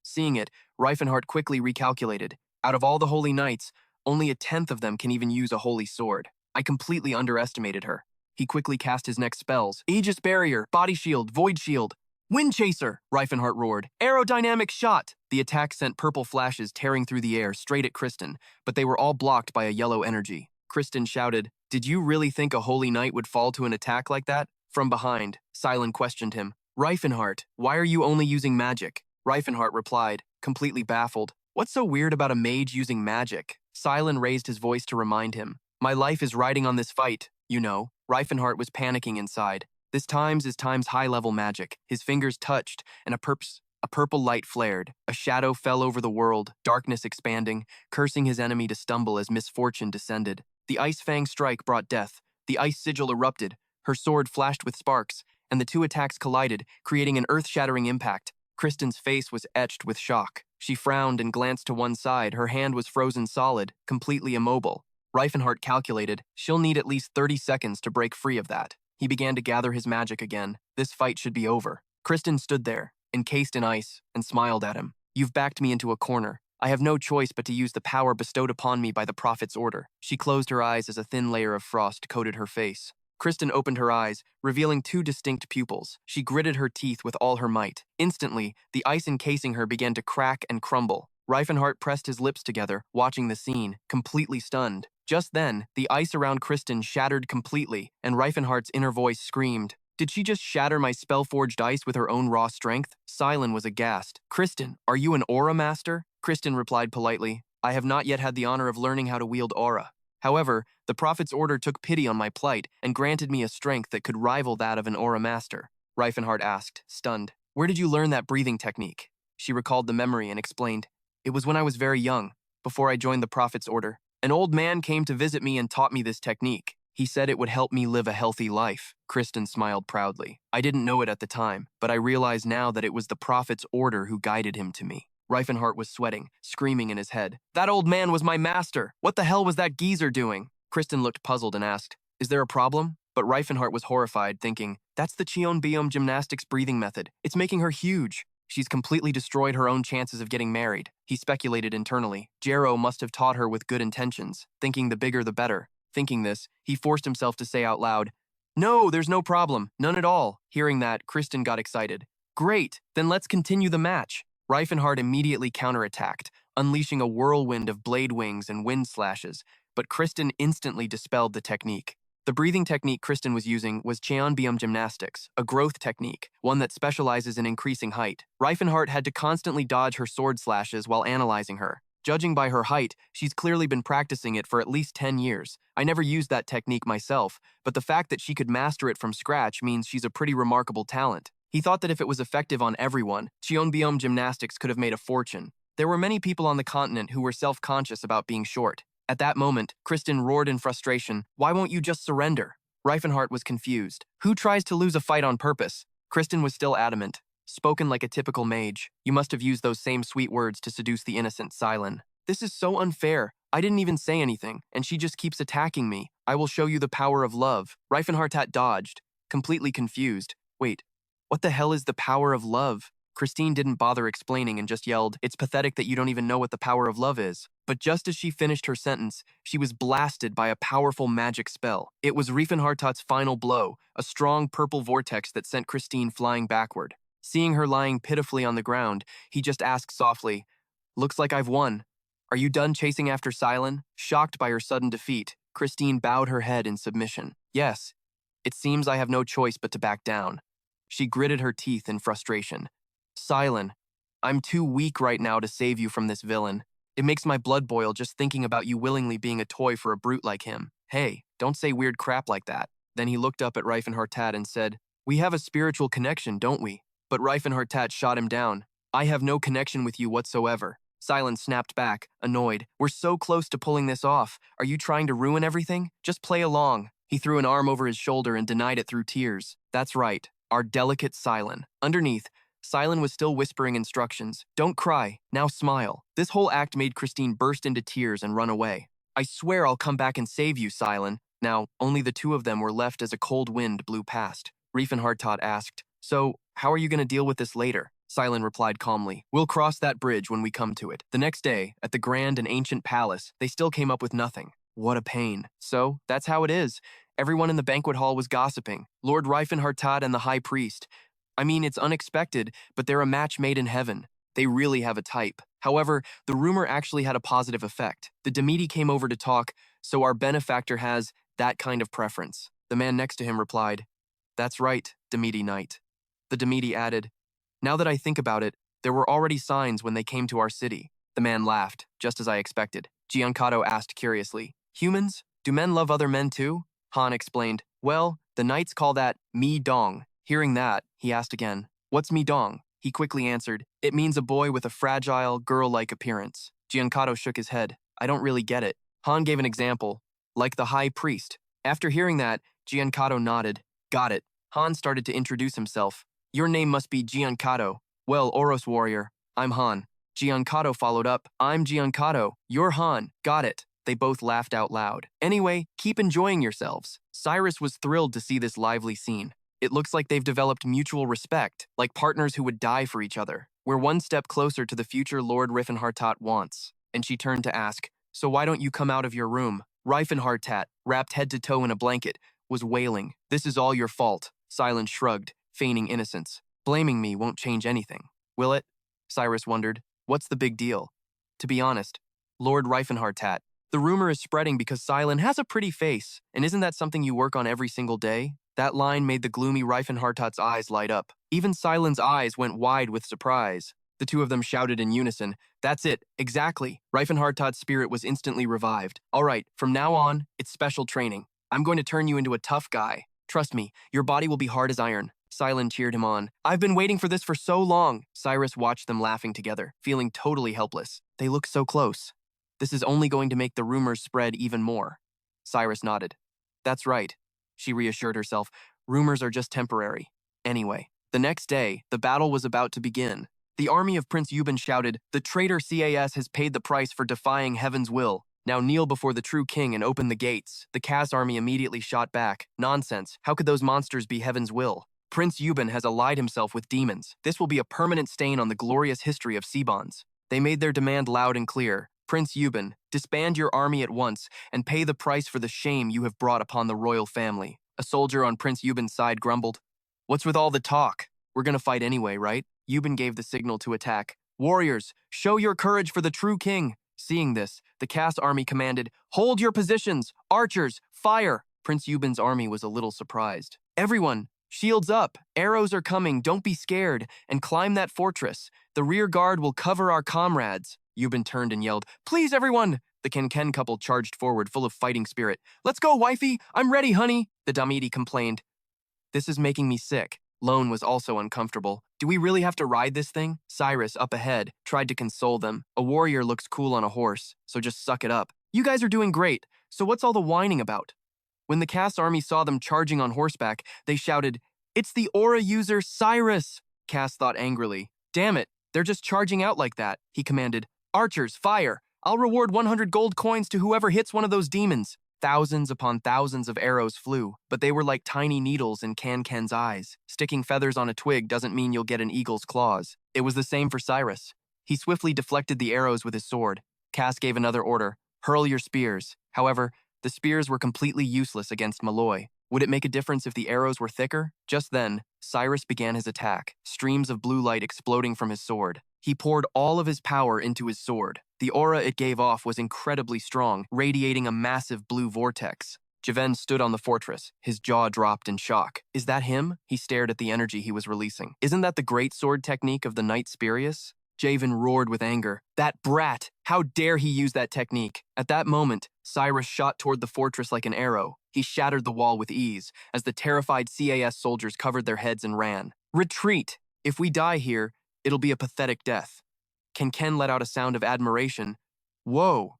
Seeing it, Rifenhardt quickly recalculated. Out of all the holy knights, only a tenth of them can even use a holy sword. I completely underestimated her. He quickly cast his next spells. Aegis Barrier, Body Shield, Void Shield. Wind Chaser, Rifenhardt roared. Aerodynamic Shot. The attack sent purple flashes tearing through the air straight at Kristen, but they were all blocked by a yellow energy. Kristen shouted, Did you really think a holy knight would fall to an attack like that? From behind, Silent questioned him. Rifenhardt, why are you only using magic? Rifenhardt replied, completely baffled. What's so weird about a mage using magic? Silent raised his voice to remind him. My life is riding on this fight, you know. Rifenhardt was panicking inside. This is times high-level magic. His fingers touched, and a purple light flared. A shadow fell over the world, darkness expanding, cursing his enemy to stumble as misfortune descended. The Ice Fang strike brought death. The Ice Sigil erupted. Her sword flashed with sparks, and the two attacks collided, creating an earth-shattering impact. Kristen's face was etched with shock. She frowned and glanced to one side. Her hand was frozen solid, completely immobile. Rifenhardt calculated, she'll need at least 30 seconds to break free of that. He began to gather his magic again. This fight should be over. Kristen stood there, encased in ice, and smiled at him. You've backed me into a corner. I have no choice but to use the power bestowed upon me by the Prophet's order. She closed her eyes as a thin layer of frost coated her face. Kristen opened her eyes, revealing two distinct pupils. She gritted her teeth with all her might. Instantly, the ice encasing her began to crack and crumble. Rifenhardt pressed his lips together, watching the scene, completely stunned. Just then, the ice around Kristen shattered completely, and Rifenhardt's inner voice screamed, Did she just shatter my spell-forged ice with her own raw strength? Silent was aghast. Kristen, are you an Aura Master? Kristen replied politely, I have not yet had the honor of learning how to wield Aura. However, the Prophet's order took pity on my plight and granted me a strength that could rival that of an Aura Master. Rifenhardt asked, stunned. Where did you learn that breathing technique? She recalled the memory and explained, It was when I was very young, before I joined the Prophet's order. An old man came to visit me and taught me this technique. He said it would help me live a healthy life. Kristen smiled proudly. I didn't know it at the time, but I realize now that it was the Prophet's order who guided him to me. Rifenhardt was sweating, screaming in his head. That old man was my master! What the hell was that geezer doing? Kristen looked puzzled and asked, Is there a problem? But Rifenhardt was horrified, thinking, That's the Cheonbiom gymnastics breathing method. It's making her huge. She's completely destroyed her own chances of getting married. He speculated internally. Jero must have taught her with good intentions, thinking the bigger the better. Thinking this, he forced himself to say out loud, No, there's no problem. None at all. Hearing that, Kristen got excited. Great, then let's continue the match. Rifenhardt immediately counterattacked, unleashing a whirlwind of blade wings and wind slashes, but Kristen instantly dispelled the technique. The breathing technique Kristen was using was Cheonbiom gymnastics, a growth technique, one that specializes in increasing height. Rifenhardt had to constantly dodge her sword slashes while analyzing her. Judging by her height, she's clearly been practicing it for at least 10 years. I never used that technique myself, but the fact that she could master it from scratch means she's a pretty remarkable talent. He thought that if it was effective on everyone, Cheonbiom gymnastics could have made a fortune. There were many people on the continent who were self-conscious about being short. At that moment, Kristen roared in frustration, Why won't you just surrender? Rifenhardt was confused. Who tries to lose a fight on purpose? Kristen was still adamant. Spoken like a typical mage, you must have used those same sweet words to seduce the innocent Silent. This is so unfair. I didn't even say anything, and she just keeps attacking me. I will show you the power of love. Rifenhardt dodged, completely confused. Wait, what the hell is the power of love? Christine didn't bother explaining and just yelled, It's pathetic that you don't even know what the power of love is. But just as she finished her sentence, she was blasted by a powerful magic spell. It was Rifenhardt's final blow, a strong purple vortex that sent Christine flying backward. Seeing her lying pitifully on the ground, he just asked softly, Looks like I've won. Are you done chasing after Silent? Shocked by her sudden defeat, Christine bowed her head in submission. Yes, it seems I have no choice but to back down. She gritted her teeth in frustration. Silent, I'm too weak right now to save you from this villain. It makes my blood boil just thinking about you willingly being a toy for a brute like him. Hey, don't say weird crap like that. Then he looked up at Rifenhardt and said, We have a spiritual connection, don't we? But Rifenhardt shot him down. I have no connection with you whatsoever. Silence snapped back, annoyed. We're so close to pulling this off. Are you trying to ruin everything? Just play along. He threw an arm over his shoulder and denied it through tears. That's right, our delicate Silent. Underneath, Silent was still whispering instructions. Don't cry, now smile. This whole act made Christine burst into tears and run away. I swear I'll come back and save you, Silent. Now, only the two of them were left as a cold wind blew past. Rifenhardt asked, So, how are you going to deal with this later? Silent replied calmly, We'll cross that bridge when we come to it. The next day, at the grand and ancient palace, they still came up with nothing. What a pain. So, that's how it is. Everyone in the banquet hall was gossiping. Lord Rifenhardt and the high priest. I mean, it's unexpected, but they're a match made in heaven. They really have a type. However, the rumor actually had a positive effect. The Demeti came over to talk, so our benefactor has that kind of preference. The man next to him replied, That's right, Demeti Knight. The Demeti added, Now that I think about it, there were already signs when they came to our city. The man laughed, just as I expected. Giancato asked curiously, Humans? Do men love other men too? Han explained, Well, the knights call that mi dong. Hearing that, he asked again, What's mi dong? He quickly answered, It means a boy with a fragile, girl-like appearance. Giancato shook his head. I don't really get it. Han gave an example, like the high priest. After hearing that, Giancato nodded. Got it. Han started to introduce himself. Your name must be Giancato. Well, Oros warrior, I'm Han. Giancato followed up. I'm Giancato. You're Han. Got it. They both laughed out loud. Anyway, keep enjoying yourselves. Cyrus was thrilled to see this lively scene. It looks like they've developed mutual respect, like partners who would die for each other. We're one step closer to the future Lord Rifenhardt wants. And she turned to ask, So why don't you come out of your room? Rifenhardt, wrapped head to toe in a blanket, was wailing. This is all your fault. Silence shrugged, feigning innocence. Blaming me won't change anything. Will it? Cyrus wondered. What's the big deal? To be honest, Lord Rifenhardt, the rumor is spreading because Silent has a pretty face, and isn't that something you work on every single day? That line made the gloomy Rifenhardt's eyes light up. Even Silent's eyes went wide with surprise. The two of them shouted in unison, That's it, exactly. Rifenhardt's spirit was instantly revived. All right, from now on, it's special training. I'm going to turn you into a tough guy. Trust me, your body will be hard as iron. Silent cheered him on. I've been waiting for this for so long. Cyrus watched them laughing together, feeling totally helpless. They look so close. This is only going to make the rumors spread even more. Cyrus nodded. That's right. She reassured herself. Rumors are just temporary. Anyway, the next day, the battle was about to begin. The army of Prince Yuban shouted, The traitor CAS has paid the price for defying heaven's will. Now kneel before the true king and open the gates. The CAS army immediately shot back. Nonsense. How could those monsters be heaven's will? Prince Yuban has allied himself with demons. This will be a permanent stain on the glorious history of Seabons. They made their demand loud and clear. Prince Yuban, disband your army at once and pay the price for the shame you have brought upon the royal family. A soldier on Prince Yuban's side grumbled. What's with all the talk? We're gonna fight anyway, right? Yuban gave the signal to attack. Warriors, show your courage for the true king. Seeing this, the CAS army commanded, Hold your positions! Archers, fire! Prince Yuban's army was a little surprised. Everyone, shields up! Arrows are coming, don't be scared, and climb that fortress. The rear guard will cover our comrades. Yuban turned and yelled, Please, everyone! The Ken couple charged forward, full of fighting spirit. Let's go, wifey! I'm ready, honey! The Damiti complained. This is making me sick. Lone was also uncomfortable. Do we really have to ride this thing? Cyrus, up ahead, tried to console them. A warrior looks cool on a horse, so just suck it up. You guys are doing great, so what's all the whining about? When the CAS army saw them charging on horseback, they shouted, It's the aura user Cyrus! Cass thought angrily. Damn it, they're just charging out like that, he commanded. Archers, fire! I'll reward 100 gold coins to whoever hits one of those demons. Thousands upon thousands of arrows flew, but they were like tiny needles in Ken's eyes. Sticking feathers on a twig doesn't mean you'll get an eagle's claws. It was the same for Cyrus. He swiftly deflected the arrows with his sword. Cass gave another order, hurl your spears. However, the spears were completely useless against Malloy. Would it make a difference if the arrows were thicker? Just then, Cyrus began his attack, streams of blue light exploding from his sword. He poured all of his power into his sword. The aura it gave off was incredibly strong, radiating a massive blue vortex. Javen stood on the fortress, his jaw dropped in shock. Is that him? He stared at the energy he was releasing. Isn't that the great sword technique of the Knight Spirius? Javen roared with anger. That brat! How dare he use that technique? At that moment, Cyrus shot toward the fortress like an arrow. He shattered the wall with ease, as the terrified CAS soldiers covered their heads and ran. Retreat! If we die here, It'll be a pathetic death. Ken let out a sound of admiration. Whoa,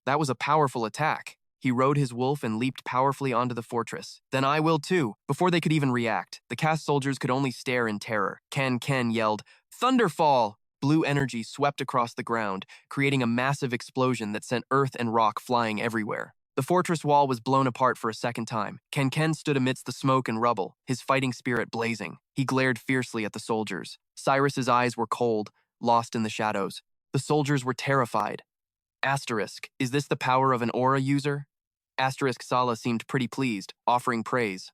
that was a powerful attack. He rode his wolf and leaped powerfully onto the fortress. Then I will too. Before they could even react, the cast soldiers could only stare in terror. Ken yelled, Thunderfall! Blue energy swept across the ground, creating a massive explosion that sent earth and rock flying everywhere. The fortress wall was blown apart for a second time. Ken stood amidst the smoke and rubble, his fighting spirit blazing. He glared fiercely at the soldiers. Cyrus's eyes were cold, lost in the shadows. The soldiers were terrified. Asterisk, is this the power of an aura user? Asterisk Sala seemed pretty pleased, offering praise.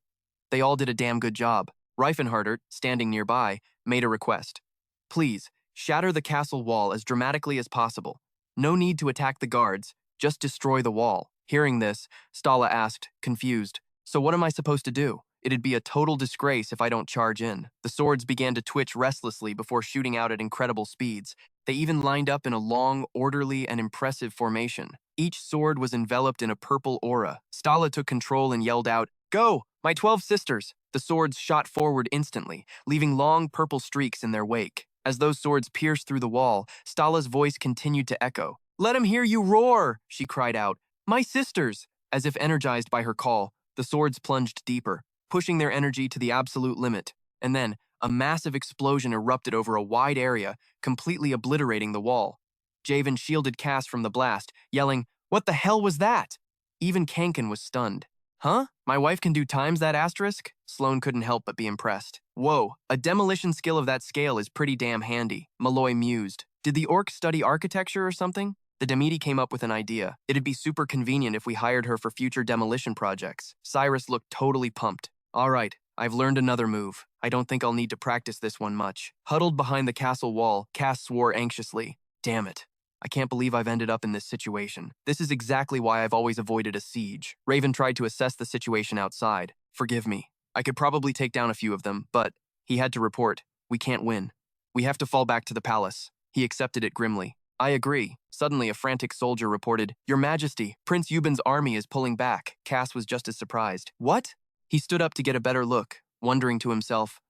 They all did a damn good job. Rifenhardt, standing nearby, made a request. Please, shatter the castle wall as dramatically as possible. No need to attack the guards, just destroy the wall. Hearing this, Stala asked, confused, so what am I supposed to do? It'd be a total disgrace if I don't charge in. The swords began to twitch restlessly before shooting out at incredible speeds. They even lined up in a long, orderly, and impressive formation. Each sword was enveloped in a purple aura. Stala took control and yelled out, Go, my 12 sisters! The swords shot forward instantly, leaving long purple streaks in their wake. As those swords pierced through the wall, Stala's voice continued to echo. Let him hear you roar, she cried out. My sisters! As if energized by her call, the swords plunged deeper, pushing their energy to the absolute limit. And then, a massive explosion erupted over a wide area, completely obliterating the wall. Javen shielded Cass from the blast, yelling, What the hell was that? Even Kanken was stunned. Huh? My wife can do times that asterisk? Sloane couldn't help but be impressed. Whoa, a demolition skill of that scale is pretty damn handy, Malloy mused. Did the orcs study architecture or something? The Demeti came up with an idea. It'd be super convenient if we hired her for future demolition projects. Cyrus looked totally pumped. All right, I've learned another move. I don't think I'll need to practice this one much. Huddled behind the castle wall, Cass swore anxiously. Damn it. I can't believe I've ended up in this situation. This is exactly why I've always avoided a siege. Raven tried to assess the situation outside. Forgive me. I could probably take down a few of them, but he had to report. We can't win. We have to fall back to the palace. He accepted it grimly. I agree. Suddenly, a frantic soldier reported, Your Majesty, Prince Yuban's army is pulling back. Cass was just as surprised. What? He stood up to get a better look, wondering to himself,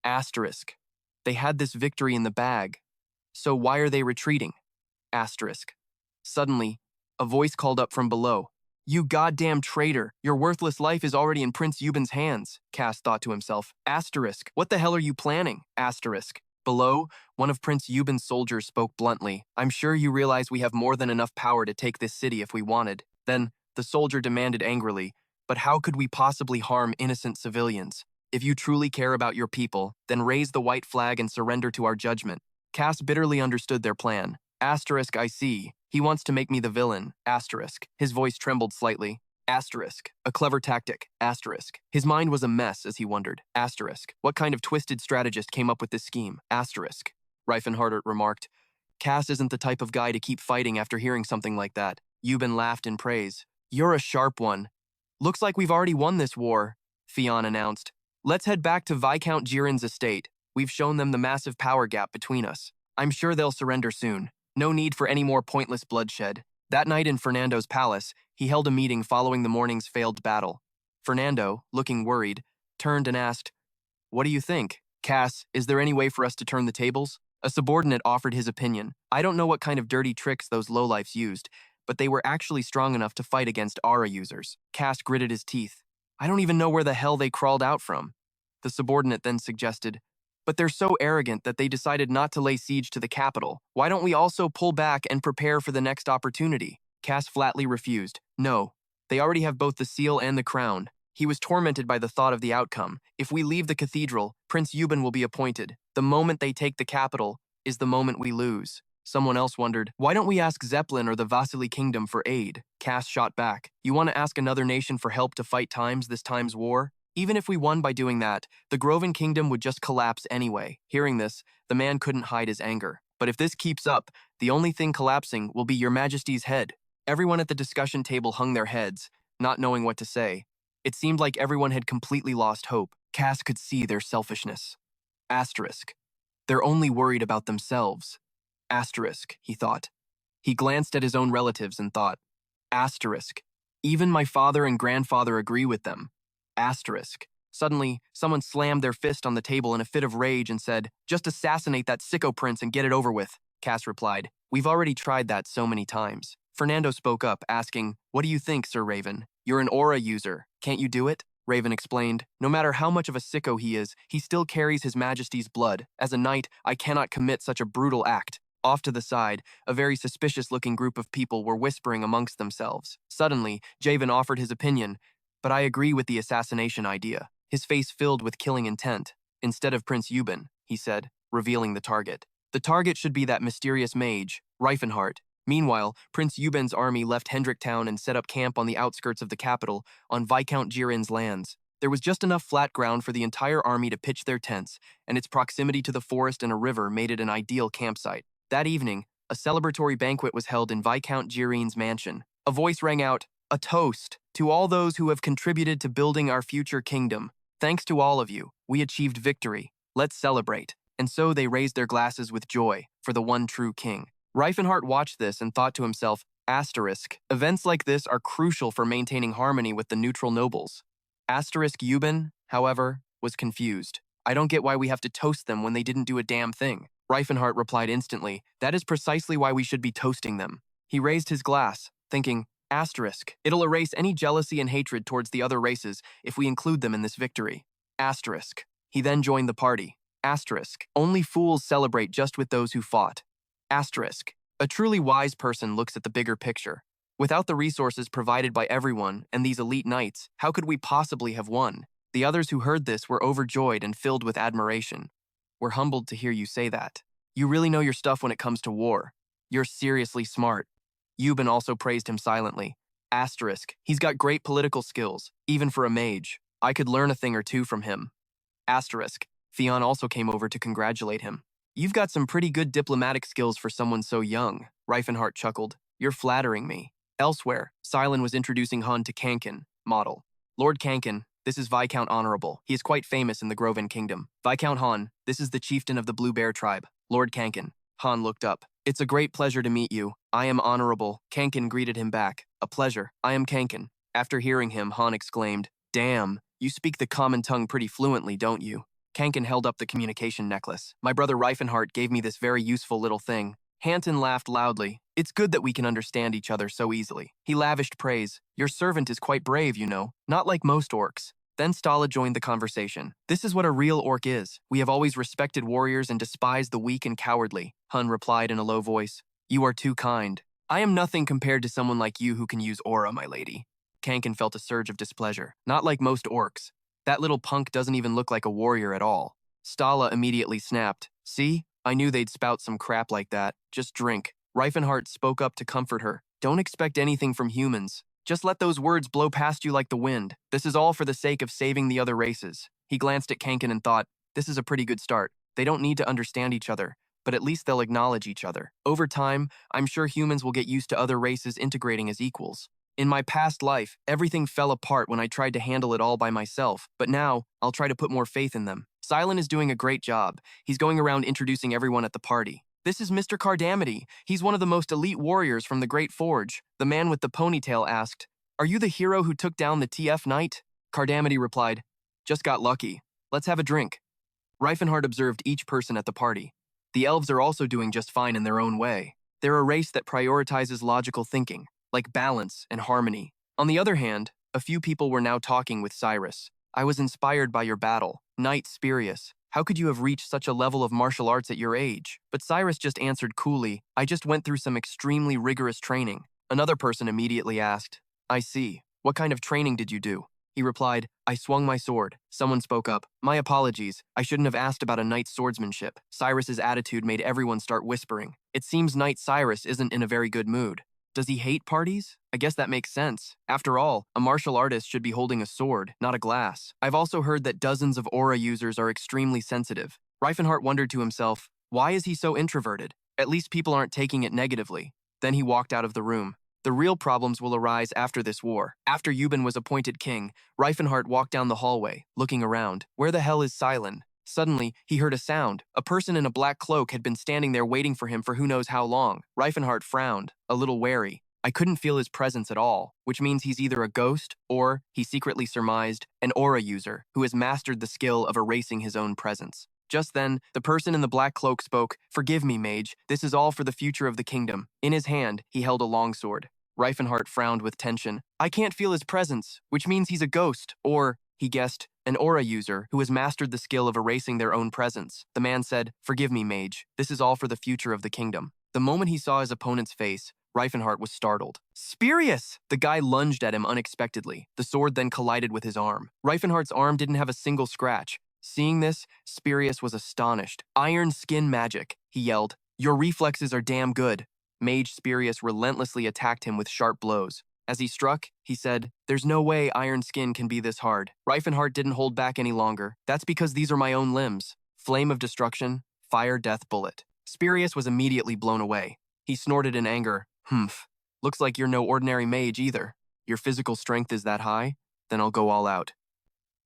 Asterisk. They had this victory in the bag. So why are they retreating? Asterisk. Suddenly, a voice called up from below. You goddamn traitor. Your worthless life is already in Prince Yuban's hands, Cass thought to himself. Asterisk. What the hell are you planning? Asterisk. Below, one of Prince Yuban's soldiers spoke bluntly. I'm sure you realize we have more than enough power to take this city if we wanted. Then, the soldier demanded angrily, But how could we possibly harm innocent civilians? If you truly care about your people, then raise the white flag and surrender to our judgment. Cass bitterly understood their plan. Asterisk, I see. He wants to make me the villain. Asterisk. His voice trembled slightly. Asterisk. A clever tactic. Asterisk. His mind was a mess as he wondered. Asterisk. What kind of twisted strategist came up with this scheme? Asterisk. Rifenhardt remarked. Cass isn't the type of guy to keep fighting after hearing something like that. Yuban laughed in praise. You're a sharp one. Looks like we've already won this war, Fionn announced. Let's head back to Viscount Jiren's estate. We've shown them the massive power gap between us. I'm sure they'll surrender soon. No need for any more pointless bloodshed. That night in Fernando's palace, he held a meeting following the morning's failed battle. Fernando, looking worried, turned and asked, What do you think? Cass, is there any way for us to turn the tables? A subordinate offered his opinion. I don't know what kind of dirty tricks those lowlifes used, but they were actually strong enough to fight against aura users. Cass gritted his teeth. I don't even know where the hell they crawled out from. The subordinate then suggested, But they're so arrogant that they decided not to lay siege to the capital. Why don't we also pull back and prepare for the next opportunity? Cass flatly refused. No, they already have both the seal and the crown. He was tormented by the thought of the outcome. If we leave the cathedral, Prince Yuban will be appointed. The moment they take the capital is the moment we lose. Someone else wondered, why don't we ask Zeppelin or the Vasily Kingdom for aid? Cass shot back. You want to ask another nation for help to fight this time's war? Even if we won by doing that, the Groven Kingdom would just collapse anyway. Hearing this, the man couldn't hide his anger. But if this keeps up, the only thing collapsing will be Your Majesty's head. Everyone at the discussion table hung their heads, not knowing what to say. It seemed like everyone had completely lost hope. Cass could see their selfishness. Asterisk. They're only worried about themselves. Asterisk, he thought. He glanced at his own relatives and thought, Asterisk. Even my father and grandfather agree with them. Asterisk. Suddenly, someone slammed their fist on the table in a fit of rage and said, "Just assassinate that sicko prince and get it over with." Cass replied, "We've already tried that so many times." Fernando spoke up, asking, "What do you think, Sir Raven? You're an aura user. Can't you do it?" Raven explained, "No matter how much of a sicko he is, he still carries His Majesty's blood. As a knight, I cannot commit such a brutal act." Off to the side, a very suspicious-looking group of people were whispering amongst themselves. Suddenly, Javen offered his opinion, "But I agree with the assassination idea." His face filled with killing intent. "Instead of Prince Euban," he said, revealing the target. "The target should be that mysterious mage, Rifenhardt." Meanwhile, Prince Euban's army left Hendricktown and set up camp on the outskirts of the capital, on Viscount Jirin's lands. There was just enough flat ground for the entire army to pitch their tents, and its proximity to the forest and a river made it an ideal campsite. That evening, a celebratory banquet was held in Viscount Jirin's mansion. A voice rang out, "A toast to all those who have contributed to building our future kingdom. Thanks to all of you, we achieved victory. Let's celebrate." And so they raised their glasses with joy for the one true king. Rifenhardt watched this and thought to himself, "Events like this are crucial for maintaining harmony with the neutral nobles." Euban, however, was confused. "I don't get why we have to toast them when they didn't do a damn thing." Rifenhardt replied instantly, "That is precisely why we should be toasting them." He raised his glass, thinking, "It'll erase any jealousy and hatred towards the other races if we include them in this victory." He then joined the party. Only fools celebrate just with those who fought. A truly wise person looks at the bigger picture. Without the resources provided by everyone and these elite knights, how could we possibly have won? The others who heard this were overjoyed and filled with admiration. "We're humbled to hear you say that. You really know your stuff when it comes to war. You're seriously smart." Euban also praised him silently. He's got great political skills, even for a mage. I could learn a thing or two from him. Theon also came over to congratulate him. "You've got some pretty good diplomatic skills for someone so young," Rifenhardt chuckled. "You're flattering me." Elsewhere, Silen was introducing Han to Kankin, model. "Lord Kankin, this is Viscount Honorable. He is quite famous in the Groven Kingdom. Viscount Han, this is the chieftain of the Blue Bear tribe, Lord Kankin." Han looked up. "It's a great pleasure to meet you. I am Honorable." Kankin greeted him back. "A pleasure. I am Kankin." After hearing him, Han exclaimed, "Damn, you speak the common tongue pretty fluently, don't you?" Kankin held up the communication necklace. "My brother Rifenhardt gave me this very useful little thing." Hanton laughed loudly. "It's good that we can understand each other so easily." He lavished praise. "Your servant is quite brave, you know. Not like most orcs." Then Stala joined the conversation. "This is what a real orc is. We have always respected warriors and despised the weak and cowardly." Hun replied in a low voice, "You are too kind. I am nothing compared to someone like you who can use aura, my lady." Kankin felt a surge of displeasure. "Not like most orcs. That little punk doesn't even look like a warrior at all." Stala immediately snapped. "See? I knew they'd spout some crap like that. Just drink." Rifenhardt spoke up to comfort her. "Don't expect anything from humans. Just let those words blow past you like the wind. This is all for the sake of saving the other races." He glanced at Kankin and thought, "This is a pretty good start. They don't need to understand each other, but at least they'll acknowledge each other. Over time, I'm sure humans will get used to other races integrating as equals. In my past life, everything fell apart when I tried to handle it all by myself, but now, I'll try to put more faith in them." Silen is doing a great job. He's going around introducing everyone at the party. "This is Mr. Cardamity. He's one of the most elite warriors from the Great Forge." The man with the ponytail asked, "Are you the hero who took down the TF Knight?" Cardamity replied, "Just got lucky. Let's have a drink." Rifenhardt observed each person at the party. The elves are also doing just fine in their own way. They're a race that prioritizes logical thinking, like balance and harmony. On the other hand, a few people were now talking with Cyrus. "I was inspired by your battle, Knight Spurius. How could you have reached such a level of martial arts at your age?" But Cyrus just answered coolly, "I just went through some extremely rigorous training." Another person immediately asked, "I see. What kind of training did you do?" He replied, "I swung my sword." Someone spoke up, "My apologies. I shouldn't have asked about a knight's swordsmanship." Cyrus's attitude made everyone start whispering. It seems Knight Cyrus isn't in a very good mood. Does he hate parties? I guess that makes sense. After all, a martial artist should be holding a sword, not a glass. I've also heard that dozens of aura users are extremely sensitive. Rifenhardt wondered to himself, why is he so introverted? At least people aren't taking it negatively. Then he walked out of the room. The real problems will arise after this war. After Euban was appointed king, Rifenhardt walked down the hallway, looking around. Where the hell is Silen? Suddenly, he heard a sound. A person in a black cloak had been standing there waiting for him for who knows how long. Rifenhardt frowned, a little wary. I couldn't feel his presence at all, which means he's either a ghost or, he secretly surmised, an aura user who has mastered the skill of erasing his own presence. Just then, the person in the black cloak spoke, "Forgive me, mage, this is all for the future of the kingdom." In his hand, he held a longsword. Rifenhardt frowned with tension. "I can't feel his presence, which means he's a ghost, or," he guessed, "an aura user who has mastered the skill of erasing their own presence." The man said, "Forgive me, mage, this is all for the future of the kingdom." The moment he saw his opponent's face, Rifenhardt was startled. "Spirius!" The guy lunged at him unexpectedly. The sword then collided with his arm. Rifenhardt's arm didn't have a single scratch. Seeing this, Spirius was astonished. "Iron skin magic," he yelled. "Your reflexes are damn good." Mage Spirius relentlessly attacked him with sharp blows. As he struck, he said, "There's no way iron skin can be this hard." Rifenhardt didn't hold back any longer. "That's because these are my own limbs. Flame of destruction, fire death bullet." Spirius was immediately blown away. He snorted in anger. "Humph. Looks like you're no ordinary mage either. Your physical strength is that high? Then I'll go all out."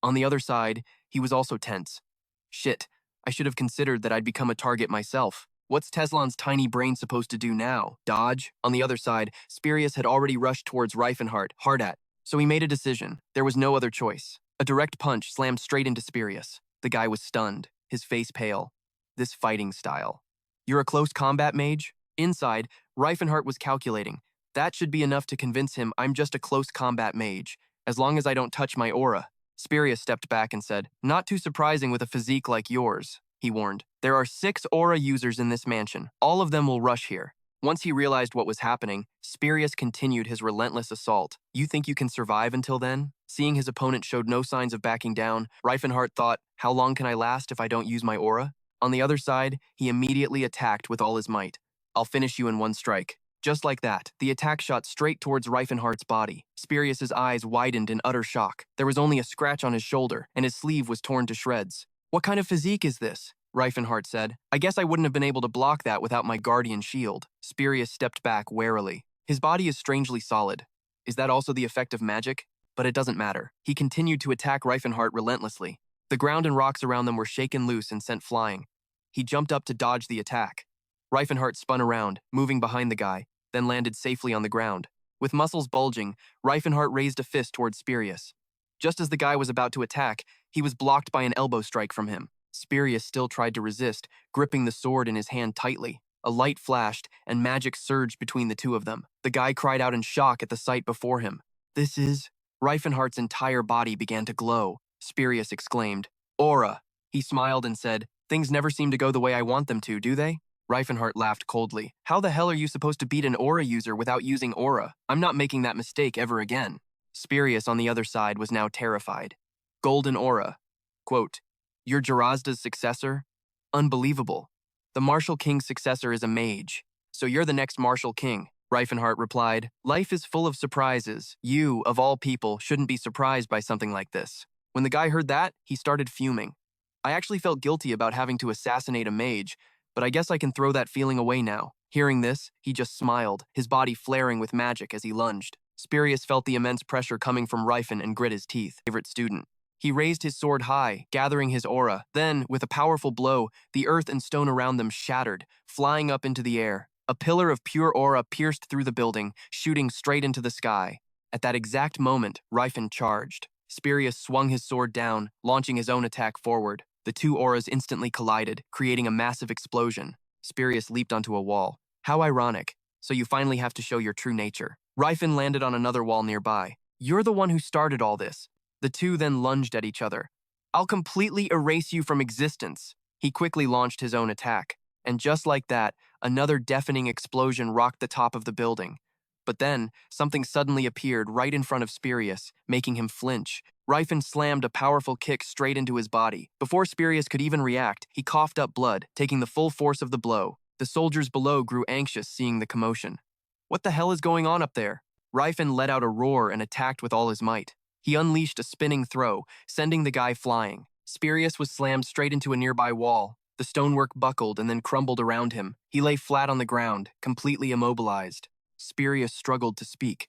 On the other side, he was also tense. Shit, I should have considered that I'd become a target myself. What's Teslan's tiny brain supposed to do now? Dodge? On the other side, Spirius had already rushed towards Rifenhardt, hard at. So he made a decision. There was no other choice. A direct punch slammed straight into Spirius. The guy was stunned, his face pale. This fighting style. "You're a close combat mage?" Inside, Rifenhardt was calculating. That should be enough to convince him I'm just a close combat mage, as long as I don't touch my aura. Spirius stepped back and said, "Not too surprising with a physique like yours," he warned. "There are 6 aura users in this mansion. All of them will rush here." Once he realized what was happening, Spirius continued his relentless assault. "You think you can survive until then?" Seeing his opponent showed no signs of backing down, Rifenhardt thought, "How long can I last if I don't use my aura?" On the other side, he immediately attacked with all his might. "I'll finish you in one strike." Just like that, the attack shot straight towards Rifenhardt's body. Spirius's eyes widened in utter shock. There was only a scratch on his shoulder, and his sleeve was torn to shreds. "What kind of physique is this?" Rifenhardt said. "I guess I wouldn't have been able to block that without my guardian shield." Spirius stepped back warily. "His body is strangely solid. Is that also the effect of magic? But it doesn't matter." He continued to attack Rifenhardt relentlessly. The ground and rocks around them were shaken loose and sent flying. He jumped up to dodge the attack. Rifenhardt spun around, moving behind the guy, then landed safely on the ground. With muscles bulging, Rifenhardt raised a fist towards Spirius. Just as the guy was about to attack, he was blocked by an elbow strike from him. Spirius still tried to resist, gripping the sword in his hand tightly. A light flashed, and magic surged between the two of them. The guy cried out in shock at the sight before him. "This is..." Rifenhardt's entire body began to glow. Spirius exclaimed, "Aura!" He smiled and said, "Things never seem to go the way I want them to, do they?" Rifenhardt laughed coldly. "How the hell are you supposed to beat an aura user without using aura? I'm not making that mistake ever again." Spirius on the other side was now terrified. "Golden aura." Quote, "You're Jarazda's successor? Unbelievable. The Martial King's successor is a mage. So you're the next Martial King." Rifenhardt replied, "Life is full of surprises. You, of all people, shouldn't be surprised by something like this." When the guy heard that, he started fuming. "I actually felt guilty about having to assassinate a mage, but I guess I can throw that feeling away now." Hearing this, he just smiled, his body flaring with magic as he lunged. Spirius felt the immense pressure coming from Rifen and grit his teeth. Favorite student. He raised his sword high, gathering his aura. Then, with a powerful blow, the earth and stone around them shattered, flying up into the air. A pillar of pure aura pierced through the building, shooting straight into the sky. At that exact moment, Rifen charged. Spirius swung his sword down, launching his own attack forward. The two auras instantly collided, creating a massive explosion. Spirius leaped onto a wall. "How ironic. So you finally have to show your true nature." Rifen landed on another wall nearby. "You're the one who started all this." The two then lunged at each other. "I'll completely erase you from existence." He quickly launched his own attack. And just like that, another deafening explosion rocked the top of the building. But then, something suddenly appeared right in front of Spirius, making him flinch. Rifen slammed a powerful kick straight into his body. Before Spirius could even react, he coughed up blood, taking the full force of the blow. The soldiers below grew anxious seeing the commotion. "What the hell is going on up there?" Rifen let out a roar and attacked with all his might. He unleashed a spinning throw, sending the guy flying. Spirius was slammed straight into a nearby wall. The stonework buckled and then crumbled around him. He lay flat on the ground, completely immobilized. Spirius struggled to speak.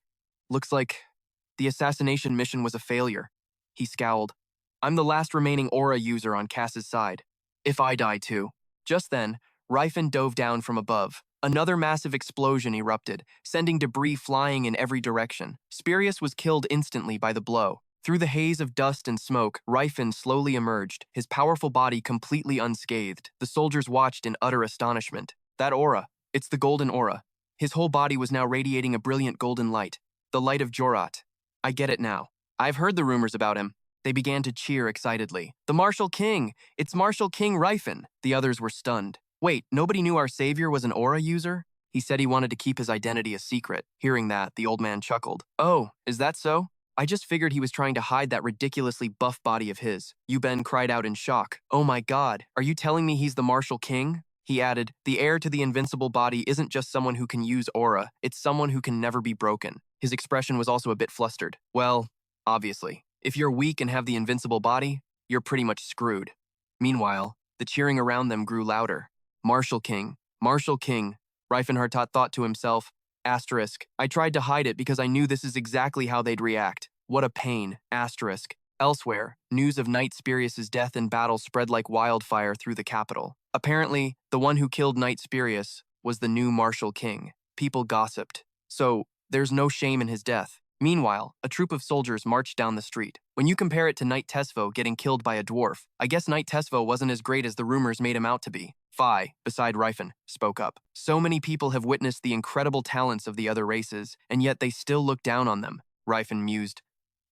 "Looks like the assassination mission was a failure." He scowled. "I'm the last remaining aura user on Cass's side. If I die too." Just then, Rifen dove down from above. Another massive explosion erupted, sending debris flying in every direction. Spirius was killed instantly by the blow. Through the haze of dust and smoke, Rifen slowly emerged, his powerful body completely unscathed. The soldiers watched in utter astonishment. That aura, it's the golden aura. His whole body was now radiating a brilliant golden light. The light of Jorat. I get it now. I've heard the rumors about him. They began to cheer excitedly. The Martial King! It's Martial King Rifen! The others were stunned. Wait, nobody knew our savior was an aura user? He said he wanted to keep his identity a secret. Hearing that, the old man chuckled. Oh, is that so? I just figured he was trying to hide that ridiculously buff body of his. Yuben cried out in shock. Oh my god, are you telling me he's the Martial King? He added, the heir to the invincible body isn't just someone who can use aura, it's someone who can never be broken. His expression was also a bit flustered. Well, obviously, if you're weak and have the invincible body, you're pretty much screwed. Meanwhile, the cheering around them grew louder. Martial King, Martial King, Rifenhardt thought to himself. Asterisk, I tried to hide it because I knew this is exactly how they'd react. What a pain. Asterisk. Elsewhere, news of Knight Spirius' death in battle spread like wildfire through the capital. Apparently, the one who killed Knight Spirius was the new Martial King. People gossiped. So, there's no shame in his death. Meanwhile, a troop of soldiers marched down the street. When you compare it to Knight Tesvo getting killed by a dwarf, I guess Knight Tesvo wasn't as great as the rumors made him out to be. Phi, beside Rifen, spoke up. So many people have witnessed the incredible talents of the other races, and yet they still look down on them, Rifen mused.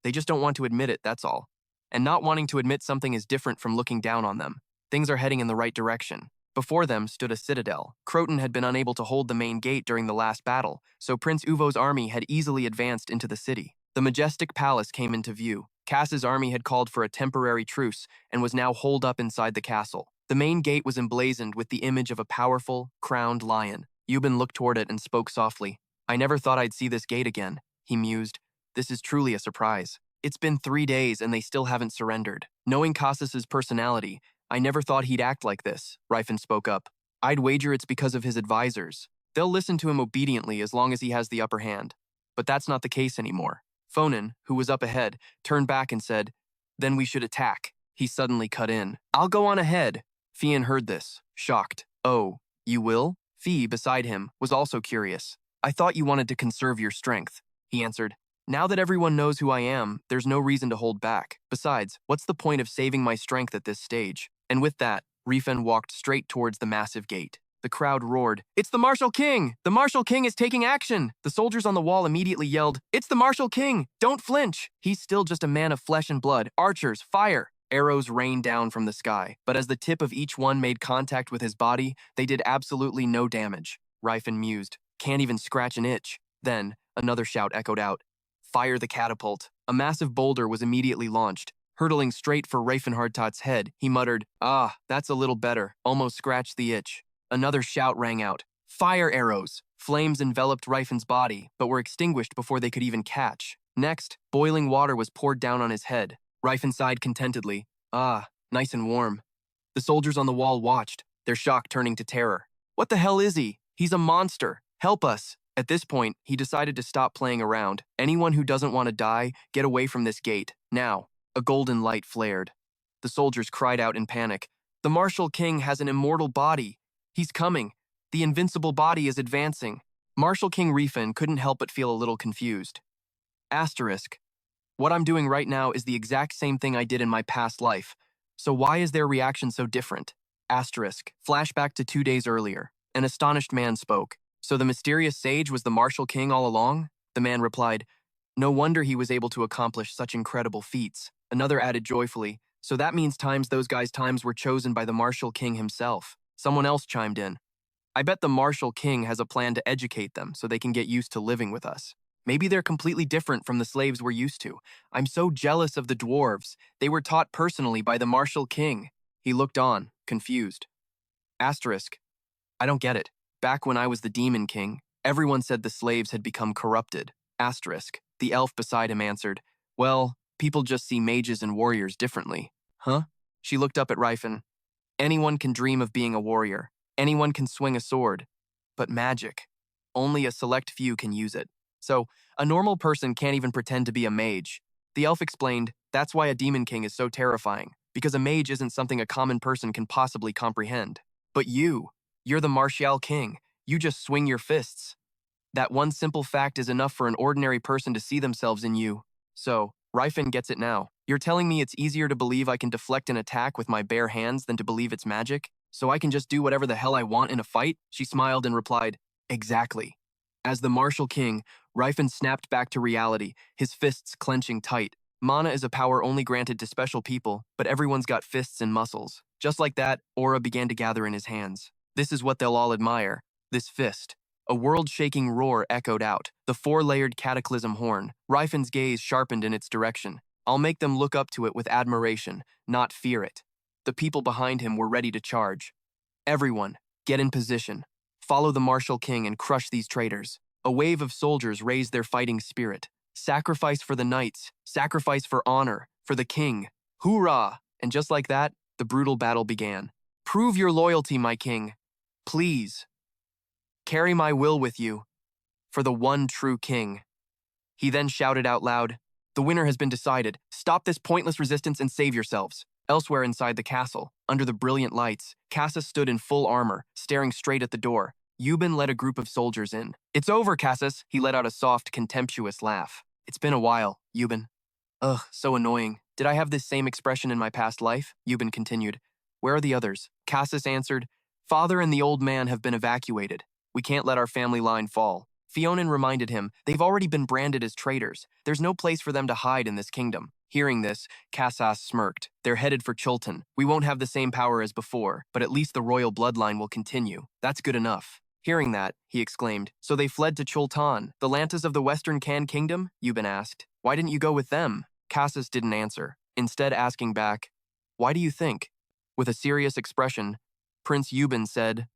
They just don't want to admit it, that's all. And not wanting to admit something is different from looking down on them. Things are heading in the right direction. Before them stood a citadel. Croton had been unable to hold the main gate during the last battle, so Prince Uvo's army had easily advanced into the city. The majestic palace came into view. Cass's army had called for a temporary truce and was now holed up inside the castle. The main gate was emblazoned with the image of a powerful, crowned lion. Yuben looked toward it and spoke softly. I never thought I'd see this gate again, he mused. This is truly a surprise. It's been 3 days and they still haven't surrendered. Knowing Cass's personality, I never thought he'd act like this, Rifen spoke up. I'd wager it's because of his advisors. They'll listen to him obediently as long as he has the upper hand. But that's not the case anymore. Fonan, who was up ahead, turned back and said, Then we should attack. He suddenly cut in. I'll go on ahead. Fian heard this, shocked. Oh, you will? Fi, beside him, was also curious. I thought you wanted to conserve your strength, he answered. Now that everyone knows who I am, there's no reason to hold back. Besides, what's the point of saving my strength at this stage? And with that, Rifen walked straight towards the massive gate. The crowd roared, It's the Martial King! The Martial King is taking action! The soldiers on the wall immediately yelled, It's the Martial King! Don't flinch! He's still just a man of flesh and blood. Archers, fire! Arrows rained down from the sky, but as the tip of each one made contact with his body, they did absolutely no damage. Rifen mused, Can't even scratch an itch. Then, another shout echoed out, Fire the catapult. A massive boulder was immediately launched. Hurtling straight for Rifenhardt's head, he muttered, Ah, that's a little better. Almost scratched the itch. Another shout rang out. Fire arrows! Flames enveloped Rifen's body, but were extinguished before they could even catch. Next, boiling water was poured down on his head. Rifen sighed contentedly. Ah, nice and warm. The soldiers on the wall watched, their shock turning to terror. What the hell is he? He's a monster. Help us. At this point, he decided to stop playing around. Anyone who doesn't want to die, get away from this gate. Now. A golden light flared. The soldiers cried out in panic. The Martial King has an immortal body. He's coming. The invincible body is advancing. Martial King Rifen couldn't help but feel a little confused. Asterisk. What I'm doing right now is the exact same thing I did in my past life. So why is their reaction so different? Asterisk. Flashback to 2 days earlier. An astonished man spoke. So the mysterious sage was the Martial King all along? The man replied, No wonder he was able to accomplish such incredible feats. Another added joyfully, So that means those guys' times were chosen by the Martial King himself. Someone else chimed in. I bet the Martial King has a plan to educate them so they can get used to living with us. Maybe they're completely different from the slaves we're used to. I'm so jealous of the dwarves. They were taught personally by the Martial King. He looked on, confused. Asterisk. I don't get it. Back when I was the Demon King, everyone said the slaves had become corrupted. Asterisk. The elf beside him answered, Well, people just see mages and warriors differently. Huh? She looked up at Rifen. Anyone can dream of being a warrior. Anyone can swing a sword. But magic. Only a select few can use it. So, a normal person can't even pretend to be a mage. The elf explained, That's why a Demon King is so terrifying, because a mage isn't something a common person can possibly comprehend. But you're the Martial King. You just swing your fists. That one simple fact is enough for an ordinary person to see themselves in you. So, Rifen gets it now. You're telling me it's easier to believe I can deflect an attack with my bare hands than to believe it's magic? So I can just do whatever the hell I want in a fight? She smiled and replied, exactly. As the martial king, Rifen snapped back to reality, his fists clenching tight. Mana is a power only granted to special people, but everyone's got fists and muscles. Just like that, aura began to gather in his hands. This is what they'll all admire, this fist. A world-shaking roar echoed out, the four-layered cataclysm horn. Rifen's gaze sharpened in its direction. I'll make them look up to it with admiration, not fear it. The people behind him were ready to charge. Everyone, get in position. Follow the martial king and crush these traitors. A wave of soldiers raised their fighting spirit. Sacrifice for the knights, sacrifice for honor, for the king. Hoorah! And just like that, the brutal battle began. Prove your loyalty, my king. Please. Carry my will with you, for the one true king. He then shouted out loud, the winner has been decided. Stop this pointless resistance and save yourselves. Elsewhere inside the castle, under the brilliant lights, Cassus stood in full armor, staring straight at the door. Euban led a group of soldiers in. It's over, Cassus. He let out a soft, contemptuous laugh. It's been a while, Euban. Ugh, so annoying. Did I have this same expression in my past life? Euban continued. Where are the others? Cassus answered, Father and the old man have been evacuated. We can't let our family line fall. Fionin reminded him, they've already been branded as traitors. There's no place for them to hide in this kingdom. Hearing this, Cassus smirked. They're headed for Chultan. We won't have the same power as before, but at least the royal bloodline will continue. That's good enough. Hearing that, he exclaimed, so they fled to Chultan, the Lantas of the Western Kan Kingdom? Euban asked. Why didn't you go with them? Cassus didn't answer, instead asking back, why do you think? With a serious expression, Prince Euban said,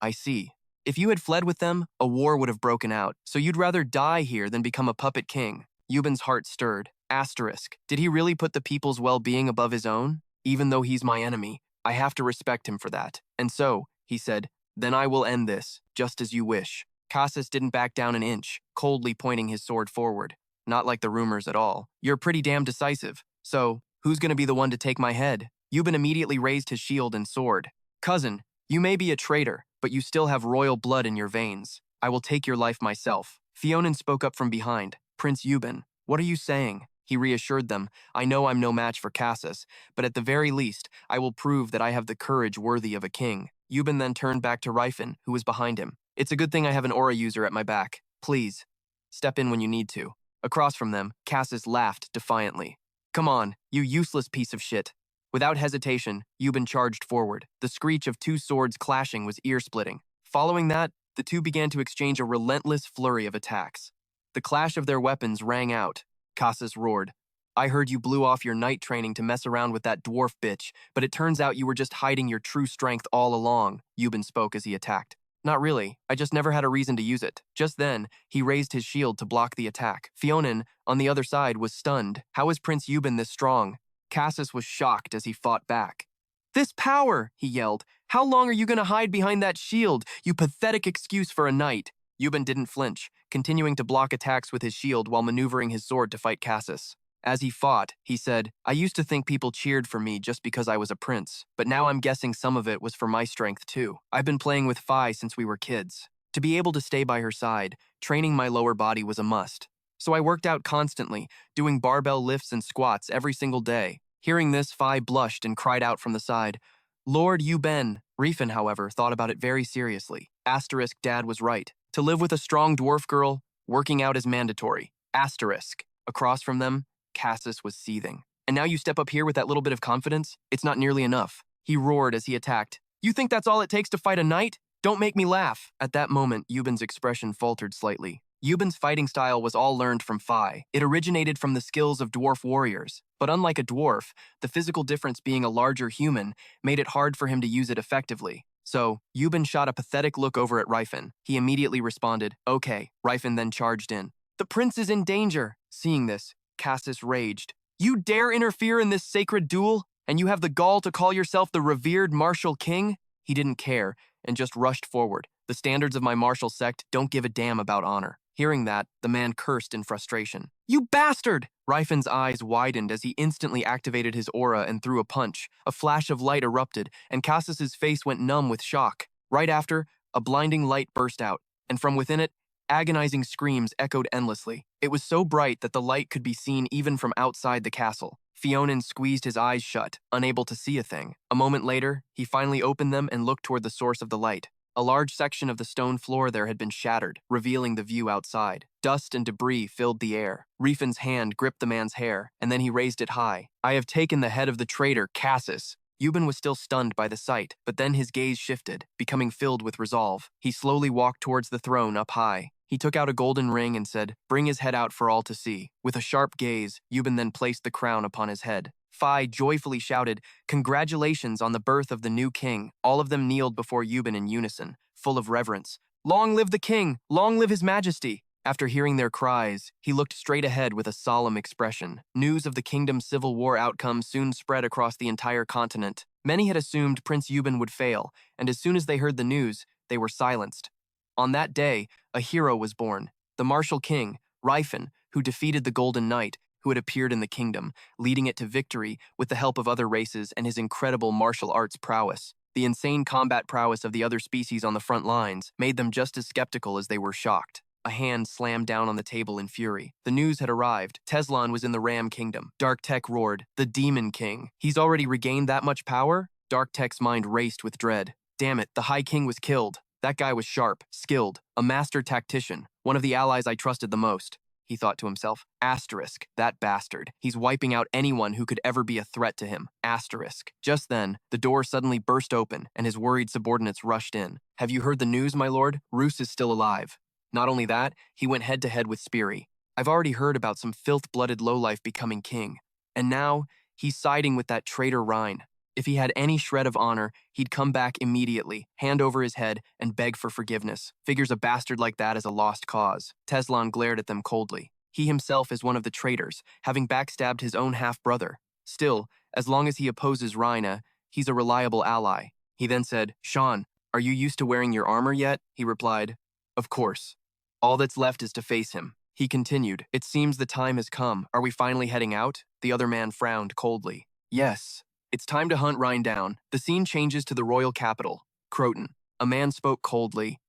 I see. If you had fled with them, a war would have broken out, so you'd rather die here than become a puppet king. Euban's heart stirred. Asterisk. Did he really put the people's well-being above his own? Even though he's my enemy, I have to respect him for that. And so, he said, then I will end this, just as you wish. Cassus didn't back down an inch, coldly pointing his sword forward. Not like the rumors at all. You're pretty damn decisive. So, who's gonna be the one to take my head? Euban immediately raised his shield and sword. Cousin, you may be a traitor, but you still have royal blood in your veins. I will take your life myself. Fionin spoke up from behind. Prince Euban, what are you saying? He reassured them. I know I'm no match for Cassus, but at the very least, I will prove that I have the courage worthy of a king. Euban then turned back to Rifen, who was behind him. It's a good thing I have an aura user at my back. Please, step in when you need to. Across from them, Cassus laughed defiantly. Come on, you useless piece of shit. Without hesitation, Euban charged forward. The screech of two swords clashing was ear-splitting. Following that, the two began to exchange a relentless flurry of attacks. The clash of their weapons rang out. Cassus roared. I heard you blew off your knight training to mess around with that dwarf bitch, but it turns out you were just hiding your true strength all along, Euban spoke as he attacked. Not really, I just never had a reason to use it. Just then, he raised his shield to block the attack. Fionin, on the other side, was stunned. How is Prince Euban this strong? Cassus was shocked as he fought back. This power, he yelled. How long are you going to hide behind that shield, you pathetic excuse for a knight? Euban didn't flinch, continuing to block attacks with his shield while maneuvering his sword to fight Cassus. As he fought, he said, I used to think people cheered for me just because I was a prince, but now I'm guessing some of it was for my strength too. I've been playing with Phi since we were kids. To be able to stay by her side, training my lower body was a must. So I worked out constantly, doing barbell lifts and squats every single day. Hearing this, Phi blushed and cried out from the side, Lord Euban. Rifen, however, thought about it very seriously. Asterisk, Dad was right. To live with a strong dwarf girl, working out is mandatory. Asterisk. Across from them, Cassus was seething. And now you step up here with that little bit of confidence? It's not nearly enough. He roared as he attacked. You think that's all it takes to fight a knight? Don't make me laugh. At that moment, Euban's expression faltered slightly. Euban's fighting style was all learned from Phi. It originated from the skills of dwarf warriors. But unlike a dwarf, the physical difference being a larger human made it hard for him to use it effectively. So, Euban shot a pathetic look over at Rifen. He immediately responded, okay. Rifen then charged in. The prince is in danger. Seeing this, Cassus raged. You dare interfere in this sacred duel? And you have the gall to call yourself the revered martial king? He didn't care, and just rushed forward. The standards of my martial sect don't give a damn about honor. Hearing that, the man cursed in frustration. You bastard! Rifen's eyes widened as he instantly activated his aura and threw a punch. A flash of light erupted, and Cassus's face went numb with shock. Right after, A blinding light burst out, and from within it, agonizing screams echoed endlessly. It was so bright that the light could be seen even from outside the castle. Fionin squeezed his eyes shut, unable to see a thing. A moment later, he finally opened them and looked toward the source of the light. A large section of the stone floor there had been shattered, revealing the view outside. Dust and debris filled the air. Rifen's hand gripped the man's hair, and then he raised it high. "I have taken the head of the traitor, Cassus." Euban was still stunned by the sight, but then his gaze shifted, becoming filled with resolve. He slowly walked towards the throne up high. He took out a golden ring and said, "Bring his head out for all to see." With a sharp gaze, Euban then placed the crown upon his head. Phi joyfully shouted, "Congratulations on the birth of the new king." All of them kneeled before Euban in unison, full of reverence. "Long live the king! Long live his majesty!" After hearing their cries, he looked straight ahead with a solemn expression. News of the kingdom's civil war outcome soon spread across the entire continent. Many had assumed Prince Euban would fail, and as soon as they heard the news, they were silenced. On that day, a hero was born, the martial king, Rifen, who defeated the Golden Knight, who had appeared in the kingdom, leading it to victory with the help of other races and his incredible martial arts prowess. The insane combat prowess of the other species on the front lines made them just as skeptical as they were shocked. A hand slammed down on the table in fury. The news had arrived. Teslan was in the Ram Kingdom. Dark Tech roared, "The Demon King. He's already regained that much power?" Dark Tech's mind raced with dread. Damn it, the High King was killed. That guy was sharp, skilled, a master tactician, one of the allies I trusted the most. He thought to himself, asterisk, that bastard. He's wiping out anyone who could ever be a threat to him. Asterisk. Just then, the door suddenly burst open, and his worried subordinates rushed in. "Have you heard the news, my lord? Roos is still alive." Not only that, he went head-to-head with Siri. "I've already heard about some filth-blooded lowlife becoming king. And now, he's siding with that traitor Rhine. If he had any shred of honor, he'd come back immediately, hand over his head, and beg for forgiveness. Figures a bastard like that as a lost cause." Teslan glared at them coldly. He himself is one of the traitors, having backstabbed his own half-brother. Still, as long as he opposes Rhine, he's a reliable ally. He then said, "Sean, are you used to wearing your armor yet?" He replied, "Of course. All that's left is to face him." He continued, "It seems the time has come. Are we finally heading out?" The other man frowned coldly. "Yes. It's time to hunt Rhine down." The scene changes to the royal capital, Croton. A man spoke coldly.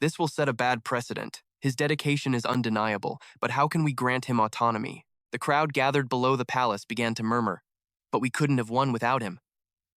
"This will set a bad precedent. His dedication is undeniable, but how can we grant him autonomy?" The crowd gathered below the palace began to murmur. "But we couldn't have won without him.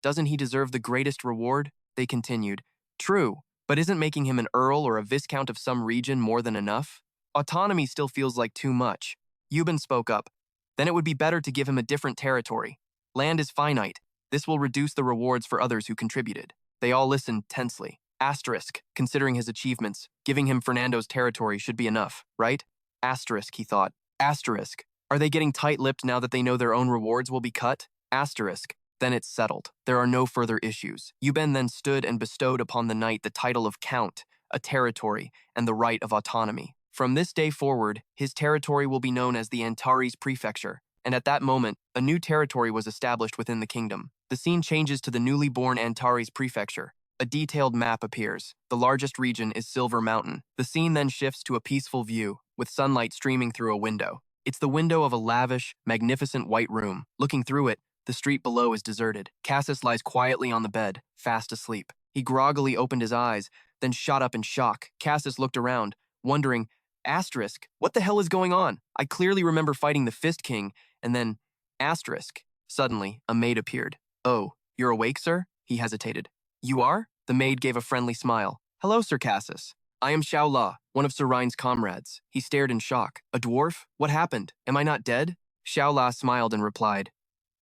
Doesn't he deserve the greatest reward?" They continued. "True. But isn't making him an earl or a viscount of some region more than enough? Autonomy still feels like too much." Euban spoke up. "Then it would be better to give him a different territory. Land is finite. This will reduce the rewards for others who contributed." They all listened tensely. Asterisk, considering his achievements, giving him Fernando's territory should be enough, right? Asterisk, he thought. Asterisk, are they getting tight-lipped now that they know their own rewards will be cut? Asterisk. Then it's settled. There are no further issues. Euban then stood and bestowed upon the knight the title of Count, a territory, and the right of autonomy. From this day forward, his territory will be known as the Antares Prefecture, and at that moment, a new territory was established within the kingdom. The scene changes to the newly born Antares Prefecture. A detailed map appears. The largest region is Silver Mountain. The scene then shifts to a peaceful view, with sunlight streaming through a window. It's the window of a lavish, magnificent white room. Looking through it, the street below is deserted. Cassus lies quietly on the bed, fast asleep. He groggily opened his eyes, then shot up in shock. Cassus looked around, wondering, asterisk, what the hell is going on? I clearly remember fighting the Fist King, and then, asterisk. Suddenly, a maid appeared. "Oh, you're awake, sir?" He hesitated. "You are?" The maid gave a friendly smile. "Hello, Sir Cassus. I am Xiao La, one of Sir Rhine's comrades." He stared in shock. "A dwarf? What happened? Am I not dead?" Xiao La smiled and replied,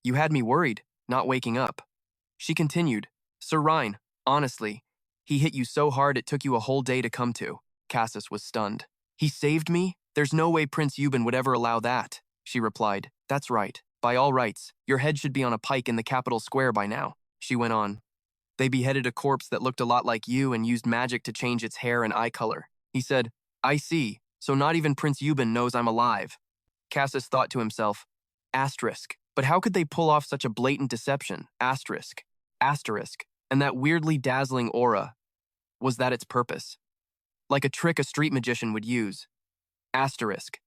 "You had me worried, not waking up." She continued, "Sir Rhine, honestly, he hit you so hard it took you a whole day to come to." Cassus was stunned. "He saved me? There's no way Prince Euban would ever allow that." She replied, "That's right. By all rights, your head should be on a pike in the capital square by now." She went on, "They beheaded a corpse that looked a lot like you and used magic to change its hair and eye color." He said, "I see, so not even Prince Euban knows I'm alive." Cassus thought to himself, asterisk, but how could they pull off such a blatant deception? Asterisk, asterisk, and that weirdly dazzling aura, was that its purpose? Like a trick a street magician would use. Asterisk.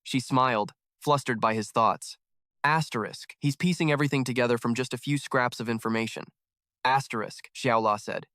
She smiled, flustered by his thoughts. Asterisk, he's piecing everything together from just a few scraps of information. Asterisk, Xiaola said.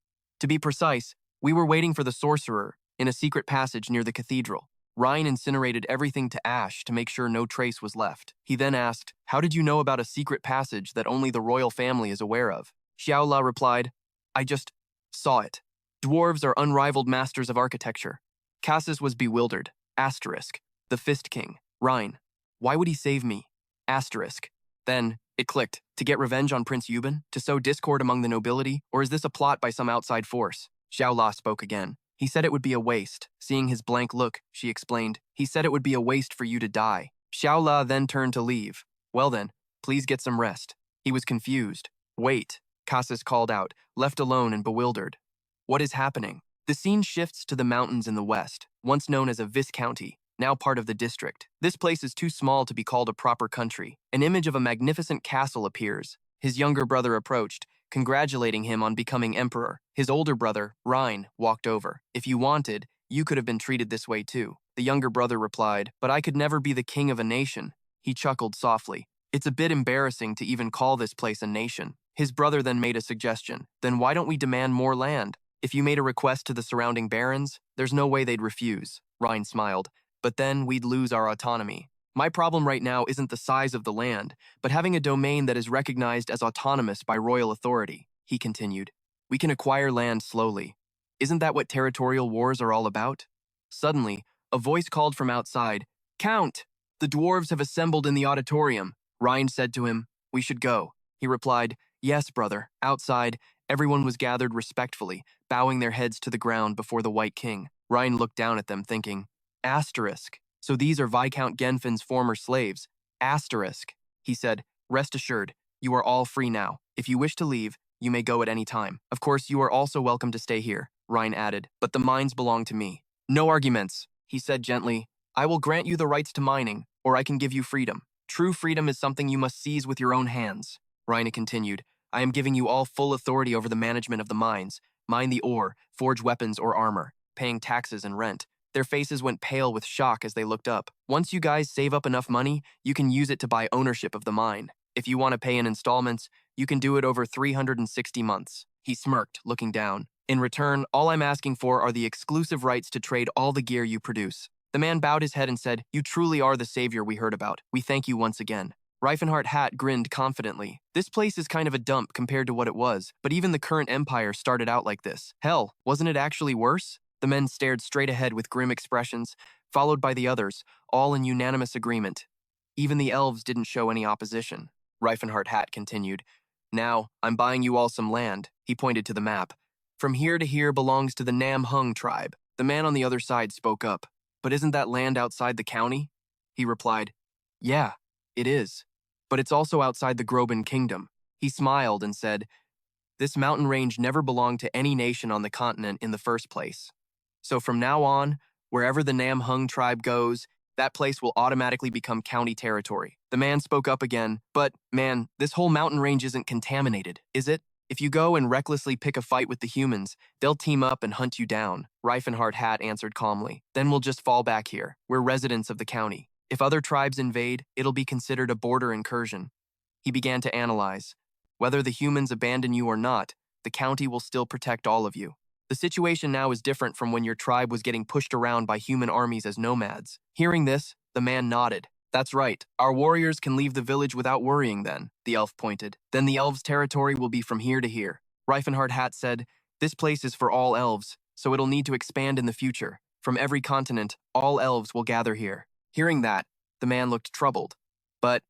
To be precise, We were waiting for the sorcerer in a secret passage near the cathedral. Ryan incinerated everything to ash to make sure no trace was left. He then asked, "How did you know about a secret passage that only the royal family is aware of?" Xiaola replied, "I just saw it. Dwarves are unrivaled masters of architecture." Cassis was bewildered. Asterisk. The Fist King. Ryan. Why would he save me? Asterisk. Then, it clicked. To get revenge on Prince Yuban? To sow discord among the nobility? Or is this a plot by some outside force? Xiaola spoke again. He said it would be a waste. Seeing his blank look, she explained, "He said it would be a waste for you to die." Xiaola then turned to leave. "Well then, please get some rest." He was confused. "Wait," Cassis called out, left alone and bewildered. "What is happening?" The scene shifts to the mountains in the west, once known as a viscounty, now part of the district. This place is too small to be called a proper country. An image of a magnificent castle appears. His younger brother approached, congratulating him on becoming emperor. His older brother, Rhine, walked over. "If you wanted, you could have been treated this way too." The younger brother replied, "But I could never be the king of a nation." He chuckled softly. "It's a bit embarrassing to even call this place a nation." His brother then made a suggestion. "Then why don't we demand more land? If you made a request to the surrounding barons, there's no way they'd refuse." Rhine smiled. "But then we'd lose our autonomy. My problem right now isn't the size of the land, but having a domain that is recognized as autonomous by royal authority," he continued. "We can acquire land slowly. Isn't that what territorial wars are all about?" Suddenly, a voice called from outside, "Count! The dwarves have assembled in the auditorium." Rhine said to him, "We should go." He replied, "Yes, brother." Outside, everyone was gathered respectfully, bowing their heads to the ground before the White King. Rhine looked down at them, thinking, asterisk. So these are Viscount Genfin's former slaves. Asterisk. He said, "Rest assured, you are all free now. If you wish to leave, you may go at any time. Of course, you are also welcome to stay here," Rhine added, "but the mines belong to me." "No arguments," he said gently. "I will grant you the rights to mining, or I can give you freedom. True freedom is something you must seize with your own hands." Rhine continued, "I am giving you all full authority over the management of the mines. Mine the ore, forge weapons or armor, paying taxes and rent." Their faces went pale with shock as they looked up. "Once you guys save up enough money, you can use it to buy ownership of the mine. If you want to pay in installments, you can do it over 360 months. He smirked, looking down. "In return, all I'm asking for are the exclusive rights to trade all the gear you produce." The man bowed his head and said, "You truly are the savior we heard about. We thank you once again." Rifenhardt grinned confidently. "This place is kind of a dump compared to what it was, but even the current empire started out like this. Hell, wasn't it actually worse?" The men stared straight ahead with grim expressions, followed by the others, all in unanimous agreement. Even the elves didn't show any opposition. Rifenhardt continued, "Now, I'm buying you all some land." He pointed to the map. "From here to here belongs to the Nam Hung tribe." The man on the other side spoke up. "But isn't that land outside the county?" He replied, "Yeah, it is. But it's also outside the Groban kingdom." He smiled and said, "This mountain range never belonged to any nation on the continent in the first place. So from now on, wherever the Nam Hung tribe goes, that place will automatically become county territory." The man spoke up again, "But, man, this whole mountain range isn't contaminated, is it? If you go and recklessly pick a fight with the humans, they'll team up and hunt you down." Rifenhardt answered calmly, "Then we'll just fall back here. We're residents of the county. If other tribes invade, it'll be considered a border incursion." He began to analyze. "Whether the humans abandon you or not, the county will still protect all of you. The situation now is different from when your tribe was getting pushed around by human armies as nomads." Hearing this, the man nodded. "That's right. Our warriors can leave the village without worrying then," the elf pointed. "Then the elves' territory will be from here to here." Rifenhardt said, "This place is for all elves, so it'll need to expand in the future. From every continent, all elves will gather here." Hearing that, the man looked troubled. "But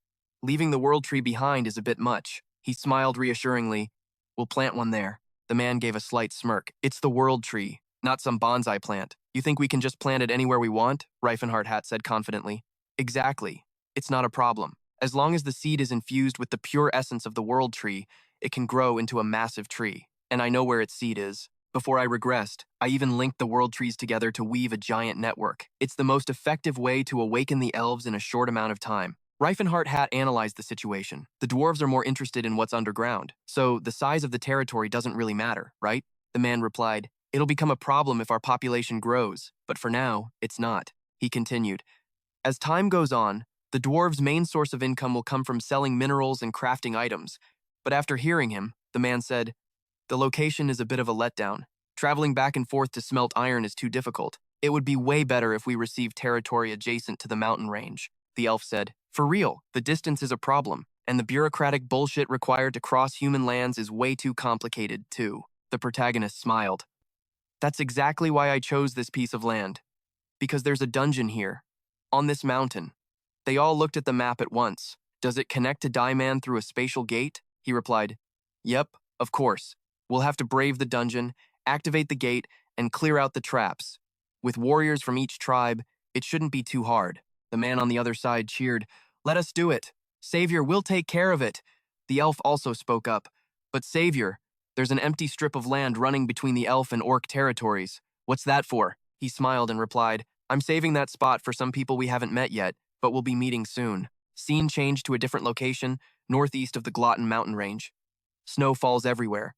leaving the world tree behind is a bit much." He smiled reassuringly. "We'll plant one there." The man gave a slight smirk. "It's the world tree, not some bonsai plant. You think we can just plant it anywhere we want?" Rifenhardt said confidently. "Exactly. It's not a problem. As long as the seed is infused with the pure essence of the world tree, it can grow into a massive tree. And I know where its seed is. Before I regressed, I even linked the world trees together to weave a giant network. It's the most effective way to awaken the elves in a short amount of time." Rifenhardt analyzed the situation. The dwarves are more interested in what's underground, so the size of the territory doesn't really matter, right? The man replied, "It'll become a problem if our population grows, but for now, it's not." He continued, "As time goes on, the dwarves' main source of income will come from selling minerals and crafting items." But after hearing him, the man said, "The location is a bit of a letdown. Traveling back and forth to smelt iron is too difficult. It would be way better if we received territory adjacent to the mountain range, the elf said. For real, the distance is a problem, and the bureaucratic bullshit required to cross human lands is way too complicated, too. The protagonist smiled. That's exactly why I chose this piece of land. Because there's a dungeon here, on this mountain. They all looked at the map at once. Does it connect to Daiman through a spatial gate? He replied. Yep, of course. We'll have to brave the dungeon, activate the gate, and clear out the traps. With warriors from each tribe, it shouldn't be too hard. The man on the other side cheered, Let us do it. Savior, we'll take care of it. The elf also spoke up. But Savior, there's an empty strip of land running between the elf and orc territories. What's that for? He smiled and replied, I'm saving that spot for some people we haven't met yet, but we'll be meeting soon. Scene changed to a different location, northeast of the Glotton mountain range. Snow falls everywhere.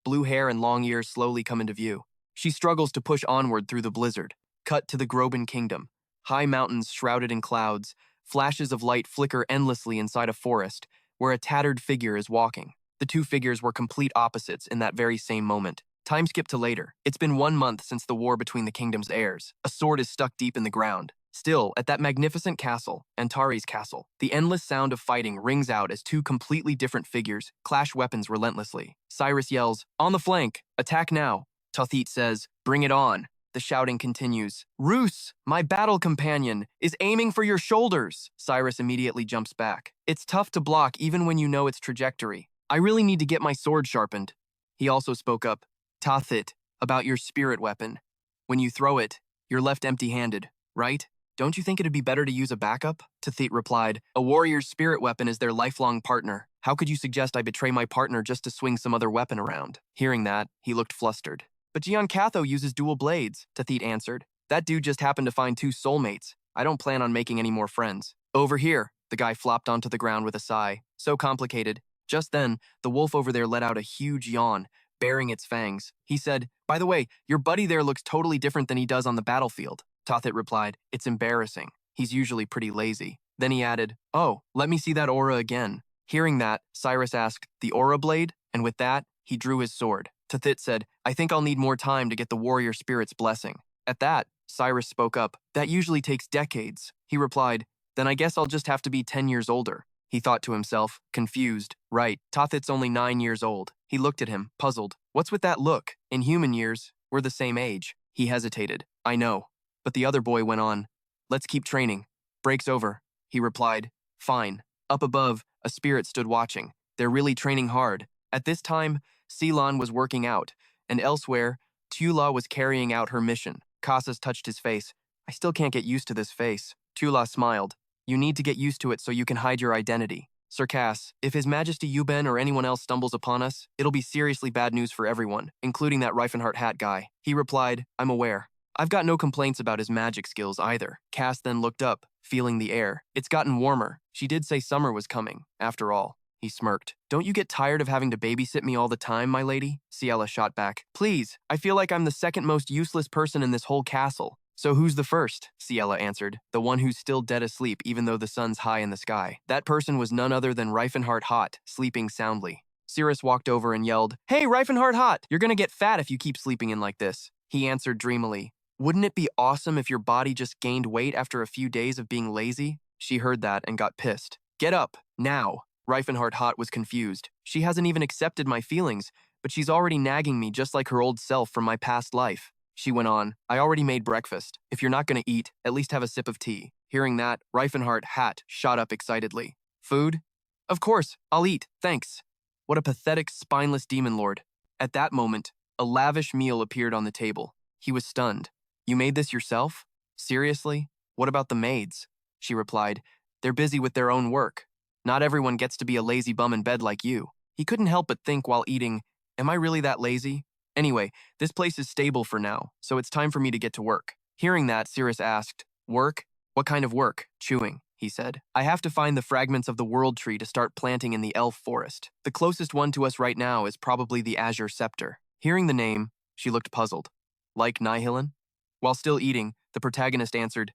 Blue hair and long ears slowly come into view. She struggles to push onward through the blizzard. Cut to the Groban Kingdom. High mountains shrouded in clouds, flashes of light flicker endlessly inside a forest, where a tattered figure is walking. The two figures were complete opposites in that very same moment. Time skip to later. It's been 1 month since the war between the kingdom's heirs. A sword is stuck deep in the ground. Still, at that magnificent castle, Antares Castle, the endless sound of fighting rings out as two completely different figures clash weapons relentlessly. Cyrus yells, On the flank! Attack now! Tothit says, Bring it on! The shouting continues. Roos, my battle companion, is aiming for your shoulders! Cyrus immediately jumps back. It's tough to block even when you know its trajectory. I really need to get my sword sharpened. He also spoke up. Tothit, about your spirit weapon. When you throw it, you're left empty-handed, right? Don't you think it'd be better to use a backup? Tothit replied, A warrior's spirit weapon is their lifelong partner. How could you suggest I betray my partner just to swing some other weapon around? Hearing that, he looked flustered. But Giancatho uses dual blades, Tothit answered. That dude just happened to find 2 soulmates. I don't plan on making any more friends. Over here, the guy flopped onto the ground with a sigh. So complicated. Just then, the wolf over there let out a huge yawn, baring its fangs. He said, By the way, your buddy there looks totally different than he does on the battlefield. Tothit replied, It's embarrassing. He's usually pretty lazy. Then he added, Oh, let me see that aura again. Hearing that, Cyrus asked, The aura blade? And with that, he drew his sword. Tothit said, I think I'll need more time to get the warrior spirit's blessing. At that, Cyrus spoke up, That usually takes decades. He replied, Then I guess I'll just have to be 10 years older. He thought to himself, confused. Right, Tothit's only 9 years old. He looked at him, puzzled. What's with that look? In human years, we're the same age. He hesitated. I know. But the other boy went on. Let's keep training. Break's over. He replied. Fine. Up above, a spirit stood watching. They're really training hard. At this time, Ceylon was working out, and elsewhere, Tula was carrying out her mission. Casas touched his face. I still can't get used to this face. Tula smiled. You need to get used to it so you can hide your identity. Sir Cass, if His Majesty Yuben or anyone else stumbles upon us, it'll be seriously bad news for everyone, including that Rifenhardt hat guy. He replied, I'm aware. I've got no complaints about his magic skills either. Cass then looked up, feeling the air. It's gotten warmer. She did say summer was coming, after all. He smirked. Don't you get tired of having to babysit me all the time, my lady? Ciela shot back. Please, I feel like I'm the second most useless person in this whole castle. So who's the first? Ciela answered. The one who's still dead asleep even though the sun's high in the sky. That person was none other than Rifenhardt Hot, sleeping soundly. Cirrus walked over and yelled, Hey, Rifenhardt Hot! You're gonna get fat if you keep sleeping in like this. He answered dreamily. Wouldn't it be awesome if your body just gained weight after a few days of being lazy? She heard that and got pissed. Get up, now. Rifenhardt Hot was confused. She hasn't even accepted my feelings, but she's already nagging me just like her old self from my past life. She went on, I already made breakfast. If you're not going to eat, at least have a sip of tea. Hearing that, Rifenhardt Hat shot up excitedly. Food? Of course, I'll eat, thanks. What a pathetic, spineless demon lord. At that moment, a lavish meal appeared on the table. He was stunned. You made this yourself? Seriously? What about the maids? She replied, They're busy with their own work. Not everyone gets to be a lazy bum in bed like you. He couldn't help but think while eating, Am I really that lazy? Anyway, this place is stable for now, so it's time for me to get to work. Hearing that, Cirrus asked, Work? What kind of work? Chewing, he said. I have to find the fragments of the world tree to start planting in the elf forest. The closest one to us right now is probably the Azure Scepter. Hearing the name, she looked puzzled. Like Nihilin? While still eating, the protagonist answered,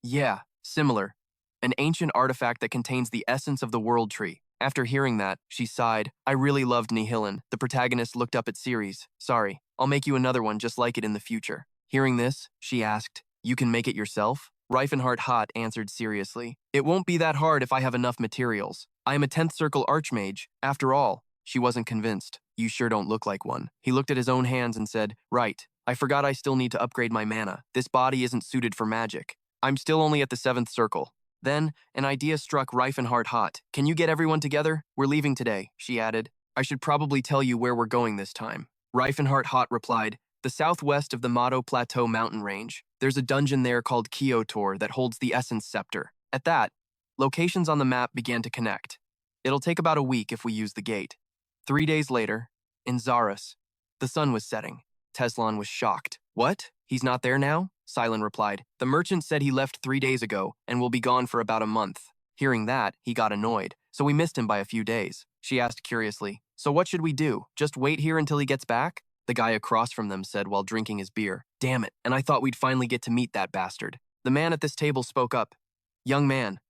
Yeah, similar. An ancient artifact that contains the essence of the world tree. After hearing that, she sighed. I really loved Nihilin. The protagonist looked up at Ceres. Sorry, I'll make you another one just like it in the future. Hearing this, she asked, you can make it yourself? Rifenhardt answered seriously, it won't be that hard if I have enough materials. I am a 10th circle Archmage. After all, she wasn't convinced. You sure don't look like one. He looked at his own hands and said, right, I forgot I still need to upgrade my mana. This body isn't suited for magic. I'm still only at the 7th circle. Then, an idea struck Rifenhardt. Can you get everyone together? We're leaving today, she added. I should probably tell you where we're going this time. Rifenhardt replied, the southwest of the Mato Plateau mountain range. There's a dungeon there called Kyotor that holds the Essence Scepter. At that, locations on the map began to connect. It'll take about a week if we use the gate. 3 days later, in Zaras, the sun was setting. Teslan was shocked. What? He's not there now? Silent replied. The merchant said he left 3 days ago and will be gone for about a month. Hearing that, he got annoyed, so we missed him by a few days. She asked curiously, so what should we do? Just wait here until he gets back? The guy across from them said while drinking his beer. Damn it, and I thought we'd finally get to meet that bastard. The man at this table spoke up. Young man,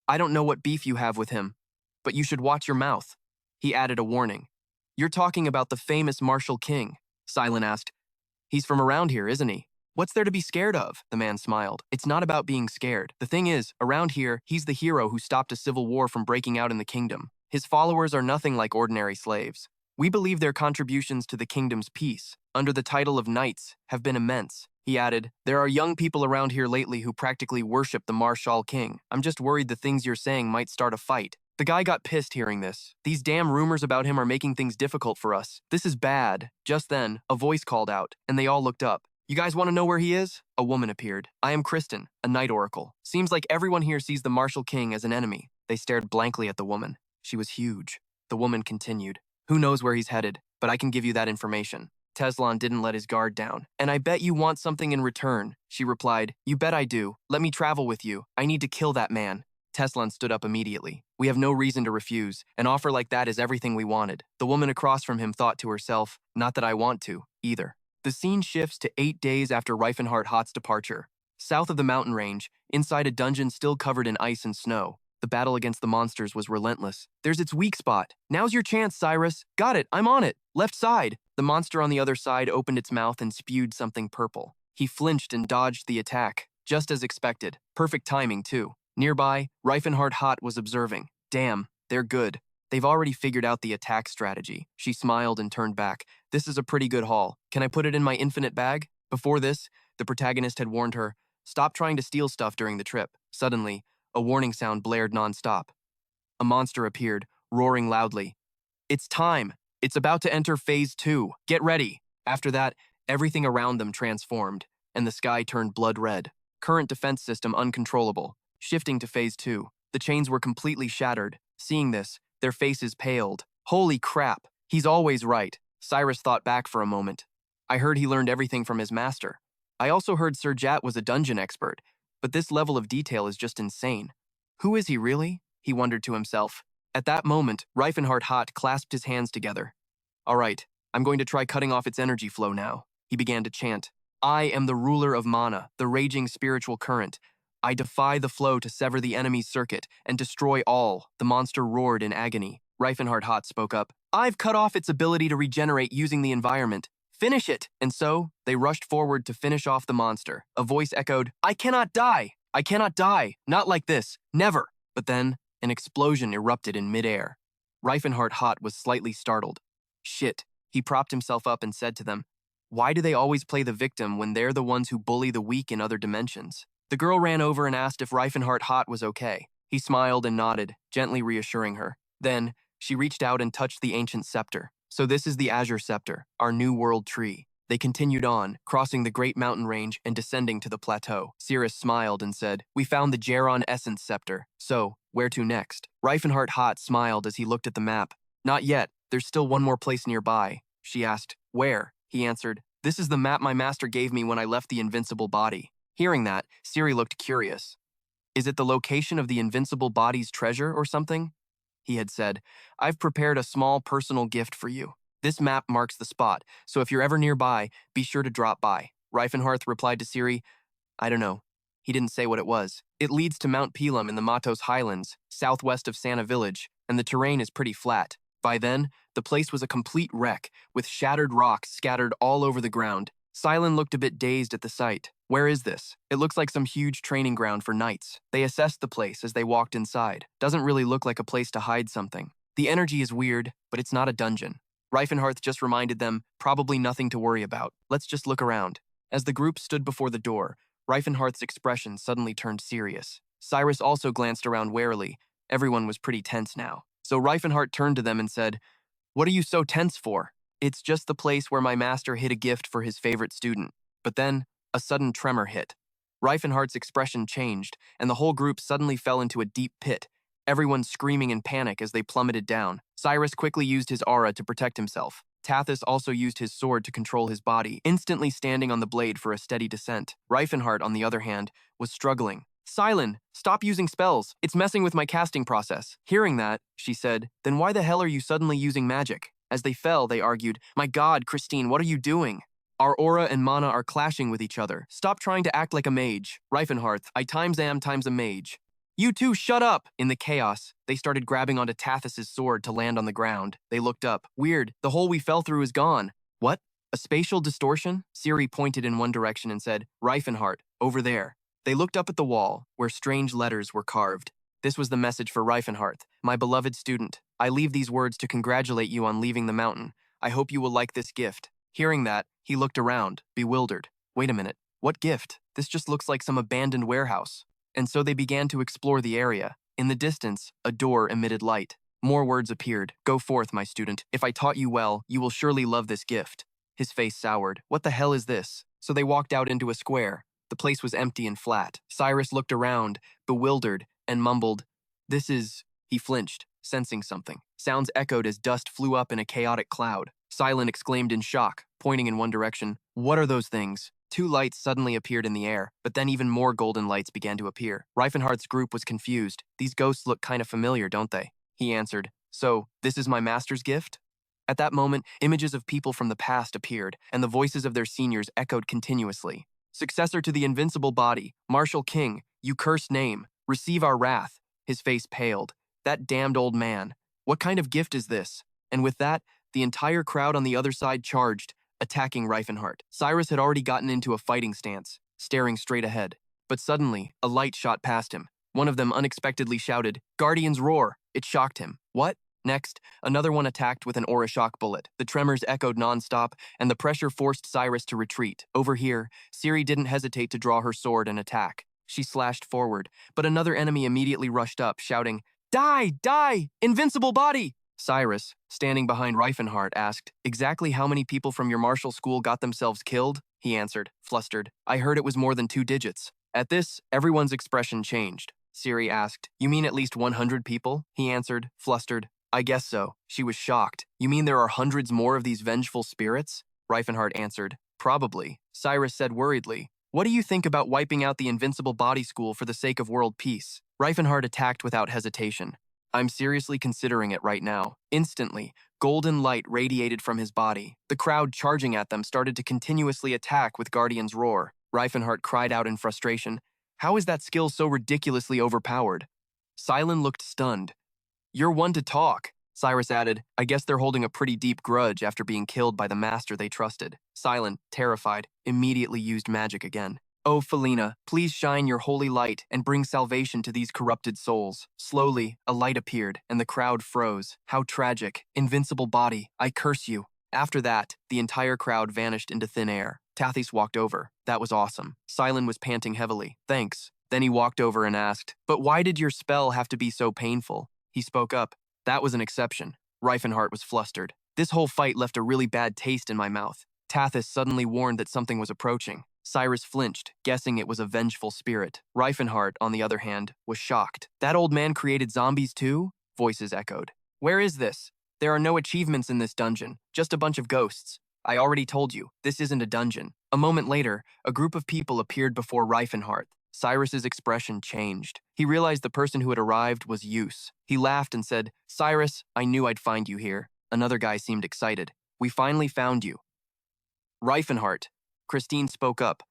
I don't know what beef you have with him, but you should watch your mouth. He added a warning. You're talking about the famous martial king. Silent asked. He's from around here, isn't he? What's there to be scared of? The man smiled. It's not about being scared. The thing is, around here, he's the hero who stopped a civil war from breaking out in the kingdom. His followers are nothing like ordinary slaves. We believe their contributions to the kingdom's peace, under the title of knights, have been immense. He added, there are young people around here lately who practically worship the martial king. I'm just worried the things you're saying might start a fight. The guy got pissed hearing this. These damn rumors about him are making things difficult for us. This is bad. Just then, a voice called out, and they all looked up. You guys want to know where he is? A woman appeared. I am Kristen, a night oracle. Seems like everyone here sees the martial king as an enemy. They stared blankly at the woman. She was huge. The woman continued. Who knows where he's headed, but I can give you that information. Teslan didn't let his guard down. And I bet you want something in return, she replied. You bet I do. Let me travel with you. I need to kill that man. Teslan stood up immediately. We have no reason to refuse. An offer like that is everything we wanted. The woman across from him thought to herself, not that I want to, either. The scene shifts to 8 days after Rifenhardt's departure. South of the mountain range, inside a dungeon still covered in ice and snow. The battle against the monsters was relentless. There's its weak spot. Now's your chance, Cyrus. Got it, I'm on it. Left side. The monster on the other side opened its mouth and spewed something purple. He flinched and dodged the attack, just as expected. Perfect timing, too. Nearby, Rifenhardt was observing. Damn, they're good. They've already figured out the attack strategy. She smiled and turned back. This is a pretty good haul. Can I put it in my infinite bag? Before this, the protagonist had warned her, stop trying to steal stuff during the trip. Suddenly, a warning sound blared nonstop. A monster appeared, roaring loudly. It's time. It's about to enter phase 2. Get ready. After that, everything around them transformed, and the sky turned blood red. Current defense system uncontrollable. Shifting to phase 2. The chains were completely shattered. Seeing this, their faces paled. Holy crap. He's always right. Cyrus thought back for a moment. I heard he learned everything from his master. I also heard Sir Jat was a dungeon expert, but this level of detail is just insane. Who is he really? He wondered to himself. At that moment, Rifenhardt clasped his hands together. All right, I'm going to try cutting off its energy flow now. He began to chant. I am the ruler of mana, the raging spiritual current. I defy the flow to sever the enemy's circuit and destroy all. The monster roared in agony. Rifenhardt spoke up. I've cut off its ability to regenerate using the environment. Finish it! And so, they rushed forward to finish off the monster. A voice echoed, I cannot die! I cannot die! Not like this! Never! But then, an explosion erupted in midair. Rifenhardt was slightly startled. Shit. He propped himself up and said to them, why do they always play the victim when they're the ones who bully the weak in other dimensions? The girl ran over and asked if Rifenhardt was okay. He smiled and nodded, gently reassuring her. Then, she reached out and touched the ancient scepter. So this is the Azure Scepter, our new world tree. They continued on, crossing the great mountain range and descending to the plateau. Cirrus smiled and said, we found the Geron Essence Scepter. So, where to next? Rifenhardt smiled as he looked at the map. Not yet. There's still one more place nearby. She asked, where? He answered, this is the map my master gave me when I left the invincible body. Hearing that, Siri looked curious. Is it the location of the invincible body's treasure or something? He had said, I've prepared a small personal gift for you. This map marks the spot, so if you're ever nearby, be sure to drop by. Rifenhardt replied to Siri, I don't know. He didn't say what it was. It leads to Mount Pelum in the Matos Highlands, southwest of Santa Village, and the terrain is pretty flat. By then, the place was a complete wreck, with shattered rocks scattered all over the ground. Silent looked a bit dazed at the sight. Where is this? It looks like some huge training ground for knights. They assessed the place as they walked inside. Doesn't really look like a place to hide something. The energy is weird, but it's not a dungeon. Rifenhardt just reminded them, probably nothing to worry about. Let's just look around. As the group stood before the door, Rifenhardt's expression suddenly turned serious. Cyrus also glanced around warily. Everyone was pretty tense now. So Rifenhardt turned to them and said, "What are you so tense for? It's just the place where my master hid a gift for his favorite student." But then, a sudden tremor hit. Rifenhardt's expression changed, and the whole group suddenly fell into a deep pit, everyone screaming in panic as they plummeted down. Cyrus quickly used his aura to protect himself. Tathis also used his sword to control his body, instantly standing on the blade for a steady descent. Rifenhardt, on the other hand, was struggling. "Silent, stop using spells. It's messing with my casting process." Hearing that, she said, "Then why the hell are you suddenly using magic?" As they fell, they argued, "My God, Christine, what are you doing? Our aura and mana are clashing with each other. Stop trying to act like a mage." Rifenhardt, "I times am times a mage." "You two, shut up!" In the chaos, they started grabbing onto Tathis's sword to land on the ground. They looked up. "Weird, the hole we fell through is gone." "What? A spatial distortion?" Siri pointed in one direction and said, "Rifenhardt, over there." They looked up at the wall, where strange letters were carved. This was the message for Rifenhardt. "My beloved student, I leave these words to congratulate you on leaving the mountain. I hope you will like this gift." Hearing that, he looked around, bewildered. "Wait a minute, what gift? This just looks like some abandoned warehouse." And so they began to explore the area. In the distance, a door emitted light. More words appeared. "Go forth, my student. If I taught you well, you will surely love this gift." His face soured. "What the hell is this?" So they walked out into a square. The place was empty and flat. Cyrus looked around, bewildered, and mumbled, "This is..." He flinched, sensing something. Sounds echoed as dust flew up in a chaotic cloud. Silent exclaimed in shock, pointing in one direction. "What are those things?" Two lights suddenly appeared in the air, but then even more golden lights began to appear. Rifenhardt's group was confused. "These ghosts look kind of familiar, don't they?" He answered, "So, this is my master's gift?" At that moment, images of people from the past appeared, and the voices of their seniors echoed continuously. "Successor to the invincible body, martial king, you cursed name, receive our wrath." His face paled. "That damned old man. What kind of gift is this?" And with that, the entire crowd on the other side charged, attacking Rifenhardt. Cyrus had already gotten into a fighting stance, staring straight ahead. But suddenly, a light shot past him. One of them unexpectedly shouted, "Guardian's roar!" It shocked him. What? Next, another one attacked with an aura shock bullet. The tremors echoed nonstop, and the pressure forced Cyrus to retreat. Over here, Siri didn't hesitate to draw her sword and attack. She slashed forward, but another enemy immediately rushed up, shouting, "Die! Die! Invincible body!" Cyrus, standing behind Rifenhardt, asked, "Exactly how many people from your martial school got themselves killed?" He answered, flustered, "I heard it was more than 2 digits." At this, everyone's expression changed. Siri asked, "You mean at least 100 people?" He answered, flustered, "I guess so." She was shocked. "You mean there are hundreds more of these vengeful spirits?" Rifenhardt answered, "Probably." Cyrus said worriedly, "What do you think about wiping out the invincible body school for the sake of world peace?" Rifenhardt attacked without hesitation. "I'm seriously considering it right now." Instantly, golden light radiated from his body. The crowd charging at them started to continuously attack with Guardian's roar. Rifenhardt cried out in frustration, "How is that skill so ridiculously overpowered?" Silent looked stunned. "You're one to talk." Cyrus added, "I guess they're holding a pretty deep grudge after being killed by the master they trusted." Silent, terrified, immediately used magic again. "Oh, Felina, please shine your holy light and bring salvation to these corrupted souls." Slowly, a light appeared, and the crowd froze. "How tragic. Invincible body, I curse you." After that, the entire crowd vanished into thin air. Tathis walked over. "That was awesome." Silent was panting heavily. "Thanks." Then he walked over and asked, "But why did your spell have to be so painful?" He spoke up. "That was an exception." Rifenhardt was flustered. "This whole fight left a really bad taste in my mouth." Tathis suddenly warned that something was approaching. Cyrus flinched, guessing it was a vengeful spirit. Rifenhardt, on the other hand, was shocked. "That old man created zombies too?" Voices echoed. "Where is this? There are no achievements in this dungeon, just a bunch of ghosts. I already told you, this isn't a dungeon." A moment later, a group of people appeared before Rifenhardt. Cyrus's expression changed. He realized the person who had arrived was Use. He laughed and said, "Cyrus, I knew I'd find you here." Another guy seemed excited. "We finally found you." "Rifenhardt." Christine spoke up.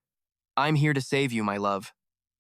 "I'm here to save you, my love."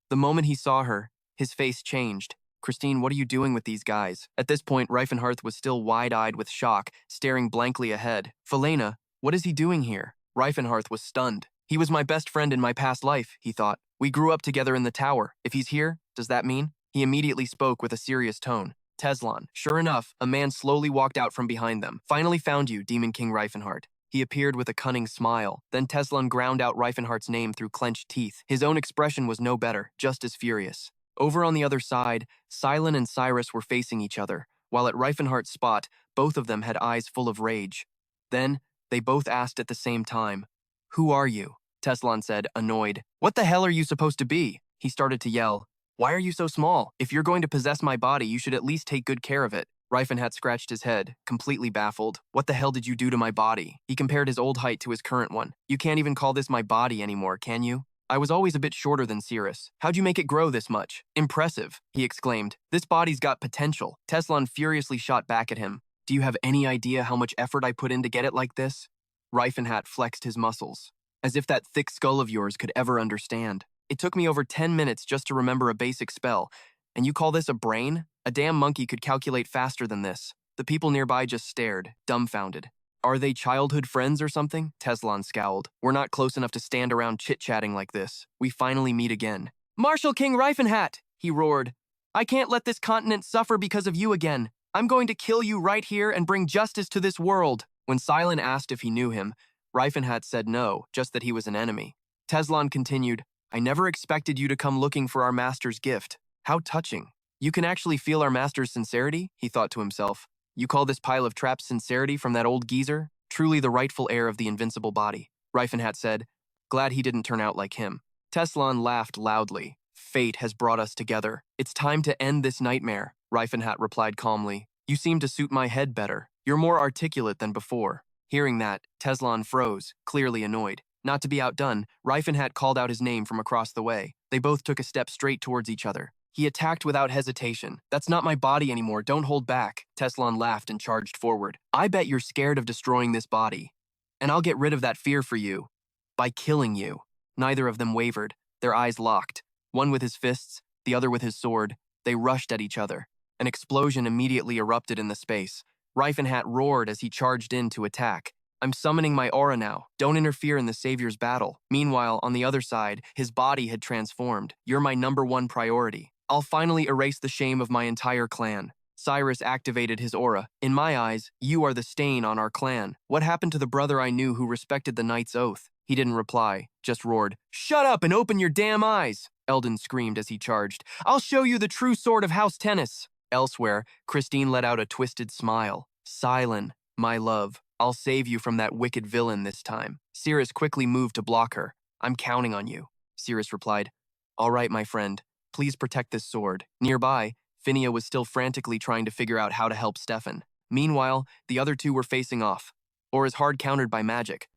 The moment he saw her, his face changed. Christine, what are you doing with these guys? At this point, Rifenhardt was still wide-eyed with shock, staring blankly ahead. Felena, what is he doing here? Rifenhardt was stunned. He was my best friend in my past life, he thought. We grew up together in the tower. If he's here, does that mean? He immediately spoke with a serious tone. Teslan. Sure enough, a man slowly walked out from behind them. Finally found you, Demon King Rifenhardt. He appeared with a cunning smile. Then Teslan ground out Rifenhardt's name through clenched teeth. His own expression was no better, just as furious. Over on the other side, Silent and Cyrus were facing each other, while at Rifenhardt's spot, both of them had eyes full of rage. Then, they both asked at the same time, "Who are you?" Teslan said, annoyed. "What the hell are you supposed to be?" He started to yell. "Why are you so small? If you're going to possess my body, you should at least take good care of it." Rifenhardt scratched his head, completely baffled. "What the hell did you do to my body?" He compared his old height to his current one. "You can't even call this my body anymore, can you? I was always a bit shorter than Cyrus. How'd you make it grow this much?" "Impressive," he exclaimed. "This body's got potential." Teslan furiously shot back at him. "Do you have any idea how much effort I put in to get it like this?" Rifenhardt flexed his muscles. "As if that thick skull of yours could ever understand. It took me over 10 minutes just to remember a basic spell. And you call this a brain? A damn monkey could calculate faster than this." The people nearby just stared, dumbfounded. "Are they childhood friends or something?" Teslan scowled. "We're not close enough to stand around chit-chatting like this. We finally meet again." "Marshal King Rifenhardt!" he roared. "I can't let this continent suffer because of you again. I'm going to kill you right here and bring justice to this world." When Silent asked if he knew him, Rifenhardt said no, just that he was an enemy. Teslan continued, "I never expected you to come looking for our master's gift. How touching. You can actually feel our master's sincerity?" he thought to himself. "You call this pile of traps sincerity from that old geezer? Truly the rightful heir of the invincible body." Rifenhardt said, "Glad he didn't turn out like him." Teslan laughed loudly. "Fate has brought us together. It's time to end this nightmare," Rifenhardt replied calmly. "You seem to suit my head better. You're more articulate than before." Hearing that, Teslan froze, clearly annoyed. Not to be outdone, Rifenhardt called out his name from across the way. They both took a step straight towards each other. He attacked without hesitation. "That's not my body anymore, don't hold back." Teslan laughed and charged forward. "I bet you're scared of destroying this body. And I'll get rid of that fear for you. By killing you." Neither of them wavered, their eyes locked. One with his fists, the other with his sword. They rushed at each other. An explosion immediately erupted in the space. Rifenhardt roared as he charged in to attack. "I'm summoning my aura now. Don't interfere in the Savior's battle." Meanwhile, on the other side, his body had transformed. "You're my #1 priority. I'll finally erase the shame of my entire clan." Cyrus activated his aura. "In my eyes, you are the stain on our clan. What happened to the brother I knew who respected the knight's oath?" He didn't reply, just roared, "Shut up and open your damn eyes!" Eldon screamed as he charged. "I'll show you the true sword of House Tennis." Elsewhere, Christine let out a twisted smile. "Silent, my love. I'll save you from that wicked villain this time." Cyrus quickly moved to block her. "I'm counting on you," Cyrus replied. "All right, my friend. Please protect this sword." Nearby, Phinia was still frantically trying to figure out how to help Stefan. Meanwhile, the other two were facing off. Or is hard countered by magic.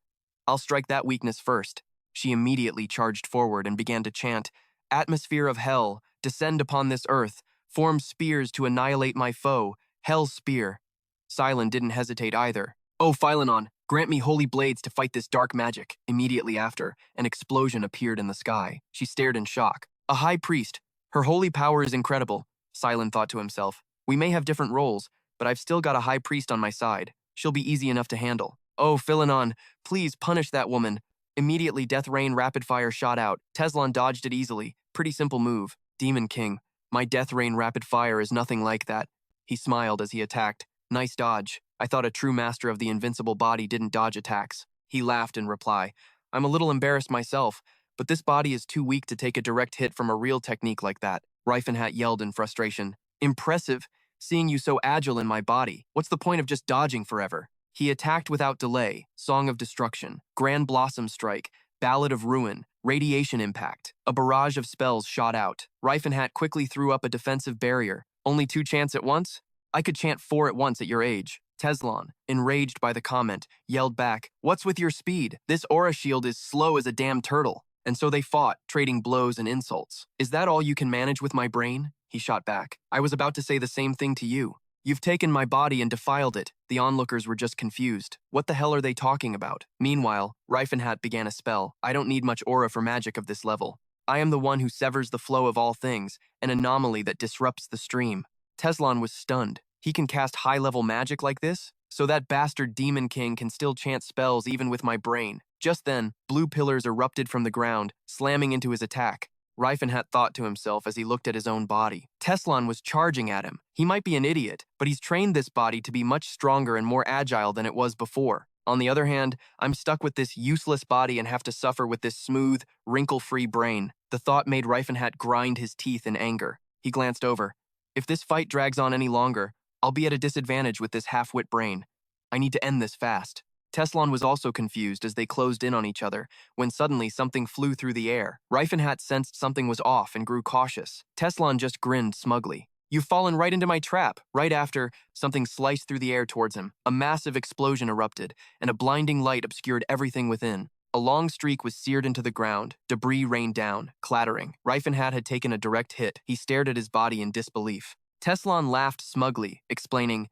"I'll strike that weakness first." She immediately charged forward and began to chant, "Atmosphere of hell, descend upon this earth, form spears to annihilate my foe, hell's spear." Silent didn't hesitate either. "Oh, Philenon, grant me holy blades to fight this dark magic." Immediately after, an explosion appeared in the sky. She stared in shock. "A high priest. Her holy power is incredible," Silent thought to himself. "We may have different roles, but I've still got a high priest on my side. She'll be easy enough to handle." "Oh, Philenon, please punish that woman." Immediately, Death Rain rapid fire shot out. Teslan dodged it easily. Pretty simple move. "Demon King, my Death Rain rapid fire is nothing like that." He smiled as he attacked. "Nice dodge. I thought a true master of the invincible body didn't dodge attacks." He laughed in reply. "I'm a little embarrassed myself, but this body is too weak to take a direct hit from a real technique like that." Rifenhardt yelled in frustration. "Impressive, seeing you so agile in my body. What's the point of just dodging forever?" He attacked without delay. Song of Destruction, Grand Blossom Strike, Ballad of Ruin, Radiation Impact. A barrage of spells shot out. Rifenhardt quickly threw up a defensive barrier. "Only 2 chants at once? I could chant 4 at once at your age." Teslan, enraged by the comment, yelled back, "What's with your speed? This aura shield is slow as a damn turtle." And so they fought, trading blows and insults. "Is that all you can manage with my brain?" He shot back. "I was about to say the same thing to you. You've taken my body and defiled it." The onlookers were just confused. What the hell are they talking about? Meanwhile, Rifenhardt began a spell. "I don't need much aura for magic of this level." I am the one who severs the flow of all things, an anomaly that disrupts the stream. Teslan was stunned. He can cast high-level magic like this? So that bastard Demon King can still chant spells even with my brain. Just then, blue pillars erupted from the ground, slamming into his attack. Rifenhardt thought to himself as he looked at his own body. Teslan was charging at him. He might be an idiot, but he's trained this body to be much stronger and more agile than it was before. On the other hand, I'm stuck with this useless body and have to suffer with this smooth, wrinkle-free brain. The thought made Rifenhardt grind his teeth in anger. He glanced over. If this fight drags on any longer, I'll be at a disadvantage with this half-wit brain. I need to end this fast. Teslan was also confused as they closed in on each other, when suddenly something flew through the air. Rifenhardt sensed something was off and grew cautious. Teslan just grinned smugly. You've fallen right into my trap. Right after, something sliced through the air towards him. A massive explosion erupted, and a blinding light obscured everything within. A long streak was seared into the ground. Debris rained down, clattering. Rifenhardt had taken a direct hit. He stared at his body in disbelief. Teslan laughed smugly, explaining,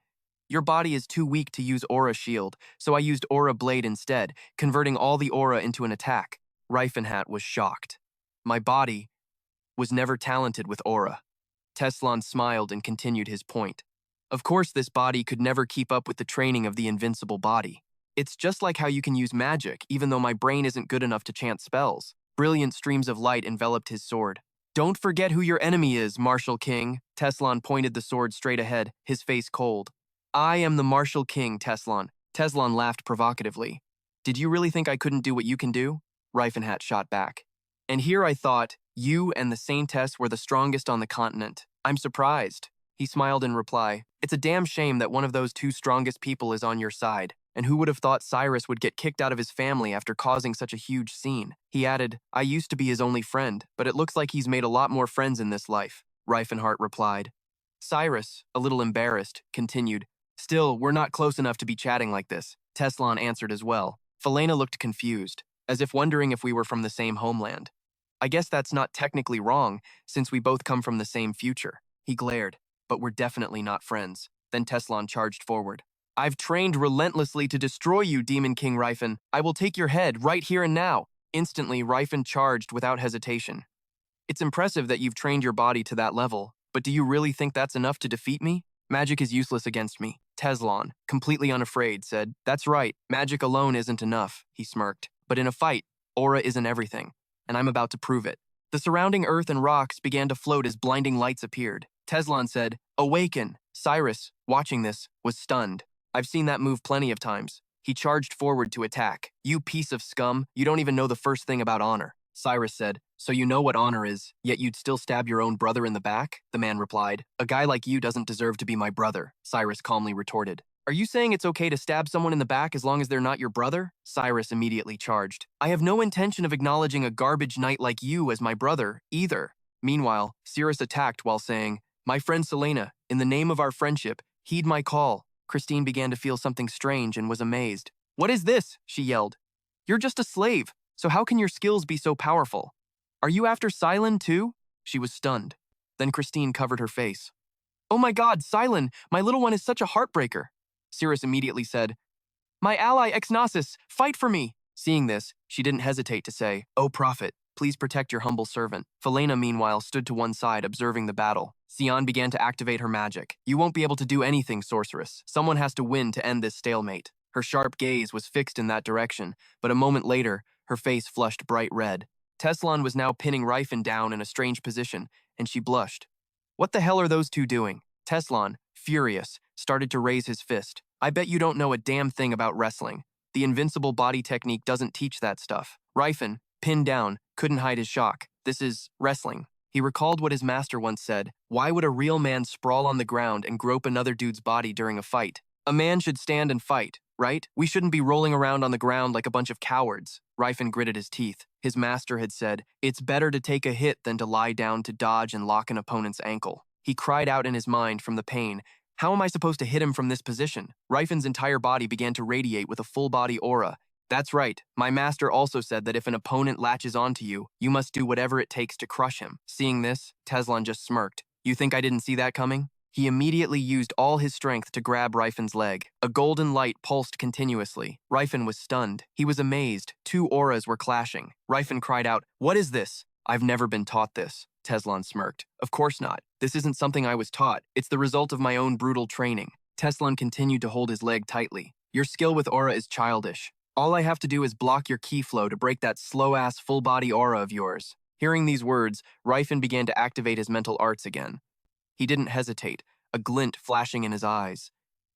"Your body is too weak to use Aura Shield, so I used Aura Blade instead, converting all the aura into an attack." Rifenhardt was shocked. "My body was never talented with aura." Teslan smiled and continued his point. "Of course, this body could never keep up with the training of the invincible body. It's just like how you can use magic, even though my brain isn't good enough to chant spells." Brilliant streams of light enveloped his sword. "Don't forget who your enemy is, Martial King." Teslan pointed the sword straight ahead, his face cold. "I am the Martial King, Teslan." Teslan laughed provocatively. "Did you really think I couldn't do what you can do?" Rifenhardt shot back. "And here I thought, you and the Saintess were the strongest on the continent. I'm surprised." He smiled in reply. "It's a damn shame that one of those two strongest people is on your side. And who would have thought Cyrus would get kicked out of his family after causing such a huge scene?" He added, "I used to be his only friend, but it looks like he's made a lot more friends in this life." Rifenhardt replied. Cyrus, a little embarrassed, continued, "Still, we're not close enough to be chatting like this." Teslan answered as well. Felena looked confused, as if wondering if we were from the same homeland. "I guess that's not technically wrong, since we both come from the same future." He glared, "But we're definitely not friends." Then Teslan charged forward. "I've trained relentlessly to destroy you, Demon King Rifen. I will take your head right here and now." Instantly, Rifen charged without hesitation. "It's impressive that you've trained your body to that level, but do you really think that's enough to defeat me? Magic is useless against me." Teslan, completely unafraid, said, "That's right, magic alone isn't enough," he smirked. "But in a fight, aura isn't everything, and I'm about to prove it." The surrounding earth and rocks began to float as blinding lights appeared. Teslan said, "Awaken." Cyrus, watching this, was stunned. "I've seen that move plenty of times." He charged forward to attack. "You piece of scum, you don't even know the first thing about honor." Cyrus said, "So you know what honor is, yet you'd still stab your own brother in the back?" The man replied, "A guy like you doesn't deserve to be my brother," Cyrus calmly retorted. "Are you saying it's okay to stab someone in the back as long as they're not your brother?" Cyrus immediately charged. "I have no intention of acknowledging a garbage knight like you as my brother, either." Meanwhile, Cyrus attacked while saying, "My friend Selena, in the name of our friendship, heed my call." Christine began to feel something strange and was amazed. "What is this?" she yelled. "You're just a slave, so how can your skills be so powerful? Are you after Silen too?" She was stunned. Then Christine covered her face. "Oh my god, Silen, my little one is such a heartbreaker." Cyrus immediately said, "My ally Exnosis, fight for me." Seeing this, she didn't hesitate to say, "O prophet, please protect your humble servant." Felena, meanwhile, stood to one side, observing the battle. Sion began to activate her magic. "You won't be able to do anything, sorceress. Someone has to win to end this stalemate." Her sharp gaze was fixed in that direction, but a moment later, her face flushed bright red. Teslan was now pinning Rifen down in a strange position, and she blushed. "What the hell are those two doing?" Teslan, furious, started to raise his fist. "I bet you don't know a damn thing about wrestling. The invincible body technique doesn't teach that stuff." Rifen, pinned down, couldn't hide his shock. "This is wrestling." He recalled what his master once said, "Why would a real man sprawl on the ground and grope another dude's body during a fight? A man should stand and fight, right? We shouldn't be rolling around on the ground like a bunch of cowards." Rifen gritted his teeth. His master had said, "It's better to take a hit than to lie down to dodge and lock an opponent's ankle." He cried out in his mind from the pain, "How am I supposed to hit him from this position?" Rifen's entire body began to radiate with a full-body aura. "That's right. My master also said that if an opponent latches onto you, you must do whatever it takes to crush him." Seeing this, Teslan just smirked. "You think I didn't see that coming?" He immediately used all his strength to grab Rifen's leg. A golden light pulsed continuously. Rifen was stunned. He was amazed. Two auras were clashing. Rifen cried out, "What is this?" I've never been taught this, Teslan smirked. Of course not. This isn't something I was taught. It's the result of my own brutal training. Teslan continued to hold his leg tightly. Your skill with aura is childish. All I have to do is block your ki flow to break that slow-ass full-body aura of yours. Hearing these words, Rifen began to activate his mental arts again. He didn't hesitate, a glint flashing in his eyes.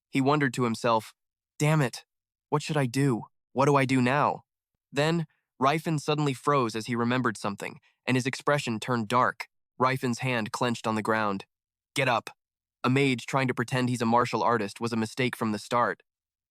He wondered to himself, damn it, what should I do? What do I do now? Then, Rifen suddenly froze as he remembered something, and his expression turned dark. Rifen's hand clenched on the ground. Get up. A mage trying to pretend he's a martial artist was a mistake from the start.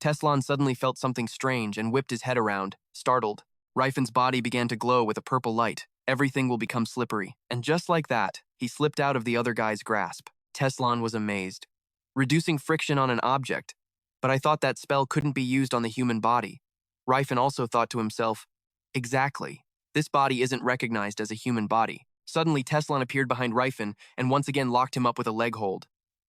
Teslan suddenly felt something strange and whipped his head around, startled. Rifen's body began to glow with a purple light. Everything will become slippery. And just like that, he slipped out of the other guy's grasp. Teslan was amazed. Reducing friction on an object. But I thought that spell couldn't be used on the human body. Rifen also thought to himself, exactly. This body isn't recognized as a human body. Suddenly, Teslan appeared behind Rifen and once again locked him up with a leg hold.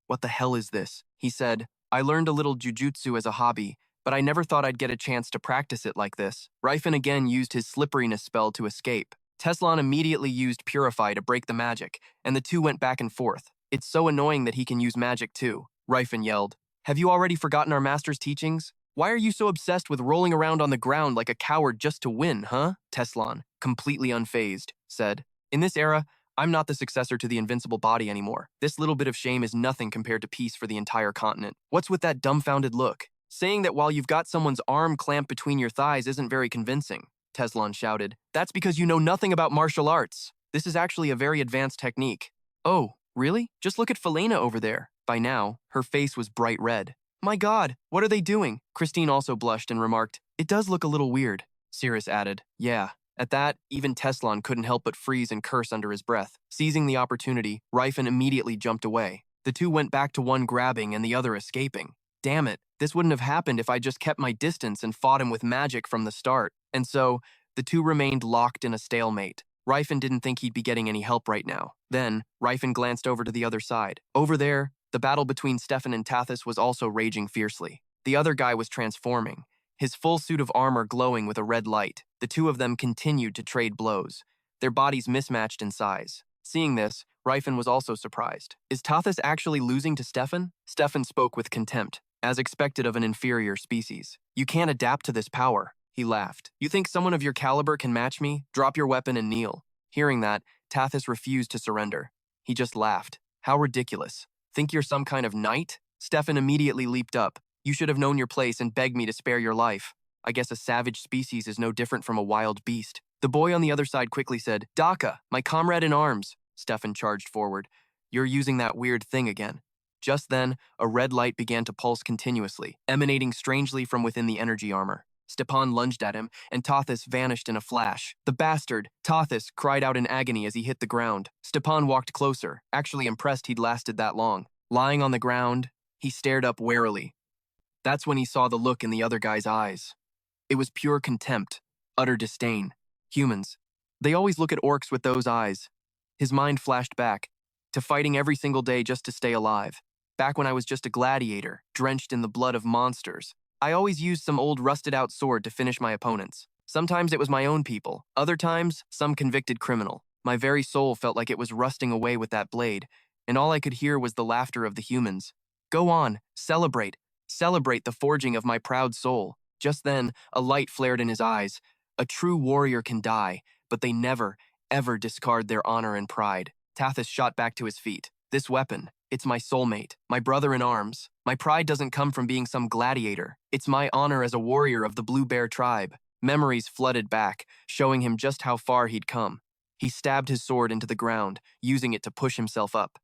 What the hell is this? He said. I learned a little jujutsu as a hobby, but I never thought I'd get a chance to practice it like this. Rifen again used his slipperiness spell to escape. Teslan immediately used Purify to break the magic, and the two went back and forth. It's so annoying that he can use magic too, Rifen yelled. Have you already forgotten our master's teachings? Why are you so obsessed with rolling around on the ground like a coward just to win, huh? Teslan, completely unfazed, said. In this era, I'm not the successor to the invincible body anymore. This little bit of shame is nothing compared to peace for the entire continent. What's with that dumbfounded look? Saying that while you've got someone's arm clamped between your thighs isn't very convincing, Teslan shouted. That's because you know nothing about martial arts. This is actually a very advanced technique. Oh, really? Just look at Felena over there. By now, her face was bright red. My God, what are they doing? Christine also blushed and remarked, it does look a little weird. Cirrus added, yeah. At that, even Teslan couldn't help but freeze and curse under his breath. Seizing the opportunity, Rifen immediately jumped away. The two went back to one grabbing and the other escaping. Damn it, this wouldn't have happened if I just kept my distance and fought him with magic from the start. And so, the two remained locked in a stalemate. Rifen didn't think he'd be getting any help right now. Then, Rifen glanced over to the other side. Over there, the battle between Stefan and Tathis was also raging fiercely. The other guy was transforming, his full suit of armor glowing with a red light. The two of them continued to trade blows, their bodies mismatched in size. Seeing this, Rifen was also surprised. Is Tathis actually losing to Stefan? Stefan spoke with contempt, as expected of an inferior species. You can't adapt to this power, he laughed. You think someone of your caliber can match me? Drop your weapon and kneel. Hearing that, Tathis refused to surrender. He just laughed. How ridiculous. Think you're some kind of knight? Stefan immediately leaped up. You should have known your place and begged me to spare your life. I guess a savage species is no different from a wild beast. The boy on the other side quickly said, Daka, my comrade in arms. Stefan charged forward. You're using that weird thing again. Just then, a red light began to pulse continuously, emanating strangely from within the energy armor. Stepan lunged at him, and Tathis vanished in a flash. The bastard, Tathis, cried out in agony as he hit the ground. Stepan walked closer, actually impressed he'd lasted that long. Lying on the ground, he stared up warily. That's when he saw the look in the other guy's eyes. It was pure contempt, utter disdain. Humans. They always look at orcs with those eyes. His mind flashed back, to fighting every single day just to stay alive. Back when I was just a gladiator, drenched in the blood of monsters. I always used some old rusted-out sword to finish my opponents. Sometimes it was my own people, other times, some convicted criminal. My very soul felt like it was rusting away with that blade, and all I could hear was the laughter of the humans. Go on, celebrate the forging of my proud soul. Just then, a light flared in his eyes. A true warrior can die, but they never, ever discard their honor and pride. Tathis shot back to his feet. This weapon, it's my soulmate, my brother in arms. My pride doesn't come from being some gladiator. It's my honor as a warrior of the Blue Bear tribe. Memories flooded back, showing him just how far he'd come. He stabbed his sword into the ground, using it to push himself up.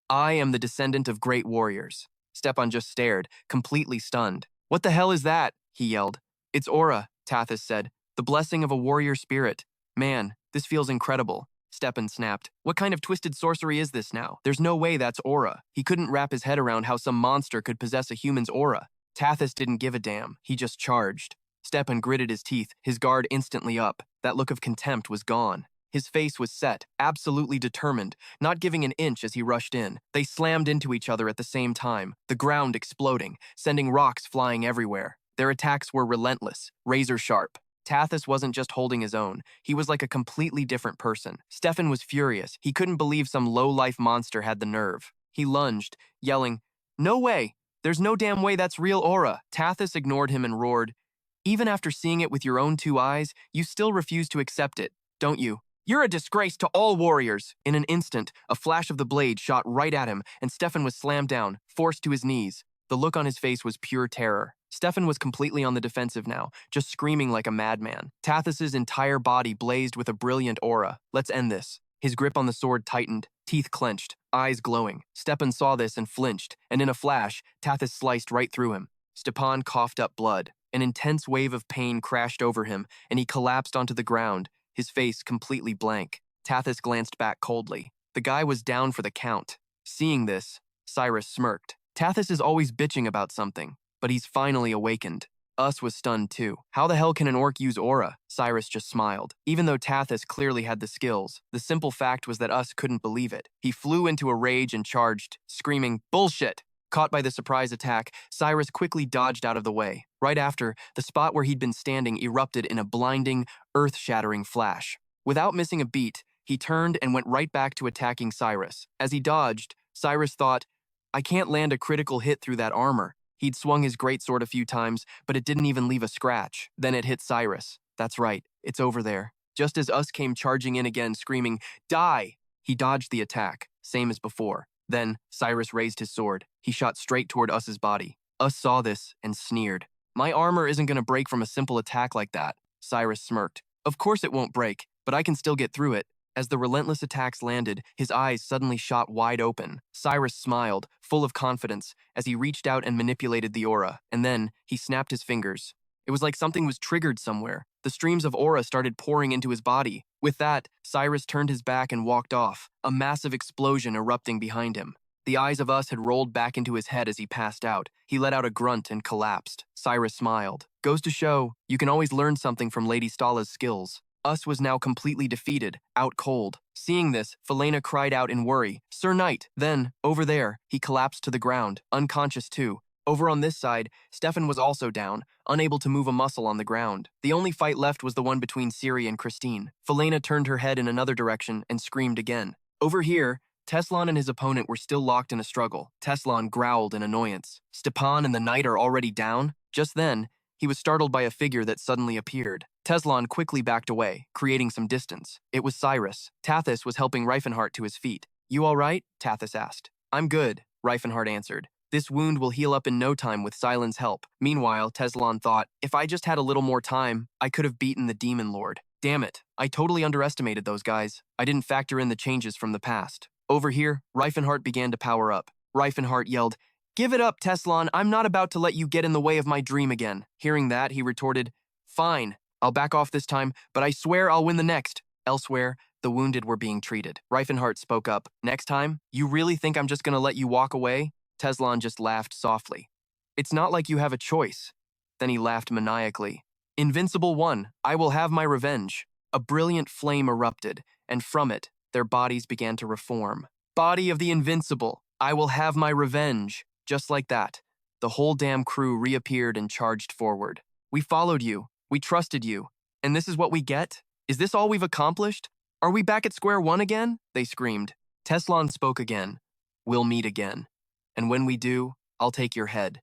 I am the descendant of great warriors. Stepan just stared, completely stunned. What the hell is that? He yelled. It's aura, Tathis said. The blessing of a warrior spirit. Man, this feels incredible. Stepan snapped. What kind of twisted sorcery is this now? There's no way that's aura. He couldn't wrap his head around how some monster could possess a human's aura. Tathis didn't give a damn. He just charged. Stepan gritted his teeth, his guard instantly up. That look of contempt was gone. His face was set, absolutely determined, not giving an inch as he rushed in. They slammed into each other at the same time, the ground exploding, sending rocks flying everywhere. Their attacks were relentless, razor sharp. Tathis wasn't just holding his own. He was like a completely different person. Stefan was furious. He couldn't believe some low-life monster had the nerve. He lunged, yelling, "No way! There's no damn way that's real aura." Tathis ignored him and roared, "Even after seeing it with your own two eyes, you still refuse to accept it, don't you? You're a disgrace to all warriors." In an instant, a flash of the blade shot right at him, and Stefan was slammed down, forced to his knees. The look on his face was pure terror. Stefan was completely on the defensive now, just screaming like a madman. Tathis's entire body blazed with a brilliant aura. "Let's end this." His grip on the sword tightened, teeth clenched, eyes glowing. Stepan saw this and flinched, and in a flash, Tathis sliced right through him. Stepan coughed up blood. An intense wave of pain crashed over him, and he collapsed onto the ground, his face completely blank. Tathis glanced back coldly. The guy was down for the count. Seeing this, Cyrus smirked. Tathis is always bitching about something, but he's finally awakened. Us was stunned too. How the hell can an orc use aura? Cyrus just smiled. Even though Tathis clearly had the skills, the simple fact was that Us couldn't believe it. He flew into a rage and charged, screaming, "Bullshit!" Caught by the surprise attack, Cyrus quickly dodged out of the way. Right after, the spot where he'd been standing erupted in a blinding, earth-shattering flash. Without missing a beat, he turned and went right back to attacking Cyrus. As he dodged, Cyrus thought, "I can't land a critical hit through that armor." He'd swung his greatsword a few times, but it didn't even leave a scratch. Then it hit Cyrus. That's right, it's over there. Just as Us came charging in again, screaming, "Die!" He dodged the attack, same as before. Then, Cyrus raised his sword. He shot straight toward Us's body. Us saw this and sneered. "My armor isn't going to break from a simple attack like that." Cyrus smirked. "Of course it won't break, but I can still get through it." As the relentless attacks landed, his eyes suddenly shot wide open. Cyrus smiled, full of confidence, as he reached out and manipulated the aura, and then he snapped his fingers. It was like something was triggered somewhere. The streams of aura started pouring into his body. With that, Cyrus turned his back and walked off, a massive explosion erupting behind him. The eyes of Us had rolled back into his head as he passed out. He let out a grunt and collapsed. Cyrus smiled. Goes to show, you can always learn something from Lady Stala's skills. Us was now completely defeated, out cold. Seeing this, Felena cried out in worry, "Sir Knight!" Then, over there, he collapsed to the ground, unconscious too. Over on this side, Stefan was also down, unable to move a muscle on the ground. The only fight left was the one between Siri and Christine. Felena turned her head in another direction and screamed again. Over here, Teslan and his opponent were still locked in a struggle. Teslan growled in annoyance. Stepan and the knight are already down? Just then, he was startled by a figure that suddenly appeared. Teslan quickly backed away, creating some distance. It was Cyrus. Tathis was helping Rifenhardt to his feet. "You all right?" Tathis asked. "I'm good," Rifenhardt answered. "This wound will heal up in no time with Silen's help." Meanwhile, Teslan thought, "If I just had a little more time, I could have beaten the Demon Lord. Damn it, I totally underestimated those guys. I didn't factor in the changes from the past." Over here, Rifenhardt began to power up. Rifenhardt yelled, "Give it up, Teslan. I'm not about to let you get in the way of my dream again." Hearing that, he retorted, "Fine. I'll back off this time, but I swear I'll win the next." Elsewhere, the wounded were being treated. Rifenhardt spoke up. "Next time? You really think I'm just going to let you walk away?" Teslan just laughed softly. "It's not like you have a choice." Then he laughed maniacally. "Invincible One, I will have my revenge." A brilliant flame erupted, and from it, their bodies began to reform. "Body of the Invincible, I will have my revenge." Just like that, the whole damn crew reappeared and charged forward. "We followed you. We trusted you. And this is what we get? Is this all we've accomplished? Are we back at square one again?" they screamed. Teslan spoke again. "We'll meet again. And when we do, I'll take your head."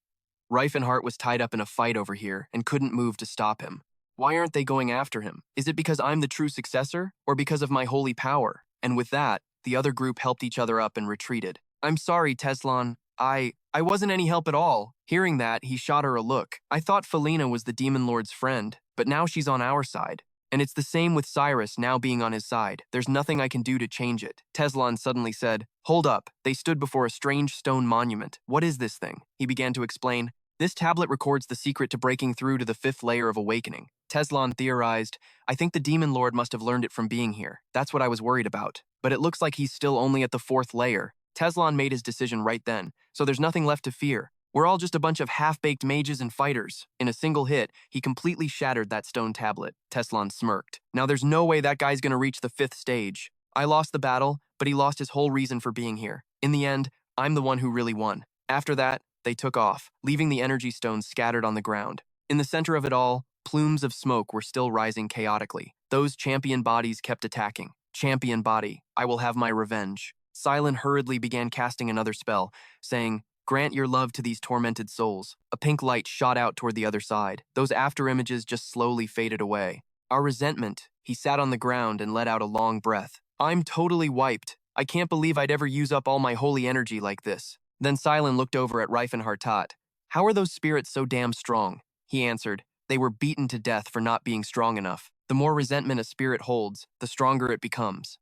Rifenhardt was tied up in a fight over here and couldn't move to stop him. Why aren't they going after him? Is it because I'm the true successor, or because of my holy power? And with that, the other group helped each other up and retreated. "I'm sorry, Teslan. I wasn't any help at all." Hearing that, he shot her a look. "I thought Felena was the Demon Lord's friend, but now she's on our side. And it's the same with Cyrus now being on his side. There's nothing I can do to change it." Teslan suddenly said, "Hold up." They stood before a strange stone monument. "What is this thing?" He began to explain. "This tablet records the secret to breaking through to the 5th layer of awakening." Teslan theorized, "I think the Demon Lord must have learned it from being here. That's what I was worried about. But it looks like he's still only at the 4th layer." Teslan made his decision right then, so there's nothing left to fear. We're all just a bunch of half-baked mages and fighters. In a single hit, he completely shattered that stone tablet. Teslan smirked. "Now there's no way that guy's gonna reach the 5th stage. I lost the battle, but he lost his whole reason for being here. In the end, I'm the one who really won." After that, they took off, leaving the energy stones scattered on the ground. In the center of it all, Plumes of smoke were still rising chaotically. Those champion bodies kept attacking. Champion body, I will have my revenge. Silent hurriedly began casting another spell, saying, "Grant your love to these tormented souls." A pink light shot out toward the other side. Those after images just slowly faded away. Our resentment. He sat on the ground and let out a long breath. I'm totally wiped. I can't believe I'd ever use up all my holy energy like this. Then Silent looked over at Rifenhardt. How are those spirits so damn strong? He answered, they were beaten to death for not being strong enough. The more resentment a spirit holds, the stronger it becomes.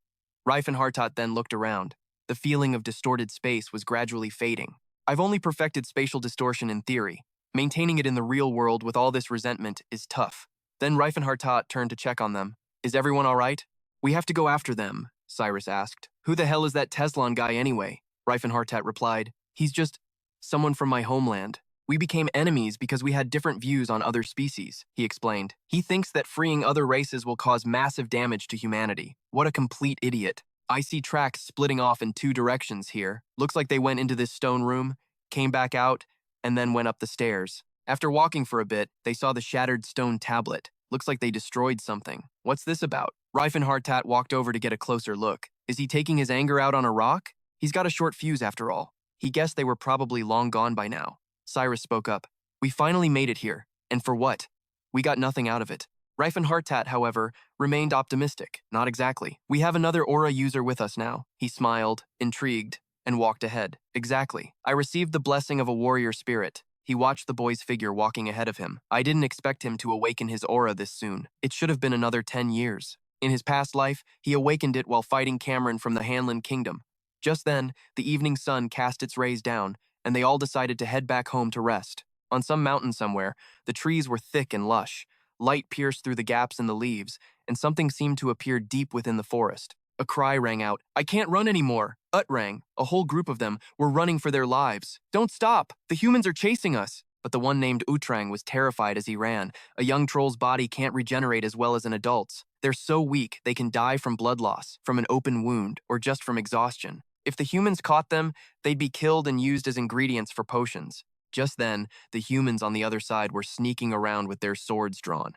Rifenhardt then looked around. The feeling of distorted space was gradually fading. I've only perfected spatial distortion in theory. Maintaining it in the real world with all this resentment is tough. Then Rifenhardt turned to check on them. Is everyone all right? We have to go after them, Cyrus asked. Who the hell is that Teslon guy anyway? Rifenhardt replied. He's just someone from my homeland. We became enemies because we had different views on other species, he explained. He thinks that freeing other races will cause massive damage to humanity. What a complete idiot. I see tracks splitting off in two directions here. Looks like they went into this stone room, came back out, and then went up the stairs. After walking for a bit, they saw the shattered stone tablet. Looks like they destroyed something. What's this about? Rifenhardt walked over to get a closer look. Is he taking his anger out on a rock? He's got a short fuse after all. He guessed they were probably long gone by now. Cyrus spoke up. We finally made it here. And for what? We got nothing out of it. Rifenhardt, however, remained optimistic. Not exactly. We have another aura user with us now. He smiled, intrigued, and walked ahead. Exactly. I received the blessing of a warrior spirit. He watched the boy's figure walking ahead of him. I didn't expect him to awaken his aura this soon. It should have been another 10 years. In his past life, he awakened it while fighting Cameron from the Hanlon Kingdom. Just then, the evening sun cast its rays down, and they all decided to head back home to rest. On some mountain somewhere, the trees were thick and lush. Light pierced through the gaps in the leaves, and something seemed to appear deep within the forest. A cry rang out. I can't run anymore. Ut rang. A whole group of them were running for their lives. Don't stop. The humans are chasing us. But the one named Utrang was terrified as he ran. A young troll's body can't regenerate as well as an adult's. They're so weak, they can die from blood loss, from an open wound, or just from exhaustion. If the humans caught them, they'd be killed and used as ingredients for potions. Just then, the humans on the other side were sneaking around with their swords drawn.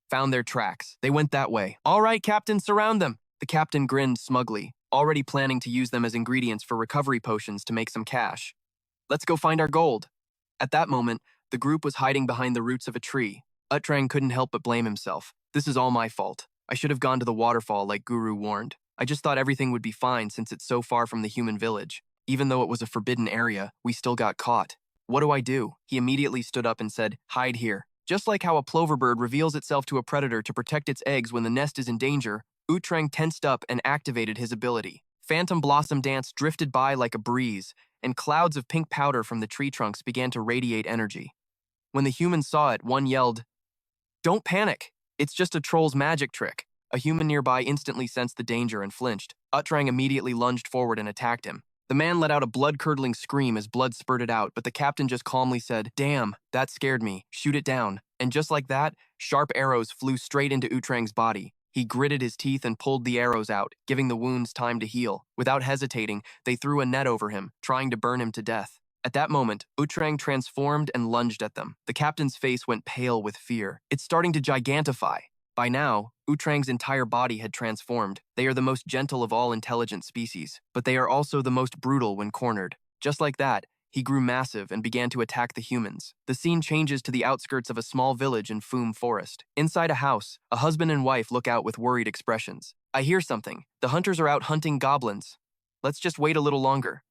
Found their tracks. They went that way. All right, Captain, surround them. The captain grinned smugly, already planning to use them as ingredients for recovery potions to make some cash. Let's go find our gold. At that moment, the group was hiding behind the roots of a tree. Utrang couldn't help but blame himself. This is all my fault. I should have gone to the waterfall like Guru warned. I just thought everything would be fine since it's so far from the human village. Even though it was a forbidden area, we still got caught. What do I do? He immediately stood up and said, hide here. Just like how a plover bird reveals itself to a predator to protect its eggs when the nest is in danger, Utrang tensed up and activated his ability. Phantom Blossom Dance drifted by like a breeze, and clouds of pink powder from the tree trunks began to radiate energy. When the humans saw it, one yelled, Don't panic! It's just a troll's magic trick. A human nearby instantly sensed the danger and flinched. Utrang immediately lunged forward and attacked him. The man let out a blood-curdling scream as blood spurted out, but the captain just calmly said, Damn, that scared me. Shoot it down. And just like that, sharp arrows flew straight into Utrang's body. He gritted his teeth and pulled the arrows out, giving the wounds time to heal. Without hesitating, they threw a net over him, trying to burn him to death. At that moment, Utrang transformed and lunged at them. The captain's face went pale with fear. It's starting to gigantify. By now, Utrang's entire body had transformed. They are the most gentle of all intelligent species, but they are also the most brutal when cornered. Just like that, he grew massive and began to attack the humans. The scene changes to the outskirts of a small village in Foom Forest. Inside a house, a husband and wife look out with worried expressions. I hear something. The hunters are out hunting goblins. Let's just wait a little longer.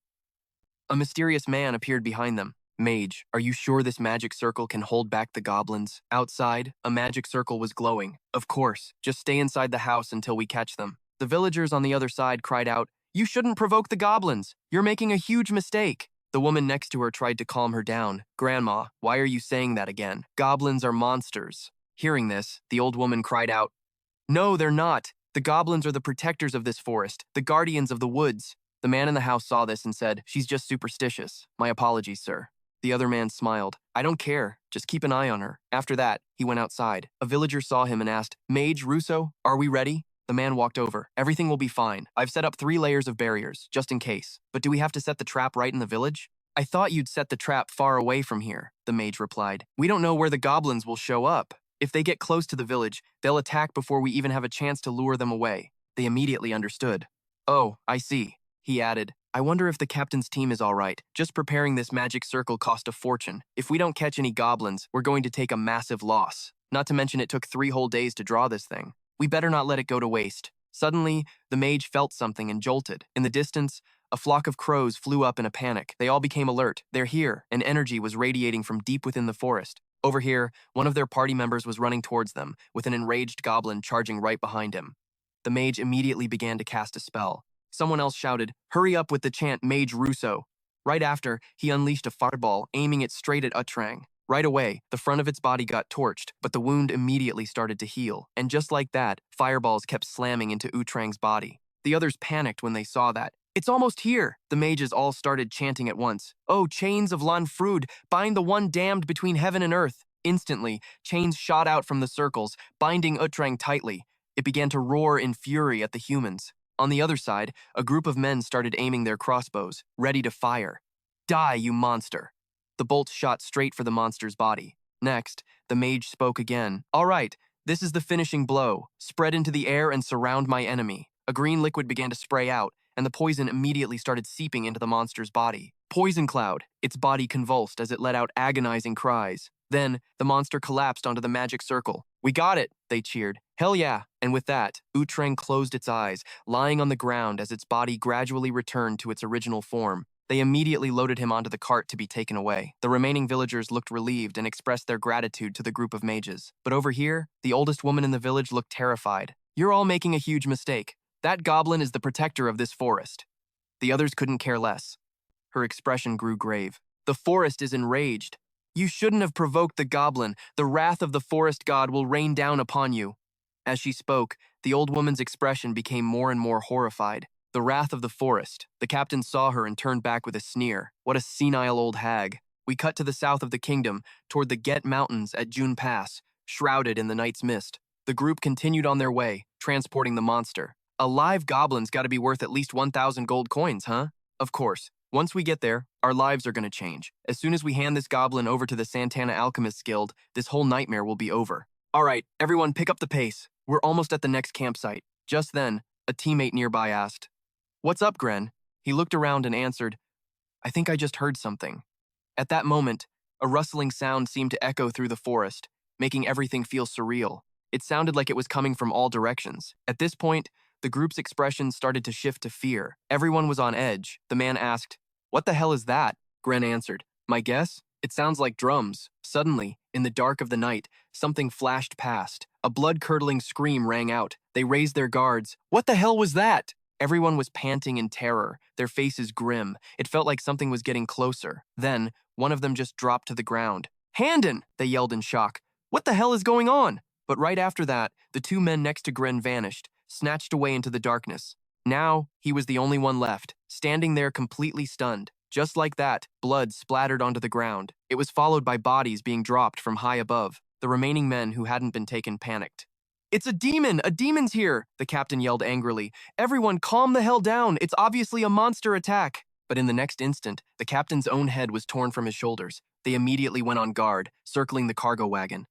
A mysterious man appeared behind them. Mage, are you sure this magic circle can hold back the goblins? Outside, a magic circle was glowing. Of course, just stay inside the house until we catch them. The villagers on the other side cried out, You shouldn't provoke the goblins. You're making a huge mistake. The woman next to her tried to calm her down. Grandma, why are you saying that again? Goblins are monsters. Hearing this, the old woman cried out, No, they're not. The goblins are the protectors of this forest, the guardians of the woods. The man in the house saw this and said, She's just superstitious. My apologies, sir. The other man smiled. I don't care. Just keep an eye on her. After that, he went outside. A villager saw him and asked, Mage, Russo, are we ready? The man walked over. Everything will be fine. I've set up 3 layers of barriers, just in case. But do we have to set the trap right in the village? I thought you'd set the trap far away from here, the mage replied. We don't know where the goblins will show up. If they get close to the village, they'll attack before we even have a chance to lure them away. They immediately understood. Oh, I see, he added. I wonder if the captain's team is all right. Just preparing this magic circle cost a fortune. If we don't catch any goblins, we're going to take a massive loss. Not to mention it took 3 whole days to draw this thing. We better not let it go to waste. Suddenly, the mage felt something and jolted. In the distance, a flock of crows flew up in a panic. They all became alert. They're here, and energy was radiating from deep within the forest. Over here, one of their party members was running towards them, with an enraged goblin charging right behind him. The mage immediately began to cast a spell. Someone else shouted, "Hurry up with the chant, Mage Russo." Right after, he unleashed a fireball, aiming it straight at Utrang. Right away, the front of its body got torched, but the wound immediately started to heal. And just like that, fireballs kept slamming into Utrang's body. The others panicked when they saw that. "It's almost here!" The mages all started chanting at once. "Oh, chains of Lanfrud, bind the one damned between heaven and earth." Instantly, chains shot out from the circles, binding Utrang tightly. It began to roar in fury at the humans. On the other side, a group of men started aiming their crossbows, ready to fire. "Die, you monster!" The bolts shot straight for the monster's body. Next, the mage spoke again. "All right, this is the finishing blow. Spread into the air and surround my enemy." A green liquid began to spray out, and the poison immediately started seeping into the monster's body. Poison cloud. Its body convulsed as it let out agonizing cries. Then, the monster collapsed onto the magic circle. "We got it," they cheered. "Hell yeah." And with that, Utrang closed its eyes, lying on the ground as its body gradually returned to its original form. They immediately loaded him onto the cart to be taken away. The remaining villagers looked relieved and expressed their gratitude to the group of mages. But over here, the oldest woman in the village looked terrified. "You're all making a huge mistake. That goblin is the protector of this forest." The others couldn't care less. Her expression grew grave. "The forest is enraged. You shouldn't have provoked the goblin. The wrath of the forest god will rain down upon you." As she spoke, the old woman's expression became more and more horrified. The wrath of the forest. The captain saw her and turned back with a sneer. What a senile old hag. We cut to the south of the kingdom, toward the Get Mountains at June Pass, shrouded in the night's mist. The group continued on their way, transporting the monster. A live goblin's got to be worth at least 1,000 gold coins, huh? Of course. Once we get there, our lives are going to change. As soon as we hand this goblin over to the Santana Alchemists Guild, this whole nightmare will be over. All right, everyone pick up the pace. We're almost at the next campsite. Just then, a teammate nearby asked, "What's up, Gren?" He looked around and answered, "I think I just heard something." At that moment, a rustling sound seemed to echo through the forest, making everything feel surreal. It sounded like it was coming from all directions. At this point, the group's expression started to shift to fear. Everyone was on edge. The man asked, "What the hell is that?" Gren answered, "My guess? It sounds like drums." Suddenly, in the dark of the night, something flashed past. A blood-curdling scream rang out. They raised their guards. "What the hell was that?" Everyone was panting in terror, their faces grim. It felt like something was getting closer. Then, one of them just dropped to the ground. "Handon!" they yelled in shock. "What the hell is going on?" But right after that, the 2 men next to Gren vanished, snatched away into the darkness. Now, he was the only one left, standing there completely stunned. Just like that, blood splattered onto the ground. It was followed by bodies being dropped from high above. The remaining men who hadn't been taken panicked. "It's a demon! A demon's here!" the captain yelled angrily. "Everyone calm the hell down! It's obviously a monster attack!" But in the next instant, the captain's own head was torn from his shoulders. They immediately went on guard, circling the cargo wagon.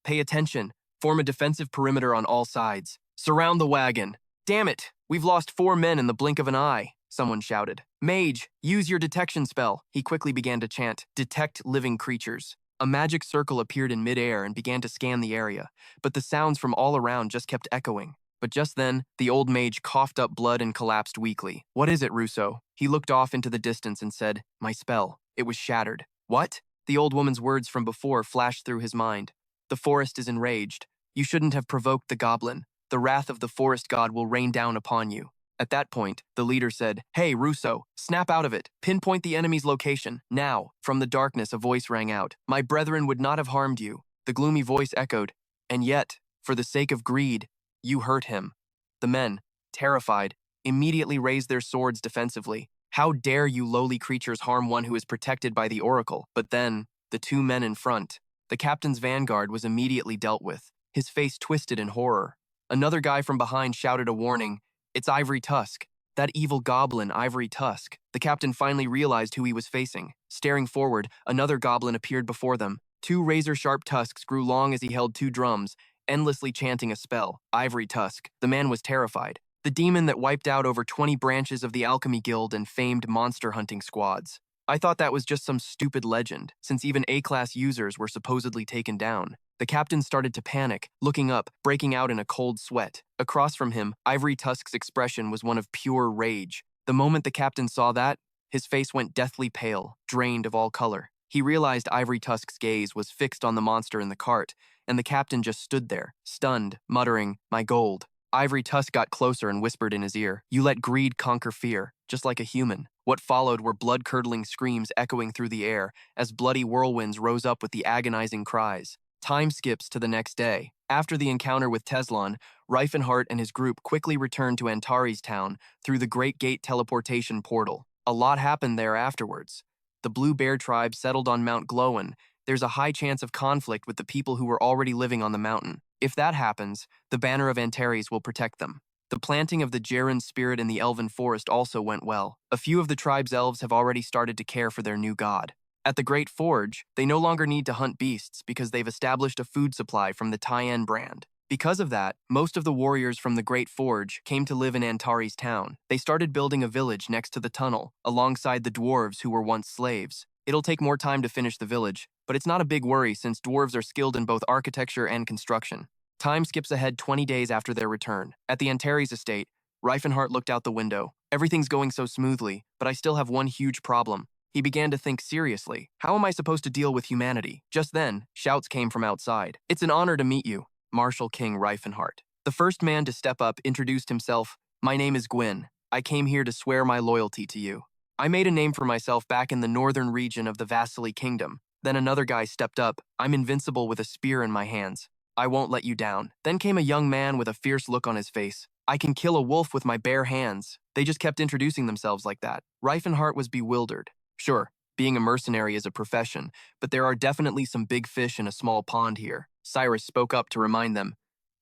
"Pay attention. Form a defensive perimeter on all sides. Surround the wagon." "Damn it! We've lost 4 men in the blink of an eye," someone shouted. "Mage, use your detection spell." He quickly began to chant, "Detect living creatures." A magic circle appeared in midair and began to scan the area, but the sounds from all around just kept echoing. But just then, the old mage coughed up blood and collapsed weakly. "What is it, Russo?" He looked off into the distance and said, "My spell. It was shattered." "What?" The old woman's words from before flashed through his mind. "The forest is enraged. You shouldn't have provoked the goblin. The wrath of the forest god will rain down upon you." At that point, the leader said, "Hey, Russo, snap out of it. Pinpoint the enemy's location. Now." From the darkness, a voice rang out. "My brethren would not have harmed you." The gloomy voice echoed, "And yet, for the sake of greed, you hurt him." The men, terrified, immediately raised their swords defensively. "How dare you lowly creatures harm one who is protected by the oracle?" But then, the 2 men in front. The captain's vanguard was immediately dealt with, his face twisted in horror. Another guy from behind shouted a warning, "It's Ivory Tusk. That evil goblin, Ivory Tusk." The captain finally realized who he was facing. Staring forward, another goblin appeared before them. Two razor-sharp tusks grew long as he held two drums, endlessly chanting a spell. Ivory Tusk. The man was terrified. The demon that wiped out over 20 branches of the Alchemy Guild and famed monster hunting squads. I thought that was just some stupid legend, since even A-class users were supposedly taken down. The captain started to panic, looking up, breaking out in a cold sweat. Across from him, Ivory Tusk's expression was one of pure rage. The moment the captain saw that, his face went deathly pale, drained of all color. He realized Ivory Tusk's gaze was fixed on the monster in the cart, and the captain just stood there, stunned, muttering, "My gold." Ivory Tusk got closer and whispered in his ear, "You let greed conquer fear, just like a human." What followed were blood-curdling screams echoing through the air as bloody whirlwinds rose up with the agonizing cries. Time skips to the next day. After the encounter with Teslon, Rifenhardt and his group quickly returned to Antares town through the Great Gate teleportation portal. A lot happened there afterwards. The Blue Bear tribe settled on Mount Glowen. There's a high chance of conflict with the people who were already living on the mountain. If that happens, the banner of Antares will protect them. The planting of the Jaren spirit in the elven forest also went well. A few of the tribe's elves have already started to care for their new god. At the Great Forge, they no longer need to hunt beasts because they've established a food supply from the Tyen brand. Because of that, most of the warriors from the Great Forge came to live in Antares town. They started building a village next to the tunnel, alongside the dwarves who were once slaves. It'll take more time to finish the village, but it's not a big worry since dwarves are skilled in both architecture and construction. Time skips ahead 20 days after their return. At the Antares estate, Rifenhardt looked out the window. Everything's going so smoothly, but I still have one huge problem. He began to think seriously. How am I supposed to deal with humanity? Just then, shouts came from outside. "It's an honor to meet you, Marshal King Rifenhardt." The first man to step up introduced himself. "My name is Gwyn. I came here to swear my loyalty to you. I made a name for myself back in the northern region of the Vasily Kingdom." Then another guy stepped up. "I'm invincible with a spear in my hands. I won't let you down." Then came a young man with a fierce look on his face. "I can kill a wolf with my bare hands." They just kept introducing themselves like that. Rifenhardt was bewildered. Sure, being a mercenary is a profession, but there are definitely some big fish in a small pond here. Cyrus spoke up to remind them.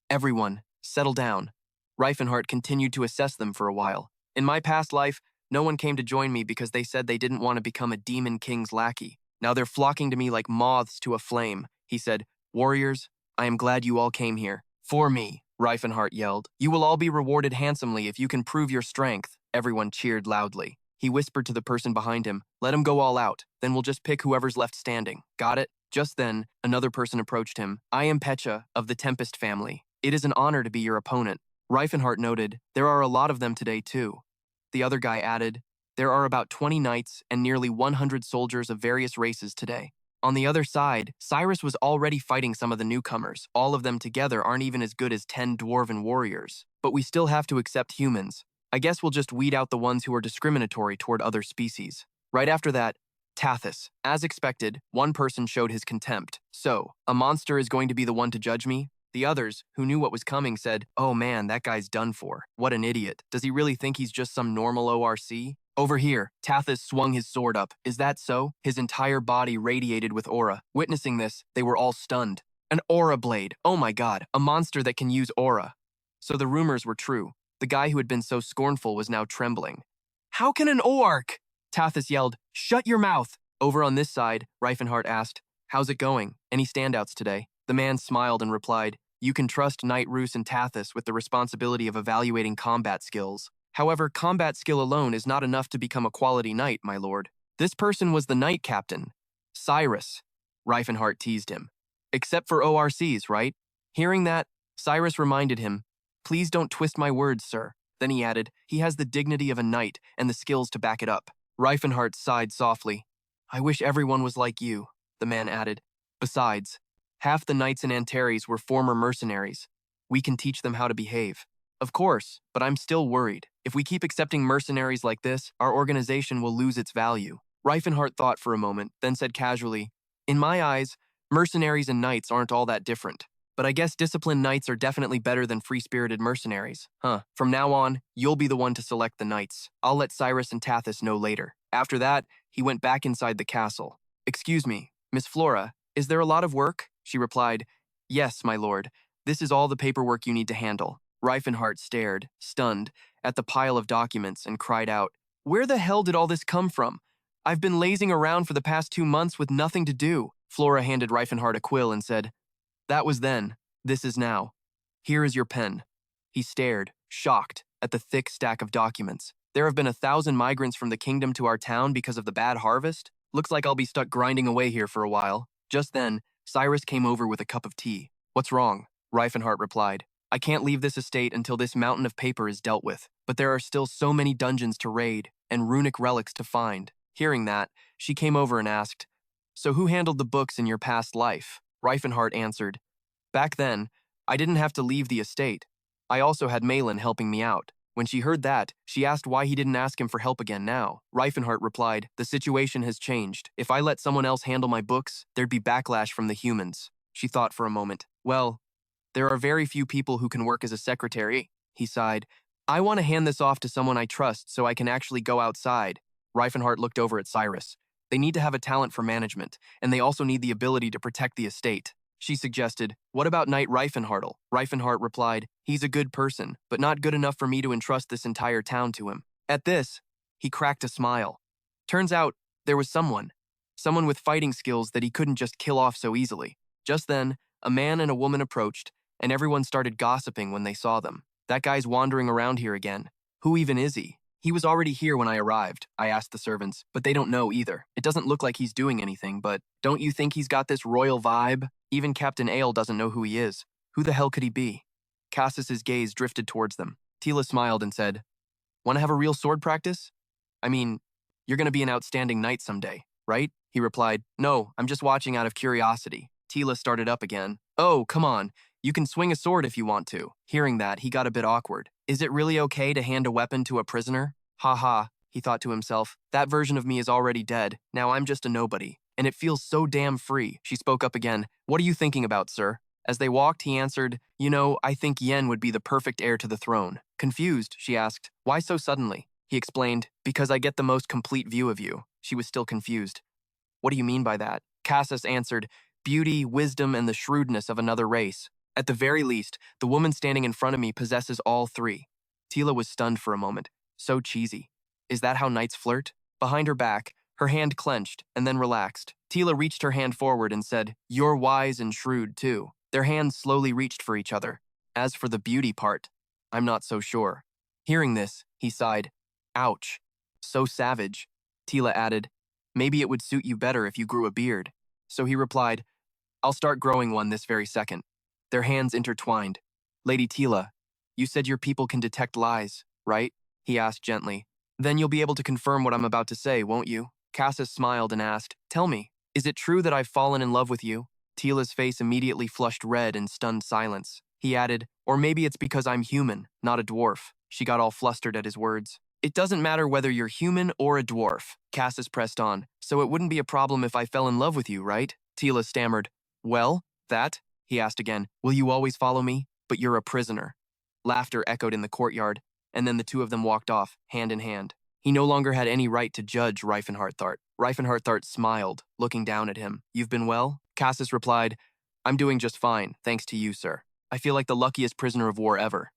"Everyone, settle down." Rifenhardt continued to assess them for a while. "In my past life, no one came to join me because they said they didn't want to become a demon king's lackey. Now they're flocking to me like moths to a flame." He said, "Warriors, I am glad you all came here." "For me," Rifenhardt yelled. "You will all be rewarded handsomely if you can prove your strength." Everyone cheered loudly. He whispered to the person behind him, "Let him go all out, then we'll just pick whoever's left standing. Got it?" Just then, another person approached him. "I am Pecha, of the Tempest family. It is an honor to be your opponent." Rifenhardt noted, "There are a lot of them today, too." The other guy added, "There are about 20 knights and nearly 100 soldiers of various races today." On the other side, Cyrus was already fighting some of the newcomers. All of them together aren't even as good as 10 dwarven warriors. But we still have to accept humans. I guess we'll just weed out the ones who are discriminatory toward other species. Right after that, Tathis. As expected, one person showed his contempt. "So, a monster is going to be the one to judge me?" The others, who knew what was coming, said, "Oh man, that guy's done for. What an idiot. Does he really think he's just some normal ORC?" "Over here." Tathis swung his sword up. "Is that so?" His entire body radiated with aura. Witnessing this, they were all stunned. An aura blade. Oh my god, a monster that can use aura. So the rumors were true. The guy who had been so scornful was now trembling. "How can an orc?" Tathis yelled, "Shut your mouth!" Over on this side, Rifenhardt asked, "How's it going? Any standouts today?" The man smiled and replied, "You can trust Knight Roos and Tathis with the responsibility of evaluating combat skills. However, combat skill alone is not enough to become a quality knight, my lord." This person was the knight captain, Cyrus. Rifenhardt teased him. "Except for ORCs, right?" Hearing that, Cyrus reminded him, "Please don't twist my words, sir." Then he added, "He has the dignity of a knight and the skills to back it up." Rifenhardt sighed softly. "I wish everyone was like you," the man added. "Besides, half the knights in Antares were former mercenaries. We can teach them how to behave." "Of course, but I'm still worried. If we keep accepting mercenaries like this, our organization will lose its value." Rifenhardt thought for a moment, then said casually, "In my eyes, mercenaries and knights aren't all that different. But I guess disciplined knights are definitely better than free-spirited mercenaries. From now on, you'll be the one to select the knights. I'll let Cyrus and Tathis know later." After that, he went back inside the castle. "Excuse me, Miss Flora, is there a lot of work?" She replied, "Yes, my lord. This is all the paperwork you need to handle." Rifenhardt stared, stunned, at the pile of documents and cried out, "Where the hell did all this come from? I've been lazing around for the past 2 months with nothing to do." Flora handed Rifenhardt a quill and said, "That was then. This is now. Here is your pen." He stared, shocked, at the thick stack of documents. "There have been 1,000 migrants from the kingdom to our town because of the bad harvest? Looks like I'll be stuck grinding away here for a while." Just then, Cyrus came over with a cup of tea. "What's wrong?" Rifenhardt replied. "I can't leave this estate until this mountain of paper is dealt with, but there are still so many dungeons to raid and runic relics to find." Hearing that, she came over and asked, "So who handled the books in your past life?" Rifenhardt answered, "Back then, I didn't have to leave the estate. I also had Malin helping me out." When she heard that, she asked why he didn't ask him for help again now. Rifenhardt replied, "The situation has changed. If I let someone else handle my books, there'd be backlash from the humans." She thought for a moment. "Well, there are very few people who can work as a secretary," he sighed. "I want to hand this off to someone I trust so I can actually go outside." Rifenhardt looked over at Cyrus. "They need to have a talent for management, and they also need the ability to protect the estate." She suggested, "What about Knight Rifenhardt?" Rifenhardt replied, "He's a good person, but not good enough for me to entrust this entire town to him." At this, he cracked a smile. Turns out, there was someone with fighting skills that he couldn't just kill off so easily. Just then, a man and a woman approached, and everyone started gossiping when they saw them. "That guy's wandering around here again. Who even is he?" "He was already here when I arrived," I asked the servants, "but they don't know either. It doesn't look like he's doing anything, but don't you think he's got this royal vibe? Even Captain Ale doesn't know who he is. Who the hell could he be?" Cassis's gaze drifted towards them. Tila smiled and said, "Want to have a real sword practice? I mean, you're going to be an outstanding knight someday, right?" He replied, "No, I'm just watching out of curiosity." Tila started up again. "Oh, come on. You can swing a sword if you want to." Hearing that, he got a bit awkward. "Is it really okay to hand a weapon to a prisoner?" "Ha ha," he thought to himself. "That version of me is already dead. Now I'm just a nobody. And it feels so damn free." She spoke up again. "What are you thinking about, sir?" As they walked, he answered, I think Yen would be the perfect heir to the throne." Confused, she asked, "Why so suddenly?" He explained, "Because I get the most complete view of you." She was still confused. "What do you mean by that?" Cassis answered, "Beauty, wisdom, and the shrewdness of another race. At the very least, the woman standing in front of me possesses all three." Tila was stunned for a moment. So cheesy. Is that how knights flirt? Behind her back, her hand clenched and then relaxed. Tila reached her hand forward and said, "You're wise and shrewd, too." Their hands slowly reached for each other. As for the beauty part, I'm not so sure. Hearing this, he sighed. "Ouch. So savage." Tila added, "Maybe it would suit you better if you grew a beard." So he replied, "I'll start growing one this very second." Their hands intertwined. "Lady Tila, you said your people can detect lies, right?" he asked gently. "Then you'll be able to confirm what I'm about to say, won't you?" Cassis smiled and asked, "Tell me, is it true that I've fallen in love with you?" Tila's face immediately flushed red in stunned silence. He added, "Or maybe it's because I'm human, not a dwarf." She got all flustered at his words. "It doesn't matter whether you're human or a dwarf," Cassis pressed on, "so it wouldn't be a problem if I fell in love with you, right?" Tila stammered, "Well, that?" He asked again, "Will you always follow me? But you're a prisoner." Laughter echoed in the courtyard, and then the two of them walked off, hand in hand. He no longer had any right to judge Rifenhardt. Rifenhardt smiled, looking down at him. "You've been well?" Cassis replied, "I'm doing just fine, thanks to you, sir. I feel like the luckiest prisoner of war ever."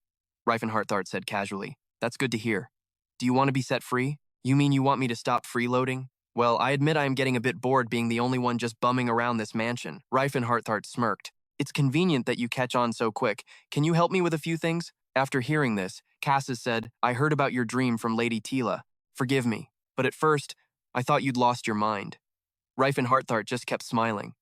Rifenhardt said casually, "That's good to hear. Do you want to be set free? You mean you want me to stop freeloading?" "Well, I admit I am getting a bit bored being the only one just bumming around this mansion." Rifenhardt smirked. "It's convenient that you catch on so quick. Can you help me with a few things?" After hearing this, Cassis said, "I heard about your dream from Lady Tila. Forgive me, but at first, I thought you'd lost your mind." Rifenhardt just kept smiling.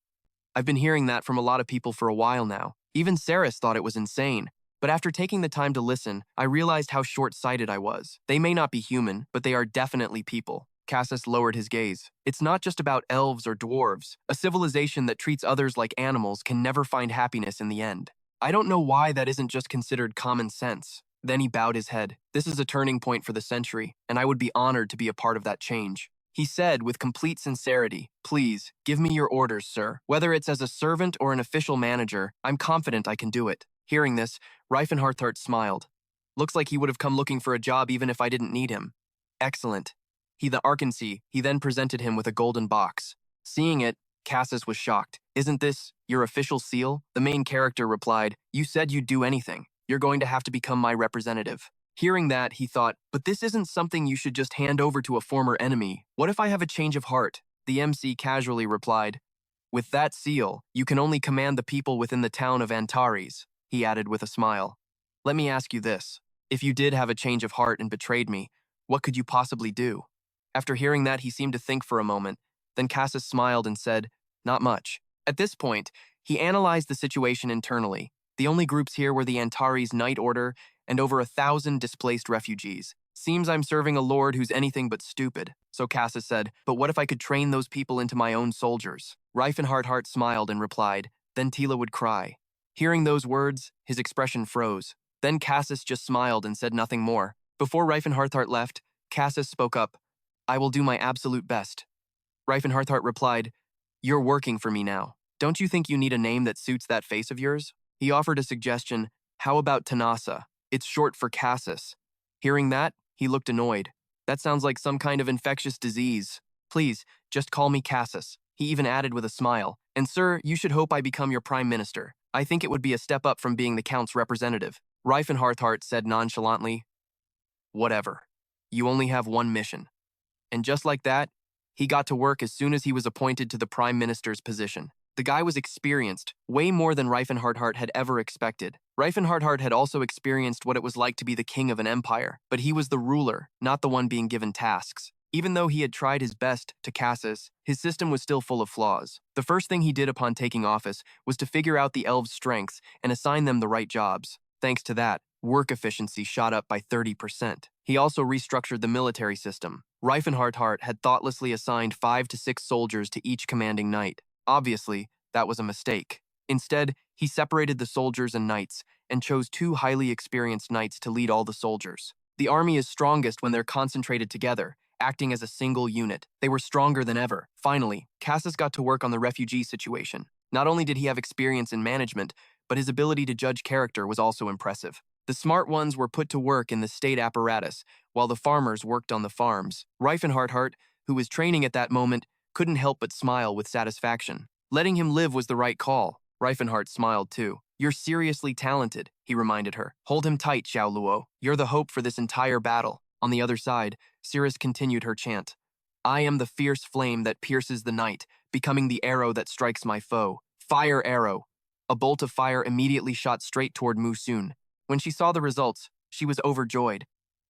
"I've been hearing that from a lot of people for a while now. Even Saris thought it was insane. But after taking the time to listen, I realized how short-sighted I was. They may not be human, but they are definitely people." Cassis lowered his gaze. "It's not just about elves or dwarves. A civilization that treats others like animals can never find happiness in the end. I don't know why that isn't just considered common sense." Then he bowed his head. "This is a turning point for the century, and I would be honored to be a part of that change." He said with complete sincerity, "Please, give me your orders, sir. Whether it's as a servant or an official manager, I'm confident I can do it." Hearing this, Rifenhardt smiled. "Looks like he would have come looking for a job even if I didn't need him." "Excellent." He then presented him with a golden box. Seeing it, Cassis was shocked. "Isn't this your official seal?" The main character replied, "You said you'd do anything. You're going to have to become my representative." Hearing that, he thought, "But this isn't something you should just hand over to a former enemy. What if I have a change of heart?" The MC casually replied, With that seal, you can only command the people within the town of Antares, he added with a smile. Let me ask you this. If you did have a change of heart and betrayed me, what could you possibly do? After hearing that, he seemed to think for a moment. Then Cassus smiled and said, not much. At this point, he analyzed the situation internally. The only groups here were the Antares Knight Order and over 1,000 displaced refugees. Seems I'm serving a lord who's anything but stupid. So Cassus said, but what if I could train those people into my own soldiers? Rifenhardt smiled and replied, then Tila would cry. Hearing those words, his expression froze. Then Cassus just smiled and said nothing more. Before Rifenhardt left, Cassus spoke up, I will do my absolute best. Rifenhardt replied, you're working for me now. Don't you think you need a name that suits that face of yours? He offered a suggestion, how about Tanasa? It's short for Cassus. Hearing that, he looked annoyed. That sounds like some kind of infectious disease. Please, just call me Cassus. He even added with a smile, and sir, you should hope I become your prime minister. I think it would be a step up from being the count's representative. Rifenhardt said nonchalantly, whatever. You only have one mission. And just like that, he got to work as soon as he was appointed to the prime minister's position. The guy was experienced, way more than Rifenhardt had ever expected. Rifenhardt had also experienced what it was like to be the king of an empire, but he was the ruler, not the one being given tasks. Even though he had tried his best to Cassus, his system was still full of flaws. The first thing he did upon taking office was to figure out the elves' strengths and assign them the right jobs. Thanks to that, work efficiency shot up by 30%. He also restructured the military system. Rifenhardt had thoughtlessly assigned 5 to 6 soldiers to each commanding knight. Obviously, that was a mistake. Instead, he separated the soldiers and knights and chose 2 highly experienced knights to lead all the soldiers. The army is strongest when they're concentrated together, acting as a single unit. They were stronger than ever. Finally, Cassus got to work on the refugee situation. Not only did he have experience in management, but his ability to judge character was also impressive. The smart ones were put to work in the state apparatus, while the farmers worked on the farms. Rifenhardt, who was training at that moment, couldn't help but smile with satisfaction. Letting him live was the right call. Rifenhardt smiled too. You're seriously talented, he reminded her. Hold him tight, Xiao Luo. You're the hope for this entire battle. On the other side, Cirrus continued her chant. I am the fierce flame that pierces the night, becoming the arrow that strikes my foe. Fire arrow. A bolt of fire immediately shot straight toward Musun. When she saw the results, she was overjoyed.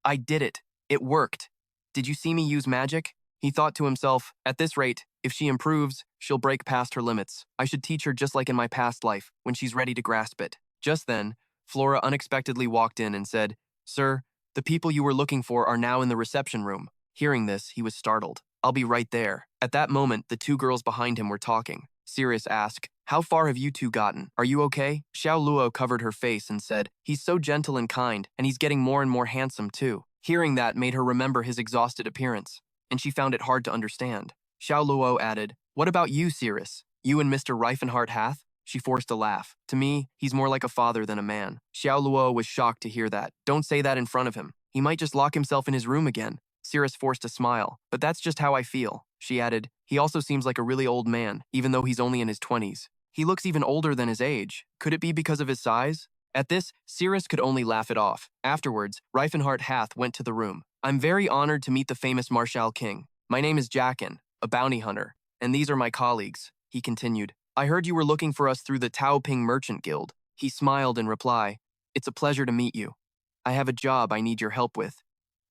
I did it. It worked. Did you see me use magic? He thought to himself, at this rate, if she improves, she'll break past her limits. I should teach her just like in my past life, when she's ready to grasp it. Just then, Flora unexpectedly walked in and said, Sir, the people you were looking for are now in the reception room. Hearing this, he was startled. I'll be right there. At that moment, the 2 girls behind him were talking. Sirius asked, how far have you 2 gotten? Are you okay? Xiao Luo covered her face and said, he's so gentle and kind, and he's getting more and more handsome too. Hearing that made her remember his exhausted appearance, and she found it hard to understand. Xiao Luo added, what about you, Cirrus? You and Mr. Rifenhardt? She forced a laugh. To me, he's more like a father than a man. Xiao Luo was shocked to hear that. Don't say that in front of him. He might just lock himself in his room again. Cirrus forced a smile. But that's just how I feel. She added, he also seems like a really old man, even though he's only in his 20s. He looks even older than his age. Could it be because of his size? At this, Cirrus could only laugh it off. Afterwards, Rifenhardt went to the room. I'm very honored to meet the famous Marshal King. My name is Jackin, a bounty hunter, and these are my colleagues, he continued. I heard you were looking for us through the Taoping Merchant Guild. He smiled in reply. It's a pleasure to meet you. I have a job I need your help with.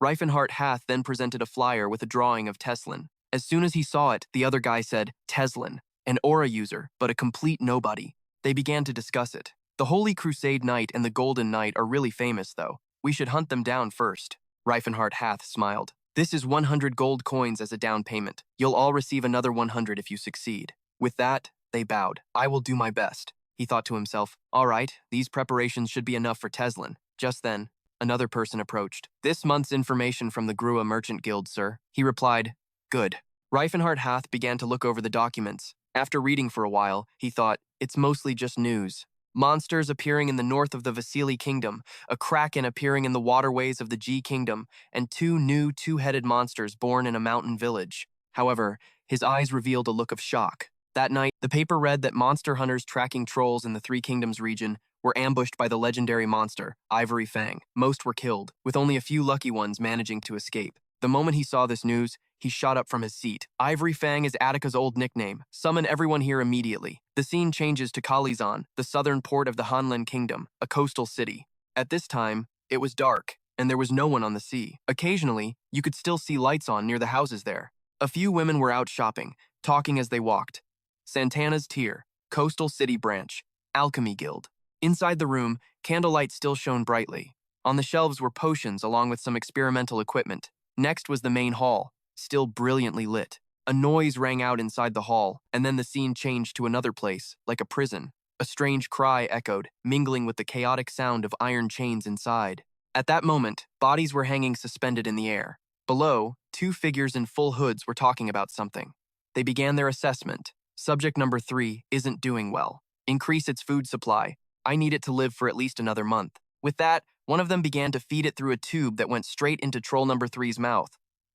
Rifenhardt then presented a flyer with a drawing of Teslin. As soon as he saw it, the other guy said, Teslin, an aura user, but a complete nobody. They began to discuss it. The Holy Crusade Knight and the Golden Knight are really famous, though. We should hunt them down first. Rifenhardt smiled. This is 100 gold coins as a down payment. You'll all receive another 100 if you succeed. With that, they bowed. I will do my best. He thought to himself, all right, these preparations should be enough for Teslin. Just then, another person approached. This month's information from the Grua Merchant Guild, sir. He replied, good. Rifenhardt began to look over the documents. After reading for a while, he thought, it's mostly just news. Monsters appearing in the north of the Vasili Kingdom, a kraken appearing in the waterways of the G Kingdom, and 2 new 2-headed monsters born in a mountain village. However, his eyes revealed a look of shock. That night, the paper read that monster hunters tracking trolls in the 3 Kingdoms region were ambushed by the legendary monster, Ivory Fang. Most were killed, with only a few lucky ones managing to escape. The moment he saw this news, He shot up from his seat. Ivory Fang is Attica's old nickname. Summon everyone here immediately. The scene changes to Kalizan, the southern port of the Hanlin Kingdom, a coastal city. At this time, it was dark, and there was no one on the sea. Occasionally, you could still see lights on near the houses there. A few women were out shopping, talking as they walked. Santana's Tier, Coastal City Branch, Alchemy Guild. Inside the room, candlelight still shone brightly. On the shelves were potions along with some experimental equipment. Next was the main hall, still brilliantly lit. A noise rang out inside the hall, and then the scene changed to another place, like a prison. A strange cry echoed, mingling with the chaotic sound of iron chains inside. At that moment, bodies were hanging suspended in the air. Below, two figures in full hoods were talking about something. They began their assessment. Subject number 3 isn't doing well. Increase its food supply. I need it to live for at least another month. With that, one of them began to feed it through a tube that went straight into troll number 3's mouth.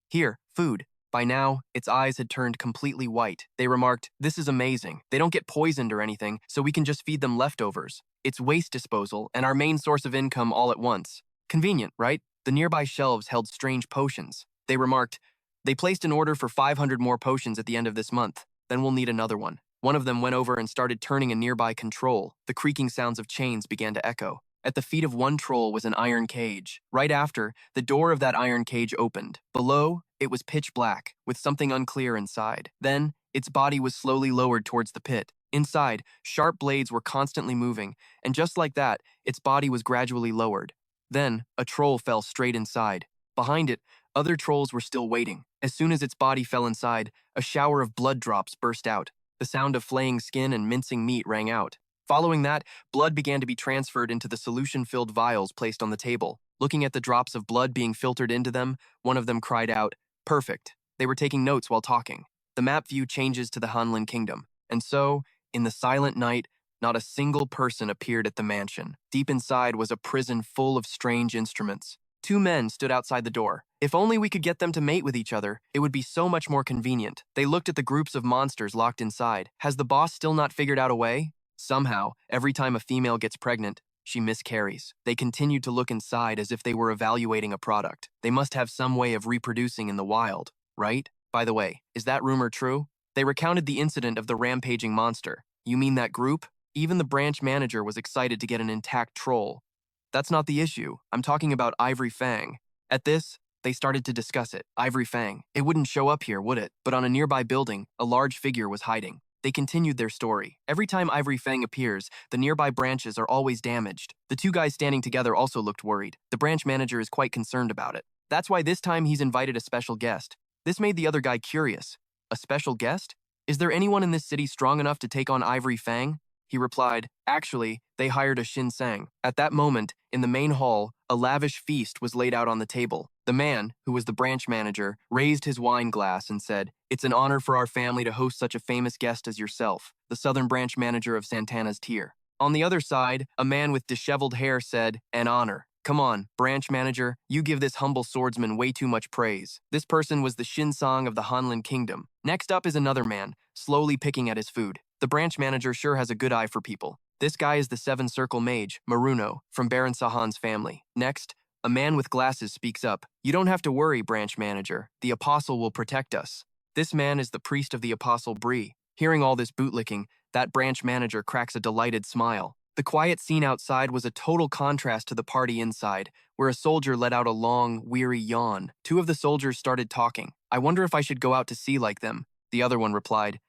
Here, food. By now, its eyes had turned completely white. They remarked, "This is amazing. They don't get poisoned or anything, so we can just feed them leftovers. It's waste disposal and our main source of income all at once. Convenient, right?" The nearby shelves held strange potions. They remarked, "They placed an order for 500 more potions at the end of this month. Then we'll need another one." One of them went over and started turning a nearby control. The creaking sounds of chains began to echo. At the feet of one troll was an iron cage. Right after, the door of that iron cage opened. Below, it was pitch black, with something unclear inside. Then, its body was slowly lowered towards the pit. Inside, sharp blades were constantly moving, and just like that, its body was gradually lowered. Then, a troll fell straight inside. Behind it, other trolls were still waiting. As soon as its body fell inside, a shower of blood drops burst out. The sound of flaying skin and mincing meat rang out. Following that, blood began to be transferred into the solution-filled vials placed on the table. Looking at the drops of blood being filtered into them, one of them cried out, "Perfect." They were taking notes while talking. The map view changes to the Hanlin Kingdom. And so, in the silent night, not a single person appeared at the mansion. Deep inside was a prison full of strange instruments. Two men stood outside the door. If only we could get them to mate with each other, it would be so much more convenient. They looked at the groups of monsters locked inside. Has the boss still not figured out a way? Somehow, every time a female gets pregnant, she miscarries. They continued to look inside as if they were evaluating a product. They must have some way of reproducing in the wild, right? By the way, is that rumor true? They recounted the incident of the rampaging monster. You mean that group? Even the branch manager was excited to get an intact troll. That's not the issue. I'm talking about Ivory Fang. At this, they started to discuss it. Ivory Fang. It wouldn't show up here, would it? But on a nearby building, a large figure was hiding. They continued their story. Every time Ivory Fang appears, the nearby branches are always damaged. The two guys standing together also looked worried. The branch manager is quite concerned about it. That's why this time he's invited a special guest. This made the other guy curious. A special guest? Is there anyone in this city strong enough to take on Ivory Fang? He replied, "Actually, they hired a Shinsang." At that moment, in the main hall, a lavish feast was laid out on the table. The man, who was the branch manager, raised his wine glass and said, "It's an honor for our family to host such a famous guest as yourself," the southern branch manager of Santana's Tier. On the other side, a man with disheveled hair said, "An honor. Come on, branch manager, you give this humble swordsman way too much praise." This person was the Shinsang of the Hanlin Kingdom. Next up is another man, slowly picking at his food. The branch manager sure has a good eye for people. This guy is the Seven Circle Mage, Maruno, from Baron Sahan's family. Next, a man with glasses speaks up. "You don't have to worry, branch manager. The apostle will protect us." This man is the priest of the apostle Bree. Hearing all this bootlicking, that branch manager cracks a delighted smile. The quiet scene outside was a total contrast to the party inside, where a soldier let out a long, weary yawn. Two of the soldiers started talking. "I wonder if I should go out to sea like them." The other one replied,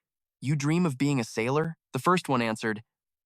"You dream of being a sailor?" The first one answered,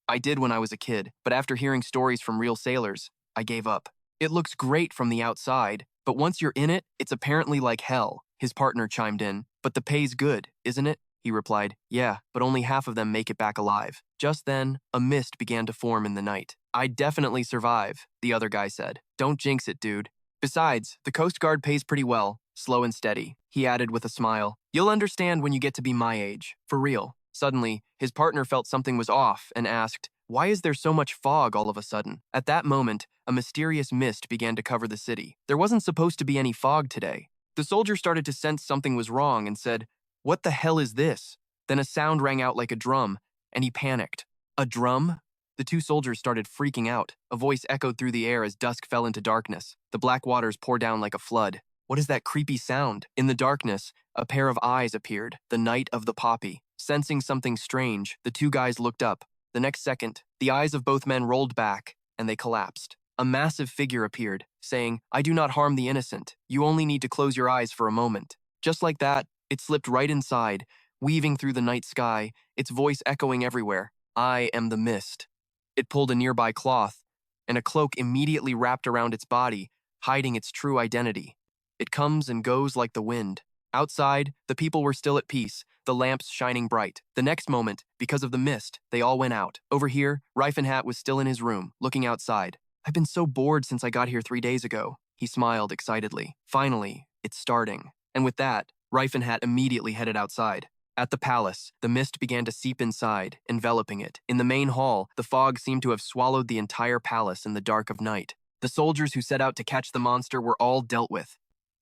"I did when I was a kid, but after hearing stories from real sailors, I gave up. It looks great from the outside, but once you're in it, it's apparently like hell." His partner chimed in, "But the pay's good, isn't it?" He replied, "Yeah, but only half of them make it back alive." Just then, a mist began to form in the night. "I'd definitely survive," the other guy said. "Don't jinx it, dude. Besides, the Coast Guard pays pretty well, slow and steady," he added with a smile. "You'll understand when you get to be my age, for real." Suddenly, his partner felt something was off and asked, "Why is there so much fog all of a sudden?" At that moment, a mysterious mist began to cover the city. There wasn't supposed to be any fog today. The soldier started to sense something was wrong and said, "What the hell is this?" Then a sound rang out like a drum, and he panicked. "A drum?" The two soldiers started freaking out. A voice echoed through the air as dusk fell into darkness. The black waters poured down like a flood. "What is that creepy sound?" In the darkness, A pair of eyes appeared, the Knight of the Poppy. Sensing something strange, the two guys looked up. The next second, the eyes of both men rolled back, and they collapsed. A massive figure appeared, saying, "I do not harm the innocent. You only need to close your eyes for a moment." Just like that, it slipped right inside, weaving through the night sky, its voice echoing everywhere. "I am the mist." It pulled a nearby cloth, and a cloak immediately wrapped around its body, hiding its true identity. It comes and goes like the wind. Outside, the people were still at peace, the lamps shining bright. The next moment, because of the mist, they all went out. Over here, Rifenhardt was still in his room, looking outside. "I've been so bored since I got here 3 days ago." He smiled excitedly. "Finally, it's starting." And with that, Rifenhardt immediately headed outside. At the palace, the mist began to seep inside, enveloping it. In the main hall, the fog seemed to have swallowed the entire palace in the dark of night. The soldiers who set out to catch the monster were all dealt with.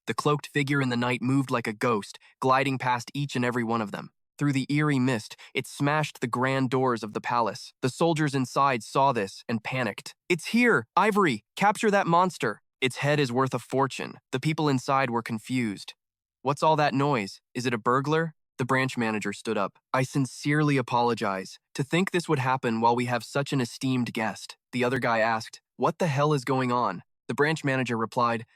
The cloaked figure in the night moved like a ghost, gliding past each and every one of them. Through the eerie mist, it smashed the grand doors of the palace. The soldiers inside saw this and panicked. "It's here! Ivory! Capture that monster! Its head is worth a fortune." The people inside were confused. "What's all that noise? Is it a burglar?" The branch manager stood up. "I sincerely apologize. To think this would happen while we have such an esteemed guest." The other guy asked, "What the hell is going on?" The branch manager replied,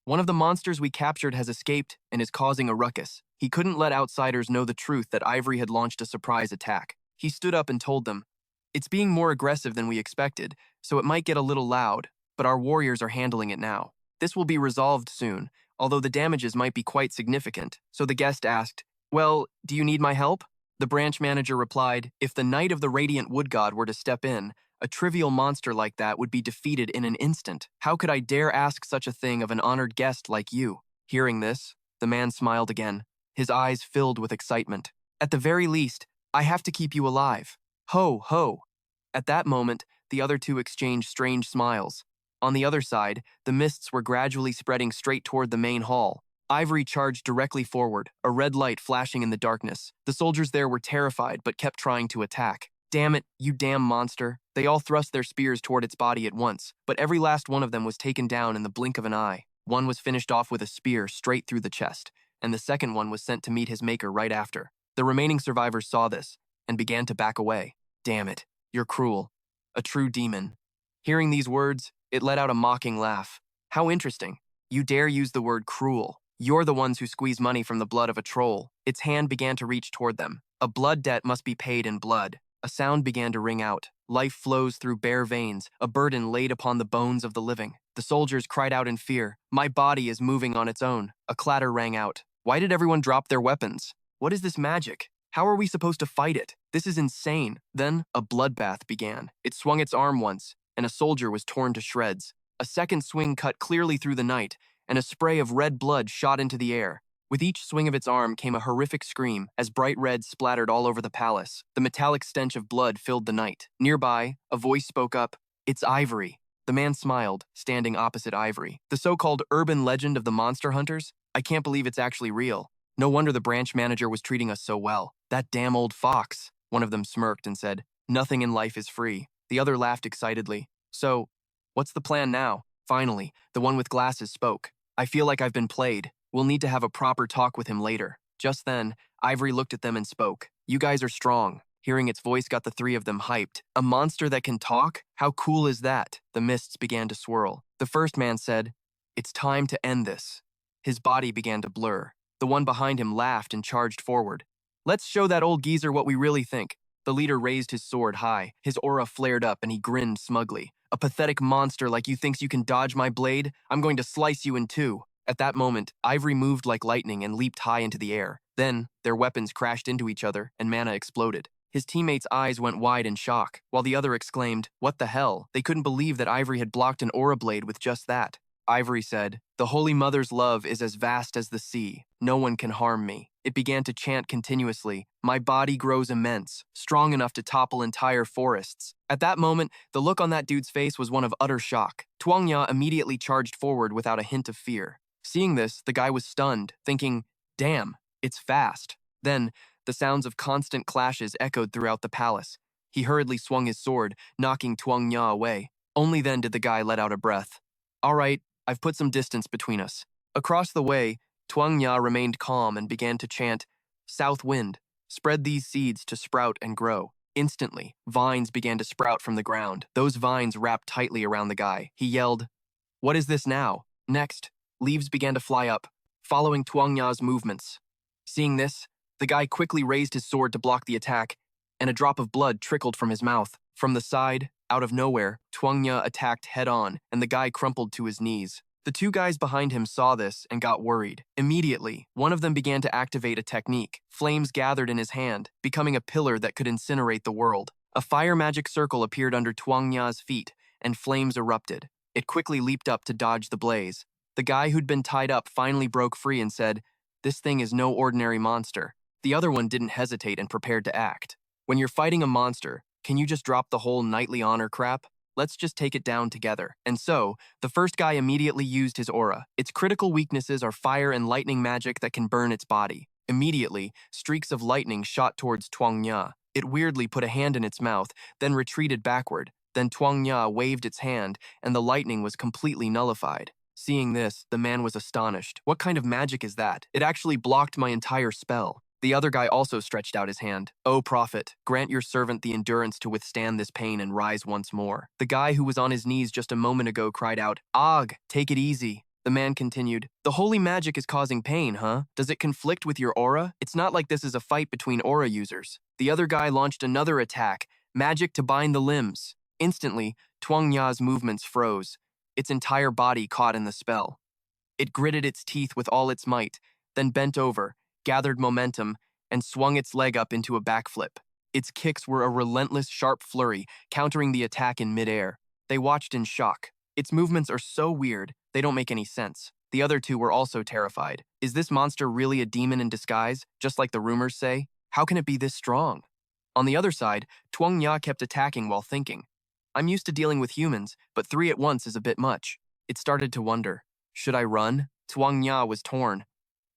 "One of the monsters we captured has escaped and is causing a ruckus." He couldn't let outsiders know the truth that Ivory had launched a surprise attack. He stood up and told them, "It's being more aggressive than we expected, so it might get a little loud, but our warriors are handling it now. This will be resolved soon, although the damages might be quite significant." So the guest asked, "Well, do you need my help?" The branch manager replied, "If the Knight of the Radiant Wood God were to step in, a trivial monster like that would be defeated in an instant. How could I dare ask such a thing of an honored guest like you?" Hearing this, the man smiled again, his eyes filled with excitement. "At the very least, I have to keep you alive. Ho, ho." At that moment, the other two exchanged strange smiles. On the other side, the mists were gradually spreading straight toward the main hall. Ivory charged directly forward, a red light flashing in the darkness. The soldiers there were terrified but kept trying to attack. "Damn it, you damn monster." They all thrust their spears toward its body at once, but every last one of them was taken down in the blink of an eye. One was finished off with a spear straight through the chest, and the second one was sent to meet his maker right after. The remaining survivors saw this and began to back away. "Damn it, you're cruel. A true demon." Hearing these words, it let out a mocking laugh. "How interesting. You dare use the word cruel. You're the ones who squeeze money from the blood of a troll." Its hand began to reach toward them. "A blood debt must be paid in blood." A sound began to ring out. Life flows through bare veins, a burden laid upon the bones of the living. The soldiers cried out in fear. "My body is moving on its own." A clatter rang out. Why did everyone drop their weapons? What is this magic? How are we supposed to fight it? This is insane. Then a bloodbath began. It swung its arm once, and a soldier was torn to shreds. A second swing cut clearly through the night, and a spray of red blood shot into the air. With each swing of its arm came a horrific scream as bright red splattered all over the palace. The metallic stench of blood filled the night. Nearby, a voice spoke up, "It's Ivory." The man smiled, standing opposite Ivory. "The so-called urban legend of the monster hunters? I can't believe it's actually real. No wonder the branch manager was treating us so well. That damn old fox." One of them smirked and said, "Nothing in life is free." The other laughed excitedly. "So, what's the plan now?" Finally, the one with glasses spoke. "I feel like I've been played. We'll need to have a proper talk with him later." Just then, Ivory looked at them and spoke. "You guys are strong." Hearing its voice got the three of them hyped. "A monster that can talk? How cool is that?" The mists began to swirl. The first man said, "It's time to end this." His body began to blur. The one behind him laughed and charged forward. "Let's show that old geezer what we really think." The leader raised his sword high. His aura flared up and he grinned smugly. "A pathetic monster like you thinks you can dodge my blade? I'm going to slice you in two." At that moment, Ivory moved like lightning and leaped high into the air. Then, their weapons crashed into each other and mana exploded. His teammates' eyes went wide in shock, while the other exclaimed, "What the hell?" They couldn't believe that Ivory had blocked an aura blade with just that. Ivory said, "The Holy Mother's love is as vast as the sea. No one can harm me." It began to chant continuously, "My body grows immense, strong enough to topple entire forests." At that moment, the look on that dude's face was one of utter shock. Tuangya immediately charged forward without a hint of fear. Seeing this, the guy was stunned, thinking, "Damn, it's fast." Then, the sounds of constant clashes echoed throughout the palace. He hurriedly swung his sword, knocking Tuangya away. Only then did the guy let out a breath. "All right, I've put some distance between us." Across the way, Tuangya remained calm and began to chant, "South wind, spread these seeds to sprout and grow." Instantly, vines began to sprout from the ground. Those vines wrapped tightly around the guy. He yelled, "What is this now?" Next, leaves began to fly up, following Tuangya's movements. Seeing this, the guy quickly raised his sword to block the attack, and a drop of blood trickled from his mouth. From the side, out of nowhere, Tuangya attacked head-on, and the guy crumpled to his knees. The two guys behind him saw this and got worried. Immediately, one of them began to activate a technique. Flames gathered in his hand, becoming a pillar that could incinerate the world. A fire magic circle appeared under Tuangya's feet, and flames erupted. It quickly leaped up to dodge the blaze. The guy who'd been tied up finally broke free and said, "This thing is no ordinary monster." The other one didn't hesitate and prepared to act. When you're fighting a monster, can you just drop the whole knightly honor crap? Let's just take it down together. And so, the first guy immediately used his aura. Its critical weaknesses are fire and lightning magic that can burn its body. Immediately, streaks of lightning shot towards Tuangya. It weirdly put a hand in its mouth, then retreated backward. Then Tuangya waved its hand, and the lightning was completely nullified. Seeing this, the man was astonished. What kind of magic is that? It actually blocked my entire spell. The other guy also stretched out his hand. "O prophet, grant your servant the endurance to withstand this pain and rise once more." The guy who was on his knees just a moment ago cried out, "Og, take it easy." The man continued, "The holy magic is causing pain, huh? Does it conflict with your aura? It's not like this is a fight between aura users." The other guy launched another attack, magic to bind the limbs. Instantly, Tuangya's movements froze. Its entire body caught in the spell. It gritted its teeth with all its might, then bent over, gathered momentum, and swung its leg up into a backflip. Its kicks were a relentless, sharp flurry, countering the attack in midair. They watched in shock. Its movements are so weird, they don't make any sense. The other two were also terrified. Is this monster really a demon in disguise, just like the rumors say? How can it be this strong? On the other side, Tuangya kept attacking while thinking. I'm used to dealing with humans, but 3 at once is a bit much. It started to wonder. Should I run? Tuangya was torn.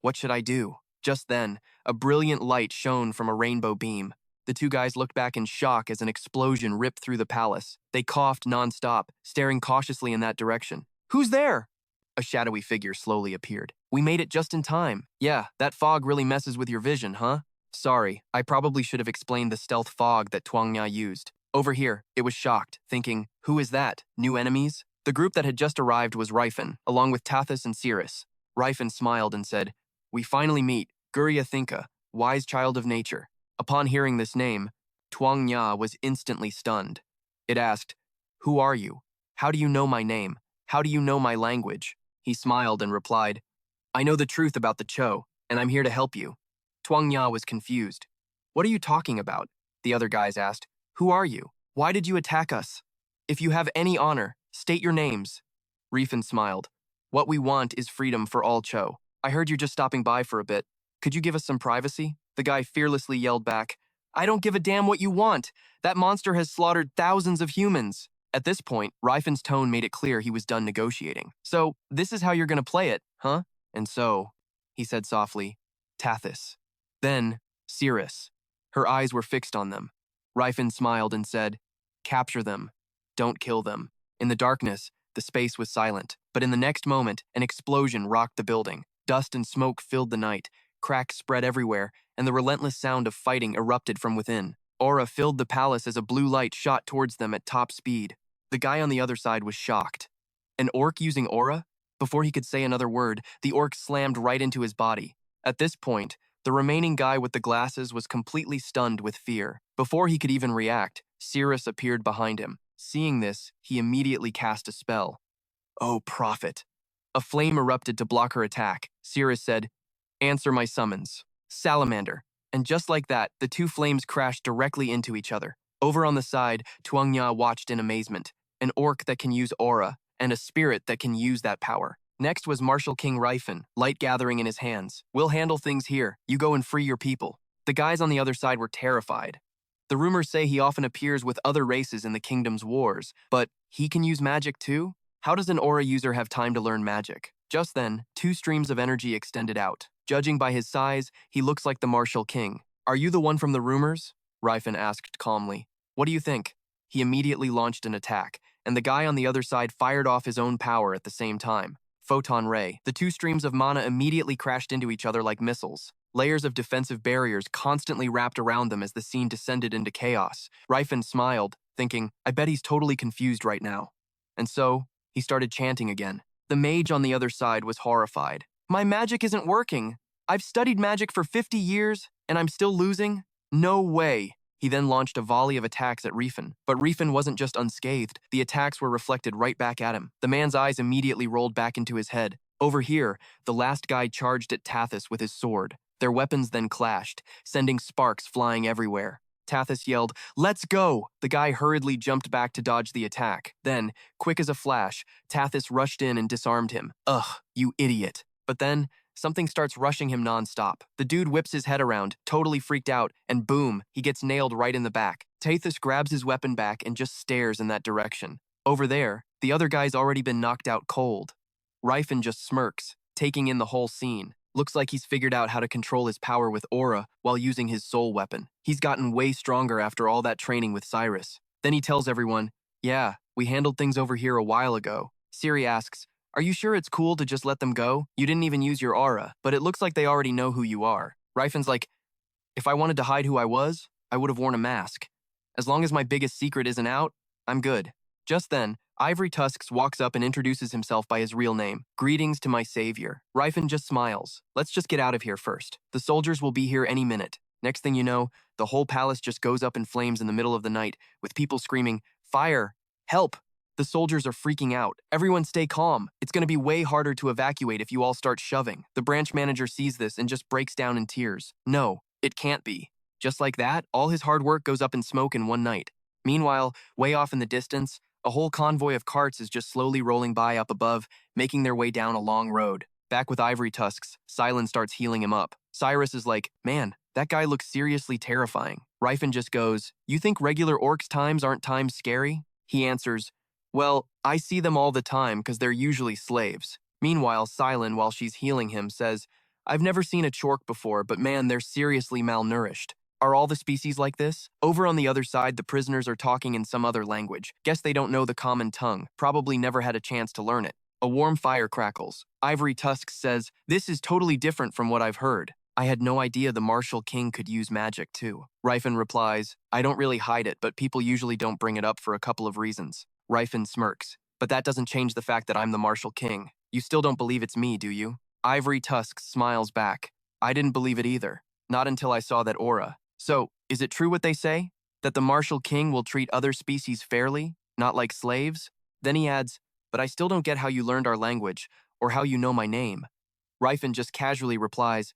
What should I do? Just then, a brilliant light shone from a rainbow beam. The two guys looked back in shock as an explosion ripped through the palace. They coughed nonstop, staring cautiously in that direction. "Who's there?" A shadowy figure slowly appeared. "We made it just in time." "Yeah, that fog really messes with your vision, huh?" "Sorry, I probably should have explained the stealth fog that Tuangya used." "Over here," it was shocked, thinking, "Who is that? New enemies?" The group that had just arrived was Rifen, along with Tathis and Cirrus. Rifen smiled and said, "We finally meet, Gurya Thinka, wise child of nature." Upon hearing this name, Tuangya was instantly stunned. It asked, "Who are you? How do you know my name? How do you know my language?" He smiled and replied, "I know the truth about the Cho, and I'm here to help you." Tuangya was confused. "What are you talking about?" The other guys asked. "Who are you? Why did you attack us? If you have any honor, state your names." Rifen smiled. "What we want is freedom for all Cho. I heard you're just stopping by for a bit. Could you give us some privacy?" The guy fearlessly yelled back, "I don't give a damn what you want. That monster has slaughtered thousands of humans." At this point, Rifen's tone made it clear he was done negotiating. "So, this is how you're gonna play it, huh?" "And so," he said softly, "Tathis." Then, Cirrus. Her eyes were fixed on them. Rifen smiled and said, "Capture them. Don't kill them." In the darkness, the space was silent, but in the next moment, an explosion rocked the building. Dust and smoke filled the night, cracks spread everywhere, and the relentless sound of fighting erupted from within. Aura filled the palace as a blue light shot towards them at top speed. The guy on the other side was shocked. An orc using aura? Before he could say another word, the orc slammed right into his body. At this point, the remaining guy with the glasses was completely stunned with fear. Before he could even react, Cirrus appeared behind him. Seeing this, he immediately cast a spell. "Oh, prophet." A flame erupted to block her attack. Cirrus said, "Answer my summons." "Salamander." And just like that, the two flames crashed directly into each other. Over on the side, Tuangya watched in amazement. An orc that can use aura, and a spirit that can use that power. Next was Martial King Rifen, light gathering in his hands. "We'll handle things here. You go and free your people." The guys on the other side were terrified. The rumors say he often appears with other races in the kingdom's wars, but he can use magic too? How does an aura user have time to learn magic? Just then, 2 streams of energy extended out. Judging by his size, he looks like the Martial King. "Are you the one from the rumors?" Rifen asked calmly. "What do you think?" He immediately launched an attack, and the guy on the other side fired off his own power at the same time. photon ray. The two streams of mana immediately crashed into each other like missiles. Layers of defensive barriers constantly wrapped around them as the scene descended into chaos. Rifen smiled, thinking, I bet he's totally confused right now. And so, he started chanting again. The mage on the other side was horrified. My magic isn't working. I've studied magic for 50 years, and I'm still losing? No way. He then launched a volley of attacks at Rifen. But Rifen wasn't just unscathed. The attacks were reflected right back at him. The man's eyes immediately rolled back into his head. Over here, the last guy charged at Tathis with his sword. Their weapons then clashed, sending sparks flying everywhere. Tathis yelled, "Let's go!" The guy hurriedly jumped back to dodge the attack. Then, quick as a flash, Tathis rushed in and disarmed him. Ugh, you idiot. But then, something starts rushing him nonstop. The dude whips his head around, totally freaked out, and boom, he gets nailed right in the back. Tathis grabs his weapon back and just stares in that direction. Over there, the other guy's already been knocked out cold. Rifen just smirks, taking in the whole scene. Looks like he's figured out how to control his power with aura while using his soul weapon. He's gotten way stronger after all that training with Cyrus. Then he tells everyone, yeah, we handled things over here a while ago. Siri asks, are you sure it's cool to just let them go? You didn't even use your aura, but it looks like they already know who you are. Rifen's like, if I wanted to hide who I was, I would have worn a mask. As long as my biggest secret isn't out, I'm good. Just then, Ivory Tusks walks up and introduces himself by his real name. Greetings to my savior. Rifen just smiles. Let's just get out of here first. The soldiers will be here any minute. Next thing you know, the whole palace just goes up in flames in the middle of the night, with people screaming, fire! Help! The soldiers are freaking out. Everyone stay calm. It's going to be way harder to evacuate if you all start shoving. The branch manager sees this and just breaks down in tears. No, it can't be. Just like that, all his hard work goes up in smoke in one night. Meanwhile, way off in the distance, a whole convoy of carts is just slowly rolling by up above, making their way down a long road. Back with Ivory Tusks, Silent starts healing him up. Cyrus is like, man, that guy looks seriously terrifying. Rifen just goes, you think regular orcs' times aren't times scary? He answers, well, I see them all the time because they're usually slaves. Meanwhile, Silent, while she's healing him, says, I've never seen a chork before, but man, they're seriously malnourished. Are all the species like this? Over on the other side, the prisoners are talking in some other language. Guess they don't know the common tongue. Probably never had a chance to learn it. A warm fire crackles. Ivory Tusks says, this is totally different from what I've heard. I had no idea the Martial King could use magic too. Rifen replies, I don't really hide it, but people usually don't bring it up for a couple of reasons. Rifen smirks, but that doesn't change the fact that I'm the Martial King. You still don't believe it's me, do you? Ivory Tusks smiles back. I didn't believe it either. Not until I saw that aura. So, is it true what they say? That the Martial King will treat other species fairly, not like slaves? Then he adds, but I still don't get how you learned our language, or how you know my name. Rifen just casually replies,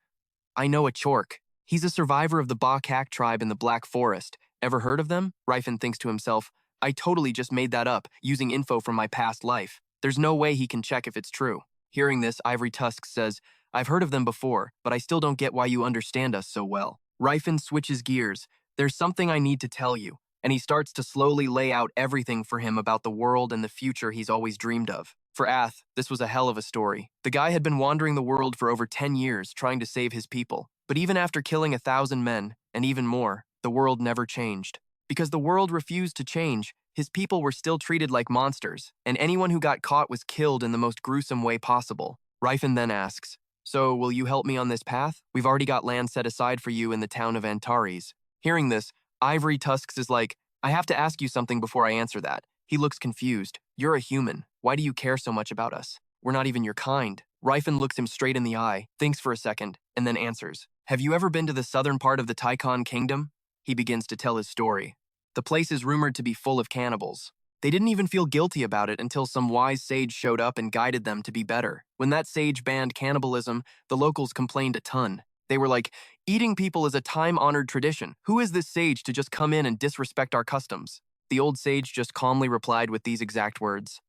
I know a Chork. He's a survivor of the Ba-Kak tribe in the Black Forest. Ever heard of them? Rifen thinks to himself, I totally just made that up, using info from my past life. There's no way he can check if it's true. Hearing this, Ivory Tusk says, I've heard of them before, but I still don't get why you understand us so well. Rifen switches gears. There's something I need to tell you, and he starts to slowly lay out everything for him about the world and the future he's always dreamed of. For Ath, this was a hell of a story. The guy had been wandering the world for over 10 years trying to save his people. But even after killing 1,000 men, and even more, the world never changed. Because the world refused to change, his people were still treated like monsters, and anyone who got caught was killed in the most gruesome way possible. Rifen then asks, so, will you help me on this path? We've already got land set aside for you in the town of Antares. Hearing this, Ivory Tusks is like, I have to ask you something before I answer that. He looks confused. You're a human. Why do you care so much about us? We're not even your kind. Rifen looks him straight in the eye, thinks for a second, and then answers. Have you ever been to the southern part of the Tychon Kingdom? He begins to tell his story. The place is rumored to be full of cannibals. They didn't even feel guilty about it until some wise sage showed up and guided them to be better. When that sage banned cannibalism, the locals complained a ton. They were like, eating people is a time-honored tradition. Who is this sage to just come in and disrespect our customs? The old sage just calmly replied with these exact words.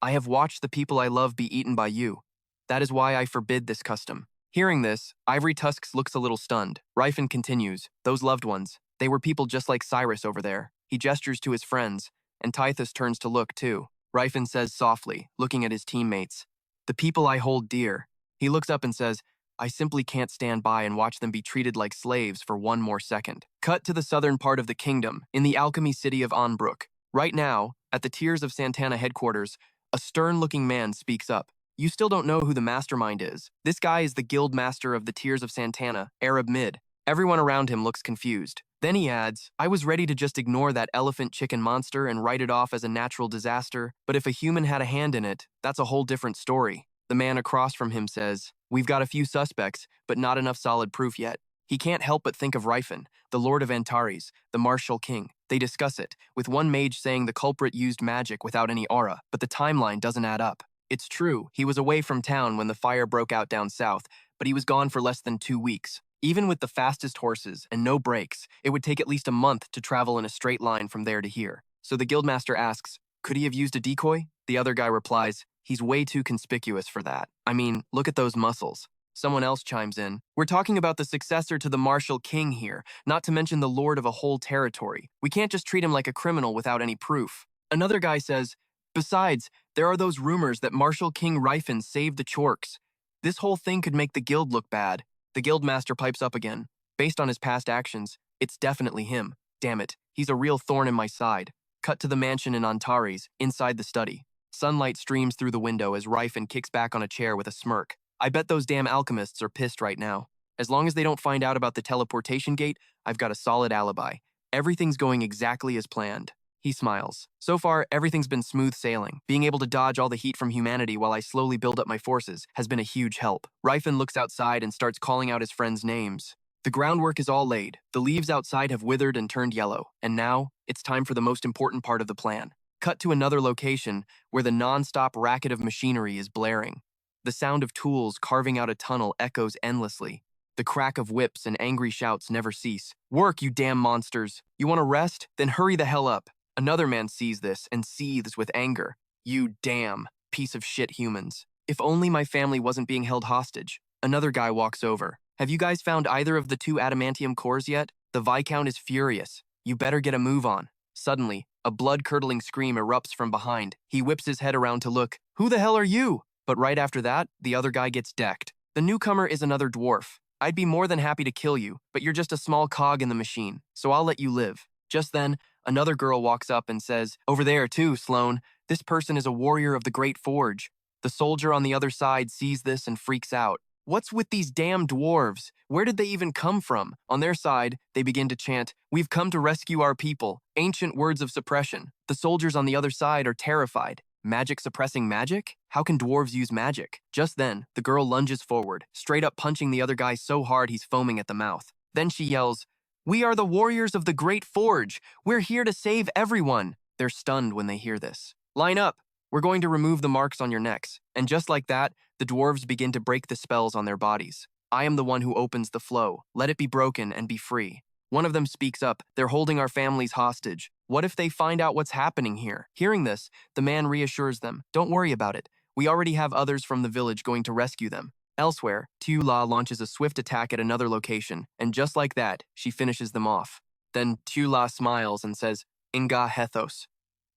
I have watched the people I love be eaten by you. That is why I forbid this custom. Hearing this, Ivory Tusks looks a little stunned. Rifen continues, those loved ones, they were people just like Cyrus over there. He gestures to his friends, and Tithus turns to look too. Rifen says softly, looking at his teammates, the people I hold dear. He looks up and says, I simply can't stand by and watch them be treated like slaves for one more second. Cut to the southern part of the kingdom, in the alchemy city of Onbrook. Right now, at the Tears of Santana headquarters, a stern-looking man speaks up. You still don't know who the mastermind is. This guy is the guild master of the Tears of Santana, Arab Mid. Everyone around him looks confused. Then he adds, I was ready to just ignore that elephant chicken monster and write it off as a natural disaster, but if a human had a hand in it, that's a whole different story. The man across from him says, we've got a few suspects, but not enough solid proof yet. He can't help but think of Rifenhardt, the Lord of Antares, the martial king. They discuss it, with one mage saying the culprit used magic without any aura, but the timeline doesn't add up. It's true, he was away from town when the fire broke out down south, but he was gone for less than 2 weeks. Even with the fastest horses and no brakes, it would take at least a month to travel in a straight line from there to here. So the guildmaster asks, could he have used a decoy? The other guy replies, he's way too conspicuous for that. I mean, look at those muscles. Someone else chimes in, we're talking about the successor to the martial king here, not to mention the lord of a whole territory. We can't just treat him like a criminal without any proof. Another guy says, besides, there are those rumors that Martial King Rifen saved the Chorks. This whole thing could make the guild look bad. The guildmaster pipes up again. Based on his past actions, it's definitely him. Damn it, he's a real thorn in my side. Cut to the mansion in Antares, inside the study. Sunlight streams through the window as Rifen kicks back on a chair with a smirk. I bet those damn alchemists are pissed right now. As long as they don't find out about the teleportation gate, I've got a solid alibi. Everything's going exactly as planned. He smiles. So far, everything's been smooth sailing. Being able to dodge all the heat from humanity while I slowly build up my forces has been a huge help. Rifen looks outside and starts calling out his friends' names. The groundwork is all laid. The leaves outside have withered and turned yellow. And now, it's time for the most important part of the plan. Cut to another location where the non-stop racket of machinery is blaring. The sound of tools carving out a tunnel echoes endlessly. The crack of whips and angry shouts never cease. Work, you damn monsters! You want to rest? Then hurry the hell up. Another man sees this and seethes with anger. You damn piece of shit humans. If only my family wasn't being held hostage. Another guy walks over. Have you guys found either of the 2 adamantium cores yet? The Viscount is furious. You better get a move on. Suddenly, a blood-curdling scream erupts from behind. He whips his head around to look. Who the hell are you? But right after that, the other guy gets decked. The newcomer is another dwarf. I'd be more than happy to kill you, but you're just a small cog in the machine, so I'll let you live. Just then, another girl walks up and says, over there too, Sloane. This person is a warrior of the Great Forge. The soldier on the other side sees this and freaks out. What's with these damn dwarves? Where did they even come from? On their side, they begin to chant, we've come to rescue our people. Ancient words of suppression. The soldiers on the other side are terrified. Magic suppressing magic? How can dwarves use magic? Just then, the girl lunges forward, straight up punching the other guy so hard he's foaming at the mouth. Then she yells, we are the warriors of the Great Forge. We're here to save everyone. They're stunned when they hear this. Line up. We're going to remove the marks on your necks. And just like that, the dwarves begin to break the spells on their bodies. I am the one who opens the flow. Let it be broken and be free. One of them speaks up. They're holding our families hostage. What if they find out what's happening here? Hearing this, the man reassures them. Don't worry about it. We already have others from the village going to rescue them. Elsewhere, Tu La launches a swift attack at another location, and just like that, she finishes them off. Then Tu La smiles and says, Inga Hethos.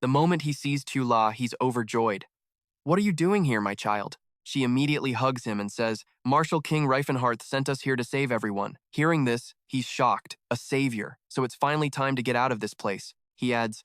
The moment he sees Tu La, he's overjoyed. What are you doing here, my child? She immediately hugs him and says, Martial King Rifenhardt sent us here to save everyone. Hearing this, he's shocked. A savior. So it's finally time to get out of this place. He adds,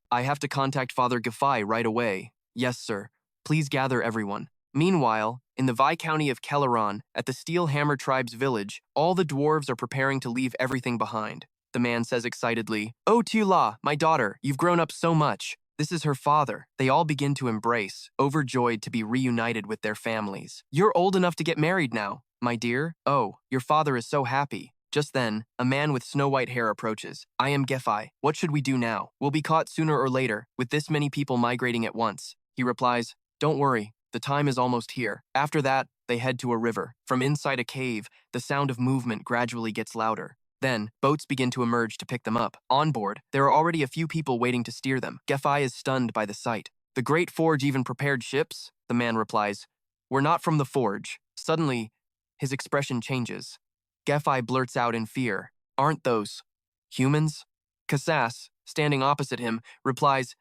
I have to contact Father Gaffai right away. Yes, sir. Please gather everyone. Meanwhile, in the Viscounty of Kelleron, at the Steel Hammer Tribe's village, all the dwarves are preparing to leave everything behind. The man says excitedly, Oh, Tula, my daughter, you've grown up so much. This is her father. They all begin to embrace, overjoyed to be reunited with their families. You're old enough to get married now, my dear. Oh, your father is so happy. Just then, a man with snow-white hair approaches. I am Gefai. What should we do now? We'll be caught sooner or later, with this many people migrating at once. He replies, Don't worry, the time is almost here. After that, they head to a river. From inside a cave, the sound of movement gradually gets louder. Then, boats begin to emerge to pick them up. On board, there are already a few people waiting to steer them. Gefai is stunned by the sight. The Great Forge even prepared ships? The man replies, We're not from the Forge. Suddenly, his expression changes. Gefai blurts out in fear, Aren't those humans? Kassas, standing opposite him, replies,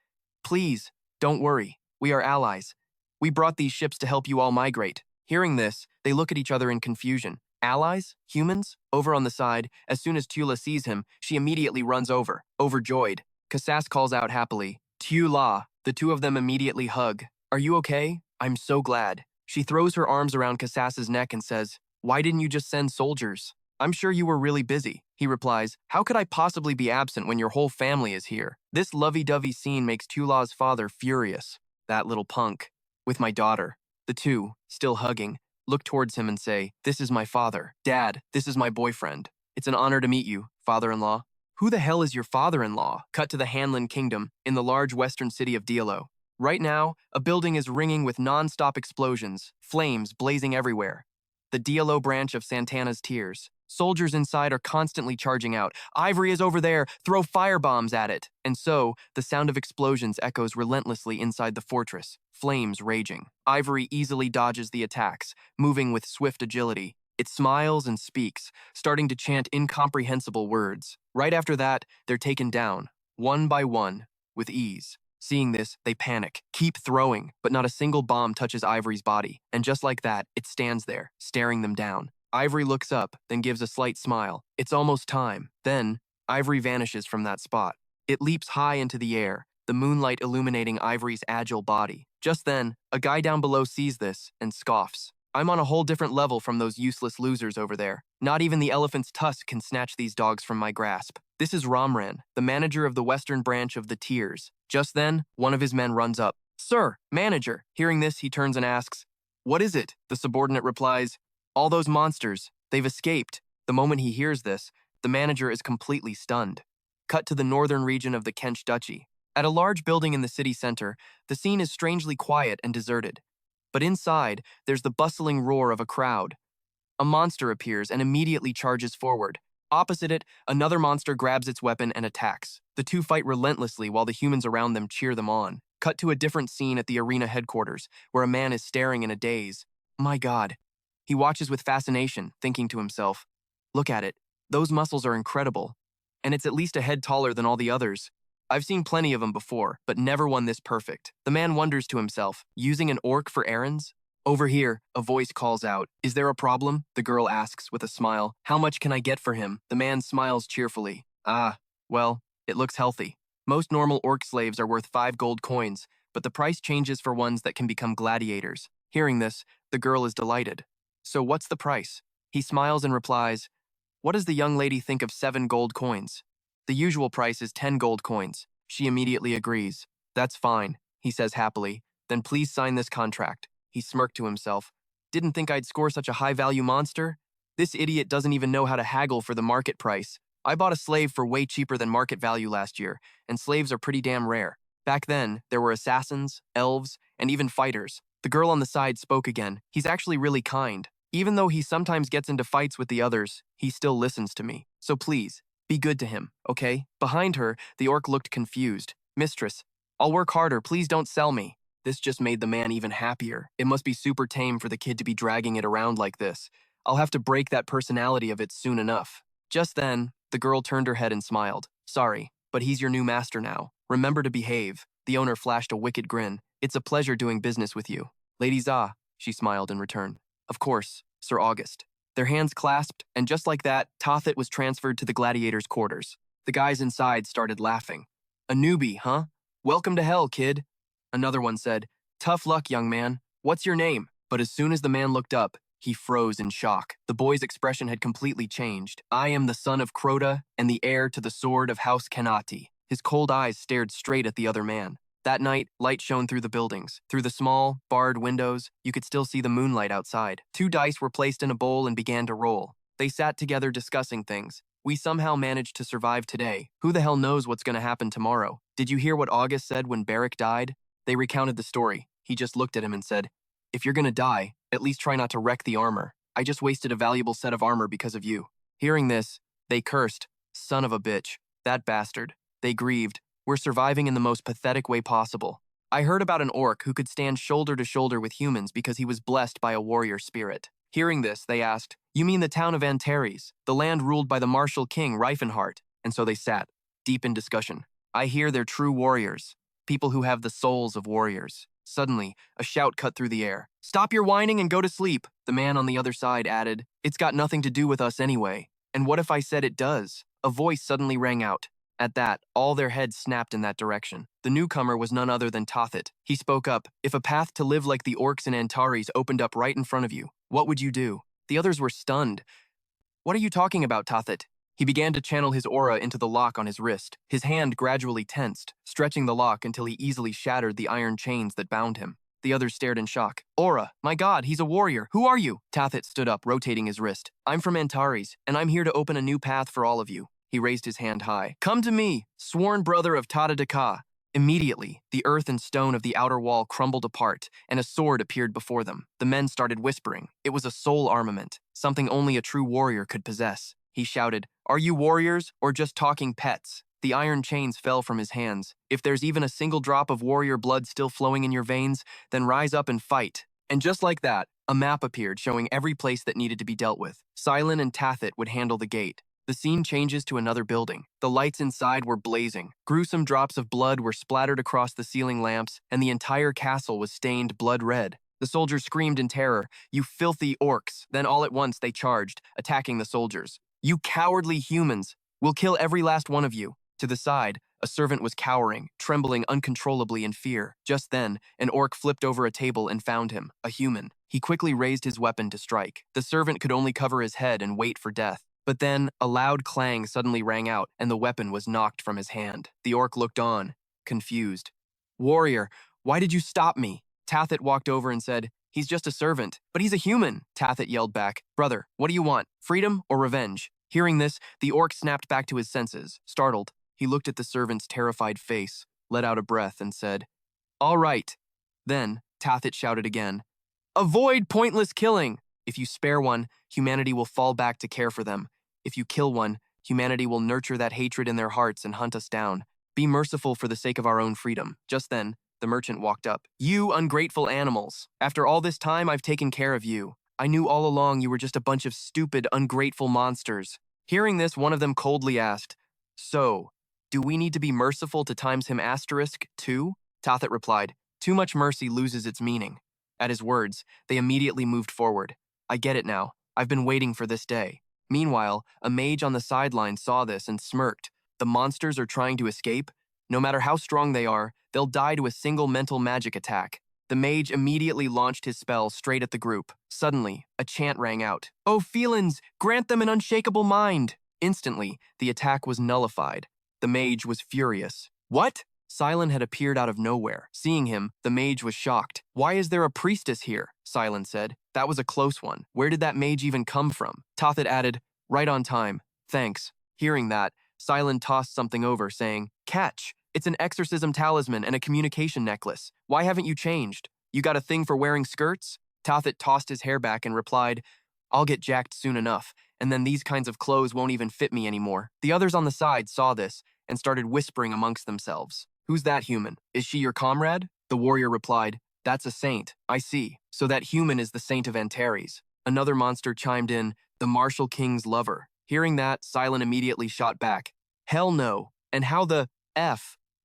Please, don't worry. We are allies. We brought these ships to help you all migrate. Hearing this, they look at each other in confusion. Allies? Humans? Over on the side, as soon as Tula sees him, she immediately runs over, overjoyed. Kassas calls out happily, Tula. The two of them immediately hug. Are you okay? I'm so glad. She throws her arms around Kassas's neck and says, "Why didn't you just send soldiers?" "I'm sure you were really busy," he replies. "How could I possibly be absent when your whole family is here?" This lovey-dovey scene makes Tula's father furious. That little punk. With my daughter. The two, still hugging, look towards him and say, "This is my father. Dad, this is my boyfriend. It's an honor to meet you, father-in-law." Who the hell is your father-in-law? Cut to the Hanlin Kingdom, in the large western city of Diallo. Right now, a building is ringing with non-stop explosions, flames blazing everywhere. The Diallo branch of Santana's Tears. Soldiers inside are constantly charging out. "Ivory is over there, throw firebombs at it." And so, the sound of explosions echoes relentlessly inside the fortress, flames raging. Ivory easily dodges the attacks, moving with swift agility. It smiles and speaks, starting to chant incomprehensible words. Right after that, they're taken down, one by one, with ease. Seeing this, they panic, keep throwing, but not a single bomb touches Ivory's body. And just like that, it stands there, staring them down. Ivory looks up, then gives a slight smile. It's almost time. Then, Ivory vanishes from that spot. It leaps high into the air, the moonlight illuminating Ivory's agile body. Just then, a guy down below sees this and scoffs. "I'm on a whole different level from those useless losers over there. Not even the elephant's tusk can snatch these dogs from my grasp." This is Romran, the manager of the western branch of the Tears. Just then, one of his men runs up. "Sir, manager." Hearing this, he turns and asks, "What is it?" The subordinate replies, "All those monsters, they've escaped." The moment he hears this, the manager is completely stunned. Cut to the northern region of the Kench Duchy. At a large building in the city center, the scene is strangely quiet and deserted. But inside, there's the bustling roar of a crowd. A monster appears and immediately charges forward. Opposite it, another monster grabs its weapon and attacks. The two fight relentlessly while the humans around them cheer them on. Cut to a different scene at the arena headquarters, where a man is staring in a daze. My God. He watches with fascination, thinking to himself, "Look at it. Those muscles are incredible. And it's at least a head taller than all the others. I've seen plenty of them before, but never one this perfect." The man wonders to himself, using an orc for errands? Over here, a voice calls out. "Is there a problem?" The girl asks with a smile. "How much can I get for him?" The man smiles cheerfully. Well, it looks healthy. Most normal orc slaves are worth 5 gold coins, but the price changes for ones that can become gladiators. Hearing this, the girl is delighted. "So what's the price?" He smiles and replies, "What does the young lady think of 7 gold coins?" "The usual price is 10 gold coins." She immediately agrees. "That's fine," he says happily. "Then please sign this contract." He smirked to himself. "Didn't think I'd score such a high-value monster? This idiot doesn't even know how to haggle for the market price. I bought a slave for way cheaper than market value last year, and slaves are pretty damn rare. Back then, there were assassins, elves, and even fighters." The girl on the side spoke again. "He's actually really kind. Even though he sometimes gets into fights with the others, he still listens to me. So please, be good to him, okay?" Behind her, the orc looked confused. "Mistress, I'll work harder, please don't sell me." This just made the man even happier. It must be super tame for the kid to be dragging it around like this. I'll have to break that personality of it soon enough. Just then, the girl turned her head and smiled. "Sorry, but he's your new master now. Remember to behave." The owner flashed a wicked grin. "It's a pleasure doing business with you." "Lady Za," she smiled in return. "Of course, Sir August." Their hands clasped, and just like that, Tothet was transferred to the gladiators' quarters. The guys inside started laughing. "A newbie, huh? Welcome to hell, kid." Another one said, "Tough luck, young man. What's your name?" But as soon as the man looked up, he froze in shock. The boy's expression had completely changed. "I am the son of Crota and the heir to the sword of House Kanati." His cold eyes stared straight at the other man. That night, light shone through the buildings. Through the small, barred windows, you could still see the moonlight outside. 2 dice were placed in a bowl and began to roll. They sat together discussing things. "We somehow managed to survive today. Who the hell knows what's going to happen tomorrow? Did you hear what August said when Barrick died?" They recounted the story. He just looked at him and said, "If you're going to die, at least try not to wreck the armor. I just wasted a valuable set of armor because of you." Hearing this, they cursed. "Son of a bitch. That bastard." They grieved. "We're surviving in the most pathetic way possible. I heard about an orc who could stand shoulder to shoulder with humans because he was blessed by a warrior spirit." Hearing this, they asked, "You mean the town of Antares, the land ruled by the martial king Rifenhardt?" And so they sat, deep in discussion. "I hear they're true warriors, people who have the souls of warriors." Suddenly, a shout cut through the air. "Stop your whining and go to sleep." The man on the other side added, "It's got nothing to do with us anyway. And what if I said it does?" A voice suddenly rang out. At that, all their heads snapped in that direction. The newcomer was none other than Tothet. He spoke up. If a path to live like the orcs and Antares opened up right in front of you, what would you do? The others were stunned. What are you talking about, Tothet? He began to channel his aura into the lock on his wrist. His hand gradually tensed, stretching the lock until he easily shattered the iron chains that bound him. The others stared in shock. Aura, my god, he's a warrior. Who are you? Tothet stood up, rotating his wrist. I'm from Antares, and I'm here to open a new path for all of you. He raised his hand high. Come to me, sworn brother of Tata Daka. Immediately, the earth and stone of the outer wall crumbled apart, and a sword appeared before them. The men started whispering. It was a soul armament, something only a true warrior could possess. He shouted, Are you warriors, or just talking pets? The iron chains fell from his hands. If there's even a single drop of warrior blood still flowing in your veins, then rise up and fight. And just like that, a map appeared showing every place that needed to be dealt with. Silent and Tothet would handle the gate. The scene changes to another building. The lights inside were blazing. Gruesome drops of blood were splattered across the ceiling lamps, and the entire castle was stained blood red. The soldiers screamed in terror, You filthy orcs! Then all at once they charged, attacking the soldiers. You cowardly humans! We'll kill every last one of you. To the side, a servant was cowering, trembling uncontrollably in fear. Just then, an orc flipped over a table and found him, a human. He quickly raised his weapon to strike. The servant could only cover his head and wait for death. But then, a loud clang suddenly rang out, and the weapon was knocked from his hand. The orc looked on, confused. Warrior, why did you stop me? Tothet walked over and said, He's just a servant. But he's a human, Tothet yelled back. Brother, what do you want? Freedom or revenge? Hearing this, the orc snapped back to his senses. Startled, he looked at the servant's terrified face, let out a breath, and said, All right. Then, Tothet shouted again, Avoid pointless killing! If you spare one, humanity will fall back to care for them. If you kill one, humanity will nurture that hatred in their hearts and hunt us down. Be merciful for the sake of our own freedom. Just then, the merchant walked up. You ungrateful animals! After all this time, I've taken care of you. I knew all along you were just a bunch of stupid, ungrateful monsters. Hearing this, one of them coldly asked, So, do we need to be merciful to times him asterisk, too? Tothet replied, Too much mercy loses its meaning. At his words, they immediately moved forward. I get it now. I've been waiting for this day. Meanwhile, a mage on the sideline saw this and smirked. The monsters are trying to escape. No matter how strong they are, they'll die to a single mental magic attack. The mage immediately launched his spell straight at the group. Suddenly, a chant rang out. Oh, felons, grant them an unshakable mind! Instantly, the attack was nullified. The mage was furious. What? Silent had appeared out of nowhere. Seeing him, the mage was shocked. Why is there a priestess here? Silent said. That was a close one. Where did that mage even come from? Tothet added, Right on time. Thanks. Hearing that, Silent tossed something over, saying, Catch! It's an exorcism talisman and a communication necklace. Why haven't you changed? You got a thing for wearing skirts? Tothet tossed his hair back and replied, I'll get jacked soon enough, and then these kinds of clothes won't even fit me anymore. The others on the side saw this and started whispering amongst themselves. Who's that human? Is she your comrade? The warrior replied, That's a saint. I see. So that human is the saint of Antares. Another monster chimed in, the martial king's lover. Hearing that, Silent immediately shot back. Hell no. And how the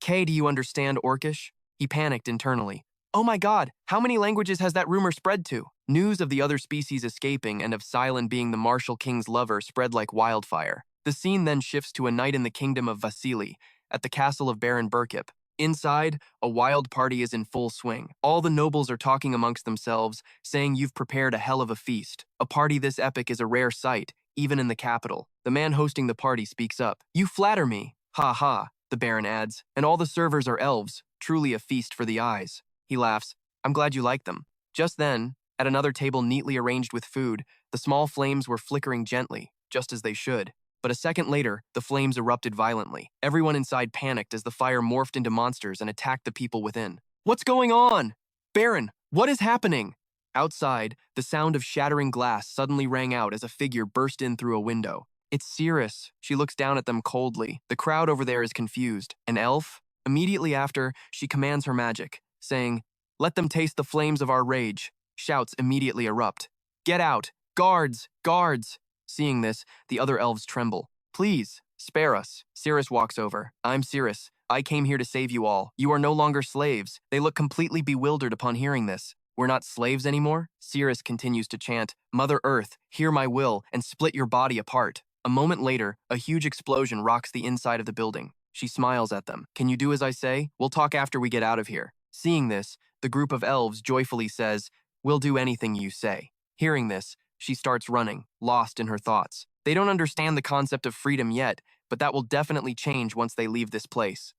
K do you understand Orcish? He panicked internally. Oh my god, how many languages has that rumor spread to? News of the other species escaping and of Silent being the martial king's lover spread like wildfire. The scene then shifts to a night in the kingdom of Vasily, at the castle of Baron Burkip. Inside, a wild party is in full swing. All the nobles are talking amongst themselves, saying you've prepared a hell of a feast. A party this epic is a rare sight, even in the capital. The man hosting the party speaks up. You flatter me. Ha ha, the Baron adds. And all the servers are elves, truly a feast for the eyes. He laughs. I'm glad you like them. Just then, at another table neatly arranged with food, the small flames were flickering gently, just as they should. But a second later, the flames erupted violently. Everyone inside panicked as the fire morphed into monsters and attacked the people within. What's going on? Baron, what is happening? Outside, the sound of shattering glass suddenly rang out as a figure burst in through a window. It's Cirrus. She looks down at them coldly. The crowd over there is confused. An elf? Immediately after, she commands her magic, saying, Let them taste the flames of our rage. Shouts immediately erupt. Get out! Guards! Guards! Seeing this, the other elves tremble. Please, spare us. Cirrus walks over. I'm Cirrus. I came here to save you all. You are no longer slaves. They look completely bewildered upon hearing this. We're not slaves anymore? Cirrus continues to chant, Mother Earth, hear my will, and split your body apart. A moment later, a huge explosion rocks the inside of the building. She smiles at them. Can you do as I say? We'll talk after we get out of here. Seeing this, the group of elves joyfully says, we'll do anything you say. Hearing this, she starts running, lost in her thoughts. They don't understand the concept of freedom yet, but that will definitely change once they leave this place.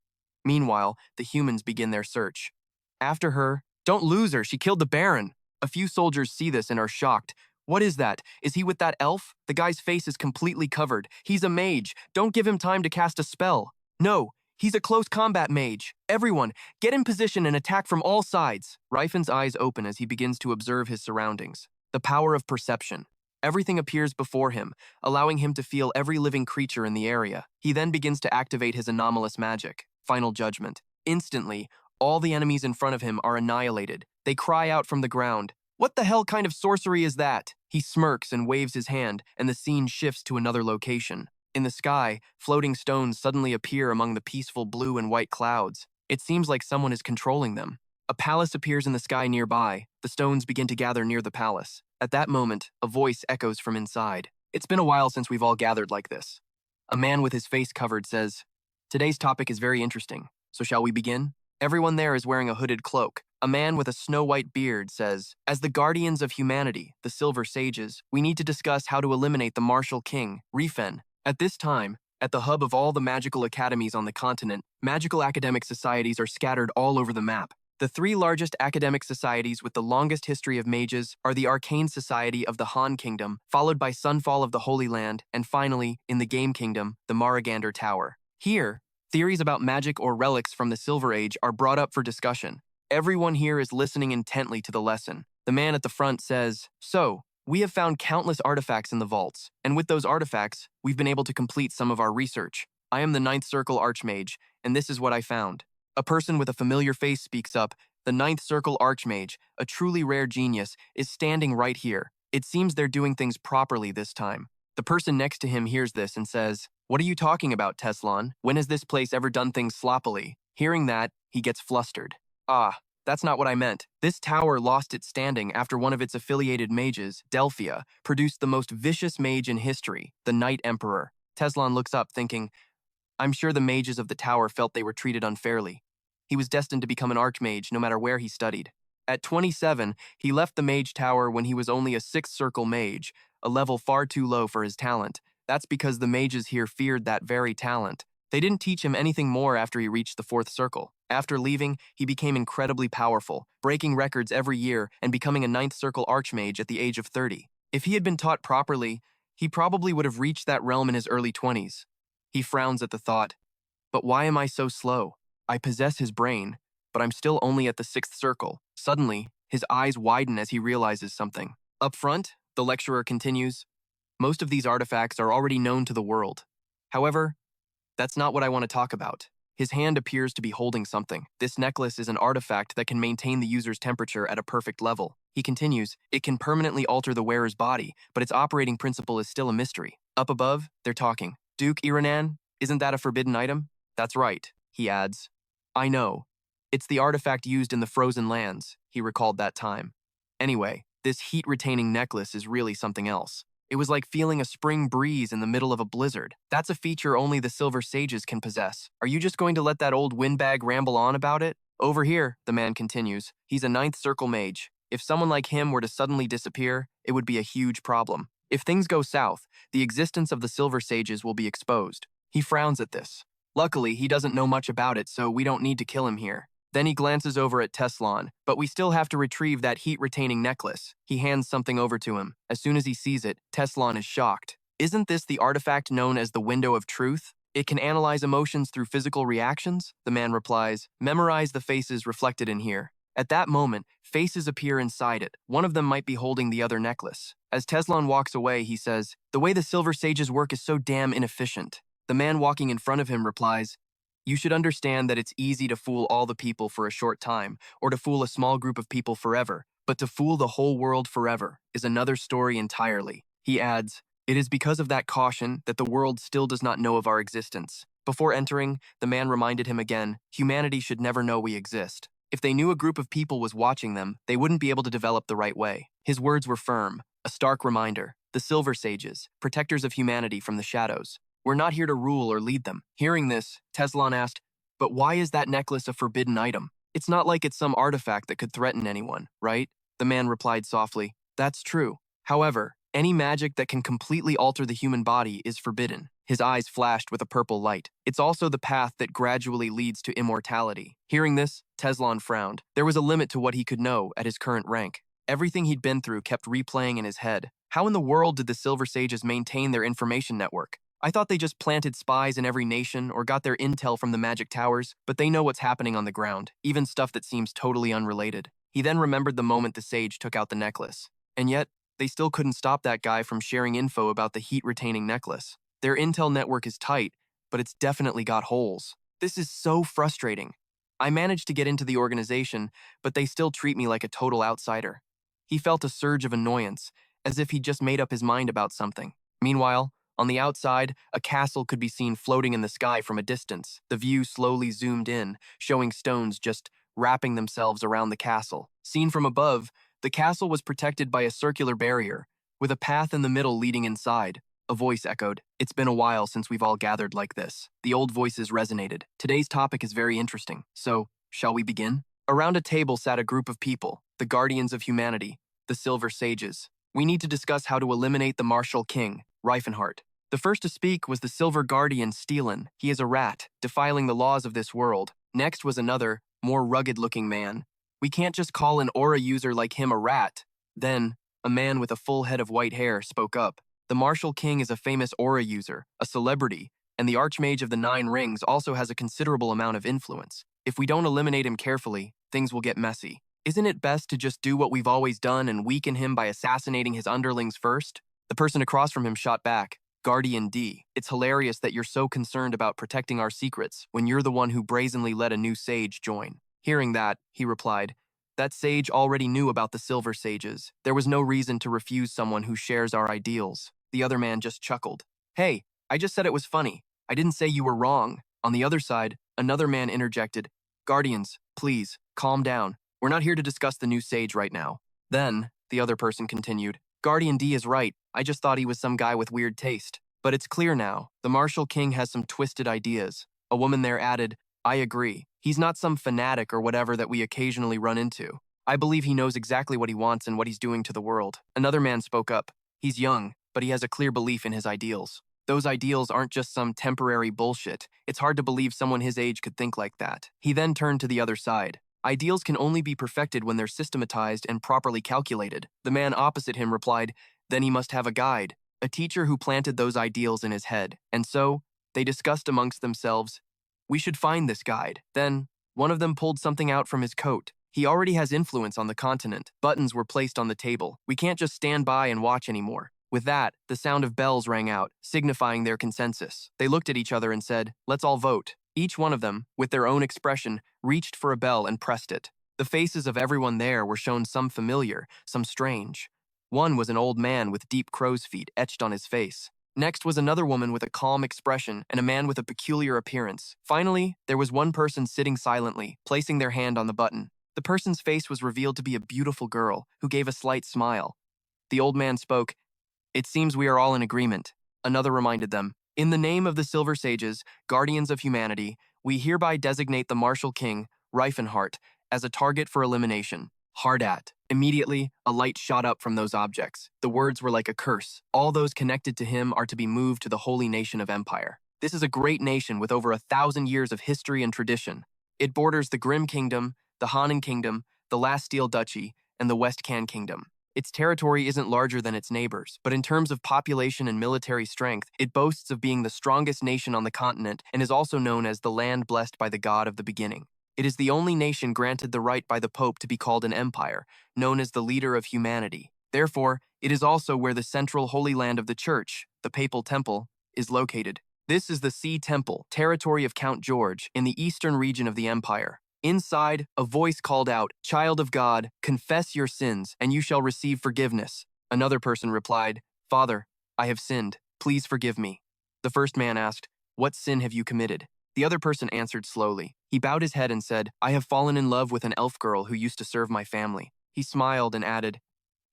Meanwhile, the humans begin their search. After her, don't lose her, she killed the Baron. A few soldiers see this and are shocked. What is that? Is he with that elf? The guy's face is completely covered. He's a mage. Don't give him time to cast a spell. No, he's a close combat mage. Everyone, get in position and attack from all sides. Rifen's eyes open as he begins to observe his surroundings. The power of perception. Everything appears before him, allowing him to feel every living creature in the area. He then begins to activate his anomalous magic, Final Judgment. Instantly, all the enemies in front of him are annihilated. They cry out from the ground. What the hell kind of sorcery is that? He smirks and waves his hand, and the scene shifts to another location. In the sky, floating stones suddenly appear among the peaceful blue and white clouds. It seems like someone is controlling them. A palace appears in the sky nearby. The stones begin to gather near the palace. At that moment, a voice echoes from inside. It's been a while since we've all gathered like this. A man with his face covered says, today's topic is very interesting, so shall we begin? Everyone there is wearing a hooded cloak. A man with a snow-white beard says, as the guardians of humanity, the Silver Sages, we need to discuss how to eliminate the martial king, Rifenhardt. At this time, at the hub of all the magical academies on the continent, magical academic societies are scattered all over the map. The three largest academic societies with the longest history of mages are the Arcane Society of the Han Kingdom, followed by Sunfall of the Holy Land, and finally, in the Game Kingdom, the Maragander Tower. Here, theories about magic or relics from the Silver Age are brought up for discussion. Everyone here is listening intently to the lesson. The man at the front says, so, we have found countless artifacts in the vaults, and with those artifacts, we've been able to complete some of our research. I am the Ninth Circle Archmage, and this is what I found. A person with a familiar face speaks up. The Ninth Circle Archmage, a truly rare genius, is standing right here. It seems they're doing things properly this time. The person next to him hears this and says, what are you talking about, Teslan? When has this place ever done things sloppily? Hearing that, he gets flustered. Ah, that's not what I meant. This tower lost its standing after one of its affiliated mages, Delphia, produced the most vicious mage in history, the Night Emperor. Teslan looks up thinking, I'm sure the mages of the tower felt they were treated unfairly. He was destined to become an archmage no matter where he studied. At 27, he left the mage tower when he was only a 6th circle mage, a level far too low for his talent. That's because the mages here feared that very talent. They didn't teach him anything more after he reached the 4th circle. After leaving, he became incredibly powerful, breaking records every year and becoming a 9th circle archmage at the age of 30. If he had been taught properly, he probably would have reached that realm in his early 20s. He frowns at the thought, but why am I so slow? I possess his brain, but I'm still only at the 6th circle. Suddenly, his eyes widen as he realizes something. Up front, the lecturer continues, most of these artifacts are already known to the world. However, that's not what I want to talk about. His hand appears to be holding something. This necklace is an artifact that can maintain the user's temperature at a perfect level. He continues, it can permanently alter the wearer's body, but its operating principle is still a mystery. Up above, they're talking. Duke Iranan, isn't that a forbidden item? That's right, he adds. I know. It's the artifact used in the Frozen Lands, he recalled that time. Anyway, this heat-retaining necklace is really something else. It was like feeling a spring breeze in the middle of a blizzard. That's a feature only the Silver Sages can possess. Are you just going to let that old windbag ramble on about it? Over here, the man continues, he's a 9th circle mage. If someone like him were to suddenly disappear, it would be a huge problem. If things go south, the existence of the Silver Sages will be exposed. He frowns at this. Luckily, he doesn't know much about it, so we don't need to kill him here. Then he glances over at Teslan, but we still have to retrieve that heat-retaining necklace. He hands something over to him. As soon as he sees it, Teslan is shocked. Isn't this the artifact known as the Window of Truth? It can analyze emotions through physical reactions? The man replies, memorize the faces reflected in here. At that moment, faces appear inside it. One of them might be holding the other necklace. As Teslan walks away, he says, the way the Silver Sages work is so damn inefficient. The man walking in front of him replies, you should understand that it's easy to fool all the people for a short time, or to fool a small group of people forever, but to fool the whole world forever is another story entirely. He adds, it is because of that caution that the world still does not know of our existence. Before entering, the man reminded him again, humanity should never know we exist. If they knew a group of people was watching them, they wouldn't be able to develop the right way. His words were firm, a stark reminder. The Silver Sages, protectors of humanity from the shadows, We're not here to rule or lead them. Hearing this, Teslan asked, but why is that necklace a forbidden item? It's not like it's some artifact that could threaten anyone, right? The man replied softly, that's true. However, any magic that can completely alter the human body is forbidden. His eyes flashed with a purple light. It's also the path that gradually leads to immortality. Hearing this, Teslan frowned. There was a limit to what he could know at his current rank. Everything he'd been through kept replaying in his head. How in the world did the Silver Sages maintain their information network? I thought they just planted spies in every nation or got their intel from the magic towers, but they know what's happening on the ground, even stuff that seems totally unrelated. He then remembered the moment the sage took out the necklace. And yet, they still couldn't stop that guy from sharing info about the heat-retaining necklace. Their intel network is tight, but it's definitely got holes. This is so frustrating. I managed to get into the organization, but they still treat me like a total outsider. He felt a surge of annoyance, as if he'd just made up his mind about something. Meanwhile, on the outside, a castle could be seen floating in the sky from a distance. The view slowly zoomed in, showing stones just wrapping themselves around the castle. Seen from above, the castle was protected by a circular barrier, with a path in the middle leading inside. A voice echoed, it's been a while since we've all gathered like this. The old voices resonated. Today's topic is very interesting, so shall we begin? Around a table sat a group of people, the guardians of humanity, the Silver Sages. We need to discuss how to eliminate the martial king, Rifenhardt. The first to speak was the Silver Guardian Steelin. He is a rat, defiling the laws of this world. Next was another, more rugged-looking man. We can't just call an aura user like him a rat. Then, a man with a full head of white hair spoke up. The Martial King is a famous aura user, a celebrity, and the Archmage of the Nine Rings also has a considerable amount of influence. If we don't eliminate him carefully, things will get messy. Isn't it best to just do what we've always done and weaken him by assassinating his underlings first? The person across from him shot back, Guardian D. It's hilarious that you're so concerned about protecting our secrets when you're the one who brazenly let a new sage join. Hearing that, he replied, that sage already knew about the Silver Sages. There was no reason to refuse someone who shares our ideals. The other man just chuckled. Hey, I just said it was funny. I didn't say you were wrong. On the other side, another man interjected, Guardians, please, calm down. We're not here to discuss the new sage right now. Then, the other person continued, Guardian D is right. I just thought he was some guy with weird taste. But it's clear now. The Martial King has some twisted ideas. A woman there added, I agree. He's not some fanatic or whatever that we occasionally run into. I believe he knows exactly what he wants and what he's doing to the world. Another man spoke up. He's young, but he has a clear belief in his ideals. Those ideals aren't just some temporary bullshit. It's hard to believe someone his age could think like that. He then turned to the other side. Ideals can only be perfected when they're systematized and properly calculated. The man opposite him replied, then he must have a guide, a teacher who planted those ideals in his head. And so, they discussed amongst themselves, we should find this guide. Then, one of them pulled something out from his coat. He already has influence on the continent. Buttons were placed on the table. We can't just stand by and watch anymore. With that, the sound of bells rang out, signifying their consensus. They looked at each other and said, let's all vote. Each one of them, with their own expression, reached for a bell and pressed it. The faces of everyone there were shown some familiar, some strange. One was an old man with deep crow's feet etched on his face. Next was another woman with a calm expression and a man with a peculiar appearance. Finally, there was one person sitting silently, placing their hand on the button. The person's face was revealed to be a beautiful girl, who gave a slight smile. The old man spoke, it seems we are all in agreement. Another reminded them, in the name of the Silver Sages, guardians of humanity, we hereby designate the Martial King, Rifenhardt, as a target for elimination. Hard at. Immediately, a light shot up from those objects. The words were like a curse. All those connected to him are to be moved to the holy nation of Empire. This is a great nation with over 1,000 years of history and tradition. It borders the Grimm Kingdom, the Hanan Kingdom, the Last Steel Duchy, and the West Can Kingdom. Its territory isn't larger than its neighbors, but in terms of population and military strength, it boasts of being the strongest nation on the continent and is also known as the land blessed by the God of the beginning. It is the only nation granted the right by the Pope to be called an empire, known as the leader of humanity. Therefore, it is also where the central holy land of the Church, the Papal Temple, is located. This is the Sea Temple, territory of Count George, in the eastern region of the empire. Inside, a voice called out, Child of God, confess your sins, and you shall receive forgiveness. Another person replied, Father, I have sinned. Please forgive me. The first man asked, What sin have you committed? The other person answered slowly. He bowed his head and said, I have fallen in love with an elf girl who used to serve my family. He smiled and added,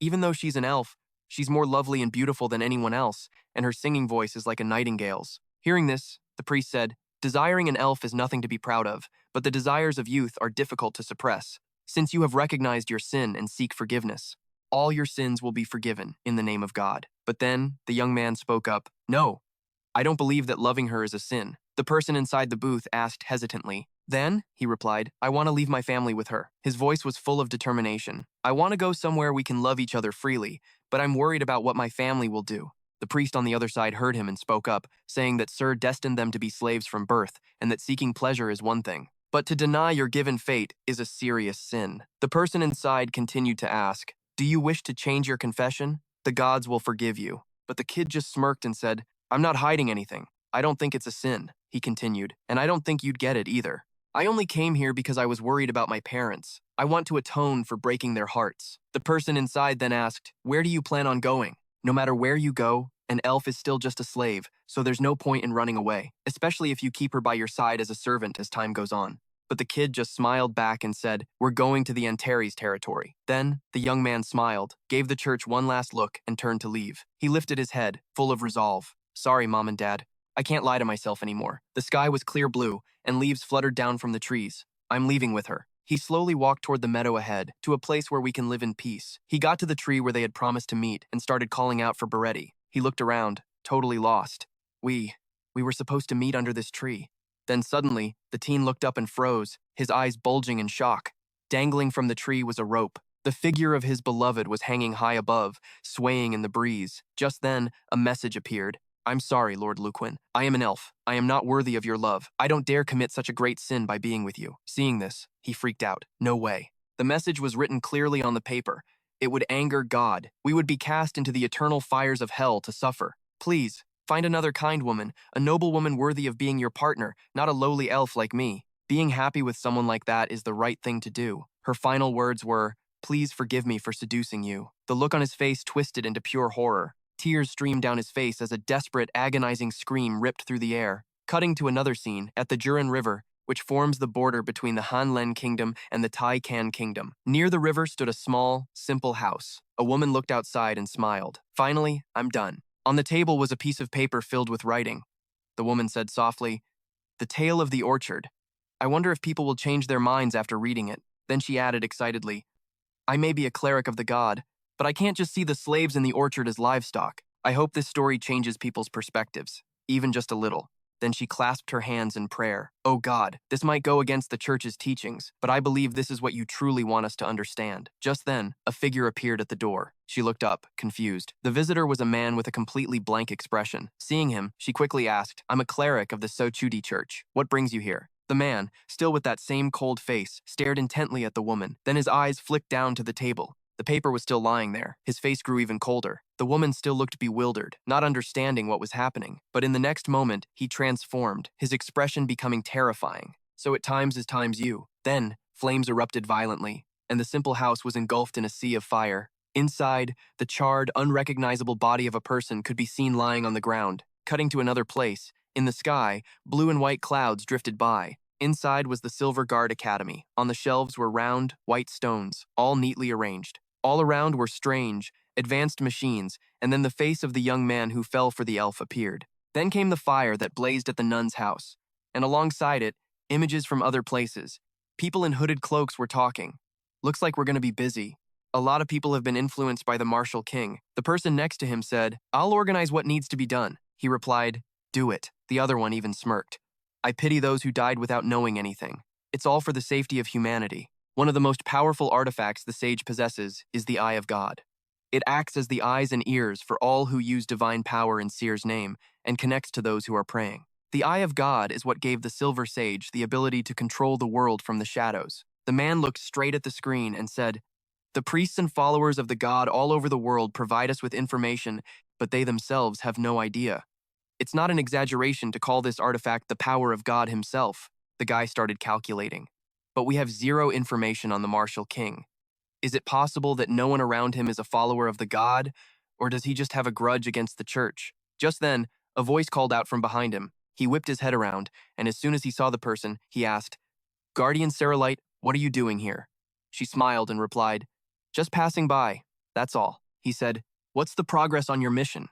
Even though she's an elf, she's more lovely and beautiful than anyone else, and her singing voice is like a nightingale's. Hearing this, the priest said, "Desiring an elf is nothing to be proud of, but the desires of youth are difficult to suppress. Since you have recognized your sin and seek forgiveness, all your sins will be forgiven in the name of God." But then, the young man spoke up, "No, I don't believe that loving her is a sin." The person inside the booth asked hesitantly. "Then," he replied, "I want to leave my family with her." His voice was full of determination. "I want to go somewhere we can love each other freely, but I'm worried about what my family will do." The priest on the other side heard him and spoke up, saying that Sir destined them to be slaves from birth, and that seeking pleasure is one thing, but to deny your given fate is a serious sin. The person inside continued to ask, "Do you wish to change your confession? The gods will forgive you." But the kid just smirked and said, "I'm not hiding anything. I don't think it's a sin," he continued, "and I don't think you'd get it either. I only came here because I was worried about my parents. I want to atone for breaking their hearts." The person inside then asked, "Where do you plan on going? No matter where you go, an elf is still just a slave, so there's no point in running away, especially if you keep her by your side as a servant as time goes on." But the kid just smiled back and said, "We're going to the Antares territory." Then, the young man smiled, gave the church one last look, and turned to leave. He lifted his head, full of resolve. "Sorry, Mom and Dad. I can't lie to myself anymore." The sky was clear blue, and leaves fluttered down from the trees. "I'm leaving with her." He slowly walked toward the meadow ahead, to a place where we can live in peace. He got to the tree where they had promised to meet and started calling out for Beretti. He looked around, totally lost. We were supposed to meet under this tree." Then suddenly, the teen looked up and froze, his eyes bulging in shock. Dangling from the tree was a rope. The figure of his beloved was hanging high above, swaying in the breeze. Just then, a message appeared. "I'm sorry, Lord Luquin. I am an elf. I am not worthy of your love. I don't dare commit such a great sin by being with you." Seeing this, he freaked out. No way. The message was written clearly on the paper. It would anger God. We would be cast into the eternal fires of hell to suffer. Please, find another kind woman, a noble woman worthy of being your partner, not a lowly elf like me. Being happy with someone like that is the right thing to do. Her final words were, "Please forgive me for seducing you." The look on his face twisted into pure horror. Tears streamed down his face as a desperate, agonizing scream ripped through the air. Cutting to another scene, at the Jurin River, which forms the border between the Han-Len Kingdom and the Tai-Kan Kingdom. Near the river stood a small, simple house. A woman looked outside and smiled. "Finally, I'm done." On the table was a piece of paper filled with writing. The woman said softly, "The Tale of the Orchard. I wonder if people will change their minds after reading it." Then she added excitedly, "I may be a cleric of the god, but I can't just see the slaves in the orchard as livestock. I hope this story changes people's perspectives, even just a little." Then she clasped her hands in prayer. "Oh God, this might go against the church's teachings, but I believe this is what you truly want us to understand." Just then, a figure appeared at the door. She looked up, confused. The visitor was a man with a completely blank expression. Seeing him, she quickly asked, "I'm a cleric of the Sochudi Church. What brings you here?" The man, still with that same cold face, stared intently at the woman. Then his eyes flicked down to the table. The paper was still lying there. His face grew even colder. The woman still looked bewildered, not understanding what was happening. But in the next moment, he transformed, his expression becoming terrifying. "So at times is times you." Then, flames erupted violently, and the simple house was engulfed in a sea of fire. Inside, the charred, unrecognizable body of a person could be seen lying on the ground. Cutting to another place, in the sky, blue and white clouds drifted by. Inside was the Silver Guard Academy. On the shelves were round, white stones, all neatly arranged. All around were strange, advanced machines, and then the face of the young man who fell for the elf appeared. Then came the fire that blazed at the nun's house, and alongside it, images from other places. People in hooded cloaks were talking. "Looks like we're going to be busy. A lot of people have been influenced by the martial king." The person next to him said, "I'll organize what needs to be done." He replied, "Do it." The other one even smirked. "I pity those who died without knowing anything. It's all for the safety of humanity." One of the most powerful artifacts the sage possesses is the Eye of God. It acts as the eyes and ears for all who use divine power in Seer's name and connects to those who are praying. The Eye of God is what gave the Silver Sage the ability to control the world from the shadows. The man looked straight at the screen and said, "The priests and followers of the god all over the world provide us with information, but they themselves have no idea. It's not an exaggeration to call this artifact the power of God himself." The guy started calculating. "But we have zero information on the martial king. Is it possible that no one around him is a follower of the god, or does he just have a grudge against the church?" Just then, a voice called out from behind him. He whipped his head around, and as soon as he saw the person, he asked, "Guardian Seralite, what are you doing here?" She smiled and replied, "Just passing by, that's all." He said, "What's the progress on your mission?"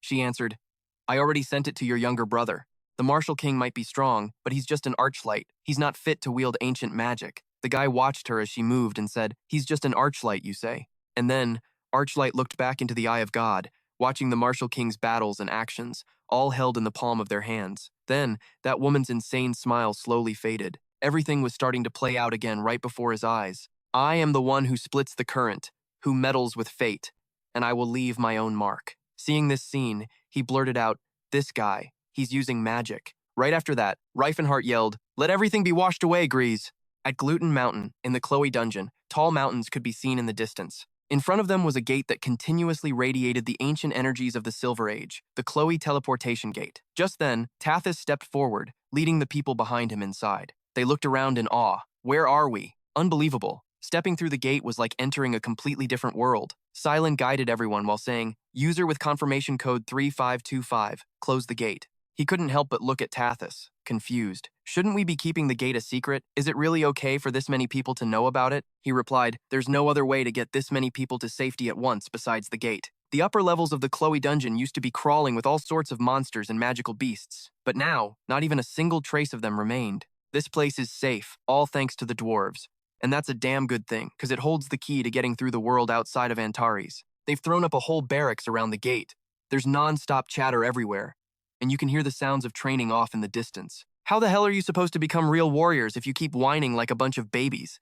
She answered, "I already sent it to your younger brother." The Martial King might be strong, but he's just an archlight. He's not fit to wield ancient magic. The guy watched her as she moved and said, he's just an archlight, you say? And then, Archlight looked back into the eye of God, watching the Martial King's battles and actions, all held in the palm of their hands. Then, that woman's insane smile slowly faded. Everything was starting to play out again right before his eyes. I am the one who splits the current, who meddles with fate, and I will leave my own mark. Seeing this scene, he blurted out, this guy, he's using magic. Right after that, Rifenhardt yelled, let everything be washed away, Grease. At Gluten Mountain, in the Chloe dungeon, tall mountains could be seen in the distance. In front of them was a gate that continuously radiated the ancient energies of the Silver Age, the Chloe teleportation gate. Just then, Tathys stepped forward, leading the people behind him inside. They looked around in awe. Where are we? Unbelievable. Stepping through the gate was like entering a completely different world. Silent guided everyone while saying, user with confirmation code 3525, close the gate. He couldn't help but look at Tathys, confused. Shouldn't we be keeping the gate a secret? Is it really okay for this many people to know about it? He replied, there's no other way to get this many people to safety at once besides the gate. The upper levels of the Chloe dungeon used to be crawling with all sorts of monsters and magical beasts, but now, not even a single trace of them remained. This place is safe, all thanks to the dwarves. And that's a damn good thing, because it holds the key to getting through the world outside of Antares. They've thrown up a whole barracks around the gate. There's non-stop chatter everywhere, and you can hear the sounds of training off in the distance. How the hell are you supposed to become real warriors if you keep whining like a bunch of babies?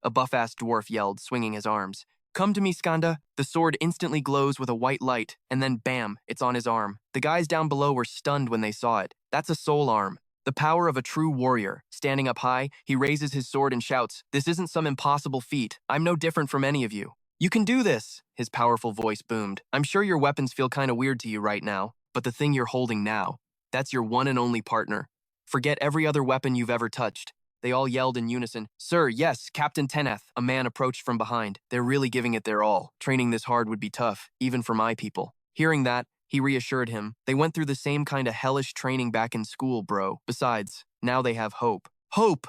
A buff-ass dwarf yelled, swinging his arms. Come to me, Skanda. The sword instantly glows with a white light, and then bam, it's on his arm. The guys down below were stunned when they saw it. That's a soul arm. The power of a true warrior. Standing up high, he raises his sword and shouts, this isn't some impossible feat. I'm no different from any of you. You can do this, his powerful voice boomed. I'm sure your weapons feel kind of weird to you right now, but the thing you're holding now, that's your one and only partner. Forget every other weapon you've ever touched. They all yelled in unison, Sir, yes, Captain Teneth. A man approached from behind. They're really giving it their all. Training this hard would be tough, even for my people. Hearing that, he reassured him. They went through the same kind of hellish training back in school, bro. Besides, now they have hope. Hope!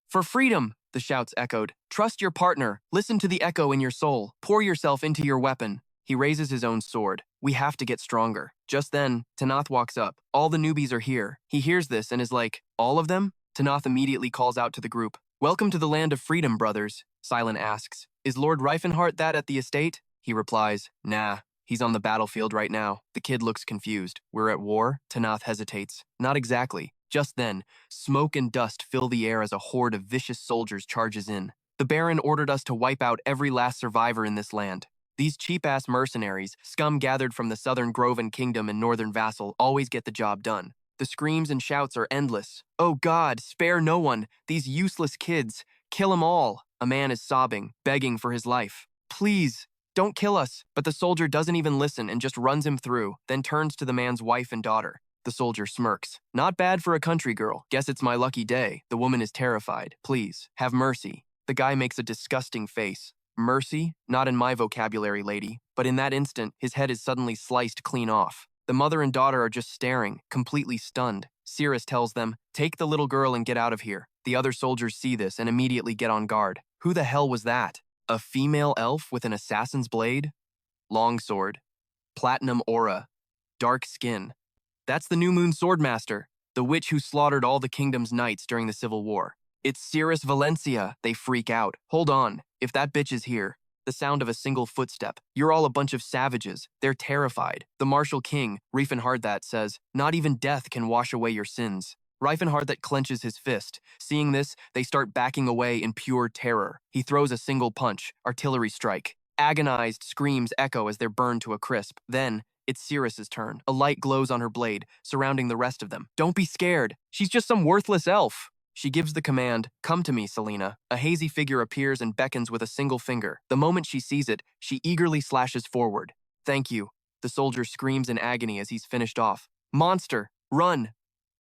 For freedom! The shouts echoed. Trust your partner. Listen to the echo in your soul. Pour yourself into your weapon. He raises his own sword. We have to get stronger. Just then, Tanath walks up. All the newbies are here. He hears this and is like, all of them? Tanath immediately calls out to the group. Welcome to the land of freedom, brothers. Silent asks, is Lord Rifenhardt that at the estate? He replies, nah. He's on the battlefield right now. The kid looks confused. We're at war? Tanath hesitates. Not exactly. Just then, smoke and dust fill the air as a horde of vicious soldiers charges in. The Baron ordered us to wipe out every last survivor in this land. These cheap-ass mercenaries, scum gathered from the southern Groven Kingdom and northern Vassal, always get the job done. The screams and shouts are endless. Oh God, spare no one. These useless kids. Kill 'em all. A man is sobbing, begging for his life. Please. Don't kill us. But the soldier doesn't even listen and just runs him through, then turns to the man's wife and daughter. The soldier smirks. Not bad for a country girl. Guess it's my lucky day. The woman is terrified. Please, have mercy. The guy makes a disgusting face. Mercy? Not in my vocabulary, lady. But in that instant, his head is suddenly sliced clean off. The mother and daughter are just staring, completely stunned. Cirrus tells them, take the little girl and get out of here. The other soldiers see this and immediately get on guard. Who the hell was that? A female elf with an assassin's blade? Longsword. Platinum aura. Dark skin. That's the New Moon Swordmaster, the witch who slaughtered all the kingdom's knights during the Civil War. It's Cirrus Valencia. They freak out. Hold on. If that bitch is here, the sound of a single footstep. You're all a bunch of savages. They're terrified. The martial king, Rifenhardt that says, not even death can wash away your sins. Rifenhardt that clenches his fist. Seeing this, they start backing away in pure terror. He throws a single punch, artillery strike. Agonized screams echo as they're burned to a crisp. Then, it's Cirrus's turn. A light glows on her blade, surrounding the rest of them. Don't be scared. She's just some worthless elf. She gives the command, come to me, Selena. A hazy figure appears and beckons with a single finger. The moment she sees it, she eagerly slashes forward. Thank you. The soldier screams in agony as he's finished off. Monster, run!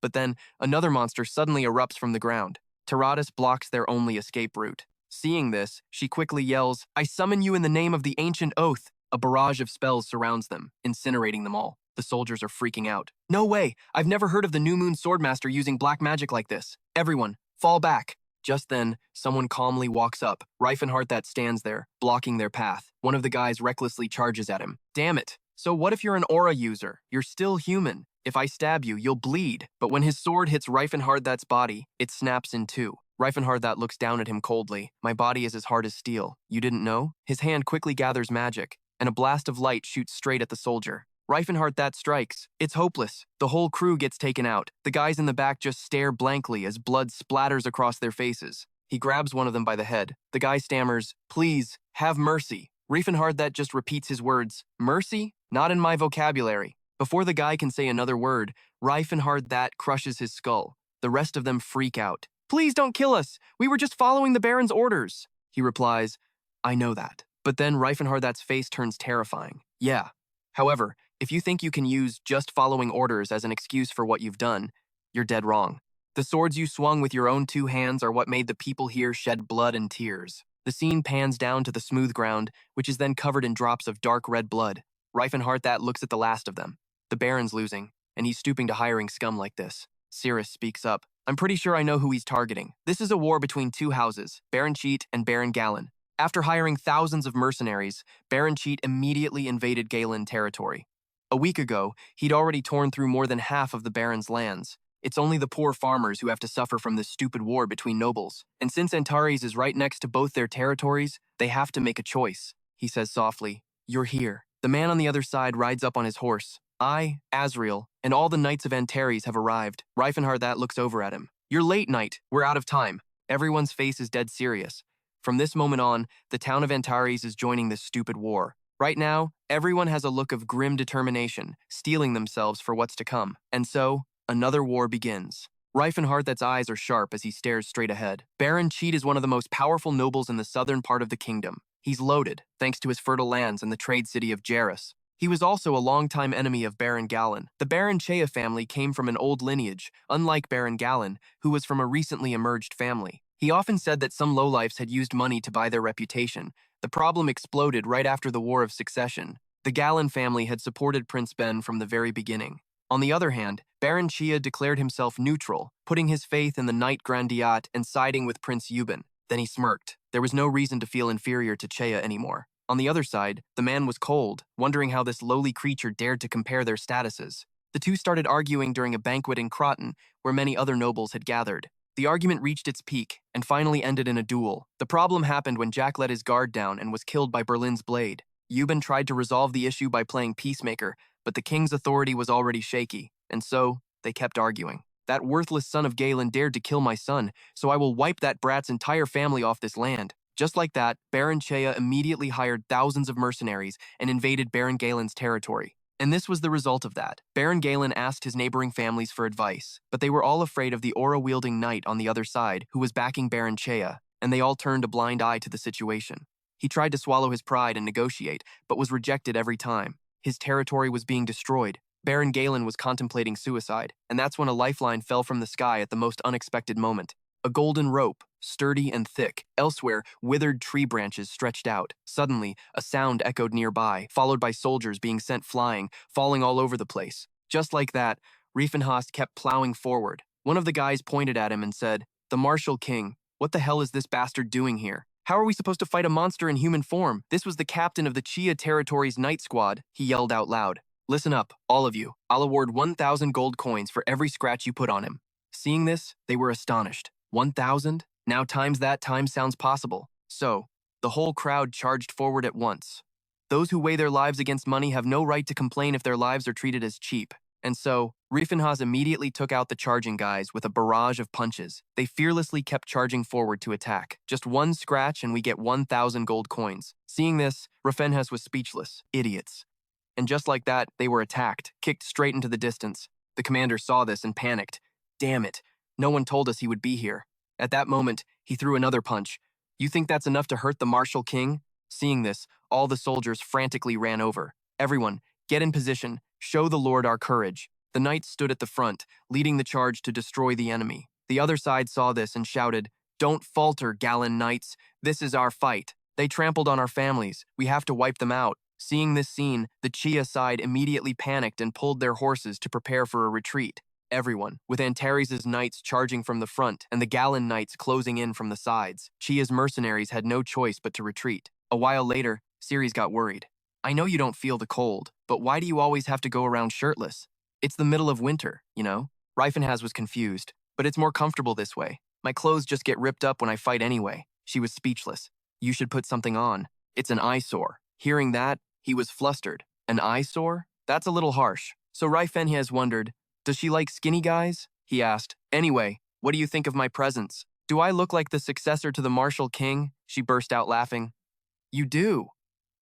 But then, another monster suddenly erupts from the ground. Taratus blocks their only escape route. Seeing this, she quickly yells, I summon you in the name of the ancient oath. A barrage of spells surrounds them, incinerating them all. The soldiers are freaking out. No way! I've never heard of the New Moon Swordmaster using black magic like this. Everyone, fall back. Just then, someone calmly walks up. Rifenhardt that stands there, blocking their path. One of the guys recklessly charges at him. Damn it. So what if you're an aura user? You're still human. If I stab you, you'll bleed. But when his sword hits Rifenhardt's body, it snaps in two. Rifenhardt looks down at him coldly. My body is as hard as steel. You didn't know? His hand quickly gathers magic, and a blast of light shoots straight at the soldier. Rifenhardt strikes. It's hopeless. The whole crew gets taken out. The guys in the back just stare blankly as blood splatters across their faces. He grabs one of them by the head. The guy stammers, "Please, have mercy." Rifenhardt just repeats his words, "Mercy? Not in my vocabulary." Before the guy can say another word, Rifenhardt crushes his skull. The rest of them freak out. "Please don't kill us. We were just following the Baron's orders." He replies, "I know that." But then Rifenhardt's face turns terrifying. Yeah. However, if you think you can use just following orders as an excuse for what you've done, you're dead wrong. The swords you swung with your own two hands are what made the people here shed blood and tears. The scene pans down to the smooth ground, which is then covered in drops of dark red blood. Rifenhardt looks at the last of them. The Baron's losing, and he's stooping to hiring scum like this. Siri speaks up. "I'm pretty sure I know who he's targeting. This is a war between two houses, Baron Cheat and Baron Galen. After hiring thousands of mercenaries, Baron Cheat immediately invaded Galen territory. A week ago, he'd already torn through more than half of the Baron's lands. It's only the poor farmers who have to suffer from this stupid war between nobles. And since Antares is right next to both their territories, they have to make a choice." He says softly, "You're here." The man on the other side rides up on his horse. "I, Azrael, and all the knights of Antares have arrived." Rifenhardt looks over at him. "You're late, knight. We're out of time." Everyone's face is dead serious. From this moment on, the town of Antares is joining this stupid war. Right now, everyone has a look of grim determination, steeling themselves for what's to come. And so, another war begins. Rifenhardt's eyes are sharp as he stares straight ahead. Baron Cheat is one of the most powerful nobles in the southern part of the kingdom. He's loaded, thanks to his fertile lands and the trade city of Jairus. He was also a longtime enemy of Baron Galen. The Baron Chea family came from an old lineage, unlike Baron Galen, who was from a recently emerged family. He often said that some lowlifes had used money to buy their reputation. The problem exploded right after the War of Succession. The Galen family had supported Prince Ben from the very beginning. On the other hand, Baron Chea declared himself neutral, putting his faith in the Knight Grandiat and siding with Prince Euban. Then he smirked. There was no reason to feel inferior to Chea anymore. On the other side, the man was cold, wondering how this lowly creature dared to compare their statuses. The two started arguing during a banquet in Croton, where many other nobles had gathered. The argument reached its peak, and finally ended in a duel. The problem happened when Jack let his guard down and was killed by Berlin's blade. Euban tried to resolve the issue by playing peacemaker, but the king's authority was already shaky, and so they kept arguing. "That worthless son of Galen dared to kill my son, so I will wipe that brat's entire family off this land." Just like that, Baron Chea immediately hired thousands of mercenaries and invaded Baron Galen's territory. And this was the result of that. Baron Galen asked his neighboring families for advice, but they were all afraid of the aura-wielding knight on the other side who was backing Baron Chea, and they all turned a blind eye to the situation. He tried to swallow his pride and negotiate, but was rejected every time. His territory was being destroyed. Baron Galen was contemplating suicide, and that's when a lifeline fell from the sky at the most unexpected moment. A golden rope, sturdy and thick. Elsewhere, withered tree branches stretched out. Suddenly, a sound echoed nearby, followed by soldiers being sent flying, falling all over the place. Just like that, Rifenhardt kept plowing forward. One of the guys pointed at him and said, "The Martial King, what the hell is this bastard doing here? How are we supposed to fight a monster in human form? This was the captain of the Chea Territory's night squad," he yelled out loud. "Listen up, all of you. I'll award 1,000 gold coins for every scratch you put on him." Seeing this, they were astonished. 1,000? Now times that time sounds possible. So, the whole crowd charged forward at once. Those who weigh their lives against money have no right to complain if their lives are treated as cheap. And so, Rifenhardt immediately took out the charging guys with a barrage of punches. They fearlessly kept charging forward to attack. Just one scratch and we get 1,000 gold coins. Seeing this, Rifenhardt was speechless. Idiots. And just like that, they were attacked, kicked straight into the distance. The commander saw this and panicked. Damn it. No one told us he would be here. At that moment, he threw another punch. "You think that's enough to hurt the Martial King?" Seeing this, all the soldiers frantically ran over. "Everyone, get in position. Show the Lord our courage." The knights stood at the front, leading the charge to destroy the enemy. The other side saw this and shouted, "Don't falter, Galen knights. This is our fight. They trampled on our families. We have to wipe them out." Seeing this scene, the Chea side immediately panicked and pulled their horses to prepare for a retreat. Everyone, with Antares' knights charging from the front and the Galen knights closing in from the sides. Chea's mercenaries had no choice but to retreat. A while later, Siri got worried. "I know you don't feel the cold, but why do you always have to go around shirtless?" It's the middle of winter, you know? Rifenhardt was confused, but it's more comfortable this way. My clothes just get ripped up when I fight anyway. She was speechless. You should put something on. It's an eyesore. Hearing that, he was flustered. An eyesore? That's a little harsh. So Rifenhardt wondered, does she like skinny guys? He asked. Anyway, what do you think of my presence? Do I look like the successor to the martial king? She burst out laughing. You do.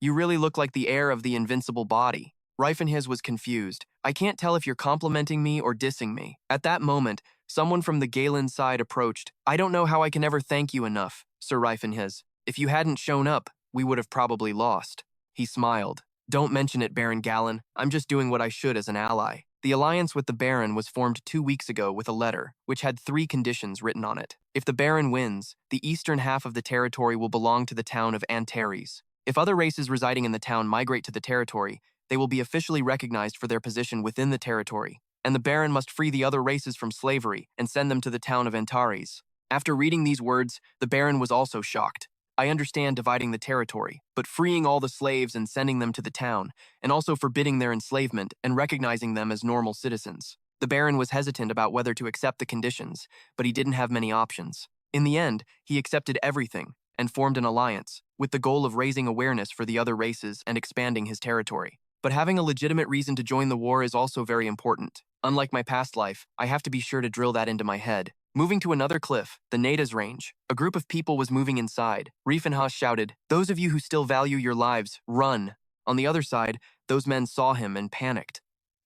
You really look like the heir of the invincible body. Rifenhardt was confused. I can't tell if you're complimenting me or dissing me. At that moment, someone from the Galen side approached. I don't know how I can ever thank you enough, Sir Rifenhardt. If you hadn't shown up, we would have probably lost. He smiled. Don't mention it, Baron Galen. I'm just doing what I should as an ally. The alliance with the Baron was formed 2 weeks ago with a letter, which had 3 conditions written on it. If the Baron wins, the eastern half of the territory will belong to the town of Antares. If other races residing in the town migrate to the territory, they will be officially recognized for their position within the territory, and the Baron must free the other races from slavery and send them to the town of Antares. After reading these words, the Baron was also shocked. I understand dividing the territory, but freeing all the slaves and sending them to the town, and also forbidding their enslavement and recognizing them as normal citizens. The Baron was hesitant about whether to accept the conditions, but he didn't have many options. In the end, he accepted everything and formed an alliance, with the goal of raising awareness for the other races and expanding his territory. But having a legitimate reason to join the war is also very important. Unlike my past life, I have to be sure to drill that into my head. Moving to another cliff, the Nada's range, a group of people was moving inside. Rifenhardt shouted, "Those of you who still value your lives, run!" On the other side, those men saw him and panicked.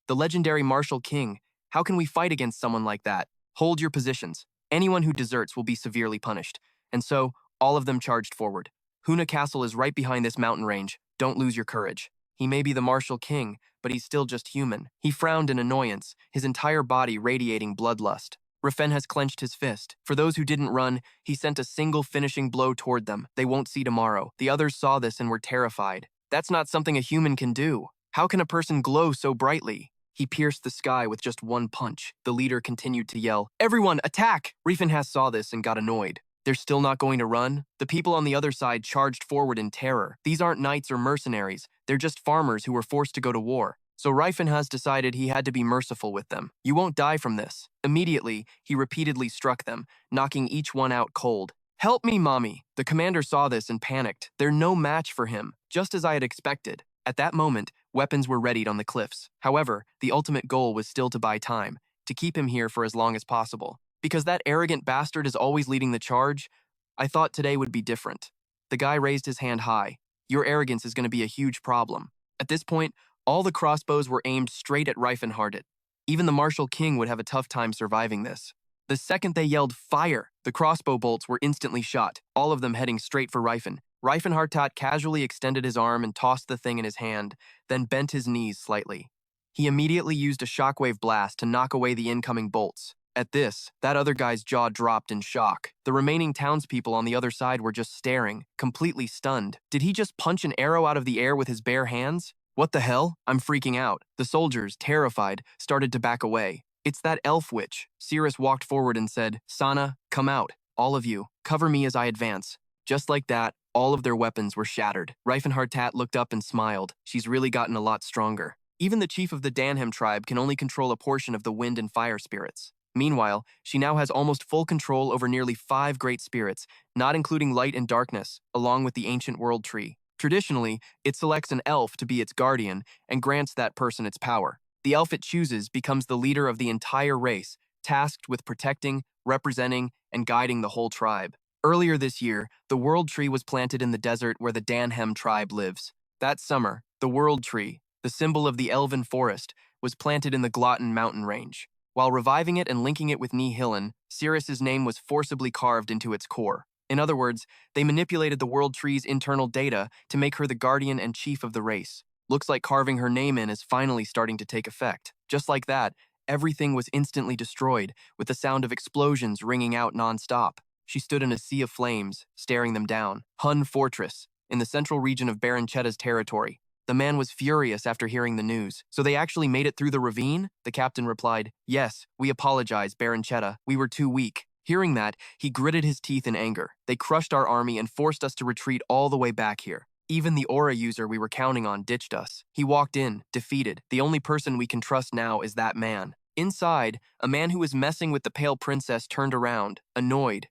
The legendary martial king, how can we fight against someone like that? Hold your positions. Anyone who deserts will be severely punished. And so, all of them charged forward. Huna Castle is right behind this mountain range. Don't lose your courage. He may be the martial king, but he's still just human. He frowned in annoyance, his entire body radiating bloodlust. Rifenhardt clenched his fist. For those who didn't run, he sent a single finishing blow toward them. They won't see tomorrow. The others saw this and were terrified. That's not something a human can do. How can a person glow so brightly? He pierced the sky with just one punch. The leader continued to yell, "Everyone, attack!" Rifenhardt saw this and got annoyed. They're still not going to run? The people on the other side charged forward in terror. These aren't knights or mercenaries. They're just farmers who were forced to go to war. So Rifenhardt decided he had to be merciful with them. You won't die from this. Immediately, he repeatedly struck them, knocking each one out cold. Help me, mommy! The commander saw this and panicked. They're no match for him, just as I had expected. At that moment, weapons were readied on the cliffs. However, the ultimate goal was still to buy time, to keep him here for as long as possible. Because that arrogant bastard is always leading the charge, I thought today would be different. The guy raised his hand high. Your arrogance is going to be a huge problem. At this point, all the crossbows were aimed straight at Rifenhardt. Even the martial king would have a tough time surviving this. The second they yelled fire, the crossbow bolts were instantly shot, all of them heading straight for Rifenhardt casually extended his arm and tossed the thing in his hand, then bent his knees slightly. He immediately used a shockwave blast to knock away the incoming bolts. At this, that other guy's jaw dropped in shock. The remaining townspeople on the other side were just staring, completely stunned. Did he just punch an arrow out of the air with his bare hands? What the hell? I'm freaking out. The soldiers, terrified, started to back away. It's that elf witch. Siri walked forward and said, Sana, come out. All of you, cover me as I advance. Just like that, all of their weapons were shattered. Rifenhardt looked up and smiled. She's really gotten a lot stronger. Even the chief of the Danhem tribe can only control a portion of the wind and fire spirits. Meanwhile, she now has almost full control over nearly 5 great spirits, not including light and darkness, along with the ancient world tree. Traditionally, it selects an elf to be its guardian and grants that person its power. The elf it chooses becomes the leader of the entire race, tasked with protecting, representing, and guiding the whole tribe. Earlier this year, the world tree was planted in the desert where the Danhem tribe lives. That summer, the world tree, the symbol of the elven forest, was planted in the Glotton mountain range. While reviving it and linking it with Nihilin, Sirius's name was forcibly carved into its core. In other words, they manipulated the world tree's internal data to make her the guardian and chief of the race. Looks like carving her name in is finally starting to take effect. Just like that, everything was instantly destroyed, with the sound of explosions ringing out non-stop. She stood in a sea of flames, staring them down. Hun Fortress, in the central region of Baron Chetta's territory. The man was furious after hearing the news. So they actually made it through the ravine? The captain replied, Yes, we apologize, Baron Chetta. We were too weak. Hearing that, he gritted his teeth in anger. They crushed our army and forced us to retreat all the way back here. Even the aura user we were counting on ditched us. He walked in, defeated. The only person we can trust now is that man. Inside, a man who was messing with the pale princess turned around, annoyed.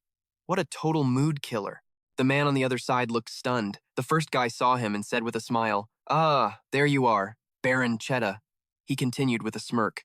What a total mood killer. The man on the other side looked stunned. The first guy saw him and said with a smile, "Ah, there you are, Baron Chetta." He continued with a smirk.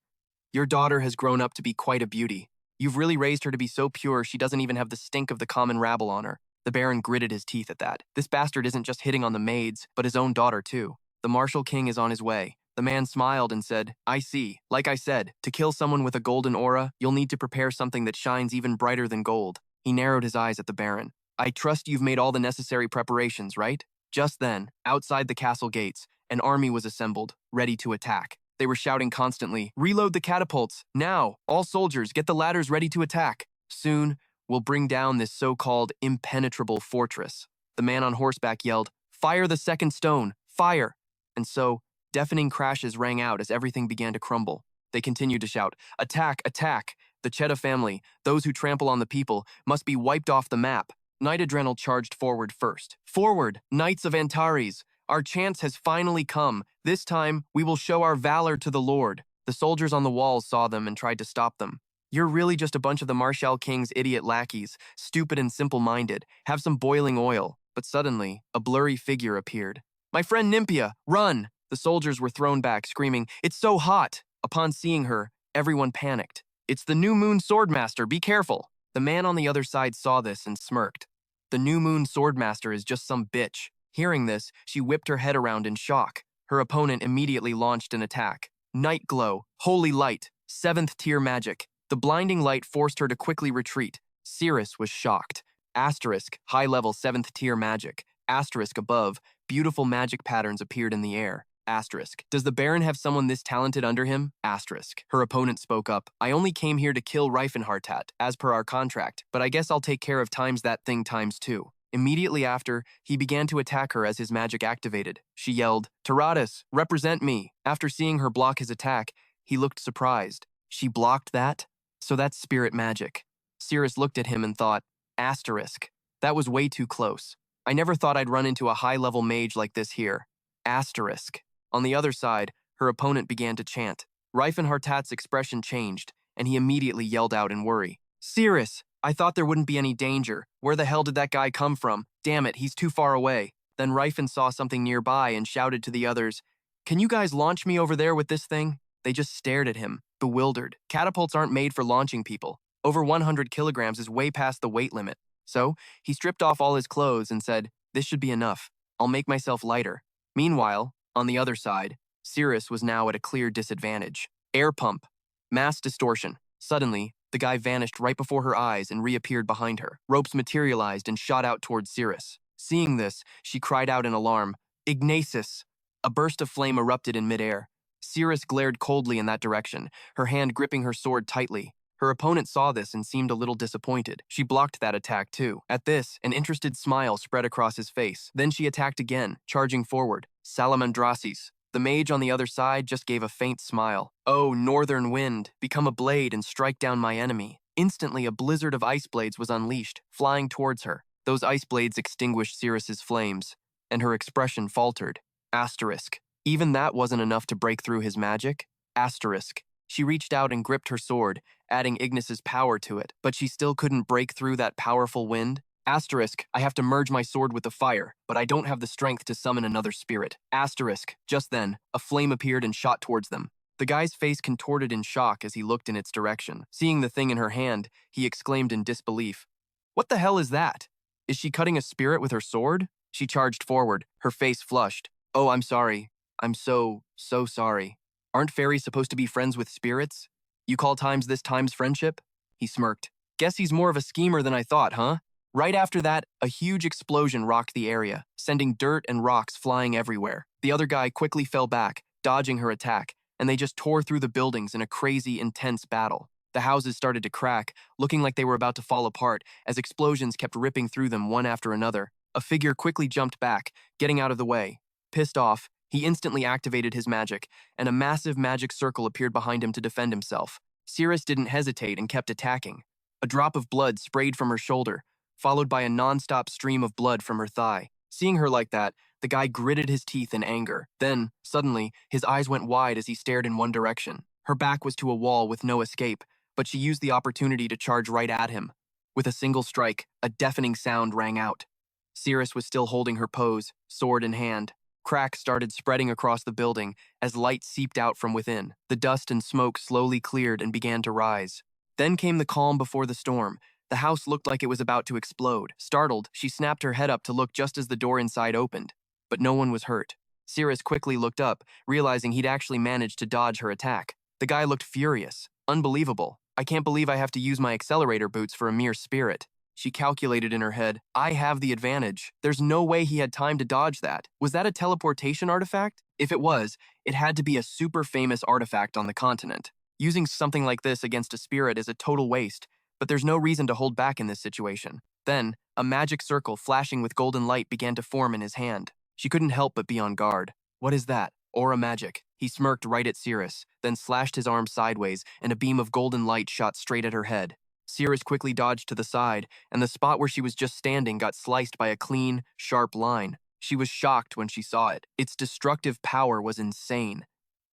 "Your daughter has grown up to be quite a beauty. You've really raised her to be so pure she doesn't even have the stink of the common rabble on her." The Baron gritted his teeth at that. This bastard isn't just hitting on the maids, but his own daughter too. The Martial King is on his way. The man smiled and said, "I see. Like I said, to kill someone with a golden aura, you'll need to prepare something that shines even brighter than gold." He narrowed his eyes at the Baron. "I trust you've made all the necessary preparations, right?" Just then, outside the castle gates, an army was assembled, ready to attack. They were shouting constantly, "Reload the catapults! Now! All soldiers, get the ladders ready to attack! Soon, we'll bring down this so-called impenetrable fortress." The man on horseback yelled, "Fire the second stone! Fire!" And so, deafening crashes rang out as everything began to crumble. They continued to shout, "Attack! Attack! The Chetta family, those who trample on the people, must be wiped off the map." Knight Adrenal charged forward first. "Forward, Knights of Antares! Our chance has finally come. This time, we will show our valor to the Lord." The soldiers on the walls saw them and tried to stop them. "You're really just a bunch of the Marshal King's idiot lackeys, stupid and simple-minded. Have some boiling oil." But suddenly, a blurry figure appeared. "My friend Nympia, run!" The soldiers were thrown back, screaming, "It's so hot!" Upon seeing her, everyone panicked. "It's the New Moon Swordmaster, be careful!" The man on the other side saw this and smirked. "The New Moon Swordmaster is just some bitch." Hearing this, she whipped her head around in shock. Her opponent immediately launched an attack. Night Glow, Holy Light, 7th tier magic. The blinding light forced her to quickly retreat. Cirrus was shocked. Asterisk, high-level 7th tier magic. Asterisk above, beautiful magic patterns appeared in the air. Asterisk, does the Baron have someone this talented under him? Asterisk. Her opponent spoke up. "I only came here to kill Rifenhardt, as per our contract, but I guess I'll take care of times that thing times 2. Immediately after, he began to attack her as his magic activated. She yelled, "Taradas, represent me." After seeing her block his attack, he looked surprised. She blocked that? So that's spirit magic. Cirrus looked at him and thought, asterisk. That was way too close. I never thought I'd run into a high-level mage like this here. Asterisk. On the other side, her opponent began to chant. Rifenhardt's expression changed, and he immediately yelled out in worry. "Cirrus, I thought there wouldn't be any danger. Where the hell did that guy come from? Damn it, he's too far away." Then Rifen saw something nearby and shouted to the others, "Can you guys launch me over there with this thing?" They just stared at him, bewildered. Catapults aren't made for launching people. Over 100 kilograms is way past the weight limit. So, he stripped off all his clothes and said, "This should be enough. I'll make myself lighter." Meanwhile, on the other side, Cirrus was now at a clear disadvantage. Air pump. Mass distortion. Suddenly, the guy vanished right before her eyes and reappeared behind her. Ropes materialized and shot out towards Cirrus. Seeing this, she cried out in alarm, "Ignacis!" A burst of flame erupted in midair. Cirrus glared coldly in that direction, her hand gripping her sword tightly. Her opponent saw this and seemed a little disappointed. She blocked that attack too. At this, an interested smile spread across his face. Then she attacked again, charging forward. Salamandrasis. The mage on the other side just gave a faint smile. "Oh, northern wind, become a blade and strike down my enemy." Instantly, a blizzard of ice blades was unleashed, flying towards her. Those ice blades extinguished Cirrus's flames, and her expression faltered. Asterisk. Even that wasn't enough to break through his magic? Asterisk. She reached out and gripped her sword, adding Ignis's power to it, but she still couldn't break through that powerful wind. Asterisk, I have to merge my sword with the fire, but I don't have the strength to summon another spirit. Asterisk, just then, a flame appeared and shot towards them. The guy's face contorted in shock as he looked in its direction. Seeing the thing in her hand, he exclaimed in disbelief, "What the hell is that? Is she cutting a spirit with her sword?" She charged forward, her face flushed. "Oh, I'm sorry. I'm so sorry. Aren't fairies supposed to be friends with spirits? You call times this times friendship?" He smirked. "Guess he's more of a schemer than I thought, huh?" Right after that, a huge explosion rocked the area, sending dirt and rocks flying everywhere. The other guy quickly fell back, dodging her attack, and they just tore through the buildings in a crazy, intense battle. The houses started to crack, looking like they were about to fall apart as explosions kept ripping through them one after another. A figure quickly jumped back, getting out of the way. Pissed off, he instantly activated his magic, and a massive magic circle appeared behind him to defend himself. Cirrus didn't hesitate and kept attacking. A drop of blood sprayed from her shoulder, followed by a non-stop stream of blood from her thigh. Seeing her like that, The guy gritted his teeth in anger. Then, suddenly, his eyes went wide as he stared in one direction. Her back was to a wall with no escape, but she used the opportunity to charge right at him. With a single strike, a deafening sound rang out. Cirrus was still holding her pose, sword in hand. Cracks started spreading across the building as light seeped out from within. The dust and smoke slowly cleared and began to rise. Then came the calm before the storm. The house looked like it was about to explode. Startled, she snapped her head up to look just as the door inside opened. But no one was hurt. Cirrus quickly looked up, realizing he'd actually managed to dodge her attack. The guy looked furious. Unbelievable. I can't believe I have to use my accelerator boots for a mere spirit. She calculated in her head, I have the advantage. There's no way he had time to dodge that. Was that a teleportation artifact? If it was, it had to be a super famous artifact on the continent. Using something like this against a spirit is a total waste, but there's no reason to hold back in this situation. Then, a magic circle flashing with golden light began to form in his hand. She couldn't help but be on guard. What is that? Aura magic. He smirked right at Cirrus, then slashed his arm sideways, and a beam of golden light shot straight at her head. Cirrus quickly dodged to the side, and the spot where she was just standing got sliced by a clean, sharp line. She was shocked when she saw it. Its destructive power was insane.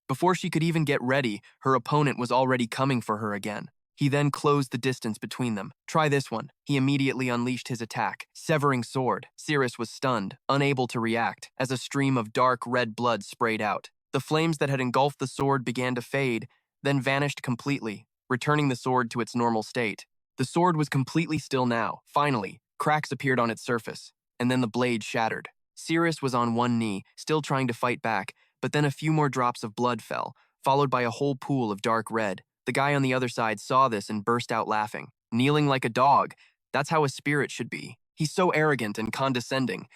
Before she could even get ready, her opponent was already coming for her again. He then closed the distance between them. Try this one. He immediately unleashed his attack. Severing sword. Cirrus was stunned, unable to react, as a stream of dark red blood sprayed out. The flames that had engulfed the sword began to fade, then vanished completely, returning the sword to its normal state. The sword was completely still now. Finally, cracks appeared on its surface, and then the blade shattered. Cirrus was on one knee, still trying to fight back, but then a few more drops of blood fell, followed by a whole pool of dark red. The guy on the other side saw this and burst out laughing. Kneeling like a dog. That's how a spirit should be. He's so arrogant and condescending.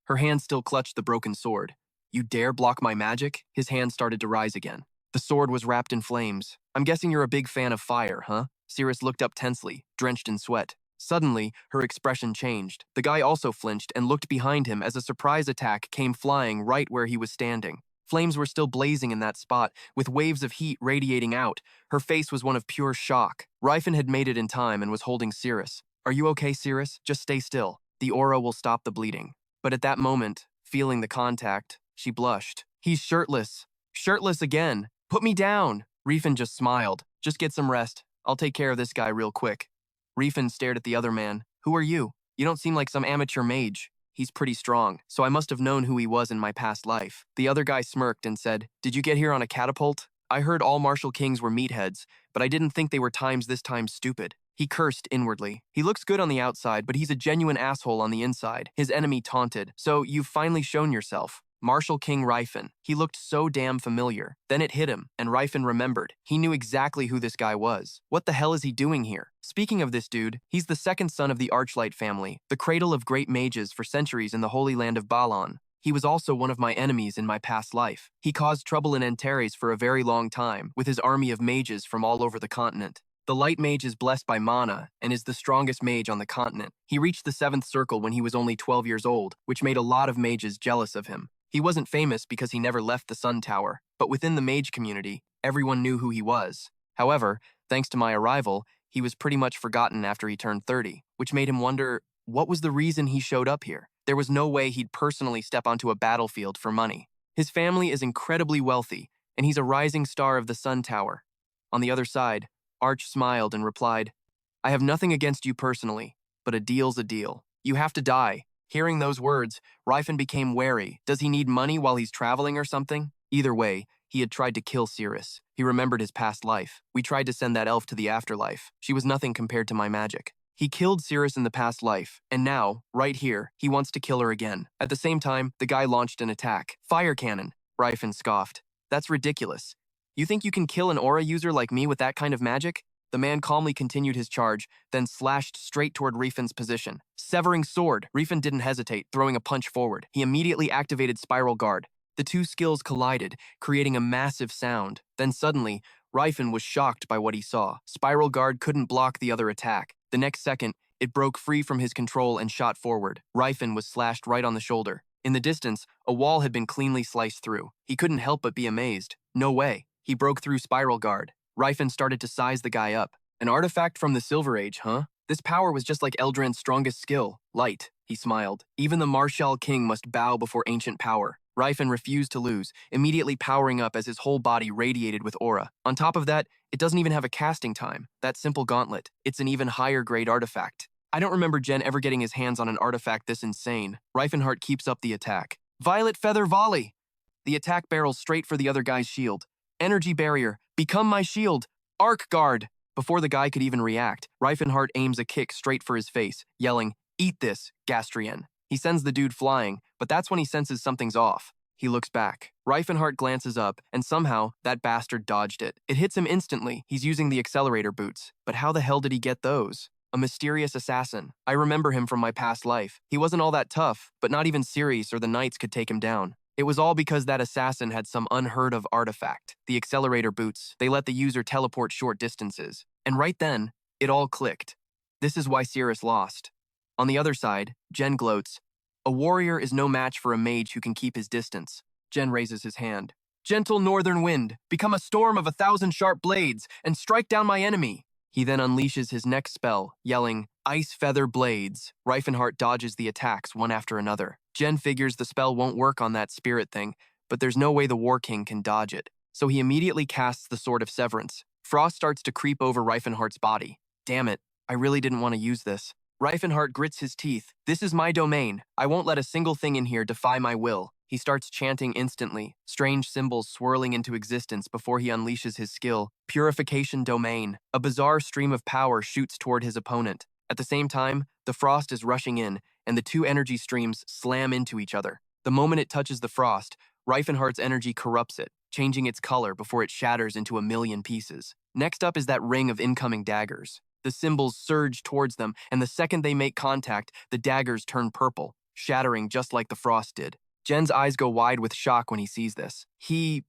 Her hand still clutched the broken sword. You dare block my magic? His hand started to rise again. The sword was wrapped in flames. I'm guessing you're a big fan of fire, huh? Cirrus looked up tensely, drenched in sweat. Suddenly, her expression changed. The guy also flinched and looked behind him as a surprise attack came flying right where he was standing. Flames were still blazing in that spot, with waves of heat radiating out. Her face was one of pure shock. Rifen had made it in time and was holding Cirrus. Are you okay, Cirrus? Just stay still. The aura will stop the bleeding. But at that moment, feeling the contact, she blushed. He's shirtless. Shirtless again. Put me down. Rifen just smiled. Just get some rest. I'll take care of this guy real quick. Rifen stared at the other man. Who are you? You don't seem like some amateur mage. He's pretty strong, so I must have known who he was in my past life. The other guy smirked and said, Did you get here on a catapult? I heard all martial kings were meatheads, but I didn't think they were this time stupid. He cursed inwardly. He looks good on the outside, but he's a genuine asshole on the inside. His enemy taunted. So you've finally shown yourself. Martial King Rifen. He looked so damn familiar. Then it hit him, and Rifen remembered. He knew exactly who this guy was. What the hell is he doing here? Speaking of this dude, he's the second son of the Archlight family, the cradle of great mages for centuries in the Holy Land of Balon. He was also one of my enemies in my past life. He caused trouble in Antares for a very long time, with his army of mages from all over the continent. The Light Mage is blessed by mana and is the strongest mage on the continent. He reached the 7th circle when he was only 12 years old, which made a lot of mages jealous of him. He wasn't famous because he never left the Sun Tower, but within the mage community, everyone knew who he was. However, thanks to my arrival, he was pretty much forgotten after he turned 30, which made him wonder, what was the reason he showed up here? There was no way he'd personally step onto a battlefield for money. His family is incredibly wealthy, and he's a rising star of the Sun Tower. On the other side, Arch smiled and replied, I have nothing against you personally, but a deal's a deal. You have to die. Hearing those words, Rifen became wary. Does he need money while he's traveling or something? Either way, he had tried to kill Cirrus. He remembered his past life. We tried to send that elf to the afterlife. She was nothing compared to my magic. He killed Cirrus in the past life, and now, right here, he wants to kill her again. At the same time, the guy launched an attack. Fire cannon. Rifen scoffed. That's ridiculous. You think you can kill an aura user like me with that kind of magic? The man calmly continued his charge, then slashed straight toward Rifen's position. Severing sword, Rifen didn't hesitate, throwing a punch forward. He immediately activated Spiral Guard. The two skills collided, creating a massive sound. Then suddenly, Rifen was shocked by what he saw. Spiral Guard couldn't block the other attack. The next second, it broke free from his control and shot forward. Rifen was slashed right on the shoulder. In the distance, a wall had been cleanly sliced through. He couldn't help but be amazed. No way. He broke through Spiral Guard. Rifen started to size the guy up. An artifact from the Silver Age, huh? This power was just like Eldrin's strongest skill, light, he smiled. Even the Marshal King must bow before ancient power. Rifen refused to lose, immediately powering up as his whole body radiated with aura. On top of that, it doesn't even have a casting time. That simple gauntlet, it's an even higher grade artifact. I don't remember Jen ever getting his hands on an artifact this insane. Rifenhardt keeps up the attack. Violet Feather Volley! The attack barrels straight for the other guy's shield. Energy barrier, become my shield. Arc guard! Before the guy could even react, Rifenhardt aims a kick straight for his face, yelling, "Eat this, Gastrian." He sends the dude flying, but that's when he senses something's off. He looks back. Rifenhardt glances up, and somehow, that bastard dodged it. It hits him instantly. He's using the accelerator boots. But how the hell did he get those? A mysterious assassin. I remember him from my past life. He wasn't all that tough, but not even Siri or the knights could take him down. It was all because that assassin had some unheard of artifact. The accelerator boots, they let the user teleport short distances. And right then, it all clicked. This is why Cirrus lost. On the other side, Jen gloats. A warrior is no match for a mage who can keep his distance. Jen raises his hand. Gentle northern wind, become a storm of 1,000 sharp blades, and strike down my enemy. He then unleashes his next spell, yelling, Ice Feather Blades. Rifenhardt dodges the attacks one after another. Jen figures the spell won't work on that spirit thing, but there's no way the War King can dodge it. So he immediately casts the Sword of Severance. Frost starts to creep over Rifenhardt's body. Damn it, I really didn't want to use this. Rifenhardt grits his teeth. This is my domain. I won't let a single thing in here defy my will. He starts chanting instantly, strange symbols swirling into existence before he unleashes his skill. Purification Domain. A bizarre stream of power shoots toward his opponent. At the same time, the frost is rushing in, and the two energy streams slam into each other. The moment it touches the frost, Rifenhardt's energy corrupts it, changing its color before it shatters into a million pieces. Next up is that ring of incoming daggers. The symbols surge towards them, and the second they make contact, the daggers turn purple, shattering just like the frost did. Jen's eyes go wide with shock when he sees this. He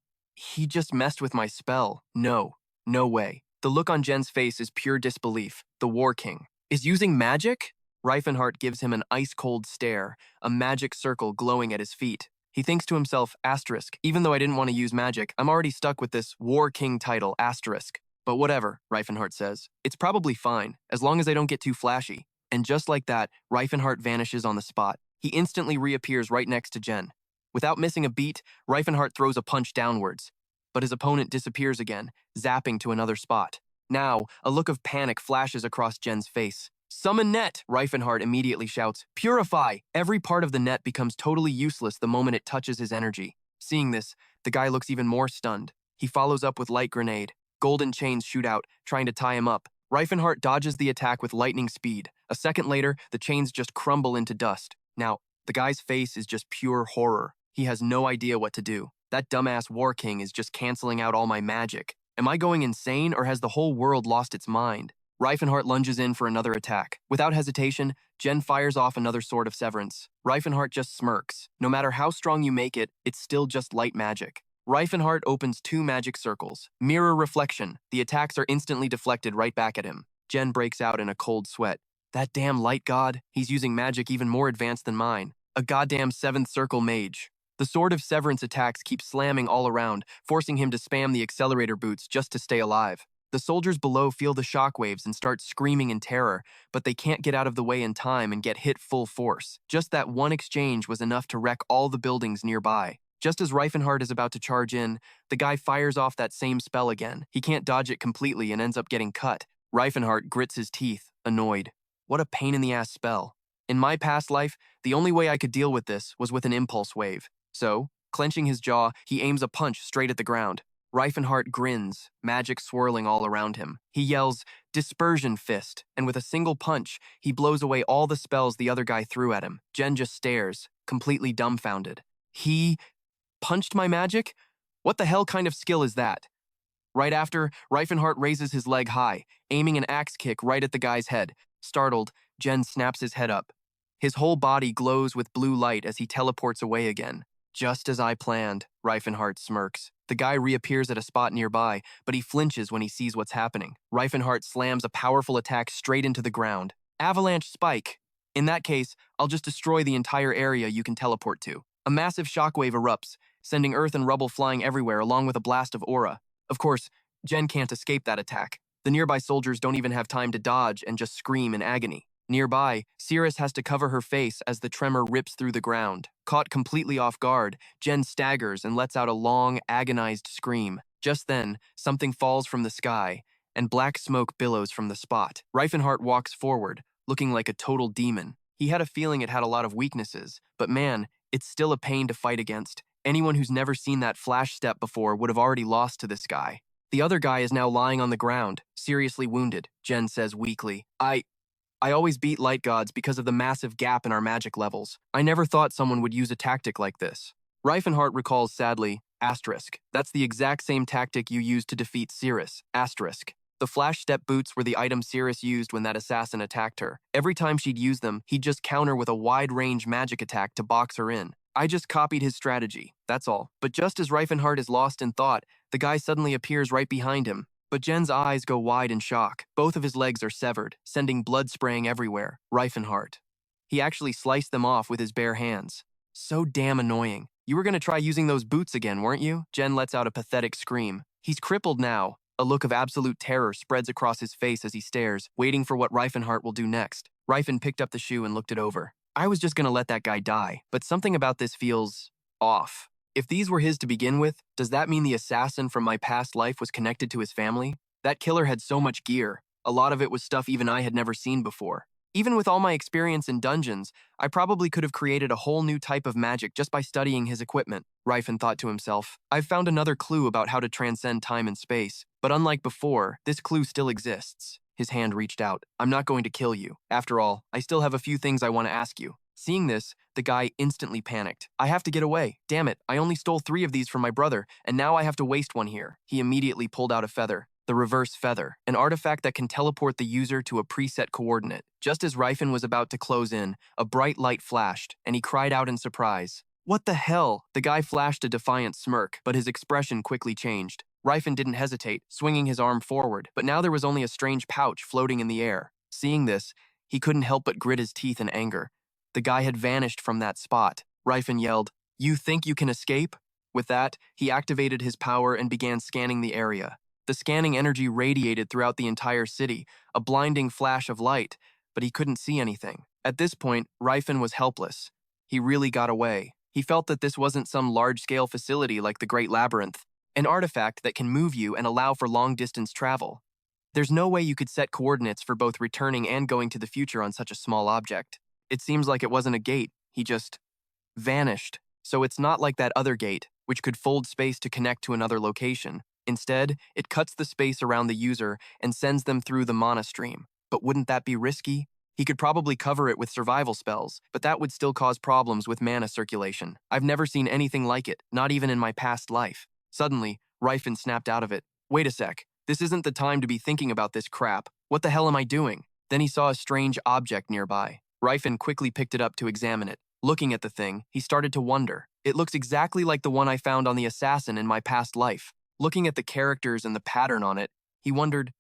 just messed with my spell. No way. The look on Jen's face is pure disbelief. The War King is using magic? Rifenhardt gives him an ice-cold stare, a magic circle glowing at his feet. He thinks to himself, asterisk, even though I didn't want to use magic, I'm already stuck with this War King title, asterisk. But whatever, Rifenhardt says. It's probably fine, as long as I don't get too flashy. And just like that, Rifenhardt vanishes on the spot. He instantly reappears right next to Jen. Without missing a beat, Rifenhardt throws a punch downwards. But his opponent disappears again, zapping to another spot. Now, a look of panic flashes across Jen's face. Summon net, Rifenhardt immediately shouts. Purify! Every part of the net becomes totally useless the moment it touches his energy. Seeing this, the guy looks even more stunned. He follows up with light grenade. Golden chains shoot out, trying to tie him up. Rifenhardt dodges the attack with lightning speed. A second later, the chains just crumble into dust. Now, the guy's face is just pure horror. He has no idea what to do. That dumbass War King is just canceling out all my magic. Am I going insane, or has the whole world lost its mind? Rifenhardt lunges in for another attack. Without hesitation, Jen fires off another Sword of Severance. Rifenhardt just smirks. No matter how strong you make it, it's still just light magic. Rifenhardt opens two magic circles. Mirror reflection. The attacks are instantly deflected right back at him. Jen breaks out in a cold sweat. That damn light god, he's using magic even more advanced than mine. A goddamn seventh circle mage. The Sword of Severance attacks keep slamming all around, forcing him to spam the accelerator boots just to stay alive. The soldiers below feel the shockwaves and start screaming in terror, but they can't get out of the way in time and get hit full force. Just that one exchange was enough to wreck all the buildings nearby. Just as Rifenhardt is about to charge in, the guy fires off that same spell again. He can't dodge it completely and ends up getting cut. Rifenhardt grits his teeth, annoyed. What a pain-in-the-ass spell. In my past life, the only way I could deal with this was with an impulse wave. So, clenching his jaw, he aims a punch straight at the ground. Rifenhardt grins, magic swirling all around him. He yells, Dispersion Fist, and with a single punch, he blows away all the spells the other guy threw at him. Jen just stares, completely dumbfounded. He punched my magic? What the hell kind of skill is that? Right after, Rifenhardt raises his leg high, aiming an axe kick right at the guy's head. Startled, Jen snaps his head up. His whole body glows with blue light as he teleports away again. Just as I planned, Rifenhardt smirks. The guy reappears at a spot nearby, but he flinches when he sees what's happening. Rifenhardt slams a powerful attack straight into the ground. Avalanche Spike. In that case, I'll just destroy the entire area you can teleport to. A massive shockwave erupts, sending earth and rubble flying everywhere along with a blast of aura. Of course, Jen can't escape that attack. The nearby soldiers don't even have time to dodge and just scream in agony. Nearby, Cirrus has to cover her face as the tremor rips through the ground. Caught completely off guard, Jen staggers and lets out a long, agonized scream. Just then, something falls from the sky, and black smoke billows from the spot. Rifenhardt walks forward, looking like a total demon. He had a feeling it had a lot of weaknesses, but man, it's still a pain to fight against. Anyone who's never seen that flash step before would have already lost to this guy. The other guy is now lying on the ground, seriously wounded, Jen says weakly. I always beat light gods because of the massive gap in our magic levels. I never thought someone would use a tactic like this. Rifenhardt recalls sadly, asterisk. That's the exact same tactic you used to defeat Cirrus, asterisk. The flash step boots were the item Cirrus used when that assassin attacked her. Every time she'd use them, he'd just counter with a wide-range magic attack to box her in. I just copied his strategy, that's all. But just as Rifenhardt is lost in thought, the guy suddenly appears right behind him. But Jen's eyes go wide in shock. Both of his legs are severed, sending blood spraying everywhere. Rifenhardt. He actually sliced them off with his bare hands. So damn annoying. You were gonna try using those boots again, weren't you? Jen lets out a pathetic scream. He's crippled now. A look of absolute terror spreads across his face as he stares, waiting for what Rifenhardt will do next. Rifen picked up the shoe and looked it over. I was just gonna let that guy die, but something about this feels off. If these were his to begin with, does that mean the assassin from my past life was connected to his family? That killer had so much gear. A lot of it was stuff even I had never seen before. Even with all my experience in dungeons, I probably could have created a whole new type of magic just by studying his equipment, Rifen thought to himself. I've found another clue about how to transcend time and space, but unlike before, this clue still exists. His hand reached out. I'm not going to kill you. After all, I still have a few things I want to ask you. Seeing this, the guy instantly panicked. I have to get away. Damn it, I only stole 3 of these from my brother, and now I have to waste one here. He immediately pulled out a feather. The reverse feather, an artifact that can teleport the user to a preset coordinate. Just as Rifen was about to close in, a bright light flashed, and he cried out in surprise. What the hell? The guy flashed a defiant smirk, but his expression quickly changed. Rifen didn't hesitate, swinging his arm forward, but now there was only a strange pouch floating in the air. Seeing this, he couldn't help but grit his teeth in anger. The guy had vanished from that spot. Rifen yelled, "You think you can escape?" With that, he activated his power and began scanning the area. The scanning energy radiated throughout the entire city, a blinding flash of light, but he couldn't see anything. At this point, Rifen was helpless. He really got away. He felt that this wasn't some large-scale facility like the Great Labyrinth, an artifact that can move you and allow for long-distance travel. There's no way you could set coordinates for both returning and going to the future on such a small object. It seems like it wasn't a gate, he just vanished. So it's not like that other gate, which could fold space to connect to another location. Instead, it cuts the space around the user and sends them through the mana stream. But wouldn't that be risky? He could probably cover it with survival spells, but that would still cause problems with mana circulation. I've never seen anything like it, not even in my past life. Suddenly, Rifen snapped out of it. Wait a sec, this isn't the time to be thinking about this crap. What the hell am I doing? Then he saw a strange object nearby. Rifen quickly picked it up to examine it. Looking at the thing, he started to wonder. It looks exactly like the one I found on the assassin in my past life. Looking at the characters and the pattern on it, he wondered,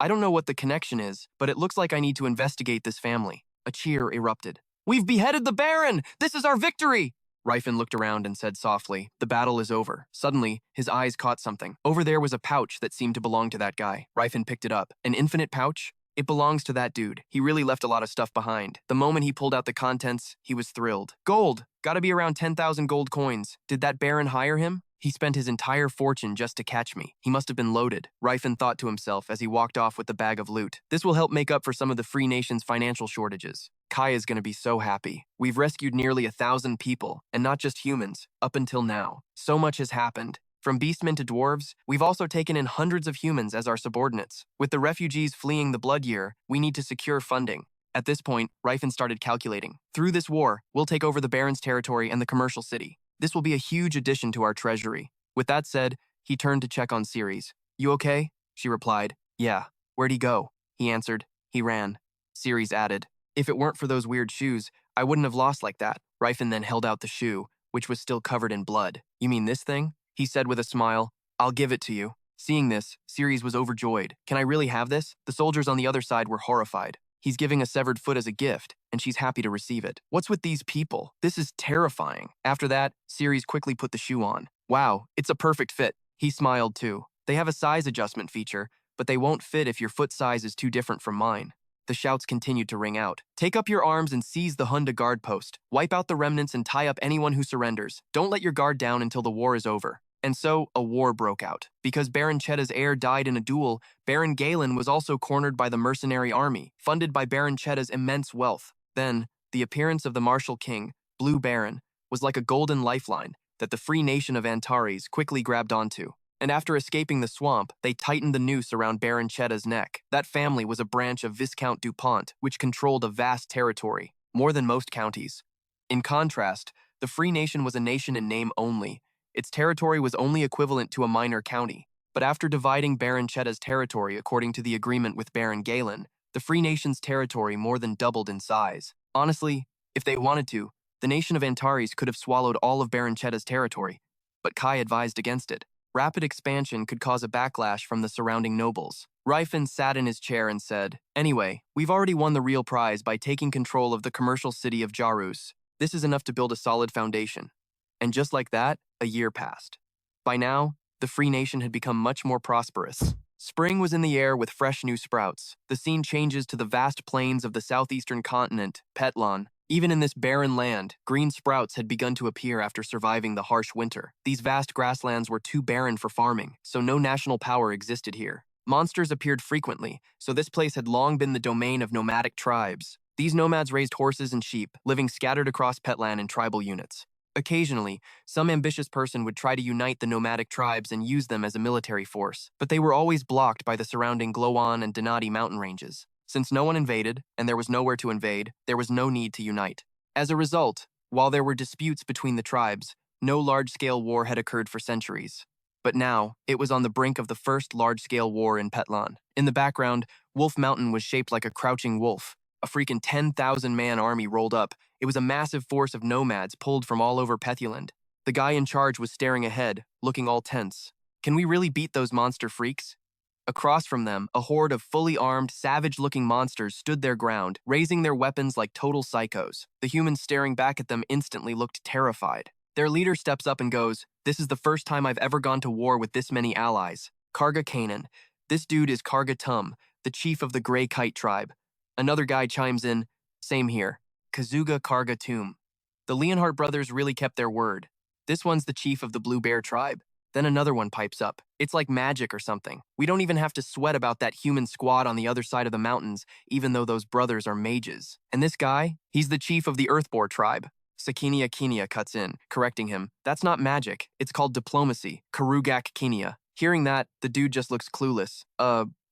I don't know what the connection is, but it looks like I need to investigate this family. A cheer erupted. We've beheaded the Baron! This is our victory! Rifen looked around and said softly, the battle is over. Suddenly, his eyes caught something. Over there was a pouch that seemed to belong to that guy. Rifen picked it up. An infinite pouch? It belongs to that dude. He really left a lot of stuff behind. The moment he pulled out the contents, he was thrilled. Gold! Gotta be around 10,000 gold coins. Did that Baron hire him? He spent his entire fortune just to catch me. He must have been loaded, Rifen thought to himself as he walked off with the bag of loot. This will help make up for some of the Free Nation's financial shortages. Kai is gonna be so happy. We've rescued nearly 1,000 people, and not just humans, up until now. So much has happened. From beastmen to dwarves, we've also taken in hundreds of humans as our subordinates. With the refugees fleeing the Blood Year, we need to secure funding. At this point, Rifen started calculating. Through this war, we'll take over the Baron's territory and the commercial city. This will be a huge addition to our treasury. With that said, he turned to check on Ceres. You okay? She replied. Yeah. Where'd he go? He answered. He ran. Ceres added. If it weren't for those weird shoes, I wouldn't have lost like that. Rifen then held out the shoe, which was still covered in blood. You mean this thing? He said with a smile. I'll give it to you. Seeing this, Ceres was overjoyed. Can I really have this? The soldiers on the other side were horrified. He's giving a severed foot as a gift, and she's happy to receive it. What's with these people? This is terrifying. After that, Ceres quickly put the shoe on. Wow, it's a perfect fit. He smiled too. They have a size adjustment feature, but they won't fit if your foot size is too different from mine. The shouts continued to ring out. Take up your arms and seize the Hunda guard post. Wipe out the remnants and tie up anyone who surrenders. Don't let your guard down until the war is over. And so, a war broke out. Because Baron Chetta's heir died in a duel, Baron Galen was also cornered by the mercenary army, funded by Baron Chetta's immense wealth. Then, the appearance of the martial king, Blue Baron, was like a golden lifeline that the free nation of Antares quickly grabbed onto. And after escaping the swamp, they tightened the noose around Baron Chetta's neck. That family was a branch of Viscount DuPont, which controlled a vast territory, more than most counties. In contrast, the Free Nation was a nation in name only. Its territory was only equivalent to a minor county. But after dividing Baron Chetta's territory according to the agreement with Baron Galen, the Free Nation's territory more than doubled in size. Honestly, if they wanted to, the nation of Antares could have swallowed all of Baron Chetta's territory, but Kai advised against it. Rapid expansion could cause a backlash from the surrounding nobles. Rifen sat in his chair and said, "Anyway, we've already won the real prize by taking control of the commercial city of Jarus. This is enough to build a solid foundation." And just like that, a year passed. By now, the Free Nation had become much more prosperous. Spring was in the air with fresh new sprouts. The scene changes to the vast plains of the southeastern continent, Petlan. Even in this barren land, green sprouts had begun to appear after surviving the harsh winter. These vast grasslands were too barren for farming, so no national power existed here. Monsters appeared frequently, so this place had long been the domain of nomadic tribes. These nomads raised horses and sheep, living scattered across Petlan in tribal units. Occasionally, some ambitious person would try to unite the nomadic tribes and use them as a military force, but they were always blocked by the surrounding Glowan and Donati mountain ranges. Since no one invaded, and there was nowhere to invade, there was no need to unite. As a result, while there were disputes between the tribes, no large-scale war had occurred for centuries. But now, it was on the brink of the first large-scale war in Petlan. In the background, Wolf Mountain was shaped like a crouching wolf. A freaking 10,000-man army rolled up. It was a massive force of nomads pulled from all over Pethuland. The guy in charge was staring ahead, looking all tense. Can we really beat those monster freaks? Across from them, a horde of fully armed, savage-looking monsters stood their ground, raising their weapons like total psychos. The humans staring back at them instantly looked terrified. Their leader steps up and goes, "This is the first time I've ever gone to war with this many allies. Karga Kanan. This dude is Karga Tum, the chief of the Grey Kite tribe." Another guy chimes in, "Same here. Kazuga Karga Tum." The Leonhardt brothers really kept their word. "This one's the chief of the Blue Bear tribe." Then another one pipes up. "It's like magic or something. We don't even have to sweat about that human squad on the other side of the mountains, even though those brothers are mages. And this guy, he's the chief of the Earthboar tribe." Sakinia Kinia cuts in, correcting him. "That's not magic. It's called diplomacy. Karugak Kinia." Hearing that, the dude just looks clueless.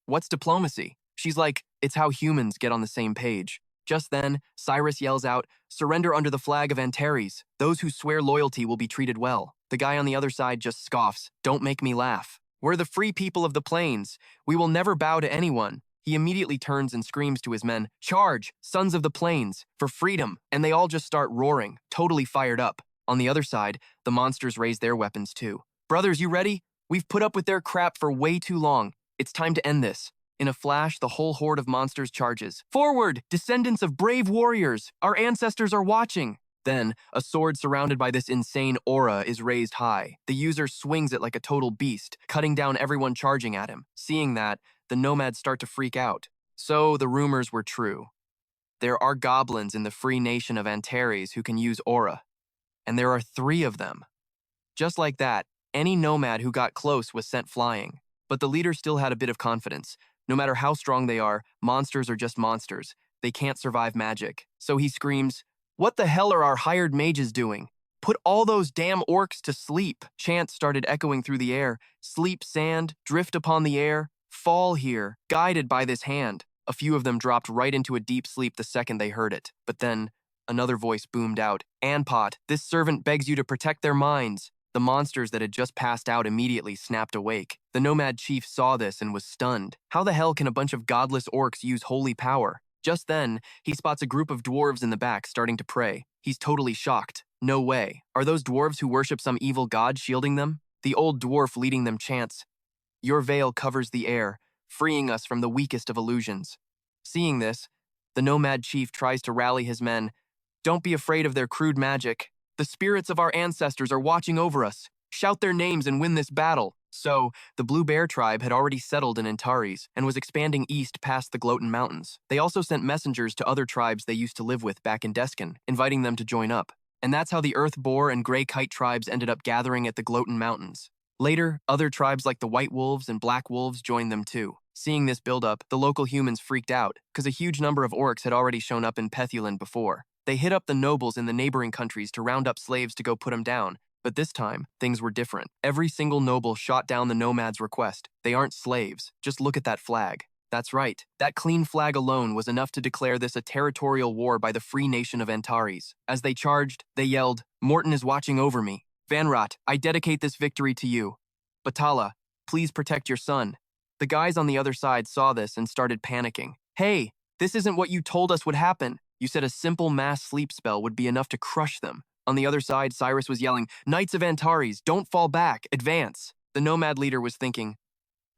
What's diplomacy?" She's like, "It's how humans get on the same page." Just then, Cyrus yells out, "Surrender under the flag of Antares. Those who swear loyalty will be treated well." The guy on the other side just scoffs, "Don't make me laugh. We're the free people of the plains. We will never bow to anyone." He immediately turns and screams to his men, "Charge, sons of the plains, for freedom!" And they all just start roaring, totally fired up. On the other side, the monsters raise their weapons too. "Brothers, you ready? We've put up with their crap for way too long. It's time to end this." In a flash, the whole horde of monsters charges. "Forward, descendants of brave warriors! Our ancestors are watching!" Then, a sword surrounded by this insane aura is raised high. The user swings it like a total beast, cutting down everyone charging at him. Seeing that, the nomads start to freak out. So the rumors were true. There are goblins in the free nation of Antares who can use aura. And there are 3 of them. Just like that, any nomad who got close was sent flying. But the leader still had a bit of confidence. No matter how strong they are, monsters are just monsters. They can't survive magic. So he screams, "What the hell are our hired mages doing? Put all those damn orcs to sleep." Chants started echoing through the air. "Sleep, sand, drift upon the air, fall here, guided by this hand." A few of them dropped right into a deep sleep the second they heard it. But then, another voice boomed out, "Anpot, this servant begs you to protect their minds." The monsters that had just passed out immediately snapped awake. The nomad chief saw this and was stunned. How the hell can a bunch of godless orcs use holy power? Just then, he spots a group of dwarves in the back starting to pray. He's totally shocked. No way. Are those dwarves who worship some evil god shielding them? The old dwarf leading them chants, "Your veil covers the air, freeing us from the weakest of illusions." Seeing this, the nomad chief tries to rally his men. "Don't be afraid of their crude magic. The spirits of our ancestors are watching over us. Shout their names and win this battle." So, the Blue Bear tribe had already settled in Antares and was expanding east past the Gloatin Mountains. They also sent messengers to other tribes they used to live with back in Deskin, inviting them to join up. And that's how the Earth Boar and Grey Kite tribes ended up gathering at the Gloatin Mountains. Later, other tribes like the White Wolves and Black Wolves joined them too. Seeing this buildup, the local humans freaked out, because a huge number of orcs had already shown up in Pethuland before. They hit up the nobles in the neighboring countries to round up slaves to go put them down. But this time, things were different. Every single noble shot down the nomads' request. They aren't slaves. Just look at that flag. That's right. That clean flag alone was enough to declare this a territorial war by the free nation of Antares. As they charged, they yelled, "Morton is watching over me. Vanrot, I dedicate this victory to you. Batala, please protect your son." The guys on the other side saw this and started panicking. "Hey, this isn't what you told us would happen. You said a simple mass sleep spell would be enough to crush them." On the other side, Cyrus was yelling, "Knights of Antares, don't fall back, advance." The nomad leader was thinking,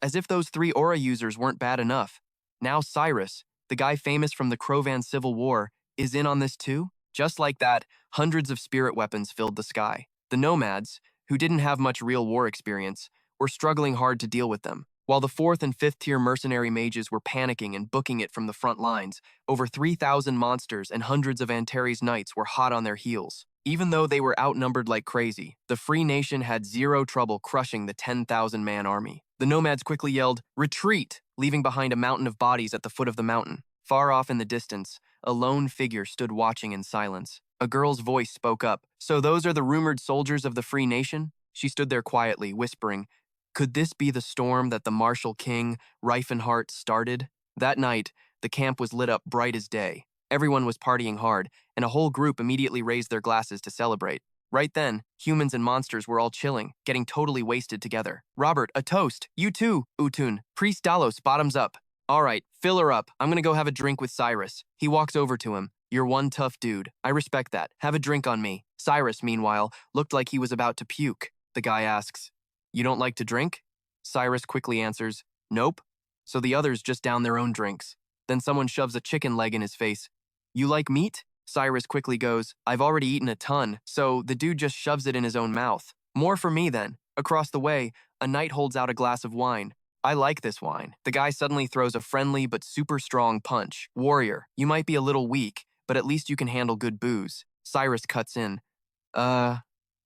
as if those 3 aura users weren't bad enough. Now Cyrus, the guy famous from the Crovan Civil War, is in on this too? Just like that, hundreds of spirit weapons filled the sky. The nomads, who didn't have much real war experience, were struggling hard to deal with them. While the 4th and 5th tier mercenary mages were panicking and booking it from the front lines, over 3,000 monsters and hundreds of Antares knights were hot on their heels. Even though they were outnumbered like crazy, the Free Nation had zero trouble crushing the 10,000-man army. The nomads quickly yelled, "Retreat!" leaving behind a mountain of bodies at the foot of the mountain. Far off in the distance, a lone figure stood watching in silence. A girl's voice spoke up. "So those are the rumored soldiers of the Free Nation?" She stood there quietly, whispering, "Could this be the storm that the martial king, Rifenhardt, started?" That night, the camp was lit up bright as day. Everyone was partying hard, and a whole group immediately raised their glasses to celebrate. Right then, humans and monsters were all chilling, getting totally wasted together. "Robert, a toast. You too, Utun. Priest Dalos, bottoms up." "All right, fill her up. I'm gonna go have a drink with Cyrus." He walks over to him. "You're one tough dude. I respect that. Have a drink on me." Cyrus, meanwhile, looked like he was about to puke. The guy asks, "You don't like to drink?" Cyrus quickly answers, "Nope." So the others just down their own drinks. Then someone shoves a chicken leg in his face. "You like meat?" Cyrus quickly goes, "I've already eaten a ton," so the dude just shoves it in his own mouth. "More for me then." Across the way, a knight holds out a glass of wine. "I like this wine." The guy suddenly throws a friendly but super strong punch. "Warrior, you might be a little weak, but at least you can handle good booze." Cyrus cuts in.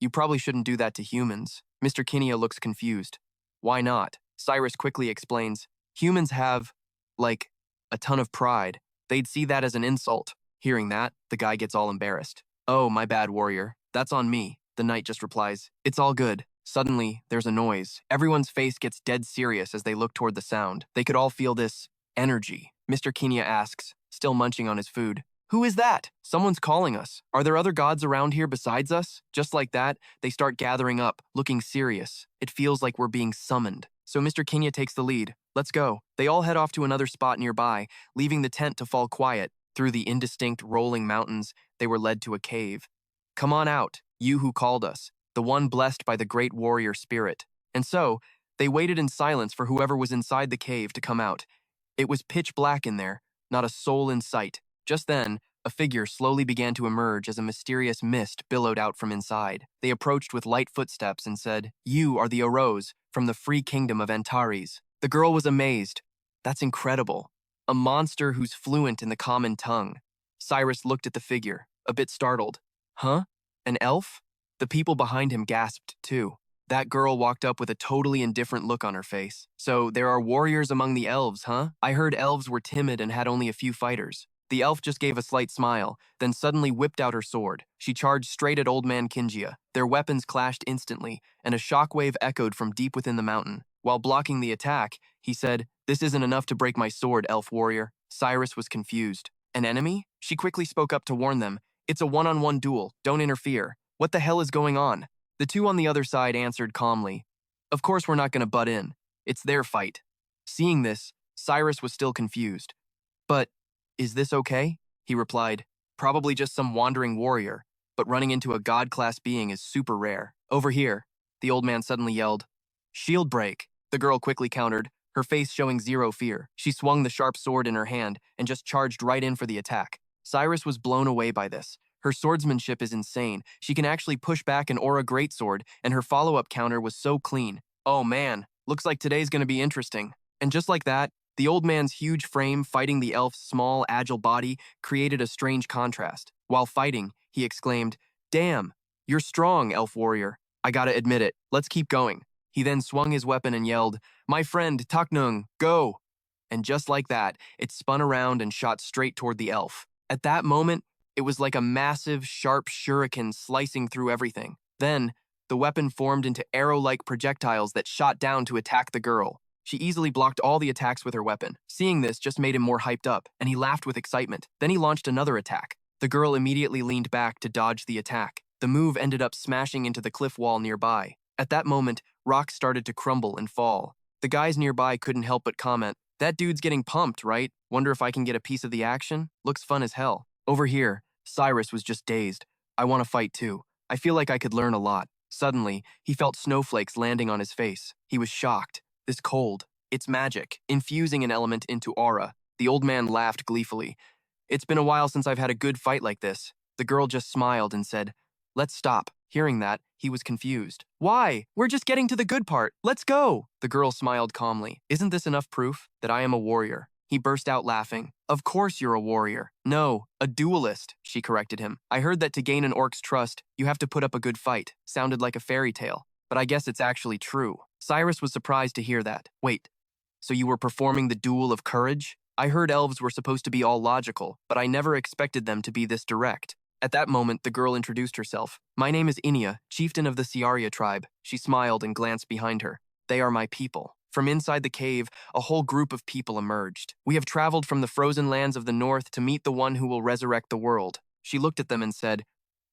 You probably shouldn't do that to humans." Mr. Kinia looks confused. "Why not?" Cyrus quickly explains. "Humans have, like, a ton of pride. They'd see that as an insult." Hearing that, the guy gets all embarrassed. "Oh, my bad, warrior. That's on me." The knight just replies, "It's all good." Suddenly, there's a noise. Everyone's face gets dead serious as they look toward the sound. They could all feel this energy. Mr. Kinia asks, still munching on his food, "Who is that? Someone's calling us. Are there other gods around here besides us?" Just like that, they start gathering up, looking serious. It feels like we're being summoned. So Mr. Kinia takes the lead. "Let's go." They all head off to another spot nearby, leaving the tent to fall quiet. Through the indistinct, rolling mountains, they were led to a cave. "Come on out, you who called us, the one blessed by the great warrior spirit." And so, they waited in silence for whoever was inside the cave to come out. It was pitch black in there, not a soul in sight. Just then, a figure slowly began to emerge as a mysterious mist billowed out from inside. They approached with light footsteps and said, "You are the Oros, from the free kingdom of Antares." The girl was amazed. "That's incredible. A monster who's fluent in the common tongue." Cyrus looked at the figure, a bit startled. "Huh? An elf?" The people behind him gasped, too. That girl walked up with a totally indifferent look on her face. "So there are warriors among the elves, huh? I heard elves were timid and had only a few fighters." The elf just gave a slight smile, then suddenly whipped out her sword. She charged straight at Old Man Kingia. Their weapons clashed instantly, and a shockwave echoed from deep within the mountain. While blocking the attack, he said, "This isn't enough to break my sword, elf warrior." Cyrus was confused. "An enemy?" She quickly spoke up to warn them. "It's a one-on-one duel. Don't interfere." "What the hell is going on?" The two on the other side answered calmly, "Of course we're not going to butt in. It's their fight." Seeing this, Cyrus was still confused. "But is this okay?" He replied, "Probably just some wandering warrior, but running into a god-class being is super rare." "Over here," the old man suddenly yelled. "Shield break." The girl quickly countered, her face showing zero fear. She swung the sharp sword in her hand and just charged right in for the attack. Cyrus was blown away by this. Her swordsmanship is insane. She can actually push back an aura greatsword, and her follow-up counter was so clean. Oh man, looks like today's gonna be interesting. And just like that, the old man's huge frame fighting the elf's small, agile body created a strange contrast. While fighting, he exclaimed, "Damn, you're strong, elf warrior. I gotta admit it, let's keep going." He then swung his weapon and yelled, "My friend, Taknung, go!" And just like that, it spun around and shot straight toward the elf. At that moment, it was like a massive, sharp shuriken slicing through everything. Then, the weapon formed into arrow-like projectiles that shot down to attack the girl. She easily blocked all the attacks with her weapon. Seeing this just made him more hyped up, and he laughed with excitement. Then he launched another attack. The girl immediately leaned back to dodge the attack. The move ended up smashing into the cliff wall nearby. At that moment, rocks started to crumble and fall. The guys nearby couldn't help but comment, "That dude's getting pumped, right? Wonder if I can get a piece of the action? Looks fun as hell." Over here, Cyrus was just dazed. "I want to fight too. I feel like I could learn a lot." Suddenly, he felt snowflakes landing on his face. He was shocked. This cold, it's magic, infusing an element into aura. The old man laughed gleefully. "It's been a while since I've had a good fight like this." The girl just smiled and said, "Let's stop." Hearing that, he was confused. "Why? We're just getting to the good part. Let's go." The girl smiled calmly. "Isn't this enough proof that I am a warrior?" He burst out laughing. "Of course you're a warrior." "No, a duelist," she corrected him. "I heard that to gain an orc's trust, you have to put up a good fight." Sounded like a fairy tale, but I guess it's actually true. Cyrus was surprised to hear that. "Wait, so you were performing the duel of courage?" "I heard elves were supposed to be all logical, but I never expected them to be this direct." At that moment, the girl introduced herself. "My name is Inia, chieftain of the Ciaria tribe." She smiled and glanced behind her. "They are my people." From inside the cave, a whole group of people emerged. "We have traveled from the frozen lands of the north to meet the one who will resurrect the world." She looked at them and said,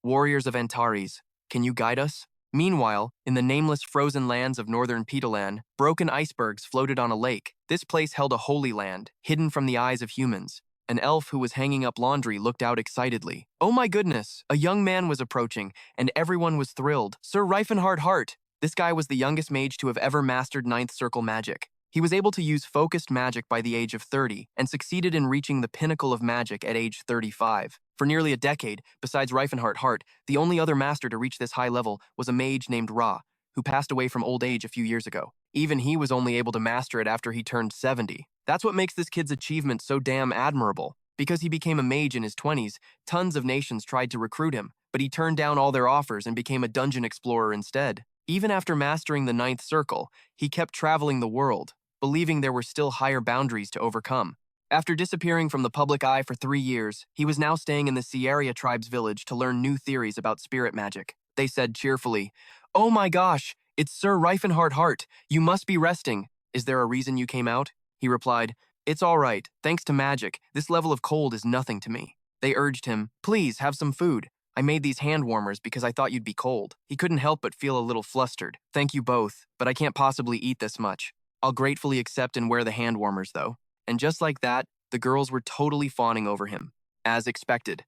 "Warriors of Antares, can you guide us?" Meanwhile, in the nameless frozen lands of northern Pedolan, broken icebergs floated on a lake. This place held a holy land, hidden from the eyes of humans. An elf who was hanging up laundry looked out excitedly. "Oh my goodness!" A young man was approaching, and everyone was thrilled. "Sir Rifenhardt." This guy was the youngest mage to have ever mastered Ninth Circle magic. He was able to use focused magic by the age of 30, and succeeded in reaching the pinnacle of magic at age 35. For nearly a decade, besides Rifenhardt, the only other master to reach this high level was a mage named Ra, who passed away from old age a few years ago. Even he was only able to master it after he turned 70. That's what makes this kid's achievement so damn admirable. Because he became a mage in his 20s, tons of nations tried to recruit him, but he turned down all their offers and became a dungeon explorer instead. Even after mastering the Ninth Circle, he kept traveling the world, believing there were still higher boundaries to overcome. After disappearing from the public eye for 3 years, he was now staying in the Ciaria tribe's village to learn new theories about spirit magic. They said cheerfully, "Oh my gosh, it's Sir Rifenhardt. You must be resting. Is there a reason you came out?" He replied, "It's all right. Thanks to magic, this level of cold is nothing to me." They urged him, "Please, have some food. I made these hand warmers because I thought you'd be cold." He couldn't help but feel a little flustered. "Thank you both, but I can't possibly eat this much. I'll gratefully accept and wear the hand warmers, though." And just like that, the girls were totally fawning over him. As expected.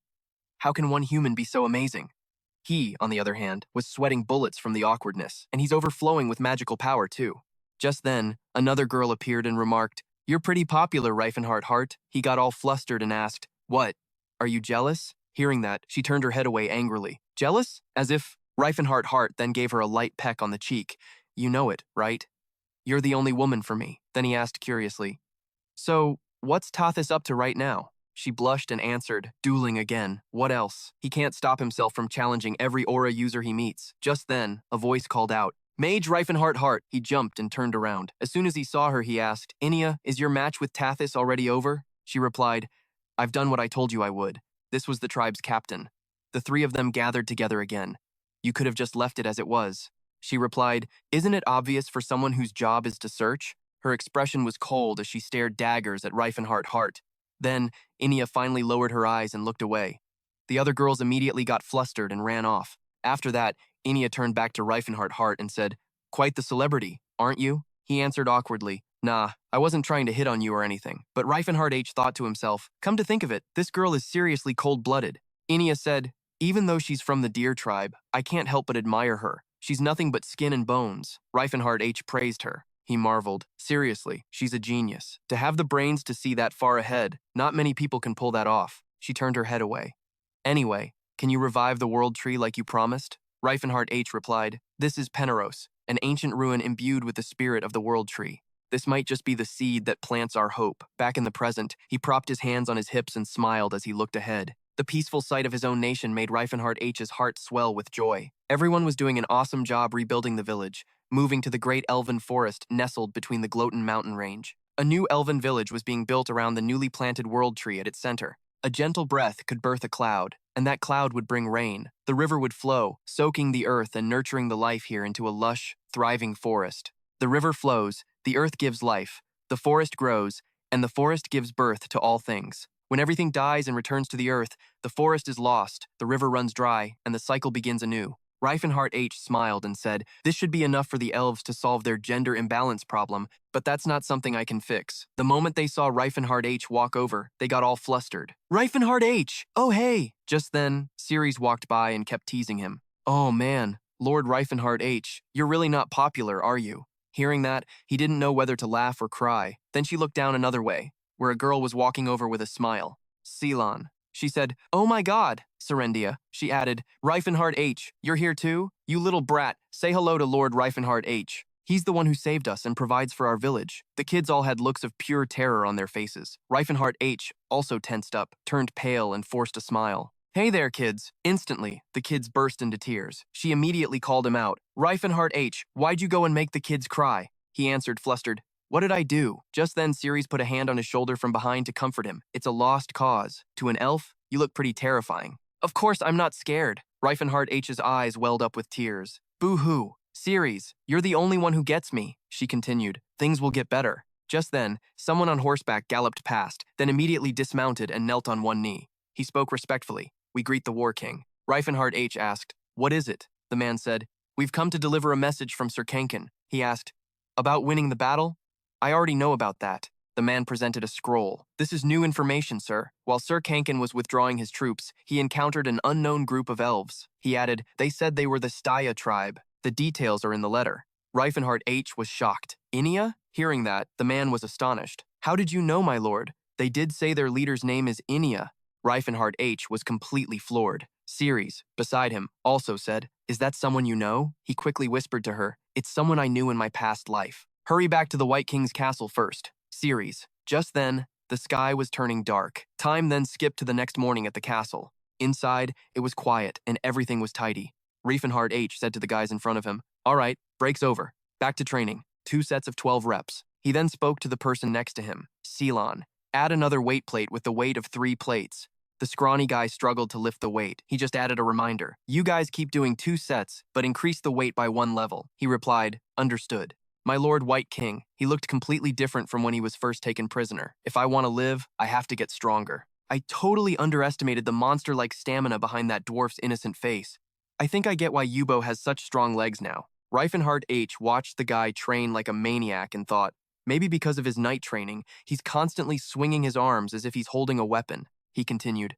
How can one human be so amazing? He, on the other hand, was sweating bullets from the awkwardness, and he's overflowing with magical power, too. Just then, another girl appeared and remarked, "You're pretty popular, Rifenhardt." He got all flustered and asked, "What? Are you jealous?" Hearing that, she turned her head away angrily. "Jealous?" As if Rifenhardt then gave her a light peck on the cheek. "You know it, right? You're the only woman for me." Then he asked curiously, "So, what's Tathis up to right now?" She blushed and answered, "Dueling again. What else?" He can't stop himself from challenging every aura user he meets. Just then, a voice called out, "Mage Rifenhardt." He jumped and turned around. As soon as he saw her, he asked, "Inia, is your match with Tathis already over?" She replied, "I've done what I told you I would." This was the tribe's captain. The three of them gathered together again. "You could have just left it as it was." She replied, "Isn't it obvious for someone whose job is to search?" Her expression was cold as she stared daggers at Rifenhardt. Then, Inia finally lowered her eyes and looked away. The other girls immediately got flustered and ran off. After that, Inia turned back to Rifenhardt and said, "Quite the celebrity, aren't you?" He answered awkwardly, "Nah, I wasn't trying to hit on you or anything." But Rifenhardt thought to himself, "Come to think of it, this girl is seriously cold-blooded." Inia said, "Even though she's from the deer tribe, I can't help but admire her. She's nothing but skin and bones." Rifenhardt praised her. He marveled, "Seriously, she's a genius. To have the brains to see that far ahead, not many people can pull that off." She turned her head away. "Anyway, can you revive the world tree like you promised?" Rifenhardt replied, "This is Penneros. an ancient ruin imbued with the spirit of the world tree. This might just be the seed that plants our hope. Back in the present, he propped his hands on his hips and smiled as he looked ahead. The peaceful sight of his own nation made Rifenhardt H's heart swell with joy. Everyone was doing an awesome job rebuilding the village, moving to the great elven forest nestled between the Gloatin mountain range. A new elven village was being built around the newly planted world tree at its center. A gentle breath could birth a cloud, and that cloud would bring rain. The river would flow, soaking the earth and nurturing the life here into a lush, thriving forest. The river flows, the earth gives life, the forest grows, and the forest gives birth to all things. When everything dies and returns to the earth, the forest is lost, the river runs dry, and the cycle begins anew. Rifenhardt H smiled and said, "This should be enough for the elves to solve their gender imbalance problem, but that's not something I can fix." The moment they saw Rifenhardt H walk over, they got all flustered. "Rifenhardt H! Oh hey!" Just then, Ceres walked by and kept teasing him. "Oh man, Lord Rifenhardt H, you're really not popular, are you?" Hearing that, he didn't know whether to laugh or cry. Then she looked down another way, where a girl was walking over with a smile. "Ceylon." She said, "Oh my god, Serendia." She added, "Rifenhardt H, you're here too? You little brat, say hello to Lord Rifenhardt H. He's the one who saved us and provides for our village." The kids all had looks of pure terror on their faces. Rifenhardt H also tensed up, turned pale, and forced a smile. "Hey there, kids." Instantly, the kids burst into tears. She immediately called him out. "Rifenhardt H, why'd you go and make the kids cry?" He answered, flustered, "What did I do?" Just then, Ceres put a hand on his shoulder from behind to comfort him. "It's a lost cause. To an elf, you look pretty terrifying." "Of course, I'm not scared." Rifenhardt H's eyes welled up with tears. "Boo-hoo. Ceres, you're the only one who gets me," she continued. "Things will get better." Just then, someone on horseback galloped past, then immediately dismounted and knelt on one knee. He spoke respectfully. "We greet the War King." Rifenhardt H asked, "What is it?" The man said, "We've come to deliver a message from Sir Kankin." He asked, "About winning the battle?" "I already know about that." The man presented a scroll. "This is new information, sir. While Sir Kankin was withdrawing his troops, he encountered an unknown group of elves." He added, "They said they were the Staya tribe. The details are in the letter." Rifenhardt H was shocked. "Inia?" Hearing that, the man was astonished. "How did you know, my lord? They did say their leader's name is Inia." Rifenhardt H was completely floored. Ceres, beside him, also said, "Is that someone you know?" He quickly whispered to her, "It's someone I knew in my past life. Hurry back to the White King's castle first." Ceres. Just then, the sky was turning dark. Time then skipped to the next morning at the castle. Inside, it was quiet and everything was tidy. Rifenhardt H said to the guys in front of him, "All right, break's over. Back to training. 2 sets of 12 reps. He then spoke to the person next to him, Ceylon. "Add another weight plate with the weight of 3 plates." The scrawny guy struggled to lift the weight. He just added a reminder. "You guys keep doing 2 sets, but increase the weight by 1 level." He replied, "Understood." My Lord White King, he looked completely different from when he was first taken prisoner. "If I want to live, I have to get stronger." I totally underestimated the monster-like stamina behind that dwarf's innocent face. I think I get why Yubo has such strong legs now. Rifenhardt H watched the guy train like a maniac and thought, maybe because of his night training, he's constantly swinging his arms as if he's holding a weapon. He continued,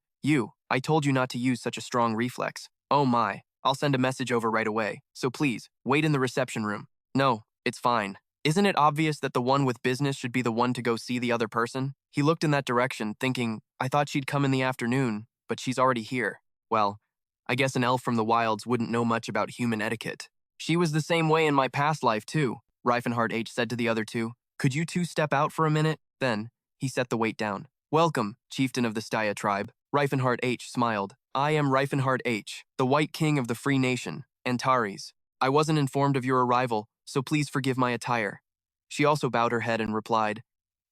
I told you not to use such a strong reflex." "Oh my, I'll send a message over right away. So please, wait in the reception room." "No, it's fine. Isn't it obvious that the one with business should be the one to go see the other person?" He looked in that direction, thinking, I thought she'd come in the afternoon, but she's already here. Well, I guess an elf from the wilds wouldn't know much about human etiquette. "She was the same way in my past life too," Rifenhardt H said to the other two. "Could you two step out for a minute?" Then, he set the weight down. "Welcome, chieftain of the Staya tribe." Rifenhardt H smiled. "I am Rifenhardt H, the White King of the Free Nation, Antares. I wasn't informed of your arrival, so please forgive my attire." She also bowed her head and replied,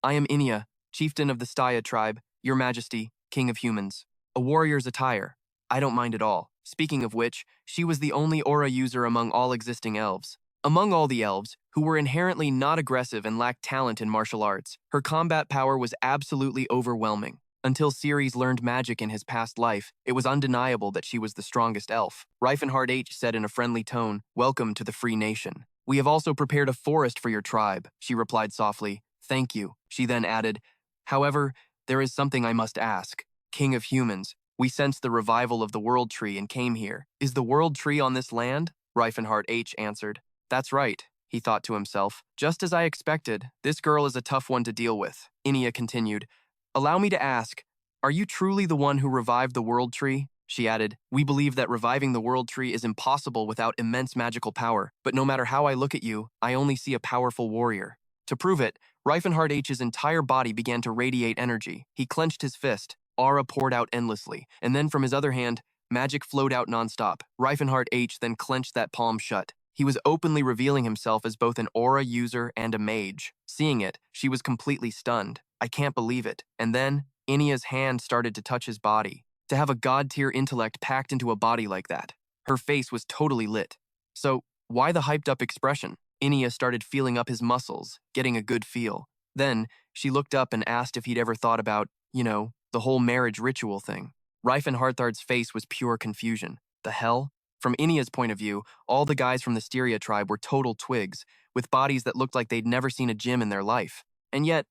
"I am Inia, chieftain of the Staya tribe, your majesty, king of humans." A warrior's attire. I don't mind at all. Speaking of which, she was the only aura user among all existing elves. Among all the elves, who were inherently not aggressive and lacked talent in martial arts, her combat power was absolutely overwhelming. Until Ceres learned magic in his past life, it was undeniable that she was the strongest elf. Rifenhardt H said in a friendly tone, "Welcome to the Free Nation. We have also prepared a forest for your tribe," she replied softly. "Thank you." She then added, "However, there is something I must ask. King of humans, we sensed the revival of the World Tree and came here. Is the World Tree on this land?" Rifenhardt H answered. "That's right," he thought to himself. "Just as I expected, this girl is a tough one to deal with." Inia continued, "Allow me to ask, are you truly the one who revived the World Tree?" She added, "We believe that reviving the world tree is impossible without immense magical power, but no matter how I look at you, I only see a powerful warrior." To prove it, Rifenhardt H's entire body began to radiate energy. He clenched his fist, aura poured out endlessly, and then from his other hand, magic flowed out nonstop. Rifenhardt H then clenched that palm shut. He was openly revealing himself as both an aura user and a mage. Seeing it, she was completely stunned. "I can't believe it." And then, Inia's hand started to touch his body. To have a god-tier intellect packed into a body like that. Her face was totally lit. So, why the hyped-up expression? Inia started feeling up his muscles, getting a good feel. Then, she looked up and asked if he'd ever thought about, the whole marriage ritual thing. Rifenhardt's face was pure confusion. The hell? From Inia's point of view, all the guys from the Styria tribe were total twigs, with bodies that looked like they'd never seen a gym in their life. And yet,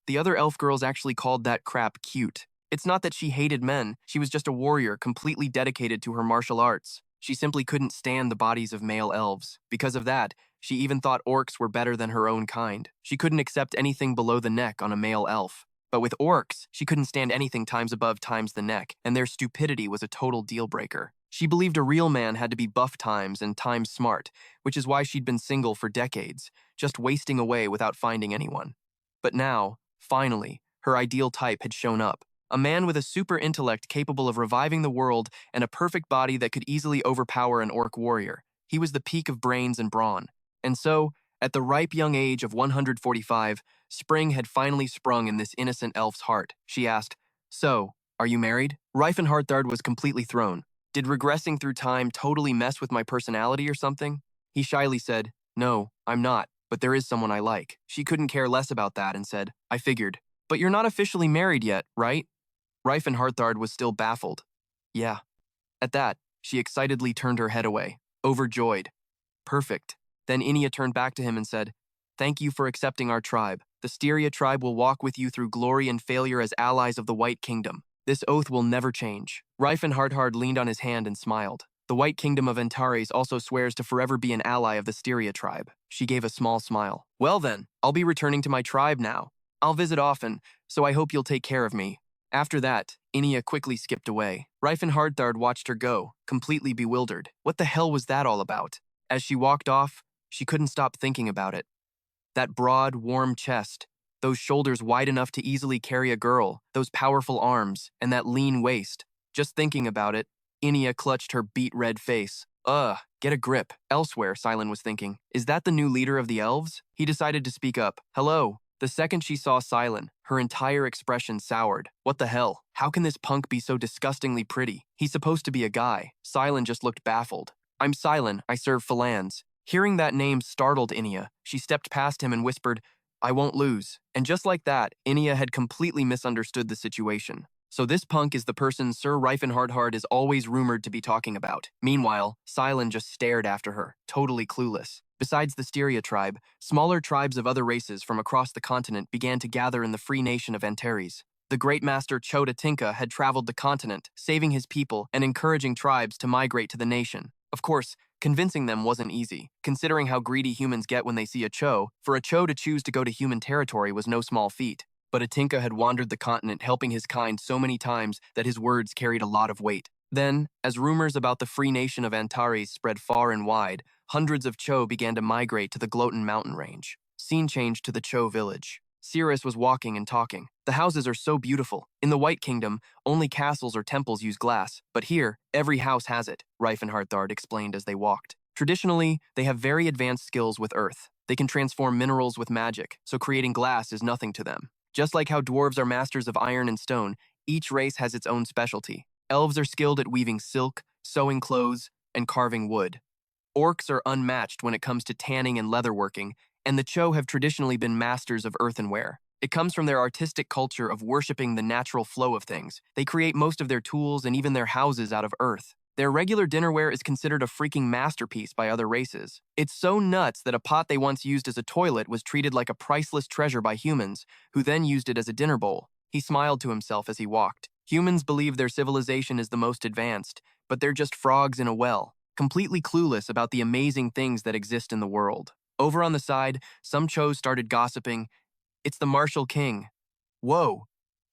the other elf girls actually called that crap cute. It's not that she hated men, she was just a warrior completely dedicated to her martial arts. She simply couldn't stand the bodies of male elves. Because of that, she even thought orcs were better than her own kind. She couldn't accept anything below the neck on a male elf. But with orcs, she couldn't stand anything times above times the neck, and their stupidity was a total deal breaker. She believed a real man had to be buff times and times smart, which is why she'd been single for decades, just wasting away without finding anyone. But now, finally, her ideal type had shown up. A man with a super intellect capable of reviving the world and a perfect body that could easily overpower an orc warrior. He was the peak of brains and brawn. And so, at the ripe young age of 145, spring had finally sprung in this innocent elf's heart. She asked, "So, are you married?" Rifenhardt was completely thrown. Did regressing through time totally mess with my personality or something? He shyly said, "No, I'm not, but there is someone I like." She couldn't care less about that and said, "I figured. But you're not officially married yet, right?" Rifenhardt was still baffled. "Yeah." At that, she excitedly turned her head away, overjoyed. "Perfect." Then Inia turned back to him and said, "Thank you for accepting our tribe. The Styria tribe will walk with you through glory and failure as allies of the White Kingdom. This oath will never change." Rifenhardt leaned on his hand and smiled. "The White Kingdom of Antares also swears to forever be an ally of the Styria tribe." She gave a small smile. "Well then, I'll be returning to my tribe now. I'll visit often, so I hope you'll take care of me." After that, Inia quickly skipped away. Rifenhardt watched her go, completely bewildered. What the hell was that all about? As she walked off, she couldn't stop thinking about it. That broad, warm chest, those shoulders wide enough to easily carry a girl, those powerful arms, and that lean waist. Just thinking about it, Inia clutched her beet-red face. "Ugh, get a grip." Elsewhere, Silent was thinking, "Is that the new leader of the elves?" He decided to speak up. "Hello." The second she saw Silent, her entire expression soured. What the hell? How can this punk be so disgustingly pretty? He's supposed to be a guy. Silent just looked baffled. "I'm Silent, I serve Phalans." Hearing that name startled Inia. She stepped past him and whispered, "I won't lose." And just like that, Inia had completely misunderstood the situation. So this punk is the person Sir Rifenhardt is always rumored to be talking about. Meanwhile, Silent just stared after her, totally clueless. Besides the Styria tribe, smaller tribes of other races from across the continent began to gather in the free nation of Antares. The great master Chota Tinka had traveled the continent, saving his people and encouraging tribes to migrate to the nation. Of course, convincing them wasn't easy. Considering how greedy humans get when they see a Cho, for a Cho to choose to go to human territory was no small feat. But Atinka had wandered the continent helping his kind so many times that his words carried a lot of weight. Then, as rumors about the free nation of Antares spread far and wide, hundreds of Cho began to migrate to the Gloten mountain range. Scene changed to the Cho village. Cirrus was walking and talking. "The houses are so beautiful. In the White Kingdom, only castles or temples use glass, but here, every house has it," Rifenhardt explained as they walked. Traditionally, they have very advanced skills with earth. They can transform minerals with magic, so creating glass is nothing to them. Just like how dwarves are masters of iron and stone, each race has its own specialty. Elves are skilled at weaving silk, sewing clothes, and carving wood. Orcs are unmatched when it comes to tanning and leatherworking, and the Cho have traditionally been masters of earthenware. It comes from their artistic culture of worshipping the natural flow of things. They create most of their tools and even their houses out of earth. Their regular dinnerware is considered a freaking masterpiece by other races. It's so nuts that a pot they once used as a toilet was treated like a priceless treasure by humans, who then used it as a dinner bowl. He smiled to himself as he walked. Humans believe their civilization is the most advanced, but they're just frogs in a well, completely clueless about the amazing things that exist in the world. Over on the side, some Chos started gossiping. "It's the Martial King." "Whoa,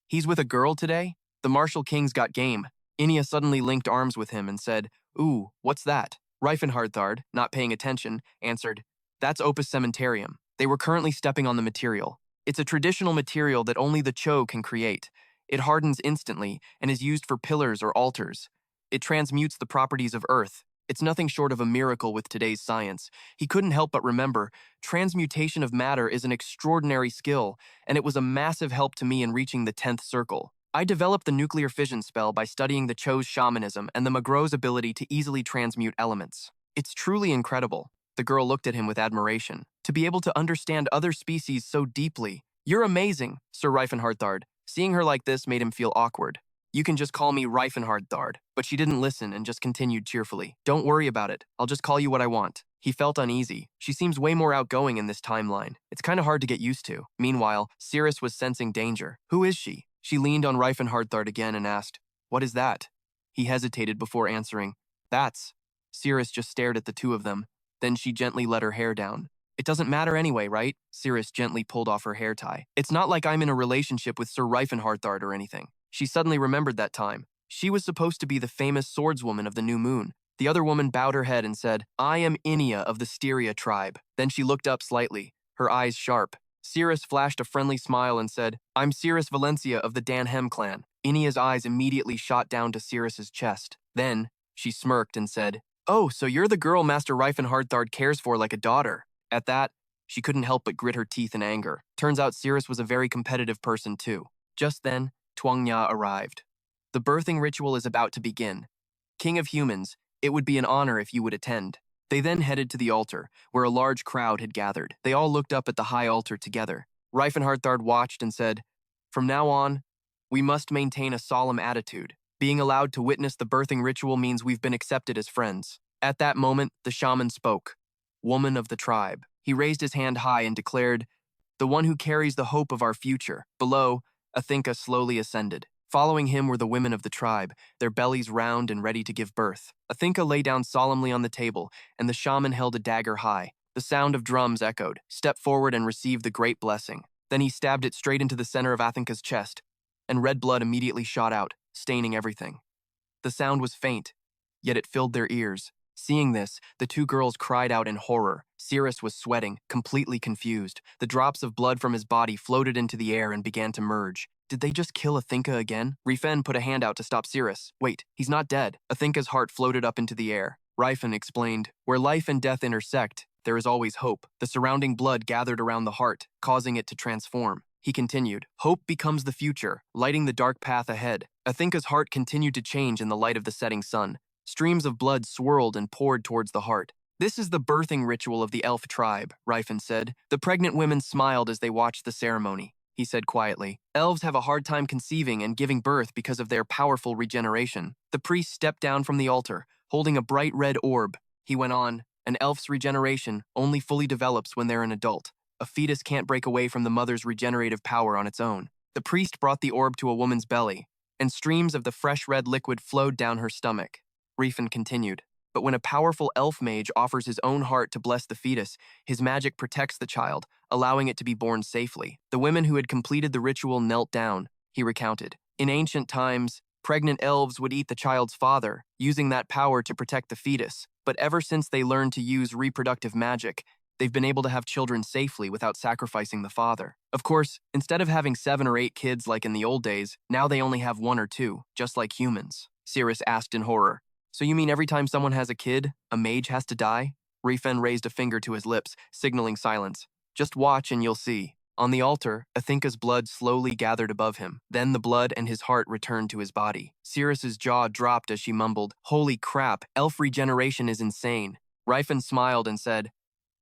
he's with a girl today?" "The Martial King's got game. Inia suddenly linked arms with him and said, "Ooh, what's that?" Rifenhardt, not paying attention, answered, "That's Opus Cementarium. They were currently stepping on the material. It's a traditional material that only the Cho can create. It hardens instantly and is used for pillars or altars. It transmutes the properties of earth. It's nothing short of a miracle with today's science." He couldn't help but remember, transmutation of matter is an extraordinary skill, and it was a massive help to me in reaching the 10th circle. I developed the nuclear fission spell by studying the Cho's shamanism and the Magro's ability to easily transmute elements. It's truly incredible. The girl looked at him with admiration. To be able to understand other species so deeply. "You're amazing, Sir Rifenhardt." Seeing her like this made him feel awkward. "You can just call me Rifenhardt." But she didn't listen and just continued cheerfully. "Don't worry about it. I'll just call you what I want." He felt uneasy. She seems way more outgoing in this timeline. It's kind of hard to get used to. Meanwhile, Cirrus was sensing danger. "Who is she?" She leaned on Rifenhardt again and asked, "What is that?" He hesitated before answering, "That's." Cirrus just stared at the two of them. Then she gently let her hair down. "It doesn't matter anyway, right?" Cirrus gently pulled off her hair tie. "It's not like I'm in a relationship with Sir Rifenhardt or anything." She suddenly remembered that time. She was supposed to be the famous swordswoman of the new moon. The other woman bowed her head and said, "I am Inia of the Styria tribe." Then she looked up slightly, her eyes sharp. Cirrus flashed a friendly smile and said, "I'm Cirrus Valencia of the Danhem clan." Inia's eyes immediately shot down to Cirrus's chest. Then, she smirked and said, "Oh, so you're the girl Master Rifenhardt cares for like a daughter." At that, she couldn't help but grit her teeth in anger. Turns out Cirrus was a very competitive person too. Just then, Tuangya arrived. "The birthing ritual is about to begin. King of humans, it would be an honor if you would attend." They then headed to the altar, where a large crowd had gathered. They all looked up at the high altar together. Rifenhardt watched and said, "From now on, we must maintain a solemn attitude. Being allowed to witness the birthing ritual means we've been accepted as friends." At that moment, the shaman spoke. "Woman of the tribe." He raised his hand high and declared, "The one who carries the hope of our future." Below, Athinka slowly ascended. Following him were the women of the tribe, their bellies round and ready to give birth. Athinka lay down solemnly on the table, and the shaman held a dagger high. The sound of drums echoed. "Step forward and receive the great blessing." Then he stabbed it straight into the center of Athinka's chest, and red blood immediately shot out, staining everything. The sound was faint, yet it filled their ears. Seeing this, the two girls cried out in horror. Cirrus was sweating, completely confused. The drops of blood from his body floated into the air and began to merge. Did they just kill Athinka again? Rifen put a hand out to stop Cirrus. "Wait, he's not dead." Athinka's heart floated up into the air. Rifen explained, "Where life and death intersect, there is always hope." The surrounding blood gathered around the heart, causing it to transform. He continued, "Hope becomes the future, lighting the dark path ahead." Athinka's heart continued to change in the light of the setting sun. Streams of blood swirled and poured towards the heart. "This is the birthing ritual of the elf tribe," Rifen said. The pregnant women smiled as they watched the ceremony. He said quietly, "Elves have a hard time conceiving and giving birth because of their powerful regeneration." The priest stepped down from the altar, holding a bright red orb. He went on, "An elf's regeneration only fully develops when they're an adult. A fetus can't break away from the mother's regenerative power on its own." The priest brought the orb to a woman's belly, and streams of the fresh red liquid flowed down her stomach. Rifen continued, "But when a powerful elf mage offers his own heart to bless the fetus, his magic protects the child, allowing it to be born safely." The women who had completed the ritual knelt down, he recounted. "In ancient times, pregnant elves would eat the child's father, using that power to protect the fetus. But ever since they learned to use reproductive magic, they've been able to have children safely without sacrificing the father. Of course, instead of having 7 or 8 kids like in the old days, now they only have 1 or 2, just like humans." Cirrus asked in horror, "So you mean every time someone has a kid, a mage has to die?" Rifen raised a finger to his lips, signaling silence. "Just watch and you'll see." On the altar, Athinka's blood slowly gathered above him. Then the blood and his heart returned to his body. Cirrus's jaw dropped as she mumbled, "Holy crap, elf regeneration is insane." Rifen smiled and said,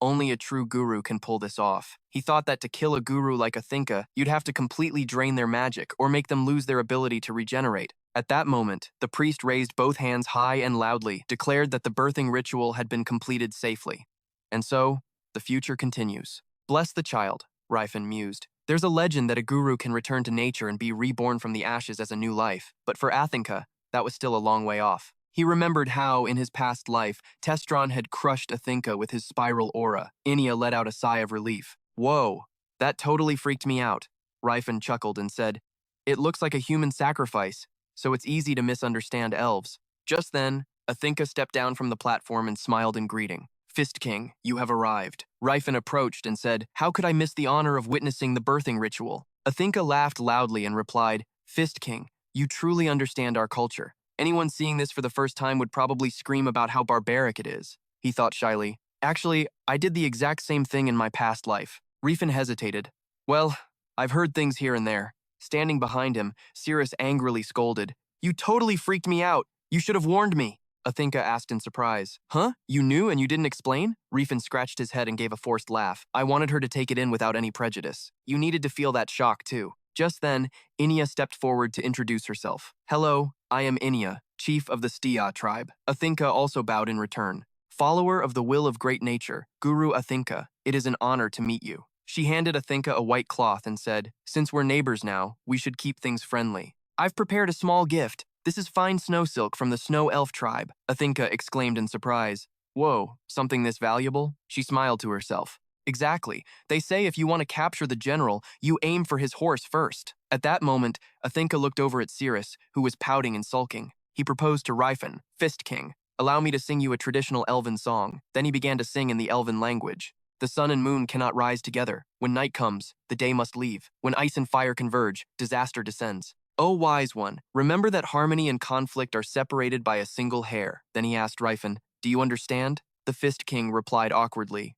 "Only a true guru can pull this off." He thought that to kill a guru like Athinka, you'd have to completely drain their magic or make them lose their ability to regenerate. At that moment, the priest raised both hands high and loudly, declared that the birthing ritual had been completed safely. And so, the future continues. "Bless the child," Rifen mused. "There's a legend that a guru can return to nature and be reborn from the ashes as a new life, but for Athinka, that was still a long way off." He remembered how, in his past life, Testron had crushed Athinka with his spiral aura. Inia let out a sigh of relief. "Whoa, that totally freaked me out." Rifen chuckled and said, "It looks like a human sacrifice. so it's easy to misunderstand elves. Just then, Athinka stepped down from the platform and smiled in greeting. Fist King, you have arrived. Rifen approached and said, how could I miss the honor of witnessing the birthing ritual? Athinka laughed loudly and replied, Fist King, you truly understand our culture. Anyone seeing this for the first time would probably scream about how barbaric it is. He thought shyly. Actually, I did the exact same thing in my past life. Rifen hesitated. Well, I've heard things here and there. Standing behind him, Cirrus angrily scolded. You totally freaked me out. You should have warned me. Athinka asked in surprise. Huh? You knew and you didn't explain? Rifen scratched his head and gave a forced laugh. I wanted her to take it in without any prejudice. You needed to feel that shock, too. Just then, Inia stepped forward to introduce herself. Hello, I am Inia, chief of the Stia tribe. Athinka also bowed in return. Follower of the will of great nature, Guru Athinka, it is an honor to meet you. She handed Athinka a white cloth and said, since we're neighbors now, we should keep things friendly. I've prepared a small gift. This is fine snow silk from the Snow Elf tribe, Athinka exclaimed in surprise. Whoa, something this valuable? She smiled to herself. Exactly. They say if you want to capture the general, you aim for his horse first. At that moment, Athinka looked over at Cirrus, who was pouting and sulking. He proposed to Rifen, Fist King. Allow me to sing you a traditional elven song. Then he began to sing in the elven language. The sun and moon cannot rise together. When night comes, the day must leave. When ice and fire converge, disaster descends. O wise one, remember that harmony and conflict are separated by a single hair. Then he asked Rifen, do you understand? The Fist King replied awkwardly.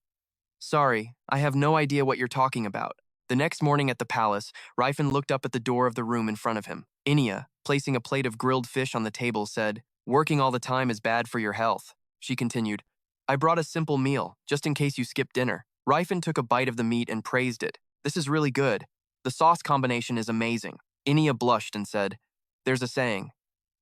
Sorry, I have no idea what you're talking about. The next morning at the palace, Rifen looked up at the door of the room in front of him. Inia, placing a plate of grilled fish on the table, said, working all the time is bad for your health. She continued, I brought a simple meal, just in case you skip dinner. Rifen took a bite of the meat and praised it. This is really good. The sauce combination is amazing. Inia blushed and said, there's a saying,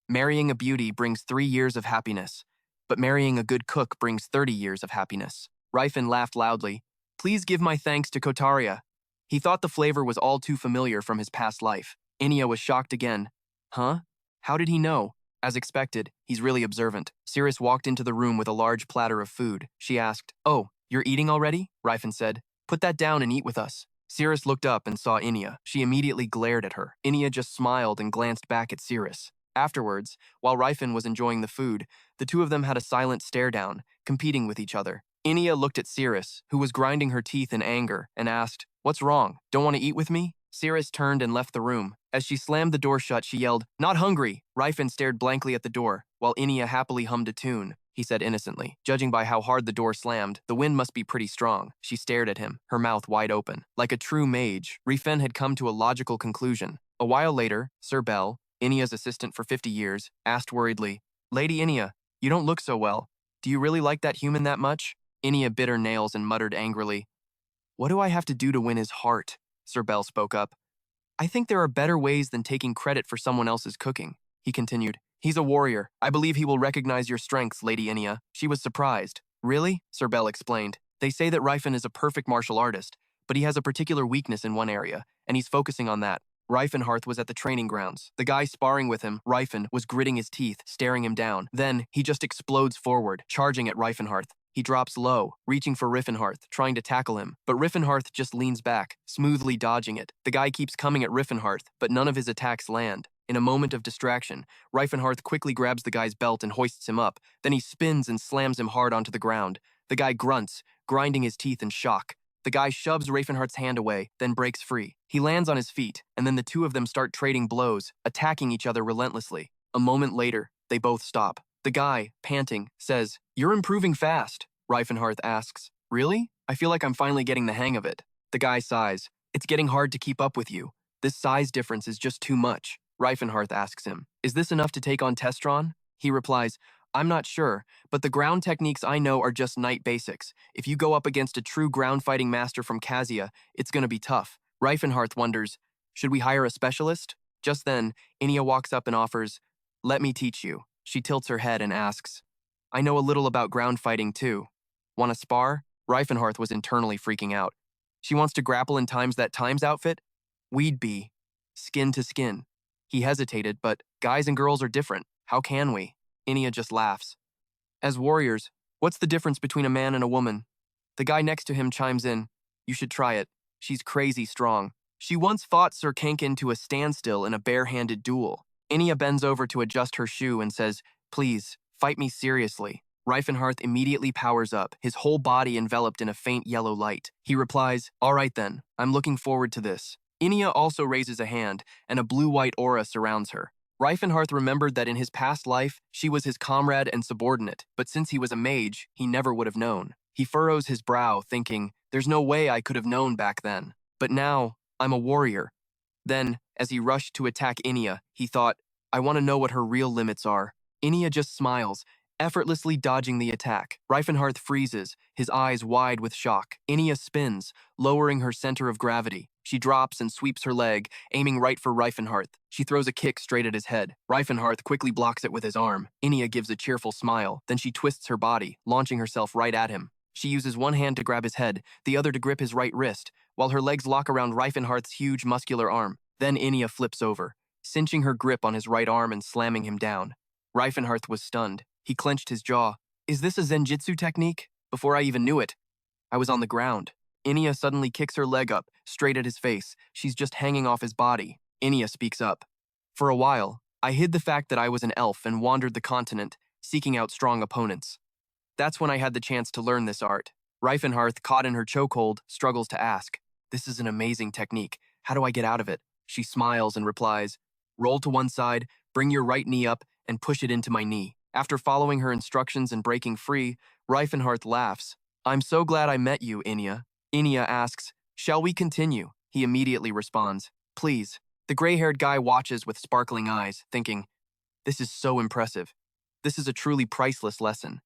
marrying a beauty brings 3 years of happiness, but marrying a good cook brings 30 years of happiness. Rifen laughed loudly. Please give my thanks to Kotaria. He thought the flavor was all too familiar from his past life. Inia was shocked again. Huh? How did he know? As expected, he's really observant. Cirrus walked into the room with a large platter of food. She asked, oh, you're eating already? Rifen said, put that down and eat with us. Cirrus looked up and saw Inia. She immediately glared at her. Inia just smiled and glanced back at Cirrus. Afterwards, while Rifen was enjoying the food, the two of them had a silent stare-down, competing with each other. Inia looked at Cirrus, who was grinding her teeth in anger, and asked, what's wrong? Don't want to eat with me? Cirrus turned and left the room. As she slammed the door shut, she yelled, not hungry! Rifen stared blankly at the door, while Inia happily hummed a tune. He said innocently. Judging by how hard the door slammed, the wind must be pretty strong. She stared at him, her mouth wide open. Like a true mage, Rifen had come to a logical conclusion. A while later, Sir Bell, Inia's assistant for 50 years, asked worriedly, Lady Inia, you don't look so well. Do you really like that human that much? Inia bit her nails and muttered angrily, what do I have to do to win his heart? Sir Bell spoke up. I think there are better ways than taking credit for someone else's cooking. He continued, he's a warrior. I believe he will recognize your strengths, Lady Inia. She was surprised. Really? Sir Bell explained. They say that Rifen is a perfect martial artist, but he has a particular weakness in one area, and he's focusing on that. Rifenhardt was at the training grounds. The guy sparring with him, Rifen, was gritting his teeth, staring him down. Then, he just explodes forward, charging at Rifenhardt. He drops low, reaching for Rifenhardt, trying to tackle him, but Rifenhardt just leans back, smoothly dodging it. The guy keeps coming at Rifenhardt, but none of his attacks land. In a moment of distraction, Rifenhardt quickly grabs the guy's belt and hoists him up. Then he spins and slams him hard onto the ground. The guy grunts, grinding his teeth in shock. The guy shoves Rifenhardt's hand away, then breaks free. He lands on his feet, and then the two of them start trading blows, attacking each other relentlessly. A moment later, they both stop. The guy, panting, says, "You're improving fast." Rifenhardt asks, "Really? I feel like I'm finally getting the hang of it." The guy sighs, "It's getting hard to keep up with you. This size difference is just too much." Rifenhardt asks him, "Is this enough to take on Testron?" He replies, "I'm not sure, but the ground techniques I know are just knight basics. If you go up against a true ground fighting master from Kasia, it's gonna be tough." Rifenhardt wonders, "Should we hire a specialist?" Just then, Inia walks up and offers, "Let me teach you." She tilts her head and asks, "I know a little about ground fighting too. Want to spar?" Rifenhardt was internally freaking out. "She wants to grapple in Times That Times outfit? We'd be skin to skin." He hesitated, but guys and girls are different. How can we? Inia just laughs. "As warriors, what's the difference between a man and a woman?" The guy next to him chimes in, "You should try it. She's crazy strong. She once fought Sir Kankin to a standstill in a bare-handed duel." Inia bends over to adjust her shoe and says, "Please, fight me seriously." Rifenhardt immediately powers up, his whole body enveloped in a faint yellow light. He replies, "All right then, I'm looking forward to this." Inia also raises a hand, and a blue-white aura surrounds her. Rifenhardt remembered that in his past life, she was his comrade and subordinate, but since he was a mage, he never would have known. He furrows his brow, thinking, "There's no way I could have known back then. But now, I'm a warrior." Then, as he rushed to attack Inia, he thought, "I want to know what her real limits are." Inia just smiles, effortlessly dodging the attack. Rifenhardt freezes, his eyes wide with shock. Inia spins, lowering her center of gravity. She drops and sweeps her leg, aiming right for Rifenhardt. She throws a kick straight at his head. Rifenhardt quickly blocks it with his arm. Inia gives a cheerful smile, then she twists her body, launching herself right at him. She uses one hand to grab his head, the other to grip his right wrist, while her legs lock around Rifenhardt's huge muscular arm. Then Inia flips over, cinching her grip on his right arm and slamming him down. Rifenhardt was stunned. He clenched his jaw. "Is this a Zenjutsu technique?" Before I even knew it, I was on the ground. Inia suddenly kicks her leg up, straight at his face. She's just hanging off his body. Inia speaks up. "For a while, I hid the fact that I was an elf and wandered the continent, seeking out strong opponents. That's when I had the chance to learn this art." Rifenhardt, caught in her chokehold, struggles to ask, "This is an amazing technique. How do I get out of it?" She smiles and replies, "Roll to one side, bring your right knee up, and push it into my knee." After following her instructions and breaking free, Rifenhardt laughs. "I'm so glad I met you, Inia." Inia asks, "Shall we continue?" He immediately responds, "Please." The gray-haired guy watches with sparkling eyes, thinking, "This is so impressive. This is a truly priceless lesson."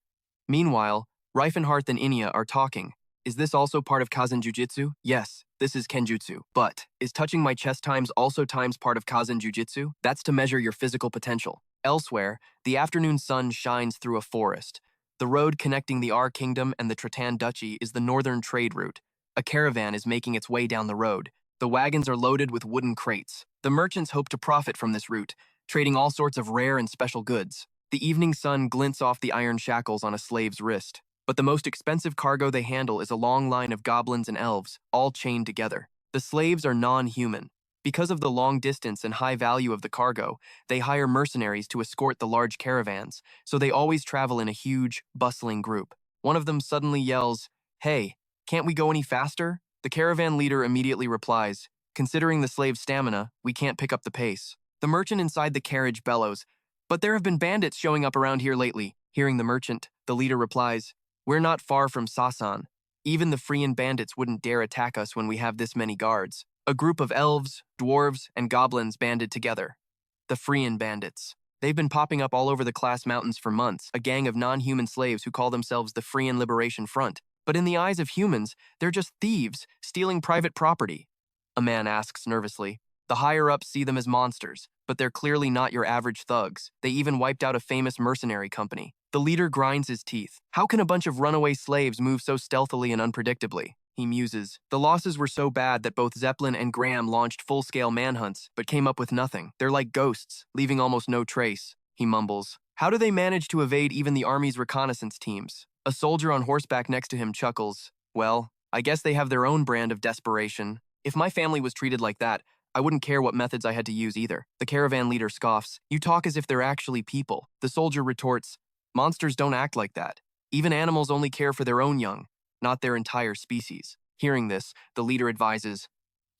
Meanwhile, Rifenhardt and Inia are talking. "Is this also part of Kazan Jujitsu?" "Yes, this is Kenjutsu. But, is touching my chest times also times part of Kazan Jujitsu? That's to measure your physical potential." Elsewhere, the afternoon sun shines through a forest. The road connecting the R Kingdom and the Triumphant Duchy is the northern trade route. A caravan is making its way down the road. The wagons are loaded with wooden crates. The merchants hope to profit from this route, trading all sorts of rare and special goods. The evening sun glints off the iron shackles on a slave's wrist. But the most expensive cargo they handle is a long line of goblins and elves, all chained together. The slaves are non-human. Because of the long distance and high value of the cargo, they hire mercenaries to escort the large caravans, so they always travel in a huge, bustling group. One of them suddenly yells, "Hey, can't we go any faster?" The caravan leader immediately replies, "Considering the slave's stamina, we can't pick up the pace." The merchant inside the carriage bellows, "But there have been bandits showing up around here lately." Hearing the merchant, the leader replies, "We're not far from Sasan. Even the Freean bandits wouldn't dare attack us when we have this many guards." A group of elves, dwarves, and goblins banded together. The Freean bandits. They've been popping up all over the Class Mountains for months, a gang of non-human slaves who call themselves the Freean Liberation Front. But in the eyes of humans, they're just thieves, stealing private property. A man asks nervously. The higher-ups see them as monsters, but they're clearly not your average thugs. They even wiped out a famous mercenary company. The leader grinds his teeth. How can a bunch of runaway slaves move so stealthily and unpredictably? He muses. The losses were so bad that both Zeppelin and Graham launched full-scale manhunts, but came up with nothing. They're like ghosts, leaving almost no trace. He mumbles. How do they manage to evade even the army's reconnaissance teams? A soldier on horseback next to him chuckles. Well, I guess they have their own brand of desperation. If my family was treated like that, I wouldn't care what methods I had to use either. The caravan leader scoffs. You talk as if they're actually people. The soldier retorts. Monsters don't act like that. Even animals only care for their own young, not their entire species. Hearing this, the leader advises,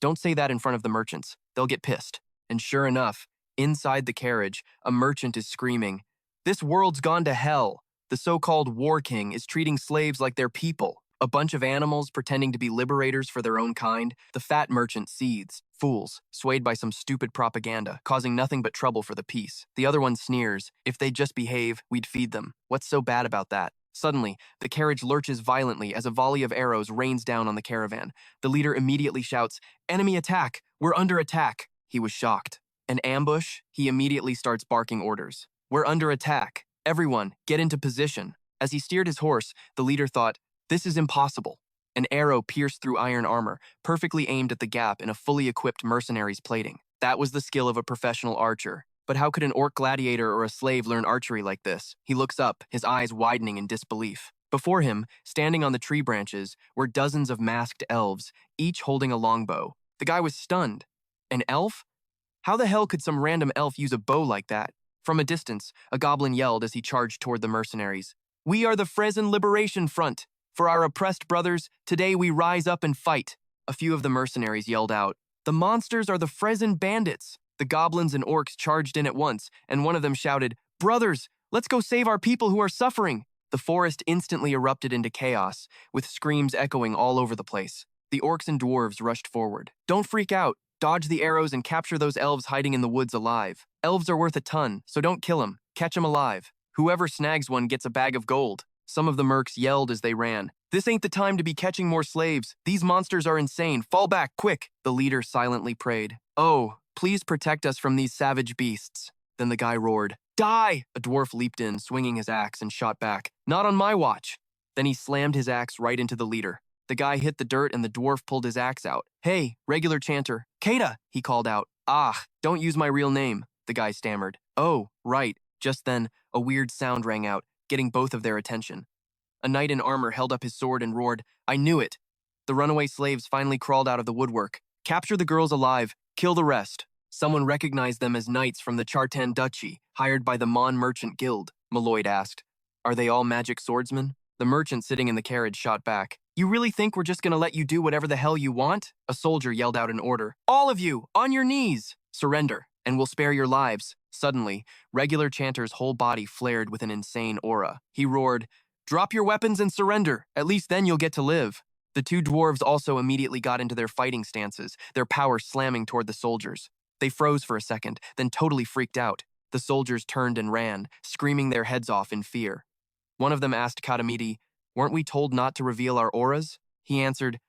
"Don't say that in front of the merchants. They'll get pissed." And sure enough, inside the carriage, a merchant is screaming, "This world's gone to hell. The so-called war king is treating slaves like they're people. A bunch of animals pretending to be liberators for their own kind." The fat merchant seethes. Fools, swayed by some stupid propaganda, causing nothing but trouble for the peace. The other one sneers. If they'd just behave, we'd feed them. What's so bad about that? Suddenly, the carriage lurches violently as a volley of arrows rains down on the caravan. The leader immediately shouts, "Enemy attack! We're under attack!" He was shocked. An ambush? He immediately starts barking orders. "We're under attack. Everyone, get into position." As he steered his horse, the leader thought, "This is impossible." An arrow pierced through iron armor, perfectly aimed at the gap in a fully equipped mercenary's plating. That was the skill of a professional archer. But how could an orc gladiator or a slave learn archery like this? He looks up, his eyes widening in disbelief. Before him, standing on the tree branches, were dozens of masked elves, each holding a longbow. The guy was stunned. An elf? How the hell could some random elf use a bow like that? From a distance, a goblin yelled as he charged toward the mercenaries. We are the Frezin Liberation Front. For our oppressed brothers, today we rise up and fight. A few of the mercenaries yelled out. The monsters are the Frezin bandits. The goblins and orcs charged in at once, and one of them shouted, Brothers, let's go save our people who are suffering. The forest instantly erupted into chaos, with screams echoing all over the place. The orcs and dwarves rushed forward. Don't freak out. Dodge the arrows and capture those elves hiding in the woods alive. Elves are worth a ton, so don't kill them. Catch them alive. Whoever snags one gets a bag of gold. Some of the mercs yelled as they ran. This ain't the time to be catching more slaves. These monsters are insane. Fall back, quick. The leader silently prayed. Oh, please protect us from these savage beasts. Then the guy roared. Die! A dwarf leaped in, swinging his axe, and shot back. Not on my watch. Then he slammed his axe right into the leader. The guy hit the dirt and the dwarf pulled his axe out. Hey, regular chanter. Kata, he called out. Ah, don't use my real name, the guy stammered. Oh, right. Just then, a weird sound rang out, getting both of their attention. A knight in armor held up his sword and roared, I knew it. The runaway slaves finally crawled out of the woodwork. Capture the girls alive, kill the rest. Someone recognized them as knights from the Chartan duchy, hired by the Mon Merchant Guild, Malloyd asked. Are they all magic swordsmen? The merchant sitting in the carriage shot back. You really think we're just gonna let you do whatever the hell you want? A soldier yelled out an order. All of you, on your knees! Surrender, and we'll spare your lives. Suddenly, regular chanter's whole body flared with an insane aura. He roared, Drop your weapons and surrender. At least then you'll get to live. The two dwarves also immediately got into their fighting stances, their power slamming toward the soldiers. They froze for a second, then totally freaked out. The soldiers turned and ran, screaming their heads off in fear. One of them asked Katamiti, Weren't we told not to reveal our auras? He answered,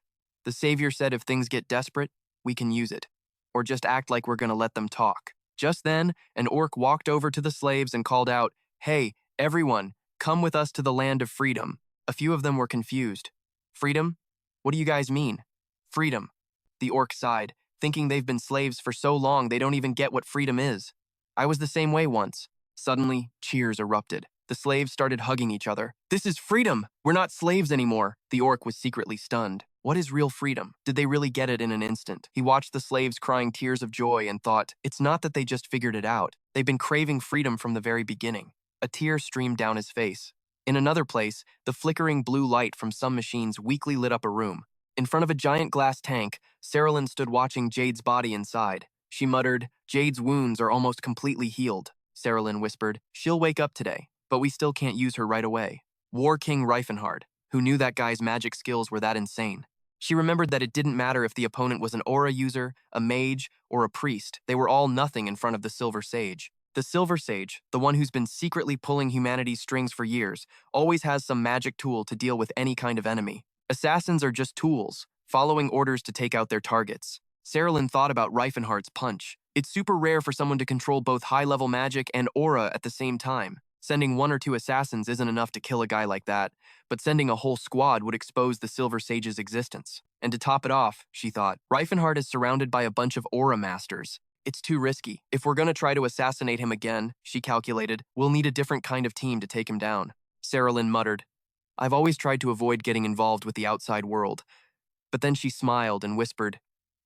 The Savior said if things get desperate, we can use it. Or just act like we're gonna let them talk. Just then, an orc walked over to the slaves and called out, Hey, everyone, come with us to the land of freedom. A few of them were confused. Freedom? What do you guys mean? Freedom. The orc sighed, thinking they've been slaves for so long they don't even get what freedom is. I was the same way once. Suddenly, cheers erupted. The slaves started hugging each other. This is freedom! We're not slaves anymore. The orc was secretly stunned. What is real freedom? Did they really get it in an instant? He watched the slaves crying tears of joy and thought, it's not that they just figured it out. They've been craving freedom from the very beginning. A tear streamed down his face. In another place, the flickering blue light from some machines weakly lit up a room. In front of a giant glass tank, Saarlin stood watching Jade's body inside. She muttered, Jade's wounds are almost completely healed. Saarlin whispered, She'll wake up today, but we still can't use her right away. War King Rifenhardt, who knew that guy's magic skills were that insane. She remembered that it didn't matter if the opponent was an aura user, a mage, or a priest. They were all nothing in front of the Silver Sage. The Silver Sage, the one who's been secretly pulling humanity's strings for years, always has some magic tool to deal with any kind of enemy. Assassins are just tools, following orders to take out their targets. Saarlin thought about Rifenhardt's punch. It's super rare for someone to control both high-level magic and aura at the same time. Sending 1 or 2 assassins isn't enough to kill a guy like that, but sending a whole squad would expose the Silver Sage's existence. And to top it off, she thought, Rifenhardt is surrounded by a bunch of aura masters. It's too risky. If we're gonna try to assassinate him again, she calculated, we'll need a different kind of team to take him down. Saarlin muttered, I've always tried to avoid getting involved with the outside world. But then she smiled and whispered,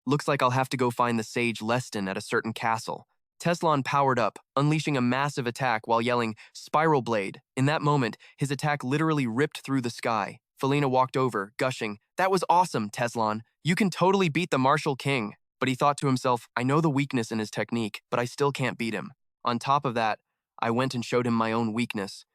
Looks like I'll have to go find the sage Leston at a certain castle. Teslon powered up, unleashing a massive attack while yelling, Spiral Blade. In that moment, his attack literally ripped through the sky. Felina walked over, gushing, That was awesome, Teslon. You can totally beat the Martial King. But he thought to himself, I know the weakness in his technique, but I still can't beat him. On top of that, I went and showed him my own weakness.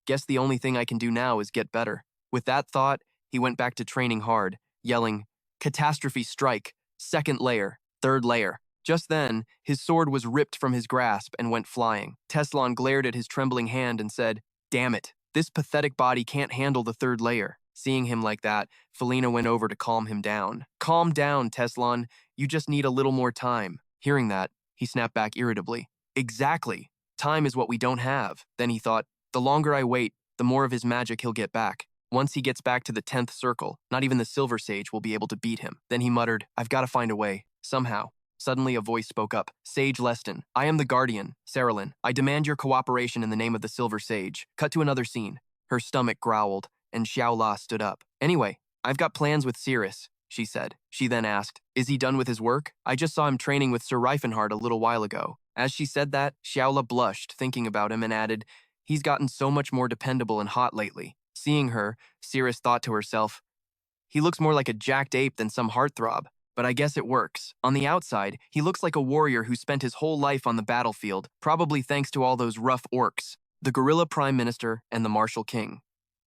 Guess the only thing I can do now is get better. With that thought, he went back to training hard, yelling, Catastrophe Strike, 2nd layer, 3rd layer. Just then, his sword was ripped from his grasp and went flying. Teslon glared at his trembling hand and said, Damn it, this pathetic body can't handle the 3rd layer. Seeing him like that, Felina went over to calm him down. Calm down, Teslon. You just need a little more time. Hearing that, he snapped back irritably. Exactly. Time is what we don't have. Then he thought, the longer I wait, the more of his magic he'll get back. Once he gets back to the 10th circle, not even the Silver Sage will be able to beat him. Then he muttered, I've got to find a way. Somehow. Suddenly a voice spoke up. Sage Leston, I am the Guardian, Saarlin. I demand your cooperation in the name of the Silver Sage. Cut to another scene. Her stomach growled, and Xiao La stood up. Anyway, I've got plans with Cirrus. she said. She then asked, is he done with his work? I just saw him training with Sir Rifenhardt a little while ago. As she said that, Xiaola blushed, thinking about him, and added, he's gotten so much more dependable and hot lately. Seeing her, Cirrus thought to herself, he looks more like a jacked ape than some heartthrob. But I guess it works. On the outside, he looks like a warrior who spent his whole life on the battlefield, probably thanks to all those rough orcs, the gorilla prime minister, and the martial king.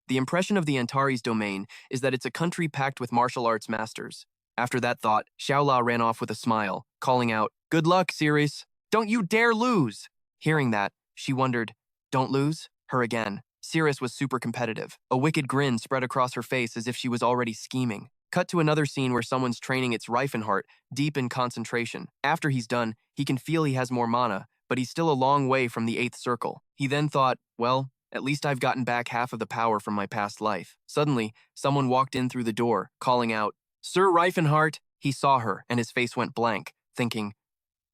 The impression of the Antares domain is that it's a country packed with martial arts masters. After that thought, Xiaola ran off with a smile, calling out, good luck, Sirius. Don't you dare lose! Hearing that, she wondered, don't lose? Her again. Sirius was super competitive. A wicked grin spread across her face as if she was already scheming. Cut to another scene where someone's training its Rifenheart, deep in concentration. After he's done, he can feel he has more mana, but he's still a long way from the 8th circle. He then thought, well, at least I've gotten back half of the power from my past life. Suddenly, someone walked in through the door, calling out, Sir Rifenhardt. He saw her, and his face went blank, thinking,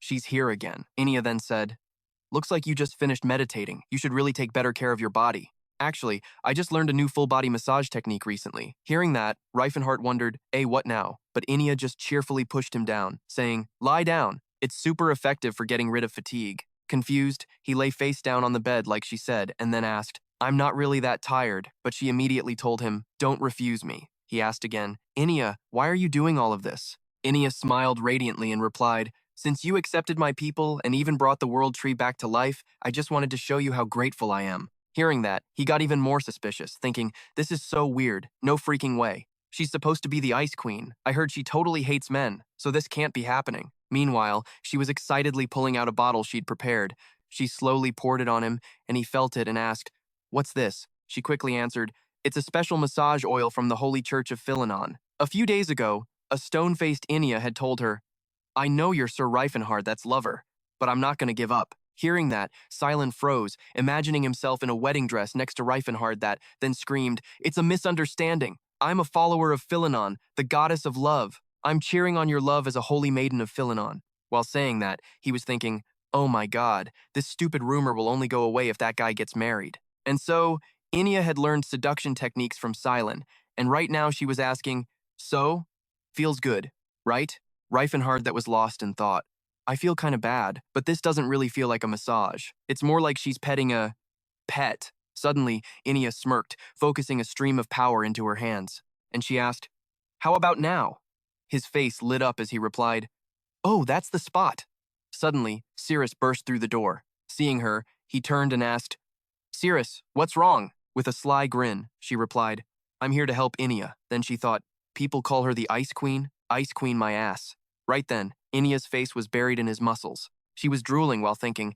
she's here again. Inia then said, looks like you just finished meditating. You should really take better care of your body. Actually, I just learned a new full-body massage technique recently. Hearing that, Rifenhardt wondered, what now? But Inia just cheerfully pushed him down, saying, lie down. It's super effective for getting rid of fatigue. Confused, he lay face down on the bed like she said, and then asked, I'm not really that tired, but she immediately told him, don't refuse me. He asked again, Inia, why are you doing all of this? Inia smiled radiantly and replied, since you accepted my people and even brought the world tree back to life, I just wanted to show you how grateful I am. Hearing that, he got even more suspicious, thinking, this is so weird, no freaking way. She's supposed to be the Ice Queen. I heard she totally hates men, so this can't be happening. Meanwhile, she was excitedly pulling out a bottle she'd prepared. She slowly poured it on him, and he felt it and asked, what's this? She quickly answered, it's a special massage oil from the Holy Church of Philenon. A few days ago, a stone-faced Inia had told her, I know you're Sir Rifenhardt, that's lover, but I'm not going to give up. Hearing that, Silent froze, imagining himself in a wedding dress next to Rifenhardt that, then screamed, it's a misunderstanding. I'm a follower of Philenon, the goddess of love. I'm cheering on your love as a holy maiden of Philenon. While saying that, he was thinking, oh my god, this stupid rumor will only go away if that guy gets married. And so, Inia had learned seduction techniques from Silent, and right now she was asking, so? Feels good, right? Rifenhardt that was lost in thought. I feel kind of bad, but this doesn't really feel like a massage. It's more like she's petting a pet. Suddenly, Inia smirked, focusing a stream of power into her hands. And she asked, how about now? His face lit up as he replied, oh, that's the spot. Suddenly, Cirrus burst through the door. Seeing her, he turned and asked, Cirrus, what's wrong? With a sly grin, she replied, I'm here to help Inia. Then she thought, people call her the Ice Queen my ass. Right then, Inia's face was buried in his muscles. She was drooling while thinking,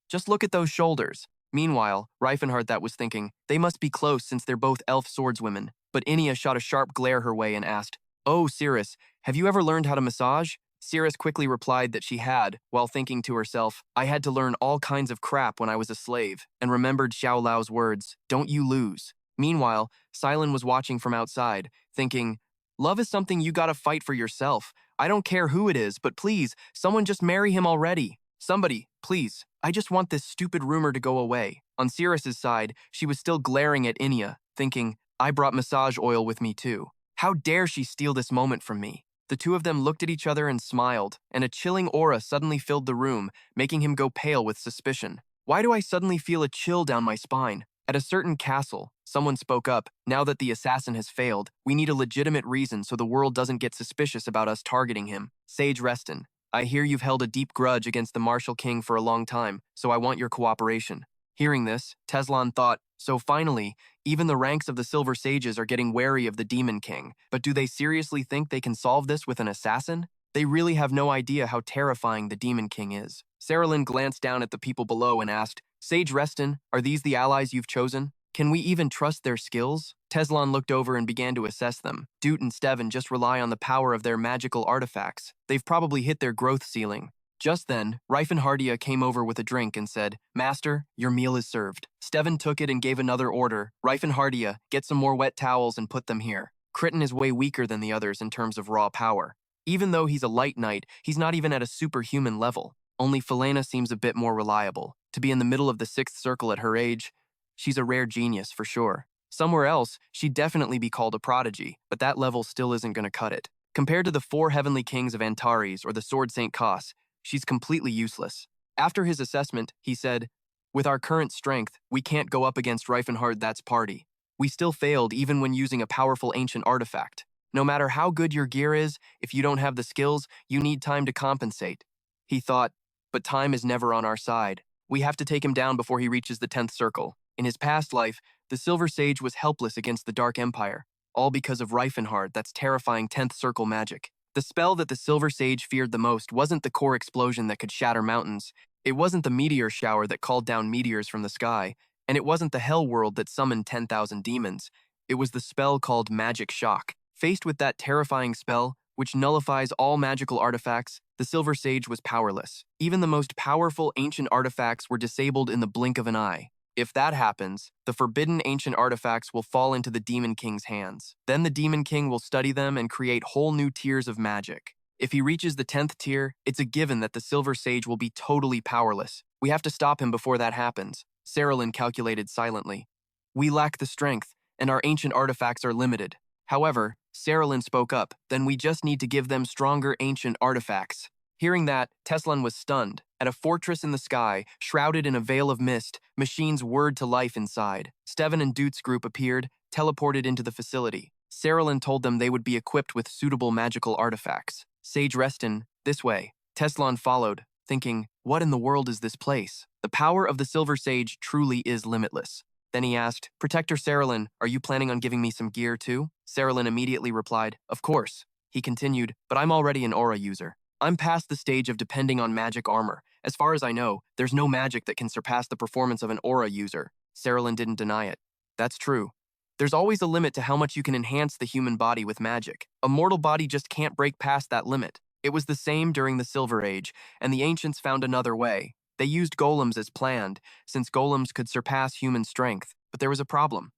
just look at those shoulders. Meanwhile, Rifenhardt that was thinking, they must be close since they're both elf swordswomen. But Inia shot a sharp glare her way and asked, oh, Cirrus, have you ever learned how to massage? Cirrus quickly replied that she had, while thinking to herself, I had to learn all kinds of crap when I was a slave, and remembered Xiao Lao's words, don't you lose. Meanwhile, Silent was watching from outside, thinking, love is something you gotta fight for yourself. I don't care who it is, but please, someone just marry him already. Somebody, please. I just want this stupid rumor to go away. On Cirrus's side, she was still glaring at Inia, thinking, I brought massage oil with me too. How dare she steal this moment from me? The two of them looked at each other and smiled, and a chilling aura suddenly filled the room, making him go pale with suspicion. Why do I suddenly feel a chill down my spine? At a certain castle, someone spoke up, now that the assassin has failed, we need a legitimate reason so the world doesn't get suspicious about us targeting him. Sage Reston, I hear you've held a deep grudge against the Martial King for a long time, so I want your cooperation. Hearing this, Teslan thought, so finally, even the ranks of the Silver Sages are getting wary of the Demon King, but do they seriously think they can solve this with an assassin? They really have no idea how terrifying the Demon King is. Saralyn glanced down at the people below and asked, Sage Reston, are these the allies you've chosen? Can we even trust their skills? Teslan looked over and began to assess them. Doot and Steven just rely on the power of their magical artifacts. They've probably hit their growth ceiling. Just then, Rifenhardt came over with a drink and said, Master, your meal is served. Steven took it and gave another order. Rifenhardt, get some more wet towels and put them here. Crichton is way weaker than the others in terms of raw power. Even though he's a light knight, he's not even at a superhuman level. Only Felena seems a bit more reliable. To be in the middle of the 6th circle at her age, she's a rare genius for sure. Somewhere else, she'd definitely be called a prodigy, but that level still isn't going to cut it. Compared to the 4 heavenly kings of Antares or the sword St. Cos, she's completely useless. After his assessment, he said, "With our current strength, we can't go up against Rifenhardt that's party. We still failed even when using a powerful ancient artifact. No matter how good your gear is, if you don't have the skills, you need time to compensate." He thought, but time is never on our side. We have to take him down before he reaches the 10th circle. In his past life, the Silver Sage was helpless against the Dark Empire, all because of Rifenhardt that's terrifying 10th circle magic. The spell that the Silver Sage feared the most wasn't the core explosion that could shatter mountains, it wasn't the meteor shower that called down meteors from the sky, and it wasn't the hell world that summoned 10,000 demons. It was the spell called Magic Shock. Faced with that terrifying spell, which nullifies all magical artifacts, the Silver Sage was powerless. Even the most powerful ancient artifacts were disabled in the blink of an eye. If that happens, the forbidden ancient artifacts will fall into the Demon King's hands. Then the Demon King will study them and create whole new tiers of magic. If he reaches the 10th tier, it's a given that the Silver Sage will be totally powerless. We have to stop him before that happens, Saralyn calculated silently. We lack the strength, and our ancient artifacts are limited. However, Saralyn spoke up, then we just need to give them stronger ancient artifacts. Hearing that, Teslan was stunned. At a fortress in the sky, shrouded in a veil of mist, machines whirred to life inside. Steven and Dute's group appeared, teleported into the facility. Saralyn told them they would be equipped with suitable magical artifacts. Sage Reston, this way. Teslan followed, thinking, what in the world is this place? The power of the Silver Sage truly is limitless. Then he asked, Protector Saralyn, are you planning on giving me some gear too? Saralyn immediately replied, of course. He continued, but I'm already an aura user. I'm past the stage of depending on magic armor. As far as I know, there's no magic that can surpass the performance of an aura user. Saralyn didn't deny it. That's true. There's always a limit to how much you can enhance the human body with magic. A mortal body just can't break past that limit. It was the same during the Silver Age, and the ancients found another way. They used golems as planned, since golems could surpass human strength, but there was a problem.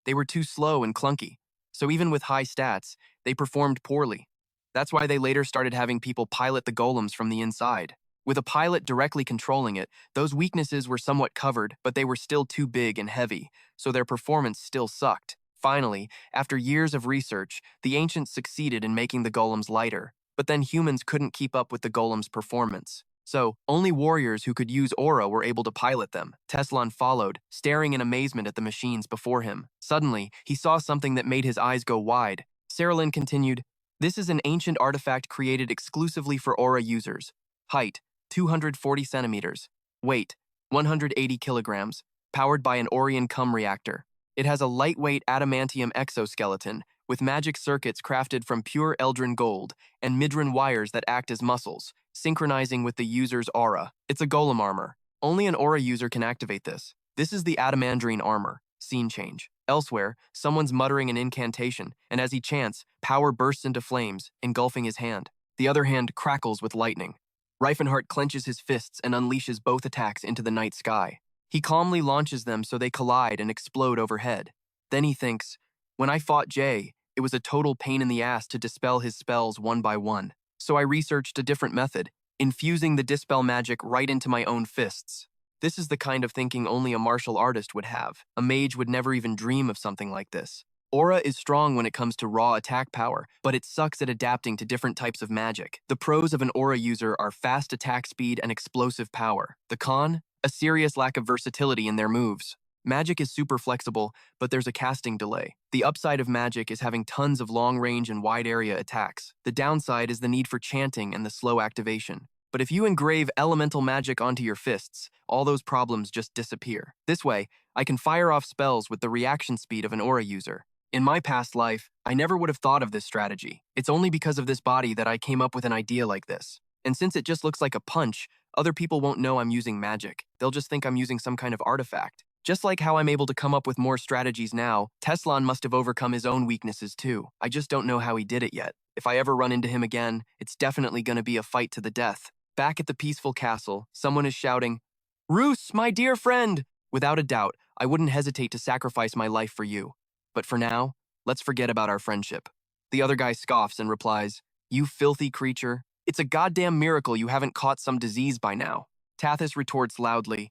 They were too slow and clunky, so even with high stats, they performed poorly. That's why they later started having people pilot the golems from the inside. With a pilot directly controlling it, those weaknesses were somewhat covered, but they were still too big and heavy, so their performance still sucked. Finally, after years of research, the ancients succeeded in making the golems lighter, but then humans couldn't keep up with the golems' performance. So, only warriors who could use aura were able to pilot them. Teslan followed, staring in amazement at the machines before him. Suddenly, he saw something that made his eyes go wide. Saralyn continued, this is an ancient artifact created exclusively for aura users. Height, 240 centimeters. Weight, 180 kilograms. Powered by an Orion cum reactor. It has a lightweight adamantium exoskeleton with magic circuits crafted from pure Eldrin gold and midrin wires that act as muscles, synchronizing with the user's aura. It's a golem armor. Only an aura user can activate this. This is the adamandrine armor. Scene change. Elsewhere, someone's muttering an incantation, and as he chants, power bursts into flames, engulfing his hand. The other hand crackles with lightning. Rifenhardt clenches his fists and unleashes both attacks into the night sky. He calmly launches them so they collide and explode overhead. Then he thinks, when I fought Jay, it was a total pain in the ass to dispel his spells one by one. So I researched a different method, infusing the dispel magic right into my own fists. This is the kind of thinking only a martial artist would have. A mage would never even dream of something like this. Aura is strong when it comes to raw attack power, but it sucks at adapting to different types of magic. The pros of an aura user are fast attack speed and explosive power. The con? A serious lack of versatility in their moves. Magic is super flexible, but there's a casting delay. The upside of magic is having tons of long-range and wide-area attacks. The downside is the need for chanting and the slow activation. But if you engrave elemental magic onto your fists, all those problems just disappear. This way, I can fire off spells with the reaction speed of an aura user. In my past life, I never would have thought of this strategy. It's only because of this body that I came up with an idea like this. And since it just looks like a punch, other people won't know I'm using magic. They'll just think I'm using some kind of artifact. Just like how I'm able to come up with more strategies now, Teslan must have overcome his own weaknesses too. I just don't know how he did it yet. If I ever run into him again, it's definitely gonna be a fight to the death. Back at the peaceful castle, someone is shouting, Roos, my dear friend! Without a doubt, I wouldn't hesitate to sacrifice my life for you. But for now, let's forget about our friendship. The other guy scoffs and replies, you filthy creature. It's a goddamn miracle you haven't caught some disease by now. Tathis retorts loudly,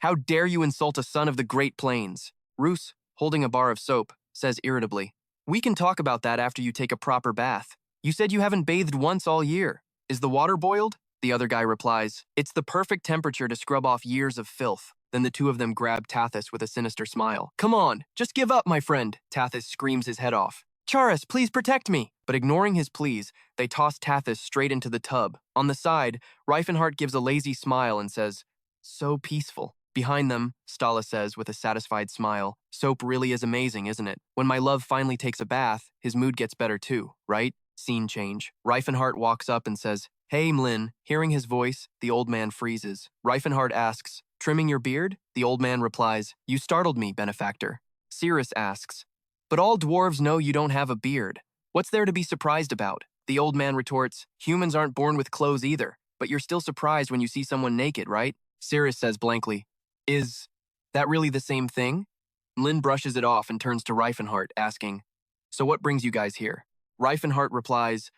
how dare you insult a son of the Great Plains? Roos, holding a bar of soap, says irritably, we can talk about that after you take a proper bath. You said you haven't bathed once all year. Is the water boiled? The other guy replies, it's the perfect temperature to scrub off years of filth. Then the two of them grab Tathis with a sinister smile. Come on, just give up, my friend. Tathis screams his head off. Charis, please protect me. But ignoring his pleas, they toss Tathis straight into the tub. On the side, Rifenhardt gives a lazy smile and says, so peaceful. Behind them, Stala says with a satisfied smile, soap really is amazing, isn't it? When my love finally takes a bath, his mood gets better too, right? Scene change. Rifenhardt walks up and says, hey, Mlin. Hearing his voice, the old man freezes. Rifenhardt asks, trimming your beard? The old man replies, you startled me, benefactor. Siri asks, but all dwarves know you don't have a beard. What's there to be surprised about? The old man retorts, humans aren't born with clothes either, but you're still surprised when you see someone naked, right? Siri says blankly, is that really the same thing? Mlin brushes it off and turns to Rifenhardt, asking, so what brings you guys here? Rifenhardt replies,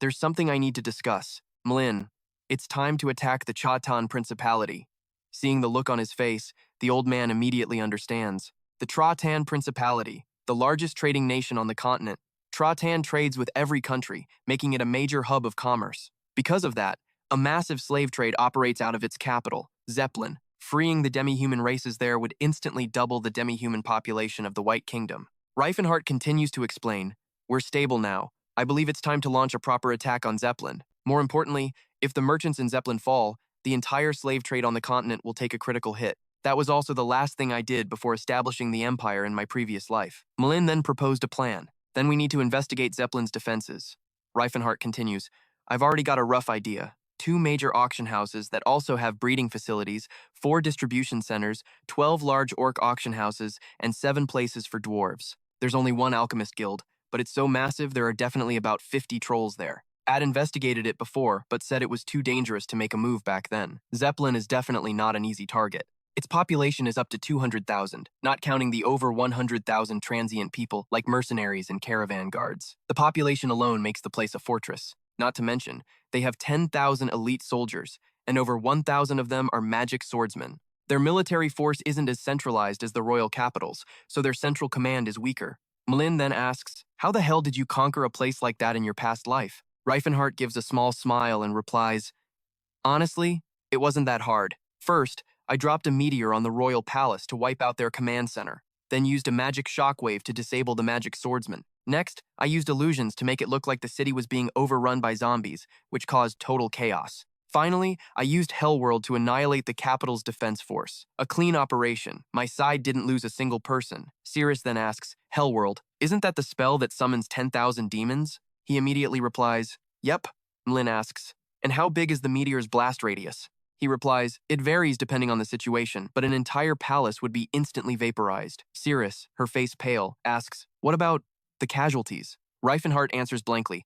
there's something I need to discuss. Mlin, it's time to attack the Chatan Principality. Seeing the look on his face, the old man immediately understands. The Tratan Principality, the largest trading nation on the continent. Tratan trades with every country, making it a major hub of commerce. Because of that, a massive slave trade operates out of its capital, Zeppelin. Freeing the demi-human races there would instantly double the demi-human population of the White Kingdom. Rifenhardt continues to explain, we're stable now. I believe it's time to launch a proper attack on Zeppelin. More importantly, if the merchants in Zeppelin fall, the entire slave trade on the continent will take a critical hit. That was also the last thing I did before establishing the empire in my previous life. Mlin then proposed a plan. Then we need to investigate Zeppelin's defenses. Rifenhardt continues, I've already got a rough idea. 2 major auction houses that also have breeding facilities, 4 distribution centers, 12 large orc auction houses, and 7 places for dwarves. There's only 1 alchemist guild, but it's so massive there are definitely about 50 trolls there. I'd investigated it before, but said it was too dangerous to make a move back then. Zeppelin is definitely not an easy target. Its population is up to 200,000, not counting the over 100,000 transient people like mercenaries and caravan guards. The population alone makes the place a fortress. Not to mention, they have 10,000 elite soldiers, and over 1,000 of them are magic swordsmen. Their military force isn't as centralized as the royal capitals, so their central command is weaker. Mlin then asks, how the hell did you conquer a place like that in your past life? Rifenhardt gives a small smile and replies, honestly, it wasn't that hard. First, I dropped a meteor on the royal palace to wipe out their command center, then used a magic shockwave to disable the magic swordsman. Next, I used illusions to make it look like the city was being overrun by zombies, which caused total chaos. Finally, I used Hellworld to annihilate the capital's defense force. A clean operation. My side didn't lose a single person. Siri then asks, Hellworld, isn't that the spell that summons 10,000 demons? He immediately replies, yep. Mlin asks, and how big is the meteor's blast radius? He replies, it varies depending on the situation, but an entire palace would be instantly vaporized. Siri, her face pale, asks, what about the casualties? Rifenhardt answers blankly,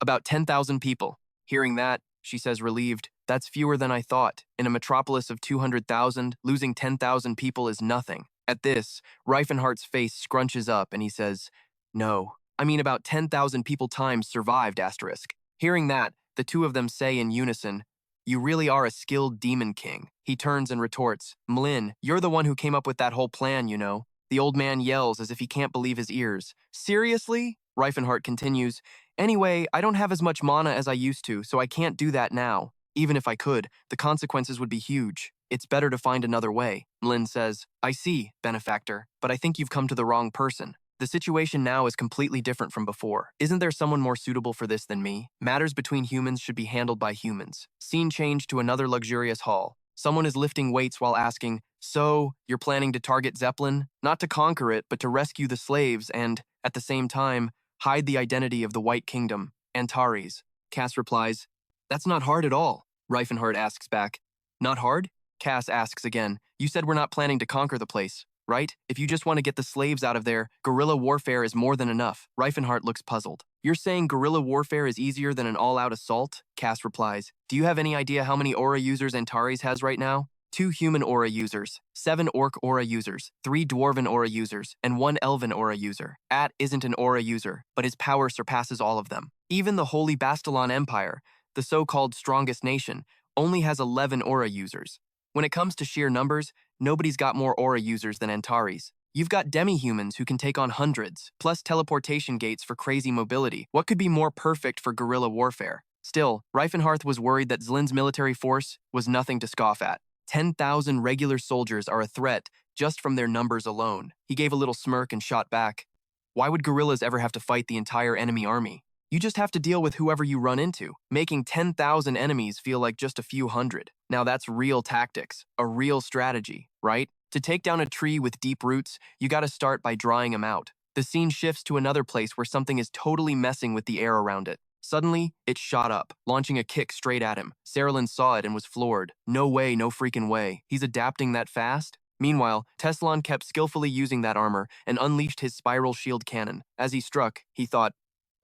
about 10,000 people. Hearing that, she says relieved, that's fewer than I thought. In a metropolis of 200,000, losing 10,000 people is nothing. At this, Rifenhardt's face scrunches up and he says, no, I mean about 10,000 people times survived, asterisk. Hearing that, the two of them say in unison, you really are a skilled demon king. He turns and retorts, Mlin, you're the one who came up with that whole plan, you know. The old man yells as if he can't believe his ears. Seriously? Rifenhardt continues, anyway, I don't have as much mana as I used to, so I can't do that now. Even if I could, the consequences would be huge. It's better to find another way. Mlin says, I see, benefactor, but I think you've come to the wrong person. The situation now is completely different from before. Isn't there someone more suitable for this than me? Matters between humans should be handled by humans. Scene change to another luxurious hall. Someone is lifting weights while asking, so, you're planning to target Zeppelin? Not to conquer it, but to rescue the slaves and, at the same time, hide the identity of the White Kingdom, Antares. Cass replies, that's not hard at all. Rifenhardt asks back, not hard? Cass asks again, you said we're not planning to conquer the place, right? If you just want to get the slaves out of there, guerrilla warfare is more than enough. Rifenhardt looks puzzled. You're saying guerrilla warfare is easier than an all-out assault? Cass replies, do you have any idea how many aura users Antares has right now? 2 human aura users, 7 orc aura users, 3 dwarven aura users, and 1 elven aura user. At isn't an aura user, but his power surpasses all of them. Even the Holy Bastalon Empire, the so-called strongest nation, only has 11 aura users. When it comes to sheer numbers, nobody's got more aura users than Antares. You've got demi-humans who can take on hundreds, plus teleportation gates for crazy mobility. What could be more perfect for guerrilla warfare? Still, Rifenhardt was worried that Zlin's military force was nothing to scoff at. 10,000 regular soldiers are a threat just from their numbers alone. He gave a little smirk and shot back. Why would guerrillas ever have to fight the entire enemy army? You just have to deal with whoever you run into, making 10,000 enemies feel like just a few hundred. Now that's real tactics, a real strategy, right? To take down a tree with deep roots, you gotta start by drying them out. The scene shifts to another place where something is totally messing with the air around it. Suddenly, it shot up, launching a kick straight at him. Sarilyn saw it and was floored. No way, no freaking way. He's adapting that fast? Meanwhile, Teslan kept skillfully using that armor and unleashed his spiral shield cannon. As he struck, he thought,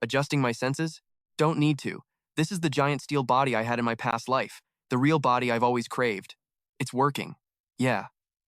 adjusting my senses? Don't need to. This is the giant steel body I had in my past life. The real body I've always craved. It's working. Yeah,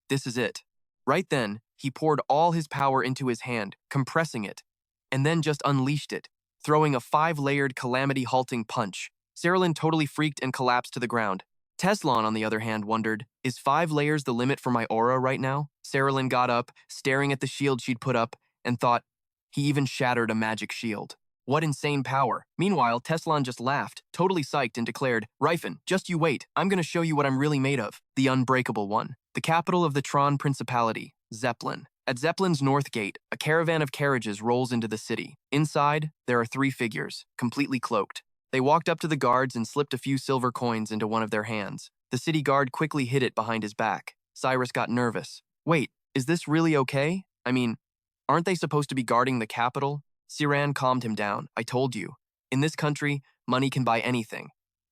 this is it. Right then, he poured all his power into his hand, compressing it, and then just unleashed it, throwing a 5-layered calamity-halting punch. Sarilyn totally freaked and collapsed to the ground. Teslan, on the other hand, wondered, is 5 layers the limit for my aura right now? Sarilyn got up, staring at the shield she'd put up, and thought, he even shattered a magic shield. What insane power. Meanwhile, Teslan just laughed, totally psyched, and declared, Rifen, just you wait, I'm gonna show you what I'm really made of. The Unbreakable One. The capital of the Tron Principality, Zeppelin. At Zeppelin's north gate, a caravan of carriages rolls into the city. Inside, there are 3 figures, completely cloaked. They walked up to the guards and slipped a few silver coins into one of their hands. The city guard quickly hid it behind his back. Cyrus got nervous. Wait, is this really okay? I mean, aren't they supposed to be guarding the capital? Siran calmed him down. I told you. In this country, money can buy anything.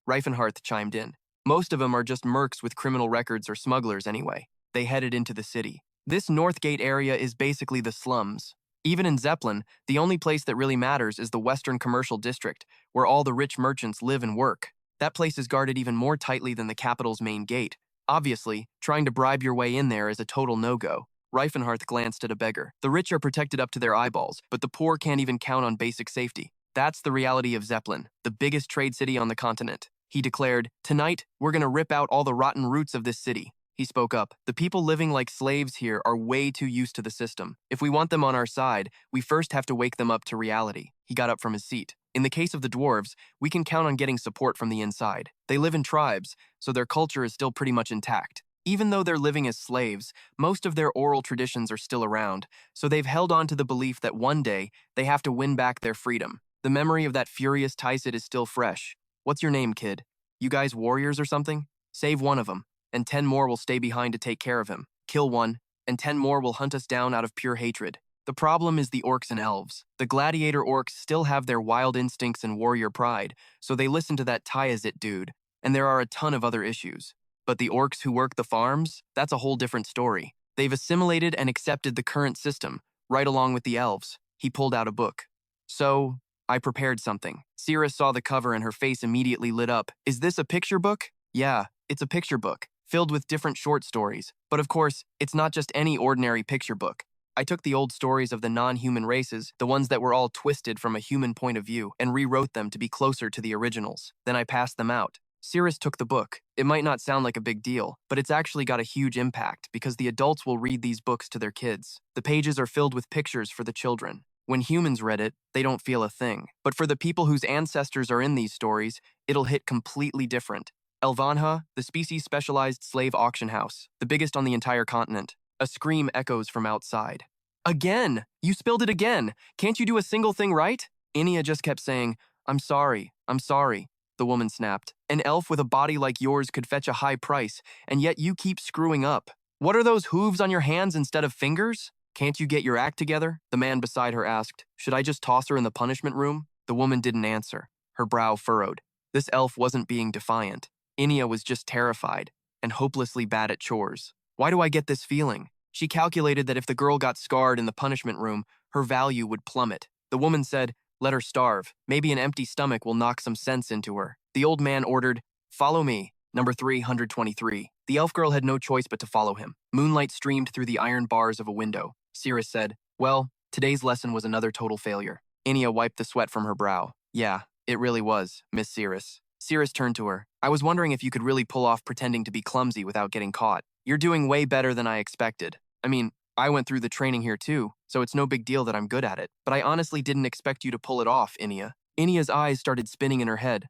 Rifenhardt chimed in. Most of them are just mercs with criminal records or smugglers anyway. They headed into the city. This North Gate area is basically the slums. Even in Zeppelin, the only place that really matters is the Western Commercial District, where all the rich merchants live and work. That place is guarded even more tightly than the capital's main gate. Obviously, trying to bribe your way in there is a total no-go. Rifenhardt glanced at a beggar. The rich are protected up to their eyeballs, but the poor can't even count on basic safety. That's the reality of Zeppelin, the biggest trade city on the continent. He declared, tonight, we're gonna rip out all the rotten roots of this city. He spoke up. The people living like slaves here are way too used to the system. If we want them on our side, we first have to wake them up to reality. He got up from his seat. In the case of the dwarves, we can count on getting support from the inside. They live in tribes, so their culture is still pretty much intact. Even though they're living as slaves, most of their oral traditions are still around, so they've held on to the belief that one day they have to win back their freedom. The memory of that furious Tysid is still fresh. What's your name, kid? You guys warriors or something? Save one of them, and 10 more will stay behind to take care of him. Kill one, and 10 more will hunt us down out of pure hatred. The problem is the orcs and elves. The gladiator orcs still have their wild instincts and warrior pride, so they listen to that Tyazit dude, and there are a ton of other issues. But the orcs who work the farms, that's a whole different story. They've assimilated and accepted the current system, right along with the elves. He pulled out a book. So, I prepared something. Siri saw the cover and her face immediately lit up. Is this a picture book? Yeah, it's a picture book, filled with different short stories. But of course, it's not just any ordinary picture book. I took the old stories of the non-human races, the ones that were all twisted from a human point of view, and rewrote them to be closer to the originals. Then I passed them out. Siri took the book. It might not sound like a big deal, but it's actually got a huge impact because the adults will read these books to their kids. The pages are filled with pictures for the children. When humans read it, they don't feel a thing. But for the people whose ancestors are in these stories, it'll hit completely different. Elvanha, the species-specialized slave auction house, the biggest on the entire continent. A scream echoes from outside. Again! You spilled it again! Can't you do a single thing right? Inia just kept saying, I'm sorry, I'm sorry. The woman snapped. An elf with a body like yours could fetch a high price, and yet you keep screwing up. What are those hooves on your hands instead of fingers? Can't you get your act together? The man beside her asked. Should I just toss her in the punishment room? The woman didn't answer. Her brow furrowed. This elf wasn't being defiant. Inia was just terrified and hopelessly bad at chores. Why do I get this feeling? She calculated that if the girl got scarred in the punishment room, her value would plummet. The woman said, let her starve. Maybe an empty stomach will knock some sense into her. The old man ordered, follow me, number 323. The elf girl had no choice but to follow him. Moonlight streamed through the iron bars of a window. Siri said, well, today's lesson was another total failure. Inia wiped the sweat from her brow. Yeah, it really was, Miss Cirrus. Cirrus turned to her. I was wondering if you could really pull off pretending to be clumsy without getting caught. You're doing way better than I expected. I mean, I went through the training here too, so it's no big deal that I'm good at it. But I honestly didn't expect you to pull it off, Inia. Inia's eyes started spinning in her head.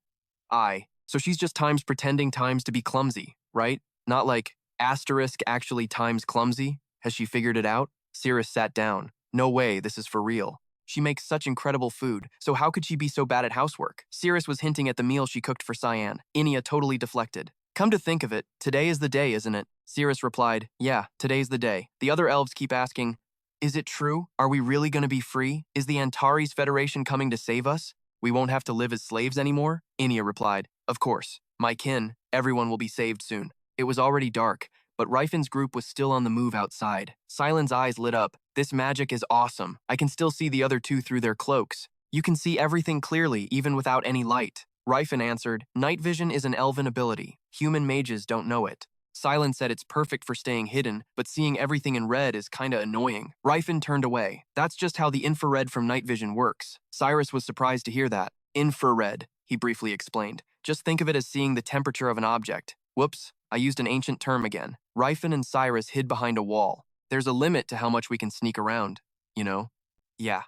So she's just times pretending times to be clumsy, right? Not like asterisk actually times clumsy? Has she figured it out? Cirrus sat down. No way, this is for real. She makes such incredible food, so how could she be so bad at housework? Cirrus was hinting at the meal she cooked for Cyan. Inia totally deflected. Come to think of it, today is the day, isn't it? Cirrus replied, yeah, today's the day. The other elves keep asking, is it true? Are we really going to be free? Is the Antares Federation coming to save us? We won't have to live as slaves anymore? Inia replied, of course. My kin, everyone will be saved soon. It was already dark, but Rifen's group was still on the move outside. Silen's eyes lit up. This magic is awesome. I can still see the other two through their cloaks. You can see everything clearly, even without any light. Rifen answered, night vision is an elven ability. Human mages don't know it. Silen said it's perfect for staying hidden, but seeing everything in red is kinda annoying. Rifen turned away. That's just how the infrared from night vision works. Cyrus was surprised to hear that. Infrared, he briefly explained. Just think of it as seeing the temperature of an object. Whoops, I used an ancient term again. Rifen and Cyrus hid behind a wall. There's a limit to how much we can sneak around, you know? Yeah.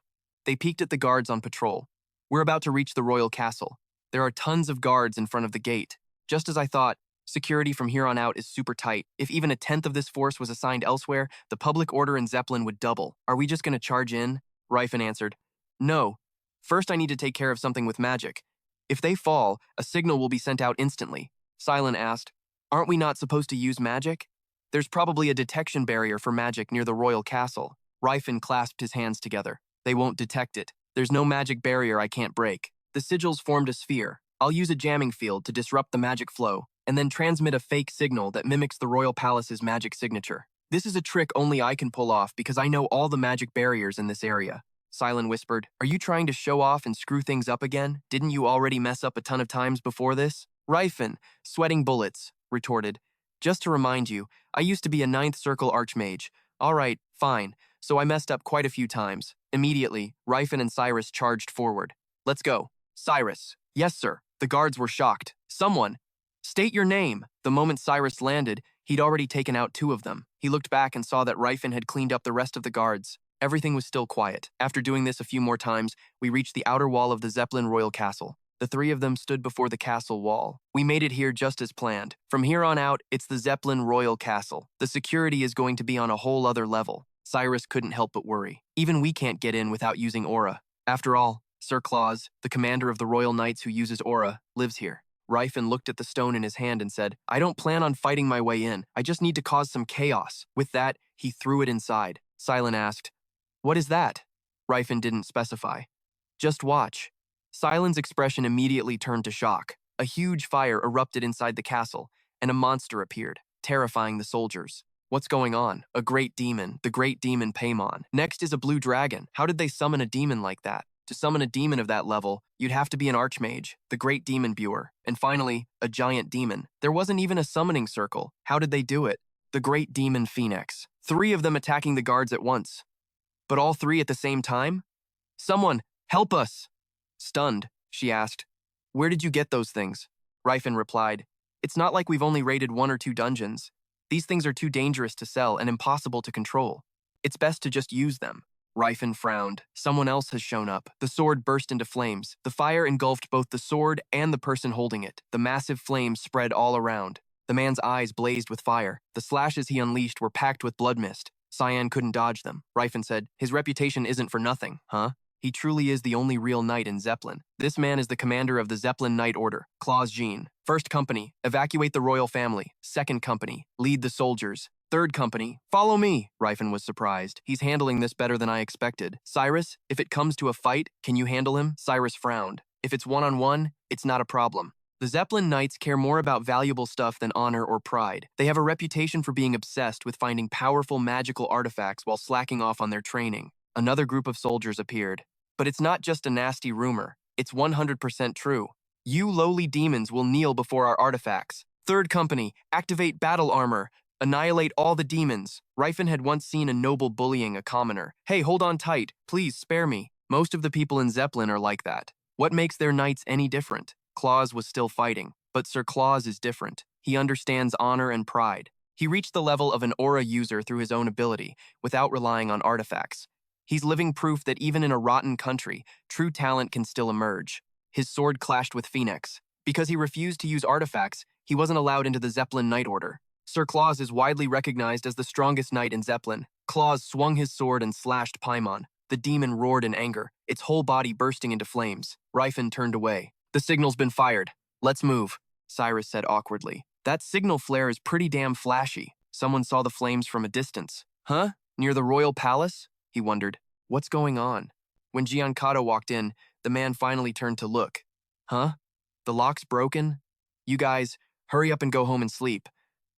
They peeked at the guards on patrol. We're about to reach the royal castle. There are tons of guards in front of the gate. Just as I thought, security from here on out is super tight. If even a tenth of this force was assigned elsewhere, the public order in Zeppelin would double. Are we just gonna charge in? Rifen answered. No. First I need to take care of something with magic. If they fall, a signal will be sent out instantly. Silen asked, aren't we not supposed to use magic? There's probably a detection barrier for magic near the royal castle. Rifen clasped his hands together. They won't detect it. There's no magic barrier I can't break. The sigils formed a sphere. I'll use a jamming field to disrupt the magic flow, and then transmit a fake signal that mimics the royal palace's magic signature. This is a trick only I can pull off because I know all the magic barriers in this area. Silen whispered, are you trying to show off and screw things up again? Didn't you already mess up a ton of times before this? Rifen, sweating bullets, retorted. Just to remind you, I used to be a 9th Circle Archmage. Alright, fine, so I messed up quite a few times. Immediately, Rifen and Cyrus charged forward. Let's go. Cyrus. Yes, sir. The guards were shocked. Someone. State your name. The moment Cyrus landed, he'd already taken out 2 of them. He looked back and saw that Rifen had cleaned up the rest of the guards. Everything was still quiet. After doing this a few more times, we reached the outer wall of the Zeppelin royal castle. The 3 of them stood before the castle wall. We made it here just as planned. From here on out, it's the Zeppelin royal castle. The security is going to be on a whole other level. Cyrus couldn't help but worry. Even we can't get in without using aura. After all, Sir Claus, the commander of the Royal Knights who uses aura, lives here. Rifen looked at the stone in his hand and said, I don't plan on fighting my way in. I just need to cause some chaos. With that, he threw it inside. Silen asked, what is that? Rifen didn't specify. Just watch. Silen's expression immediately turned to shock. A huge fire erupted inside the castle, and a monster appeared, terrifying the soldiers. What's going on? A great demon, the great demon Paimon. Next is a blue dragon. How did they summon a demon like that? To summon a demon of that level, you'd have to be an Archmage, the great demon Buer, and finally, a giant demon. There wasn't even a summoning circle. How did they do it? The great demon Phoenix. 3 of them attacking the guards at once. But all 3 at the same time? Someone, help us! Stunned, she asked, where did you get those things? Rifen replied, it's not like we've only raided 1 or 2 dungeons. These things are too dangerous to sell and impossible to control. It's best to just use them. Rifen frowned. Someone else has shown up. The sword burst into flames. The fire engulfed both the sword and the person holding it. The massive flames spread all around. The man's eyes blazed with fire. The slashes he unleashed were packed with blood mist. Cyan couldn't dodge them. Rifen said, his reputation isn't for nothing, huh? He truly is the only real knight in Zeppelin. This man is the commander of the Zeppelin Knight Order, Claus Jean. First company, evacuate the royal family. Second company, lead the soldiers. Third company, follow me. Rifen was surprised. He's handling this better than I expected. Cyrus, if it comes to a fight, can you handle him? Cyrus frowned. If it's one-on-one, it's not a problem. The Zeppelin Knights care more about valuable stuff than honor or pride. They have a reputation for being obsessed with finding powerful magical artifacts while slacking off on their training. Another group of soldiers appeared. But it's not just a nasty rumor. It's 100% true. You lowly demons will kneel before our artifacts. Third company, activate battle armor. Annihilate all the demons. Rifen had once seen a noble bullying a commoner. Hey, hold on tight. Please spare me. Most of the people in Zeppelin are like that. What makes their knights any different? Claus was still fighting, but Sir Claus is different. He understands honor and pride. He reached the level of an aura user through his own ability, without relying on artifacts. He's living proof that even in a rotten country, true talent can still emerge. His sword clashed with Phoenix. Because he refused to use artifacts, he wasn't allowed into the Zeppelin Knight Order. Sir Claus is widely recognized as the strongest knight in Zeppelin. Claus swung his sword and slashed Paimon. The demon roared in anger, its whole body bursting into flames. Rifen turned away. "The signal's been fired. Let's move," Cyrus said awkwardly. "That signal flare is pretty damn flashy." Someone saw the flames from a distance. "Huh? Near the royal palace?" He wondered. "What's going on?" When Giancato walked in, the man finally turned to look. "Huh? The lock's broken? You guys, hurry up and go home and sleep.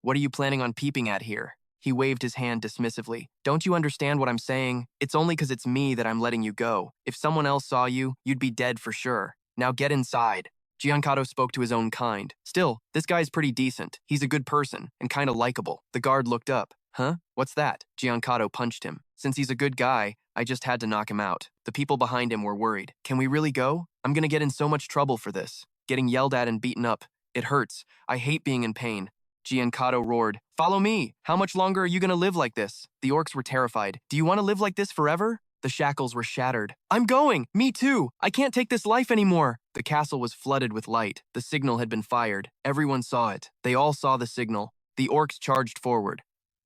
What are you planning on peeping at here?" He waved his hand dismissively. "Don't you understand what I'm saying? It's only because it's me that I'm letting you go. If someone else saw you, you'd be dead for sure. Now get inside." Giancato spoke to his own kind. "Still, this guy's pretty decent. He's a good person, and kinda likable." The guard looked up. "Huh? What's that?" Giancato punched him. "Since he's a good guy, I just had to knock him out." The people behind him were worried. "Can we really go? I'm gonna get in so much trouble for this. Getting yelled at and beaten up. It hurts. I hate being in pain." Giancato roared, "Follow me! How much longer are you gonna live like this?" The orcs were terrified. "Do you want to live like this forever?" The shackles were shattered. "I'm going! Me too! I can't take this life anymore!" The castle was flooded with light. The signal had been fired. Everyone saw it. They all saw the signal. The orcs charged forward.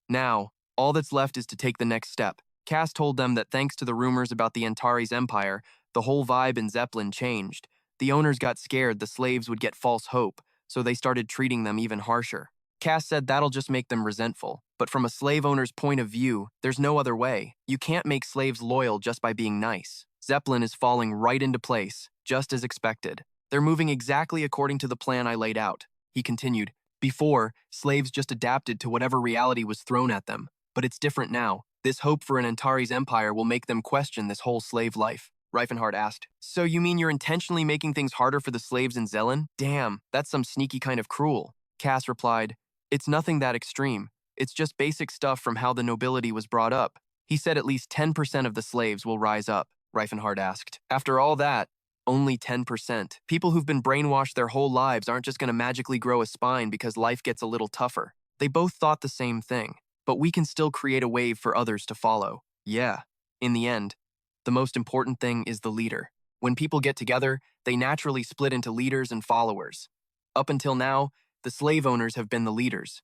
Now, all that's left is to take the next step. Cass told them that thanks to the rumors about the Antures Empire, the whole vibe in Zeppelin changed. The owners got scared the slaves would get false hope, so they started treating them even harsher. Cass said that'll just make them resentful, but from a slave owner's point of view, there's no other way. You can't make slaves loyal just by being nice. Zeppelin is falling right into place, just as expected. They're moving exactly according to the plan I laid out. He continued, "Before, slaves just adapted to whatever reality was thrown at them, but it's different now. This hope for an Antares Empire will make them question this whole slave life." Rifenhardt asked, "So you mean you're intentionally making things harder for the slaves in Zelen? Damn, that's some sneaky kind of cruel." Cass replied, "It's nothing that extreme. It's just basic stuff from how the nobility was brought up." He said at least 10% of the slaves will rise up, Rifenhardt asked. "After all that, only 10%. People who've been brainwashed their whole lives aren't just going to magically grow a spine because life gets a little tougher." They both thought the same thing, but we can still create a wave for others to follow. Yeah, in the end, the most important thing is the leader. When people get together, they naturally split into leaders and followers. Up until now, the slave owners have been the leaders.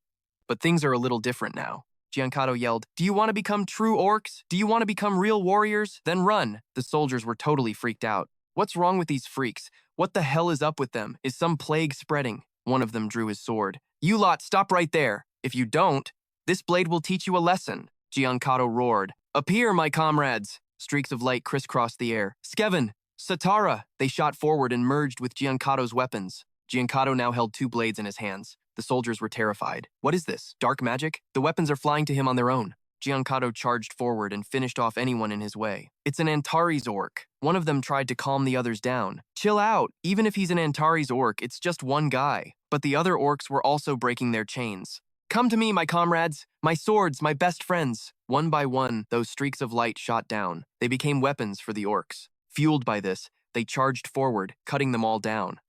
But things are a little different now. Giancato yelled, "Do you want to become true orcs? Do you want to become real warriors? Then run." The soldiers were totally freaked out. "What's wrong with these freaks? What the hell is up with them? Is some plague spreading?" One of them drew his sword. "You lot, stop right there. If you don't, this blade will teach you a lesson." Giancato roared, "Appear, my comrades." Streaks of light crisscrossed the air. "Skevin! Satara!" They shot forward and merged with Giancato's weapons. Giancato now held two blades in his hands. The soldiers were terrified. "What is this? Dark magic?" The weapons are flying to him on their own. Giancato charged forward and finished off anyone in his way. "It's an Antares orc." One of them tried to calm the others down. "Chill out. Even if he's an Antares orc, it's just one guy." But the other orcs were also breaking their chains. "Come to me, my comrades. My swords, my best friends." One by one, those streaks of light shot down. They became weapons for the orcs. Fueled by this, they charged forward, cutting them all down.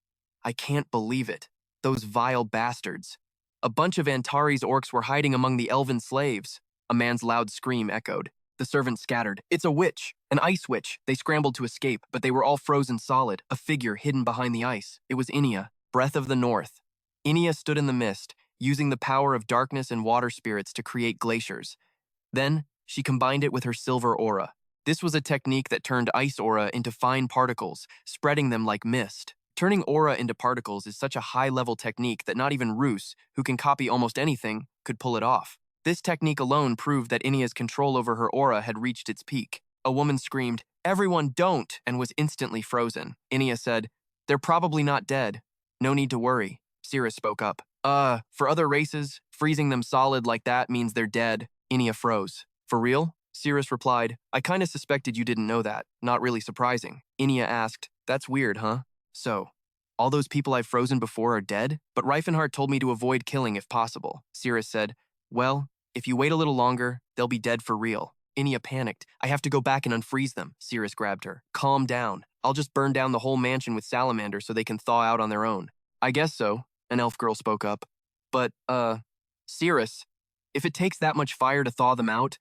I can't believe it. Those vile bastards. A bunch of Antares orcs were hiding among the elven slaves. A man's loud scream echoed. The servants scattered. "It's a witch! An ice witch!" They scrambled to escape, but they were all frozen solid, a figure hidden behind the ice. It was Inia, breath of the north. Inia stood in the mist, using the power of darkness and water spirits to create glaciers. Then, she combined it with her silver aura. This was a technique that turned ice aura into fine particles, spreading them like mist. Turning aura into particles is such a high-level technique that not even Roos, who can copy almost anything, could pull it off. This technique alone proved that Inia's control over her aura had reached its peak. A woman screamed, "Everyone don't!" and was instantly frozen. Inia said, "They're probably not dead. No need to worry." Siri spoke up. For other races, freezing them solid like that means they're dead." Inia froze. "For real?" Cirrus replied, "I kinda suspected you didn't know that. Not really surprising." Inia asked, "That's weird, huh? So, all those people I've frozen before are dead? But Rifenhardt told me to avoid killing if possible." Cirrus said, "Well, if you wait a little longer, they'll be dead for real." Inia panicked. "I have to go back and unfreeze them." Cirrus grabbed her. "Calm down. I'll just burn down the whole mansion with salamanders so they can thaw out on their own." "I guess so," an elf girl spoke up. "But, Cirrus, If it takes that much fire to thaw them out,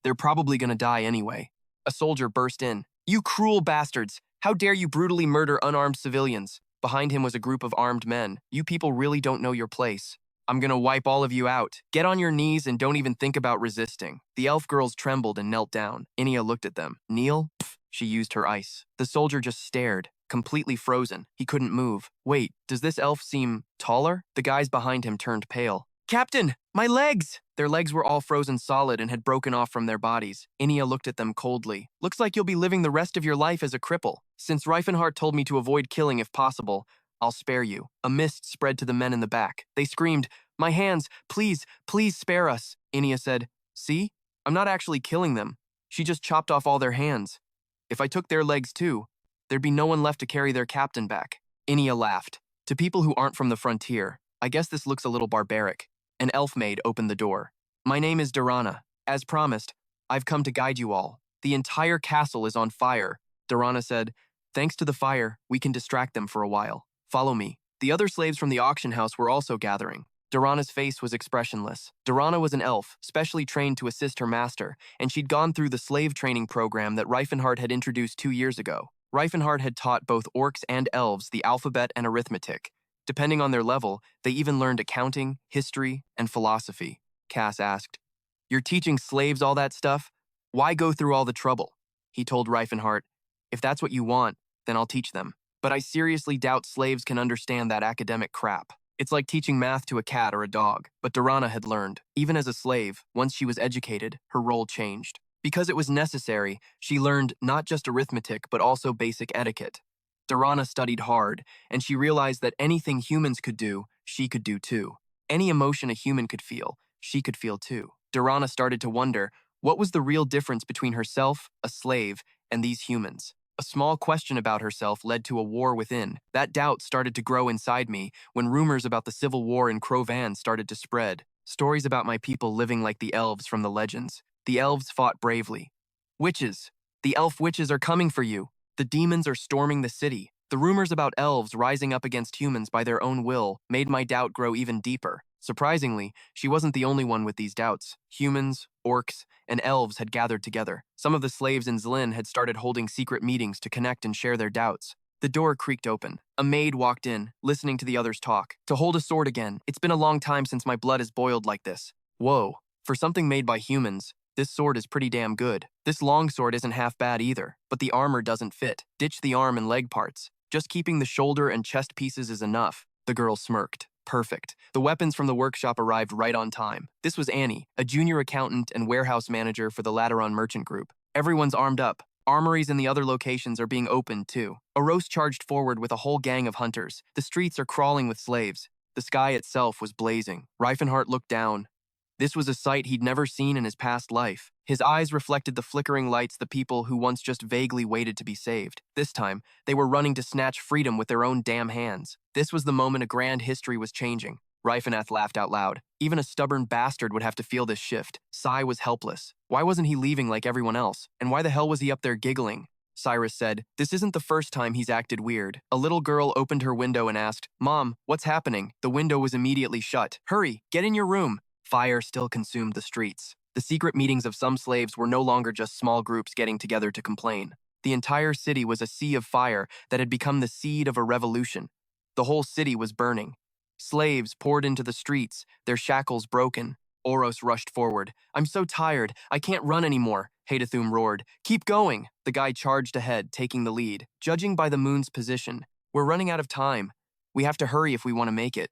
they're probably gonna die anyway. A soldier burst in. You cruel bastards! How dare you brutally murder unarmed civilians? Behind him was a group of armed men. You people really don't know your place. I'm gonna wipe all of you out. Get on your knees and don't even think about resisting. The elf girls trembled and knelt down. Inia looked at them. Kneel? Pff, she used her ice. The soldier just stared, completely frozen. He couldn't move. Wait, does this elf seem taller? The guys behind him turned pale. Captain, my legs! Their legs were all frozen solid and had broken off from their bodies. Inia looked at them coldly. Looks like you'll be living the rest of your life as a cripple. Since Rifenhardt told me to avoid killing if possible, I'll spare you. A mist spread to the men in the back. They screamed, my hands, please, please spare us. Inia said, see? I'm not actually killing them. She just chopped off all their hands. If I took their legs too, there'd be no one left to carry their captain back. Inia laughed. To people who aren't from the frontier, I guess this looks a little barbaric. An elf maid opened the door. My name is Durana. As promised, I've come to guide you all. The entire castle is on fire. Durana said, thanks to the fire, we can distract them for a while. Follow me. The other slaves from the auction house were also gathering. Durana's face was expressionless. Durana was an elf, specially trained to assist her master, and she'd gone through the slave training program that Rifenhardt had introduced 2 years ago. Rifenhardt had taught both orcs and elves the alphabet and arithmetic. Depending on their level, they even learned accounting, history, and philosophy. Cass asked, you're teaching slaves all that stuff? Why go through all the trouble? He told Rifenhardt, if that's what you want, then I'll teach them. But I seriously doubt slaves can understand that academic crap. It's like teaching math to a cat or a dog. But Durana had learned. Even as a slave, once she was educated, her role changed. Because it was necessary, she learned not just arithmetic, but also basic etiquette. Durana studied hard, and she realized that anything humans could do, she could do too. Any emotion a human could feel, she could feel too. Durana started to wonder, what was the real difference between herself, a slave, and these humans? A small question about herself led to a war within. That doubt started to grow inside me when rumors about the civil war in Crovan started to spread. Stories about my people living like the elves from the legends. The elves fought bravely. Witches! The elf witches are coming for you! The demons are storming the city. The rumors about elves rising up against humans by their own will made my doubt grow even deeper. Surprisingly, she wasn't the only one with these doubts. Humans, orcs, and elves had gathered together. Some of the slaves in Zlin had started holding secret meetings to connect and share their doubts. The door creaked open. A maid walked in, listening to the others talk. To hold a sword again. It's been a long time since my blood has boiled like this. Whoa. For something made by humans, this sword is pretty damn good. This longsword isn't half bad either, but the armor doesn't fit. Ditch the arm and leg parts. Just keeping the shoulder and chest pieces is enough. The girl smirked. Perfect. The weapons from the workshop arrived right on time. This was Annie, a junior accountant and warehouse manager for the Lateran Merchant Group. Everyone's armed up. Armories in the other locations are being opened too. Oros charged forward with a whole gang of hunters. The streets are crawling with slaves. The sky itself was blazing. Rifenhardt looked down. This was a sight he'd never seen in his past life. His eyes reflected the flickering lights the people who once just vaguely waited to be saved. This time, they were running to snatch freedom with their own damn hands. This was the moment a grand history was changing. Rifenhardt laughed out loud. Even a stubborn bastard would have to feel this shift. Sai was helpless. Why wasn't he leaving like everyone else? And why the hell was he up there giggling? Cyrus said, this isn't the first time he's acted weird. A little girl opened her window and asked, Mom, what's happening? The window was immediately shut. Hurry, get in your room. Fire still consumed the streets. The secret meetings of some slaves were no longer just small groups getting together to complain. The entire city was a sea of fire that had become the seed of a revolution. The whole city was burning. Slaves poured into the streets, their shackles broken. Oros rushed forward. I'm so tired, I can't run anymore. Haydathum roared. Keep going. The guy charged ahead, taking the lead. Judging by the moon's position, we're running out of time. We have to hurry if we want to make it.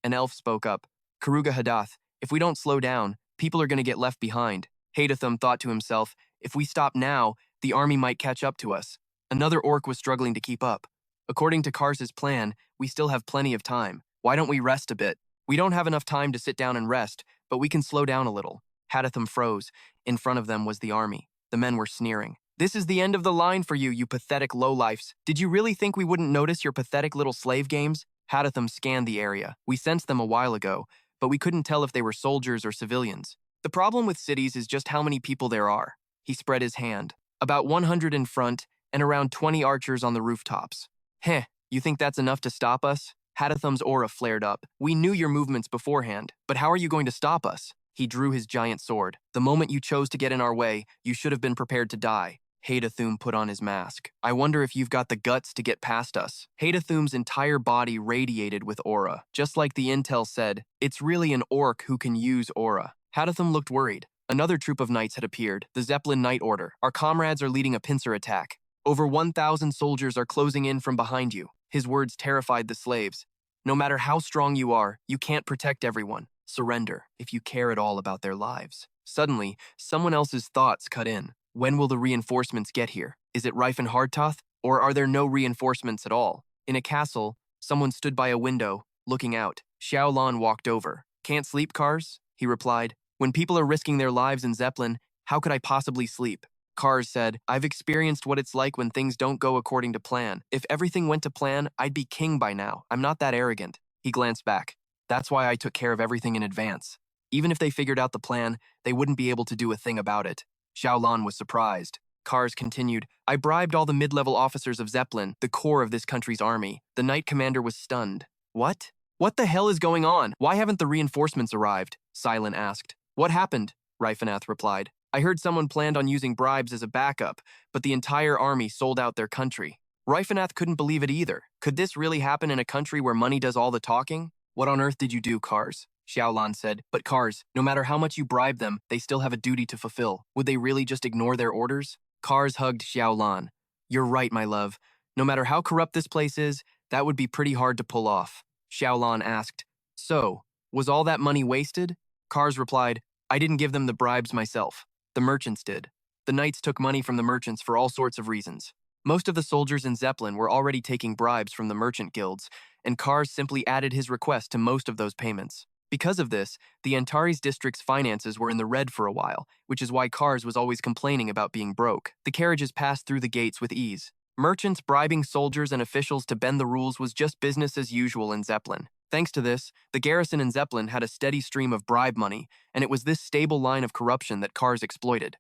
An elf spoke up. Karuga Hadath, if we don't slow down, people are going to get left behind. Haydathum thought to himself, if we stop now, the army might catch up to us. Another orc was struggling to keep up. According to Kars's plan, we still have plenty of time. Why don't we rest a bit? We don't have enough time to sit down and rest, but we can slow down a little. Hadathum froze. In front of them was the army. The men were sneering. This is the end of the line for you, you pathetic lowlifes. Did you really think we wouldn't notice your pathetic little slave games? Hadathum scanned the area. We sensed them a while ago, but we couldn't tell if they were soldiers or civilians. The problem with cities is just how many people there are. He spread his hand. About 100 in front, and around 20 archers on the rooftops. Heh, you think that's enough to stop us? Hadathum's aura flared up. We knew your movements beforehand, but how are you going to stop us? He drew his giant sword. The moment you chose to get in our way, you should have been prepared to die. Haydathum put on his mask. I wonder if you've got the guts to get past us. Haydathum's entire body radiated with aura. Just like the intel said, it's really an orc who can use aura. Haydathum looked worried. Another troop of knights had appeared, the Zeppelin Knight Order. Our comrades are leading a pincer attack. Over 1,000 soldiers are closing in from behind you. His words terrified the slaves. No matter how strong you are, you can't protect everyone. Surrender if you care at all about their lives. Suddenly, someone else's thoughts cut in. When will the reinforcements get here? Is it Rifenhardt, or are there no reinforcements at all? In a castle, someone stood by a window, looking out. Xiaolan walked over. Can't sleep, Cars? He replied. When people are risking their lives in Zeppelin, how could I possibly sleep? Cars said, I've experienced what it's like when things don't go according to plan. If everything went to plan, I'd be king by now. I'm not that arrogant. He glanced back. That's why I took care of everything in advance. Even if they figured out the plan, they wouldn't be able to do a thing about it. Xiaolan was surprised. Cars continued, I bribed all the mid-level officers of Zeppelin, the core of this country's army. The knight commander was stunned. What? What the hell is going on? Why haven't the reinforcements arrived? Silent asked. What happened? Rifenhardt replied. I heard someone planned on using bribes as a backup, but the entire army sold out their country. Rifenhardt couldn't believe it either. Could this really happen in a country where money does all the talking? What on earth did you do, Cars? Xiaolan said. But Cars, no matter how much you bribe them, they still have a duty to fulfill. Would they really just ignore their orders? Cars hugged Xiaolan. You're right, my love. No matter how corrupt this place is, that would be pretty hard to pull off. Xiaolan asked, So, was all that money wasted? Cars replied, I didn't give them the bribes myself. The merchants did. The knights took money from the merchants for all sorts of reasons. Most of the soldiers in Zeppelin were already taking bribes from the merchant guilds, and Cars simply added his request to most of those payments. Because of this, the Antares district's finances were in the red for a while, which is why Cars was always complaining about being broke. The carriages passed through the gates with ease. Merchants bribing soldiers and officials to bend the rules was just business as usual in Zeppelin. Thanks to this, the garrison in Zeppelin had a steady stream of bribe money, and it was this stable line of corruption that Cars exploited.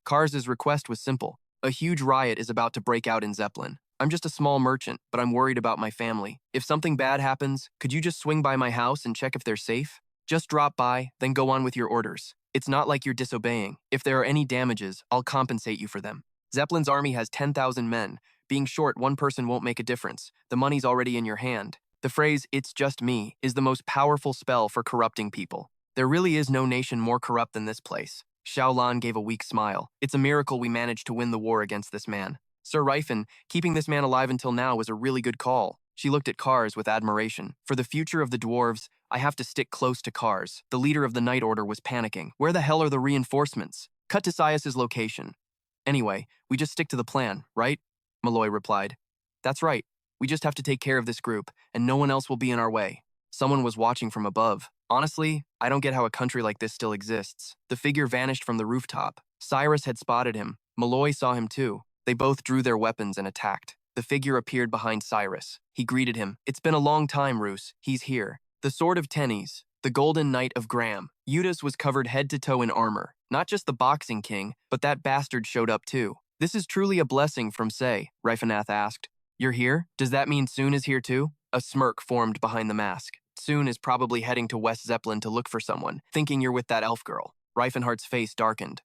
Cars' request was simple. A huge riot is about to break out in Zeppelin. I'm just a small merchant, but I'm worried about my family. If something bad happens, could you just swing by my house and check if they're safe? Just drop by, then go on with your orders. It's not like you're disobeying. If there are any damages, I'll compensate you for them. Zeppelin's army has 10,000 men. Being short one person won't make a difference. The money's already in your hand. The phrase, it's just me, is the most powerful spell for corrupting people. There really is no nation more corrupt than this place. Xiaolan gave a weak smile. It's a miracle we managed to win the war against this man. Sir Rifen, keeping this man alive until now was a really good call. She looked at Cars with admiration. For the future of the dwarves, I have to stick close to Cars. The leader of the Night Order was panicking. Where the hell are the reinforcements? Cut to Sias's location. Anyway, we just stick to the plan, right? Malloy replied. That's right. We just have to take care of this group, and no one else will be in our way. Someone was watching from above. Honestly, I don't get how a country like this still exists. The figure vanished from the rooftop. Cyrus had spotted him. Malloy saw him too. They both drew their weapons and attacked. The figure appeared behind Cyrus. He greeted him. It's been a long time, Roos. He's here. The Sword of Tennies, the Golden Knight of Graham. Eudes was covered head to toe in armor. Not just the boxing king, but that bastard showed up too. This is truly a blessing from Say, Rifenhardt asked. You're here? Does that mean Soon is here too? A smirk formed behind the mask. Soon is probably heading to West Zeppelin to look for someone, thinking you're with that elf girl. Rifenhardt's face darkened.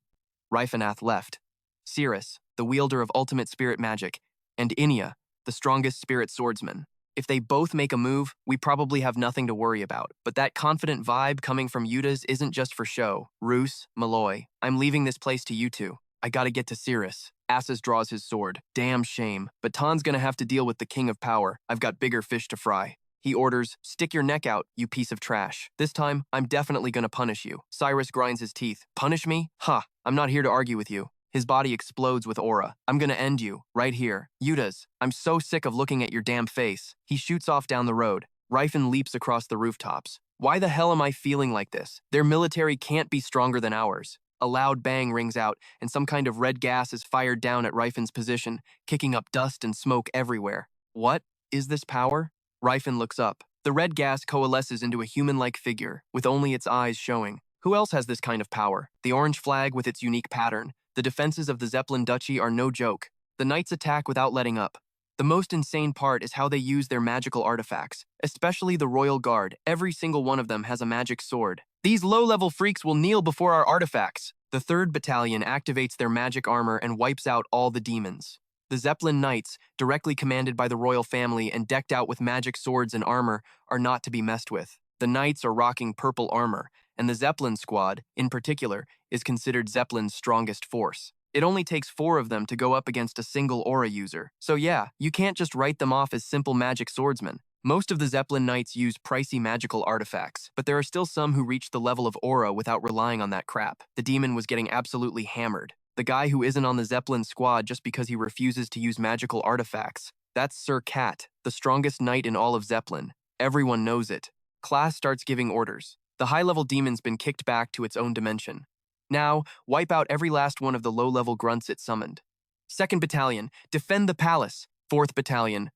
Rifenhardt left. Cirrus, the wielder of ultimate spirit magic, and Inia, the strongest spirit swordsman. If they both make a move, we probably have nothing to worry about. But that confident vibe coming from Eudes isn't just for show. Roos, Malloy, I'm leaving this place to you two. I gotta get to Cirrus. Assus draws his sword. Damn shame. But Tan's gonna have to deal with the King of Power. I've got bigger fish to fry. He orders, stick your neck out, you piece of trash. This time, I'm definitely gonna punish you. Cyrus grinds his teeth. Punish me? Ha! I'm not here to argue with you. His body explodes with aura. I'm gonna end you, right here. Eudes, I'm so sick of looking at your damn face. He shoots off down the road. Rifen leaps across the rooftops. Why the hell am I feeling like this? Their military can't be stronger than ours. A loud bang rings out, and some kind of red gas is fired down at Rifen's position, kicking up dust and smoke everywhere. What is this power? Rifen looks up. The red gas coalesces into a human-like figure, with only its eyes showing. Who else has this kind of power? The orange flag with its unique pattern. The defenses of the Zeppelin duchy are no joke. The knights attack without letting up. The most insane part is how they use their magical artifacts, especially the Royal Guard. Every single one of them has a magic sword. These low-level freaks will kneel before our artifacts. The 3rd Battalion activates their magic armor and wipes out all the demons. The Zeppelin Knights, directly commanded by the royal family and decked out with magic swords and armor, are not to be messed with. The Knights are rocking purple armor, and the Zeppelin squad, in particular, is considered Zeppelin's strongest force. It only takes 4 of them to go up against a single aura user. So yeah, you can't just write them off as simple magic swordsmen. Most of the Zeppelin Knights use pricey magical artifacts, but there are still some who reach the level of aura without relying on that crap. The demon was getting absolutely hammered. The guy who isn't on the Zeppelin squad just because he refuses to use magical artifacts. That's Sir Cat, the strongest knight in all of Zeppelin. Everyone knows it. Class starts giving orders. The high-level demon's been kicked back to its own dimension. Now, wipe out every last one of the low-level grunts it summoned. 2nd Battalion, defend the palace. 4th Battalion,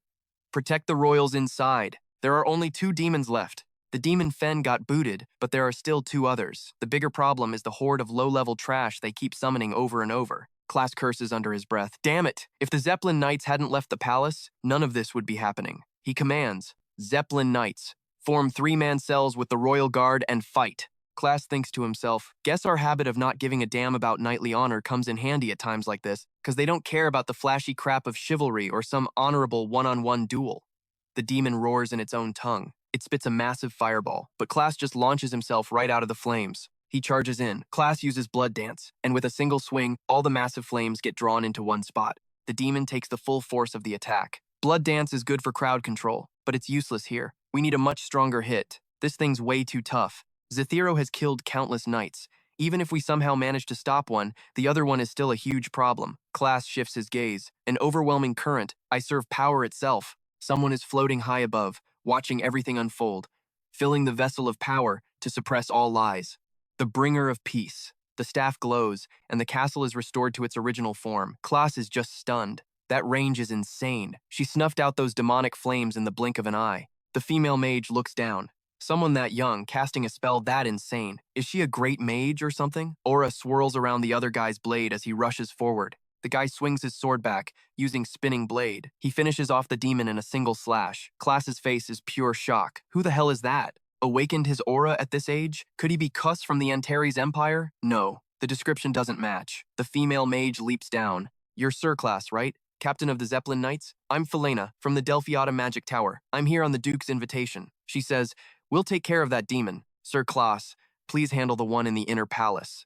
protect the royals inside. There are only 2 demons left. The demon Fen got booted, but there are still 2 others. The bigger problem is the horde of low-level trash they keep summoning over and over. Class curses under his breath. Damn it! If the Zeppelin Knights hadn't left the palace, none of this would be happening. He commands, Zeppelin Knights, form 3-man cells with the royal guard and fight. Class thinks to himself, guess our habit of not giving a damn about knightly honor comes in handy at times like this, because they don't care about the flashy crap of chivalry or some honorable one-on-one duel. The demon roars in its own tongue. It spits a massive fireball, but Class just launches himself right out of the flames. He charges in. Class uses Blood Dance, and with a single swing, all the massive flames get drawn into one spot. The demon takes the full force of the attack. Blood Dance is good for crowd control, but it's useless here. We need a much stronger hit. This thing's way too tough. Zethiro has killed countless knights. Even if we somehow manage to stop one, the other one is still a huge problem. Class shifts his gaze. An overwhelming current. I serve power itself. Someone is floating high above, watching everything unfold, filling the vessel of power to suppress all lies. The bringer of peace. The staff glows, and the castle is restored to its original form. Class is just stunned. That range is insane. She snuffed out those demonic flames in the blink of an eye. The female mage looks down. Someone that young, casting a spell that insane. Is she a great mage or something? Aura swirls around the other guy's blade as he rushes forward. The guy swings his sword back, using spinning blade. He finishes off the demon in a single slash. Class's face is pure shock. Who the hell is that? Awakened his aura at this age? Could he be Cuss from the Antures Empire? No, the description doesn't match. The female mage leaps down. You're Sir Class, right? Captain of the Zeppelin Knights? I'm Felena, from the Delphiata Magic Tower. I'm here on the Duke's invitation. She says, we'll take care of that demon. Sir Class, please handle the one in the inner palace.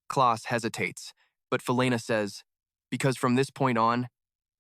Class hesitates, but Felena says, because from this point on,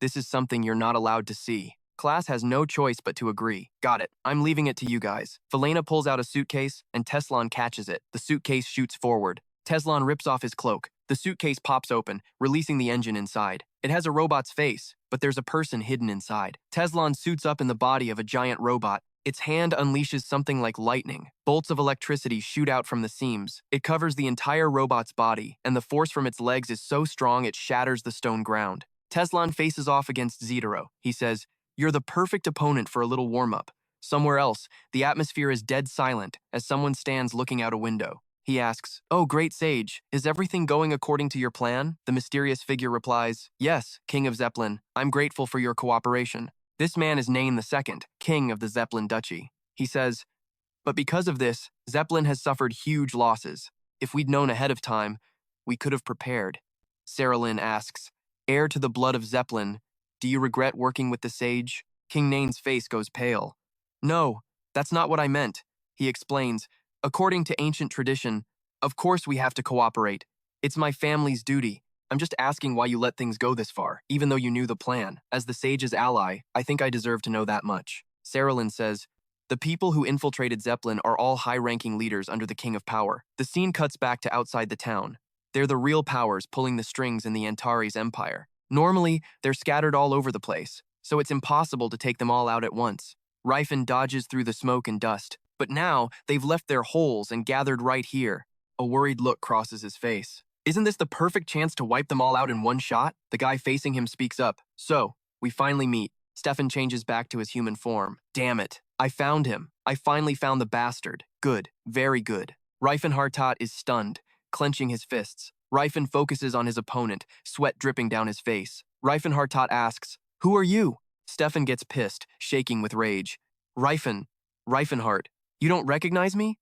this is something you're not allowed to see. Class has no choice but to agree. Got it. I'm leaving it to you guys. Felena pulls out a suitcase, and Teslon catches it. The suitcase shoots forward. Teslon rips off his cloak. The suitcase pops open, releasing the engine inside. It has a robot's face, but there's a person hidden inside. Teslon suits up in the body of a giant robot. Its hand unleashes something like lightning. Bolts of electricity shoot out from the seams. It covers the entire robot's body, and the force from its legs is so strong it shatters the stone ground. Teslon faces off against Zetero. He says, you're the perfect opponent for a little warm-up. Somewhere else, the atmosphere is dead silent as someone stands looking out a window. He asks, oh, great sage, is everything going according to your plan? The mysterious figure replies, yes, King of Zeppelin, I'm grateful for your cooperation. This man is Nain II, King of the Zeppelin Duchy. He says, but because of this, Zeppelin has suffered huge losses. If we'd known ahead of time, we could have prepared. Saralyn asks, heir to the blood of Zeppelin, do you regret working with the sage? King Nain's face goes pale. No, that's not what I meant. He explains, according to ancient tradition, of course we have to cooperate. It's my family's duty. I'm just asking why you let things go this far, even though you knew the plan. As the sage's ally, I think I deserve to know that much. Saralyn says, the people who infiltrated Zeppelin are all high-ranking leaders under the King of Power. The scene cuts back to outside the town. They're the real powers pulling the strings in the Antures Empire. Normally, they're scattered all over the place, so it's impossible to take them all out at once. Rifen dodges through the smoke and dust, but now they've left their holes and gathered right here. A worried look crosses his face. Isn't this the perfect chance to wipe them all out in one shot? The guy facing him speaks up. So, we finally meet. Stefan changes back to his human form. Damn it. I found him. I finally found the bastard. Good. Very good. Rifenhardt is stunned, clenching his fists. Rifen focuses on his opponent, sweat dripping down his face. Rifenhardt asks, who are you? Stefan gets pissed, shaking with rage. Rifenhardt, you don't recognize me?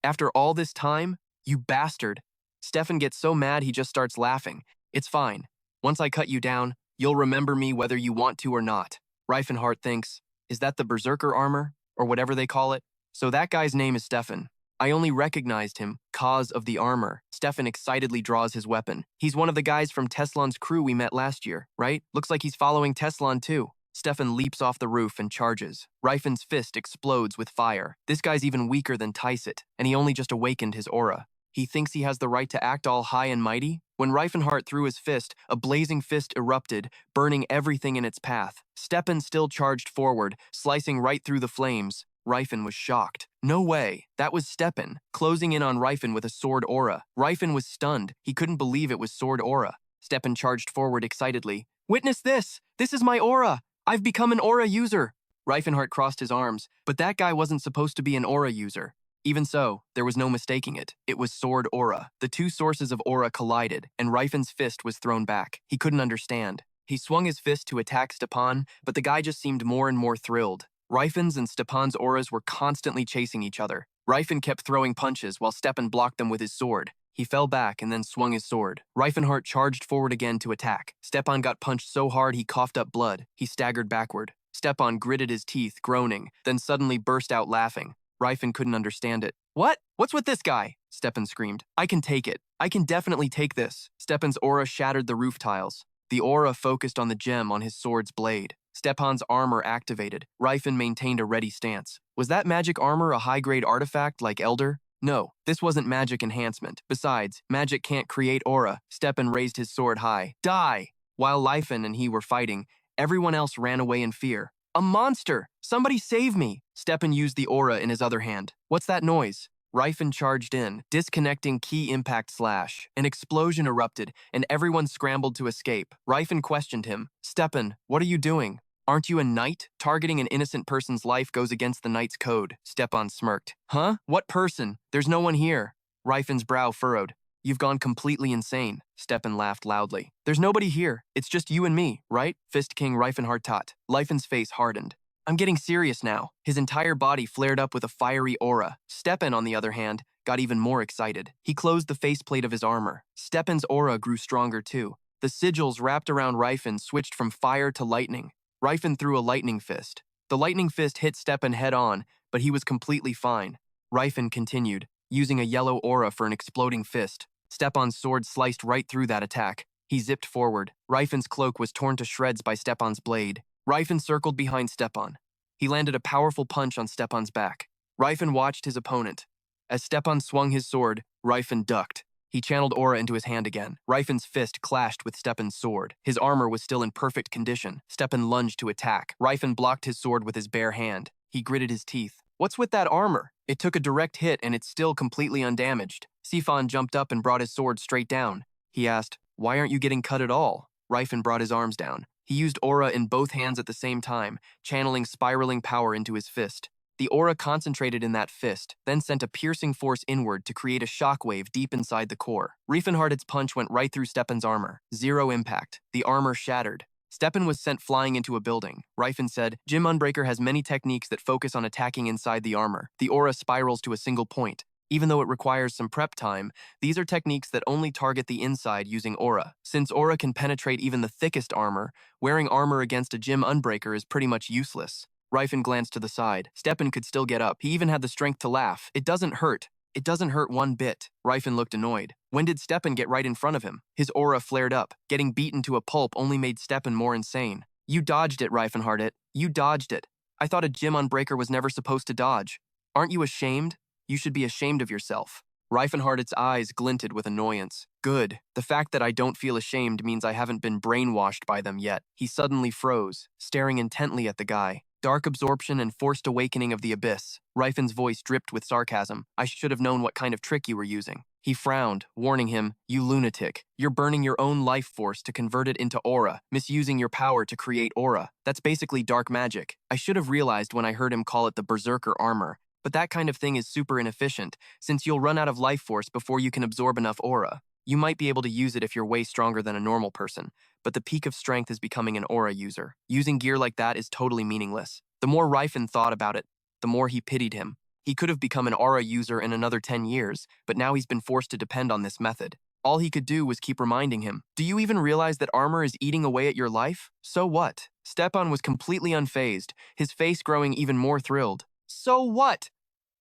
After all this time? You bastard. Stefan gets so mad he just starts laughing. It's fine. Once I cut you down, you'll remember me whether you want to or not. Rifenhardt thinks, is that the berserker armor? Or whatever they call it? So that guy's name is Stefan. I only recognized him, cause of the armor. Stefan excitedly draws his weapon. He's one of the guys from Teslan's crew we met last year, right? Looks like he's following Teslan too. Stefan leaps off the roof and charges. Rifen's fist explodes with fire. This guy's even weaker than Tyset, and he only just awakened his aura. He thinks he has the right to act all high and mighty? When Rifenhardt threw his fist, a blazing fist erupted, burning everything in its path. Stefan still charged forward, slicing right through the flames. Rifen was shocked. No way. That was Stefan, closing in on Rifen with a sword aura. Rifen was stunned. He couldn't believe it was sword aura. Stefan charged forward excitedly. Witness this! This is my aura! I've become an aura user! Rifenhardt crossed his arms, but that guy wasn't supposed to be an aura user. Even so, there was no mistaking it. It was sword aura. The two sources of aura collided, and Rifen's fist was thrown back. He couldn't understand. He swung his fist to attack Stepan, but the guy just seemed more and more thrilled. Rifen's and Stepan's auras were constantly chasing each other. Rifen kept throwing punches while Stepan blocked them with his sword. He fell back and then swung his sword. Rifenhardt charged forward again to attack. Stepan got punched so hard he coughed up blood. He staggered backward. Stepan gritted his teeth, groaning, then suddenly burst out laughing. Rifen couldn't understand it. What? What's with this guy? Stepan screamed. I can take it. I can definitely take this. Stepan's aura shattered the roof tiles. The aura focused on the gem on his sword's blade. Stepan's armor activated. Rifen maintained a ready stance. Was that magic armor a high-grade artifact like Elder? No, this wasn't magic enhancement. Besides, magic can't create aura. Stepan raised his sword high. Die! While Rifen and he were fighting, everyone else ran away in fear. A monster! Somebody save me! Stepan used the aura in his other hand. What's that noise? Rifen charged in, disconnecting key impact slash. An explosion erupted, and everyone scrambled to escape. Rifen questioned him. Stepan, what are you doing? Aren't you a knight? Targeting an innocent person's life goes against the knight's code. Stepan smirked. Huh? What person? There's no one here. Rifen's brow furrowed. You've gone completely insane. Stepan laughed loudly. There's nobody here. It's just you and me, right? Fist King Rifenhardt. Rifen's face hardened. I'm getting serious now. His entire body flared up with a fiery aura. Stepan, on the other hand, got even more excited. He closed the faceplate of his armor. Stepan's aura grew stronger too. The sigils wrapped around Rifen switched from fire to lightning. Rifen threw a lightning fist. The lightning fist hit Stepan head on, but he was completely fine. Rifen continued, using a yellow aura for an exploding fist. Stepan's sword sliced right through that attack. He zipped forward. Rifen's cloak was torn to shreds by Stepan's blade. Rifen circled behind Stepan. He landed a powerful punch on Stepan's back. Rifen watched his opponent. As Stepan swung his sword, Rifen ducked. He channeled aura into his hand again. Rifen's fist clashed with Stepan's sword. His armor was still in perfect condition. Stepan lunged to attack. Rifen blocked his sword with his bare hand. He gritted his teeth. What's with that armor? It took a direct hit and it's still completely undamaged. Sifan jumped up and brought his sword straight down. He asked, why aren't you getting cut at all? Rifen brought his arms down. He used aura in both hands at the same time, channeling spiraling power into his fist. The aura concentrated in that fist, then sent a piercing force inward to create a shockwave deep inside the core. Rifenhardt's punch went right through Stepan's armor. Zero impact. The armor shattered. Stepan was sent flying into a building. Rifen said, Jim Unbreaker has many techniques that focus on attacking inside the armor. The aura spirals to a single point. Even though it requires some prep time, these are techniques that only target the inside using aura. Since aura can penetrate even the thickest armor, wearing armor against a Jim Unbreaker is pretty much useless. Rifen glanced to the side. Stepan could still get up. He even had the strength to laugh. It doesn't hurt. It doesn't hurt one bit. Rifen looked annoyed. When did Stepan get right in front of him? His aura flared up. Getting beaten to a pulp only made Stepan more insane. You dodged it, Rifenhardt. You dodged it. I thought a Jim Unbreaker was never supposed to dodge. Aren't you ashamed? You should be ashamed of yourself. Rifenhardt's eyes glinted with annoyance. Good. The fact that I don't feel ashamed means I haven't been brainwashed by them yet. He suddenly froze, staring intently at the guy. Dark absorption and forced awakening of the abyss. Rifen's voice dripped with sarcasm. I should have known what kind of trick you were using. He frowned, warning him, you lunatic. You're burning your own life force to convert it into aura, misusing your power to create aura. That's basically dark magic. I should have realized when I heard him call it the berserker armor. But that kind of thing is super inefficient, since you'll run out of life force before you can absorb enough aura. You might be able to use it if you're way stronger than a normal person, but the peak of strength is becoming an aura user. Using gear like that is totally meaningless. The more Rifen thought about it, the more he pitied him. He could have become an aura user in another 10 years, but now he's been forced to depend on this method. All he could do was keep reminding him, "Do you even realize that armor is eating away at your life? So what?" Stepan was completely unfazed, his face growing even more thrilled. "So what?"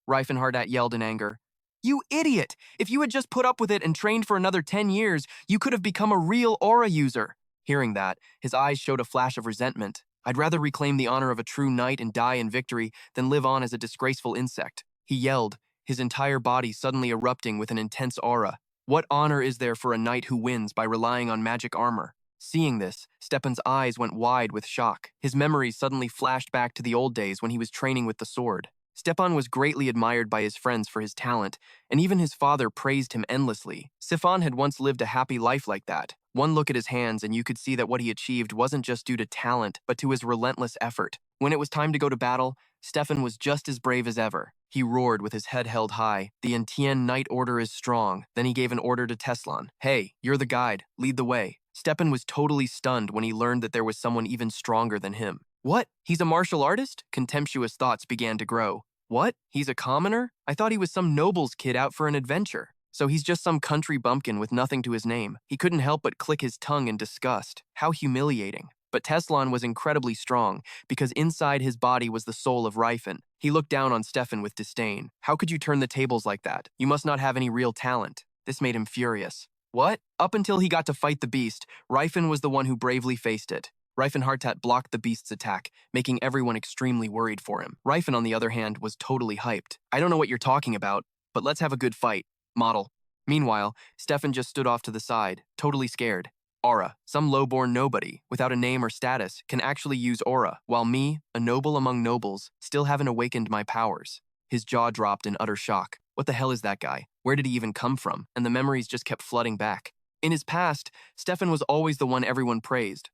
Rifenhardt yelled in anger. "You idiot! If you had just put up with it and trained for another 10 years, you could have become a real aura user." Hearing that, his eyes showed a flash of resentment. "I'd rather reclaim the honor of a true knight and die in victory than live on as a disgraceful insect," he yelled, his entire body suddenly erupting with an intense aura. What honor is there for a knight who wins by relying on magic armor? Seeing this, Stepan's eyes went wide with shock. His memories suddenly flashed back to the old days when he was training with the sword. Stepan was greatly admired by his friends for his talent, and even his father praised him endlessly. Sifan had once lived a happy life like that. One look at his hands and you could see that what he achieved wasn't just due to talent, but to his relentless effort. When it was time to go to battle, Stefan was just as brave as ever. He roared with his head held high. "The Entienne Knight Order is strong." Then he gave an order to Teslan. "Hey, you're the guide. Lead the way." Stepan was totally stunned when he learned that there was someone even stronger than him. "What? He's a martial artist?" Contemptuous thoughts began to grow. "What? He's a commoner? I thought he was some noble's kid out for an adventure. So he's just some country bumpkin with nothing to his name." He couldn't help but click his tongue in disgust. How humiliating. But Teslan was incredibly strong, because inside his body was the soul of Rifen. He looked down on Stefan with disdain. "How could you turn the tables like that? You must not have any real talent." This made him furious. What? Up until he got to fight the beast, Rifen was the one who bravely faced it. Rifenhardt blocked the beast's attack, making everyone extremely worried for him. Rifen, on the other hand, was totally hyped. "I don't know what you're talking about, but let's have a good fight, model." Meanwhile, Stefan just stood off to the side, totally scared. Aura. Some low-born nobody, without a name or status, can actually use aura, while me, a noble among nobles, still haven't awakened my powers. His jaw dropped in utter shock. What the hell is that guy? Where did he even come from? And the memories just kept flooding back. In his past, Stefan was always the one everyone praised.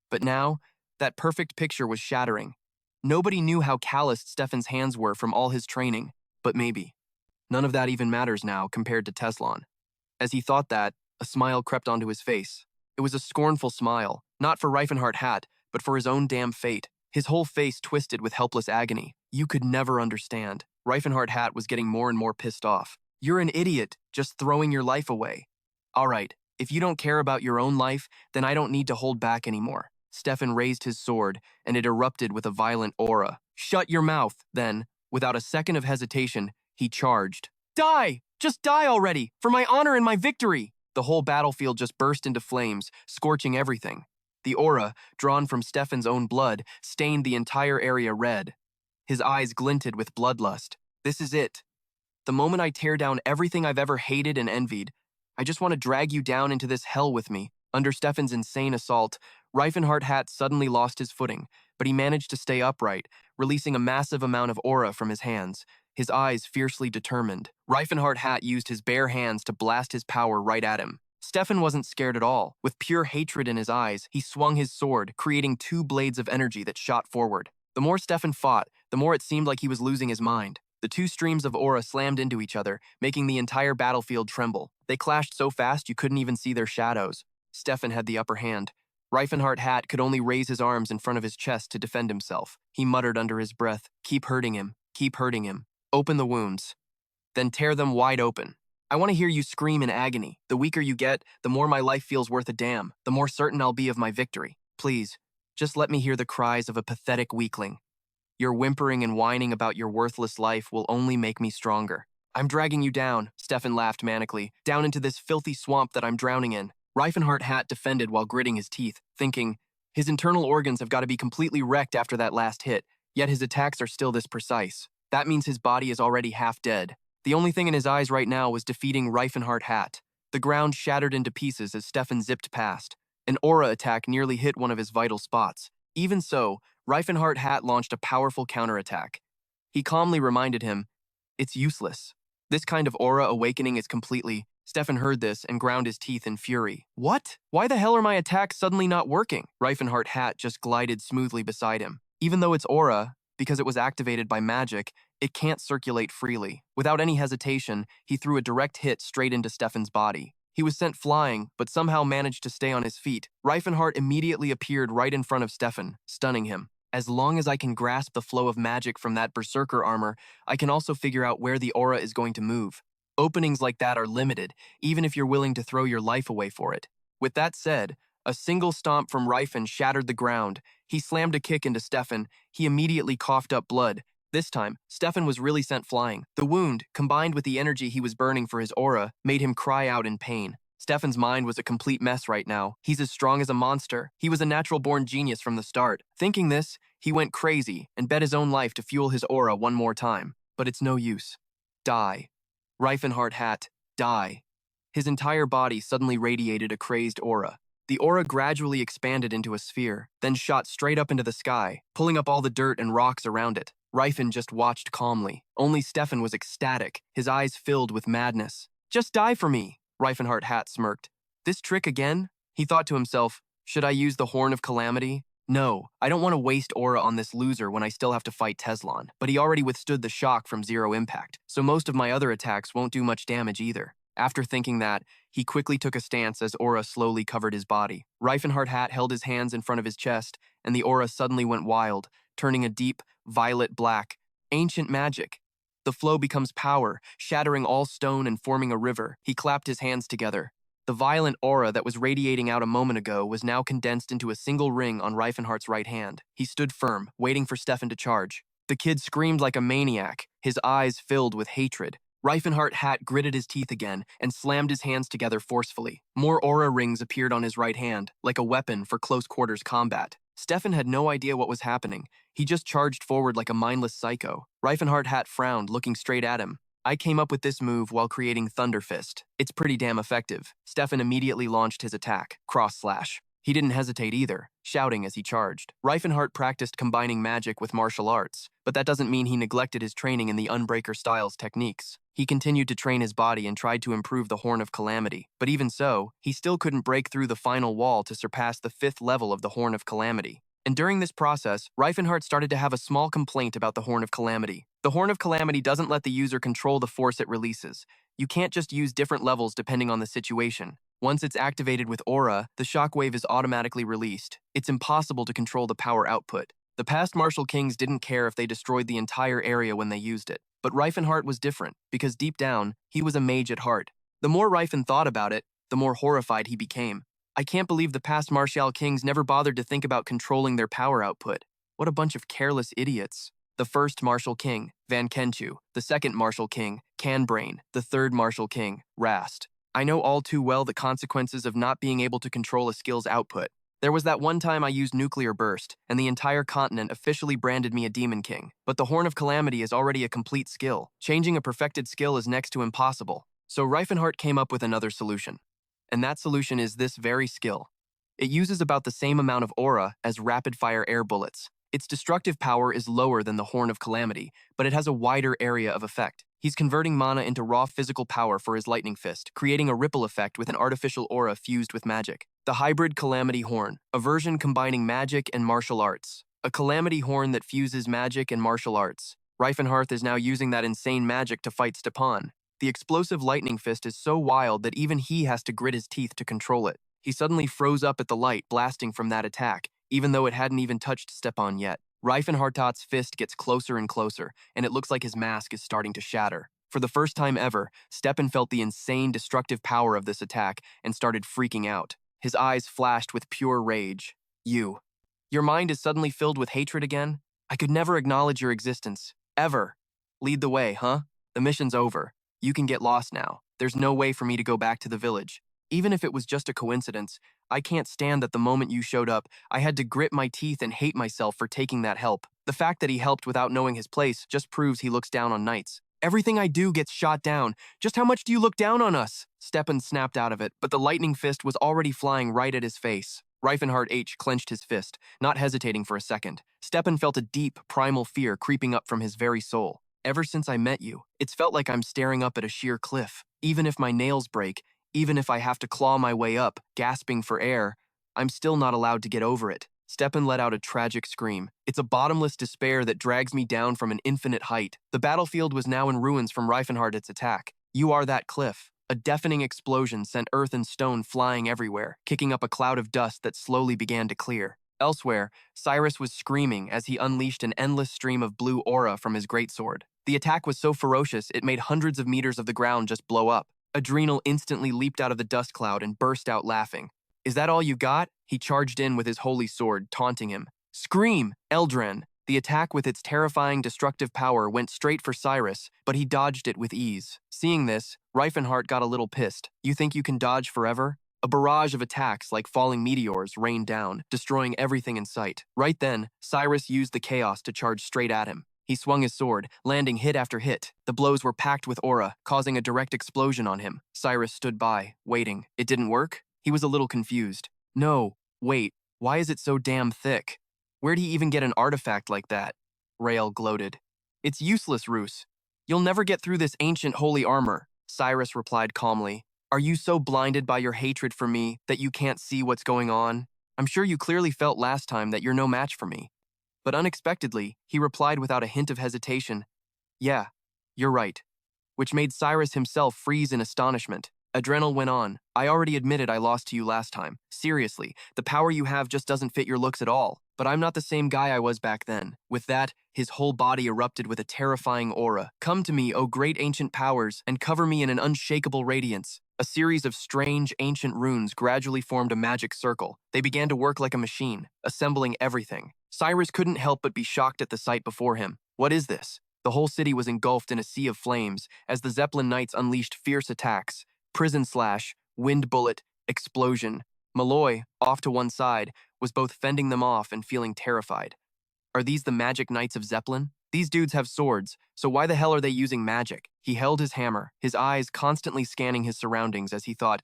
But now, that perfect picture was shattering. Nobody knew how calloused Stefan's hands were from all his training, but maybe. None of that even matters now compared to Teslan. As he thought that, a smile crept onto his face. It was a scornful smile, not for Rifenhardt, but for his own damn fate. His whole face twisted with helpless agony. You could never understand. Rifenhardt was getting more and more pissed off. "You're an idiot, just throwing your life away." "All right, if you don't care about your own life, then I don't need to hold back anymore." Stefan raised his sword, and it erupted with a violent aura. "Shut your mouth," then, without a second of hesitation, he charged. "Die! Just die already, for my honor and my victory!" The whole battlefield just burst into flames, scorching everything. The aura, drawn from Stefan's own blood, stained the entire area red. His eyes glinted with bloodlust. "This is it. The moment I tear down everything I've ever hated and envied. I just want to drag you down into this hell with me." Under Stefan's insane assault, Rifenhardt suddenly lost his footing, but he managed to stay upright, releasing a massive amount of aura from his hands, his eyes fiercely determined. Rifenhardt used his bare hands to blast his power right at him. Stefan wasn't scared at all. With pure hatred in his eyes, he swung his sword, creating two blades of energy that shot forward. The more Stefan fought, the more it seemed like he was losing his mind. The two streams of aura slammed into each other, making the entire battlefield tremble. They clashed so fast you couldn't even see their shadows. Stefan had the upper hand. Rifenhardt could only raise his arms in front of his chest to defend himself. He muttered under his breath, "Keep hurting him, keep hurting him. Open the wounds. Then tear them wide open. I want to hear you scream in agony. The weaker you get, the more my life feels worth a damn, the more certain I'll be of my victory. Please, just let me hear the cries of a pathetic weakling. Your whimpering and whining about your worthless life will only make me stronger." "I'm dragging you down," Stefan laughed manically, "down into this filthy swamp that I'm drowning in." Rifenhardt defended while gritting his teeth, thinking, his internal organs have got to be completely wrecked after that last hit, yet his attacks are still this precise. That means his body is already half dead. The only thing in his eyes right now was defeating Rifenhardt. The ground shattered into pieces as Stefan zipped past. An aura attack nearly hit one of his vital spots. Even so, Rifenhardt launched a powerful counterattack. He calmly reminded him, "It's useless. This kind of aura awakening is completely..." Stefan heard this and ground his teeth in fury. "What? Why the hell are my attacks suddenly not working?" Rifenhardt just glided smoothly beside him. Even though it's aura, because it was activated by magic, it can't circulate freely. Without any hesitation, he threw a direct hit straight into Stefan's body. He was sent flying, but somehow managed to stay on his feet. Rifenhardt immediately appeared right in front of Stefan, stunning him. As long as I can grasp the flow of magic from that berserker armor, I can also figure out where the aura is going to move. Openings like that are limited, even if you're willing to throw your life away for it. With that said, a single stomp from Rifen shattered the ground. He slammed a kick into Stefan. He immediately coughed up blood. This time, Stefan was really sent flying. The wound, combined with the energy he was burning for his aura, made him cry out in pain. Stefan's mind was a complete mess right now. He's as strong as a monster. He was a natural-born genius from the start. Thinking this, he went crazy and bet his own life to fuel his aura one more time. But it's no use. Die. Rifenhardt, die. His entire body suddenly radiated a crazed aura. The aura gradually expanded into a sphere, then shot straight up into the sky, pulling up all the dirt and rocks around it. Rifen just watched calmly. Only Stefan was ecstatic, his eyes filled with madness. Just die for me, Rifenhardt smirked. This trick again? He thought to himself, should I use the Horn of Calamity? No, I don't want to waste aura on this loser when I still have to fight Teslan, but he already withstood the shock from zero impact, so most of my other attacks won't do much damage either. After thinking that, he quickly took a stance as aura slowly covered his body. Rifenhardt held his hands in front of his chest, and the aura suddenly went wild, turning a deep, violet black. Ancient magic. The flow becomes power, shattering all stone and forming a river. He clapped his hands together. The violent aura that was radiating out a moment ago was now condensed into a single ring on Rifenhardt's right hand. He stood firm, waiting for Stefan to charge. The kid screamed like a maniac, his eyes filled with hatred. Rifenhardt gritted his teeth again and slammed his hands together forcefully. More aura rings appeared on his right hand, like a weapon for close-quarters combat. Stefan had no idea what was happening. He just charged forward like a mindless psycho. Rifenhardt frowned, looking straight at him. I came up with this move while creating Thunder Fist. It's pretty damn effective. Stefan immediately launched his attack, Cross Slash. He didn't hesitate either, shouting as he charged. Rifenhardt practiced combining magic with martial arts, but that doesn't mean he neglected his training in the Unbreaker style's techniques. He continued to train his body and tried to improve the Horn of Calamity, but even so, he still couldn't break through the final wall to surpass the 5th level of the Horn of Calamity. And during this process, Rifenhardt started to have a small complaint about the Horn of Calamity. The Horn of Calamity doesn't let the user control the force it releases. You can't just use different levels depending on the situation. Once it's activated with aura, the shockwave is automatically released. It's impossible to control the power output. The past Martial Kings didn't care if they destroyed the entire area when they used it. But Rifenhardt was different, because deep down, he was a mage at heart. The more Rifen thought about it, the more horrified he became. I can't believe the past Martial Kings never bothered to think about controlling their power output. What a bunch of careless idiots. The first Martial King, Van Kenchu. The second Martial King, Canbrain. The third Martial King, Rast. I know all too well the consequences of not being able to control a skill's output. There was that one time I used Nuclear Burst, and the entire continent officially branded me a Demon King. But the Horn of Calamity is already a complete skill. Changing a perfected skill is next to impossible. So Rifenhardt came up with another solution. And that solution is this very skill. It uses about the same amount of aura as rapid-fire air bullets. Its destructive power is lower than the Horn of Calamity, but it has a wider area of effect. He's converting mana into raw physical power for his Lightning Fist, creating a ripple effect with an artificial aura fused with magic. The Hybrid Calamity Horn, a version combining magic and martial arts. A Calamity Horn that fuses magic and martial arts. Rifenhardt is now using that insane magic to fight Stepan. The explosive Lightning Fist is so wild that even he has to grit his teeth to control it. He suddenly froze up at the light blasting from that attack, even though it hadn't even touched Stepan yet. Rifenhardt's fist gets closer and closer, and it looks like his mask is starting to shatter. For the first time ever, Stepan felt the insane destructive power of this attack and started freaking out. His eyes flashed with pure rage. Your mind is suddenly filled with hatred again? I could never acknowledge your existence. Ever. Lead the way, huh? The mission's over. You can get lost now. There's no way for me to go back to the village. Even if it was just a coincidence, I can't stand that the moment you showed up, I had to grit my teeth and hate myself for taking that help. The fact that he helped without knowing his place just proves he looks down on knights. Everything I do gets shot down. Just how much do you look down on us? Stepan snapped out of it, but the lightning fist was already flying right at his face. Rifenhardt clenched his fist, not hesitating for a second. Stepan felt a deep, primal fear creeping up from his very soul. Ever since I met you, it's felt like I'm staring up at a sheer cliff. Even if my nails break, even if I have to claw my way up, gasping for air, I'm still not allowed to get over it. Stepan let out a tragic scream. It's a bottomless despair that drags me down from an infinite height. The battlefield was now in ruins from Rifenhardt's attack. You are that cliff. A deafening explosion sent earth and stone flying everywhere, kicking up a cloud of dust that slowly began to clear. Elsewhere, Cyrus was screaming as he unleashed an endless stream of blue aura from his greatsword. The attack was so ferocious it made hundreds of meters of the ground just blow up. Adrenal instantly leaped out of the dust cloud and burst out laughing. Is that all you got? He charged in with his holy sword, taunting him. Scream, Eldren! The attack with its terrifying destructive power went straight for Cyrus, but he dodged it with ease. Seeing this, Rifenhardt got a little pissed. You think you can dodge forever? A barrage of attacks like falling meteors rained down, destroying everything in sight. Right then, Cyrus used the chaos to charge straight at him. He swung his sword, landing hit after hit. The blows were packed with aura, causing a direct explosion on him. Cyrus stood by, waiting. It didn't work? He was a little confused. No, wait, why is it so damn thick? Where'd he even get an artifact like that? Rael gloated. It's useless, Roos. You'll never get through this ancient holy armor, Cyrus replied calmly. Are you so blinded by your hatred for me that you can't see what's going on? I'm sure you clearly felt last time that you're no match for me. But unexpectedly, he replied without a hint of hesitation, Yeah, you're right, which made Cyrus himself freeze in astonishment. Adrenal went on, I already admitted I lost to you last time. Seriously, the power you have just doesn't fit your looks at all. But I'm not the same guy I was back then. With that, his whole body erupted with a terrifying aura. Come to me, O great ancient powers, and cover me in an unshakable radiance. A series of strange, ancient runes gradually formed a magic circle. They began to work like a machine, assembling everything. Cyrus couldn't help but be shocked at the sight before him. What is this? The whole city was engulfed in a sea of flames as the Zeppelin knights unleashed fierce attacks. Prison slash, wind bullet, explosion. Malloy, off to one side, was both fending them off and feeling terrified. Are these the magic knights of Zeppelin? These dudes have swords, so why the hell are they using magic? He held his hammer, his eyes constantly scanning his surroundings as he thought,